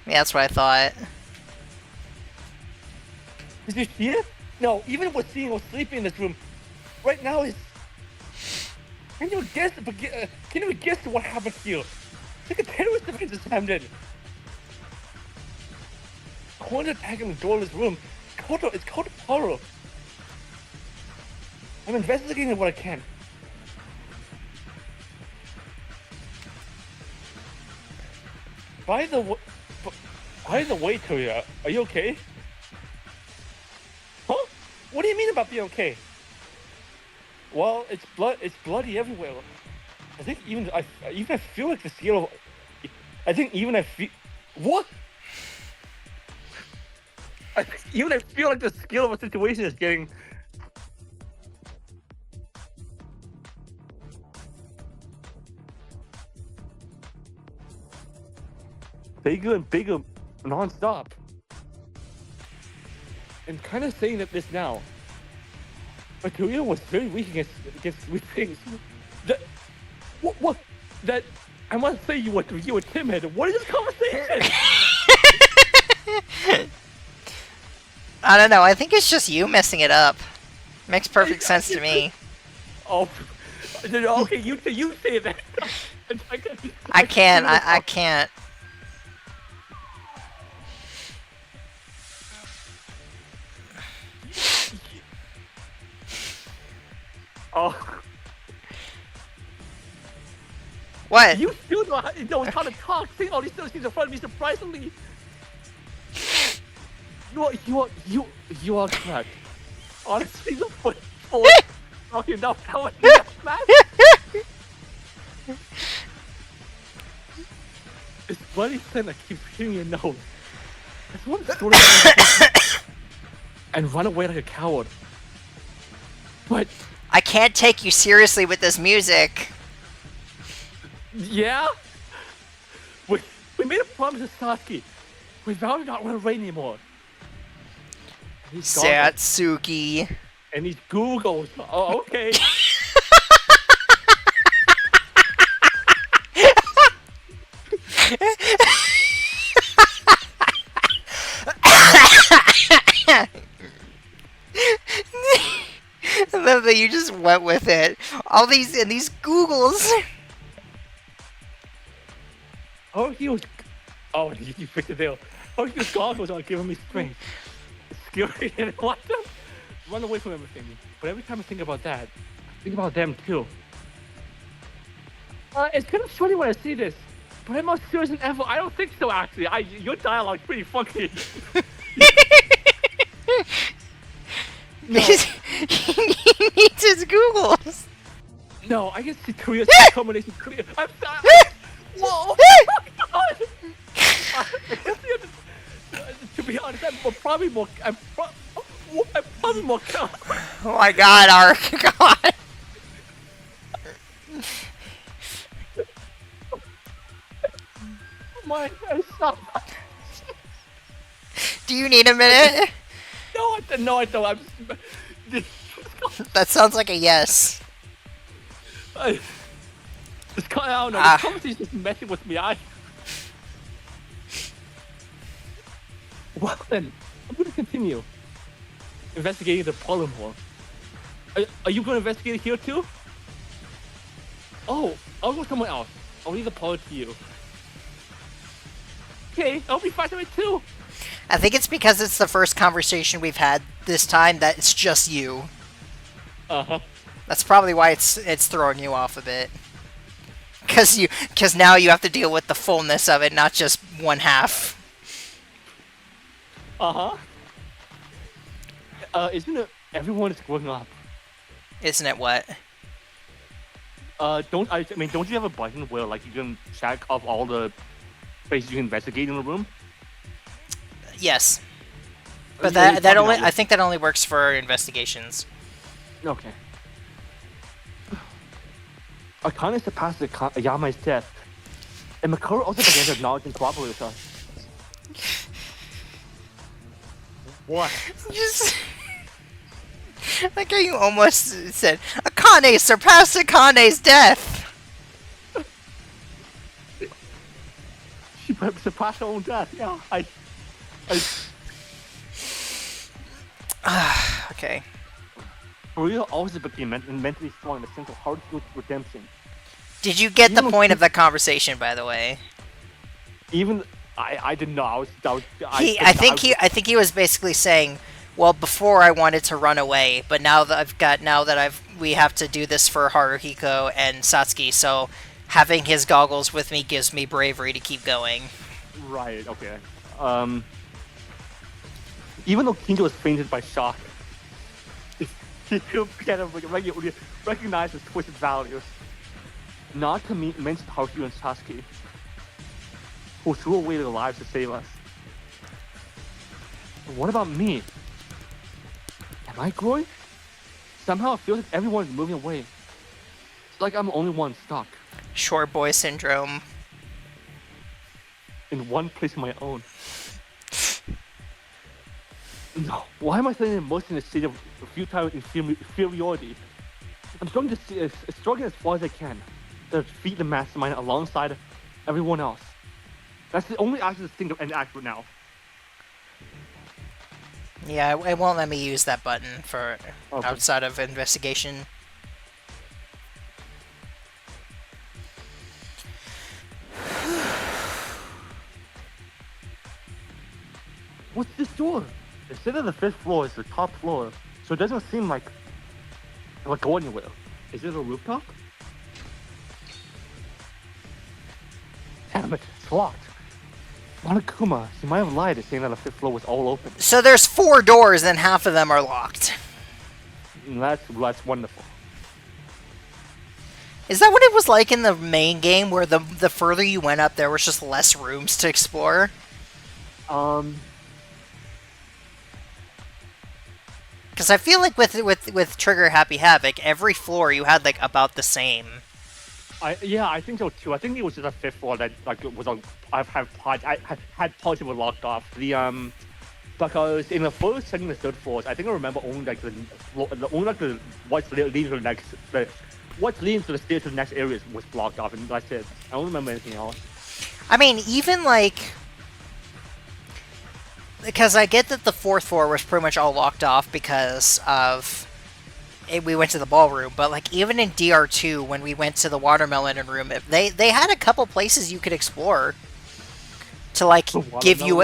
Yeah, that's what I thought. Is he here? No, even if we're seeing or sleeping in this room, right now is... Can you guess what happened here? It's like a terrorist event just happened. Corner attacking the door of this room. It's called horror. I'm investigating what I can. By the way, Toya, are you okay? Huh? What do you mean about being okay? Well, it's bloody everywhere. I think even I feel like the scale of... What? I feel like the scale of a situation is getting... bigger and bigger, non-stop. And kind of saying that this now. But Toya was very weak against weak things. What? That I must say you were timid. What is this conversation? I don't know, I think it's just you messing it up. Makes perfect sense to me. Oh, Okay, you say that. I can't. I can't. Oh, What? you still know how to talk. Saying all these things in front of me surprisingly. You are correct. Honestly, the foot talking enough power in that class. It's bloody thing I keep hitting your nose. I just want to throw it and run away like a coward. But I can't take you seriously with this music. yeah, we made a promise to Sasuke. We vowed to not run away anymore. He's gone. Satsuki. And these Googles. Oh, okay. I love that you just went with it. All these and these Googles. Oh, he was. Oh, you picked the deal. Oh, he was goggles are giving me strength. It's scary and I want to run away from everything. But every time I think about that, I think about them too. It's kind of funny when I see this, but I'm more serious than ever. I don't think so, actually. Your dialogue's pretty funky. No. He needs his Googles. No, I can see Korea's combination. Korea. I'm sorry. Whoa! To be honest, I'm probably more. I'm probably more. Oh my God, Ark! God. My stop. Do you need a minute? No, I don't. I'm just, That sounds like a yes. I don't know. Ah. This conversation's just messing with me. Well then, I'm gonna continue investigating the pollen hole. Are you gonna investigate here too? Oh, I'll go somewhere else. I'll leave the pollen to you. Okay, I'll be fine with it too. I think it's because it's the first conversation we've had this time that it's just you. Uh-huh. That's probably why it's throwing you off a bit. Because now you have to deal with the fullness of it, not just one half. Uh-huh. Isn't it everyone is growing up? Isn't it what? Don't you have a button where like you can check off all the places you can investigate in the room? Yes. But Yeah, that only probably not. I think that only works for investigations. Okay. Akane surpassed Yamai's death, and Makoro also began to acknowledge and cooperate with us. What? Just like how you almost said, Akane surpassed Akane's death. She surpassed her own death. Yeah, Okay. Maria always became mentally strong in a sense of hard redemption. Did you get the You point don't- of the conversation, by the way? Even I didn't know. I think he was basically saying, well, before I wanted to run away, but now that we have to do this for Haruhiko and Satsuki, so having his goggles with me gives me bravery to keep going. Right. Okay. Even though Kinjo was fainted by shock, he still began to recognize his twisted values. Not to mention Haruhiko and Sasuke, who threw away their lives to save us. But what about me? Am I growing? Somehow it feels like everyone is moving away. It's like I'm the only one stuck Short boy syndrome. in one place of my own. No, why am I suddenly immersed in a state of futile inferiority? I'm struggling as far as I can to defeat the mastermind alongside everyone else. That's the only active thing to enact right now. Yeah, it won't let me use that button for Okay. outside of investigation. What's this door? It said that the 5th floor is the top floor, so it doesn't seem like it'll go anywhere. Is it a rooftop? Damn it, it's locked. Monokuma, he might have lied saying that the 5th floor was all open. So there's 4 doors and half of them are locked. That's wonderful. Is that what it was like in the main game, where the further you went up, there was just less rooms to explore? Because I feel like with Trigger Happy Havoc, every floor you had like about the same. Yeah, I think so too. I think it was just a 5th floor that like it was on. I had parts of it locked off. Because in the first, second, and third floors, I think I remember only like what's leading to the next. What's leading to the stairs to the next area was blocked off, and that's it. I don't remember anything else. I mean, even like, because I get that the 4th floor was pretty much all locked off because of we went to the ballroom, but like even in DR2 when we went to the watermelon room, they had a couple places you could explore to like give you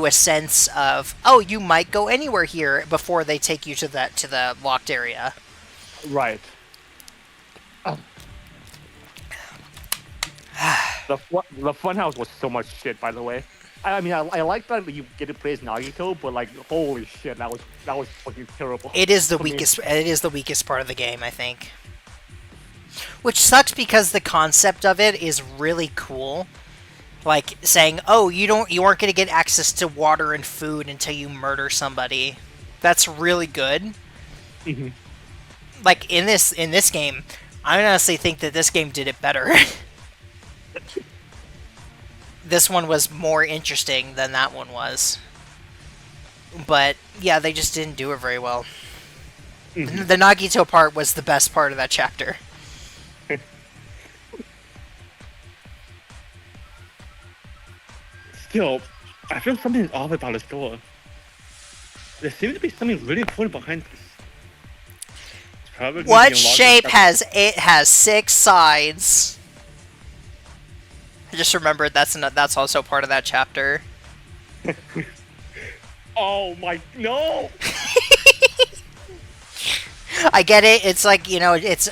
a sense of, oh, you might go anywhere here before they take you to the locked area. Right. The funhouse was so much shit, by the way. I mean, I like that you get to play as Nagito, but like, holy shit, that was fucking terrible. It is the weakest. It is the weakest part of the game, I think. Which sucks because the concept of it is really cool. Like saying, "Oh, you aren't going to get access to water and food until you murder somebody." That's really good. Mm-hmm. Like in this game, I honestly think that this game did it better. This one was more interesting than that one was. But, yeah, they just didn't do it very well. Mm-hmm. The Nagito part was the best part of that chapter. Still, I feel something is off about this door. There seems to be something really important behind this. What shape has it? Has 6 sides. I just remembered that's also part of that chapter. Oh my no! I get it. It's like, you know, it's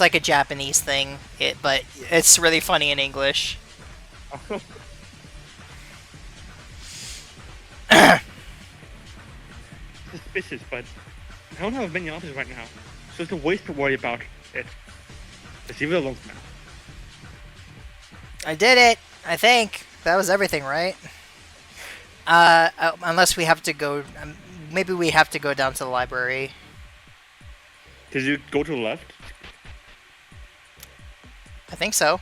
like a Japanese thing. But it's really funny in English. Suspicious, but I don't have many options right now, so it's a waste to worry about it. Let's leave it alone for now. I did it! I think. That was everything, right? Unless we have to go... maybe we have to go down to the library. Did you go to the left? I think so.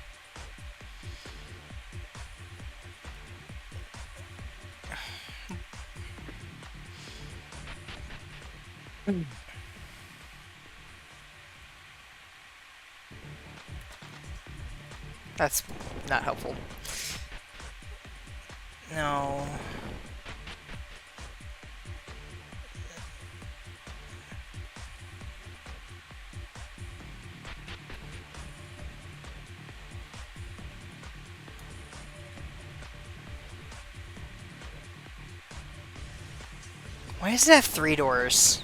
That's not helpful. No. Why does it have 3 doors?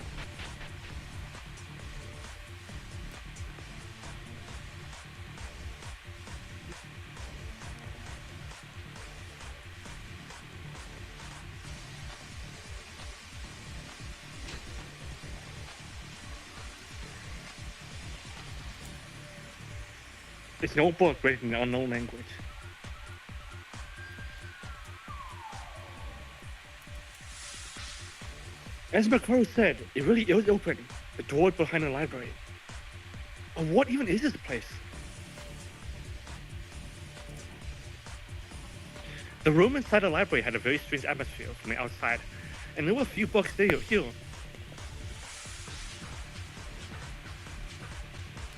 It's no book written in an unknown language. As Macaro said, it really is open. The door behind the library. But what even is this place? The room inside the library had a very strange atmosphere from the outside, and there were a few books there here.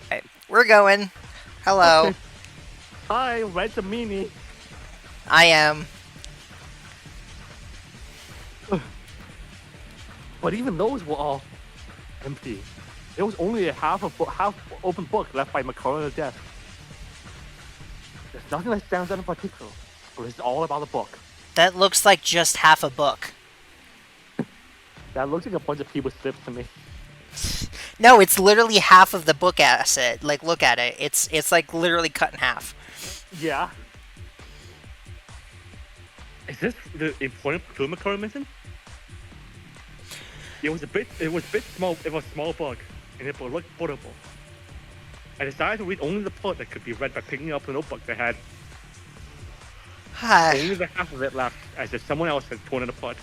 Okay, we're going. Hello. Okay. Hi, Red the Meanie. I am. But even those were all empty. There was only a half open book left by Macaro on the desk. There's nothing that stands out in particular, but it's all about the book. That looks like just half a book. That looks like a bunch of people's slips to me. No, it's literally half of the book asset. Like, look at it. It's like literally cut in half. Yeah. Is this the important Pluma mission? It was a bit small. It was a small book, and it looked portable. I decided to read only the part that could be read by picking up the notebook that had only the half of it left, as if someone else had torn it apart.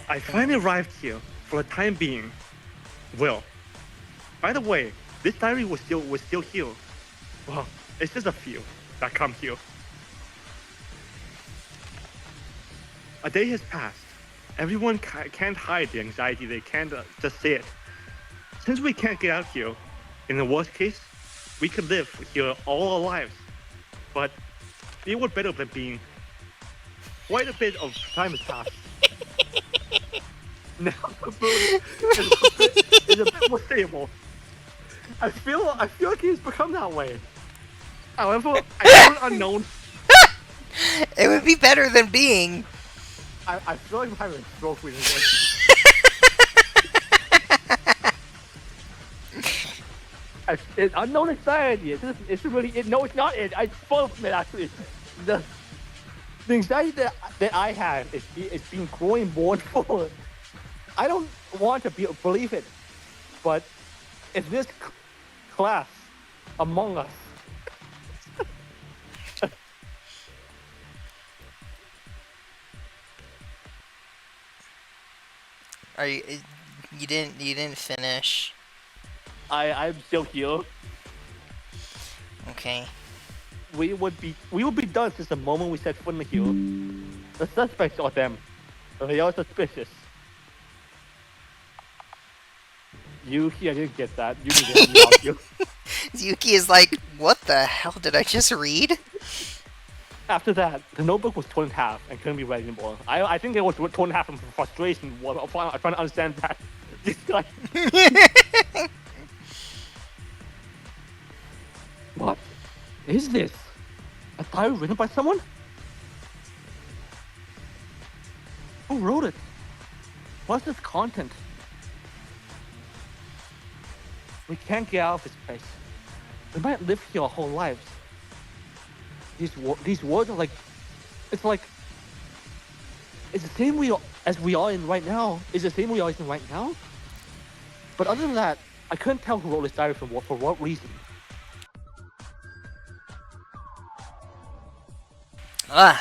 I finally arrived here for the time being. Well, by the way, this diary was still here. Well, it's just a few that come here. A day has passed. Everyone can't hide the anxiety. They can't just say it. Since we can't get out here, in the worst case, we could live here all our lives. But it would better than being. Quite a bit of time has passed. Now the mood is a bit more stable. I feel like he's become that way. However, I feel unknown. It would be better than being. I feel like I'm having a stroke with this. It's unknown anxiety. It's really no, it's not. I full of it actually. The anxiety that I have is being growing more and more. I don't want to believe it, but in this class among us. Are you? You didn't finish. I'm still here. Okay. We would be done since the moment we set foot in the hill. The suspects are them. They are suspicious. Yuki, I didn't get that. You need to help me out here. Yuki is like, what the hell did I just read? After that, the notebook was torn in half and couldn't be read anymore. I think it was torn in half from frustration. I'm trying to understand that. This guy. What is this? A diary written by someone? Who wrote it? What's its content? We can't get out of this place. We might live here our whole lives. These words are like, it's the same as we are in right now. It's the same we are in right now. But other than that, I couldn't tell who wrote this diary for what reason. Ugh,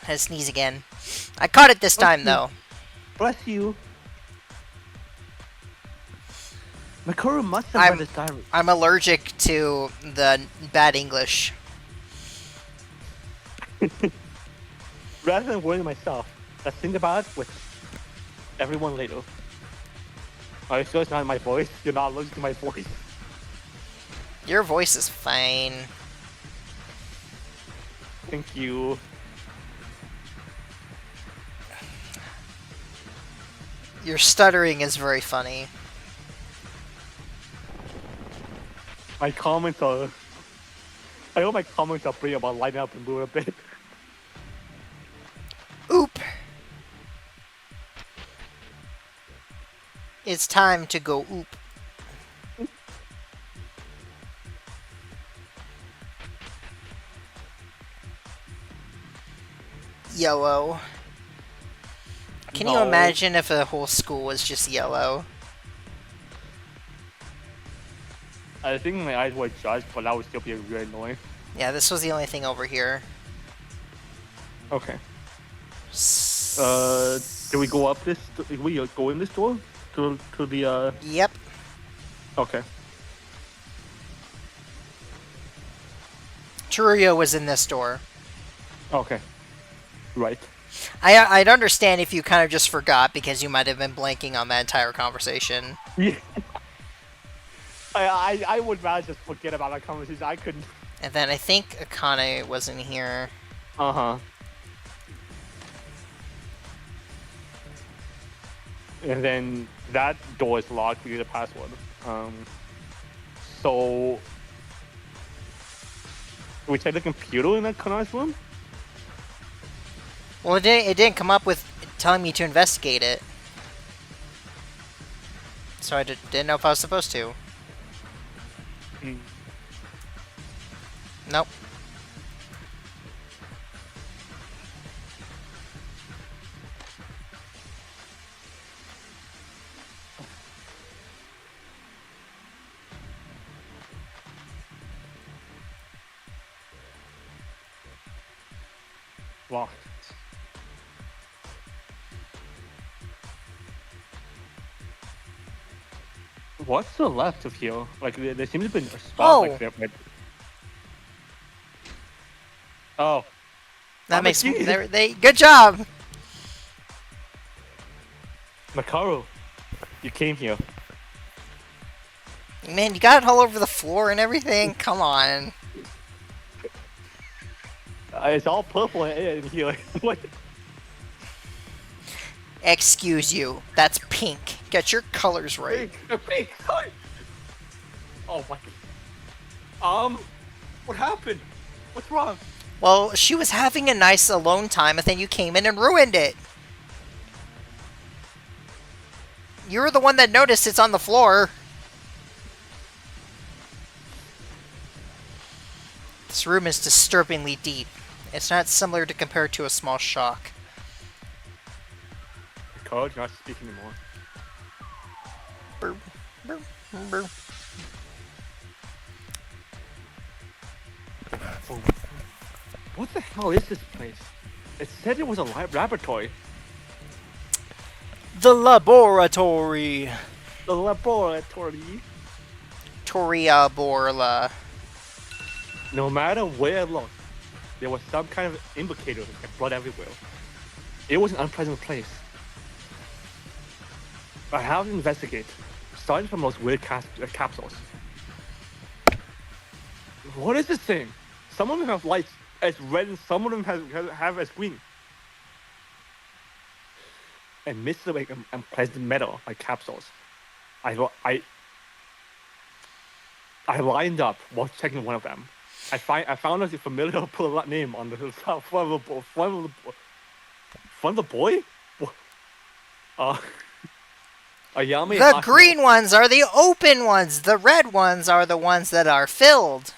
had to sneeze again. I caught it this time though. Bless you. Makuru must have read this diary. I'm allergic to the bad English. Rather than worrying myself, let's think about it with everyone later. Are you sure it's not my voice? You're not allergic to my voice? Your voice is fine. Thank you. Your stuttering is very funny. My comments are... I hope my comments are pretty about lighting up and move a bit. Oop! It's time to go oop. Yellow. Can you imagine if the whole school was just yellow? I think my eyes were judged, but that would still be really annoying. Yeah, this was the only thing over here. Okay. Do we go up this? Do we go in this door? To the Yep. Okay. Churio was in this door. Okay. Right. I'd understand if you kind of just forgot because you might have been blanking on that entire conversation. Yeah. I would rather just forget about that conversation. I couldn't. And then I think Akane was in here. Uh-huh. And then that door is locked because of the password. So we check the computer in that Konami's room? Well, it didn't come up with telling me to investigate it. So I didn't know if I was supposed to. Nope. Locked. What's to the left of here? Like there seems to be a spot like there. Oh. That I'm makes a genius. they good job. Makaru, you came here. Man, you got it all over the floor and everything. Come on. It's all purple in here. What? Excuse you. That's pink. Get your colors right. Pink. Oh my. What happened? What's wrong? Well, she was having a nice alone time, and then you came in and ruined it. You were the one that noticed it's on the floor. This room is disturbingly deep. It's not similar to compare to a small shock. Code, you're not speaking anymore. Burp, burp, burp. What the hell is this place? It said it was a laboratory. The laboratory. The laboratory. Toria Borla. No matter where I looked, there was some kind of indicator and blood everywhere. It was an unpleasant place. I have to investigate, starting from those weird capsules. What is this thing? Some of them have lights as red and some of them have as green. And mixed like unpleasant metal like capsules. I lined up while checking one of them. I found a familiar name on the front of the boy. Ayami. The green ones are the open ones. The red ones are the ones that are filled.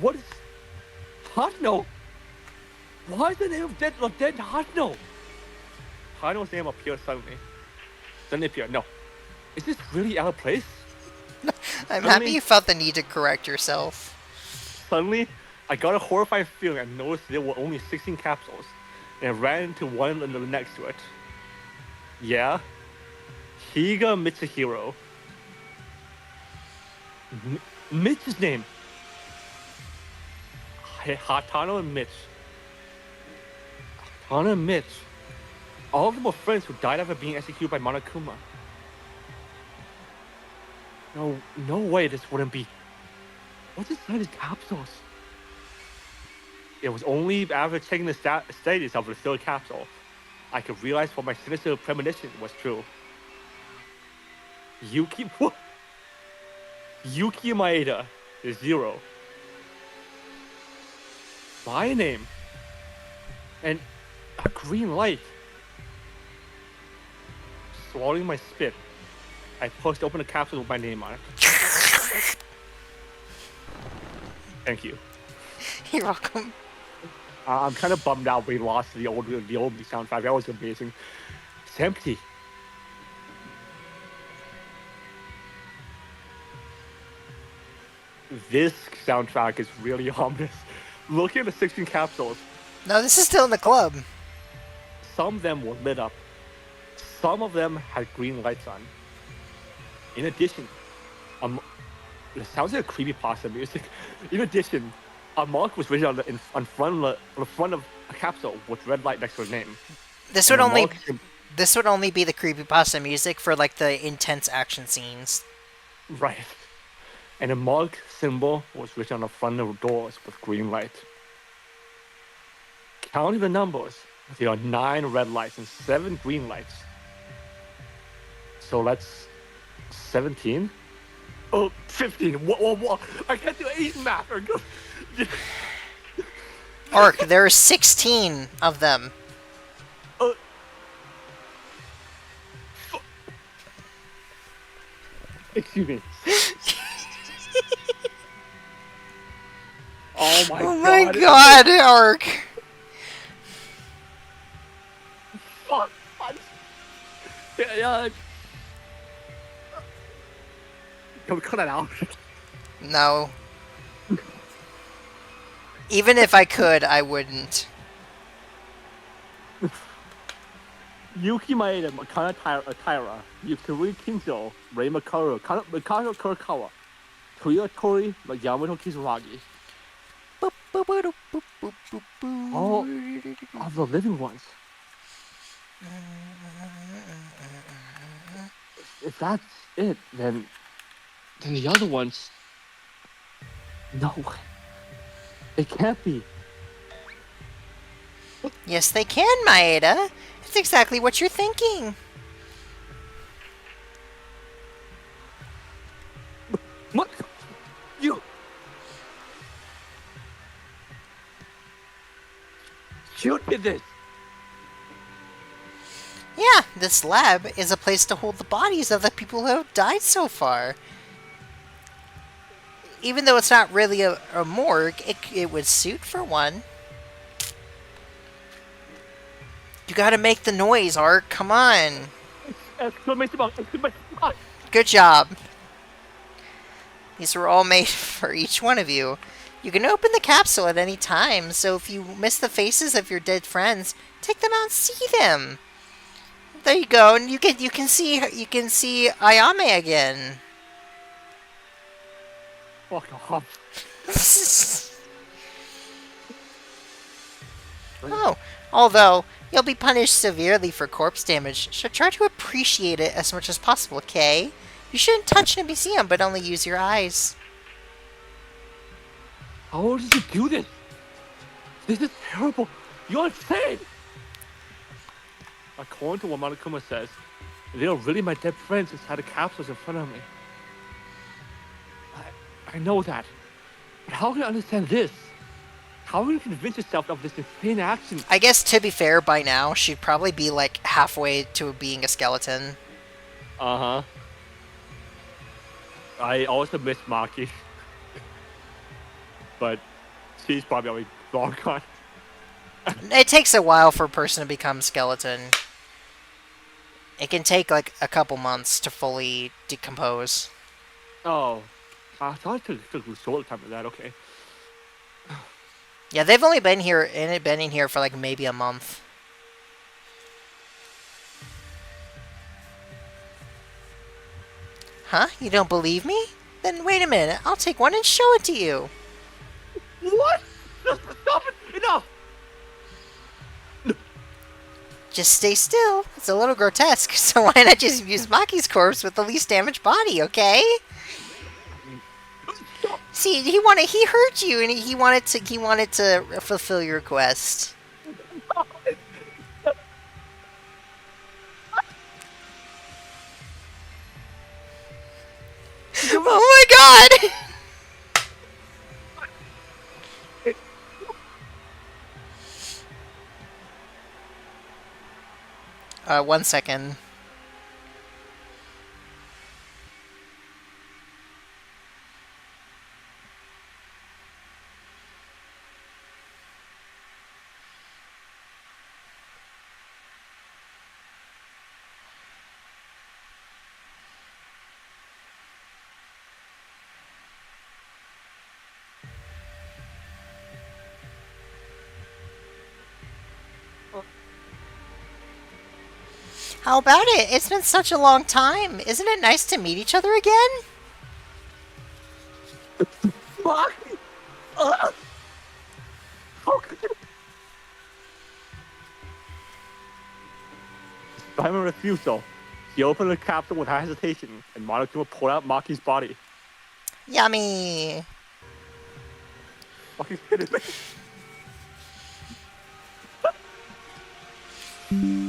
What is Hano? Why is the name of dead Hano? Hano's name appeared suddenly. Suddenly appeared. No. Is this really our place? I'm happy you felt the need to correct yourself. Suddenly, I got a horrifying feeling and noticed there were only 16 capsules, and ran into one and the next to it. Yeah? Higa Mitsuhiro. Mitch's name. Hatano and Mitch. Hatano and Mitch. All of them were friends who died after being executed by Monokuma. No way this wouldn't be. What's inside these capsules? It was only after checking the status of the third capsule I could realize what my sinister premonition was true. Yuki Maeda is 0. My name. And a green light. Swallowing my spit, I pushed open a capsule with my name on it. Thank you. You're welcome. I'm kind of bummed out we lost the old soundtrack. That was amazing. It's empty. This soundtrack is really ominous. Look at the 16 capsules. No, this is still in the club. Some of them were lit up. Some of them had green lights on. In addition, it sounds like a creepypasta music. In addition, a mark was written on the front of a capsule with red light next to her name. This would only be the creepypasta music for like the intense action scenes. Right. And a mark symbol was written on the front of the doors with green light. Counting the numbers, there are 9 red lights and 7 green lights. So let's 17? Oh, 15. What? I can't do age math. Ark, there are 16 of them. Uh, Excuse me. Oh my Oh god. my god, Ark! Fuck. Yeah. Can we cut that out? No. Even if I could, I wouldn't. Yuki Maeda, Makana Taira, Yukari Kinzo, Rei Makaru, Mikako Kurokawa, Toyotori, Yamato Kizuragi. All of the living ones. If that's it, then the other ones. No. It can't be. Yes, they can, Maeda. That's exactly what you're thinking. What? You did this. Yeah, this lab is a place to hold the bodies of the people who have died so far. Even though it's not really a morgue, it would suit for one. You gotta make the noise, Ark. Come on. Exclamation mark. Good job. These were all made for each one of you. You can open the capsule at any time, so if you miss the faces of your dead friends, take them out and see them. There you go, and you can see Ayame again. Fuck off. Oh, although you'll be punished severely for corpse damage, so try to appreciate it as much as possible, okay? You shouldn't touch an museum, but only use your eyes. How did you do this? This is terrible. You're insane. According to what Monokuma says, they are really my dead friends inside the capsules in front of me. I know that. But how can I understand this? How will you convince yourself of this insane action? I guess, to be fair, by now, she'd probably be, like, halfway to being a skeleton. Uh-huh. I also miss Maki. But she's probably already long gone. It takes a while for a person to become skeleton. It can take, like, a couple months to fully decompose. Oh. I thought it took a short time for that, okay. Yeah, they've only been in here for, like, maybe a month. Huh? You don't believe me? Then wait a minute, I'll take one and show it to you. What? Stop it! Enough! Just stay still. It's a little grotesque, so why not just use Maki's corpse with the least damaged body, okay? See, he hurt you, and he wanted to fulfill your request. Oh my god! 1 second. How about it? It's been such a long time. Isn't it nice to meet each other again? Fuck! How could you? Simon refused though. He opened the capsule without hesitation, and Monokuma pulled out Maki's body. Yummy. Fucking kidding me.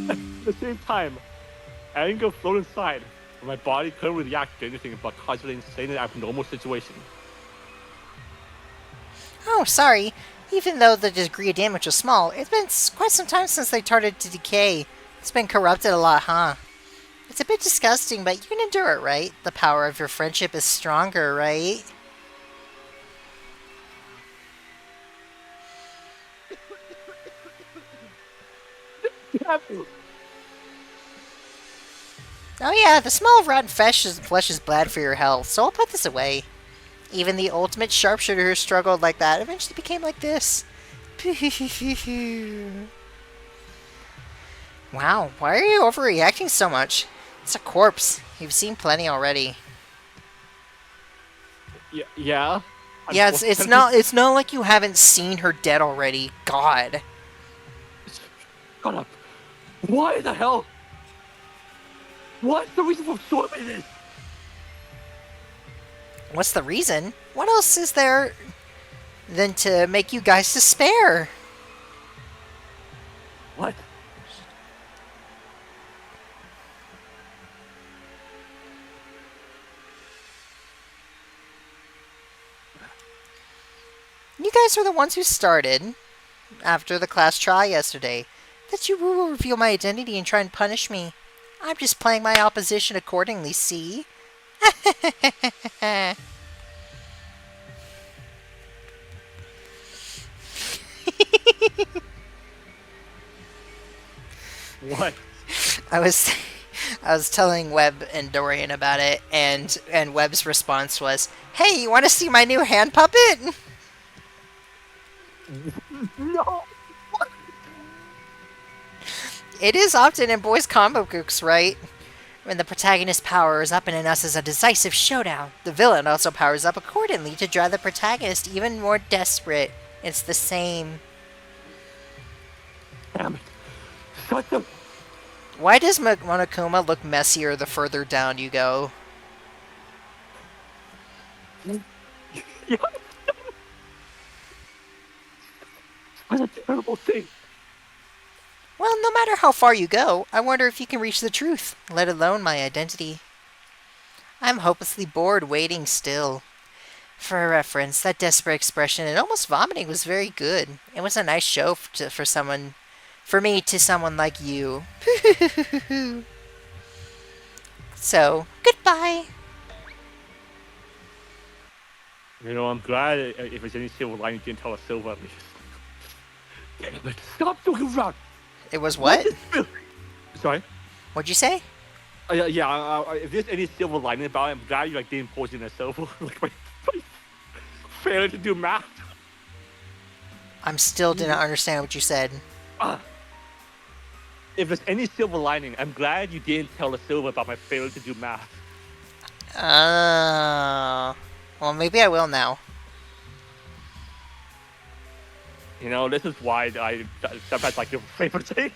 At the same time, anger flowed inside, My body couldn't react to anything but casually insane and abnormal situation. Oh, sorry. Even though the degree of damage was small, it's been quite some time since they started to decay. It's been corrupted a lot, huh? It's a bit disgusting, but you can endure it, right? The power of your friendship is stronger, right? Oh yeah, the smell of rotten flesh is bad for your health, so I'll put this away. Even the ultimate sharpshooter who struggled like that eventually became like this. Wow, why are you overreacting so much? It's a corpse. You've seen plenty already. Yeah. Yeah, it's not like you haven't seen her dead already. God. Shut up. Why the hell? What's the reason for showing me this? What's the reason? What else is there than to make you guys despair? What? You guys are the ones who started, after the class trial yesterday, that you will reveal my identity and try and punish me. I'm just playing my opposition accordingly, see? What? I was telling Webb and Dorian about it, and Webb's response was, "Hey, you want to see my new hand puppet?" No. It is often in boys' comic books, right? When the protagonist's power is up and announces a decisive showdown, the villain also powers up accordingly to drive the protagonist even more desperate. It's the same. Damn it. Shut the... Why does Monokuma look messier the further down you go? That's a terrible thing. Well, no matter how far you go, I wonder if you can reach the truth, let alone my identity. I'm hopelessly bored waiting still. For a reference, that desperate expression and almost vomiting was very good. It was a nice show for me to someone like you. So, goodbye. You know, I'm glad if there's any silver lining, you didn't tell us silver at least. Damn it. Stop joking around. It was what? Sorry? What'd you say? If there's any silver lining about it, I'm glad you didn't post in a silver. Like my failure to do math. I'm still didn't understand what you said. If there's any silver lining, I'm glad you didn't tell the silver about my failure to do math. Well, maybe I will now. You know, this is why I sometimes like your favorite thing.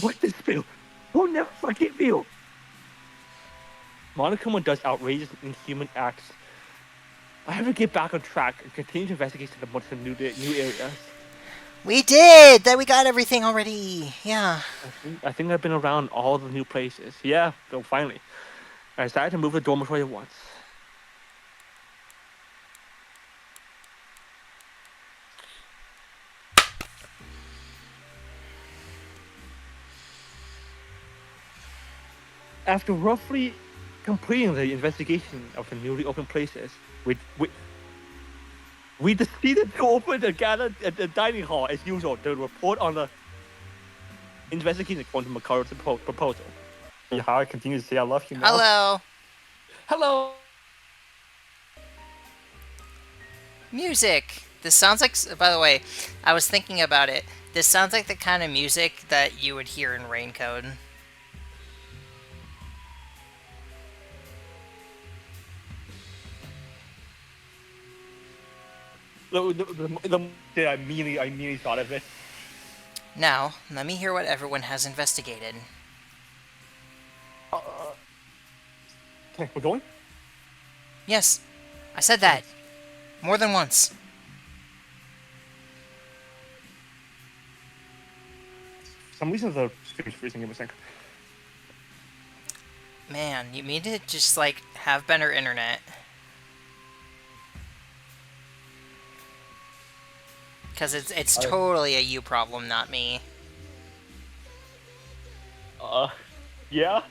What this feel? We'll never forgive you. Monokuma does outrageous and inhuman acts. I have to get back on track and continue to investigate some new areas. We did! That we got everything already. Yeah. I think I've been around all the new places. Yeah, so finally. I decided to move to the dormitory at once. After roughly completing the investigation of the newly opened places, we decided to open the dining hall as usual to report on the investigation according to Makaro's proposal. How I continue to say I love you now. Hello. Hello. Music. This sounds like, by the way, I was thinking about it. This sounds like the kind of music that you would hear in Raincoat. I immediately thought of it. Now, let me hear what everyone has investigated. Okay, we're going? Yes, I said that. More than once. some reason the screen's freezing in a sec. Man, you need to just, like, have better internet. Because it's totally a you problem, not me. Yeah.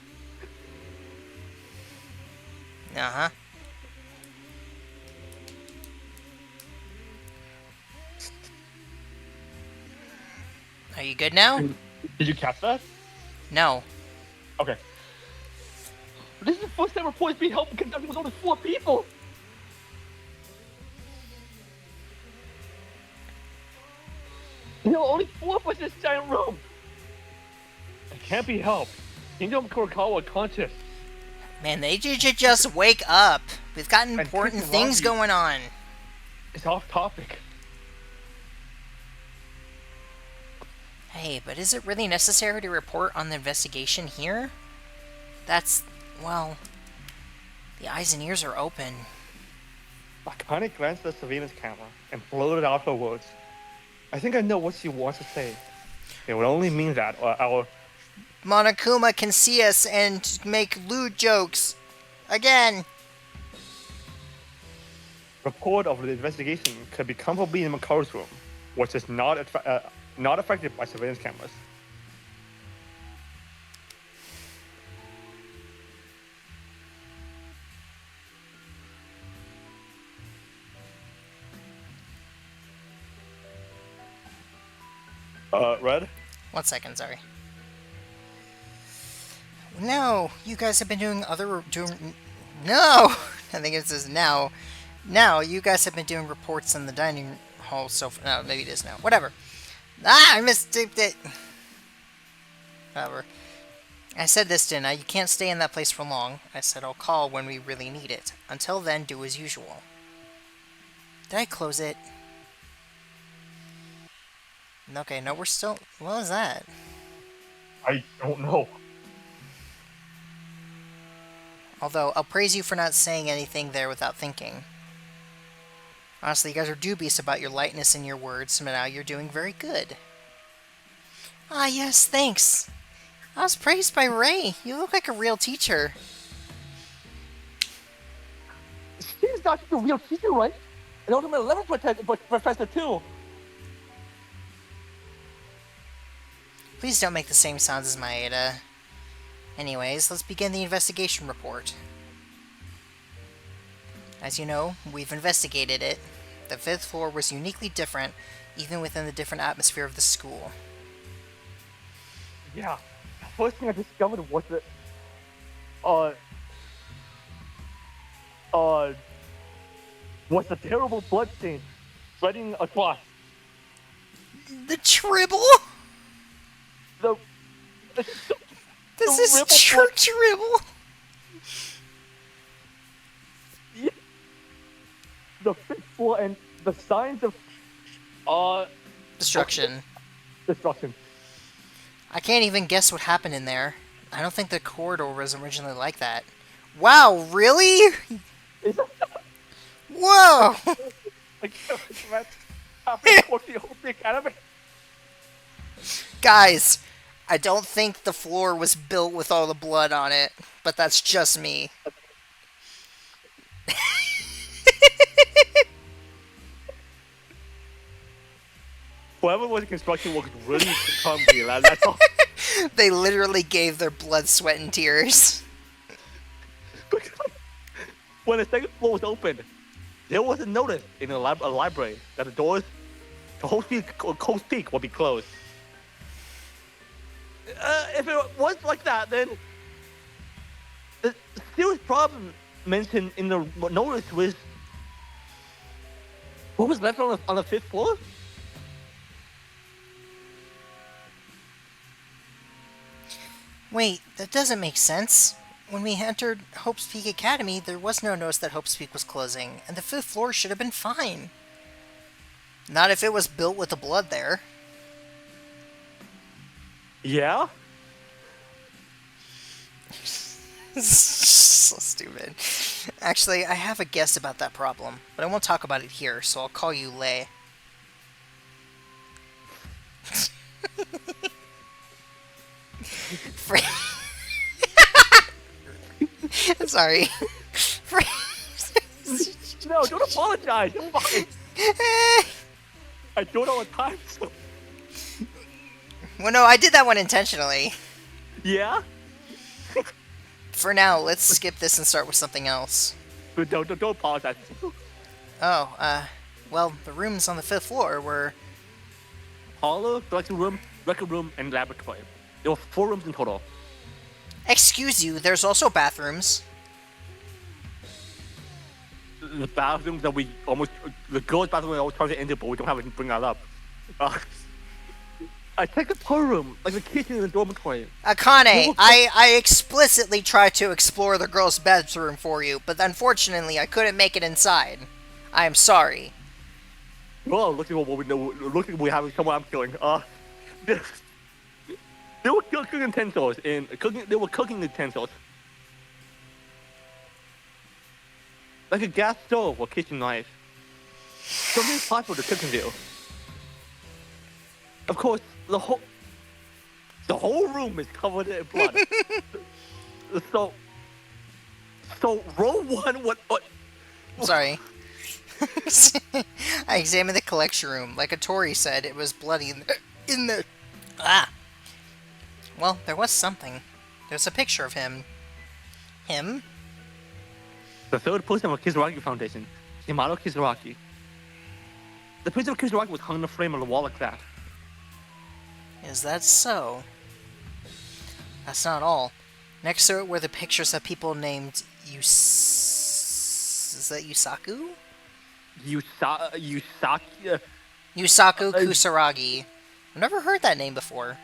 Uh-huh. Are you good now? Did you catch that? No. Okay. This is the first time reports being held because there was only 4 people. There were only 4 of us in this giant room. It can't be helped. Kingdom Kurokawa conscious. Man, they should just wake up. We've got important Kitten things Robbie. going on. It's off topic. Hey, but is it really necessary to report on the investigation here? That's, well, the eyes and ears are open. Akane glanced at the surveillance camera and blurted out her words. I think I know what she wants to say. It would only mean that our Monokuma can see us and make lewd jokes. Again. report of the investigation could be comfortably in Makaru's room, which is not affected by surveillance cameras. Red? 1 second, sorry. No, you guys have been doing No! I think it says now. Now, you guys have been doing reports in the dining hall so far. No, maybe it is now. Whatever. Ah, I mistyped it! Whatever. I said this, didn't I? You can't stay in that place for long. I said I'll call when we really need it. Until then, do as usual. Did I close it? Okay, no, we're still... What was that? I don't know. Although, I'll praise you for not saying anything there without thinking. Honestly, you guys are dubious about your lightness in your words, but now you're doing very good. Ah, yes, thanks. I was praised by Ray. You look like a real teacher. She's not the real teacher, right? And ultimate 11 professor too. Please don't make the same sounds as Maeda. Anyways, let's begin the investigation report. As you know, we've investigated it. The 5th floor was uniquely different, even within the different atmosphere of the school. Yeah. The first thing I discovered was that was the terrible bloodstain spreading across. The tribble? The This the is ripple true tribble. The 5th floor and the signs of Destruction. destruction. I can't even guess what happened in there. I don't think the corridor was originally like that. Wow, really? Is that Whoa! like halfway across the whole big anime? Guys, I don't think the floor was built with all the blood on it, but that's just me. Whoever was in construction worked really clumsy, lad. That's all. They literally gave their blood, sweat, and tears. When the second floor was opened, there was a notice in a library that the doors to Coast Peak will be closed. If it was like that, then the serious problem mentioned in the notice was what was left on the 5th floor? Wait, that doesn't make sense. When we entered Hope's Peak Academy, there was no notice that Hope's Peak was closing, and the 5th floor should have been fine. Not if it was built with the blood there. Yeah? So stupid. Actually, I have a guess about that problem, but I won't talk about it here, so I'll call you Lei. Fra- Sorry. Fra- No, don't apologize. You're fine. I do it all the time. So. Well, no, I did that one intentionally. Yeah? For now, let's skip this and start with something else. But don't apologize. Oh, well, the rooms on the 5th floor were... Parlor, collection room, record room, and laboratory. There were 4 rooms in total. Excuse you, there's also bathrooms. The bathrooms that we almost... The girls' bathroom we always try to enter, but we don't have to bring that up. I take the tour room, like the kitchen and the dormitory. Akane, I explicitly tried to explore the girls' bedroom for you, but unfortunately I couldn't make it inside. I am sorry. Well, look at what we know. Look at we have someone I'm killing. There were cooking utensils and There were cooking utensils, like a gas stove or kitchen knife. Something possible to cook into. Of course, the whole room is covered in blood. so row 1. What? Sorry. I examined the collection room. Like Atori said, it was bloody in the... Ah! Well, there was something. There's a picture of him. Him? The 3rd person of Kisaragi Foundation, Yamato Kisaragi. The picture of Kisaragi was hung in a frame on the wall like that. Is that so? That's not all. Next to it were the pictures of people named Is that Yusaku? Yusaku Kusaragi. I've never heard that name before.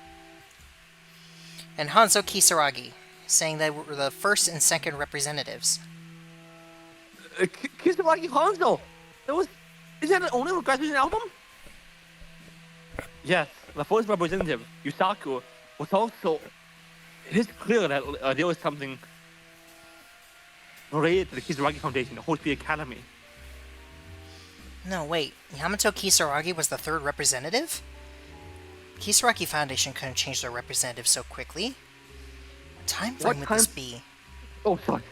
And Hanzo Kisaragi, saying they were the 1st and 2nd representatives. Kisaragi Hanzo! Is that the owner of the graduation album? Yes, the 1st representative, Yusaku, was also... It is clear that there was something related to the Kisaragi Foundation, the Holy Academy. No, wait. Yamato Kisaragi was the 3rd representative? Kisaragi Foundation couldn't change their representative so quickly. What time frame would this be? Oh, sorry.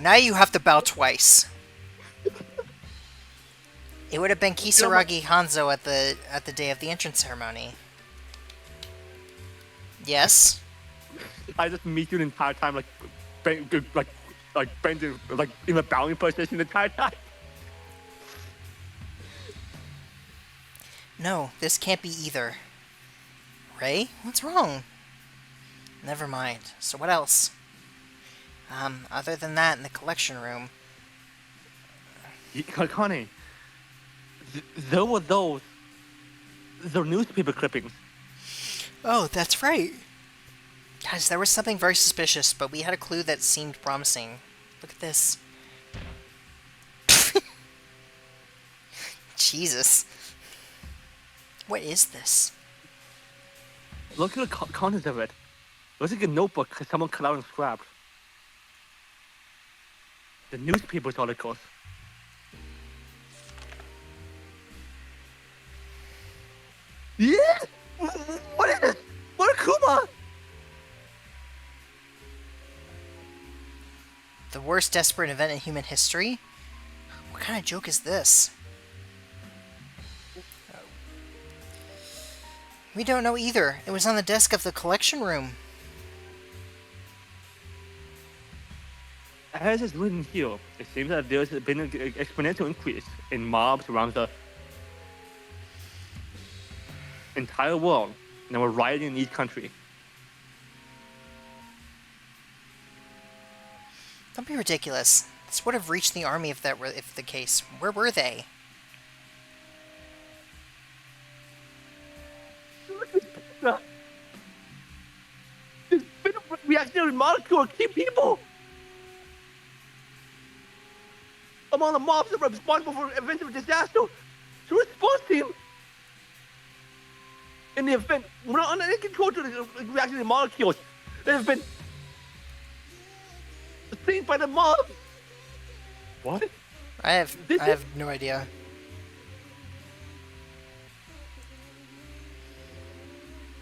Now you have to bow twice. It would have been Kisaragi Hanzo at the day of the entrance ceremony. Yes? I just meet you the entire time, bending, in a bowing position the entire time. No, this can't be either. Ray? What's wrong? Never mind. So what else? Other than that, in the collection room... Connie, there were those newspaper clippings. Oh, that's right. Guys, there was something very suspicious, but we had a clue that seemed promising. Look at this. Jesus. What is this? Look at the contents of it. It looks like a notebook someone cut out and scrapped. The newspaper articles. Yeah! What is this? What a Kuma? The worst desperate event in human history? What kind of joke is this? We don't know either. It was on the desk of the collection room. As is written here, it seems that there's been an exponential increase in mobs around the entire world, and they were rioting in each country. Don't be ridiculous. This would have reached the army if that were the case. Where were they? There's been a reactionary molecule of key people among the mobs that were responsible for events of disaster. To response team in the event, we're not under control to the reactionary molecules that have been seen by the mob. What? I have no idea.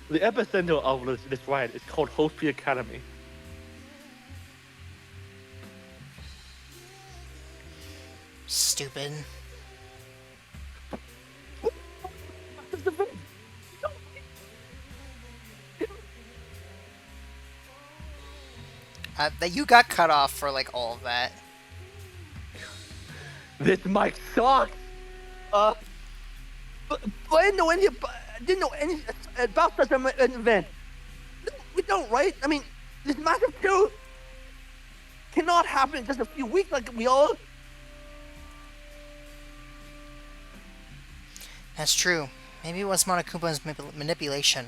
The epicenter of this riot is called Hopi Academy. Stupid. That you got cut off for like all of that. This mic sucks. But I didn't know any about such an event. We don't, right? I mean, this massive coup cannot happen in just a few weeks like we all. That's true. Maybe it was Monokuma's manipulation.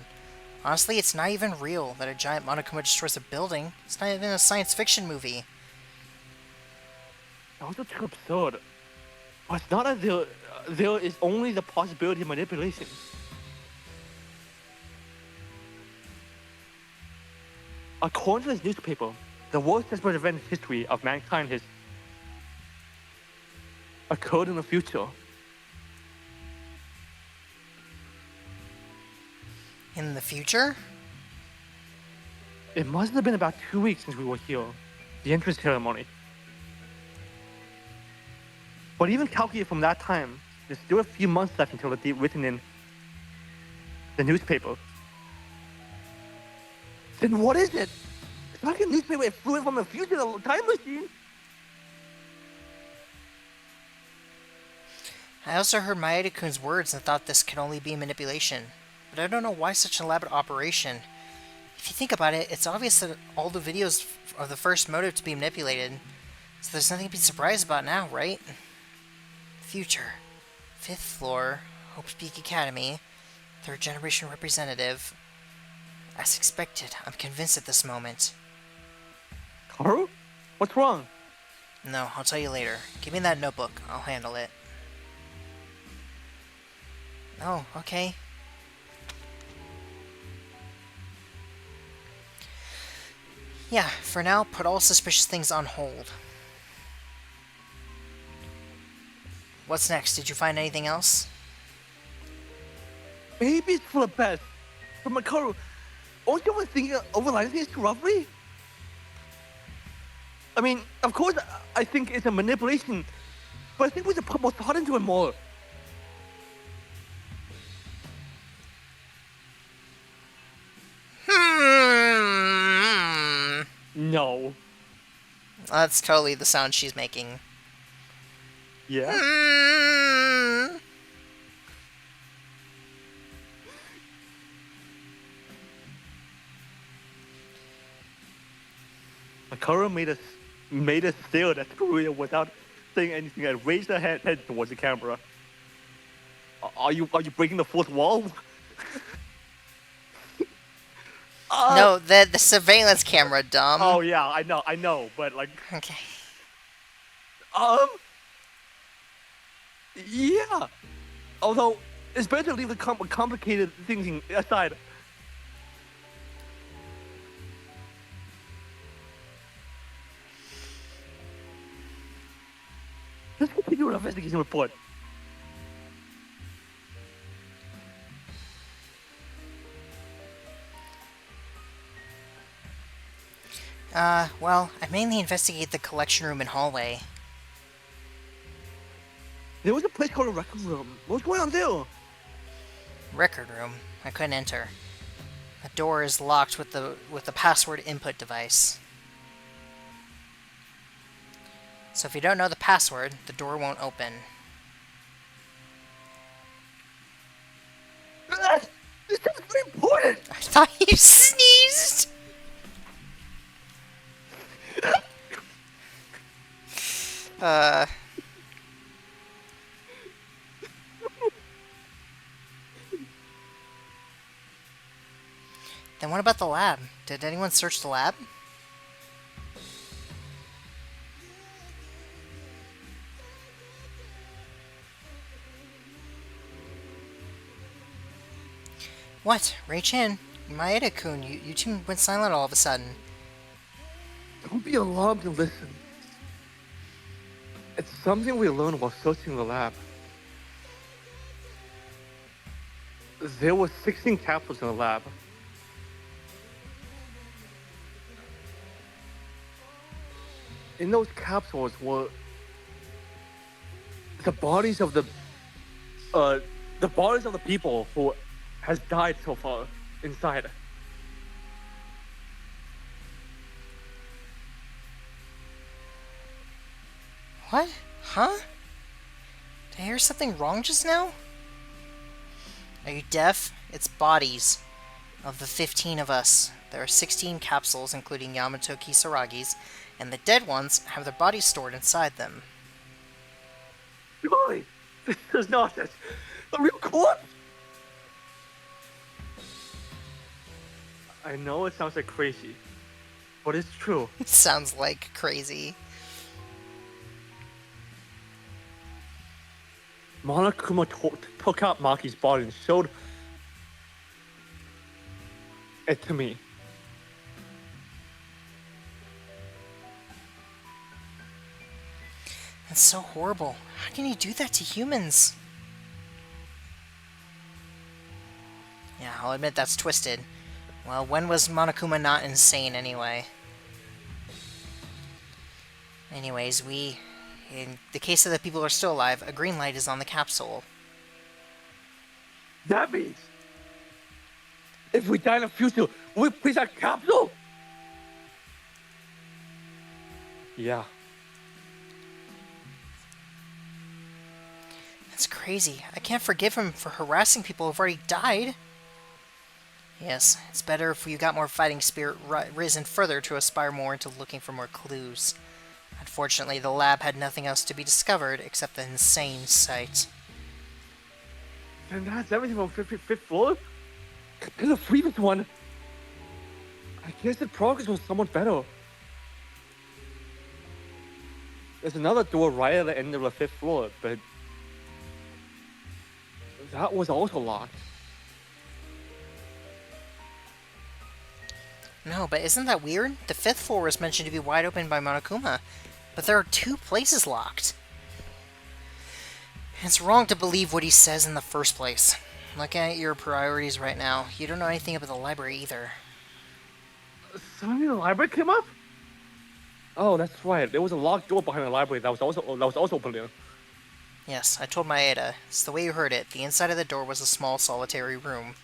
Honestly, it's not even real that a giant Monokuma destroys a building. It's not even a science fiction movie. That was too absurd. But it's not as there is only the possibility of manipulation. According to this newspaper, the worst desperate event in history of mankind has occurred in the future. In the future? It must have been about 2 weeks since we were here, the entrance ceremony. But even calculated from that time, there's still a few months left until the date written in the newspaper. Then what is it? It's like a newspaper it flew in from the future, the time machine. I also heard Maeda-kun's words and thought this could only be manipulation. But I don't know why such an elaborate operation. If you think about it, it's obvious that all the videos are the first motive to be manipulated. So there's nothing to be surprised about now, right? Future. 5th floor, Hope's Peak Academy. 3rd generation representative. As expected, I'm convinced at this moment. Karu? What's wrong? No, I'll tell you later. Give me that notebook. I'll handle it. Oh, okay. Yeah, for now, put all suspicious things on hold. What's next? Did you find anything else? Maybe it's for the best. But Makaru, aren't you thinking overlining things too roughly? I mean, of course, I think it's a manipulation, but I think we should put more thought into it more. No. That's totally the sound she's making. Yeah? Akara made us stare at Korea without saying anything and raised her head towards the camera. Are you breaking the fourth wall? No, the surveillance camera, dumb. Oh yeah, I know, but like. Okay. Yeah. Although it's better to leave the complicated things aside. Let's continue our investigation report. Well, I mainly investigate the collection room and hallway. There was a place called a record room. What's going on there? Record room. I couldn't enter. The door is locked with the password input device. So if you don't know the password, the door won't open. This is very important! I thought you sneezed! Then what about the lab? Did anyone search the lab? What? Ray-chan? Maeda-kun, you two went silent all of a sudden. Don't be alarmed and listen. It's something we learned while searching the lab. There were 16 capsules in the lab, in those capsules were the bodies of the bodies of the people who has died so far inside. What? Huh? Did I hear something wrong just now? Are you deaf? It's bodies. Of the 15 of us, there are 16 capsules, including Yamato Kisaragi's, and the dead ones have their bodies stored inside them. Golly, this is nonsense. A real corpse? I know it sounds like crazy, but it's true. It sounds like crazy. Monokuma took out Maki's body and showed it to me. That's so horrible. How can you do that to humans? Yeah, I'll admit that's twisted. Well, when was Monokuma not insane anyway? Anyways, in the case of the people who are still alive, a green light is on the capsule. That means if we die in the future, we place a capsule? Yeah. That's crazy. I can't forgive him for harassing people who've already died. Yes, it's better if you got more fighting spirit risen further to aspire more into looking for more clues. Unfortunately, the lab had nothing else to be discovered except the insane site. And that's everything from 55th floor? There's a previous one. I guess the progress was somewhat better. There's another door right at the end of the 5th floor, but that was also locked. No, but isn't that weird? The 5th floor was mentioned to be wide open by Monokuma, but there are 2 places locked. It's wrong to believe what he says in the first place. Looking at your priorities right now, you don't know anything about the library either. Suddenly the library came up? Oh, that's right. There was a locked door behind the library that was also open there. Yes, I told Maeda. It's the way you heard it. The inside of the door was a small solitary room,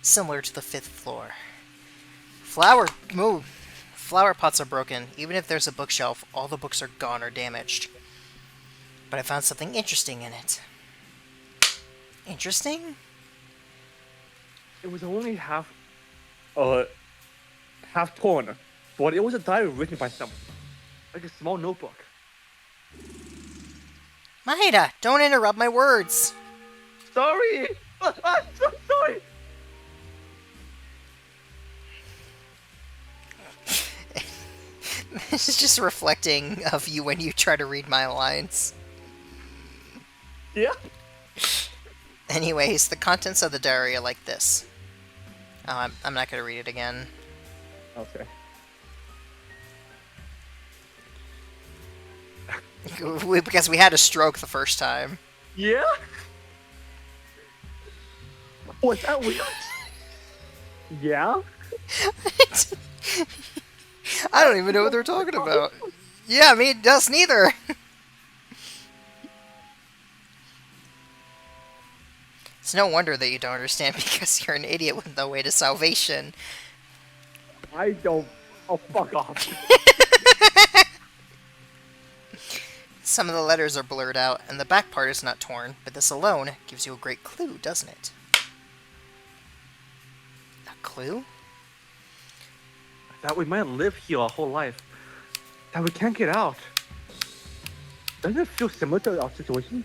similar to the 5th floor. Flower pots are broken. Even if there's a bookshelf, all the books are gone or damaged. But I found something interesting in it. Interesting? It was only half torn, but it was a diary written by someone, like a small notebook. Maeda, don't interrupt my words. Sorry, I'm so sorry. This is just reflecting of you when you try to read my lines. Yeah. Anyways, the contents of the diary are like this. Oh, I'm not going to read it again. Okay. Because we had a stroke the first time. Yeah. Was that weird? Yeah. I don't even know what they're talking about. Yeah, me, us neither. It's no wonder that you don't understand because you're an idiot with no way to salvation. I don't. Oh, fuck off. Some of the letters are blurred out, and the back part is not torn, but this alone gives you a great clue, doesn't it? A clue? That we might live here our whole life. That we can't get out. Doesn't it feel similar to our situation?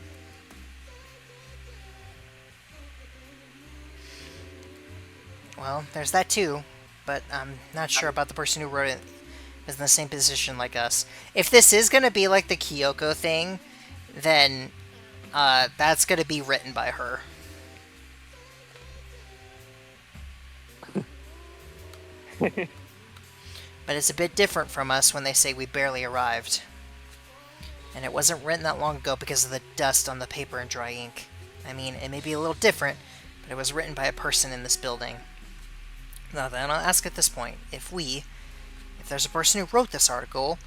Well, there's that too, but I'm not sure about the person who wrote it is in the same position like us. If this is going to be like the Kyoko thing, then that's going to be written by her. But it's a bit different from us when they say we barely arrived. And it wasn't written that long ago because of the dust on the paper and dry ink. I mean, it may be a little different, but it was written by a person in this building. Now then, I'll ask at this point, if there's a person who wrote this article,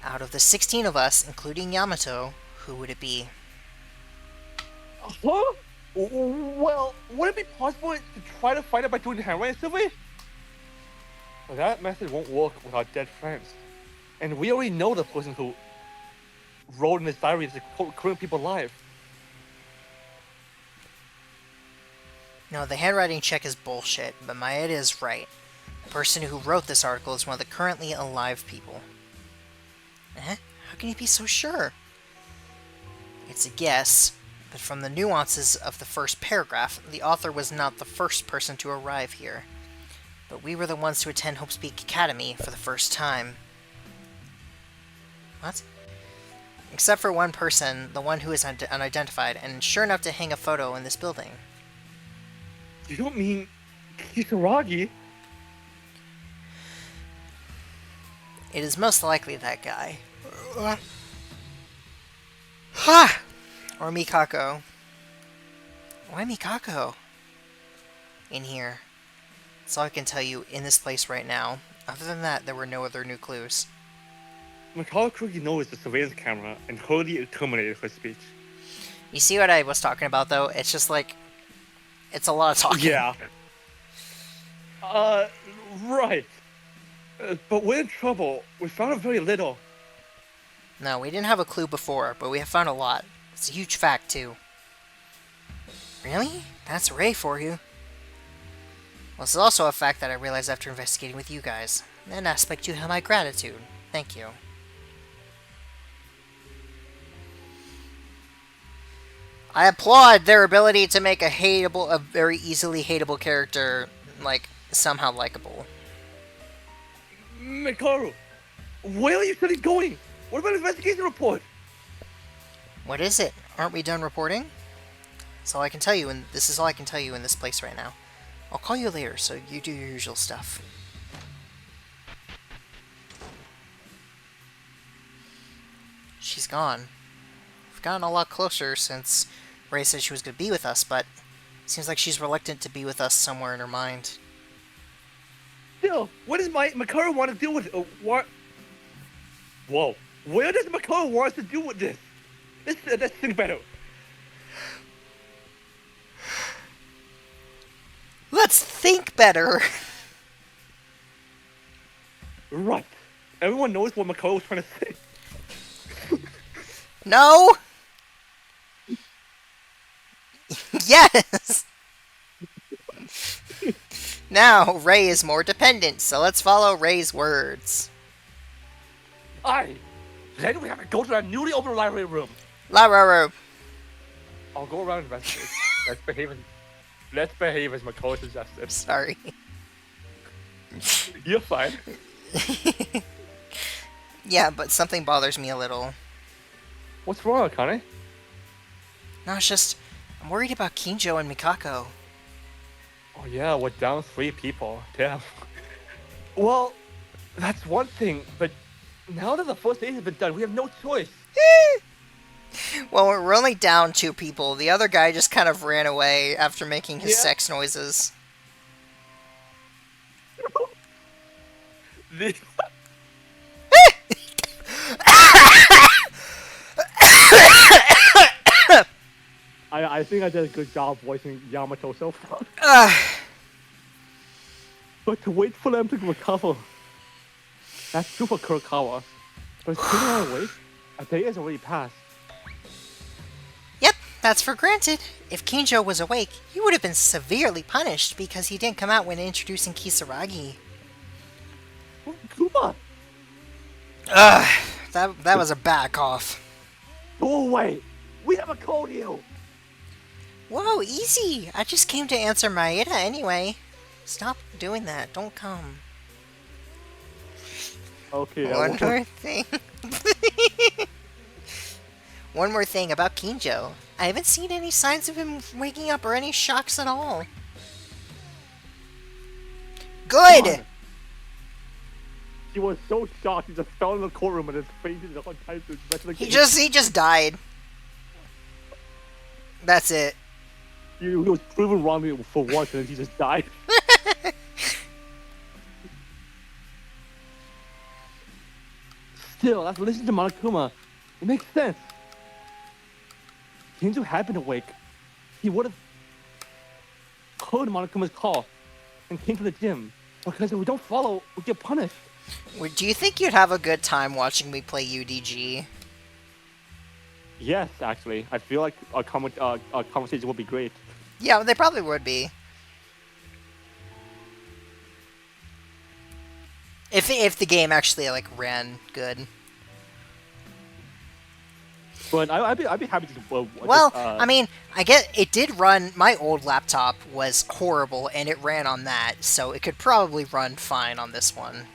Out of the 16 of us, including Yamato, who would it be? Huh? Well, would it be possible to try to find it by doing the handwriting survey? Well, that method won't work with our dead friends. And we already know the person who wrote in his diary to current people alive. No, the handwriting check is bullshit, but Maeda is right. The person who wrote this article is one of the currently alive people. Eh? How can you be so sure? It's a guess, but from the nuances of the first paragraph, the author was not the first person to arrive here. But we were the ones to attend Hope's Peak Academy for the first time. What? Except for one person, the one who is unidentified, and sure enough to hang a photo in this building. You don't mean Kisaragi? It is most likely that guy. Ha! Or Mikako. Why Mikako? In here. That's all I can tell you in this place right now. Other than that, there were no other new clues. Mikako knows the surveillance camera and hurriedly terminated her speech. You see what I was talking about, though? It's just like... It's a lot of talking. Yeah. Right. But we're in trouble. We found out very little. No, we didn't have a clue before, but we have found a lot. It's a huge fact, too. Really? That's Ray for you. Well, this is also a fact that I realized after investigating with you guys. An aspect you have my gratitude. Thank you. I applaud their ability to make a very easily hateable character, like, somehow likable. Mikaro, where are you studying going? What about an investigation report? What is it? Aren't we done reporting? That's all I can tell you, and this is all I can tell you in this place right now. I'll call you later, so you do your usual stuff. She's gone. We've gotten a lot closer since Ray said she was going to be with us, but it seems like she's reluctant to be with us somewhere in her mind. Still, what does Mikaro want to do with what? Whoa, where does Mikaro want us to do with this? Let's think better. Let's think better! Right. Everyone knows what Mikaro was trying to say. No! Yes! Now, Ray is more dependent, so let's follow Ray's words. Aye. Then we have to go to that newly opened library room. Library. I'll go around and investigate. Let's behave as Mikaro suggested. Sorry. You're fine. Yeah, but something bothers me a little. What's wrong, Akane? No, it's just... I'm worried about Kinjo and Mikako. Oh yeah, we're down 3 people. Damn. Well, that's one thing, but now that the first aid has been done, we have no choice. Well, we're only down 2 people. The other guy just kind of ran away after making his sex noises. I think I did a good job voicing Yamato so far. But to wait for them to recover, that's super Kurokawa. But it's taking our away. A day has already passed. Yep, that's for granted. If Kinjo was awake, he would have been severely punished because he didn't come out when introducing Kisaragi. Kuma! That was a bad cough. Go away! We haven't called you! Whoa, easy! I just came to answer Maeda anyway. Stop doing that. Don't come. Okay. One more thing. One more thing about Kinjo. I haven't seen any signs of him waking up or any shocks at all. Good! He was so shocked, he just fell in the courtroom and his face is all tied to the rest of the He just died. That's it. He was proven wrong for once and he just died. Still, after listening to Monokuma, it makes sense. Kinjo had been awake. He would have heard Monokuma's call and came to the gym. Because if we don't follow, we get punished. Do you think you'd have a good time watching me play UDG? Yes, actually. I feel like our conversation would be great. Yeah, they probably would be. If the game actually like ran good. But I'd be happy to. Well, I mean, I get it did run. My old laptop was horrible, and it ran on that, so it could probably run fine on this one.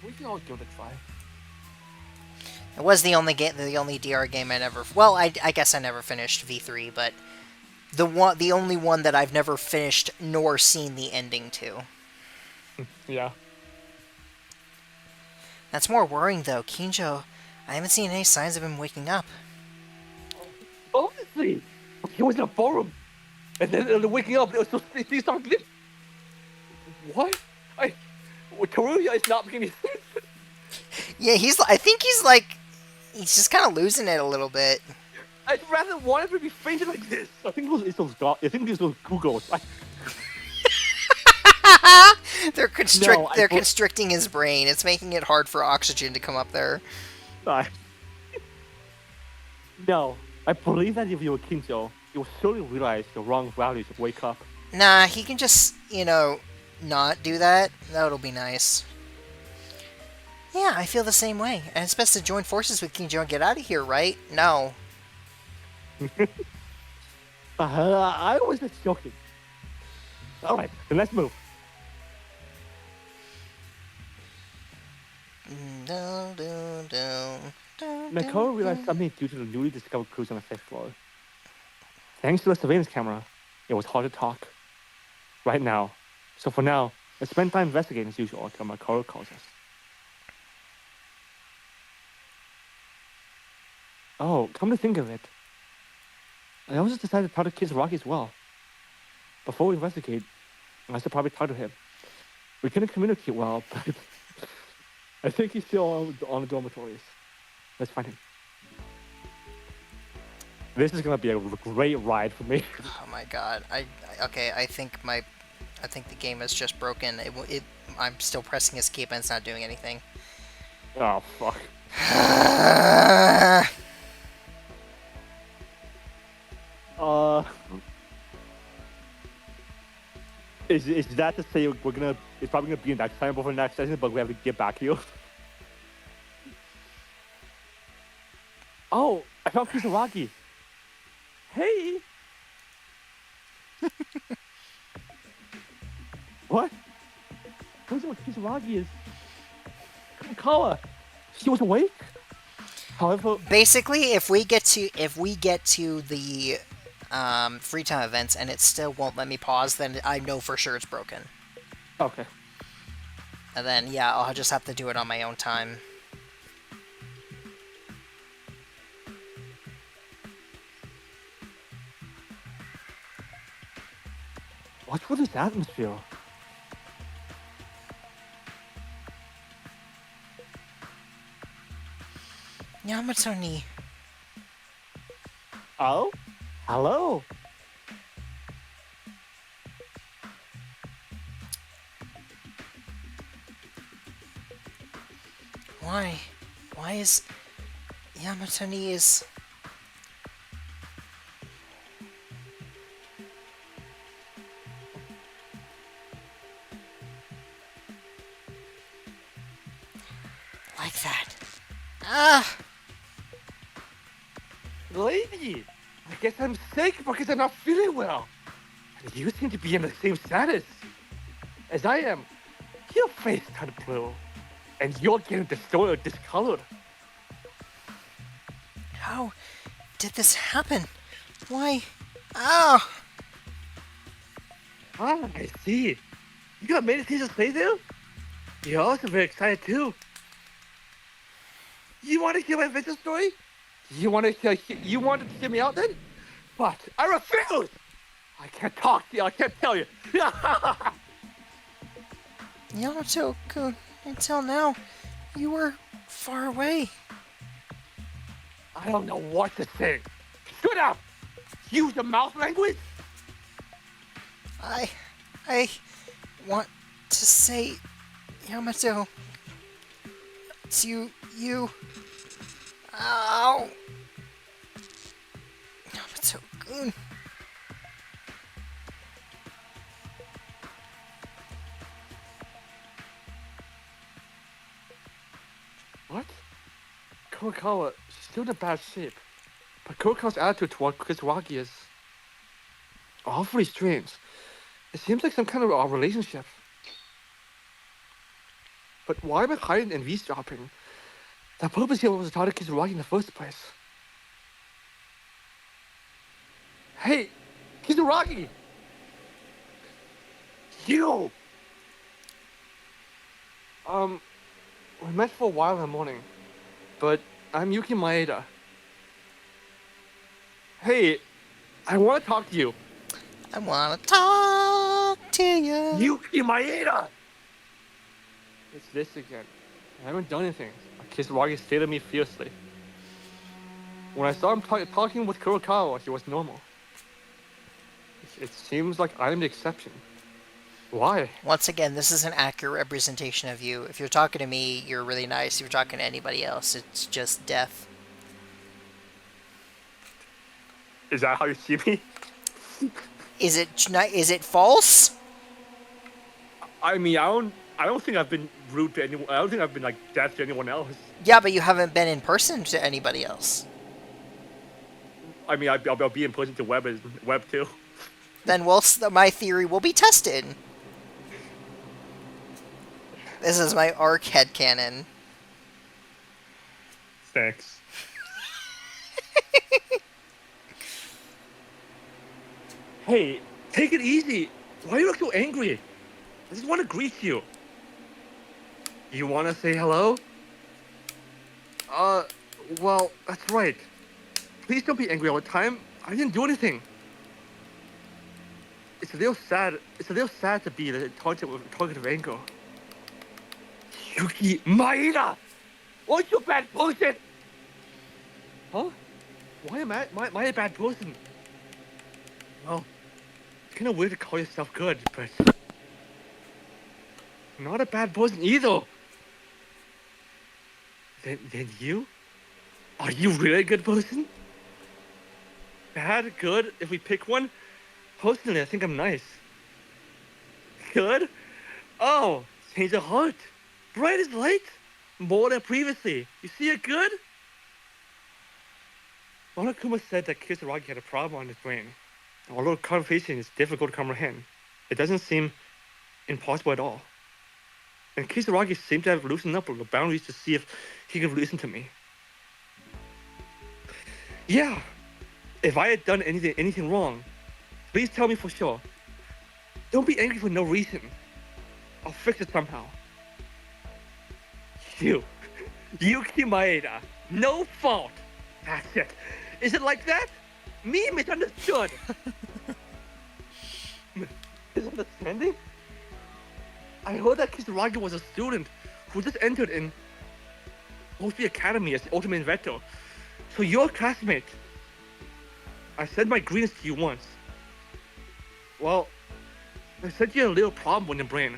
We can all give it a try. It was the only DR game I never. Well, I guess I never finished V3, but the only one that I've never finished nor seen the ending to. Yeah. That's more worrying though, Kinjo. I haven't seen any signs of him waking up. Honestly, he was in a forum, and then waking up, he started. What? Karuya is not making any sense. Yeah, I think he's just kind of losing it a little bit. I'd rather want him to be fainted like this. I think it's those Googles. They're constricting his brain. It's making it hard for oxygen to come up there. No, I believe that if you were Kinjo, you would surely realize the wrong values of wake up. Nah, he can just, not do that. That'll be nice. Yeah, I feel the same way. And it's best to join forces with Kinjo and get out of here, right? No. I was just joking. Alright, then let's move. Nicole realized something due to the newly discovered clues on the 5th floor. Thanks to the surveillance camera, it was hard to talk. Right now. So for now, let's spend time investigating as usual until Makoro calls us. Oh, come to think of it. I also decided to talk to Kisaragi as well. Before we investigate, I should probably talk to him. We couldn't communicate well, but I think he's still on the dormitories. Let's find him. This is gonna be a great ride for me. Oh my god. I think the game is just broken. I'm still pressing escape and it's not doing anything. Oh fuck. Is that to say it's probably gonna be a next time before the next session, but we have to get back to you? Oh, I found Kisaragi. Hey! What? Who's what Kisaragi is? Kamikawa! She was awake? However... Basically, if we get to the free time events and it still won't let me pause, then I know for sure it's broken. Okay. And then, yeah, I'll just have to do it on my own time. What's with this atmosphere? Yamatoni. Oh? Hello? Why? Why is... Yamatoni is... like that. Ah! Lady, I guess I'm sick because I'm not feeling well. And you seem to be in the same status as I am. Your face turned blue, and you're getting distorted, discolored. How did this happen? Why? Oh! Ah, I see. You got meditation stay there? You're also very excited too. You want to hear my vision story? You want to hear me out then? But I refuse! I can't talk to you, I can't tell you. Yamato-kun, until now, you were far away. I don't know what to say. Shut up! Use the mouth language? I want to say, Yamato, to you. Ow! Yamato-kun. What? Kurokawa, she's still in a bad shape. But Kurokawa's attitude toward Kisaragi is awfully strange. It seems like some kind of a relationship. But why am I hiding and eavesdropping? The purpose here was to talk to Kisaragi in the first place. Hey, Kisaragi! You! We met for a while in the morning, but I'm Yuki Maeda. Hey, I want to talk to you. I want to talk to you. Yuki Maeda! It's this again. I haven't done anything. Kisaragi stared at me fiercely. When I saw him talking with Kurokawa, he was normal. It seems like I'm the exception. Why? Once again, this is an accurate representation of you. If you're talking to me, you're really nice. If you're talking to anybody else, it's just death. Is that how you see me? Is it false? I mean, I don't think I've been rude to anyone. I don't think I've been like death to anyone else. Yeah, but you haven't been in person to anybody else. I mean, I'll be in person to web too. Then my theory will be tested. This is my arc headcanon. Thanks. Hey, take it easy. Why do you look so angry? I just want to greet you. You want to say hello? Well, that's right. Please don't be angry all the time. I didn't do anything. It's a little sad. It's a little sad to be the target of anger. Yuki Maeda! What's your bad person? Huh? Why am I a bad person? Well, it's kind of weird to call yourself good, but not a bad person either. Then you? Are you really a good person? Bad, good, if we pick one? Personally, I think I'm nice. Good? Oh, change of heart. Bright as light? More than previously. You see it good? Monokuma said that Kisaragi had a problem on his brain. Although conversation is difficult to comprehend, it doesn't seem impossible at all. And Kisaragi seemed to have loosened up the boundaries to see if he could listen to me. Yeah, if I had done anything wrong, please tell me for sure. Don't be angry for no reason. I'll fix it somehow. Yuki Maeda, no fault. That's it. Is it like that? Me misunderstood. Misunderstanding? I heard that Kisaragi was a student who just entered in the Academy as the Ultimate Inventor. So you're a classmate. I said my greetings to you once. Well, I said you had a little problem with your brain.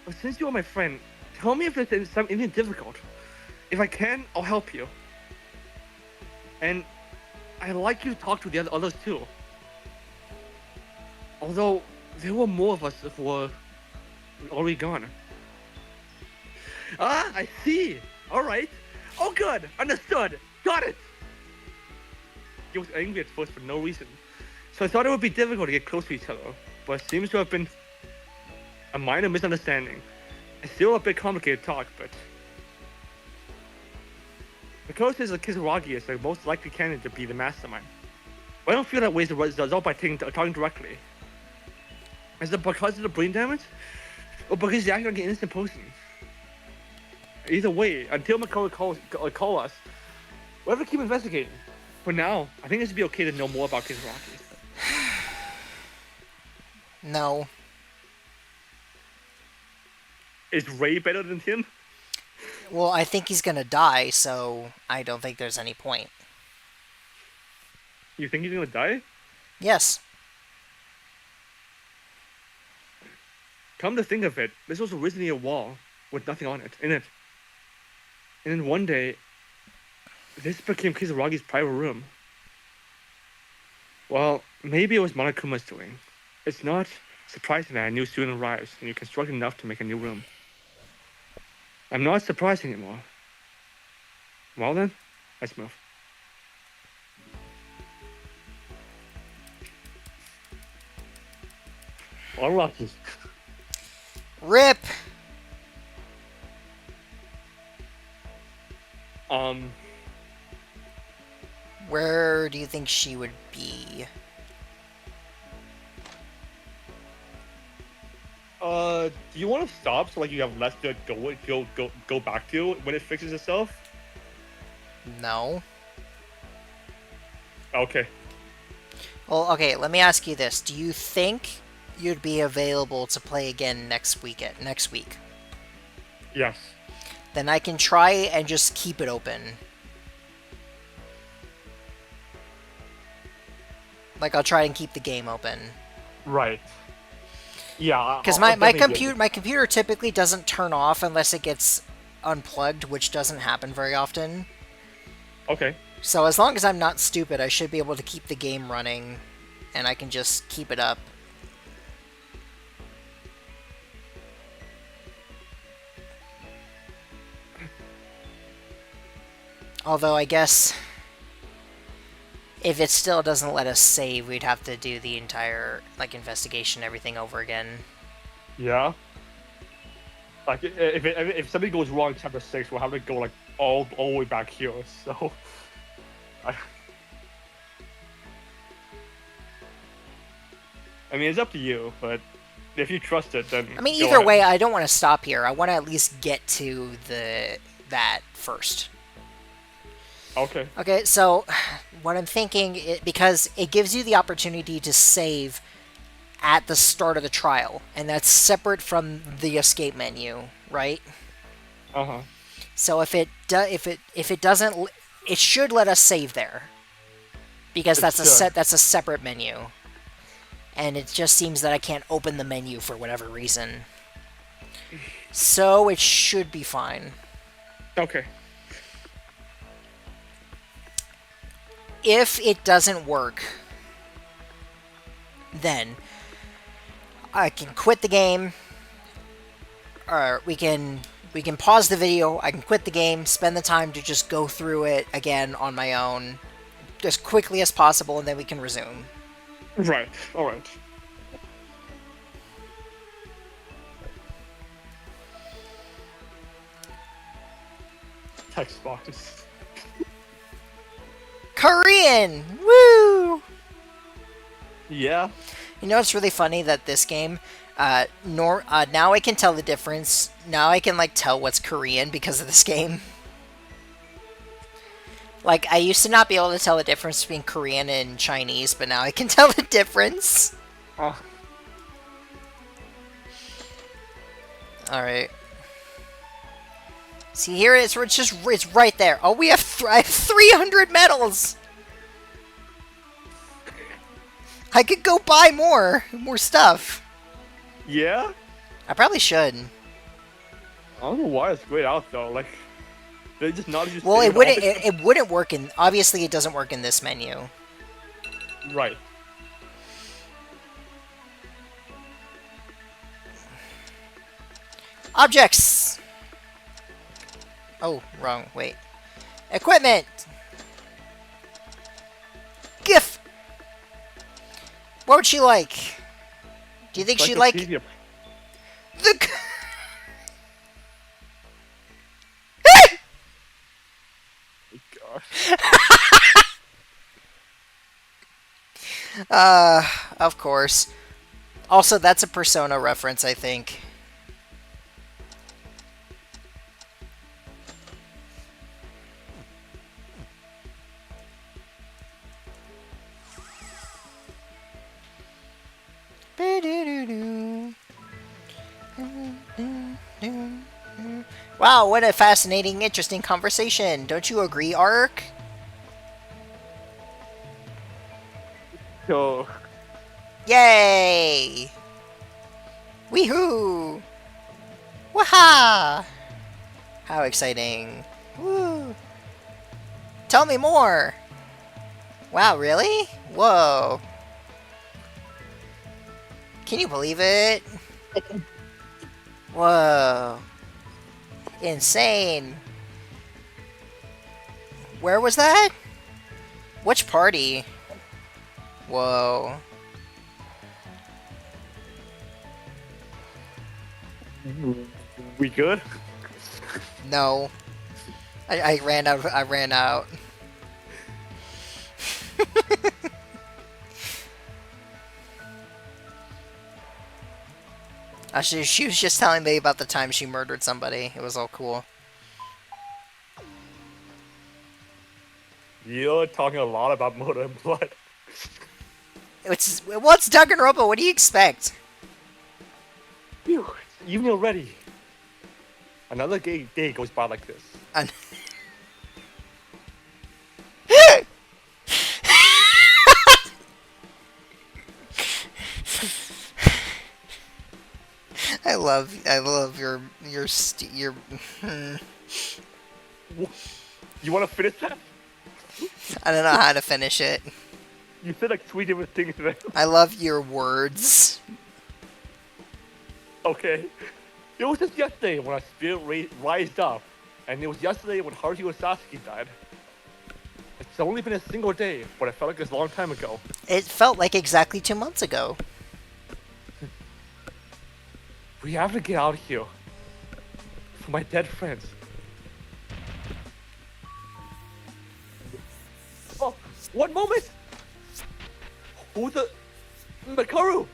But since you are my friend, tell me if there's anything difficult. If I can, I'll help you. And I'd like you to talk to the others too. Although there were more of us who were already gone. Ah, I see. All right. Oh, good. Understood. Got it. He was angry at first for no reason. So I thought it would be difficult to get close to each other. But it seems to have been a minor misunderstanding. It's still a bit complicated to talk, but because there's a Kisaragi is the most likely candidate to be the mastermind. But I don't feel that way is the result by talking directly. Is it because of the brain damage? Or because he's acting like an innocent person? Either way, until Makoto call us, we'll have to keep investigating. For now, I think it should be okay to know more about Kisaragi. No. Is Ray better than him? Well, I think he's gonna die, so I don't think there's any point. You think he's gonna die? Yes. Come to think of it, this was originally a wall with nothing on it, in it. And then one day, this became Kisaragi's private room. Well, maybe it was Monokuma's doing. It's not surprising that a new student arrives and you construct enough to make a new room. I'm not surprised anymore. Well then, let's move. Unlucky. Rip! Where do you think she would be? Do you want to stop so like you have less to go back to when it fixes itself? No. Okay. Well, okay, let me ask you this. Do you think you'd be available to play again next week? Yes. Then I can try and just keep it open. Like, I'll try and keep the game open. Right. Yeah. Because my computer typically doesn't turn off unless it gets unplugged, which doesn't happen very often. Okay. So as long as I'm not stupid, I should be able to keep the game running, and I can just keep it up. Although I guess if it still doesn't let us save, we'd have to do the entire like investigation, everything over again. Yeah. Like if something goes wrong in chapter 6, we'll have to go like all the way back here. So. I mean, it's up to you, but if you trust it, then. I mean, go either ahead. way, I don't want to stop here. I want to at least get to that first. Okay. Okay, so what I'm thinking, because it gives you the opportunity to save at the start of the trial, and that's separate from the escape menu, right? Uh huh. So if it doesn't, it should let us save there, because It that's should. that's a separate menu, and it just seems that I can't open the menu for whatever reason. So it should be fine. Okay. If it doesn't work, then I can quit the game, or we can pause the video, I can quit the game, spend the time to just go through it again on my own, as quickly as possible, and then we can resume. Right. All right. Text boxes. Korean! Woo! Yeah. You know, it's really funny that this game, now I can tell the difference. Now I can, like, tell what's Korean because of this game. Like, I used to not be able to tell the difference between Korean and Chinese, but now I can tell the difference. Alright. See, here it's right there. Oh, I have 300 medals! I could go buy more stuff. Yeah. I probably should. I don't know why it's grayed out though. Like, they just not just. Well, it wouldn't work in. Obviously, it doesn't work in this menu. Right. Objects. Oh, wrong. Wait. Equipment. GIF. What would she like? Do you think she'd like Encyclopedia. the? Of course. Also, that's a Persona reference, I think. Wow, what a fascinating, interesting conversation. Don't you agree, Ark? So, Yay! Weehoo! Waha! How exciting. Woo! Tell me more! Wow, really? Whoa. Can you believe it? Whoa. Insane. Where was that? Which party? Whoa. we good? No. I ran out. I ran out. Actually, she was just telling me about the time she murdered somebody. It was all cool. You're talking a lot about murder and blood. What's Danganronpa? What do you expect? Phew, it's evening already. Another day goes by like this. I love your. You want to finish that? I don't know how to finish it. You said like 3 different things there. I love your words. Okay. It was just yesterday when our spirit rised up, and it was yesterday when Haruhi Sasuke died. It's only been a single day, but I felt like it's a long time ago. It felt like exactly 2 months ago. We have to get out of here. For my dead friends. Oh, one moment! Who's the... Makaru!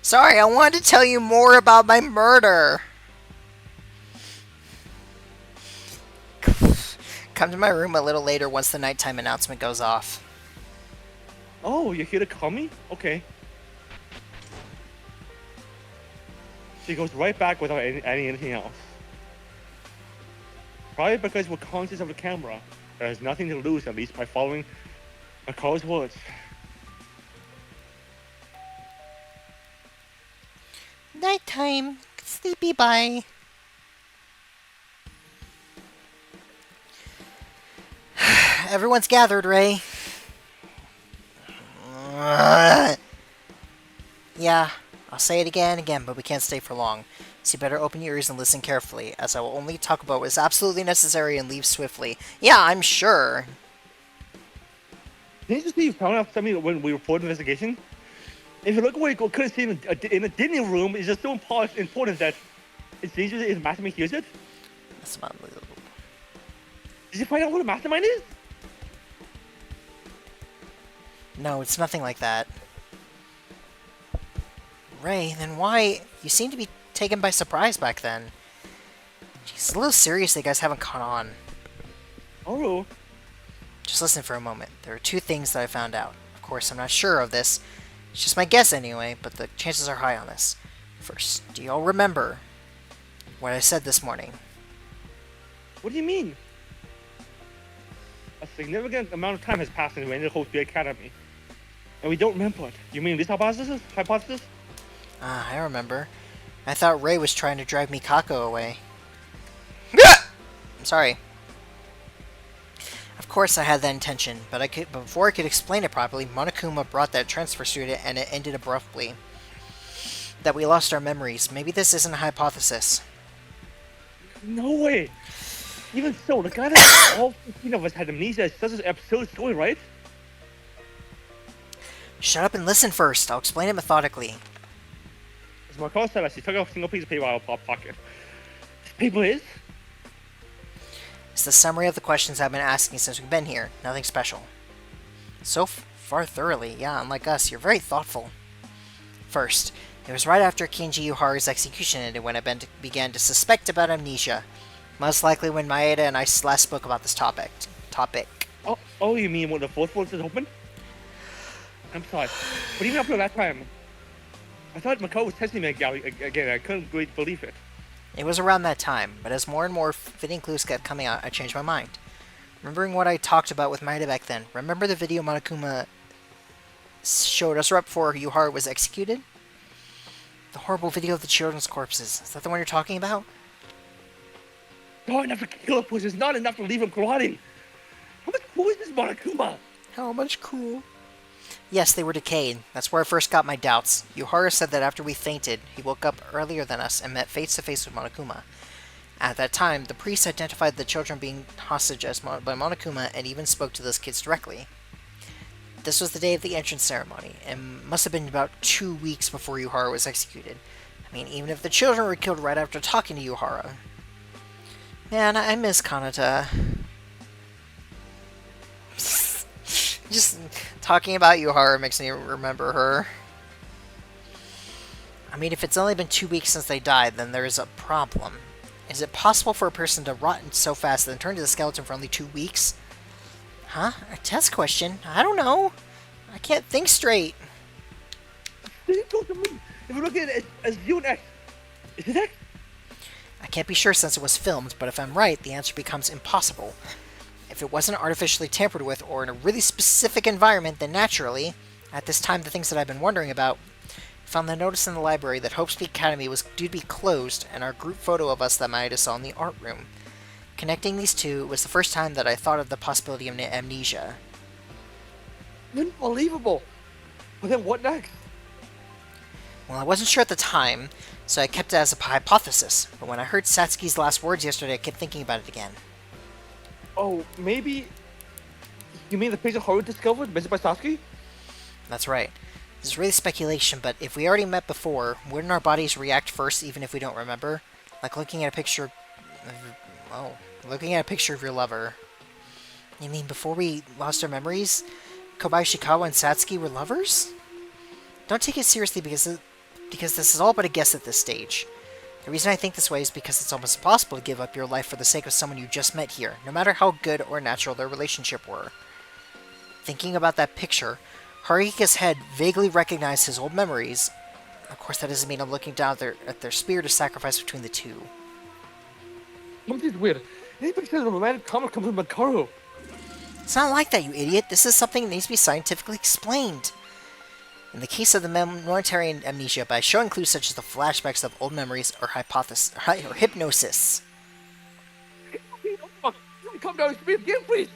Sorry, I wanted to tell you more about my murder. Come to my room a little later once the nighttime announcement goes off. Oh, you're here to call me? Okay. She goes right back without anything else. Probably because we're conscious of the camera. There's nothing to lose, at least by following Makaru's words. Nighttime. Sleepy bye. Everyone's gathered, Ray. Yeah, I'll say it again and again, but we can't stay for long. So you better open your ears and listen carefully, as I will only talk about what is absolutely necessary and leave swiftly. Yeah, I'm sure. Didn't you see you found out something when we reported the investigation? If you look where you could see in a dining room, it's just so important that it's dangerous if Mastermind hears it. That's not unbelievable. Did you find out who the Mastermind is? No, it's nothing like that. Ray, then why? You seem to be taken by surprise back then. Jeez, it's a little serious that you guys haven't caught on. Oh. Just listen for a moment. There are 2 things that I found out. Of course, I'm not sure of this. It's just my guess anyway, but the chances are high on this. First, do you all remember what I said this morning? What do you mean? A significant amount of time has passed since we ended the whole Spear Academy. And we don't remember it. You mean this hypothesis? Ah, I remember. I thought Ray was trying to drive Mikako away. I'm sorry. Of course I had that intention, but before I could explain it properly, Monokuma brought that transfer student and it ended abruptly. That we lost our memories. Maybe this isn't a hypothesis. No way! Even so, the guy that all 15 of us had amnesia is such an absurd story, right? Shut up and listen first. I'll explain it methodically. As Marcel said, she took out a single piece of paper out of her pocket. This paper is? It's the summary of the questions I've been asking since we've been here. Nothing special. So far thoroughly. Yeah, unlike us, you're very thoughtful. First, it was right after Kinji Uharu's execution ended when I began to suspect about amnesia. Most likely when Maeda and I last spoke about this topic. Oh, you mean when the fourth voice is open? I'm sorry. But even after that time, I thought Mako was testing me again. I couldn't really believe it. It was around that time, but as more and more fitting clues kept coming out, I changed my mind. Remembering what I talked about with Maeda back then, remember the video Monokuma showed us right before Yuhara was executed? The horrible video of the children's corpses. Is that the one you're talking about? Not enough to kill a person. It's not enough to leave him rotting. How much cool is this Monokuma? How much cool? Yes, they were decayed. That's where I first got my doubts. Yuhara said that after we fainted, he woke up earlier than us and met face to face with Monokuma. At that time, the priest identified the children being hostage by Monokuma and even spoke to those kids directly. This was the day of the entrance ceremony, and must have been about 2 weeks before Yuhara was executed. I mean, even if the children were killed right after talking to Yuhara. Man, I miss Kanata. Just talking about Yuhara makes me remember her. I mean, if it's only been 2 weeks since they died, then there is a problem. Is it possible for a person to rot so fast and then turn to the skeleton for only 2 weeks? Huh? A test question? I don't know. I can't think straight. If you look at it as you and X, is it X? I can't be sure since it was filmed, but if I'm right, the answer becomes impossible. If it wasn't artificially tampered with or in a really specific environment, then naturally, at this time the things that I've been wondering about, found the notice in the library that Hope's Peak Academy was due to be closed and our group photo of us that Maeda saw in the art room. Connecting these two was the first time that I thought of the possibility of amnesia. Unbelievable. But then what next? Well, I wasn't sure at the time, so I kept it as a hypothesis, but when I heard Satsuki's last words yesterday, I kept thinking about it again. Oh, maybe... You mean the patient Haru discovered, missing by Satsuki? That's right. This is really speculation, but if we already met before, wouldn't our bodies react first even if we don't remember? Like looking at a picture of your lover. You mean before we lost our memories, Kobayashi Kawa and Satsuki were lovers? Don't take it seriously because this is all but a guess at this stage. The reason I think this way is because it's almost impossible to give up your life for the sake of someone you just met here, no matter how good or natural their relationship were. Thinking about that picture, Haruhika's head vaguely recognized his old memories. Of course, that doesn't mean I'm looking down at their spirit of sacrifice between the two. Something's weird. Any picture of a romantic comedy comes from Makaru. It's not like that, you idiot. This is something that needs to be scientifically explained. In the case of the momentary amnesia, by showing clues such as the flashbacks of old memories or hypnosis. Come down and speak again, please.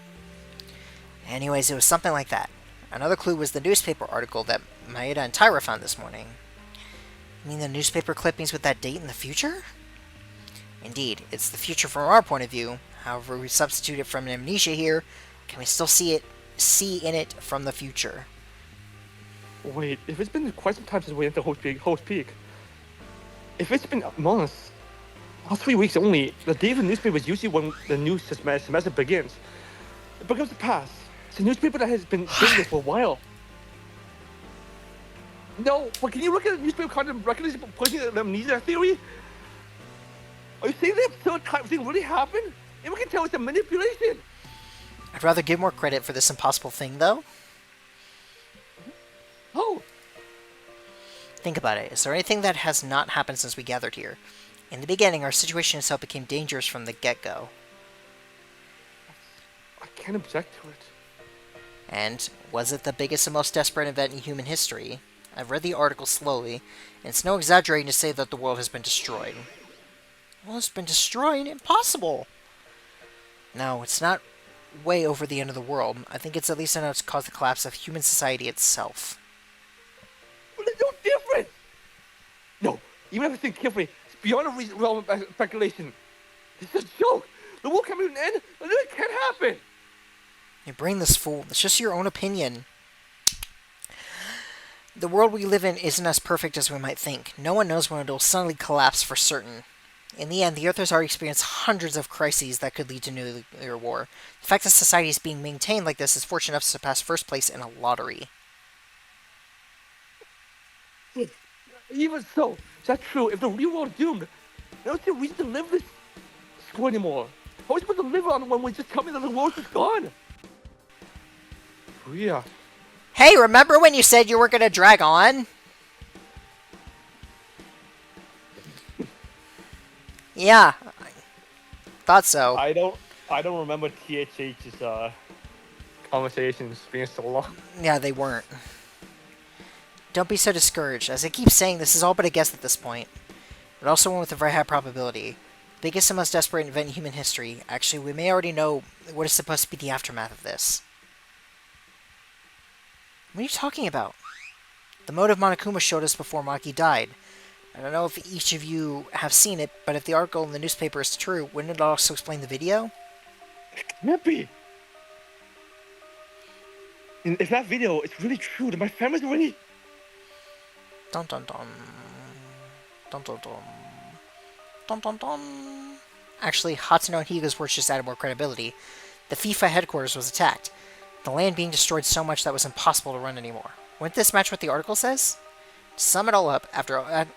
Anyways, it was something like that. Another clue was the newspaper article that Maeda and Taira found this morning. You mean the newspaper clippings with that date in the future? Indeed, it's the future from our point of view. However, we substitute it from an amnesia here. Can we still see in it from the future? Wait, if it's been quite some time since we went to Host Peak, if it's been months, or 3 weeks only, the day of the newspaper is usually when the new semester begins. It becomes the past. It's a newspaper that has been doing this for a while. No, but can you look at the newspaper content and recognize pushing the amnesia theory? Are you saying that absurd type thing really happened? And we can tell it's a manipulation. I'd rather give more credit for this impossible thing, though. Oh! Think about it. Is there anything that has not happened since we gathered here? In the beginning, our situation itself became dangerous from the get-go. I can't object to it. And was it the biggest and most desperate event in human history? I've read the article slowly, and it's no exaggerating to say that the world has been destroyed. Well, it's been destroyed? Impossible! No, it's not way over the end of the world. I think it's at least enough to cause the collapse of human society itself. But there's no difference! No, even if I think carefully, it's beyond a realm of speculation. It's a joke! The world can't be an end, and it can't happen! Your brainless fool. It's just your own opinion. The world we live in isn't as perfect as we might think. No one knows when it will suddenly collapse for certain. In the end, the Earth has already experienced hundreds of crises that could lead to nuclear war. The fact that society is being maintained like this is fortunate enough to surpass first place in a lottery. Even so, is that true? If the real world is doomed, I don't see a reason to live this school anymore. How are we supposed to live on when we just tell me that the world is gone? Yeah. Hey, remember when you said you were going to drag on? Yeah, thought so. I don't remember THH's conversations being so long. Yeah, they weren't. Don't be so discouraged. As I keep saying, this is all but a guess at this point. But also one with a very high probability. Biggest and most desperate event in human history. Actually, we may already know what is supposed to be the aftermath of this. What are you talking about? The motive Monokuma showed us before Maki died. I don't know if each of you have seen it, but if the article in the newspaper is true, wouldn't it also explain the video? Can't be. And if that video is really true, then my family's already. Dun dun dun. Dun dun dun. Dun dun dun. Actually, Hatsuno and Higa's words just added more credibility. The FIFA headquarters was attacked. The land being destroyed so much that it was impossible to run anymore. Wouldn't this match what the article says? To sum it all up, after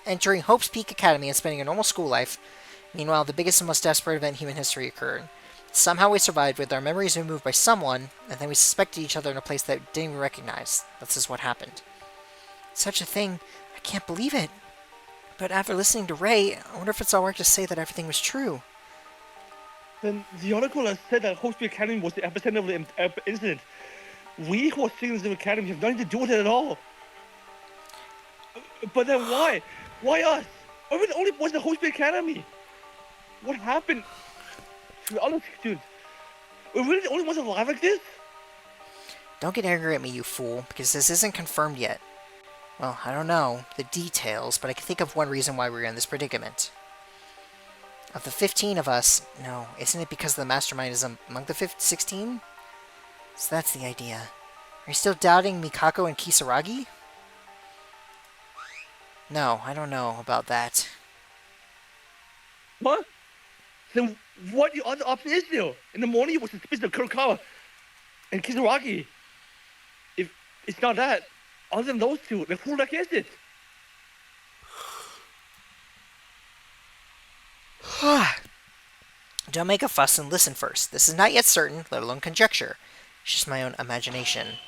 entering Hope's Peak Academy and spending a normal school life, meanwhile, the biggest and most desperate event in human history occurred. Somehow we survived with our memories removed by someone, and then we suspected each other in a place that we didn't even recognize. That's just what happened. Such a thing, I can't believe it. But after listening to Ray, I wonder if it's alright to say that everything was true. Then the article has said that Hope Academy was the epicenter of the incident. We who are students of the academy have nothing to do with it at all. But then why? Why us? Are we the only boys in the Hope Academy? What happened to the other students? Are we really the only ones alive like this? Don't get angry at me, you fool, because this isn't confirmed yet. Well, I don't know the details, but I can think of one reason why we're in this predicament. Of the 15 of us, no, isn't it because the mastermind is among the 16? So that's the idea. Are you still doubting Mikako and Kisaragi? No, I don't know about that. What? Then what the other option is there? In the morning, it was suspicious of Kurokawa and Kisaragi. If it's not that, other than those two, then who the heck is it? Don't make a fuss and listen first. This is not yet certain, let alone conjecture. It's just my own imagination.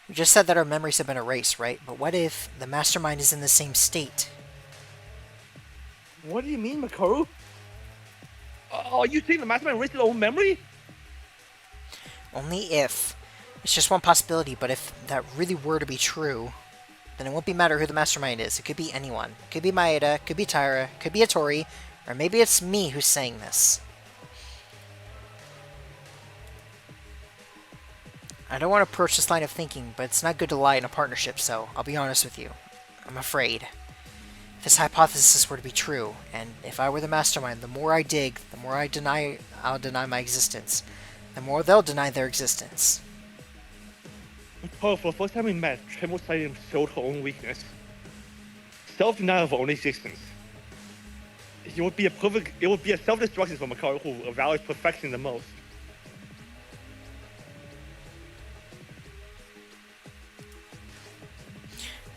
You just said that our memories have been erased, right? But what if the mastermind is in the same state? What do you mean, Makaru? Are you saying the mastermind erased their own memory? Only if. It's just one possibility, but if that really were to be true, then it won't be matter who the mastermind is. It could be anyone. It could be Maeda, could be Taira, could be Hattori, or maybe it's me who's saying this. I don't want to approach this line of thinking, but it's not good to lie in a partnership, so I'll be honest with you. I'm afraid. If this hypothesis were to be true, and if I were the mastermind, the more I dig, the more I'll deny my existence. The more they'll deny their existence. Oh, for the first time we met, Tremor Sighting showed her own weakness. Self-denial of her own existence. It would be a self-destruction for Makaru who values perfection the most.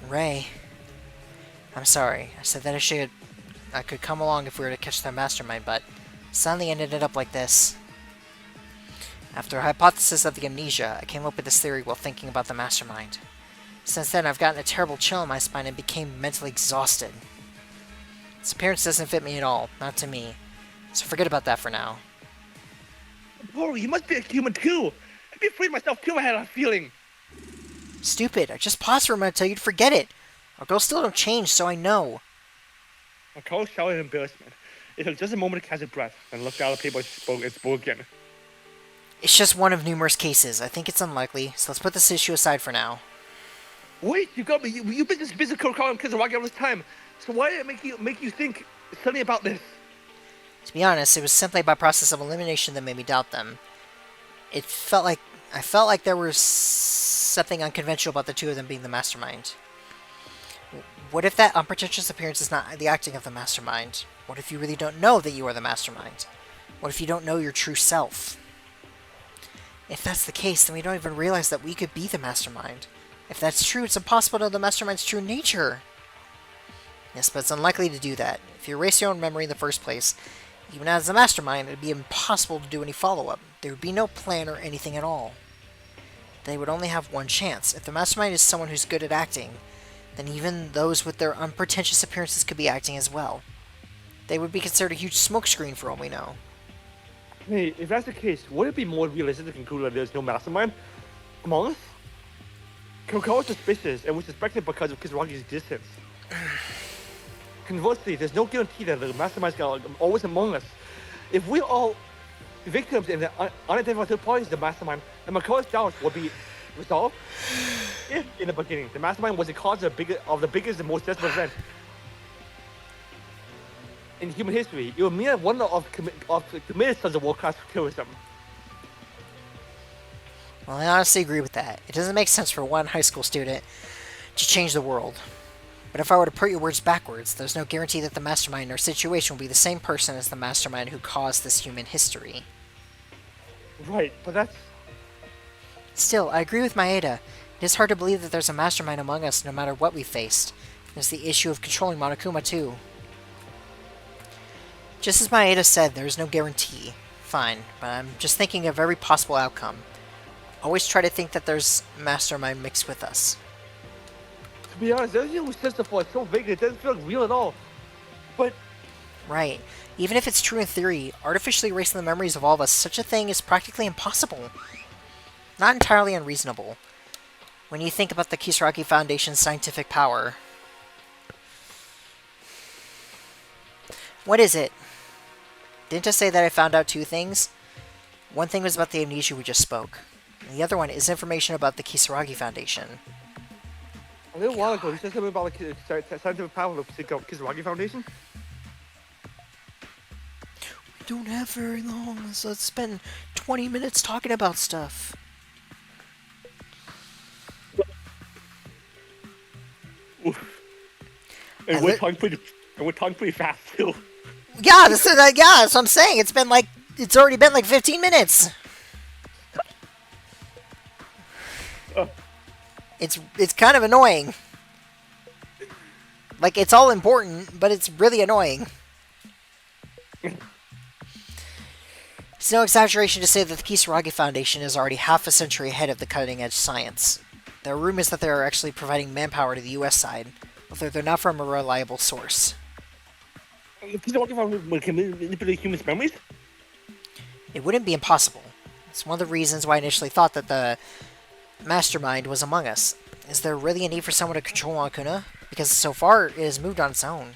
Ray, I'm sorry. I said that I could come along if we were to catch their mastermind, but suddenly it ended up like this. After a hypothesis of the amnesia, I came up with this theory while thinking about the mastermind. Since then, I've gotten a terrible chill in my spine and became mentally exhausted. Its appearance doesn't fit me at all, not to me. So forget about that for now. Makaru, you must be a human too! I'd be afraid myself too if I had a feeling! Stupid, I just paused for a moment to tell you to forget it! Our girls still don't change, so I know. Makaru shouted in embarrassment. It took just a moment to catch her breath, and looked out of the paper and spoke again. It's just one of numerous cases. I think it's unlikely, so let's put this issue aside for now. Wait, you got me. You've been this busy Kurokawa and Kisaragi all this time. So why did it make you think suddenly about this? To be honest, it was simply by process of elimination that made me doubt them. I felt like there was something unconventional about the two of them being the mastermind. What if that unpretentious appearance is not the acting of the mastermind? What if you really don't know that you are the mastermind? What if you don't know your true self? If that's the case, then we don't even realize that we could be the mastermind. If that's true, it's impossible to know the mastermind's true nature. Yes, but it's unlikely to do that. If you erase your own memory in the first place, even as the mastermind, it would be impossible to do any follow-up. There would be no plan or anything at all. They would only have one chance. If the mastermind is someone who's good at acting, then even those with their unpretentious appearances could be acting as well. They would be considered a huge smokescreen for all we know. Hey, if that's the case, would it be more realistic to conclude that there's no mastermind among us? Kokoro is suspicious and was suspected because of Kisaragi's existence. Conversely, there's no guarantee that the masterminds are always among us. If we're all victims and the unidentified third party is the mastermind, then Makoto's doubts will be resolved. If, in the beginning, the mastermind was the cause of the biggest and most desperate event in human history, it was mere wonder of committed such a world-class terrorism. Well, I honestly agree with that. It doesn't make sense for one high school student to change the world. But if I were to put your words backwards, there's no guarantee that the mastermind or situation will be the same person as the mastermind who caused this human history. Right, but that's... Still, I agree with Maeda. It is hard to believe that there's a mastermind among us no matter what we faced. There's the issue of controlling Monokuma too. Just as Maeda said, there is no guarantee. Fine, but I'm just thinking of every possible outcome. Always try to think that there's mastermind mixed with us. To be honest, everything we said so far is so vague it doesn't feel real at all. But... Right. Even if it's true in theory, artificially erasing the memories of all of us, such a thing is practically impossible. Not entirely unreasonable. When you think about the Kisaragi Foundation's scientific power. What is it? Didn't I say that I found out two things? One thing was about the amnesia we just spoke. And the other one is information about the Kisaragi Foundation. A little while ago, you said something about the scientific power of the Kisaragi Foundation? We don't have very long, so let's spend 20 minutes talking about stuff. And we're talking pretty fast too. Yeah, that's what I'm saying. It's already been like 15 minutes. It's kind of annoying. Like, it's all important, but it's really annoying. It's no exaggeration to say that the Kisaragi Foundation is already half a century ahead of the cutting-edge science. There are rumors that they are actually providing manpower to the US side, although they're not from a reliable source. The Kisaragi Foundation can manipulate humans' memories? It wouldn't be impossible. It's one of the reasons why I initially thought that the mastermind was among us. Is there really a need for someone to control Monokuma? Because so far, it has moved on its own.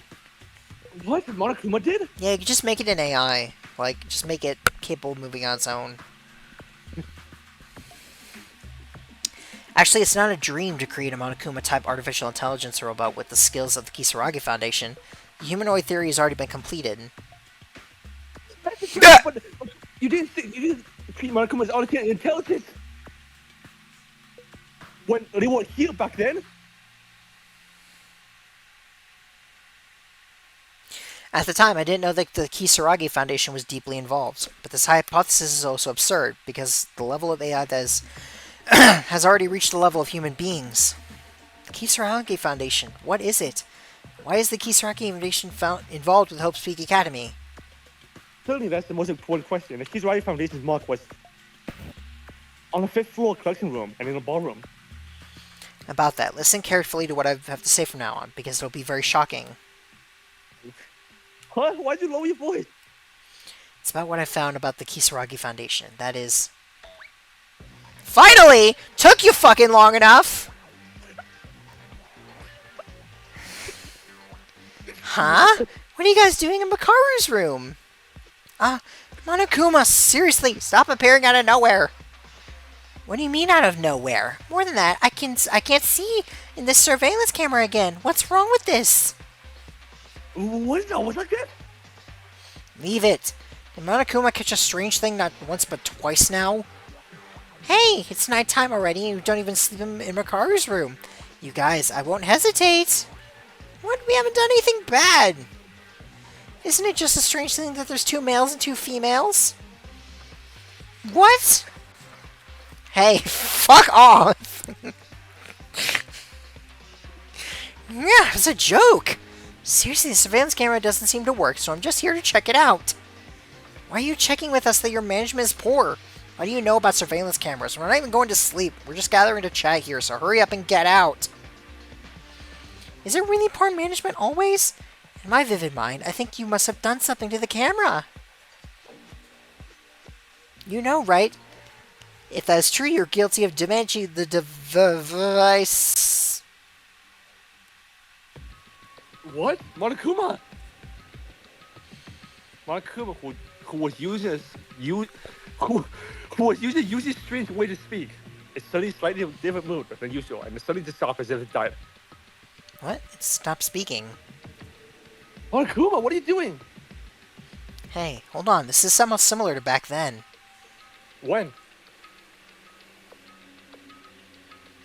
What? Monokuma did? Yeah, you could just make it an AI. Like, just make it capable of moving on its own. Actually, it's not a dream to create a Monokuma-type artificial intelligence robot with the skills of the Kisaragi Foundation. The humanoid theory has already been completed. But you didn't treat Monokuma as artificial intelligence when they weren't here back then. At the time, I didn't know that the Kisaragi Foundation was deeply involved, but this hypothesis is also absurd, because the level of AI that is has already reached the level of human beings. The Kisaragi Foundation, what is it? Why is the Kisaragi Foundation involved with Hope's Peak Academy? Certainly that's the most important question. The Kisaragi Foundation's mark was on the 5th floor collection room and in a ballroom. About that, listen carefully to what I have to say from now on, because it'll be very shocking. Huh? Why'd you lower your voice? It's about what I found about the Kisaragi Foundation. That is... Finally! Took you fucking long enough! Huh? What are you guys doing in Makaru's room? Monokuma, seriously, stop appearing out of nowhere. What do you mean out of nowhere? More than that, I can't see in this surveillance camera again. What's wrong with this? What is that? What's like that? Leave it. Did Monokuma catch a strange thing not once but twice now? Hey, it's nighttime already and you don't even sleep in Makaru's room. You guys, I won't hesitate. What? We haven't done anything bad. Isn't it just a strange thing that there's 2 males and 2 females? What? Hey, fuck off! Yeah, it's a joke! Seriously, the surveillance camera doesn't seem to work, so I'm just here to check it out. Why are you checking with us that your management is poor? What do you know about surveillance cameras? We're not even going to sleep. We're just gathering to chat here, so hurry up and get out. Is it really poor management always? In my vivid mind, I think you must have done something to the camera. You know, right? If that is true, you're guilty of damaging the device. What? Monokuma! Monokuma, who was using who was using Yushi's strange way to speak. It's suddenly slightly different mood than usual, and it suddenly just stopped as if it died. What? It stopped speaking. Monokuma, what are you doing? Hey, hold on. This is somewhat similar to back then. When?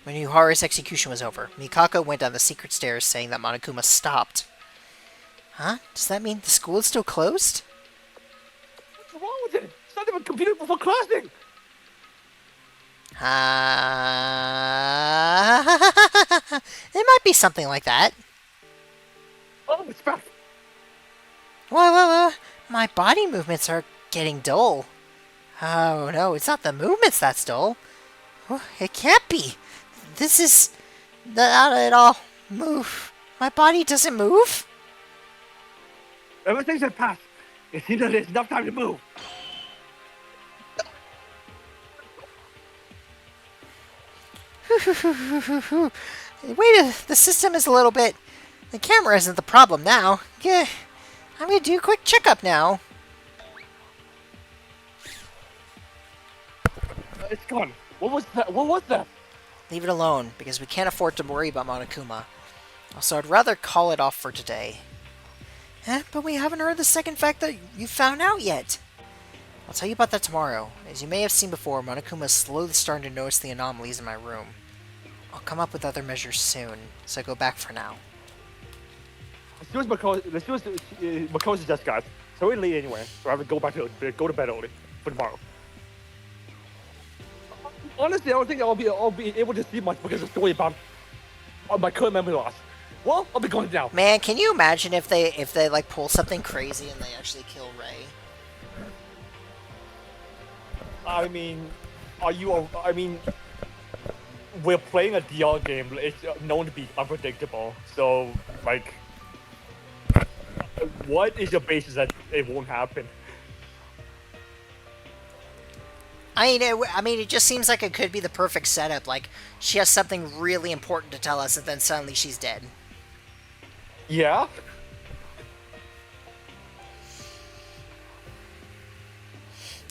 When Yuhara's execution was over, Mikako went down the secret stairs saying that Monokuma stopped. Huh? Does that mean the school is still closed? What's wrong with it? It's not even computed before classing! It might be something like that. Oh, it's back! Whoa. My body movements are getting dull. Oh no, it's not the movements that's dull. It can't be. This is not at all move. My body doesn't move. Everything's at pass. It seems that there's enough time to move. Wait, the system is a little bit... The camera isn't the problem now. Yeah, I'm gonna do a quick checkup now. It's gone. What was that? What was that? Leave it alone, because we can't afford to worry about Monokuma. Also, I'd rather call it off for today. But we haven't heard the second fact that you found out yet. I'll tell you about that tomorrow. As you may have seen before, Monokuma is slowly starting to notice the anomalies in my room. I'll come up with other measures soon, so I go back for now. As soon as Mako's just got, so we're late anyway, so I have to go to bed early for tomorrow. Honestly, I don't think I'll be able to see much because of the story about my current memory loss. Well, I'll be going now. Man, can you imagine if they like pull something crazy and they actually kill Ray? I mean, we're playing a DR game. It's known to be unpredictable. So, like, what is your basis that it won't happen? I mean, it just seems like it could be the perfect setup. Like, she has something really important to tell us, and then suddenly she's dead. Yeah?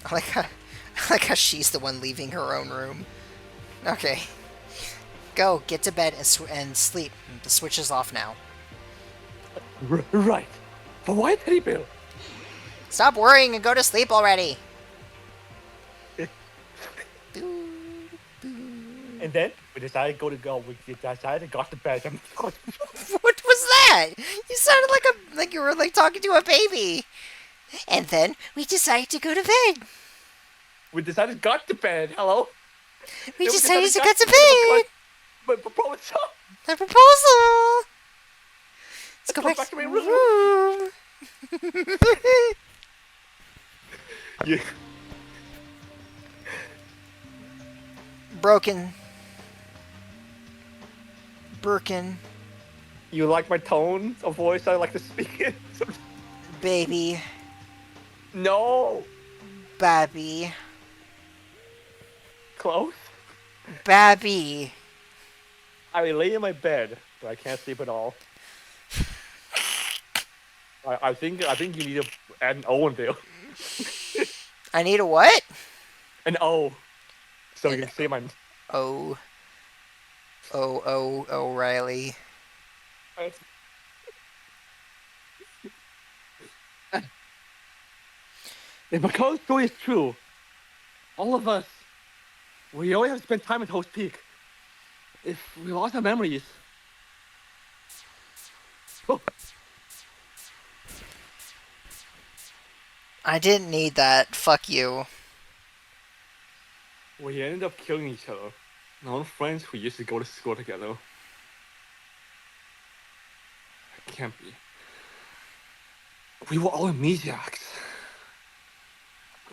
I like how she's the one leaving her own room. Okay. Go, get to bed and sleep. The switch is off now. Right. But why Teddy Bear? Stop worrying and go to sleep already. And then we decided to go to bed. What was that? You sounded like you were like talking to a baby. And then we decided to go to bed. We decided to go to bed. Hello. We decided to go to bed. My proposal. The proposal. Let's go back to my room. Yeah. Broken. Birkin. You like my tone of voice? I like to speak it. Baby. No. Babby. Close. Babby. I lay in my bed, but I can't sleep at all. I think you need to add an O in there. I need a what? An O. So you can say my... Oh. O'Reilly. If McCall's story is true, all of us, we always have to spend time at Host Peak. If we lost our memories... Oh. I didn't need that. Fuck you. We ended up killing each other. Our friends who used to go to school together. It can't be. We were all amnesiacs.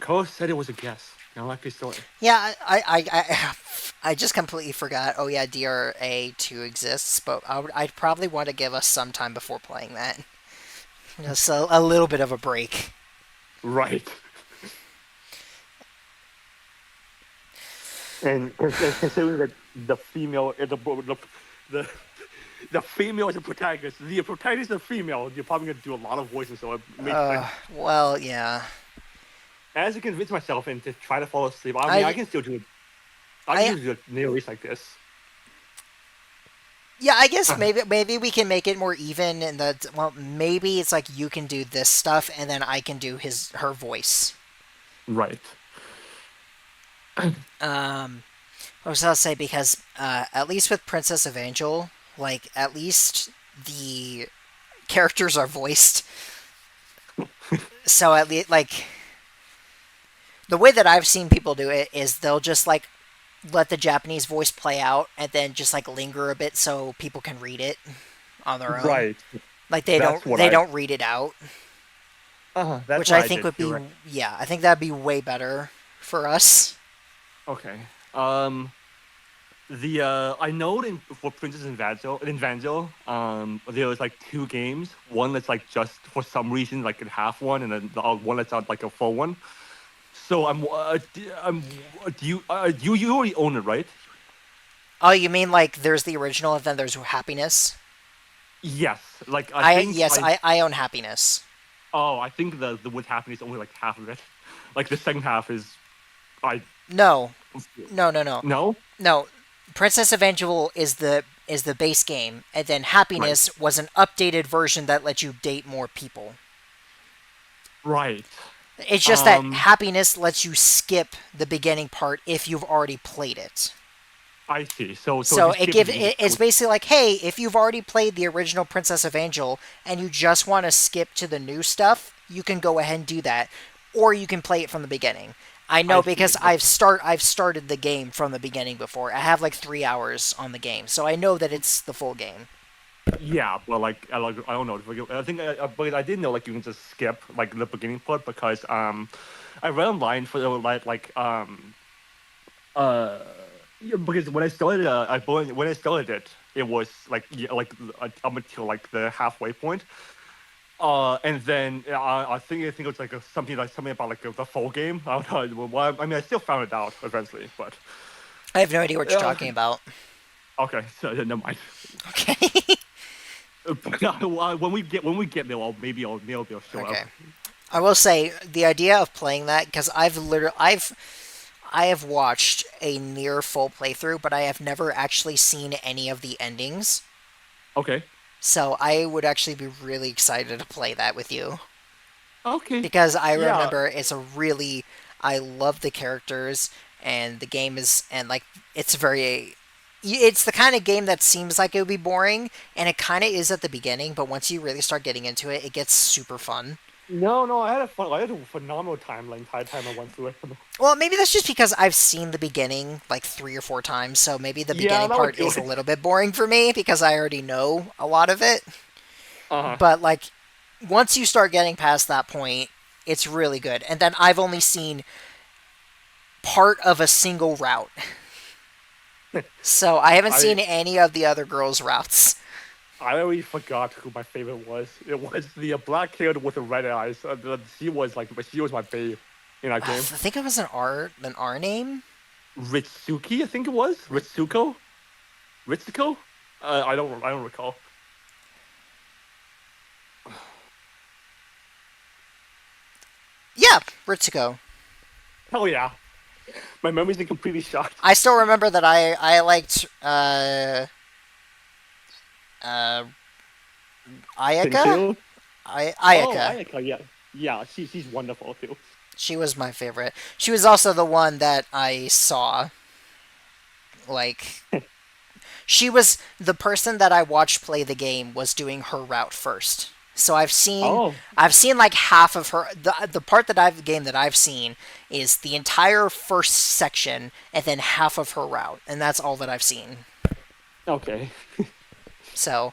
Cole said it was a guess. I like his story. Yeah, I just completely forgot. Oh yeah, DRA2 exists, but I'd probably want to give us some time before playing that. Just a little bit of a break. Right. And considering that the female, the the female is the protagonist is a female, you're probably gonna do a lot of voices, so it makes sense. Well, yeah. As I convince myself and to try to fall asleep, I mean, I I can still do it. I I can do a nail race like this. Yeah, I guess maybe we can make it more even, and that well, maybe it's like you can do this stuff, and then I can do her voice. Right. What was I gonna say? Because at least with Princess Evangel, like at least the characters are voiced. So at least like the way that I've seen people do it is they'll just like let the Japanese voice play out and then just like linger a bit so people can read it on their own. Right. Like they That's what don't read it out, That's which what I think did would be too, right? yeah, I think that'd be way better for us. Okay. The I know for Princess in Vanzo, there was like two games. One that's like just for some reason like a half one, and then the one that's out like a full one. So you already own it, right? Oh, you mean like there's the original and then there's Happiness? Yes. Like I think Yes, I own Happiness. I think the what's happening is only like half of it. Like the second half is I No, no. no No, Princess Evangel is the base game, and then right Happiness was an updated version that lets you date more people. right. It's just that Happiness lets you skip the beginning part if you've already played it. I see. So So you it skip gives the it's basically like, hey, if you've already played the original Princess Evangel and you just want to skip to the new stuff, you can go ahead and do that, or you can play it from the beginning. I know I see. because I've started the game from the beginning before. I have like 3 hours on the game, so I know that it's the full game. Yeah, well, like I don't know. I think, but I didn't know like you can just skip like the beginning part because I read online for yeah, because when I started when I started it, it was like up until like the halfway point. And then I think it was like something about like the full game. I don't know. Well, I mean, I still found it out eventually, but I have no idea what you're uh, talking about. okay, so never mind. Okay. When we get there, maybe I'll show up. Okay. I will say the idea of playing that because I have watched a near full playthrough, but I have never actually seen any of the endings. Okay. So I would actually be really excited to play that with you Okay. because I Yeah. remember I love the characters and the game is and like it's the kind of game that seems like it would be boring and it kind of is at the beginning, but once you really start getting into it, it gets super fun. No, I had a phenomenal time the entire time I went through it. Well, maybe that's just because I've seen the beginning like 3 or 4 times, so maybe the Yeah, beginning that would part do is a it. little bit boring for me because I already know a lot of it. Uh-huh. But like once you start getting past that point, it's really good. And then I've only seen part of a single route. So I haven't I seen any of the other girls' routes. I already forgot who my favorite was. It was the black kid with the red eyes. She was my babe in that I game. think it was an R name. Ritsuki, I think it was Ritsuko. I don't recall. Yeah, Ritsuko. Hell yeah, my memory's been completely shot. I still remember that I liked uh Ayaka. Too. Oh, Ayaka. Ayaka, yeah, yeah. She's wonderful too. She was my favorite. She was also the one that I saw. Like, she was the person that I watched play the game was doing her route first. So Oh, I've seen like half of her the part that I've game that I've seen is the entire first section and then half of her route, and that's all that I've seen. okay. So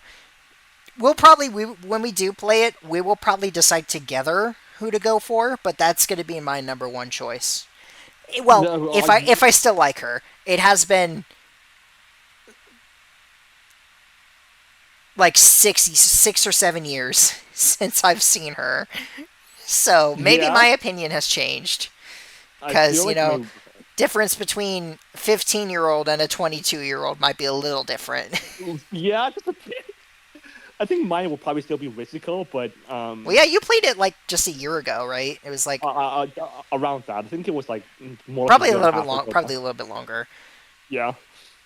when we do play it, we will probably decide together who to go for, but that's going to be my number one choice. Well, No, if I still like her, it has been like 6 or 7 years since I've seen her. So maybe Yeah. my opinion has changed. I Because, feel you like know, difference between 15-year-old and a 22-year-old might be a little different. yeah, just a bit. I think mine will probably still be Whimsical, but Well, yeah, you played it like just a year ago, right? It was like around that. I think it was like more like a probably a year and a little bit half long, ago. probably a little bit longer. Yeah.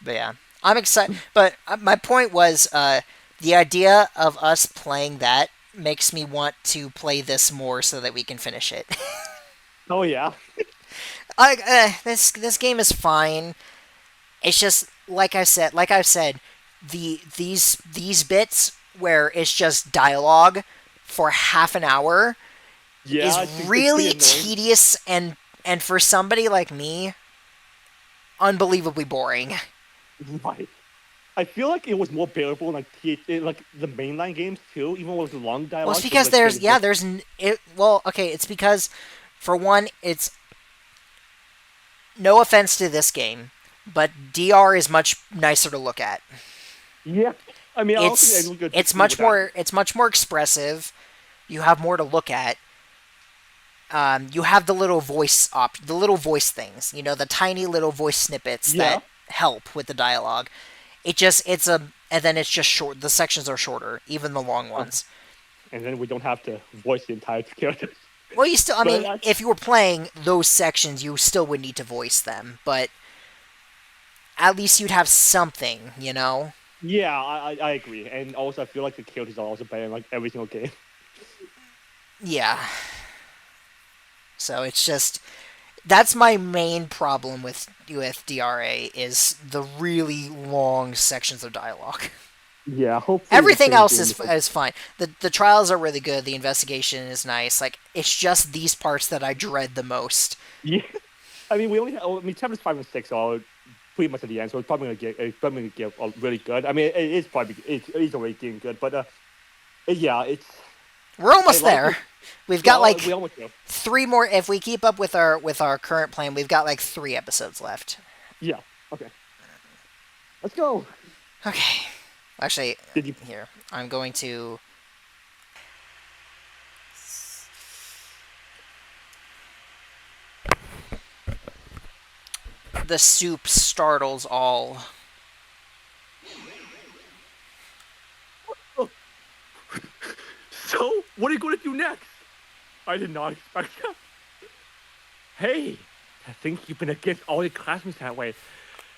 But yeah, I'm excited. But my point was, the idea of us playing that makes me want to play this more so that we can finish it. Oh yeah. This game is fine. It's just like I've said, these bits where it's just dialogue for half an hour is Yeah, it's pretty really annoying. tedious and for somebody like me, unbelievably boring. Right. I feel like it was more bearable in like the mainline games too, even with the long Well, it's dialogue. because it's because for one, it's no offense to this game, but DR is much nicer to look at. Yeah. I mean, I don't think It's anyone could it's disagree much with that. more it's much more expressive. You have more to look at. You have the little voice things. You know, the tiny little voice snippets Yeah. that help with the dialogue. And then it's just short. The sections are shorter, even the long ones. And then we don't have to voice the entire characters. Well, you still, I But mean, if you were playing those sections, you still would need to voice them, but at least you'd have something, you know? yeah, I agree. And also, I feel like the characters are also better in like every single game. Yeah. So it's just that's my main problem with DRA is the really long sections of dialogue. Yeah, hopefully. Everything else is fine. The trials are really good. The investigation is nice. Like it's just these parts that I dread the most. Yeah. I mean, chapters 5 and 6 are pretty much at the end, so it's probably gonna get really good. I mean, it's already getting good, but yeah, it's. We're almost like there. it. We've got like we almost do. 3 more. If we keep up with our current plan, we've got like 3 episodes left. Yeah. Okay. Let's go. Okay. Actually, Did you? here I'm going to. The soup startles all. So, what are you going to do next? I did not expect that. Hey, I think you've been against all your classmates that way.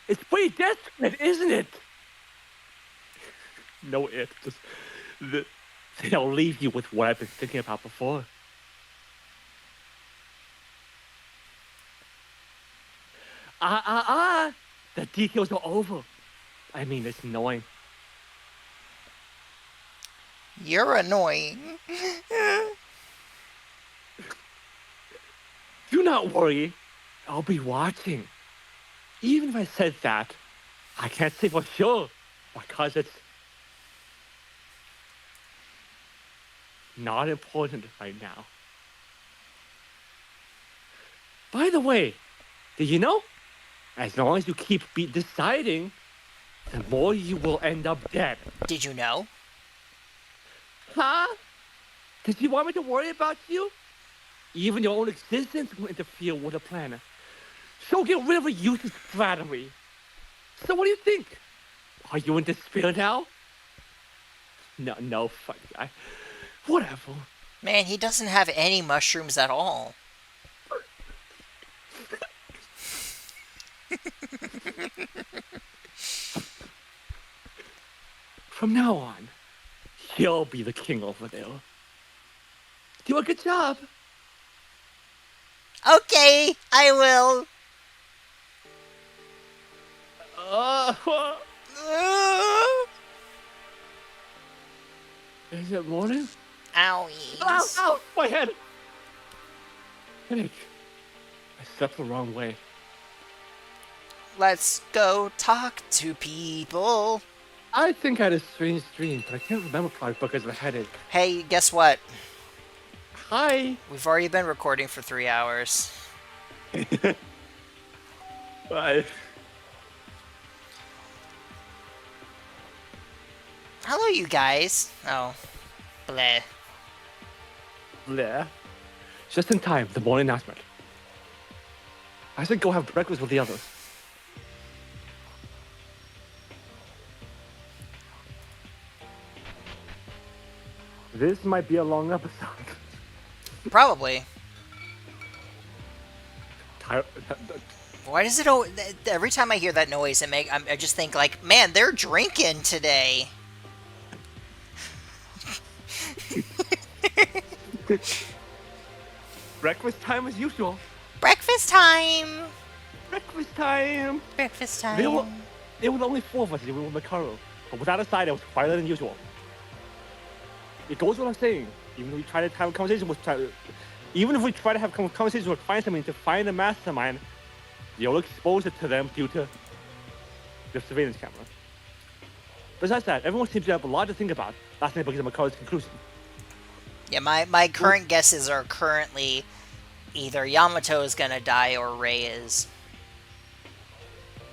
It's pretty desperate, isn't it? No, just the. I'll leave you with what I've been thinking about before. The details are over. I mean, it's annoying. You're annoying. Do not worry. I'll be watching. Even if I said that, I can't say for sure because it's not important right now. By the way, did you know? As long as you keep deciding, the more you will end up dead. Did you know? Huh? Did you want me to worry about you? Even your own existence will interfere with the plan. So get rid of the useless flattery. So what do you think? Are you in despair now? No, fuck guy. Whatever. Man, he doesn't have any mushrooms at all. From now on, you'll be the king over there. Do a good job. Okay, I will. Is it morning? Owie. Ow, my head. Headache. I slept the wrong way. Let's go talk to people. I think I had a strange dream, but I can't remember probably because of the headache. Hey, guess what? Hi. We've already been recording for 3 hours. Bye. Hello, you guys. Oh, bleh. there. Just in time, the morning announcement. I said go have breakfast with the others. This might be a long episode. Probably. Ty- Why does it every time I hear that noise, I just think like, man, they're drinking today. Breakfast time as usual. Breakfast time. Breakfast time. Breakfast time. There were only 4 of us. We were with Makaro. But without a side, it was quieter than usual. It goes what I'm saying. Even if we try to have a conversation even if we try to have conversations with find something to find a mastermind, you'll expose it to them due to the surveillance camera. Besides that, everyone seems to have a lot to think about. Last night because of Makaro's conclusion. Yeah, my current guesses are currently either Yamato is gonna die or Rei is.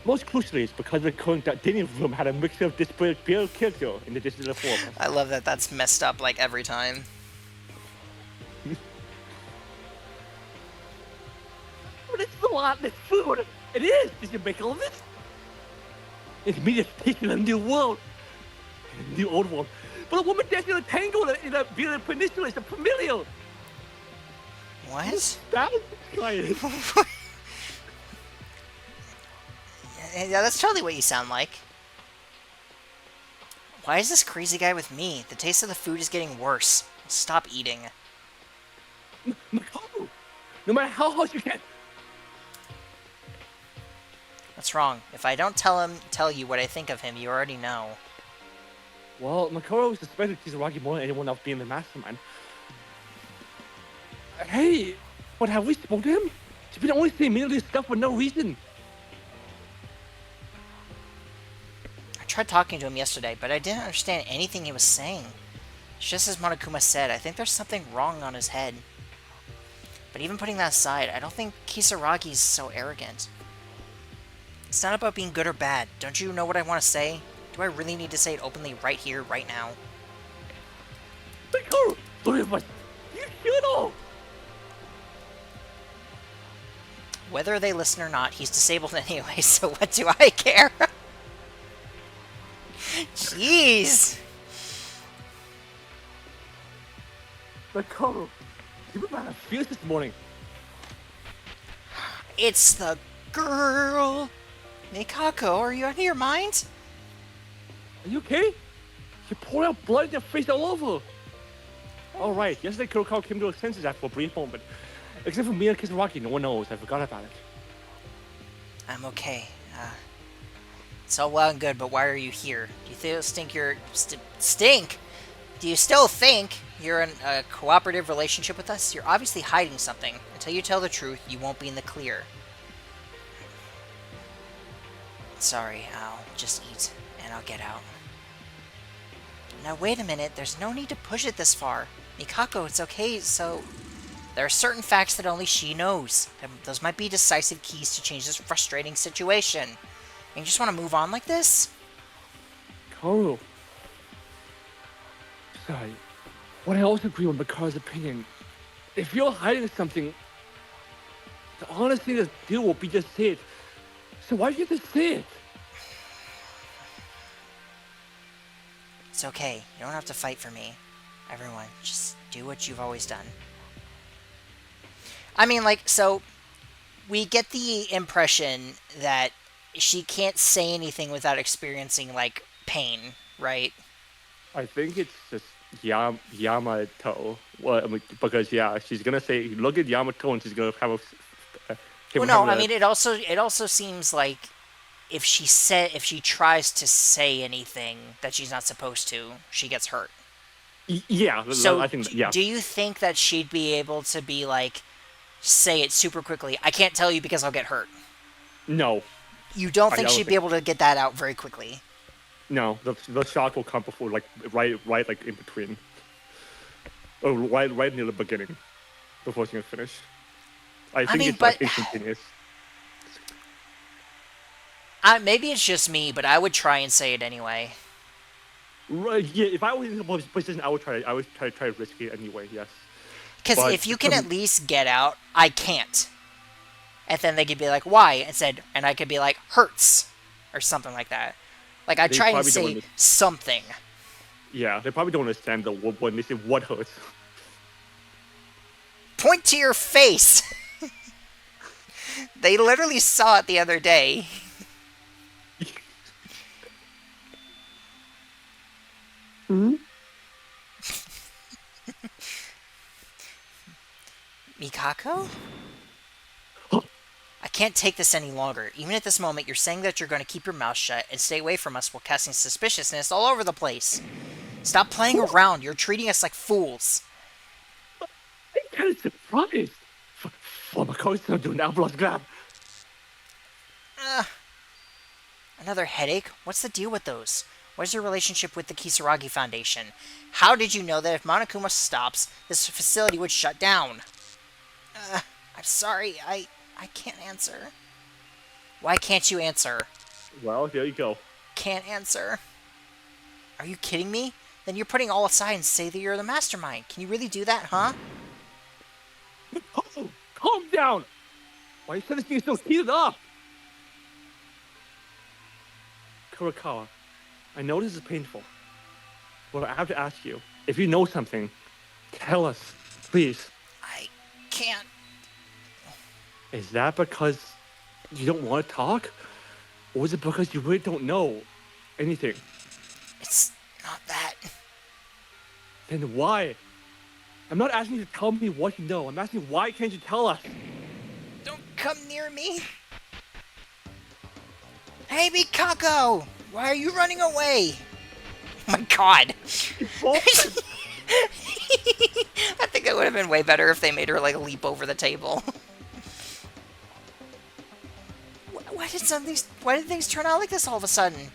Most crucially, it's because the current dining room had a mixture of disparate character in the digital form. I love that that's messed up like every time. But it's a lot, it's food. It is. Did you make all of it? It's me just taking a new world. A new old world. But a woman dancing in a tango in a beautiful peninsula is a familial. What? That was exciting. Yeah, that's totally what you sound like. Why is this crazy guy with me? The taste of the food is getting worse. Stop eating. Makaru, no matter how hard you can. What's wrong? If I don't tell you what I think of him, you already know. Well, Makaru suspected Kisaragi more than anyone else being the mastermind. Hey, but have we spoken to him? She's been only saying meaningless stuff for no reason. I tried talking to him yesterday, but I didn't understand anything he was saying. It's just as Monokuma said, I think there's something wrong on his head. But even putting that aside, I don't think Kisaragi's so arrogant. It's not about being good or bad. Don't you know what I want to say? Do I really need to say it openly right here, right now? Makaru, three of us. You should know. Whether they listen or not, he's disabled anyway, so what do I care? Jeez! Makaru, you were about fierce this morning. It's the girl! Mikako, are you out of your mind? Are you okay? You poured out blood in your face all over. All right, yesterday Kuroko came to her senses after a brief moment. Except for me and Kisaragi, no one knows. I forgot about it. I'm okay. It's all well and good, but why are you here? Do you think you're... stink? Do you still think you're in a cooperative relationship with us? You're obviously hiding something. Until you tell the truth, you won't be in the clear. Sorry, I'll just eat, and I'll get out. Now wait a minute, there's no need to push it this far. Mikako, it's okay, so... There are certain facts that only she knows. Those might be decisive keys to change this frustrating situation. And you just want to move on like this? Karu. Sorry. What I also agree with Makaru's opinion. If you're hiding something, the honest thing to do will be just say it. So why don't you just say it? It's okay. You don't have to fight for me. Everyone, just do what you've always done. I mean, like, so we get the impression that she can't say anything without experiencing, like, pain, right? I think it's just Yamato. Well, I mean, because yeah, she's gonna say, look at Yamato, and she's gonna have a. Well, no, I mean, it also seems like if she tries to say anything that she's not supposed to, she gets hurt. Yeah, so I think yeah. Do you think that she'd be able to be like, say it super quickly? I can't tell you because I'll get hurt. No. You don't think she'd be able to get that out very quickly? No, the shock will come before, like right, like in between. Oh, right near the beginning, before she can finish. I think it's like instantaneous. Maybe it's just me, but I would try and say it anyway. Right? Yeah. If I was in the position, I would try to risk it anyway. Yes. Because But if you can at least get out, I can't. And then they could be like, why? And I could be like, hurts. Or something like that. Like, I They try and probably don't say understand. something. Yeah, they probably don't understand the when they say what hurts. Point to your face! They literally saw it the other day. Hmm? Mikako? I can't take this any longer. Even at this moment, you're saying that you're going to keep your mouth shut and stay away from us while casting suspiciousness all over the place. Stop playing around. You're treating us like fools. I'm kind of surprised. For my coach to do an outlaws grab. Another headache? What's the deal with those? What's your relationship with the Kisaragi Foundation? How did you know that if Monokuma stops, this facility would shut down? I'm sorry, I can't answer. Why can't you answer? Well, there you go. Can't answer. Are you kidding me? Then you're putting all aside and say that you're the mastermind. Can you really do that, huh? Oh, calm down. Why are you suddenly being so heated up? Kurakawa, I know this is painful, but I have to ask you, if you know something, tell us, please. I can't. Is that because you don't want to talk? Or is it because you really don't know anything? It's not that. Then why? I'm not asking you to tell me what you know. I'm asking why can't you tell us? Don't come near me. Hey, Mikako! Why are you running away? Oh my god. I think it would have been way better if they made her, like, leap over the table. Why did things turn out like this all of a sudden?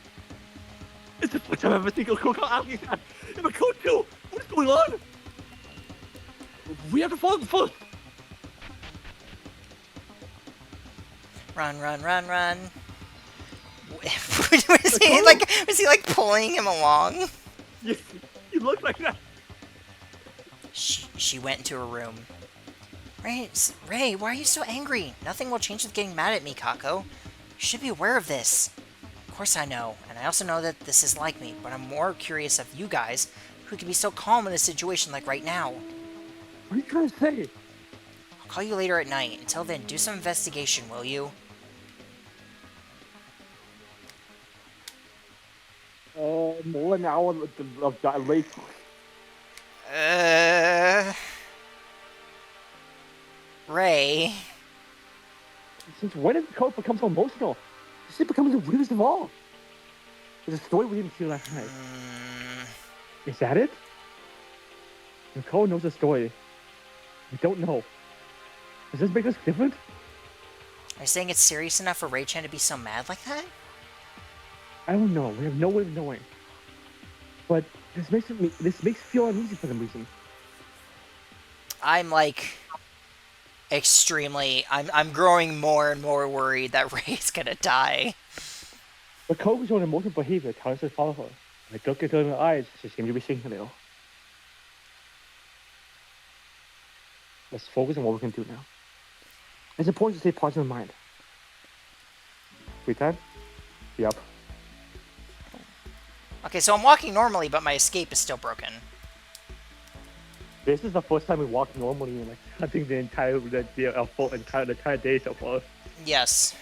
It's the first time I've ever seen Kurakawa asking that. In my code too. What's going on? We have to follow them first. Run, run, run, run. Was he like pulling him along? Yes, you look like that. She went into her room. Ray, why are you so angry? Nothing will change with getting mad at me, Kako. You should be aware of this. Of course I know, and I also know that this is like me, but I'm more curious of you guys, who can be so calm in a situation like right now. What are you trying to say? I'll call you later at night. Until then, do some investigation, will you? More an hour of that late. Ray. Since when did the code become so emotional? This shit becomes the weirdest of all. There's a story we didn't hear last night. Is that it? Nicole knows the story. We don't know. Does this make us different? Are you saying it's serious enough for Ray-chan to be so mad like that? I don't know. We have no way of knowing. But this makes me feel uneasy for some reason. I'm like extremely. I'm growing more and more worried that Ray's gonna die. But Coco's own emotional behavior tells us to follow her. I look at her in the eyes. She seems to be sinking a little. Let's focus on what we can do now. It's important to stay positive in mind. Free time? Yep. Okay, so I'm walking normally, but my escape is still broken. This is the first time we walk normally in like I think the entire day so far. Yes.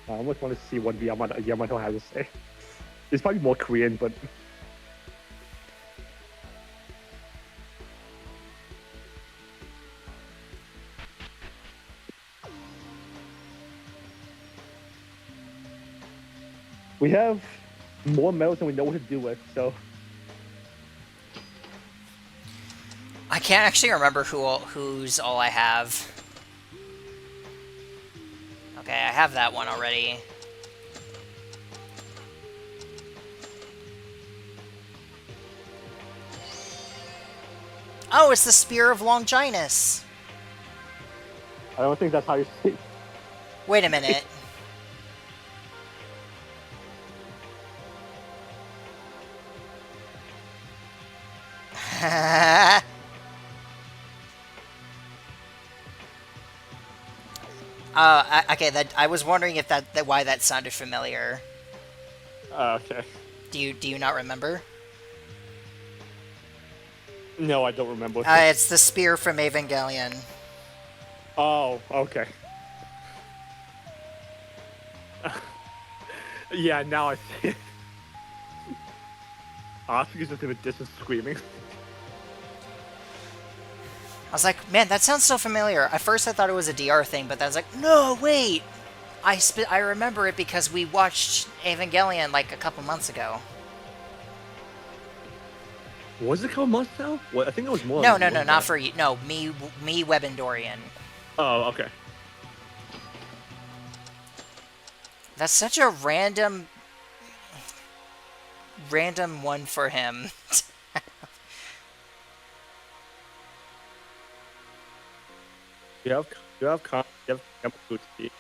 I almost want to see what Yamato has to say. It's probably more Korean, but we have more medals than we know what to do with, so I can't actually remember who's all I have. Okay, I have that one already. Oh, it's the Spear of Longinus. I don't think that's how you say it. Wait a minute. Okay. That I was wondering if that why that sounded familiar. Okay. Do you not remember? No, I don't remember. It's the spear from Evangelion. Oh, okay. Yeah, now I see it. Asuka's just in the distance screaming. I was like, man, that sounds so familiar. At first, I thought it was a DR thing, but then I was like, no, wait. I remember it because we watched Evangelion like a couple months ago. Was it called months now? What? I think it was more. No, than not for you. No, me, Webendorian. Oh, okay. That's such a random one for him. You have Yamaguchi.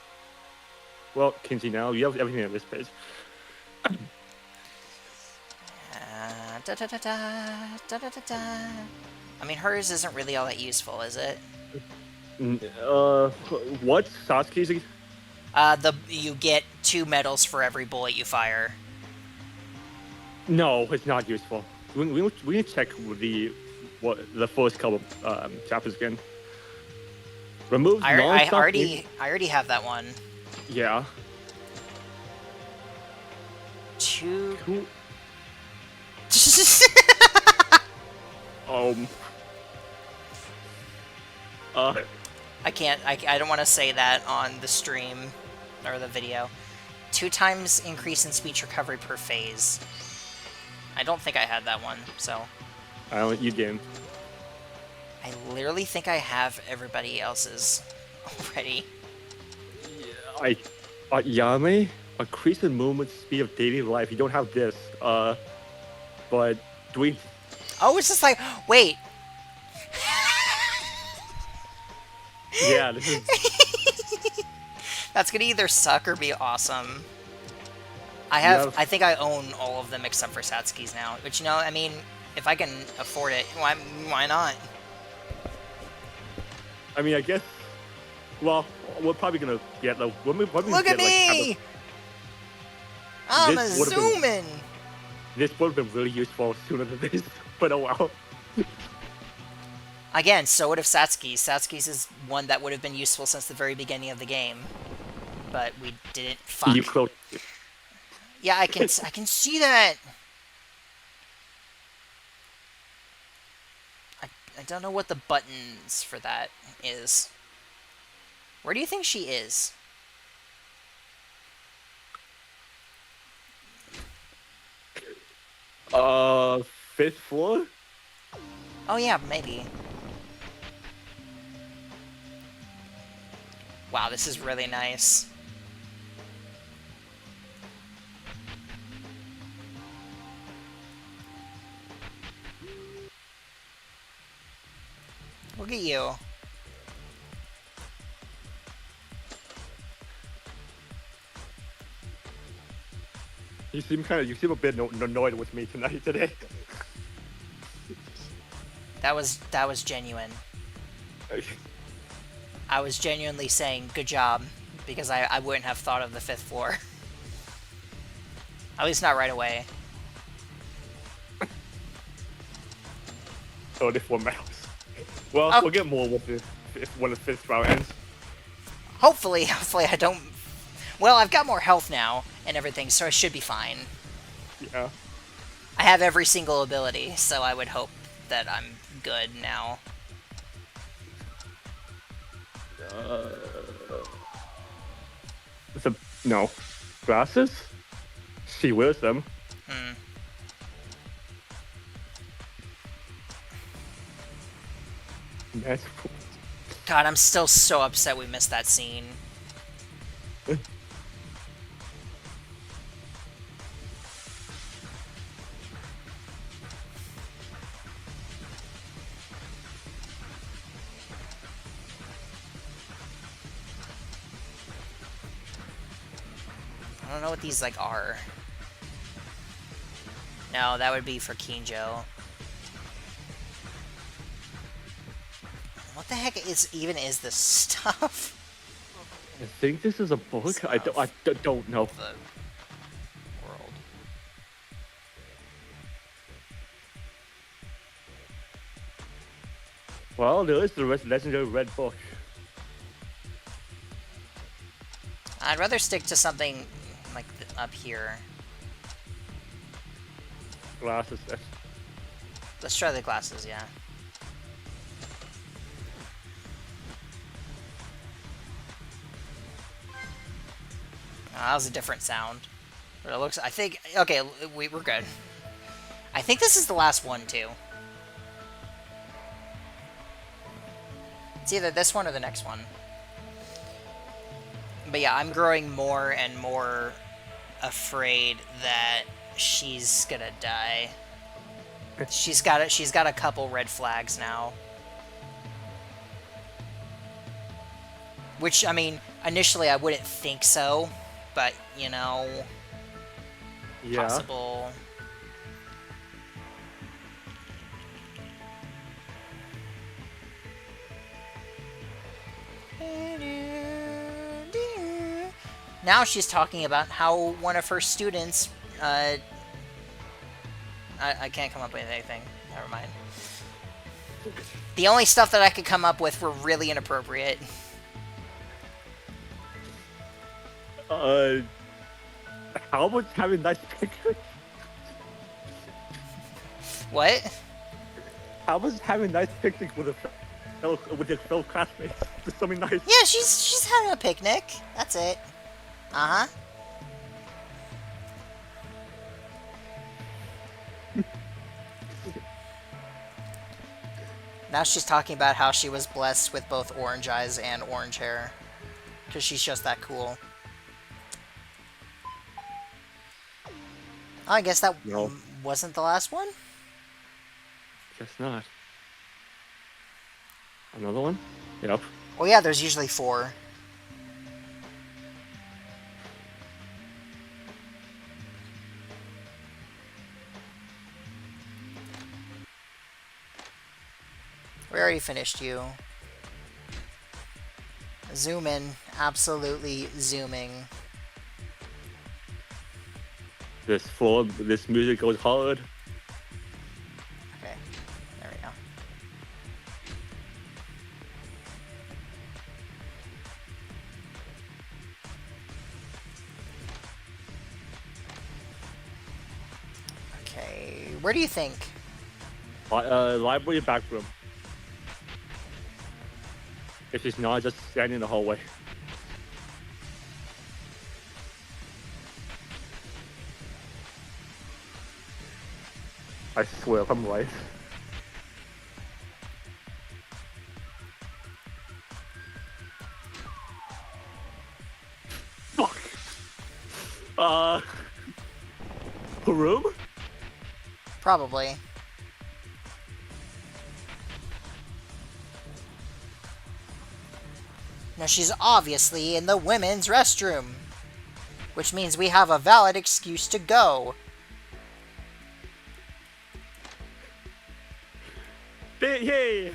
Well, Kinsey now. You have everything on this page. Da, da, da, da, da, da, da, da. I mean, hers isn't really all that useful, is it? What? Sasuke's? You get 2 medals for every bullet you fire. No, it's not useful. We need to check the first couple chapters again. Remove I non-stop. already have that one. Yeah. 2. Who? I can't. I don't want to say that on the stream or the video. 2 times increase in speech recovery per phase. I don't think I had that one, so. I don't. You didn't. I literally think I have everybody else's already. Yame, increase in movement speed of daily life. You don't have this. But do we? Oh, it's just like, wait. Yeah, this is. That's gonna either suck or be awesome. I think I own all of them except for Satsuki's now. But you know, I mean, if I can afford it, why not? I mean, I guess. Well, we're probably gonna get like. Look at me! I'm a zooming. This would have been really useful sooner than this, but oh well. Again, so would have Satsuki's. Satsuki's is one that would have been useful since the very beginning of the game, but we didn't. Fuck. You close. Yeah, I can see that. I don't know what the buttons for that is. Where do you think she is? Fifth floor? Oh yeah, maybe. Wow, this is really nice. Look at you. You seem a bit annoyed with me today. That was genuine. I was genuinely saying good job because I wouldn't have thought of the 5th floor. At least not right away. 34 miles. Well, Oh. we'll get more when the 5th round ends. Hopefully I don't. Well, I've got more health now and everything, so I should be fine. Yeah. I have every single ability, so I would hope that I'm good now. No. Glasses? She wears them. Hmm. That's God, I'm still so upset we missed that scene. I don't know what these, like, are. No, that would be for Kinjo. What the heck is this stuff? I think this is a book. I don't know. The world. Well, there is the legendary red book. I'd rather stick to something like up here. Glasses. Let's try the glasses, yeah. Oh, that was a different sound. But it looks, I think, okay, we're good. I think this is the last one, too. It's either this one or the next one. But yeah, I'm growing more and more afraid that she's gonna die. She's got a couple red flags now. Which, I mean, initially I wouldn't think so, but, you know, Yeah. possible. Now she's talking about how one of her students, I can't come up with anything. Never mind. The only stuff that I could come up with were really inappropriate. How about having nice pictures? What? How about having nice pictures with your fellow classmates? Just something nice. Yeah, she's having a picnic. That's it. Uh-huh. Now she's talking about how she was blessed with both orange eyes and orange hair. Because she's just that cool. Oh, I guess that wasn't the last one? Guess not. Another one? Yep. Well, yeah, there's usually 4. We already finished you. Zoom in. Absolutely zooming. This music goes hard. Okay. There we go. Okay. Where do you think? Library back room. If she's not, just standing in the hallway. I swear if I'm right. Fuck! Her room? Probably. Now she's obviously in the women's restroom. Which means we have a valid excuse to go. Yay!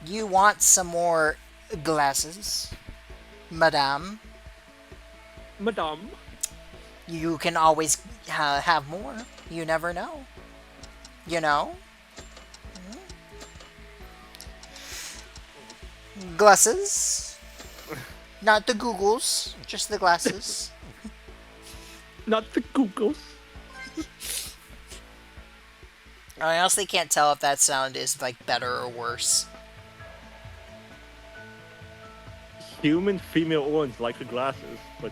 You want some more glasses, madame? Madame? You can always have more. You never know. You know? Glasses? Not the Googles, just the glasses. Not the Googles. I honestly can't tell if that sound is, like, better or worse. Human female ones like the glasses, but...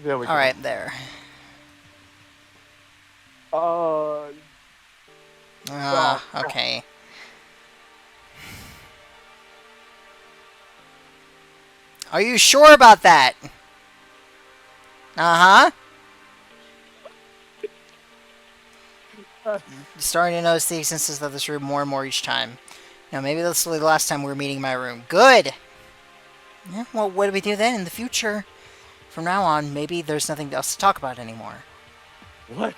There we go. Alright, there. Okay. Are you sure about that? Uh-huh. Starting to notice the existence of this room more and more each time. Now, maybe this will be the last time we're meeting in my room. Good! Yeah, well, what do we do then in the future? From now on, maybe there's nothing else to talk about anymore. What?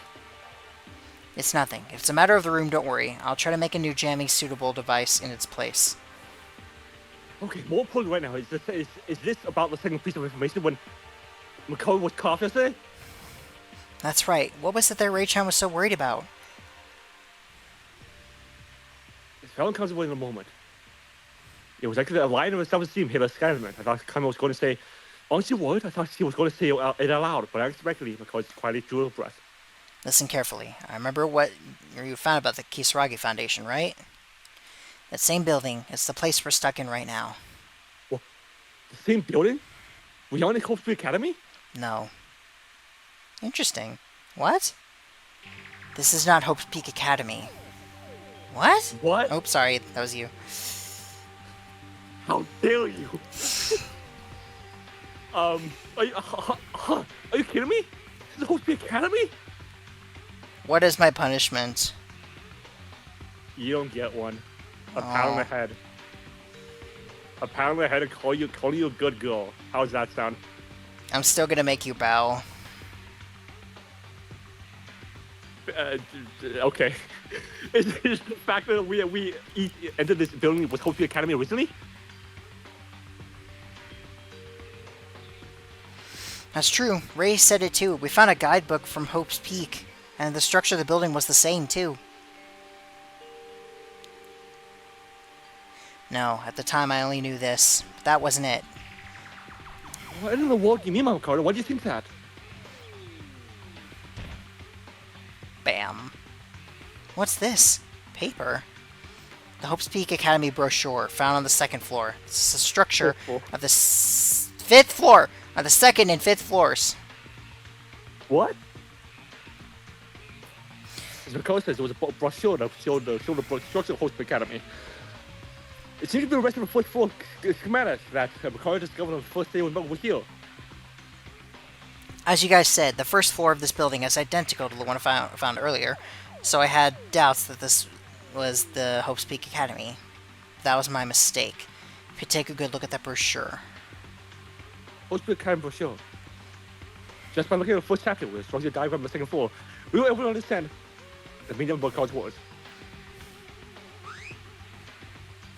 It's nothing. If it's a matter of the room, don't worry. I'll try to make a new jamming suitable device in its place. Okay, more important right now is this about the second piece of information when McCullough was caught yesterday? That's right. What was it that Ray-chan was so worried about? Helen comes away in a moment. It was actually a line of self-esteem hit a Skyrim. I thought Kami was going to say, aren't you worried? I thought she was going to say it aloud, but unexpectedly, because quietly drew a breath. Listen carefully. I remember what you found about the Kisaragi Foundation, right? That same building is the place we're stuck in right now. What? The same building? We aren't in Hope Street Academy? No. Interesting. What? This is not Hope's Peak Academy. What? What? Oh, sorry. That was you. How dare you? Are you kidding me? This is Hope Street Academy? What is my punishment? You don't get one. A pat on the head. A pat on the head and call you a good girl. How does that sound? I'm still gonna make you bow. Okay. Is the fact that we entered this building with Hope Street Academy originally? That's true. Ray said it too. We found a guidebook from Hope's Peak, and the structure of the building was the same too. No, at the time I only knew this. But that wasn't it. What in the world do you mean, Mama Carter? Why do you think that? Bam. What's this? Paper? The Hope's Peak Academy brochure, found on the second floor. This is the structure of the fifth floor, of the second and fifth floors. What? As McCullough says, it was a brochure that showed the structure of Hope Street Academy. It seems to be the rest of the first floor schematics that McCullough discovered on the first day when we were here. As you guys said, the first floor of this building is identical to the one I found earlier, so I had doubts that this was the Hope's Peak Academy. That was my mistake. If you take a good look at that brochure. Hope Street Academy brochure. Just by looking at the first chapter with a structure diagram on the second floor, we were able to understand the meaning of what college was.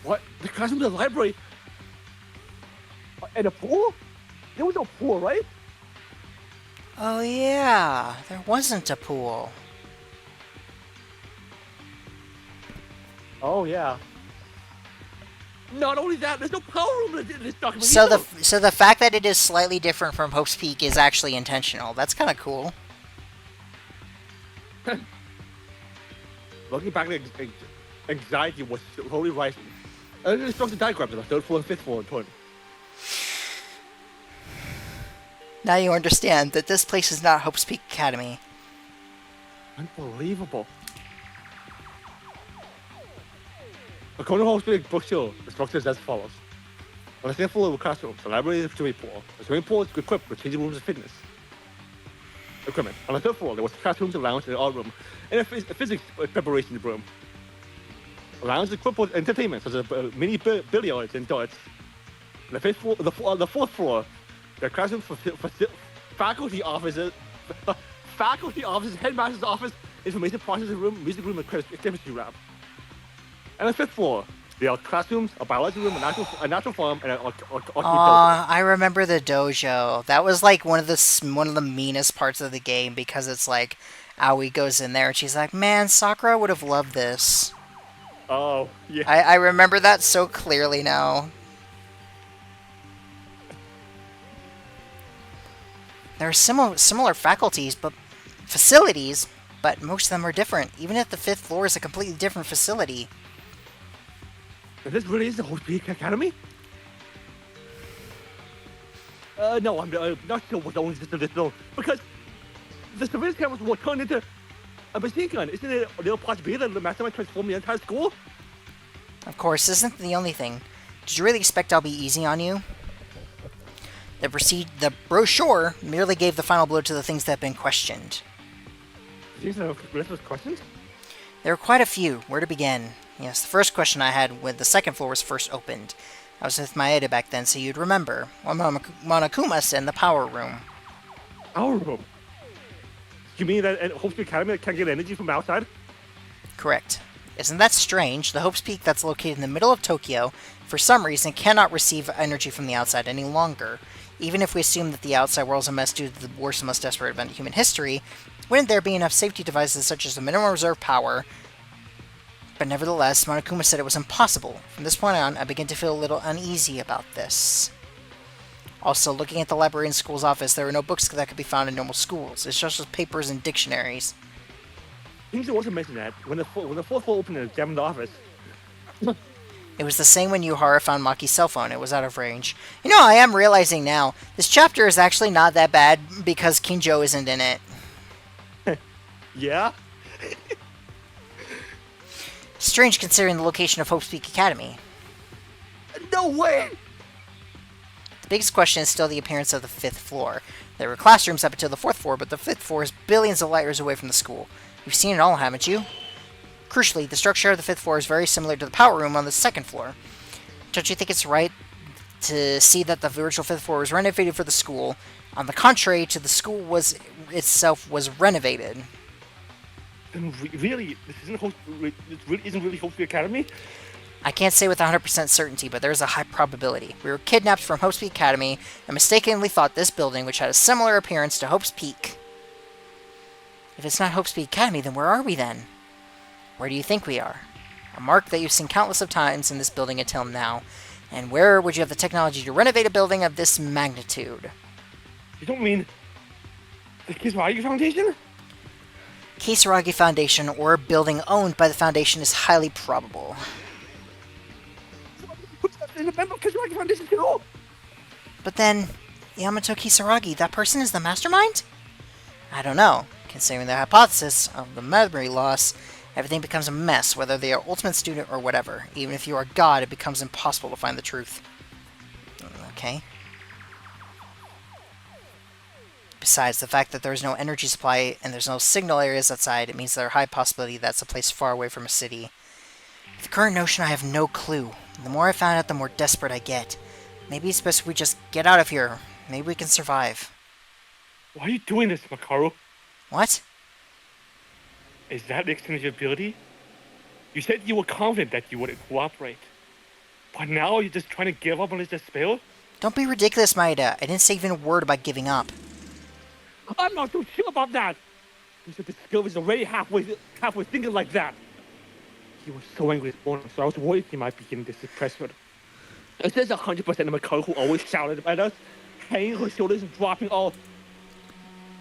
What? The classroom, the library, and a pool? There was no pool, right? Oh yeah, there wasn't a pool. Oh yeah. Not only that, there's no power room in this document. So the fact that it is slightly different from Hope's Peak is actually intentional. That's kind of cool. Looking back, anxiety was slowly rising. And then structure diagrams of the third floor and fifth floor in turn. Now you understand that this place is not Hope's Peak Academy. Unbelievable. According to Hope's Peak brochure, the structure is as follows. On the second floor of the classroom, the library is a swimming pool. The swimming pool is equipped with changing rooms and fitness equipment. On the third floor, there was classrooms, a lounge, and an art room, and a physics preparation room. A lounge is equipped with entertainment, such as mini billiards and darts. On the fifth floor, the fourth floor, there are classrooms for faculty offices, headmaster's office, information processing room, music room, and chemistry lab. And the fifth floor, there are classrooms, a biology room, a natural farm, and an arcade. I remember the dojo. That was like one of the meanest parts of the game because it's like Aoi goes in there and she's like, "Man, Sakura would have loved this." Oh yeah. I remember that so clearly now. There are similar facilities, but most of them are different. Even if the fifth floor is a completely different facility. This really is the Hope Street Academy? No, I'm not sure what owns this little because the surveillance cameras were turned into a machine gun. Isn't it a real possibility that the mastermind transformed the entire school? Of course, this isn't the only thing. Did you really expect I'll be easy on you? The brochure merely gave the final blow to the things that have been questioned. These are listeners' questions? There were quite a few. Where to begin? Yes, the first question I had when the second floor was first opened. I was with Maeda back then, so you'd remember. Monokuma said in the power room. Our room? You mean that at Hope's Academy can't get energy from outside? Correct. Isn't that strange? The Hope's Peak that's located in the middle of Tokyo, for some reason, cannot receive energy from the outside any longer. Even if we assume that the outside world is a mess due to the worst and most desperate event in human history, wouldn't there be enough safety devices such as the minimum reserve power? But nevertheless, Monokuma said it was impossible. From this point on, I began to feel a little uneasy about this. Also, looking at the library in school's office, there were no books that could be found in normal schools. It's just papers and dictionaries. Things also mentioned that when the fourth floor opened and examined the office. It was the same when Yuhara found Maki's cell phone. It was out of range. You know, I am realizing now, this chapter is actually not that bad because Kinjo isn't in it. Yeah? Strange considering the location of Hope's Peak Academy. No way! The biggest question is still the appearance of the 5th floor. There were classrooms up until the 4th floor, but the 5th floor is billions of light years away from the school. You've seen it all, haven't you? Crucially, the structure of the 5th floor is very similar to the power room on the 2nd floor. Don't you think it's right to see that the virtual 5th floor was renovated for the school? On the contrary, to the school itself was renovated. And really, this really isn't Hope's Academy? I can't say with 100% certainty, but there's a high probability. We were kidnapped from Hope's Peak Academy and mistakenly thought this building, which had a similar appearance to Hope's Peak. If it's not Hope's Peak Academy, then where are we then? Where do you think we are? A mark that you've seen countless of times in this building until now. And where would you have the technology to renovate a building of this magnitude? You don't mean the Kisaragi Foundation? Kisaragi Foundation or a building owned by the Foundation is highly probable. There's a member of Kisaragi Foundation too? But then, Yamato Kisaragi, that person is the mastermind? I don't know. Considering their hypothesis of the memory loss, everything becomes a mess, whether they are ultimate student or whatever. Even if you are God, it becomes impossible to find the truth. Okay. Besides, the fact that there is no energy supply and there's no signal areas outside, it means there are high possibility that's a place far away from a city. With the current notion, I have no clue. The more I find out, the more desperate I get. Maybe it's best if we just get out of here. Maybe we can survive. Why are you doing this, Makaru? What? Is that the extent of your ability? You said you were confident that you would cooperate. But now you're just trying to give up on this despair? Don't be ridiculous, Maeda. I didn't say even a word about giving up. I'm not so sure about that! You said the skill is already halfway thinking like that. He was so angry this morning, so I was worried he might be getting this depressed. Is this 100% of Makaru who always shouted at us, hanging her shoulders and dropping all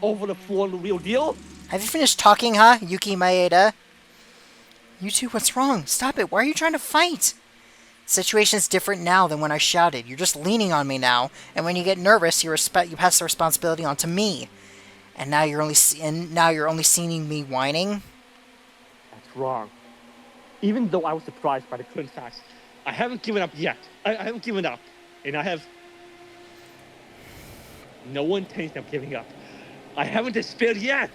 over the floor, the real deal? Have you finished talking, huh, Yuki Maeda? You two, what's wrong? Stop it. Why are you trying to fight? The situation's different now than when I shouted. You're just leaning on me now, and when you get nervous, you pass the responsibility onto me. And now you're only seeing me whining? That's wrong. Even though I was surprised by the current facts, I haven't given up yet. I haven't given up. And I have no intention of giving up. I haven't despaired yet.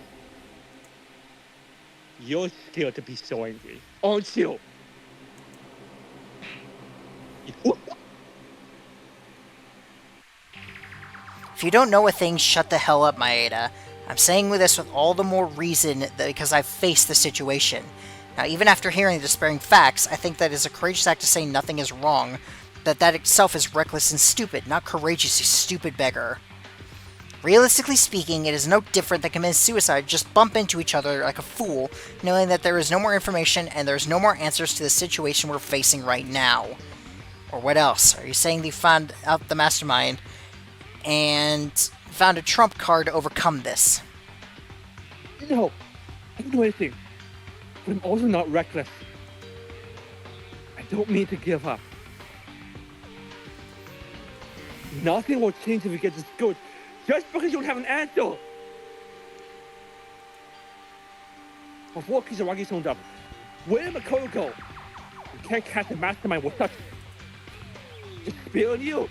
You're scared to be so angry, aren't you? If you don't know a thing, shut the hell up, Maeda. I'm saying this with all the more reason because I've faced the situation. Now, even after hearing the despairing facts, I think that is a courageous act to say nothing is wrong. That itself is reckless and stupid, not courageous, you stupid beggar. Realistically speaking, it is no different than committing suicide, just bump into each other like a fool, knowing that there is no more information and there's no more answers to the situation we're facing right now. Or what else? Are you saying that you found out the mastermind and found a trump card to overcome this? No, I don't do anything. But I'm also not reckless. I don't mean to give up. Nothing will change if you get this good, just because you don't have an answer. Before Kisaragi turned up, where did Makoto go? You can't catch a mastermind with such... just spilling you.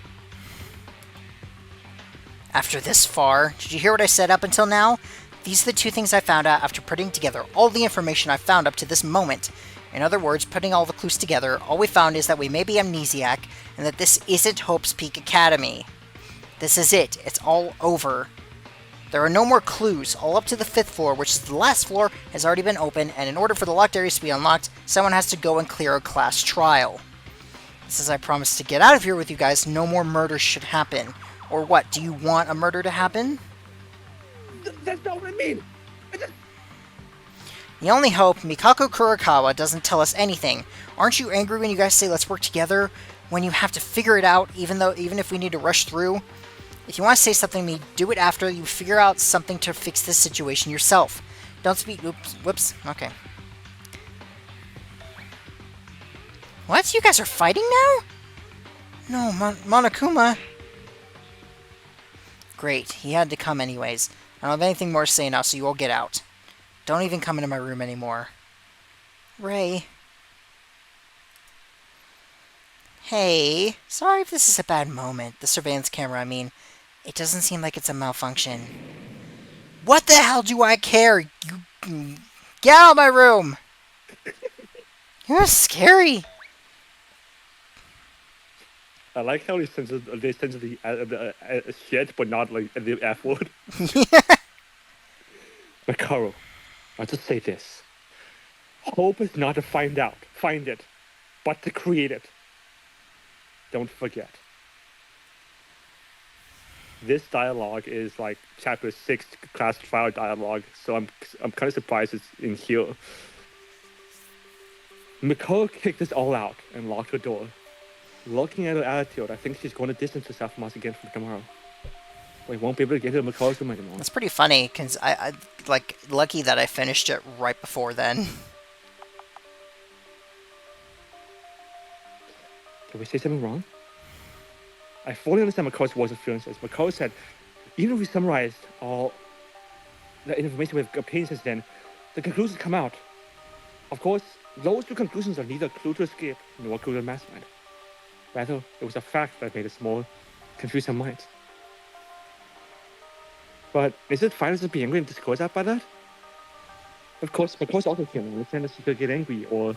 After this far, did you hear what I said up until now? These are the two things I found out after putting together all the information I found up to this moment. In other words, putting all the clues together, all we found is that we may be amnesiac, and that this isn't Hope's Peak Academy. This is it. It's all over. There are no more clues. All up to the 5th floor, which is the last floor, has already been opened, and in order for the locked areas to be unlocked, someone has to go and clear a class trial. Since I promised to get out of here with you guys, no more murders should happen. Or what, do you want a murder to happen? That's not what I mean. The only hope, Mikako Kurokawa doesn't tell us anything. Aren't you angry when you guys say let's work together? When you have to figure it out, even if we need to rush through? If you want to say something to me, do it after you figure out something to fix this situation yourself. Don't speak. Whoops. Okay. What? You guys are fighting now? No, Monokuma. Great. He had to come anyways. I don't have anything more to say now, so you all get out. Don't even come into my room anymore. Ray. Hey. Sorry if this is a bad moment. The surveillance camera, I mean. It doesn't seem like it's a malfunction. What the hell do I care? You get out of my room! You're scary. I like how they censor the shit, but not like the F word. Makoto, I'll just say this. Hope is not to find it, but to create it. Don't forget. This dialogue is like chapter 6 class trial dialogue, so I'm kind of surprised it's in here. Makoto kicked us all out and locked her door. Looking at her attitude, I think she's going to distance herself from us again from tomorrow. We won't be able to get to Makoto's room anymore. That's pretty funny, because I like, lucky that I finished it right before then. Did we say something wrong? I fully understand Makoto's words and feelings. Makoto said, even if we summarized all the information we've obtained since then, the conclusions come out. Of course, those two conclusions are neither a clue to escape nor a clue to mastermind. Rather, it was a fact that made us more confused our minds. But is it fine to be angry and discouraged by that? Of course, Makoto's also human. We tend to get angry or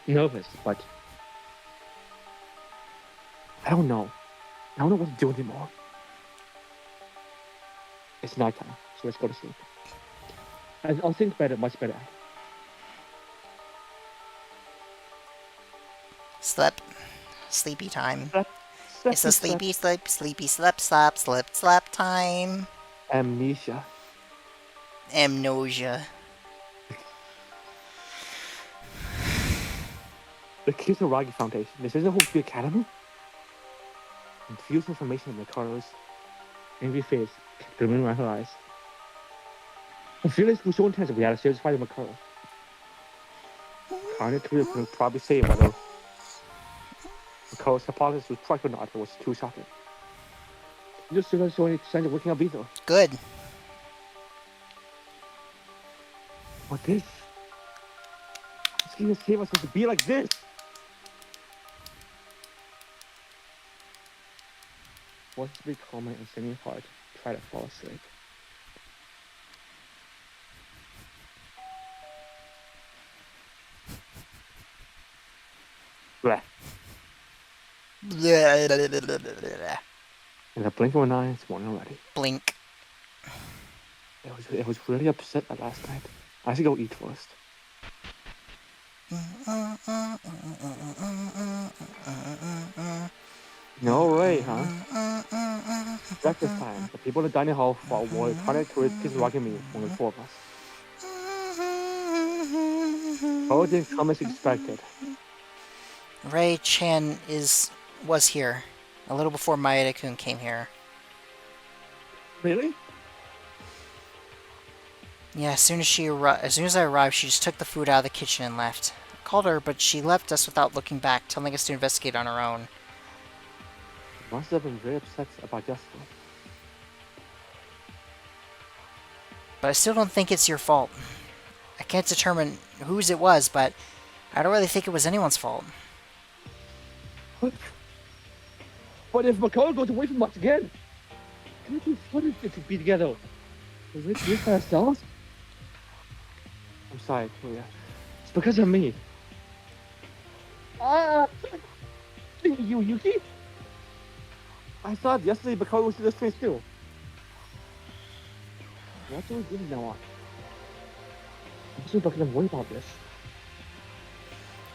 nervous, but I don't know. I don't know what to do anymore. It's nighttime, so let's go to sleep. I'll think better, much better. Sleepy time. Slap, It's a sleepy slap time. Amnesia. Amnesia. The Kisaragi Foundation. This isn't Hope Academy? Confused information in Makoto's angry face gleaming around her eyes. The feelings were so intense that we had a serious fight with Makoto. Kanye could probably say whether Makoto's hypothesis was correct or not, it was too shocking. You just didn't show any signs of waking up either. Good. What this? This game save us to be like this. What's the big comment and singing hard? Try to fall asleep. Bleh. In the blink of an eye, it's morning already. Blink. It was really upset that last night. I should go eat first. No way, huh? Breakfast time. The people in the dining hall were trying to Kisaragi me, only 4 of us. Oh, didn't come as expected. Ray Chan was here a little before Maeda-kun came here. Really? Yeah, as soon as I arrived, she just took the food out of the kitchen and left. I called her, but she left us without looking back, telling us to investigate on our own. Must have been very upset about yesterday. But I still don't think it's your fault. I can't determine whose it was, but I don't really think it was anyone's fault. But if Makara goes away from us again, can't we fun it to be together? Is it just ourselves? I'm sorry, Kuya. It's because of me. You, Yuki? I thought yesterday Makara was this place too. What do we do now on? I'm just not gonna worry about this.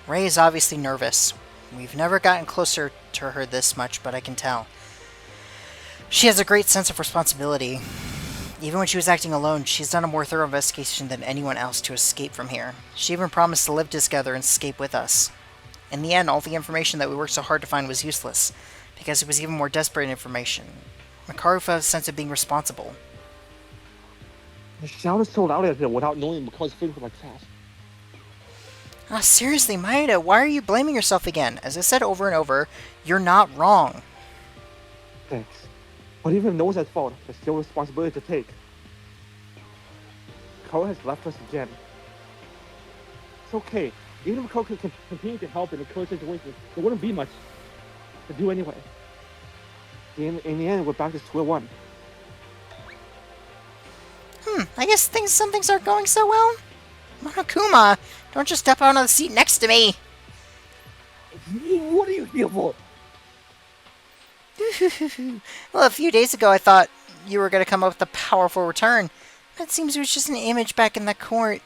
Ray is obviously nervous. We've never gotten closer to her this much, but I can tell. She has a great sense of responsibility. Even when she was acting alone, she's done a more thorough investigation than anyone else to escape from here. She even promised to live together and escape with us. In the end, all the information that we worked so hard to find was useless, because it was even more desperate information. Makaru felt a sense of being responsible. I shouted so loud at her without knowing Makara's feeling for my class. Ah, seriously, Maeda, why are you blaming yourself again? As I said over and over, you're not wrong. Thanks. But even if no one's at fault, there's still responsibility to take. Makara has left us again. It's okay. Even if Makara can continue to help in the current situation, there wouldn't be much to do anyway. In the end, we're back to square one. I guess some things aren't going so well. Monokuma, don't just step out on the seat next to me. What are you here for? Well, a few days ago I thought you were going to come up with a powerful return. But it seems it was just an image back in the court.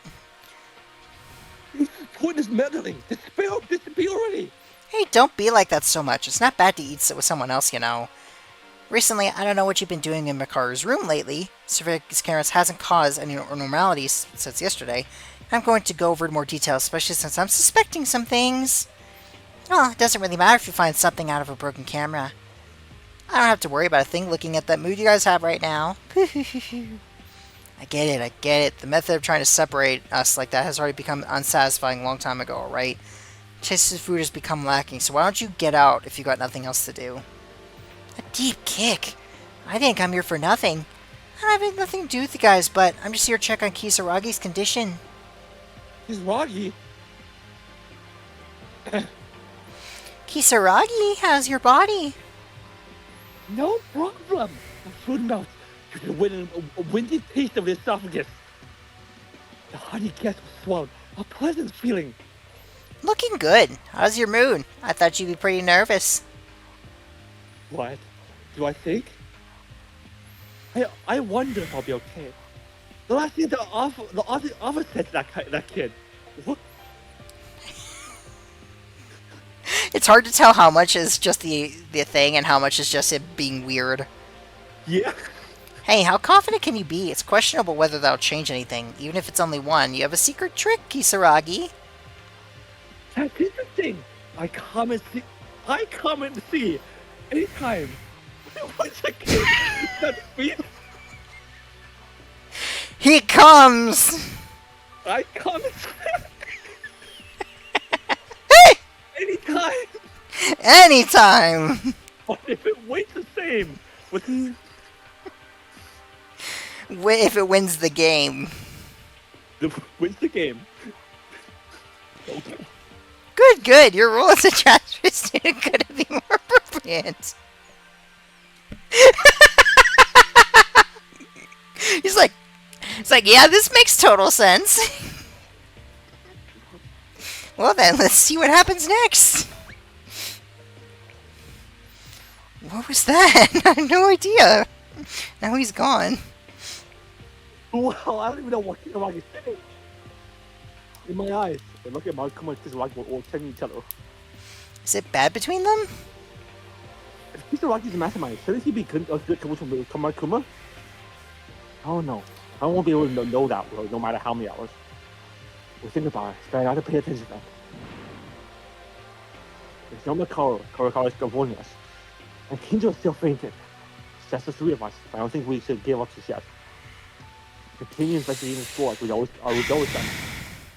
Point is meddling. Disappear already. Hey, don't be like that so much. It's not bad to eat with someone else, you know. Recently, I don't know what you've been doing in Makaru's room lately. Surveillance hasn't caused any abnormalities since yesterday. I'm going to go over more details, especially since I'm suspecting some things. Well, it doesn't really matter if you find something out of a broken camera. I don't have to worry about a thing looking at that mood you guys have right now. I get it. The method of trying to separate us like that has already become unsatisfying a long time ago, alright? Taste of food has become lacking, so why don't you get out if you got nothing else to do? A deep kick? I didn't come here for nothing. I have nothing to do with you guys, but I'm just here to check on Kisaragi's condition. Kisaragi? Kisaragi, how's your body? No problem. My food mouth. You can win a windy taste of the esophagus. The honey gas was swallowed. A pleasant feeling. Looking good. How's your mood? I thought you'd be pretty nervous. What? Do I think? I wonder if I'll be okay. The last thing the office said to that kid. What? It's hard to tell how much is just the thing and how much is just it being weird. Yeah. Hey, how confident can you be? It's questionable whether that'll change anything. Even if it's only one, you have a secret trick, Kisaragi. That's interesting. I come and see anytime. Once again, that's me. He comes! I come and see anytime. Anytime! But if it waits the same, with If it wins the game. wins the game. Okay. Good. Your role as a transfer student couldn't be more appropriate. He's like, yeah, this makes total sense. Well then, let's see what happens next. What was that? I have no idea. Now he's gone. Well, I don't even know what Kisaragi's saying. In my eyes, they look at Mark and Kisaragi were all telling each other. Is it bad between them? If Kisaragi's a mastermind, shouldn't he be good from Kuma? Oh no. I won't be able to know that no matter how many hours. Well, think about it. It's better not to pay attention to that. There's no Makaro is warning us. And Kinjo is still fainted. It's just the three of us, but I don't think we should give up just yet. Continue investigating the sport, we always done.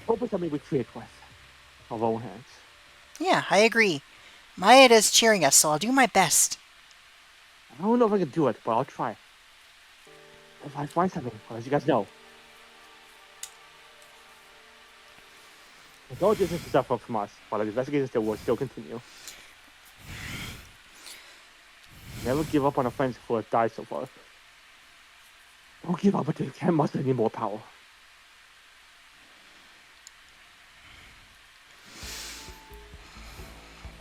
Hope it's something we create with our own hands. Yeah, I agree. Maeda's cheering us, so I'll do my best. I don't know if I can do it, but I'll try. If I find something, I'll let you guys know. No distance is up from us, but the investigation will still continue. Never give up on a friend who has died so far. Don't give up until you can't muster any more power.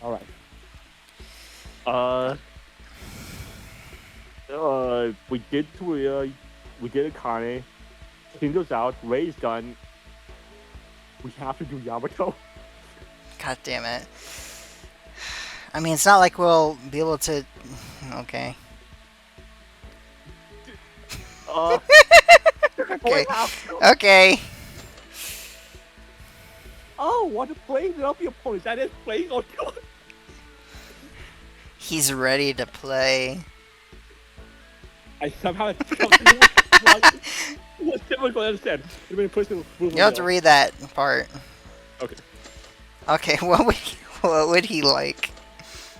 Alright. We did Turia, we did Akane, Kingo's out, Ray's done. We have to do Yamato. God damn it. I mean, it's not like we'll be able to... Okay. Okay. Okay. Oh, what a playing up your opponents. That is playing on God. He's ready to play. I somehow what's difficult to understand. You have to read that part. Okay. Okay, what would he like?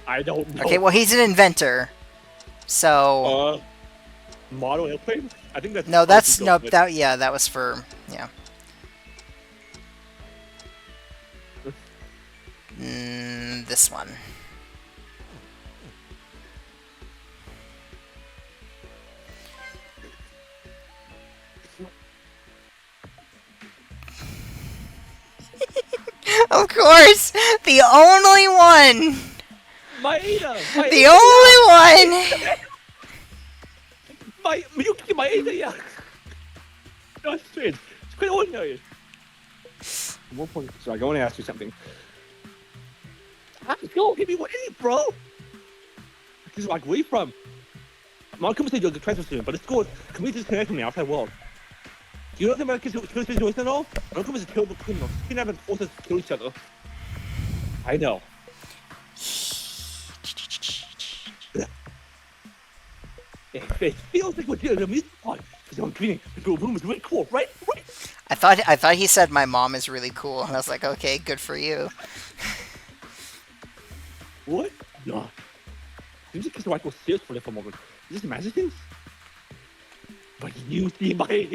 I don't know. Okay, well he's an inventor. So model airplane? I think that's no, that's no that yeah, that was for yeah. This one. Of course, the only one. Maeda! The only one. Miyuki Maeda, yeah. That's strange. It's quite ordinary. One point, sorry, I want to ask you something. Go, hit me with it, bro. This is like where you from? Malcolm said you're the transfer student, but it's good. Can we disconnect from the outside world? Do you know the American situation at all? Malcolm is a terrible criminal. He never forced us to kill each other. I know. It feels like we're doing a music part. Because I'm dreaming the room is really cool, right? Right? I thought he said my mom is really cool, and I was like, okay, good for you. What? No. You just because I go serious for a moment. You just imagine things? But you see my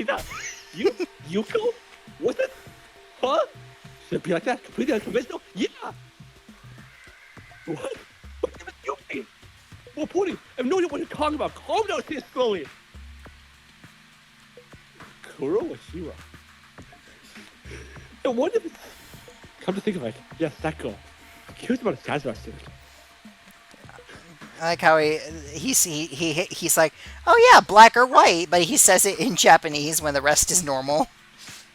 Yuko? What's it? Huh? Should it be like that? Completely unconventional? Yeah! What? What is you mean? Well, Pony, I have no idea what you're talking about. Calm down, say it slowly. Kuro or Shira? I wonder if it's... Come to think of it, yes, that girl. I'm curious about a Sazerac student. I like how he's like, oh yeah, black or white, but he says it in Japanese when the rest is normal.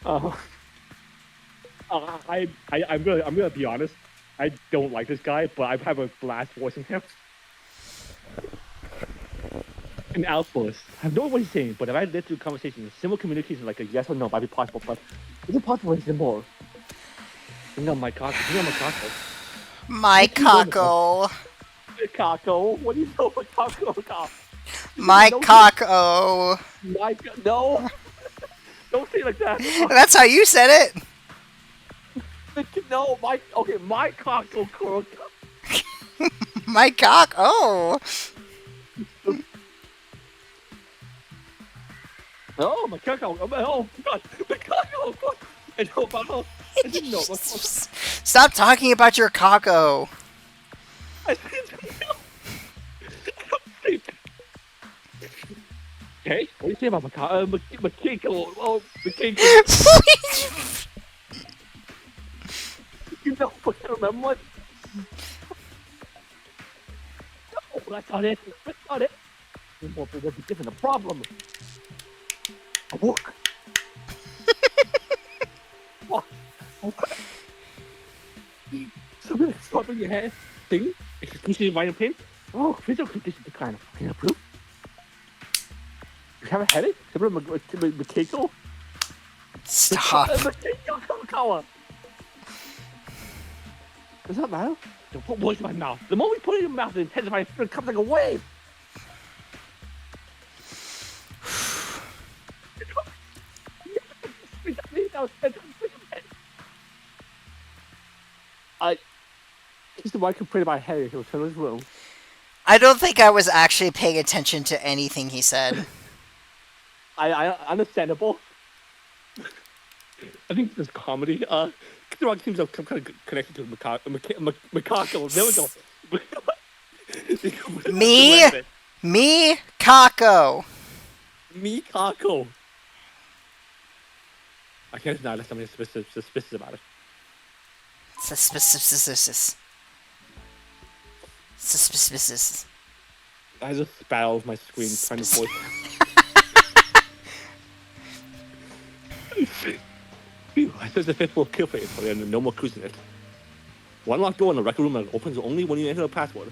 I'm gonna be honest. I don't like this guy, but I have a blast voicing him. An outburst. I know what he's saying, but if I led through conversation, simple communication like a yes or no might be possible, but is it possible to say more? Bring on my Kako. Bring on my Kako. My Kako. Kako. What do you know about Kako? My Kako. No. Don't say it like that. That's how you said it. No, my Kako, Kuro. My cock. Oh. Oh, my Kako. Oh, God. My Kako. God. I know about her. I didn't know. Stop talking about your Kako. I didn't know. Okay, what do you say about Makiko? Oh, Makiko. You know, I can't remember what. No, that's not it. That's not it. What would be different? A problem. A book. Oh, okay. So really stopping your hair thing. Exclusive vitamin pain. Oh, physical condition decline. Can I prove? You have a headache? Makiko? Stop. Makiko. Does that matter? Don't put words in my mouth. The moment you put it in your mouth, it intensifies. It comes like a wave. I used to complain about my headache. It was in this room. I don't think I was actually paying attention to anything he said. I understandable. I think this comedy. The Rock seems to have kind of connected to Macaco. There we go. Me, Kako. Mikako. I can't deny that somebody's suspicious about it. Suspicious. I just spat all over my screen trying to voice. Phew, I said the fifth floor kill phase, so there's no more cruising it. One locked door in the record room that opens only when you enter the password.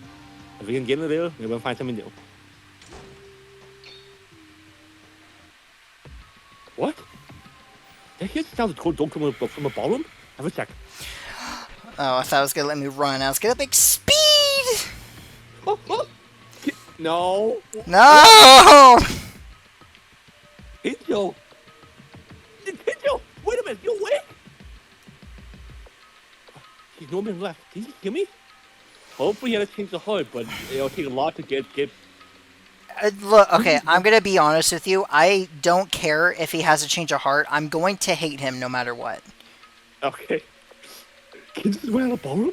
If we can get in there, we're gonna find something new. What? Did I hear the sound of the door come from a ballroom? Have a check. Oh, I thought it was gonna let me run. I was gonna make speed! Oh, oh. No! No! Angel! Angel! Wait a minute, you awake? He's no man left. Did you hear me? Hopefully he had to change the heart, but it'll take a lot to get... Look, okay, I'm gonna be honest with you. I don't care if he has a change of heart. I'm going to hate him no matter what. Okay. Can you just went out of ballroom?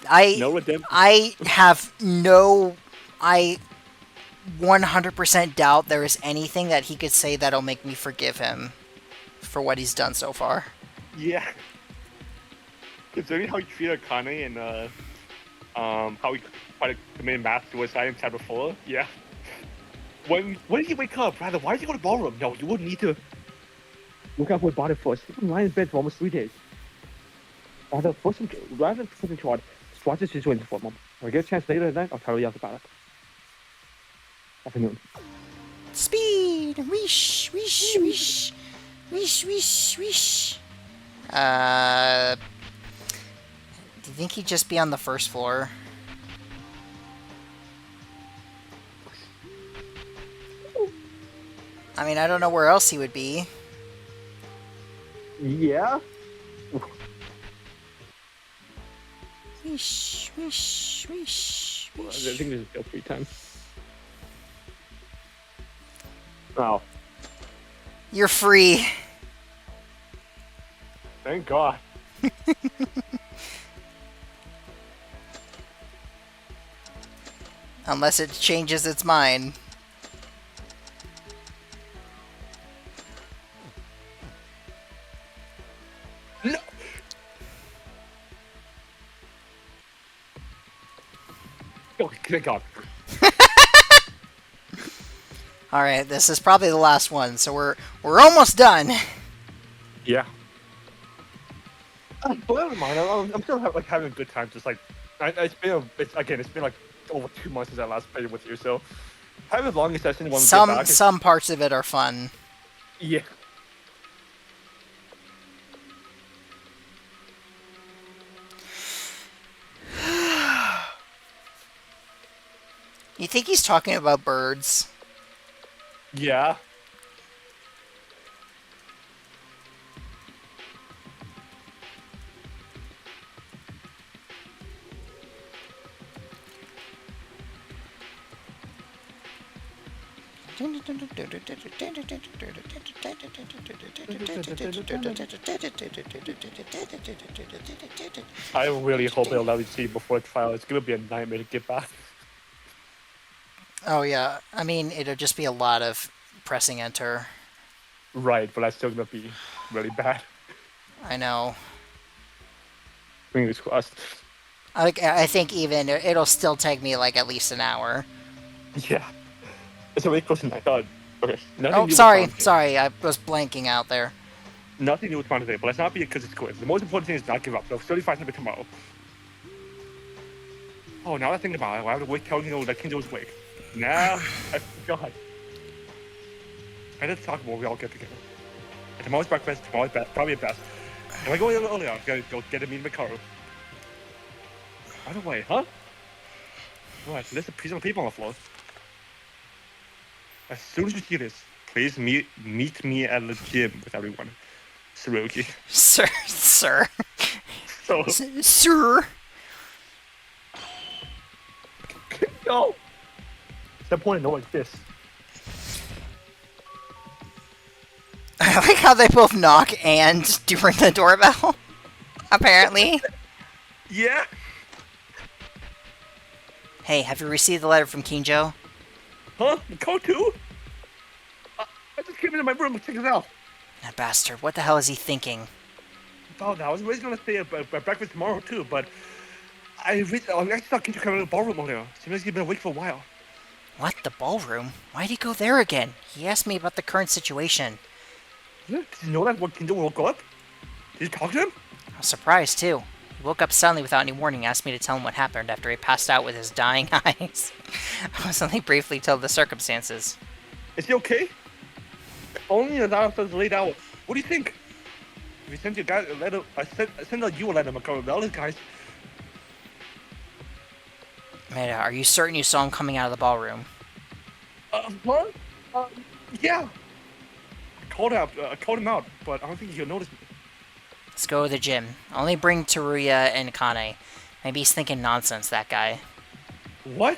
I have no... I 100% doubt there is anything that he could say that'll make me forgive him for what he's done so far. Yeah. Considering how he treated Akane and how he tried to commit mass suicide in chapter 4, yeah. When did he wake up? Rather, why did he go to ballroom? No, you would need to look out for his body first. He's been lying in bed for almost 3 days. Rather than pushing too hard, just watch the situation for a moment. When I get a chance later tonight, I'll tell you about it. Afternoon. Speed! Wish! Wish! Wish! Wish! Wish! Wish! Do you think he'd just be on the first floor? I mean, I don't know where else he would be. Yeah? Wish! Wish! Wish! I Wish! think this is still free time. Oh. You're free. Thank God. Unless it changes its mind. No. Oh, thank God. All right, this is probably the last one, so we're almost done. Yeah. But never mind. I'm still having a good time. Just like it's been like over 2 months since I last played with you, so having a longer session when we get back. Some parts of it are fun. Yeah. You think he's talking about birds? Yeah. I really hope they'll let me see before trial. It's gonna be a nightmare to get back. Oh yeah, I mean it'll just be a lot of pressing enter. Right, but that's still gonna be really bad. I know. Fingers crossed. I think even it'll still take me like at least an hour. Yeah. It's already close to night. Okay. Oh, sorry, I was blanking out there. Nothing new with fun today, but let's not be because it's quiz. The most important thing is not give up. So 35 minutes tomorrow. Oh, now that I think about it, I have to wait till that Kinjo's wake. Now, I forgot. I did talk about we all get together. And tomorrow's breakfast, tomorrow's best, probably best. If I go a little earlier, I'm gonna go get a meeting with Karu. By the way, huh? Alright, there's a piece of people on the floor. As soon as you see this, please meet me at the gym with everyone. Saruki. Sir. So, Sir. No! What's the point of knowing this? I like how they both knock and do ring the doorbell. Apparently. Yeah? Hey, have you received the letter from Kinjo? Huh? The code too? I just came into my room to check it out. That bastard, what the hell is he thinking? Oh, I was really gonna stay at breakfast tomorrow too, but I actually saw Kinjo come in the ballroom earlier. Seems like he's been awake for a while. What, the ballroom? Why'd he go there again? He asked me about the current situation. Yeah, did you know that when Kinjo woke up? Did you talk to him? I was surprised, too. He woke up suddenly without any warning and asked me to tell him what happened after he passed out with his dying eyes. I was only briefly told the circumstances. Is he okay? Only an hour since late hour. What do you think? If you send your guy a letter, I send out you a letter, Makaro. The other guys. Maeda, are you certain you saw him coming out of the ballroom? What? Yeah. I called him out, but I don't think he'll notice me. Let's go to the gym. Only bring Teruya and Akane. Maybe he's thinking nonsense, that guy. What?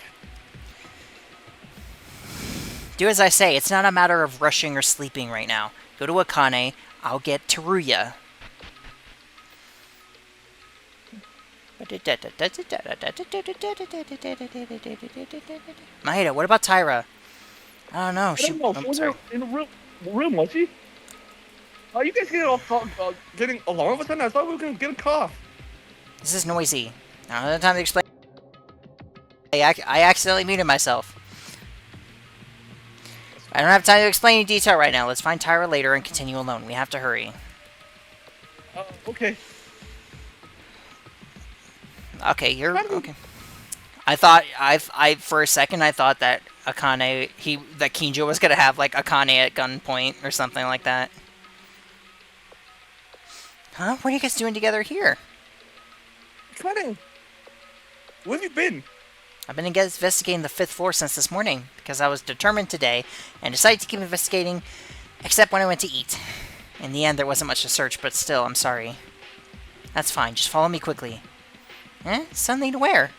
Do as I say, it's not a matter of rushing or sleeping right now. Go to Akane, I'll get Teruya. Maeda, what about Tyra? I don't know. I don't know. I'm sorry. In the room, was she? Are you guys getting along with a sudden? I thought we were gonna get a cough. This is noisy. I don't have time to explain. I accidentally muted myself. I don't have time to explain in detail right now. Let's find Tyra later and continue alone. We have to hurry. Okay. Okay, you're okay. I thought for a second I thought that Akane that Kinjo was gonna have like Akane at gunpoint or something like that. Huh? What are you guys doing together here? Akane, where have you been? I've been investigating the 5th floor since this morning because I was determined today and decided to keep investigating, except when I went to eat. In the end, there wasn't much to search, but still, I'm sorry. That's fine. Just follow me quickly. Eh? Something to wear.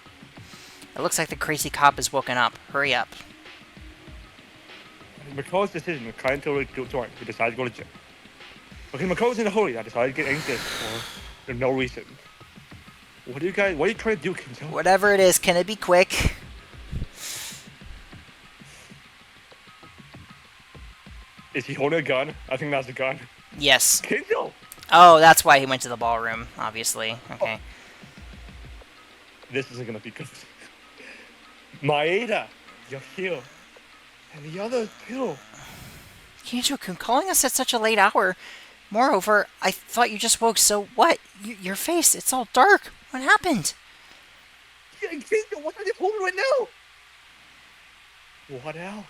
It looks like the crazy cop is woken up. Hurry up. Mako's decision to kind to join. He decided to go to gym. Okay, Mako's in a hurry. I decided to get anxious for no reason. What are you trying to do, Kinjo? Whatever it is, can it be quick? Is he holding a gun? I think that's a gun. Yes. Kinjo! Oh, that's why he went to the ballroom, obviously. Okay. This isn't gonna be good. Maeda, you're here. And the other too. Kinjo-kun, calling us at such a late hour. Moreover, I thought you just woke, so what? Your face, it's all dark. What happened? Kinjo, what's on your phone right now? What else?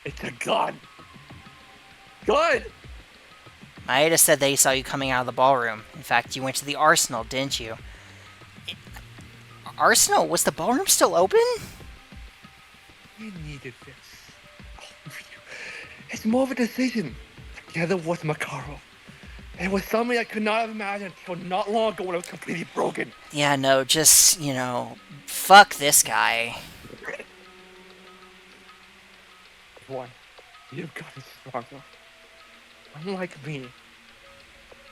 It's a gun. Gun! Maeda said that he saw you coming out of the ballroom. In fact, you went to the arsenal, didn't you? Arsenal? Was the ballroom still open? You needed this. It's more of a decision. Together with Makaro. It was something I could not have imagined until not long ago when I was completely broken. Yeah, no, just, fuck this guy. One, you've gotten stronger. Unlike me.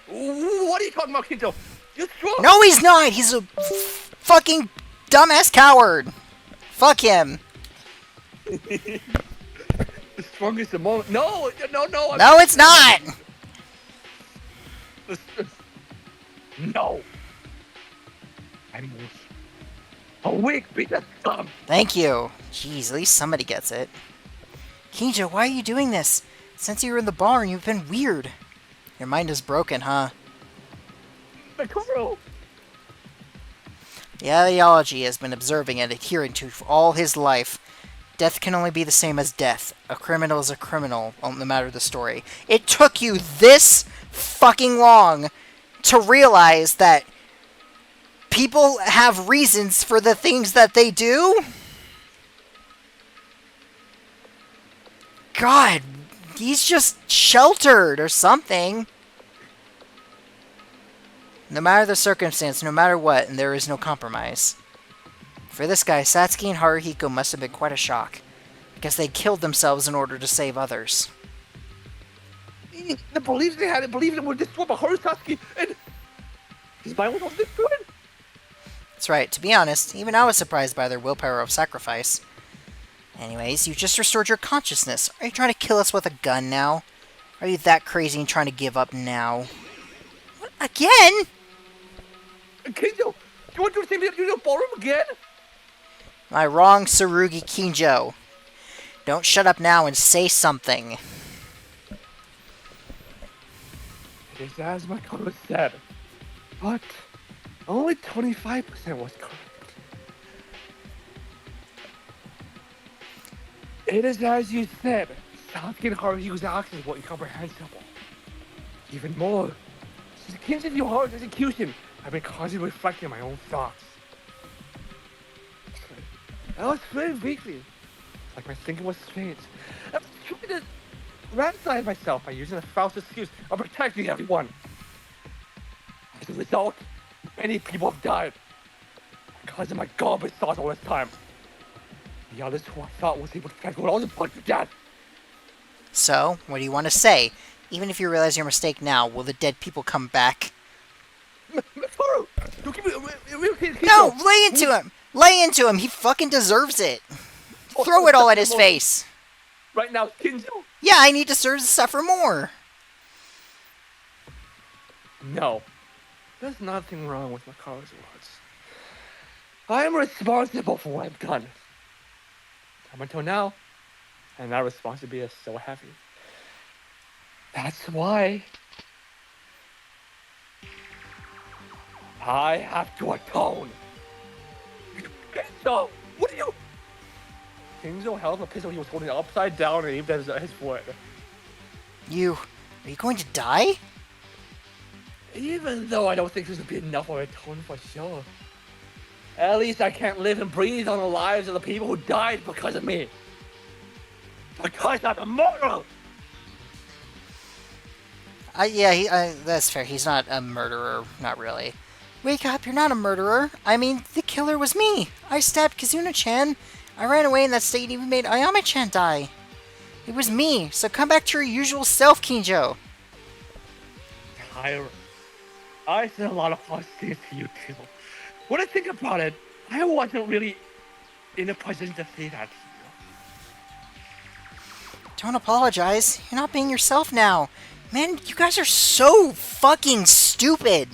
What are you talking about, Kinjo? You're strong! No, he's not! He's a fucking dumbass coward! Fuck him! The strongest among... No! No, it's not! No! I'm weak. A weak piece of scum! Thank you. Jeez, at least somebody gets it. Kinjo, why are you doing this? Since you were in the bar, you've been weird. Your mind is broken, huh? Makaro! The ideology has been observing and adhering to for all his life. Death can only be the same as death. A criminal is a criminal, no matter the story. It took you this fucking long to realize that people have reasons for the things that they do? God, he's just sheltered or something. No matter the circumstance, no matter what, and there is no compromise. For this guy, Satsuki and Haruhiko must have been quite a shock. I guess they killed themselves in order to save others. The beliefs they had, believed them were destroyed by Satsuki, and his mind was also destroyed. That's right, to be honest, even I was surprised by their willpower of sacrifice. Anyways, you just restored your consciousness. Are you trying to kill us with a gun now? Are you that crazy and trying to give up now? What? Again? Kinjo, you want to do the same thing to the ballroom again? Am I wrong, Tsurugi Kinjo? Don't shut up now and say something. It is as my colleague said, but only 25% was correct. It is as you said, Satsuki and Haruhiko's actions were incomprehensible. Even more, since Kinjo's new heart's execution, I've been constantly reflecting on my own thoughts. I was very weakly, like my thinking was strange. I was trying to rationalize myself by using a false excuse of protecting everyone. As a result, many people have died because of my garbage thoughts all this time. The others who I thought was able to protect were also put to death. So, what do you want to say? Even if you realize your mistake now, will the dead people come back? Toru, you keep it. No, lay into him! Lay into him! He fucking deserves it! Throw it all at his face! Right now, Kinjo? Yeah, I need to suffer more! No. There's nothing wrong with Makaro's words. I am responsible for what I've done. Up until now, and that responsibility is so heavy. That's why I have to atone. Kinjo, what are you? Kinjo held the pistol he was holding upside down and aimed at his foot. Are you going to die? Even though I don't think this would be enough of a atone for sure. At least I can't live and breathe on the lives of the people who died because of me. Because I'm a murderer! Yeah, that's fair. He's not a murderer. Not really. Wake up, you're not a murderer. I mean, the killer was me. I stabbed Kizuna-chan. I ran away in that state and even made Ayame-chan die. It was me, so come back to your usual self, Kinjo. Tyra, I said a lot of harsh things to you too. When I think about it, I wasn't really in a position to say that to you. Don't apologize. You're not being yourself now. Man, you guys are so fucking stupid.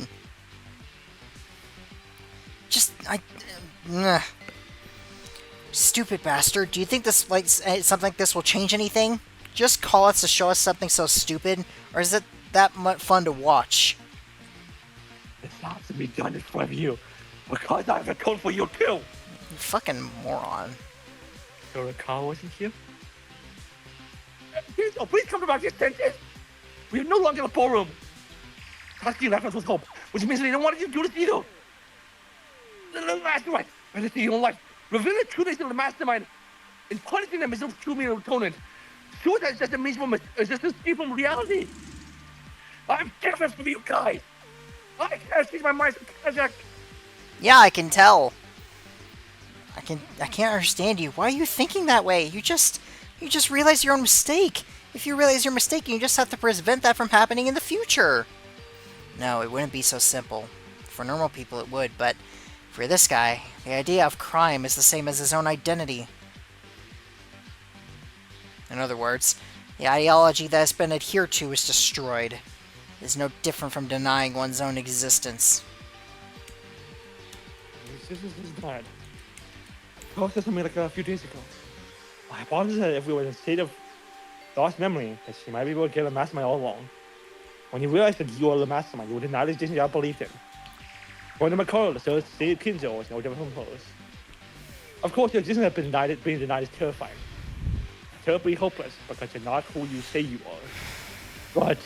Stupid bastard. Do you think this, like, something like this will change anything? Just call us to show us something so stupid? Or is it that much fun to watch? It's not to be done in front of you, because I have a code for you too. You fucking moron. Kurikawa wasn't here? Oh, please come back to your senses! We are no longer in a ballroom. Satsuki left us with hope, which means they don't want you to do this either. The mastermind, and it's your own life. Revealing the true nature of the mastermind and punishing them is no true meaning of atonement. Suicide is just a means it's just a escape from reality. I'm different from you guys. I can't change my mind from project. Yeah, I can tell. I can't understand you. Why are you thinking that way? You just realized your own mistake. If you realize your mistake, you just have to prevent that from happening in the future. No, it wouldn't be so simple. For normal people it would, but for this guy, the idea of crime is the same as his own identity. In other words, the ideology that has been adhered to is destroyed. It is no different from denying one's own existence. This is bad. Carl said something like a few days ago. My hypothesis that if we were in a state of lost memory, that she might be able to kill the mastermind all along. When you realize that you are the mastermind, you would deny the decision you have believed in. According to Makaro, the state of Kinjo is no different from hers. Of course, your existence being denied is terrifying. Terribly hopeless, because you're not who you say you are. But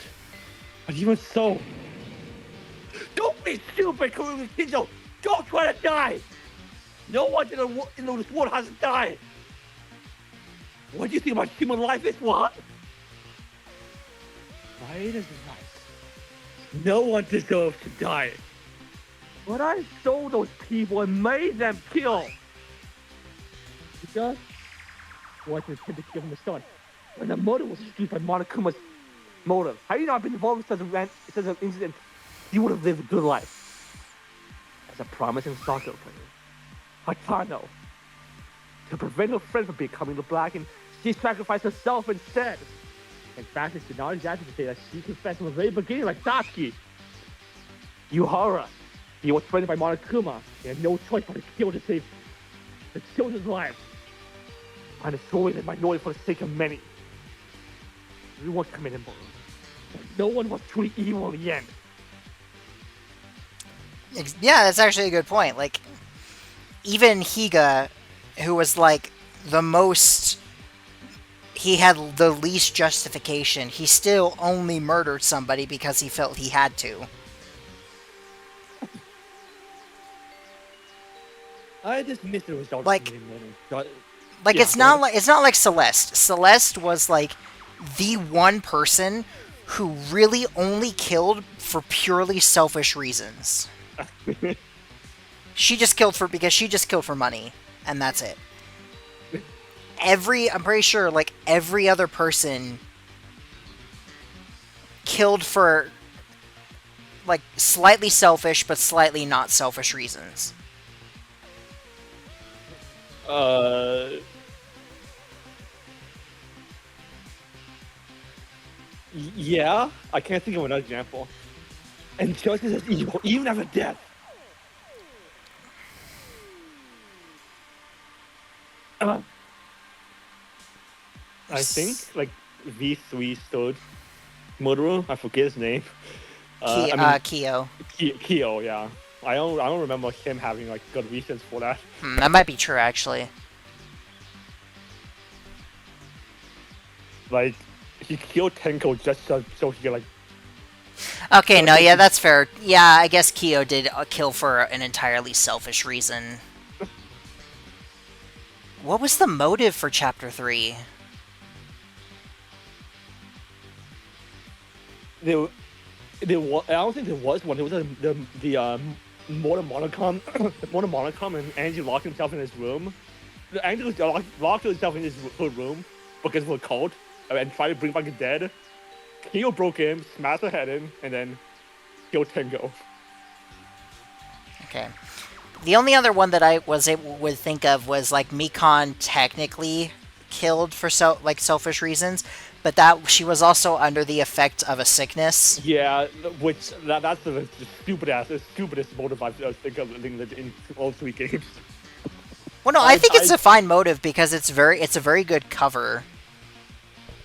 even so, don't be stupid, Kinjo! Don't try to die! No one in this world has to die! What do you think about human life is what? Right is right. No one deserves to die. But I stole those people and made them kill. Higa was intended to give him a son. When the motive was skewed by Monokuma's motive. Had he not been involved in such an incident, he would have lived a good life. As a promising soccer player, Hatano, to prevent her friend from becoming the Blackened, she sacrificed herself instead. In fact, it's not exactly to say that she confessed from the very beginning like Satsuki. Yuhara, he was threatened by Monokuma. He had no choice but to kill to save the children's lives. And it's always a minority for the sake of many. Everyone committed murder. But no one was truly evil in the end. Yeah, that's actually a good point. Like, even Higa, who was like the most, he had the least justification, he still only murdered somebody because he felt he had to. I just missed the result. Like, yeah, it's not like Celeste. Celeste was like the one person who really only killed for purely selfish reasons. She just killed because she just killed for money, and that's it. I'm pretty sure, like, every other person killed for, like, slightly selfish, but slightly not selfish reasons. Yeah, I can't think of another example. And justice is evil, even after death. I think, like, V3 stood murderer, I forget his name. Kyo. Kyo, yeah. I don't remember him having, like, good reasons for that. That might be true, actually. Like, he killed Tenko just so he could, like... Okay, no, yeah, that's fair. Yeah, I guess Kyo did kill for an entirely selfish reason. What was the motive for Chapter 3? I don't think there was one. It was the Mortal Monocom and Angie locked himself in his room. Angie locked himself in her room because of a cult and tried to bring back the dead. Kyo broke in, smashed her head in, and then killed Tengo. Okay. The only other one that I would think of was, like, Mikon technically killed for selfish reasons, but that she was also under the effect of a sickness. Yeah, which that's the stupidest motive I think of in all three games. Well, no, I think it's a fine motive because it's a very good cover.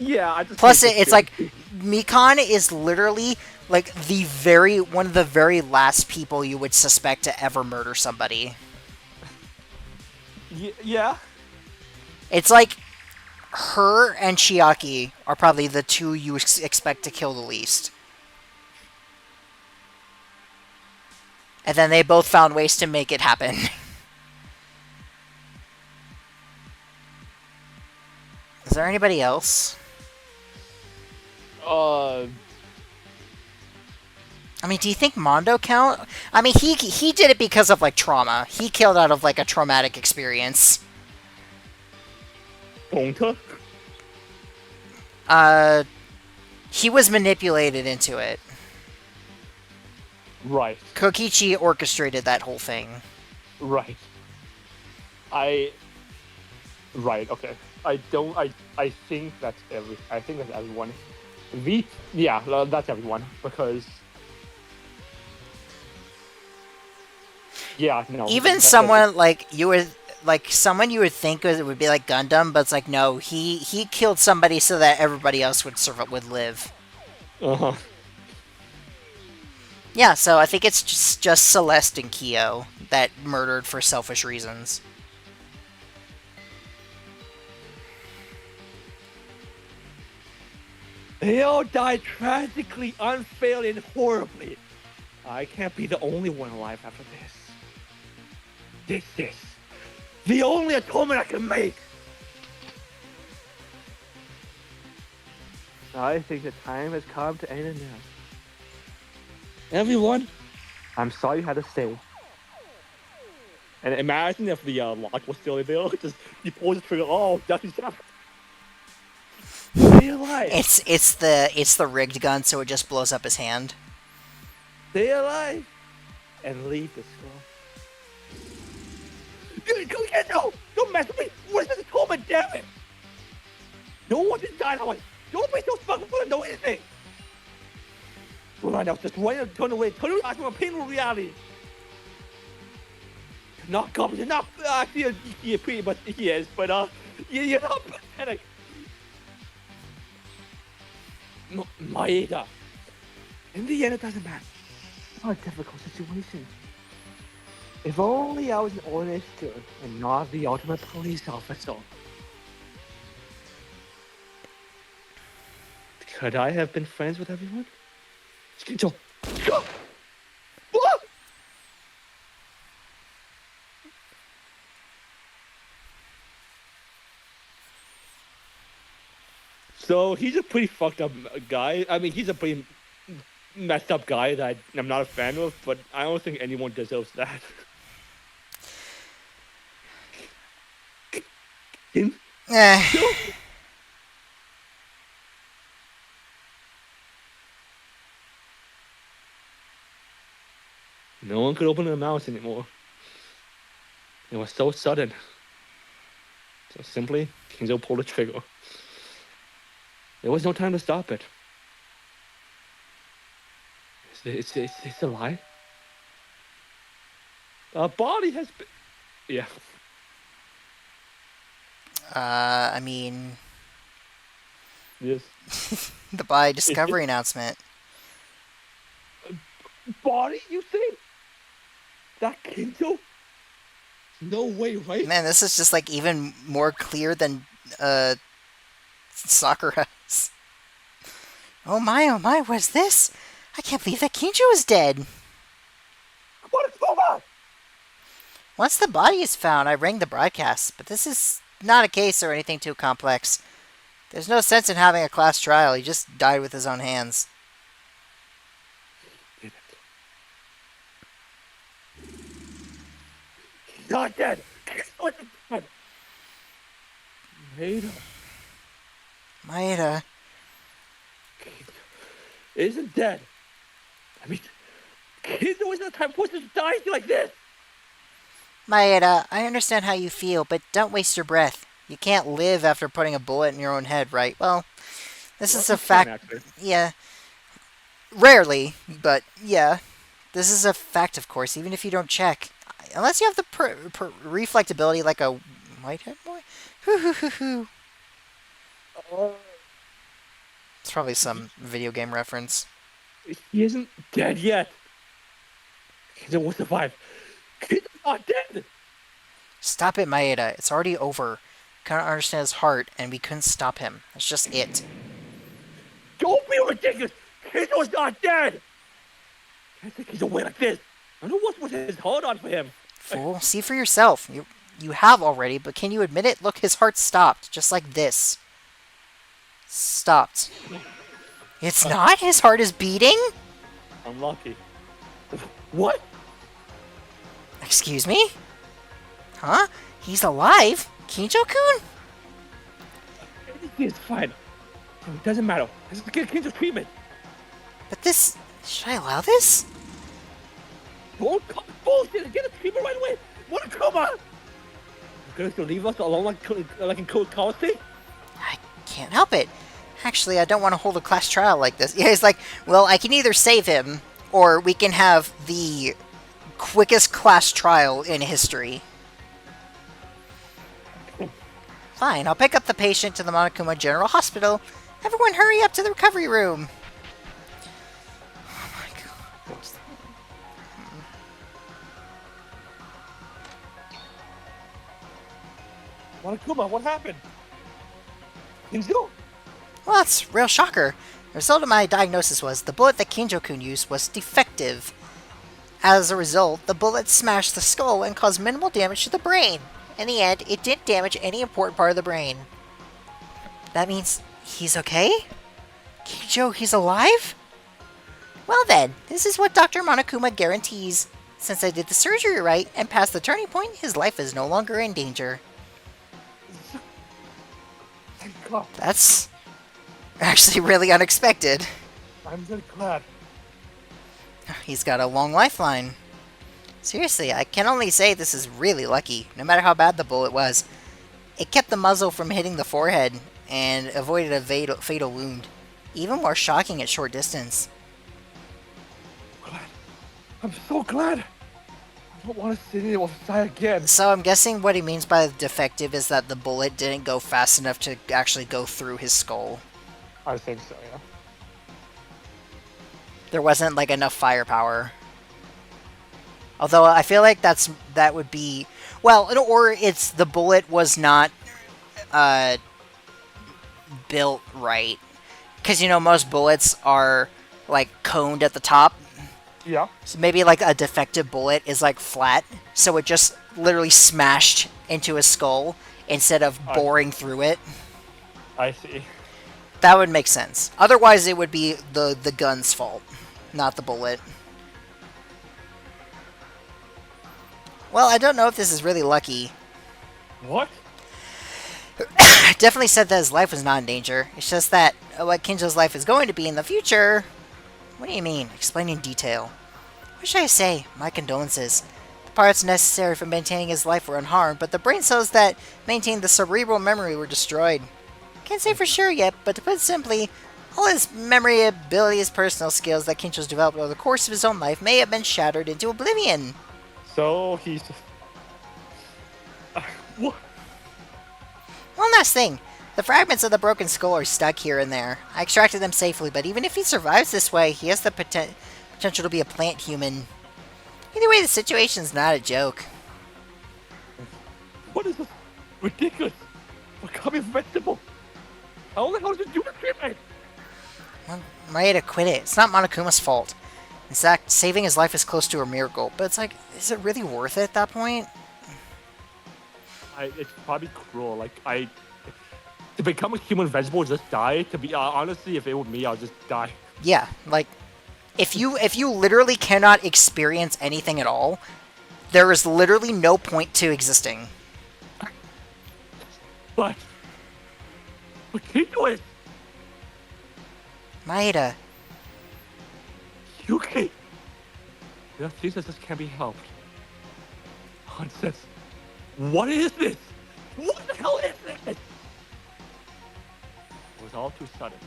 Yeah, I just plus it's like Mikon is literally like one of the very last people you would suspect to ever murder somebody. Yeah. It's like her and Chiaki are probably the two you expect to kill the least. And then they both found ways to make it happen. Is there anybody else? I mean, do you think Mondo count? I mean, he did it because of, like, trauma. He killed out of, like, a traumatic experience. Gonta? He was manipulated into it. Right. Kokichi orchestrated that whole thing. Right. Right, okay. I think that's everyone. Yeah, that's everyone, because... Yeah, no. Even someone like you would think would be like Gundam, but it's like no, he killed somebody so that everybody else would live. Uh-huh. Yeah, so I think it's just Celeste and Kyo that murdered for selfish reasons. They all died tragically, unfairly, and horribly. I can't be the only one alive after this. This is the only atonement I can make. I think the time has come to end it now. Everyone, I'm sorry you had to stay. And imagine if the lock was still there. Just you pull the trigger. Oh, that's enough. Stay alive. It's the rigged gun, so it just blows up his hand. Stay alive. And leave the skull. No! Don't mess with me! What is this torment, damn it! No one can die that way! Don't be so fucking full of no anything! Right now, just turn away from a painful reality! You're not coming, you're not, actually, you're pretty much, he is, but, you're not pathetic! Maeda! In the end, it doesn't matter. It's not a difficult situation. If only I was an ordinary student and not the ultimate police officer. Could I have been friends with everyone? So he's a pretty fucked up guy. I mean, he's a pretty messed up guy that I'm not a fan of, but I don't think anyone deserves that. No one could open their mouths anymore. It was so sudden. So simply, Kinzo pulled the trigger. There was no time to stop it. It's a lie. A body has been... Yeah. I mean... Yes. the body discovery announcement. Body, you think? That Kinzo? No way, right? Man, this is just like even more clear than Sakura's. Oh my, what's this? I can't believe that Kinjo is dead. What is going on? Once the body is found, I rang the broadcast, but this is not a case or anything too complex. There's no sense in having a class trial. He just died with his own hands. He's not dead. Maeda. Maeda. Isn't dead. I mean, kids always have time for us to die like this. Maeda, I understand how you feel, but don't waste your breath. You can't live after putting a bullet in your own head, right? Well, this is a fact. Yeah. Rarely, but yeah. This is a fact, of course, even if you don't check. Unless you have the reflectability like a whitehead boy. Hoo. It's probably some video game reference. He isn't dead yet. He will survive. He's not dead. Stop it, Maeda. It's already over. Couldn't understand his heart, and we couldn't stop him. That's just it. Don't be ridiculous. Kinzo's not dead. I think he's away like this. I know what's with his heart on for him. Fool, see for yourself. You have already, but can you admit it? Look, his heart stopped, just like this. Stopped. It's not? His heart is beating? Unlucky. What? Excuse me? Huh? He's alive? Kinjo-kun? He's fine. It doesn't matter. This is Kinzo's treatment. But this... Should I allow this? Don't bullshit. Get a treatment right away. What a coma. You're gonna leave us alone like in Cold Coliseum? I can't help it. Actually, I don't want to hold a class trial like this. Yeah, he's like, well, I can either save him, or we can have the quickest class trial in history. Fine, I'll pick up the patient to the Monokuma General Hospital. Everyone hurry up to the recovery room. Oh my god. Monokuma, what happened? Kinzo? Well, that's a real shocker. The result of my diagnosis was the bullet that Kinjo-kun used was defective. As a result, the bullet smashed the skull and caused minimal damage to the brain. In the end, it didn't damage any important part of the brain. That means he's okay? Kinjo, he's alive? Well then, this is what Dr. Monokuma guarantees. Since I did the surgery right and passed the turning point, his life is no longer in danger. Thank God. That's actually really unexpected. I'm really glad. He's got a long lifeline. Seriously, I can only say this is really lucky, no matter how bad the bullet was. It kept the muzzle from hitting the forehead and avoided a fatal wound. Even more shocking at short distance. Glad. I'm so glad. I don't want to see anyone die again. So I'm guessing what he means by defective is that the bullet didn't go fast enough to actually go through his skull. I think so, yeah. There wasn't like enough firepower. Although I feel like that would be, well, or it's the bullet was not built right, because most bullets are like coned at the top. Yeah. So maybe like a defective bullet is like flat, so it just literally smashed into his skull instead of boring through it. I see. That would make sense. Otherwise, it would be the gun's fault, not the bullet. Well, I don't know if this is really lucky. What? I definitely said that his life was not in danger. It's just that what Kinjo's life is going to be in the future. What do you mean? Explain in detail. What should I say? My condolences. The parts necessary for maintaining his life were unharmed, but the brain cells that maintained the cerebral memory were destroyed. Can't say for sure yet, but to put it simply, all his memory abilities, personal skills that Kinjo's developed over the course of his own life may have been shattered into oblivion. So he's... what? One last thing. The fragments of the broken skull are stuck here and there. I extracted them safely, but even if he survives this way, he has the potential to be a plant human. Either way, the situation's not a joke. What is this? Ridiculous. Becoming vegetable. How the hell did you do this? Well, Maeda, quit it. It's not Monokuma's fault. In fact, saving his life is close to a miracle, but it's like, is it really worth it at that point? It's probably cruel. To become a human vegetable, just die. To be honestly, if it were me, I'll just die. Yeah, like, if you literally cannot experience anything at all, there is literally no point to existing. But can't do it. Maeda. Yuki. There are things that just can't be helped. Nonsense. What is this? What the hell is this? It was all too sudden.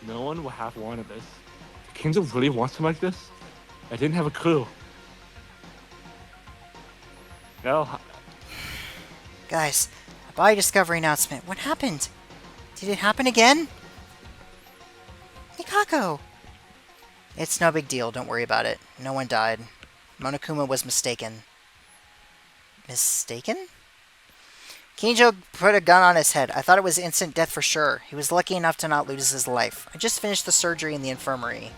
No one would have wanted this. Kinzo really wants something like this? I didn't have a clue. No. Guys, a body discovery announcement. What happened? Did it happen again? Nikako! It's no big deal, don't worry about it. No one died. Monokuma was mistaken. Mistaken? Kinjo put a gun on his head. I thought it was instant death for sure. He was lucky enough to not lose his life. I just finished the surgery in the infirmary.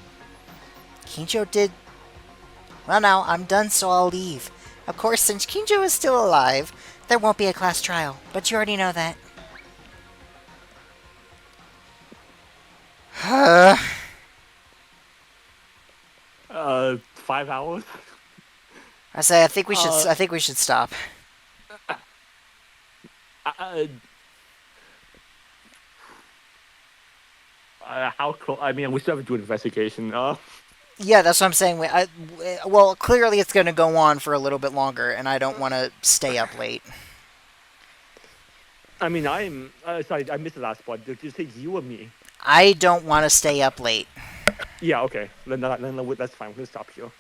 Kinjo did... Well now, I'm done, so I'll leave. Of course, since Kinjo is still alive, there won't be a class trial. But you already know that. 5 hours? I say, I think we should. I think we should stop. How close? I mean, we still have to do an investigation. Yeah, that's what I'm saying. Well, clearly it's going to go on for a little bit longer, and I don't want to stay up late. I mean, I'm sorry, I missed the last part. Did you say you or me? I don't want to stay up late. Yeah, okay. Then that's fine. We'll stop here.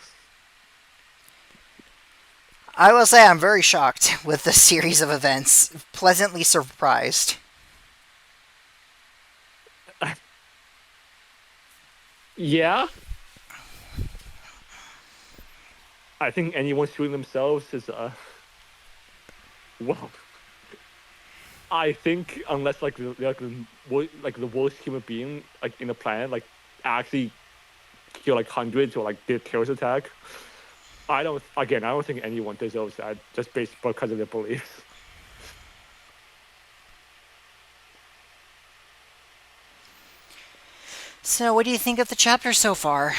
I will say I'm very shocked with the series of events. Pleasantly surprised. Yeah? I think anyone shooting themselves is, well... I think unless, the worst human being, in the planet, actually kill, hundreds or, did terrorist attack, I don't think anyone deserves that, just because of their beliefs. So, what do you think of the chapter so far?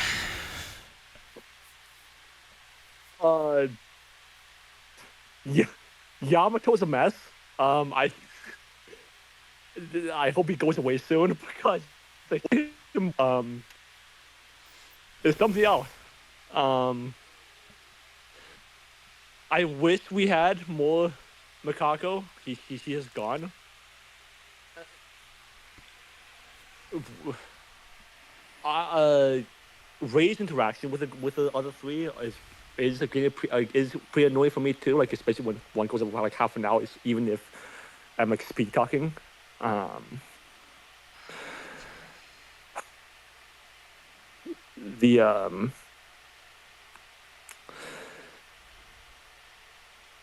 yeah, Yamato's a mess. I hope he goes away soon because like, there's something else. Um, I wish we had more Makako. He is gone. Ray's interaction with the other three is pretty annoying for me too. Like especially when one goes about like half an hour, even if I'm like speed talking. Um, the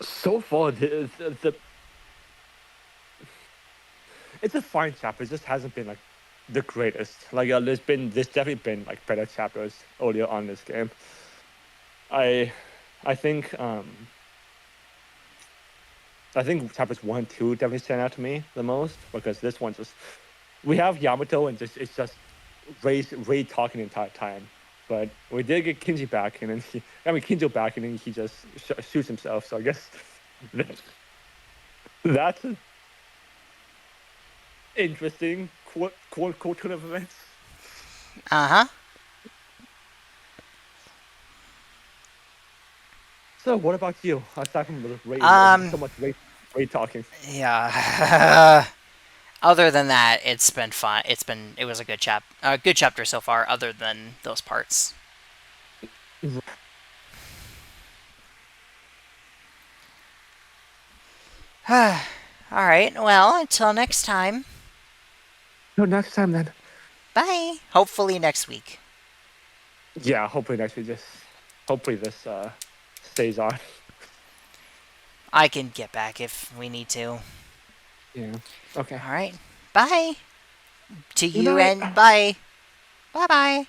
so far the it's a fine chapter. It just hasn't been like the greatest. Like there's definitely been like better chapters earlier on in this game. I I think um I think chapters 1 and 2 definitely stand out to me the most because this one just we have Yamato and just it's just Ray talking the entire time. But we did get Kinji back and then Kinjo back and then he just shoots himself. So I guess that's an interesting quote turn of events. Uh-huh. So what about you? Aside from the Ray, Um, so much Ray talking. yeah. Other than that, it's been fun. It was a good chapter so far, other than those parts. Alright, well, until next time. No, next time then. Bye. Hopefully next week. Yeah, hopefully next week. Just hopefully this stays on. I can get back if we need to. Yeah. Okay. Alright. Bye. To Good you night. and bye. Bye bye.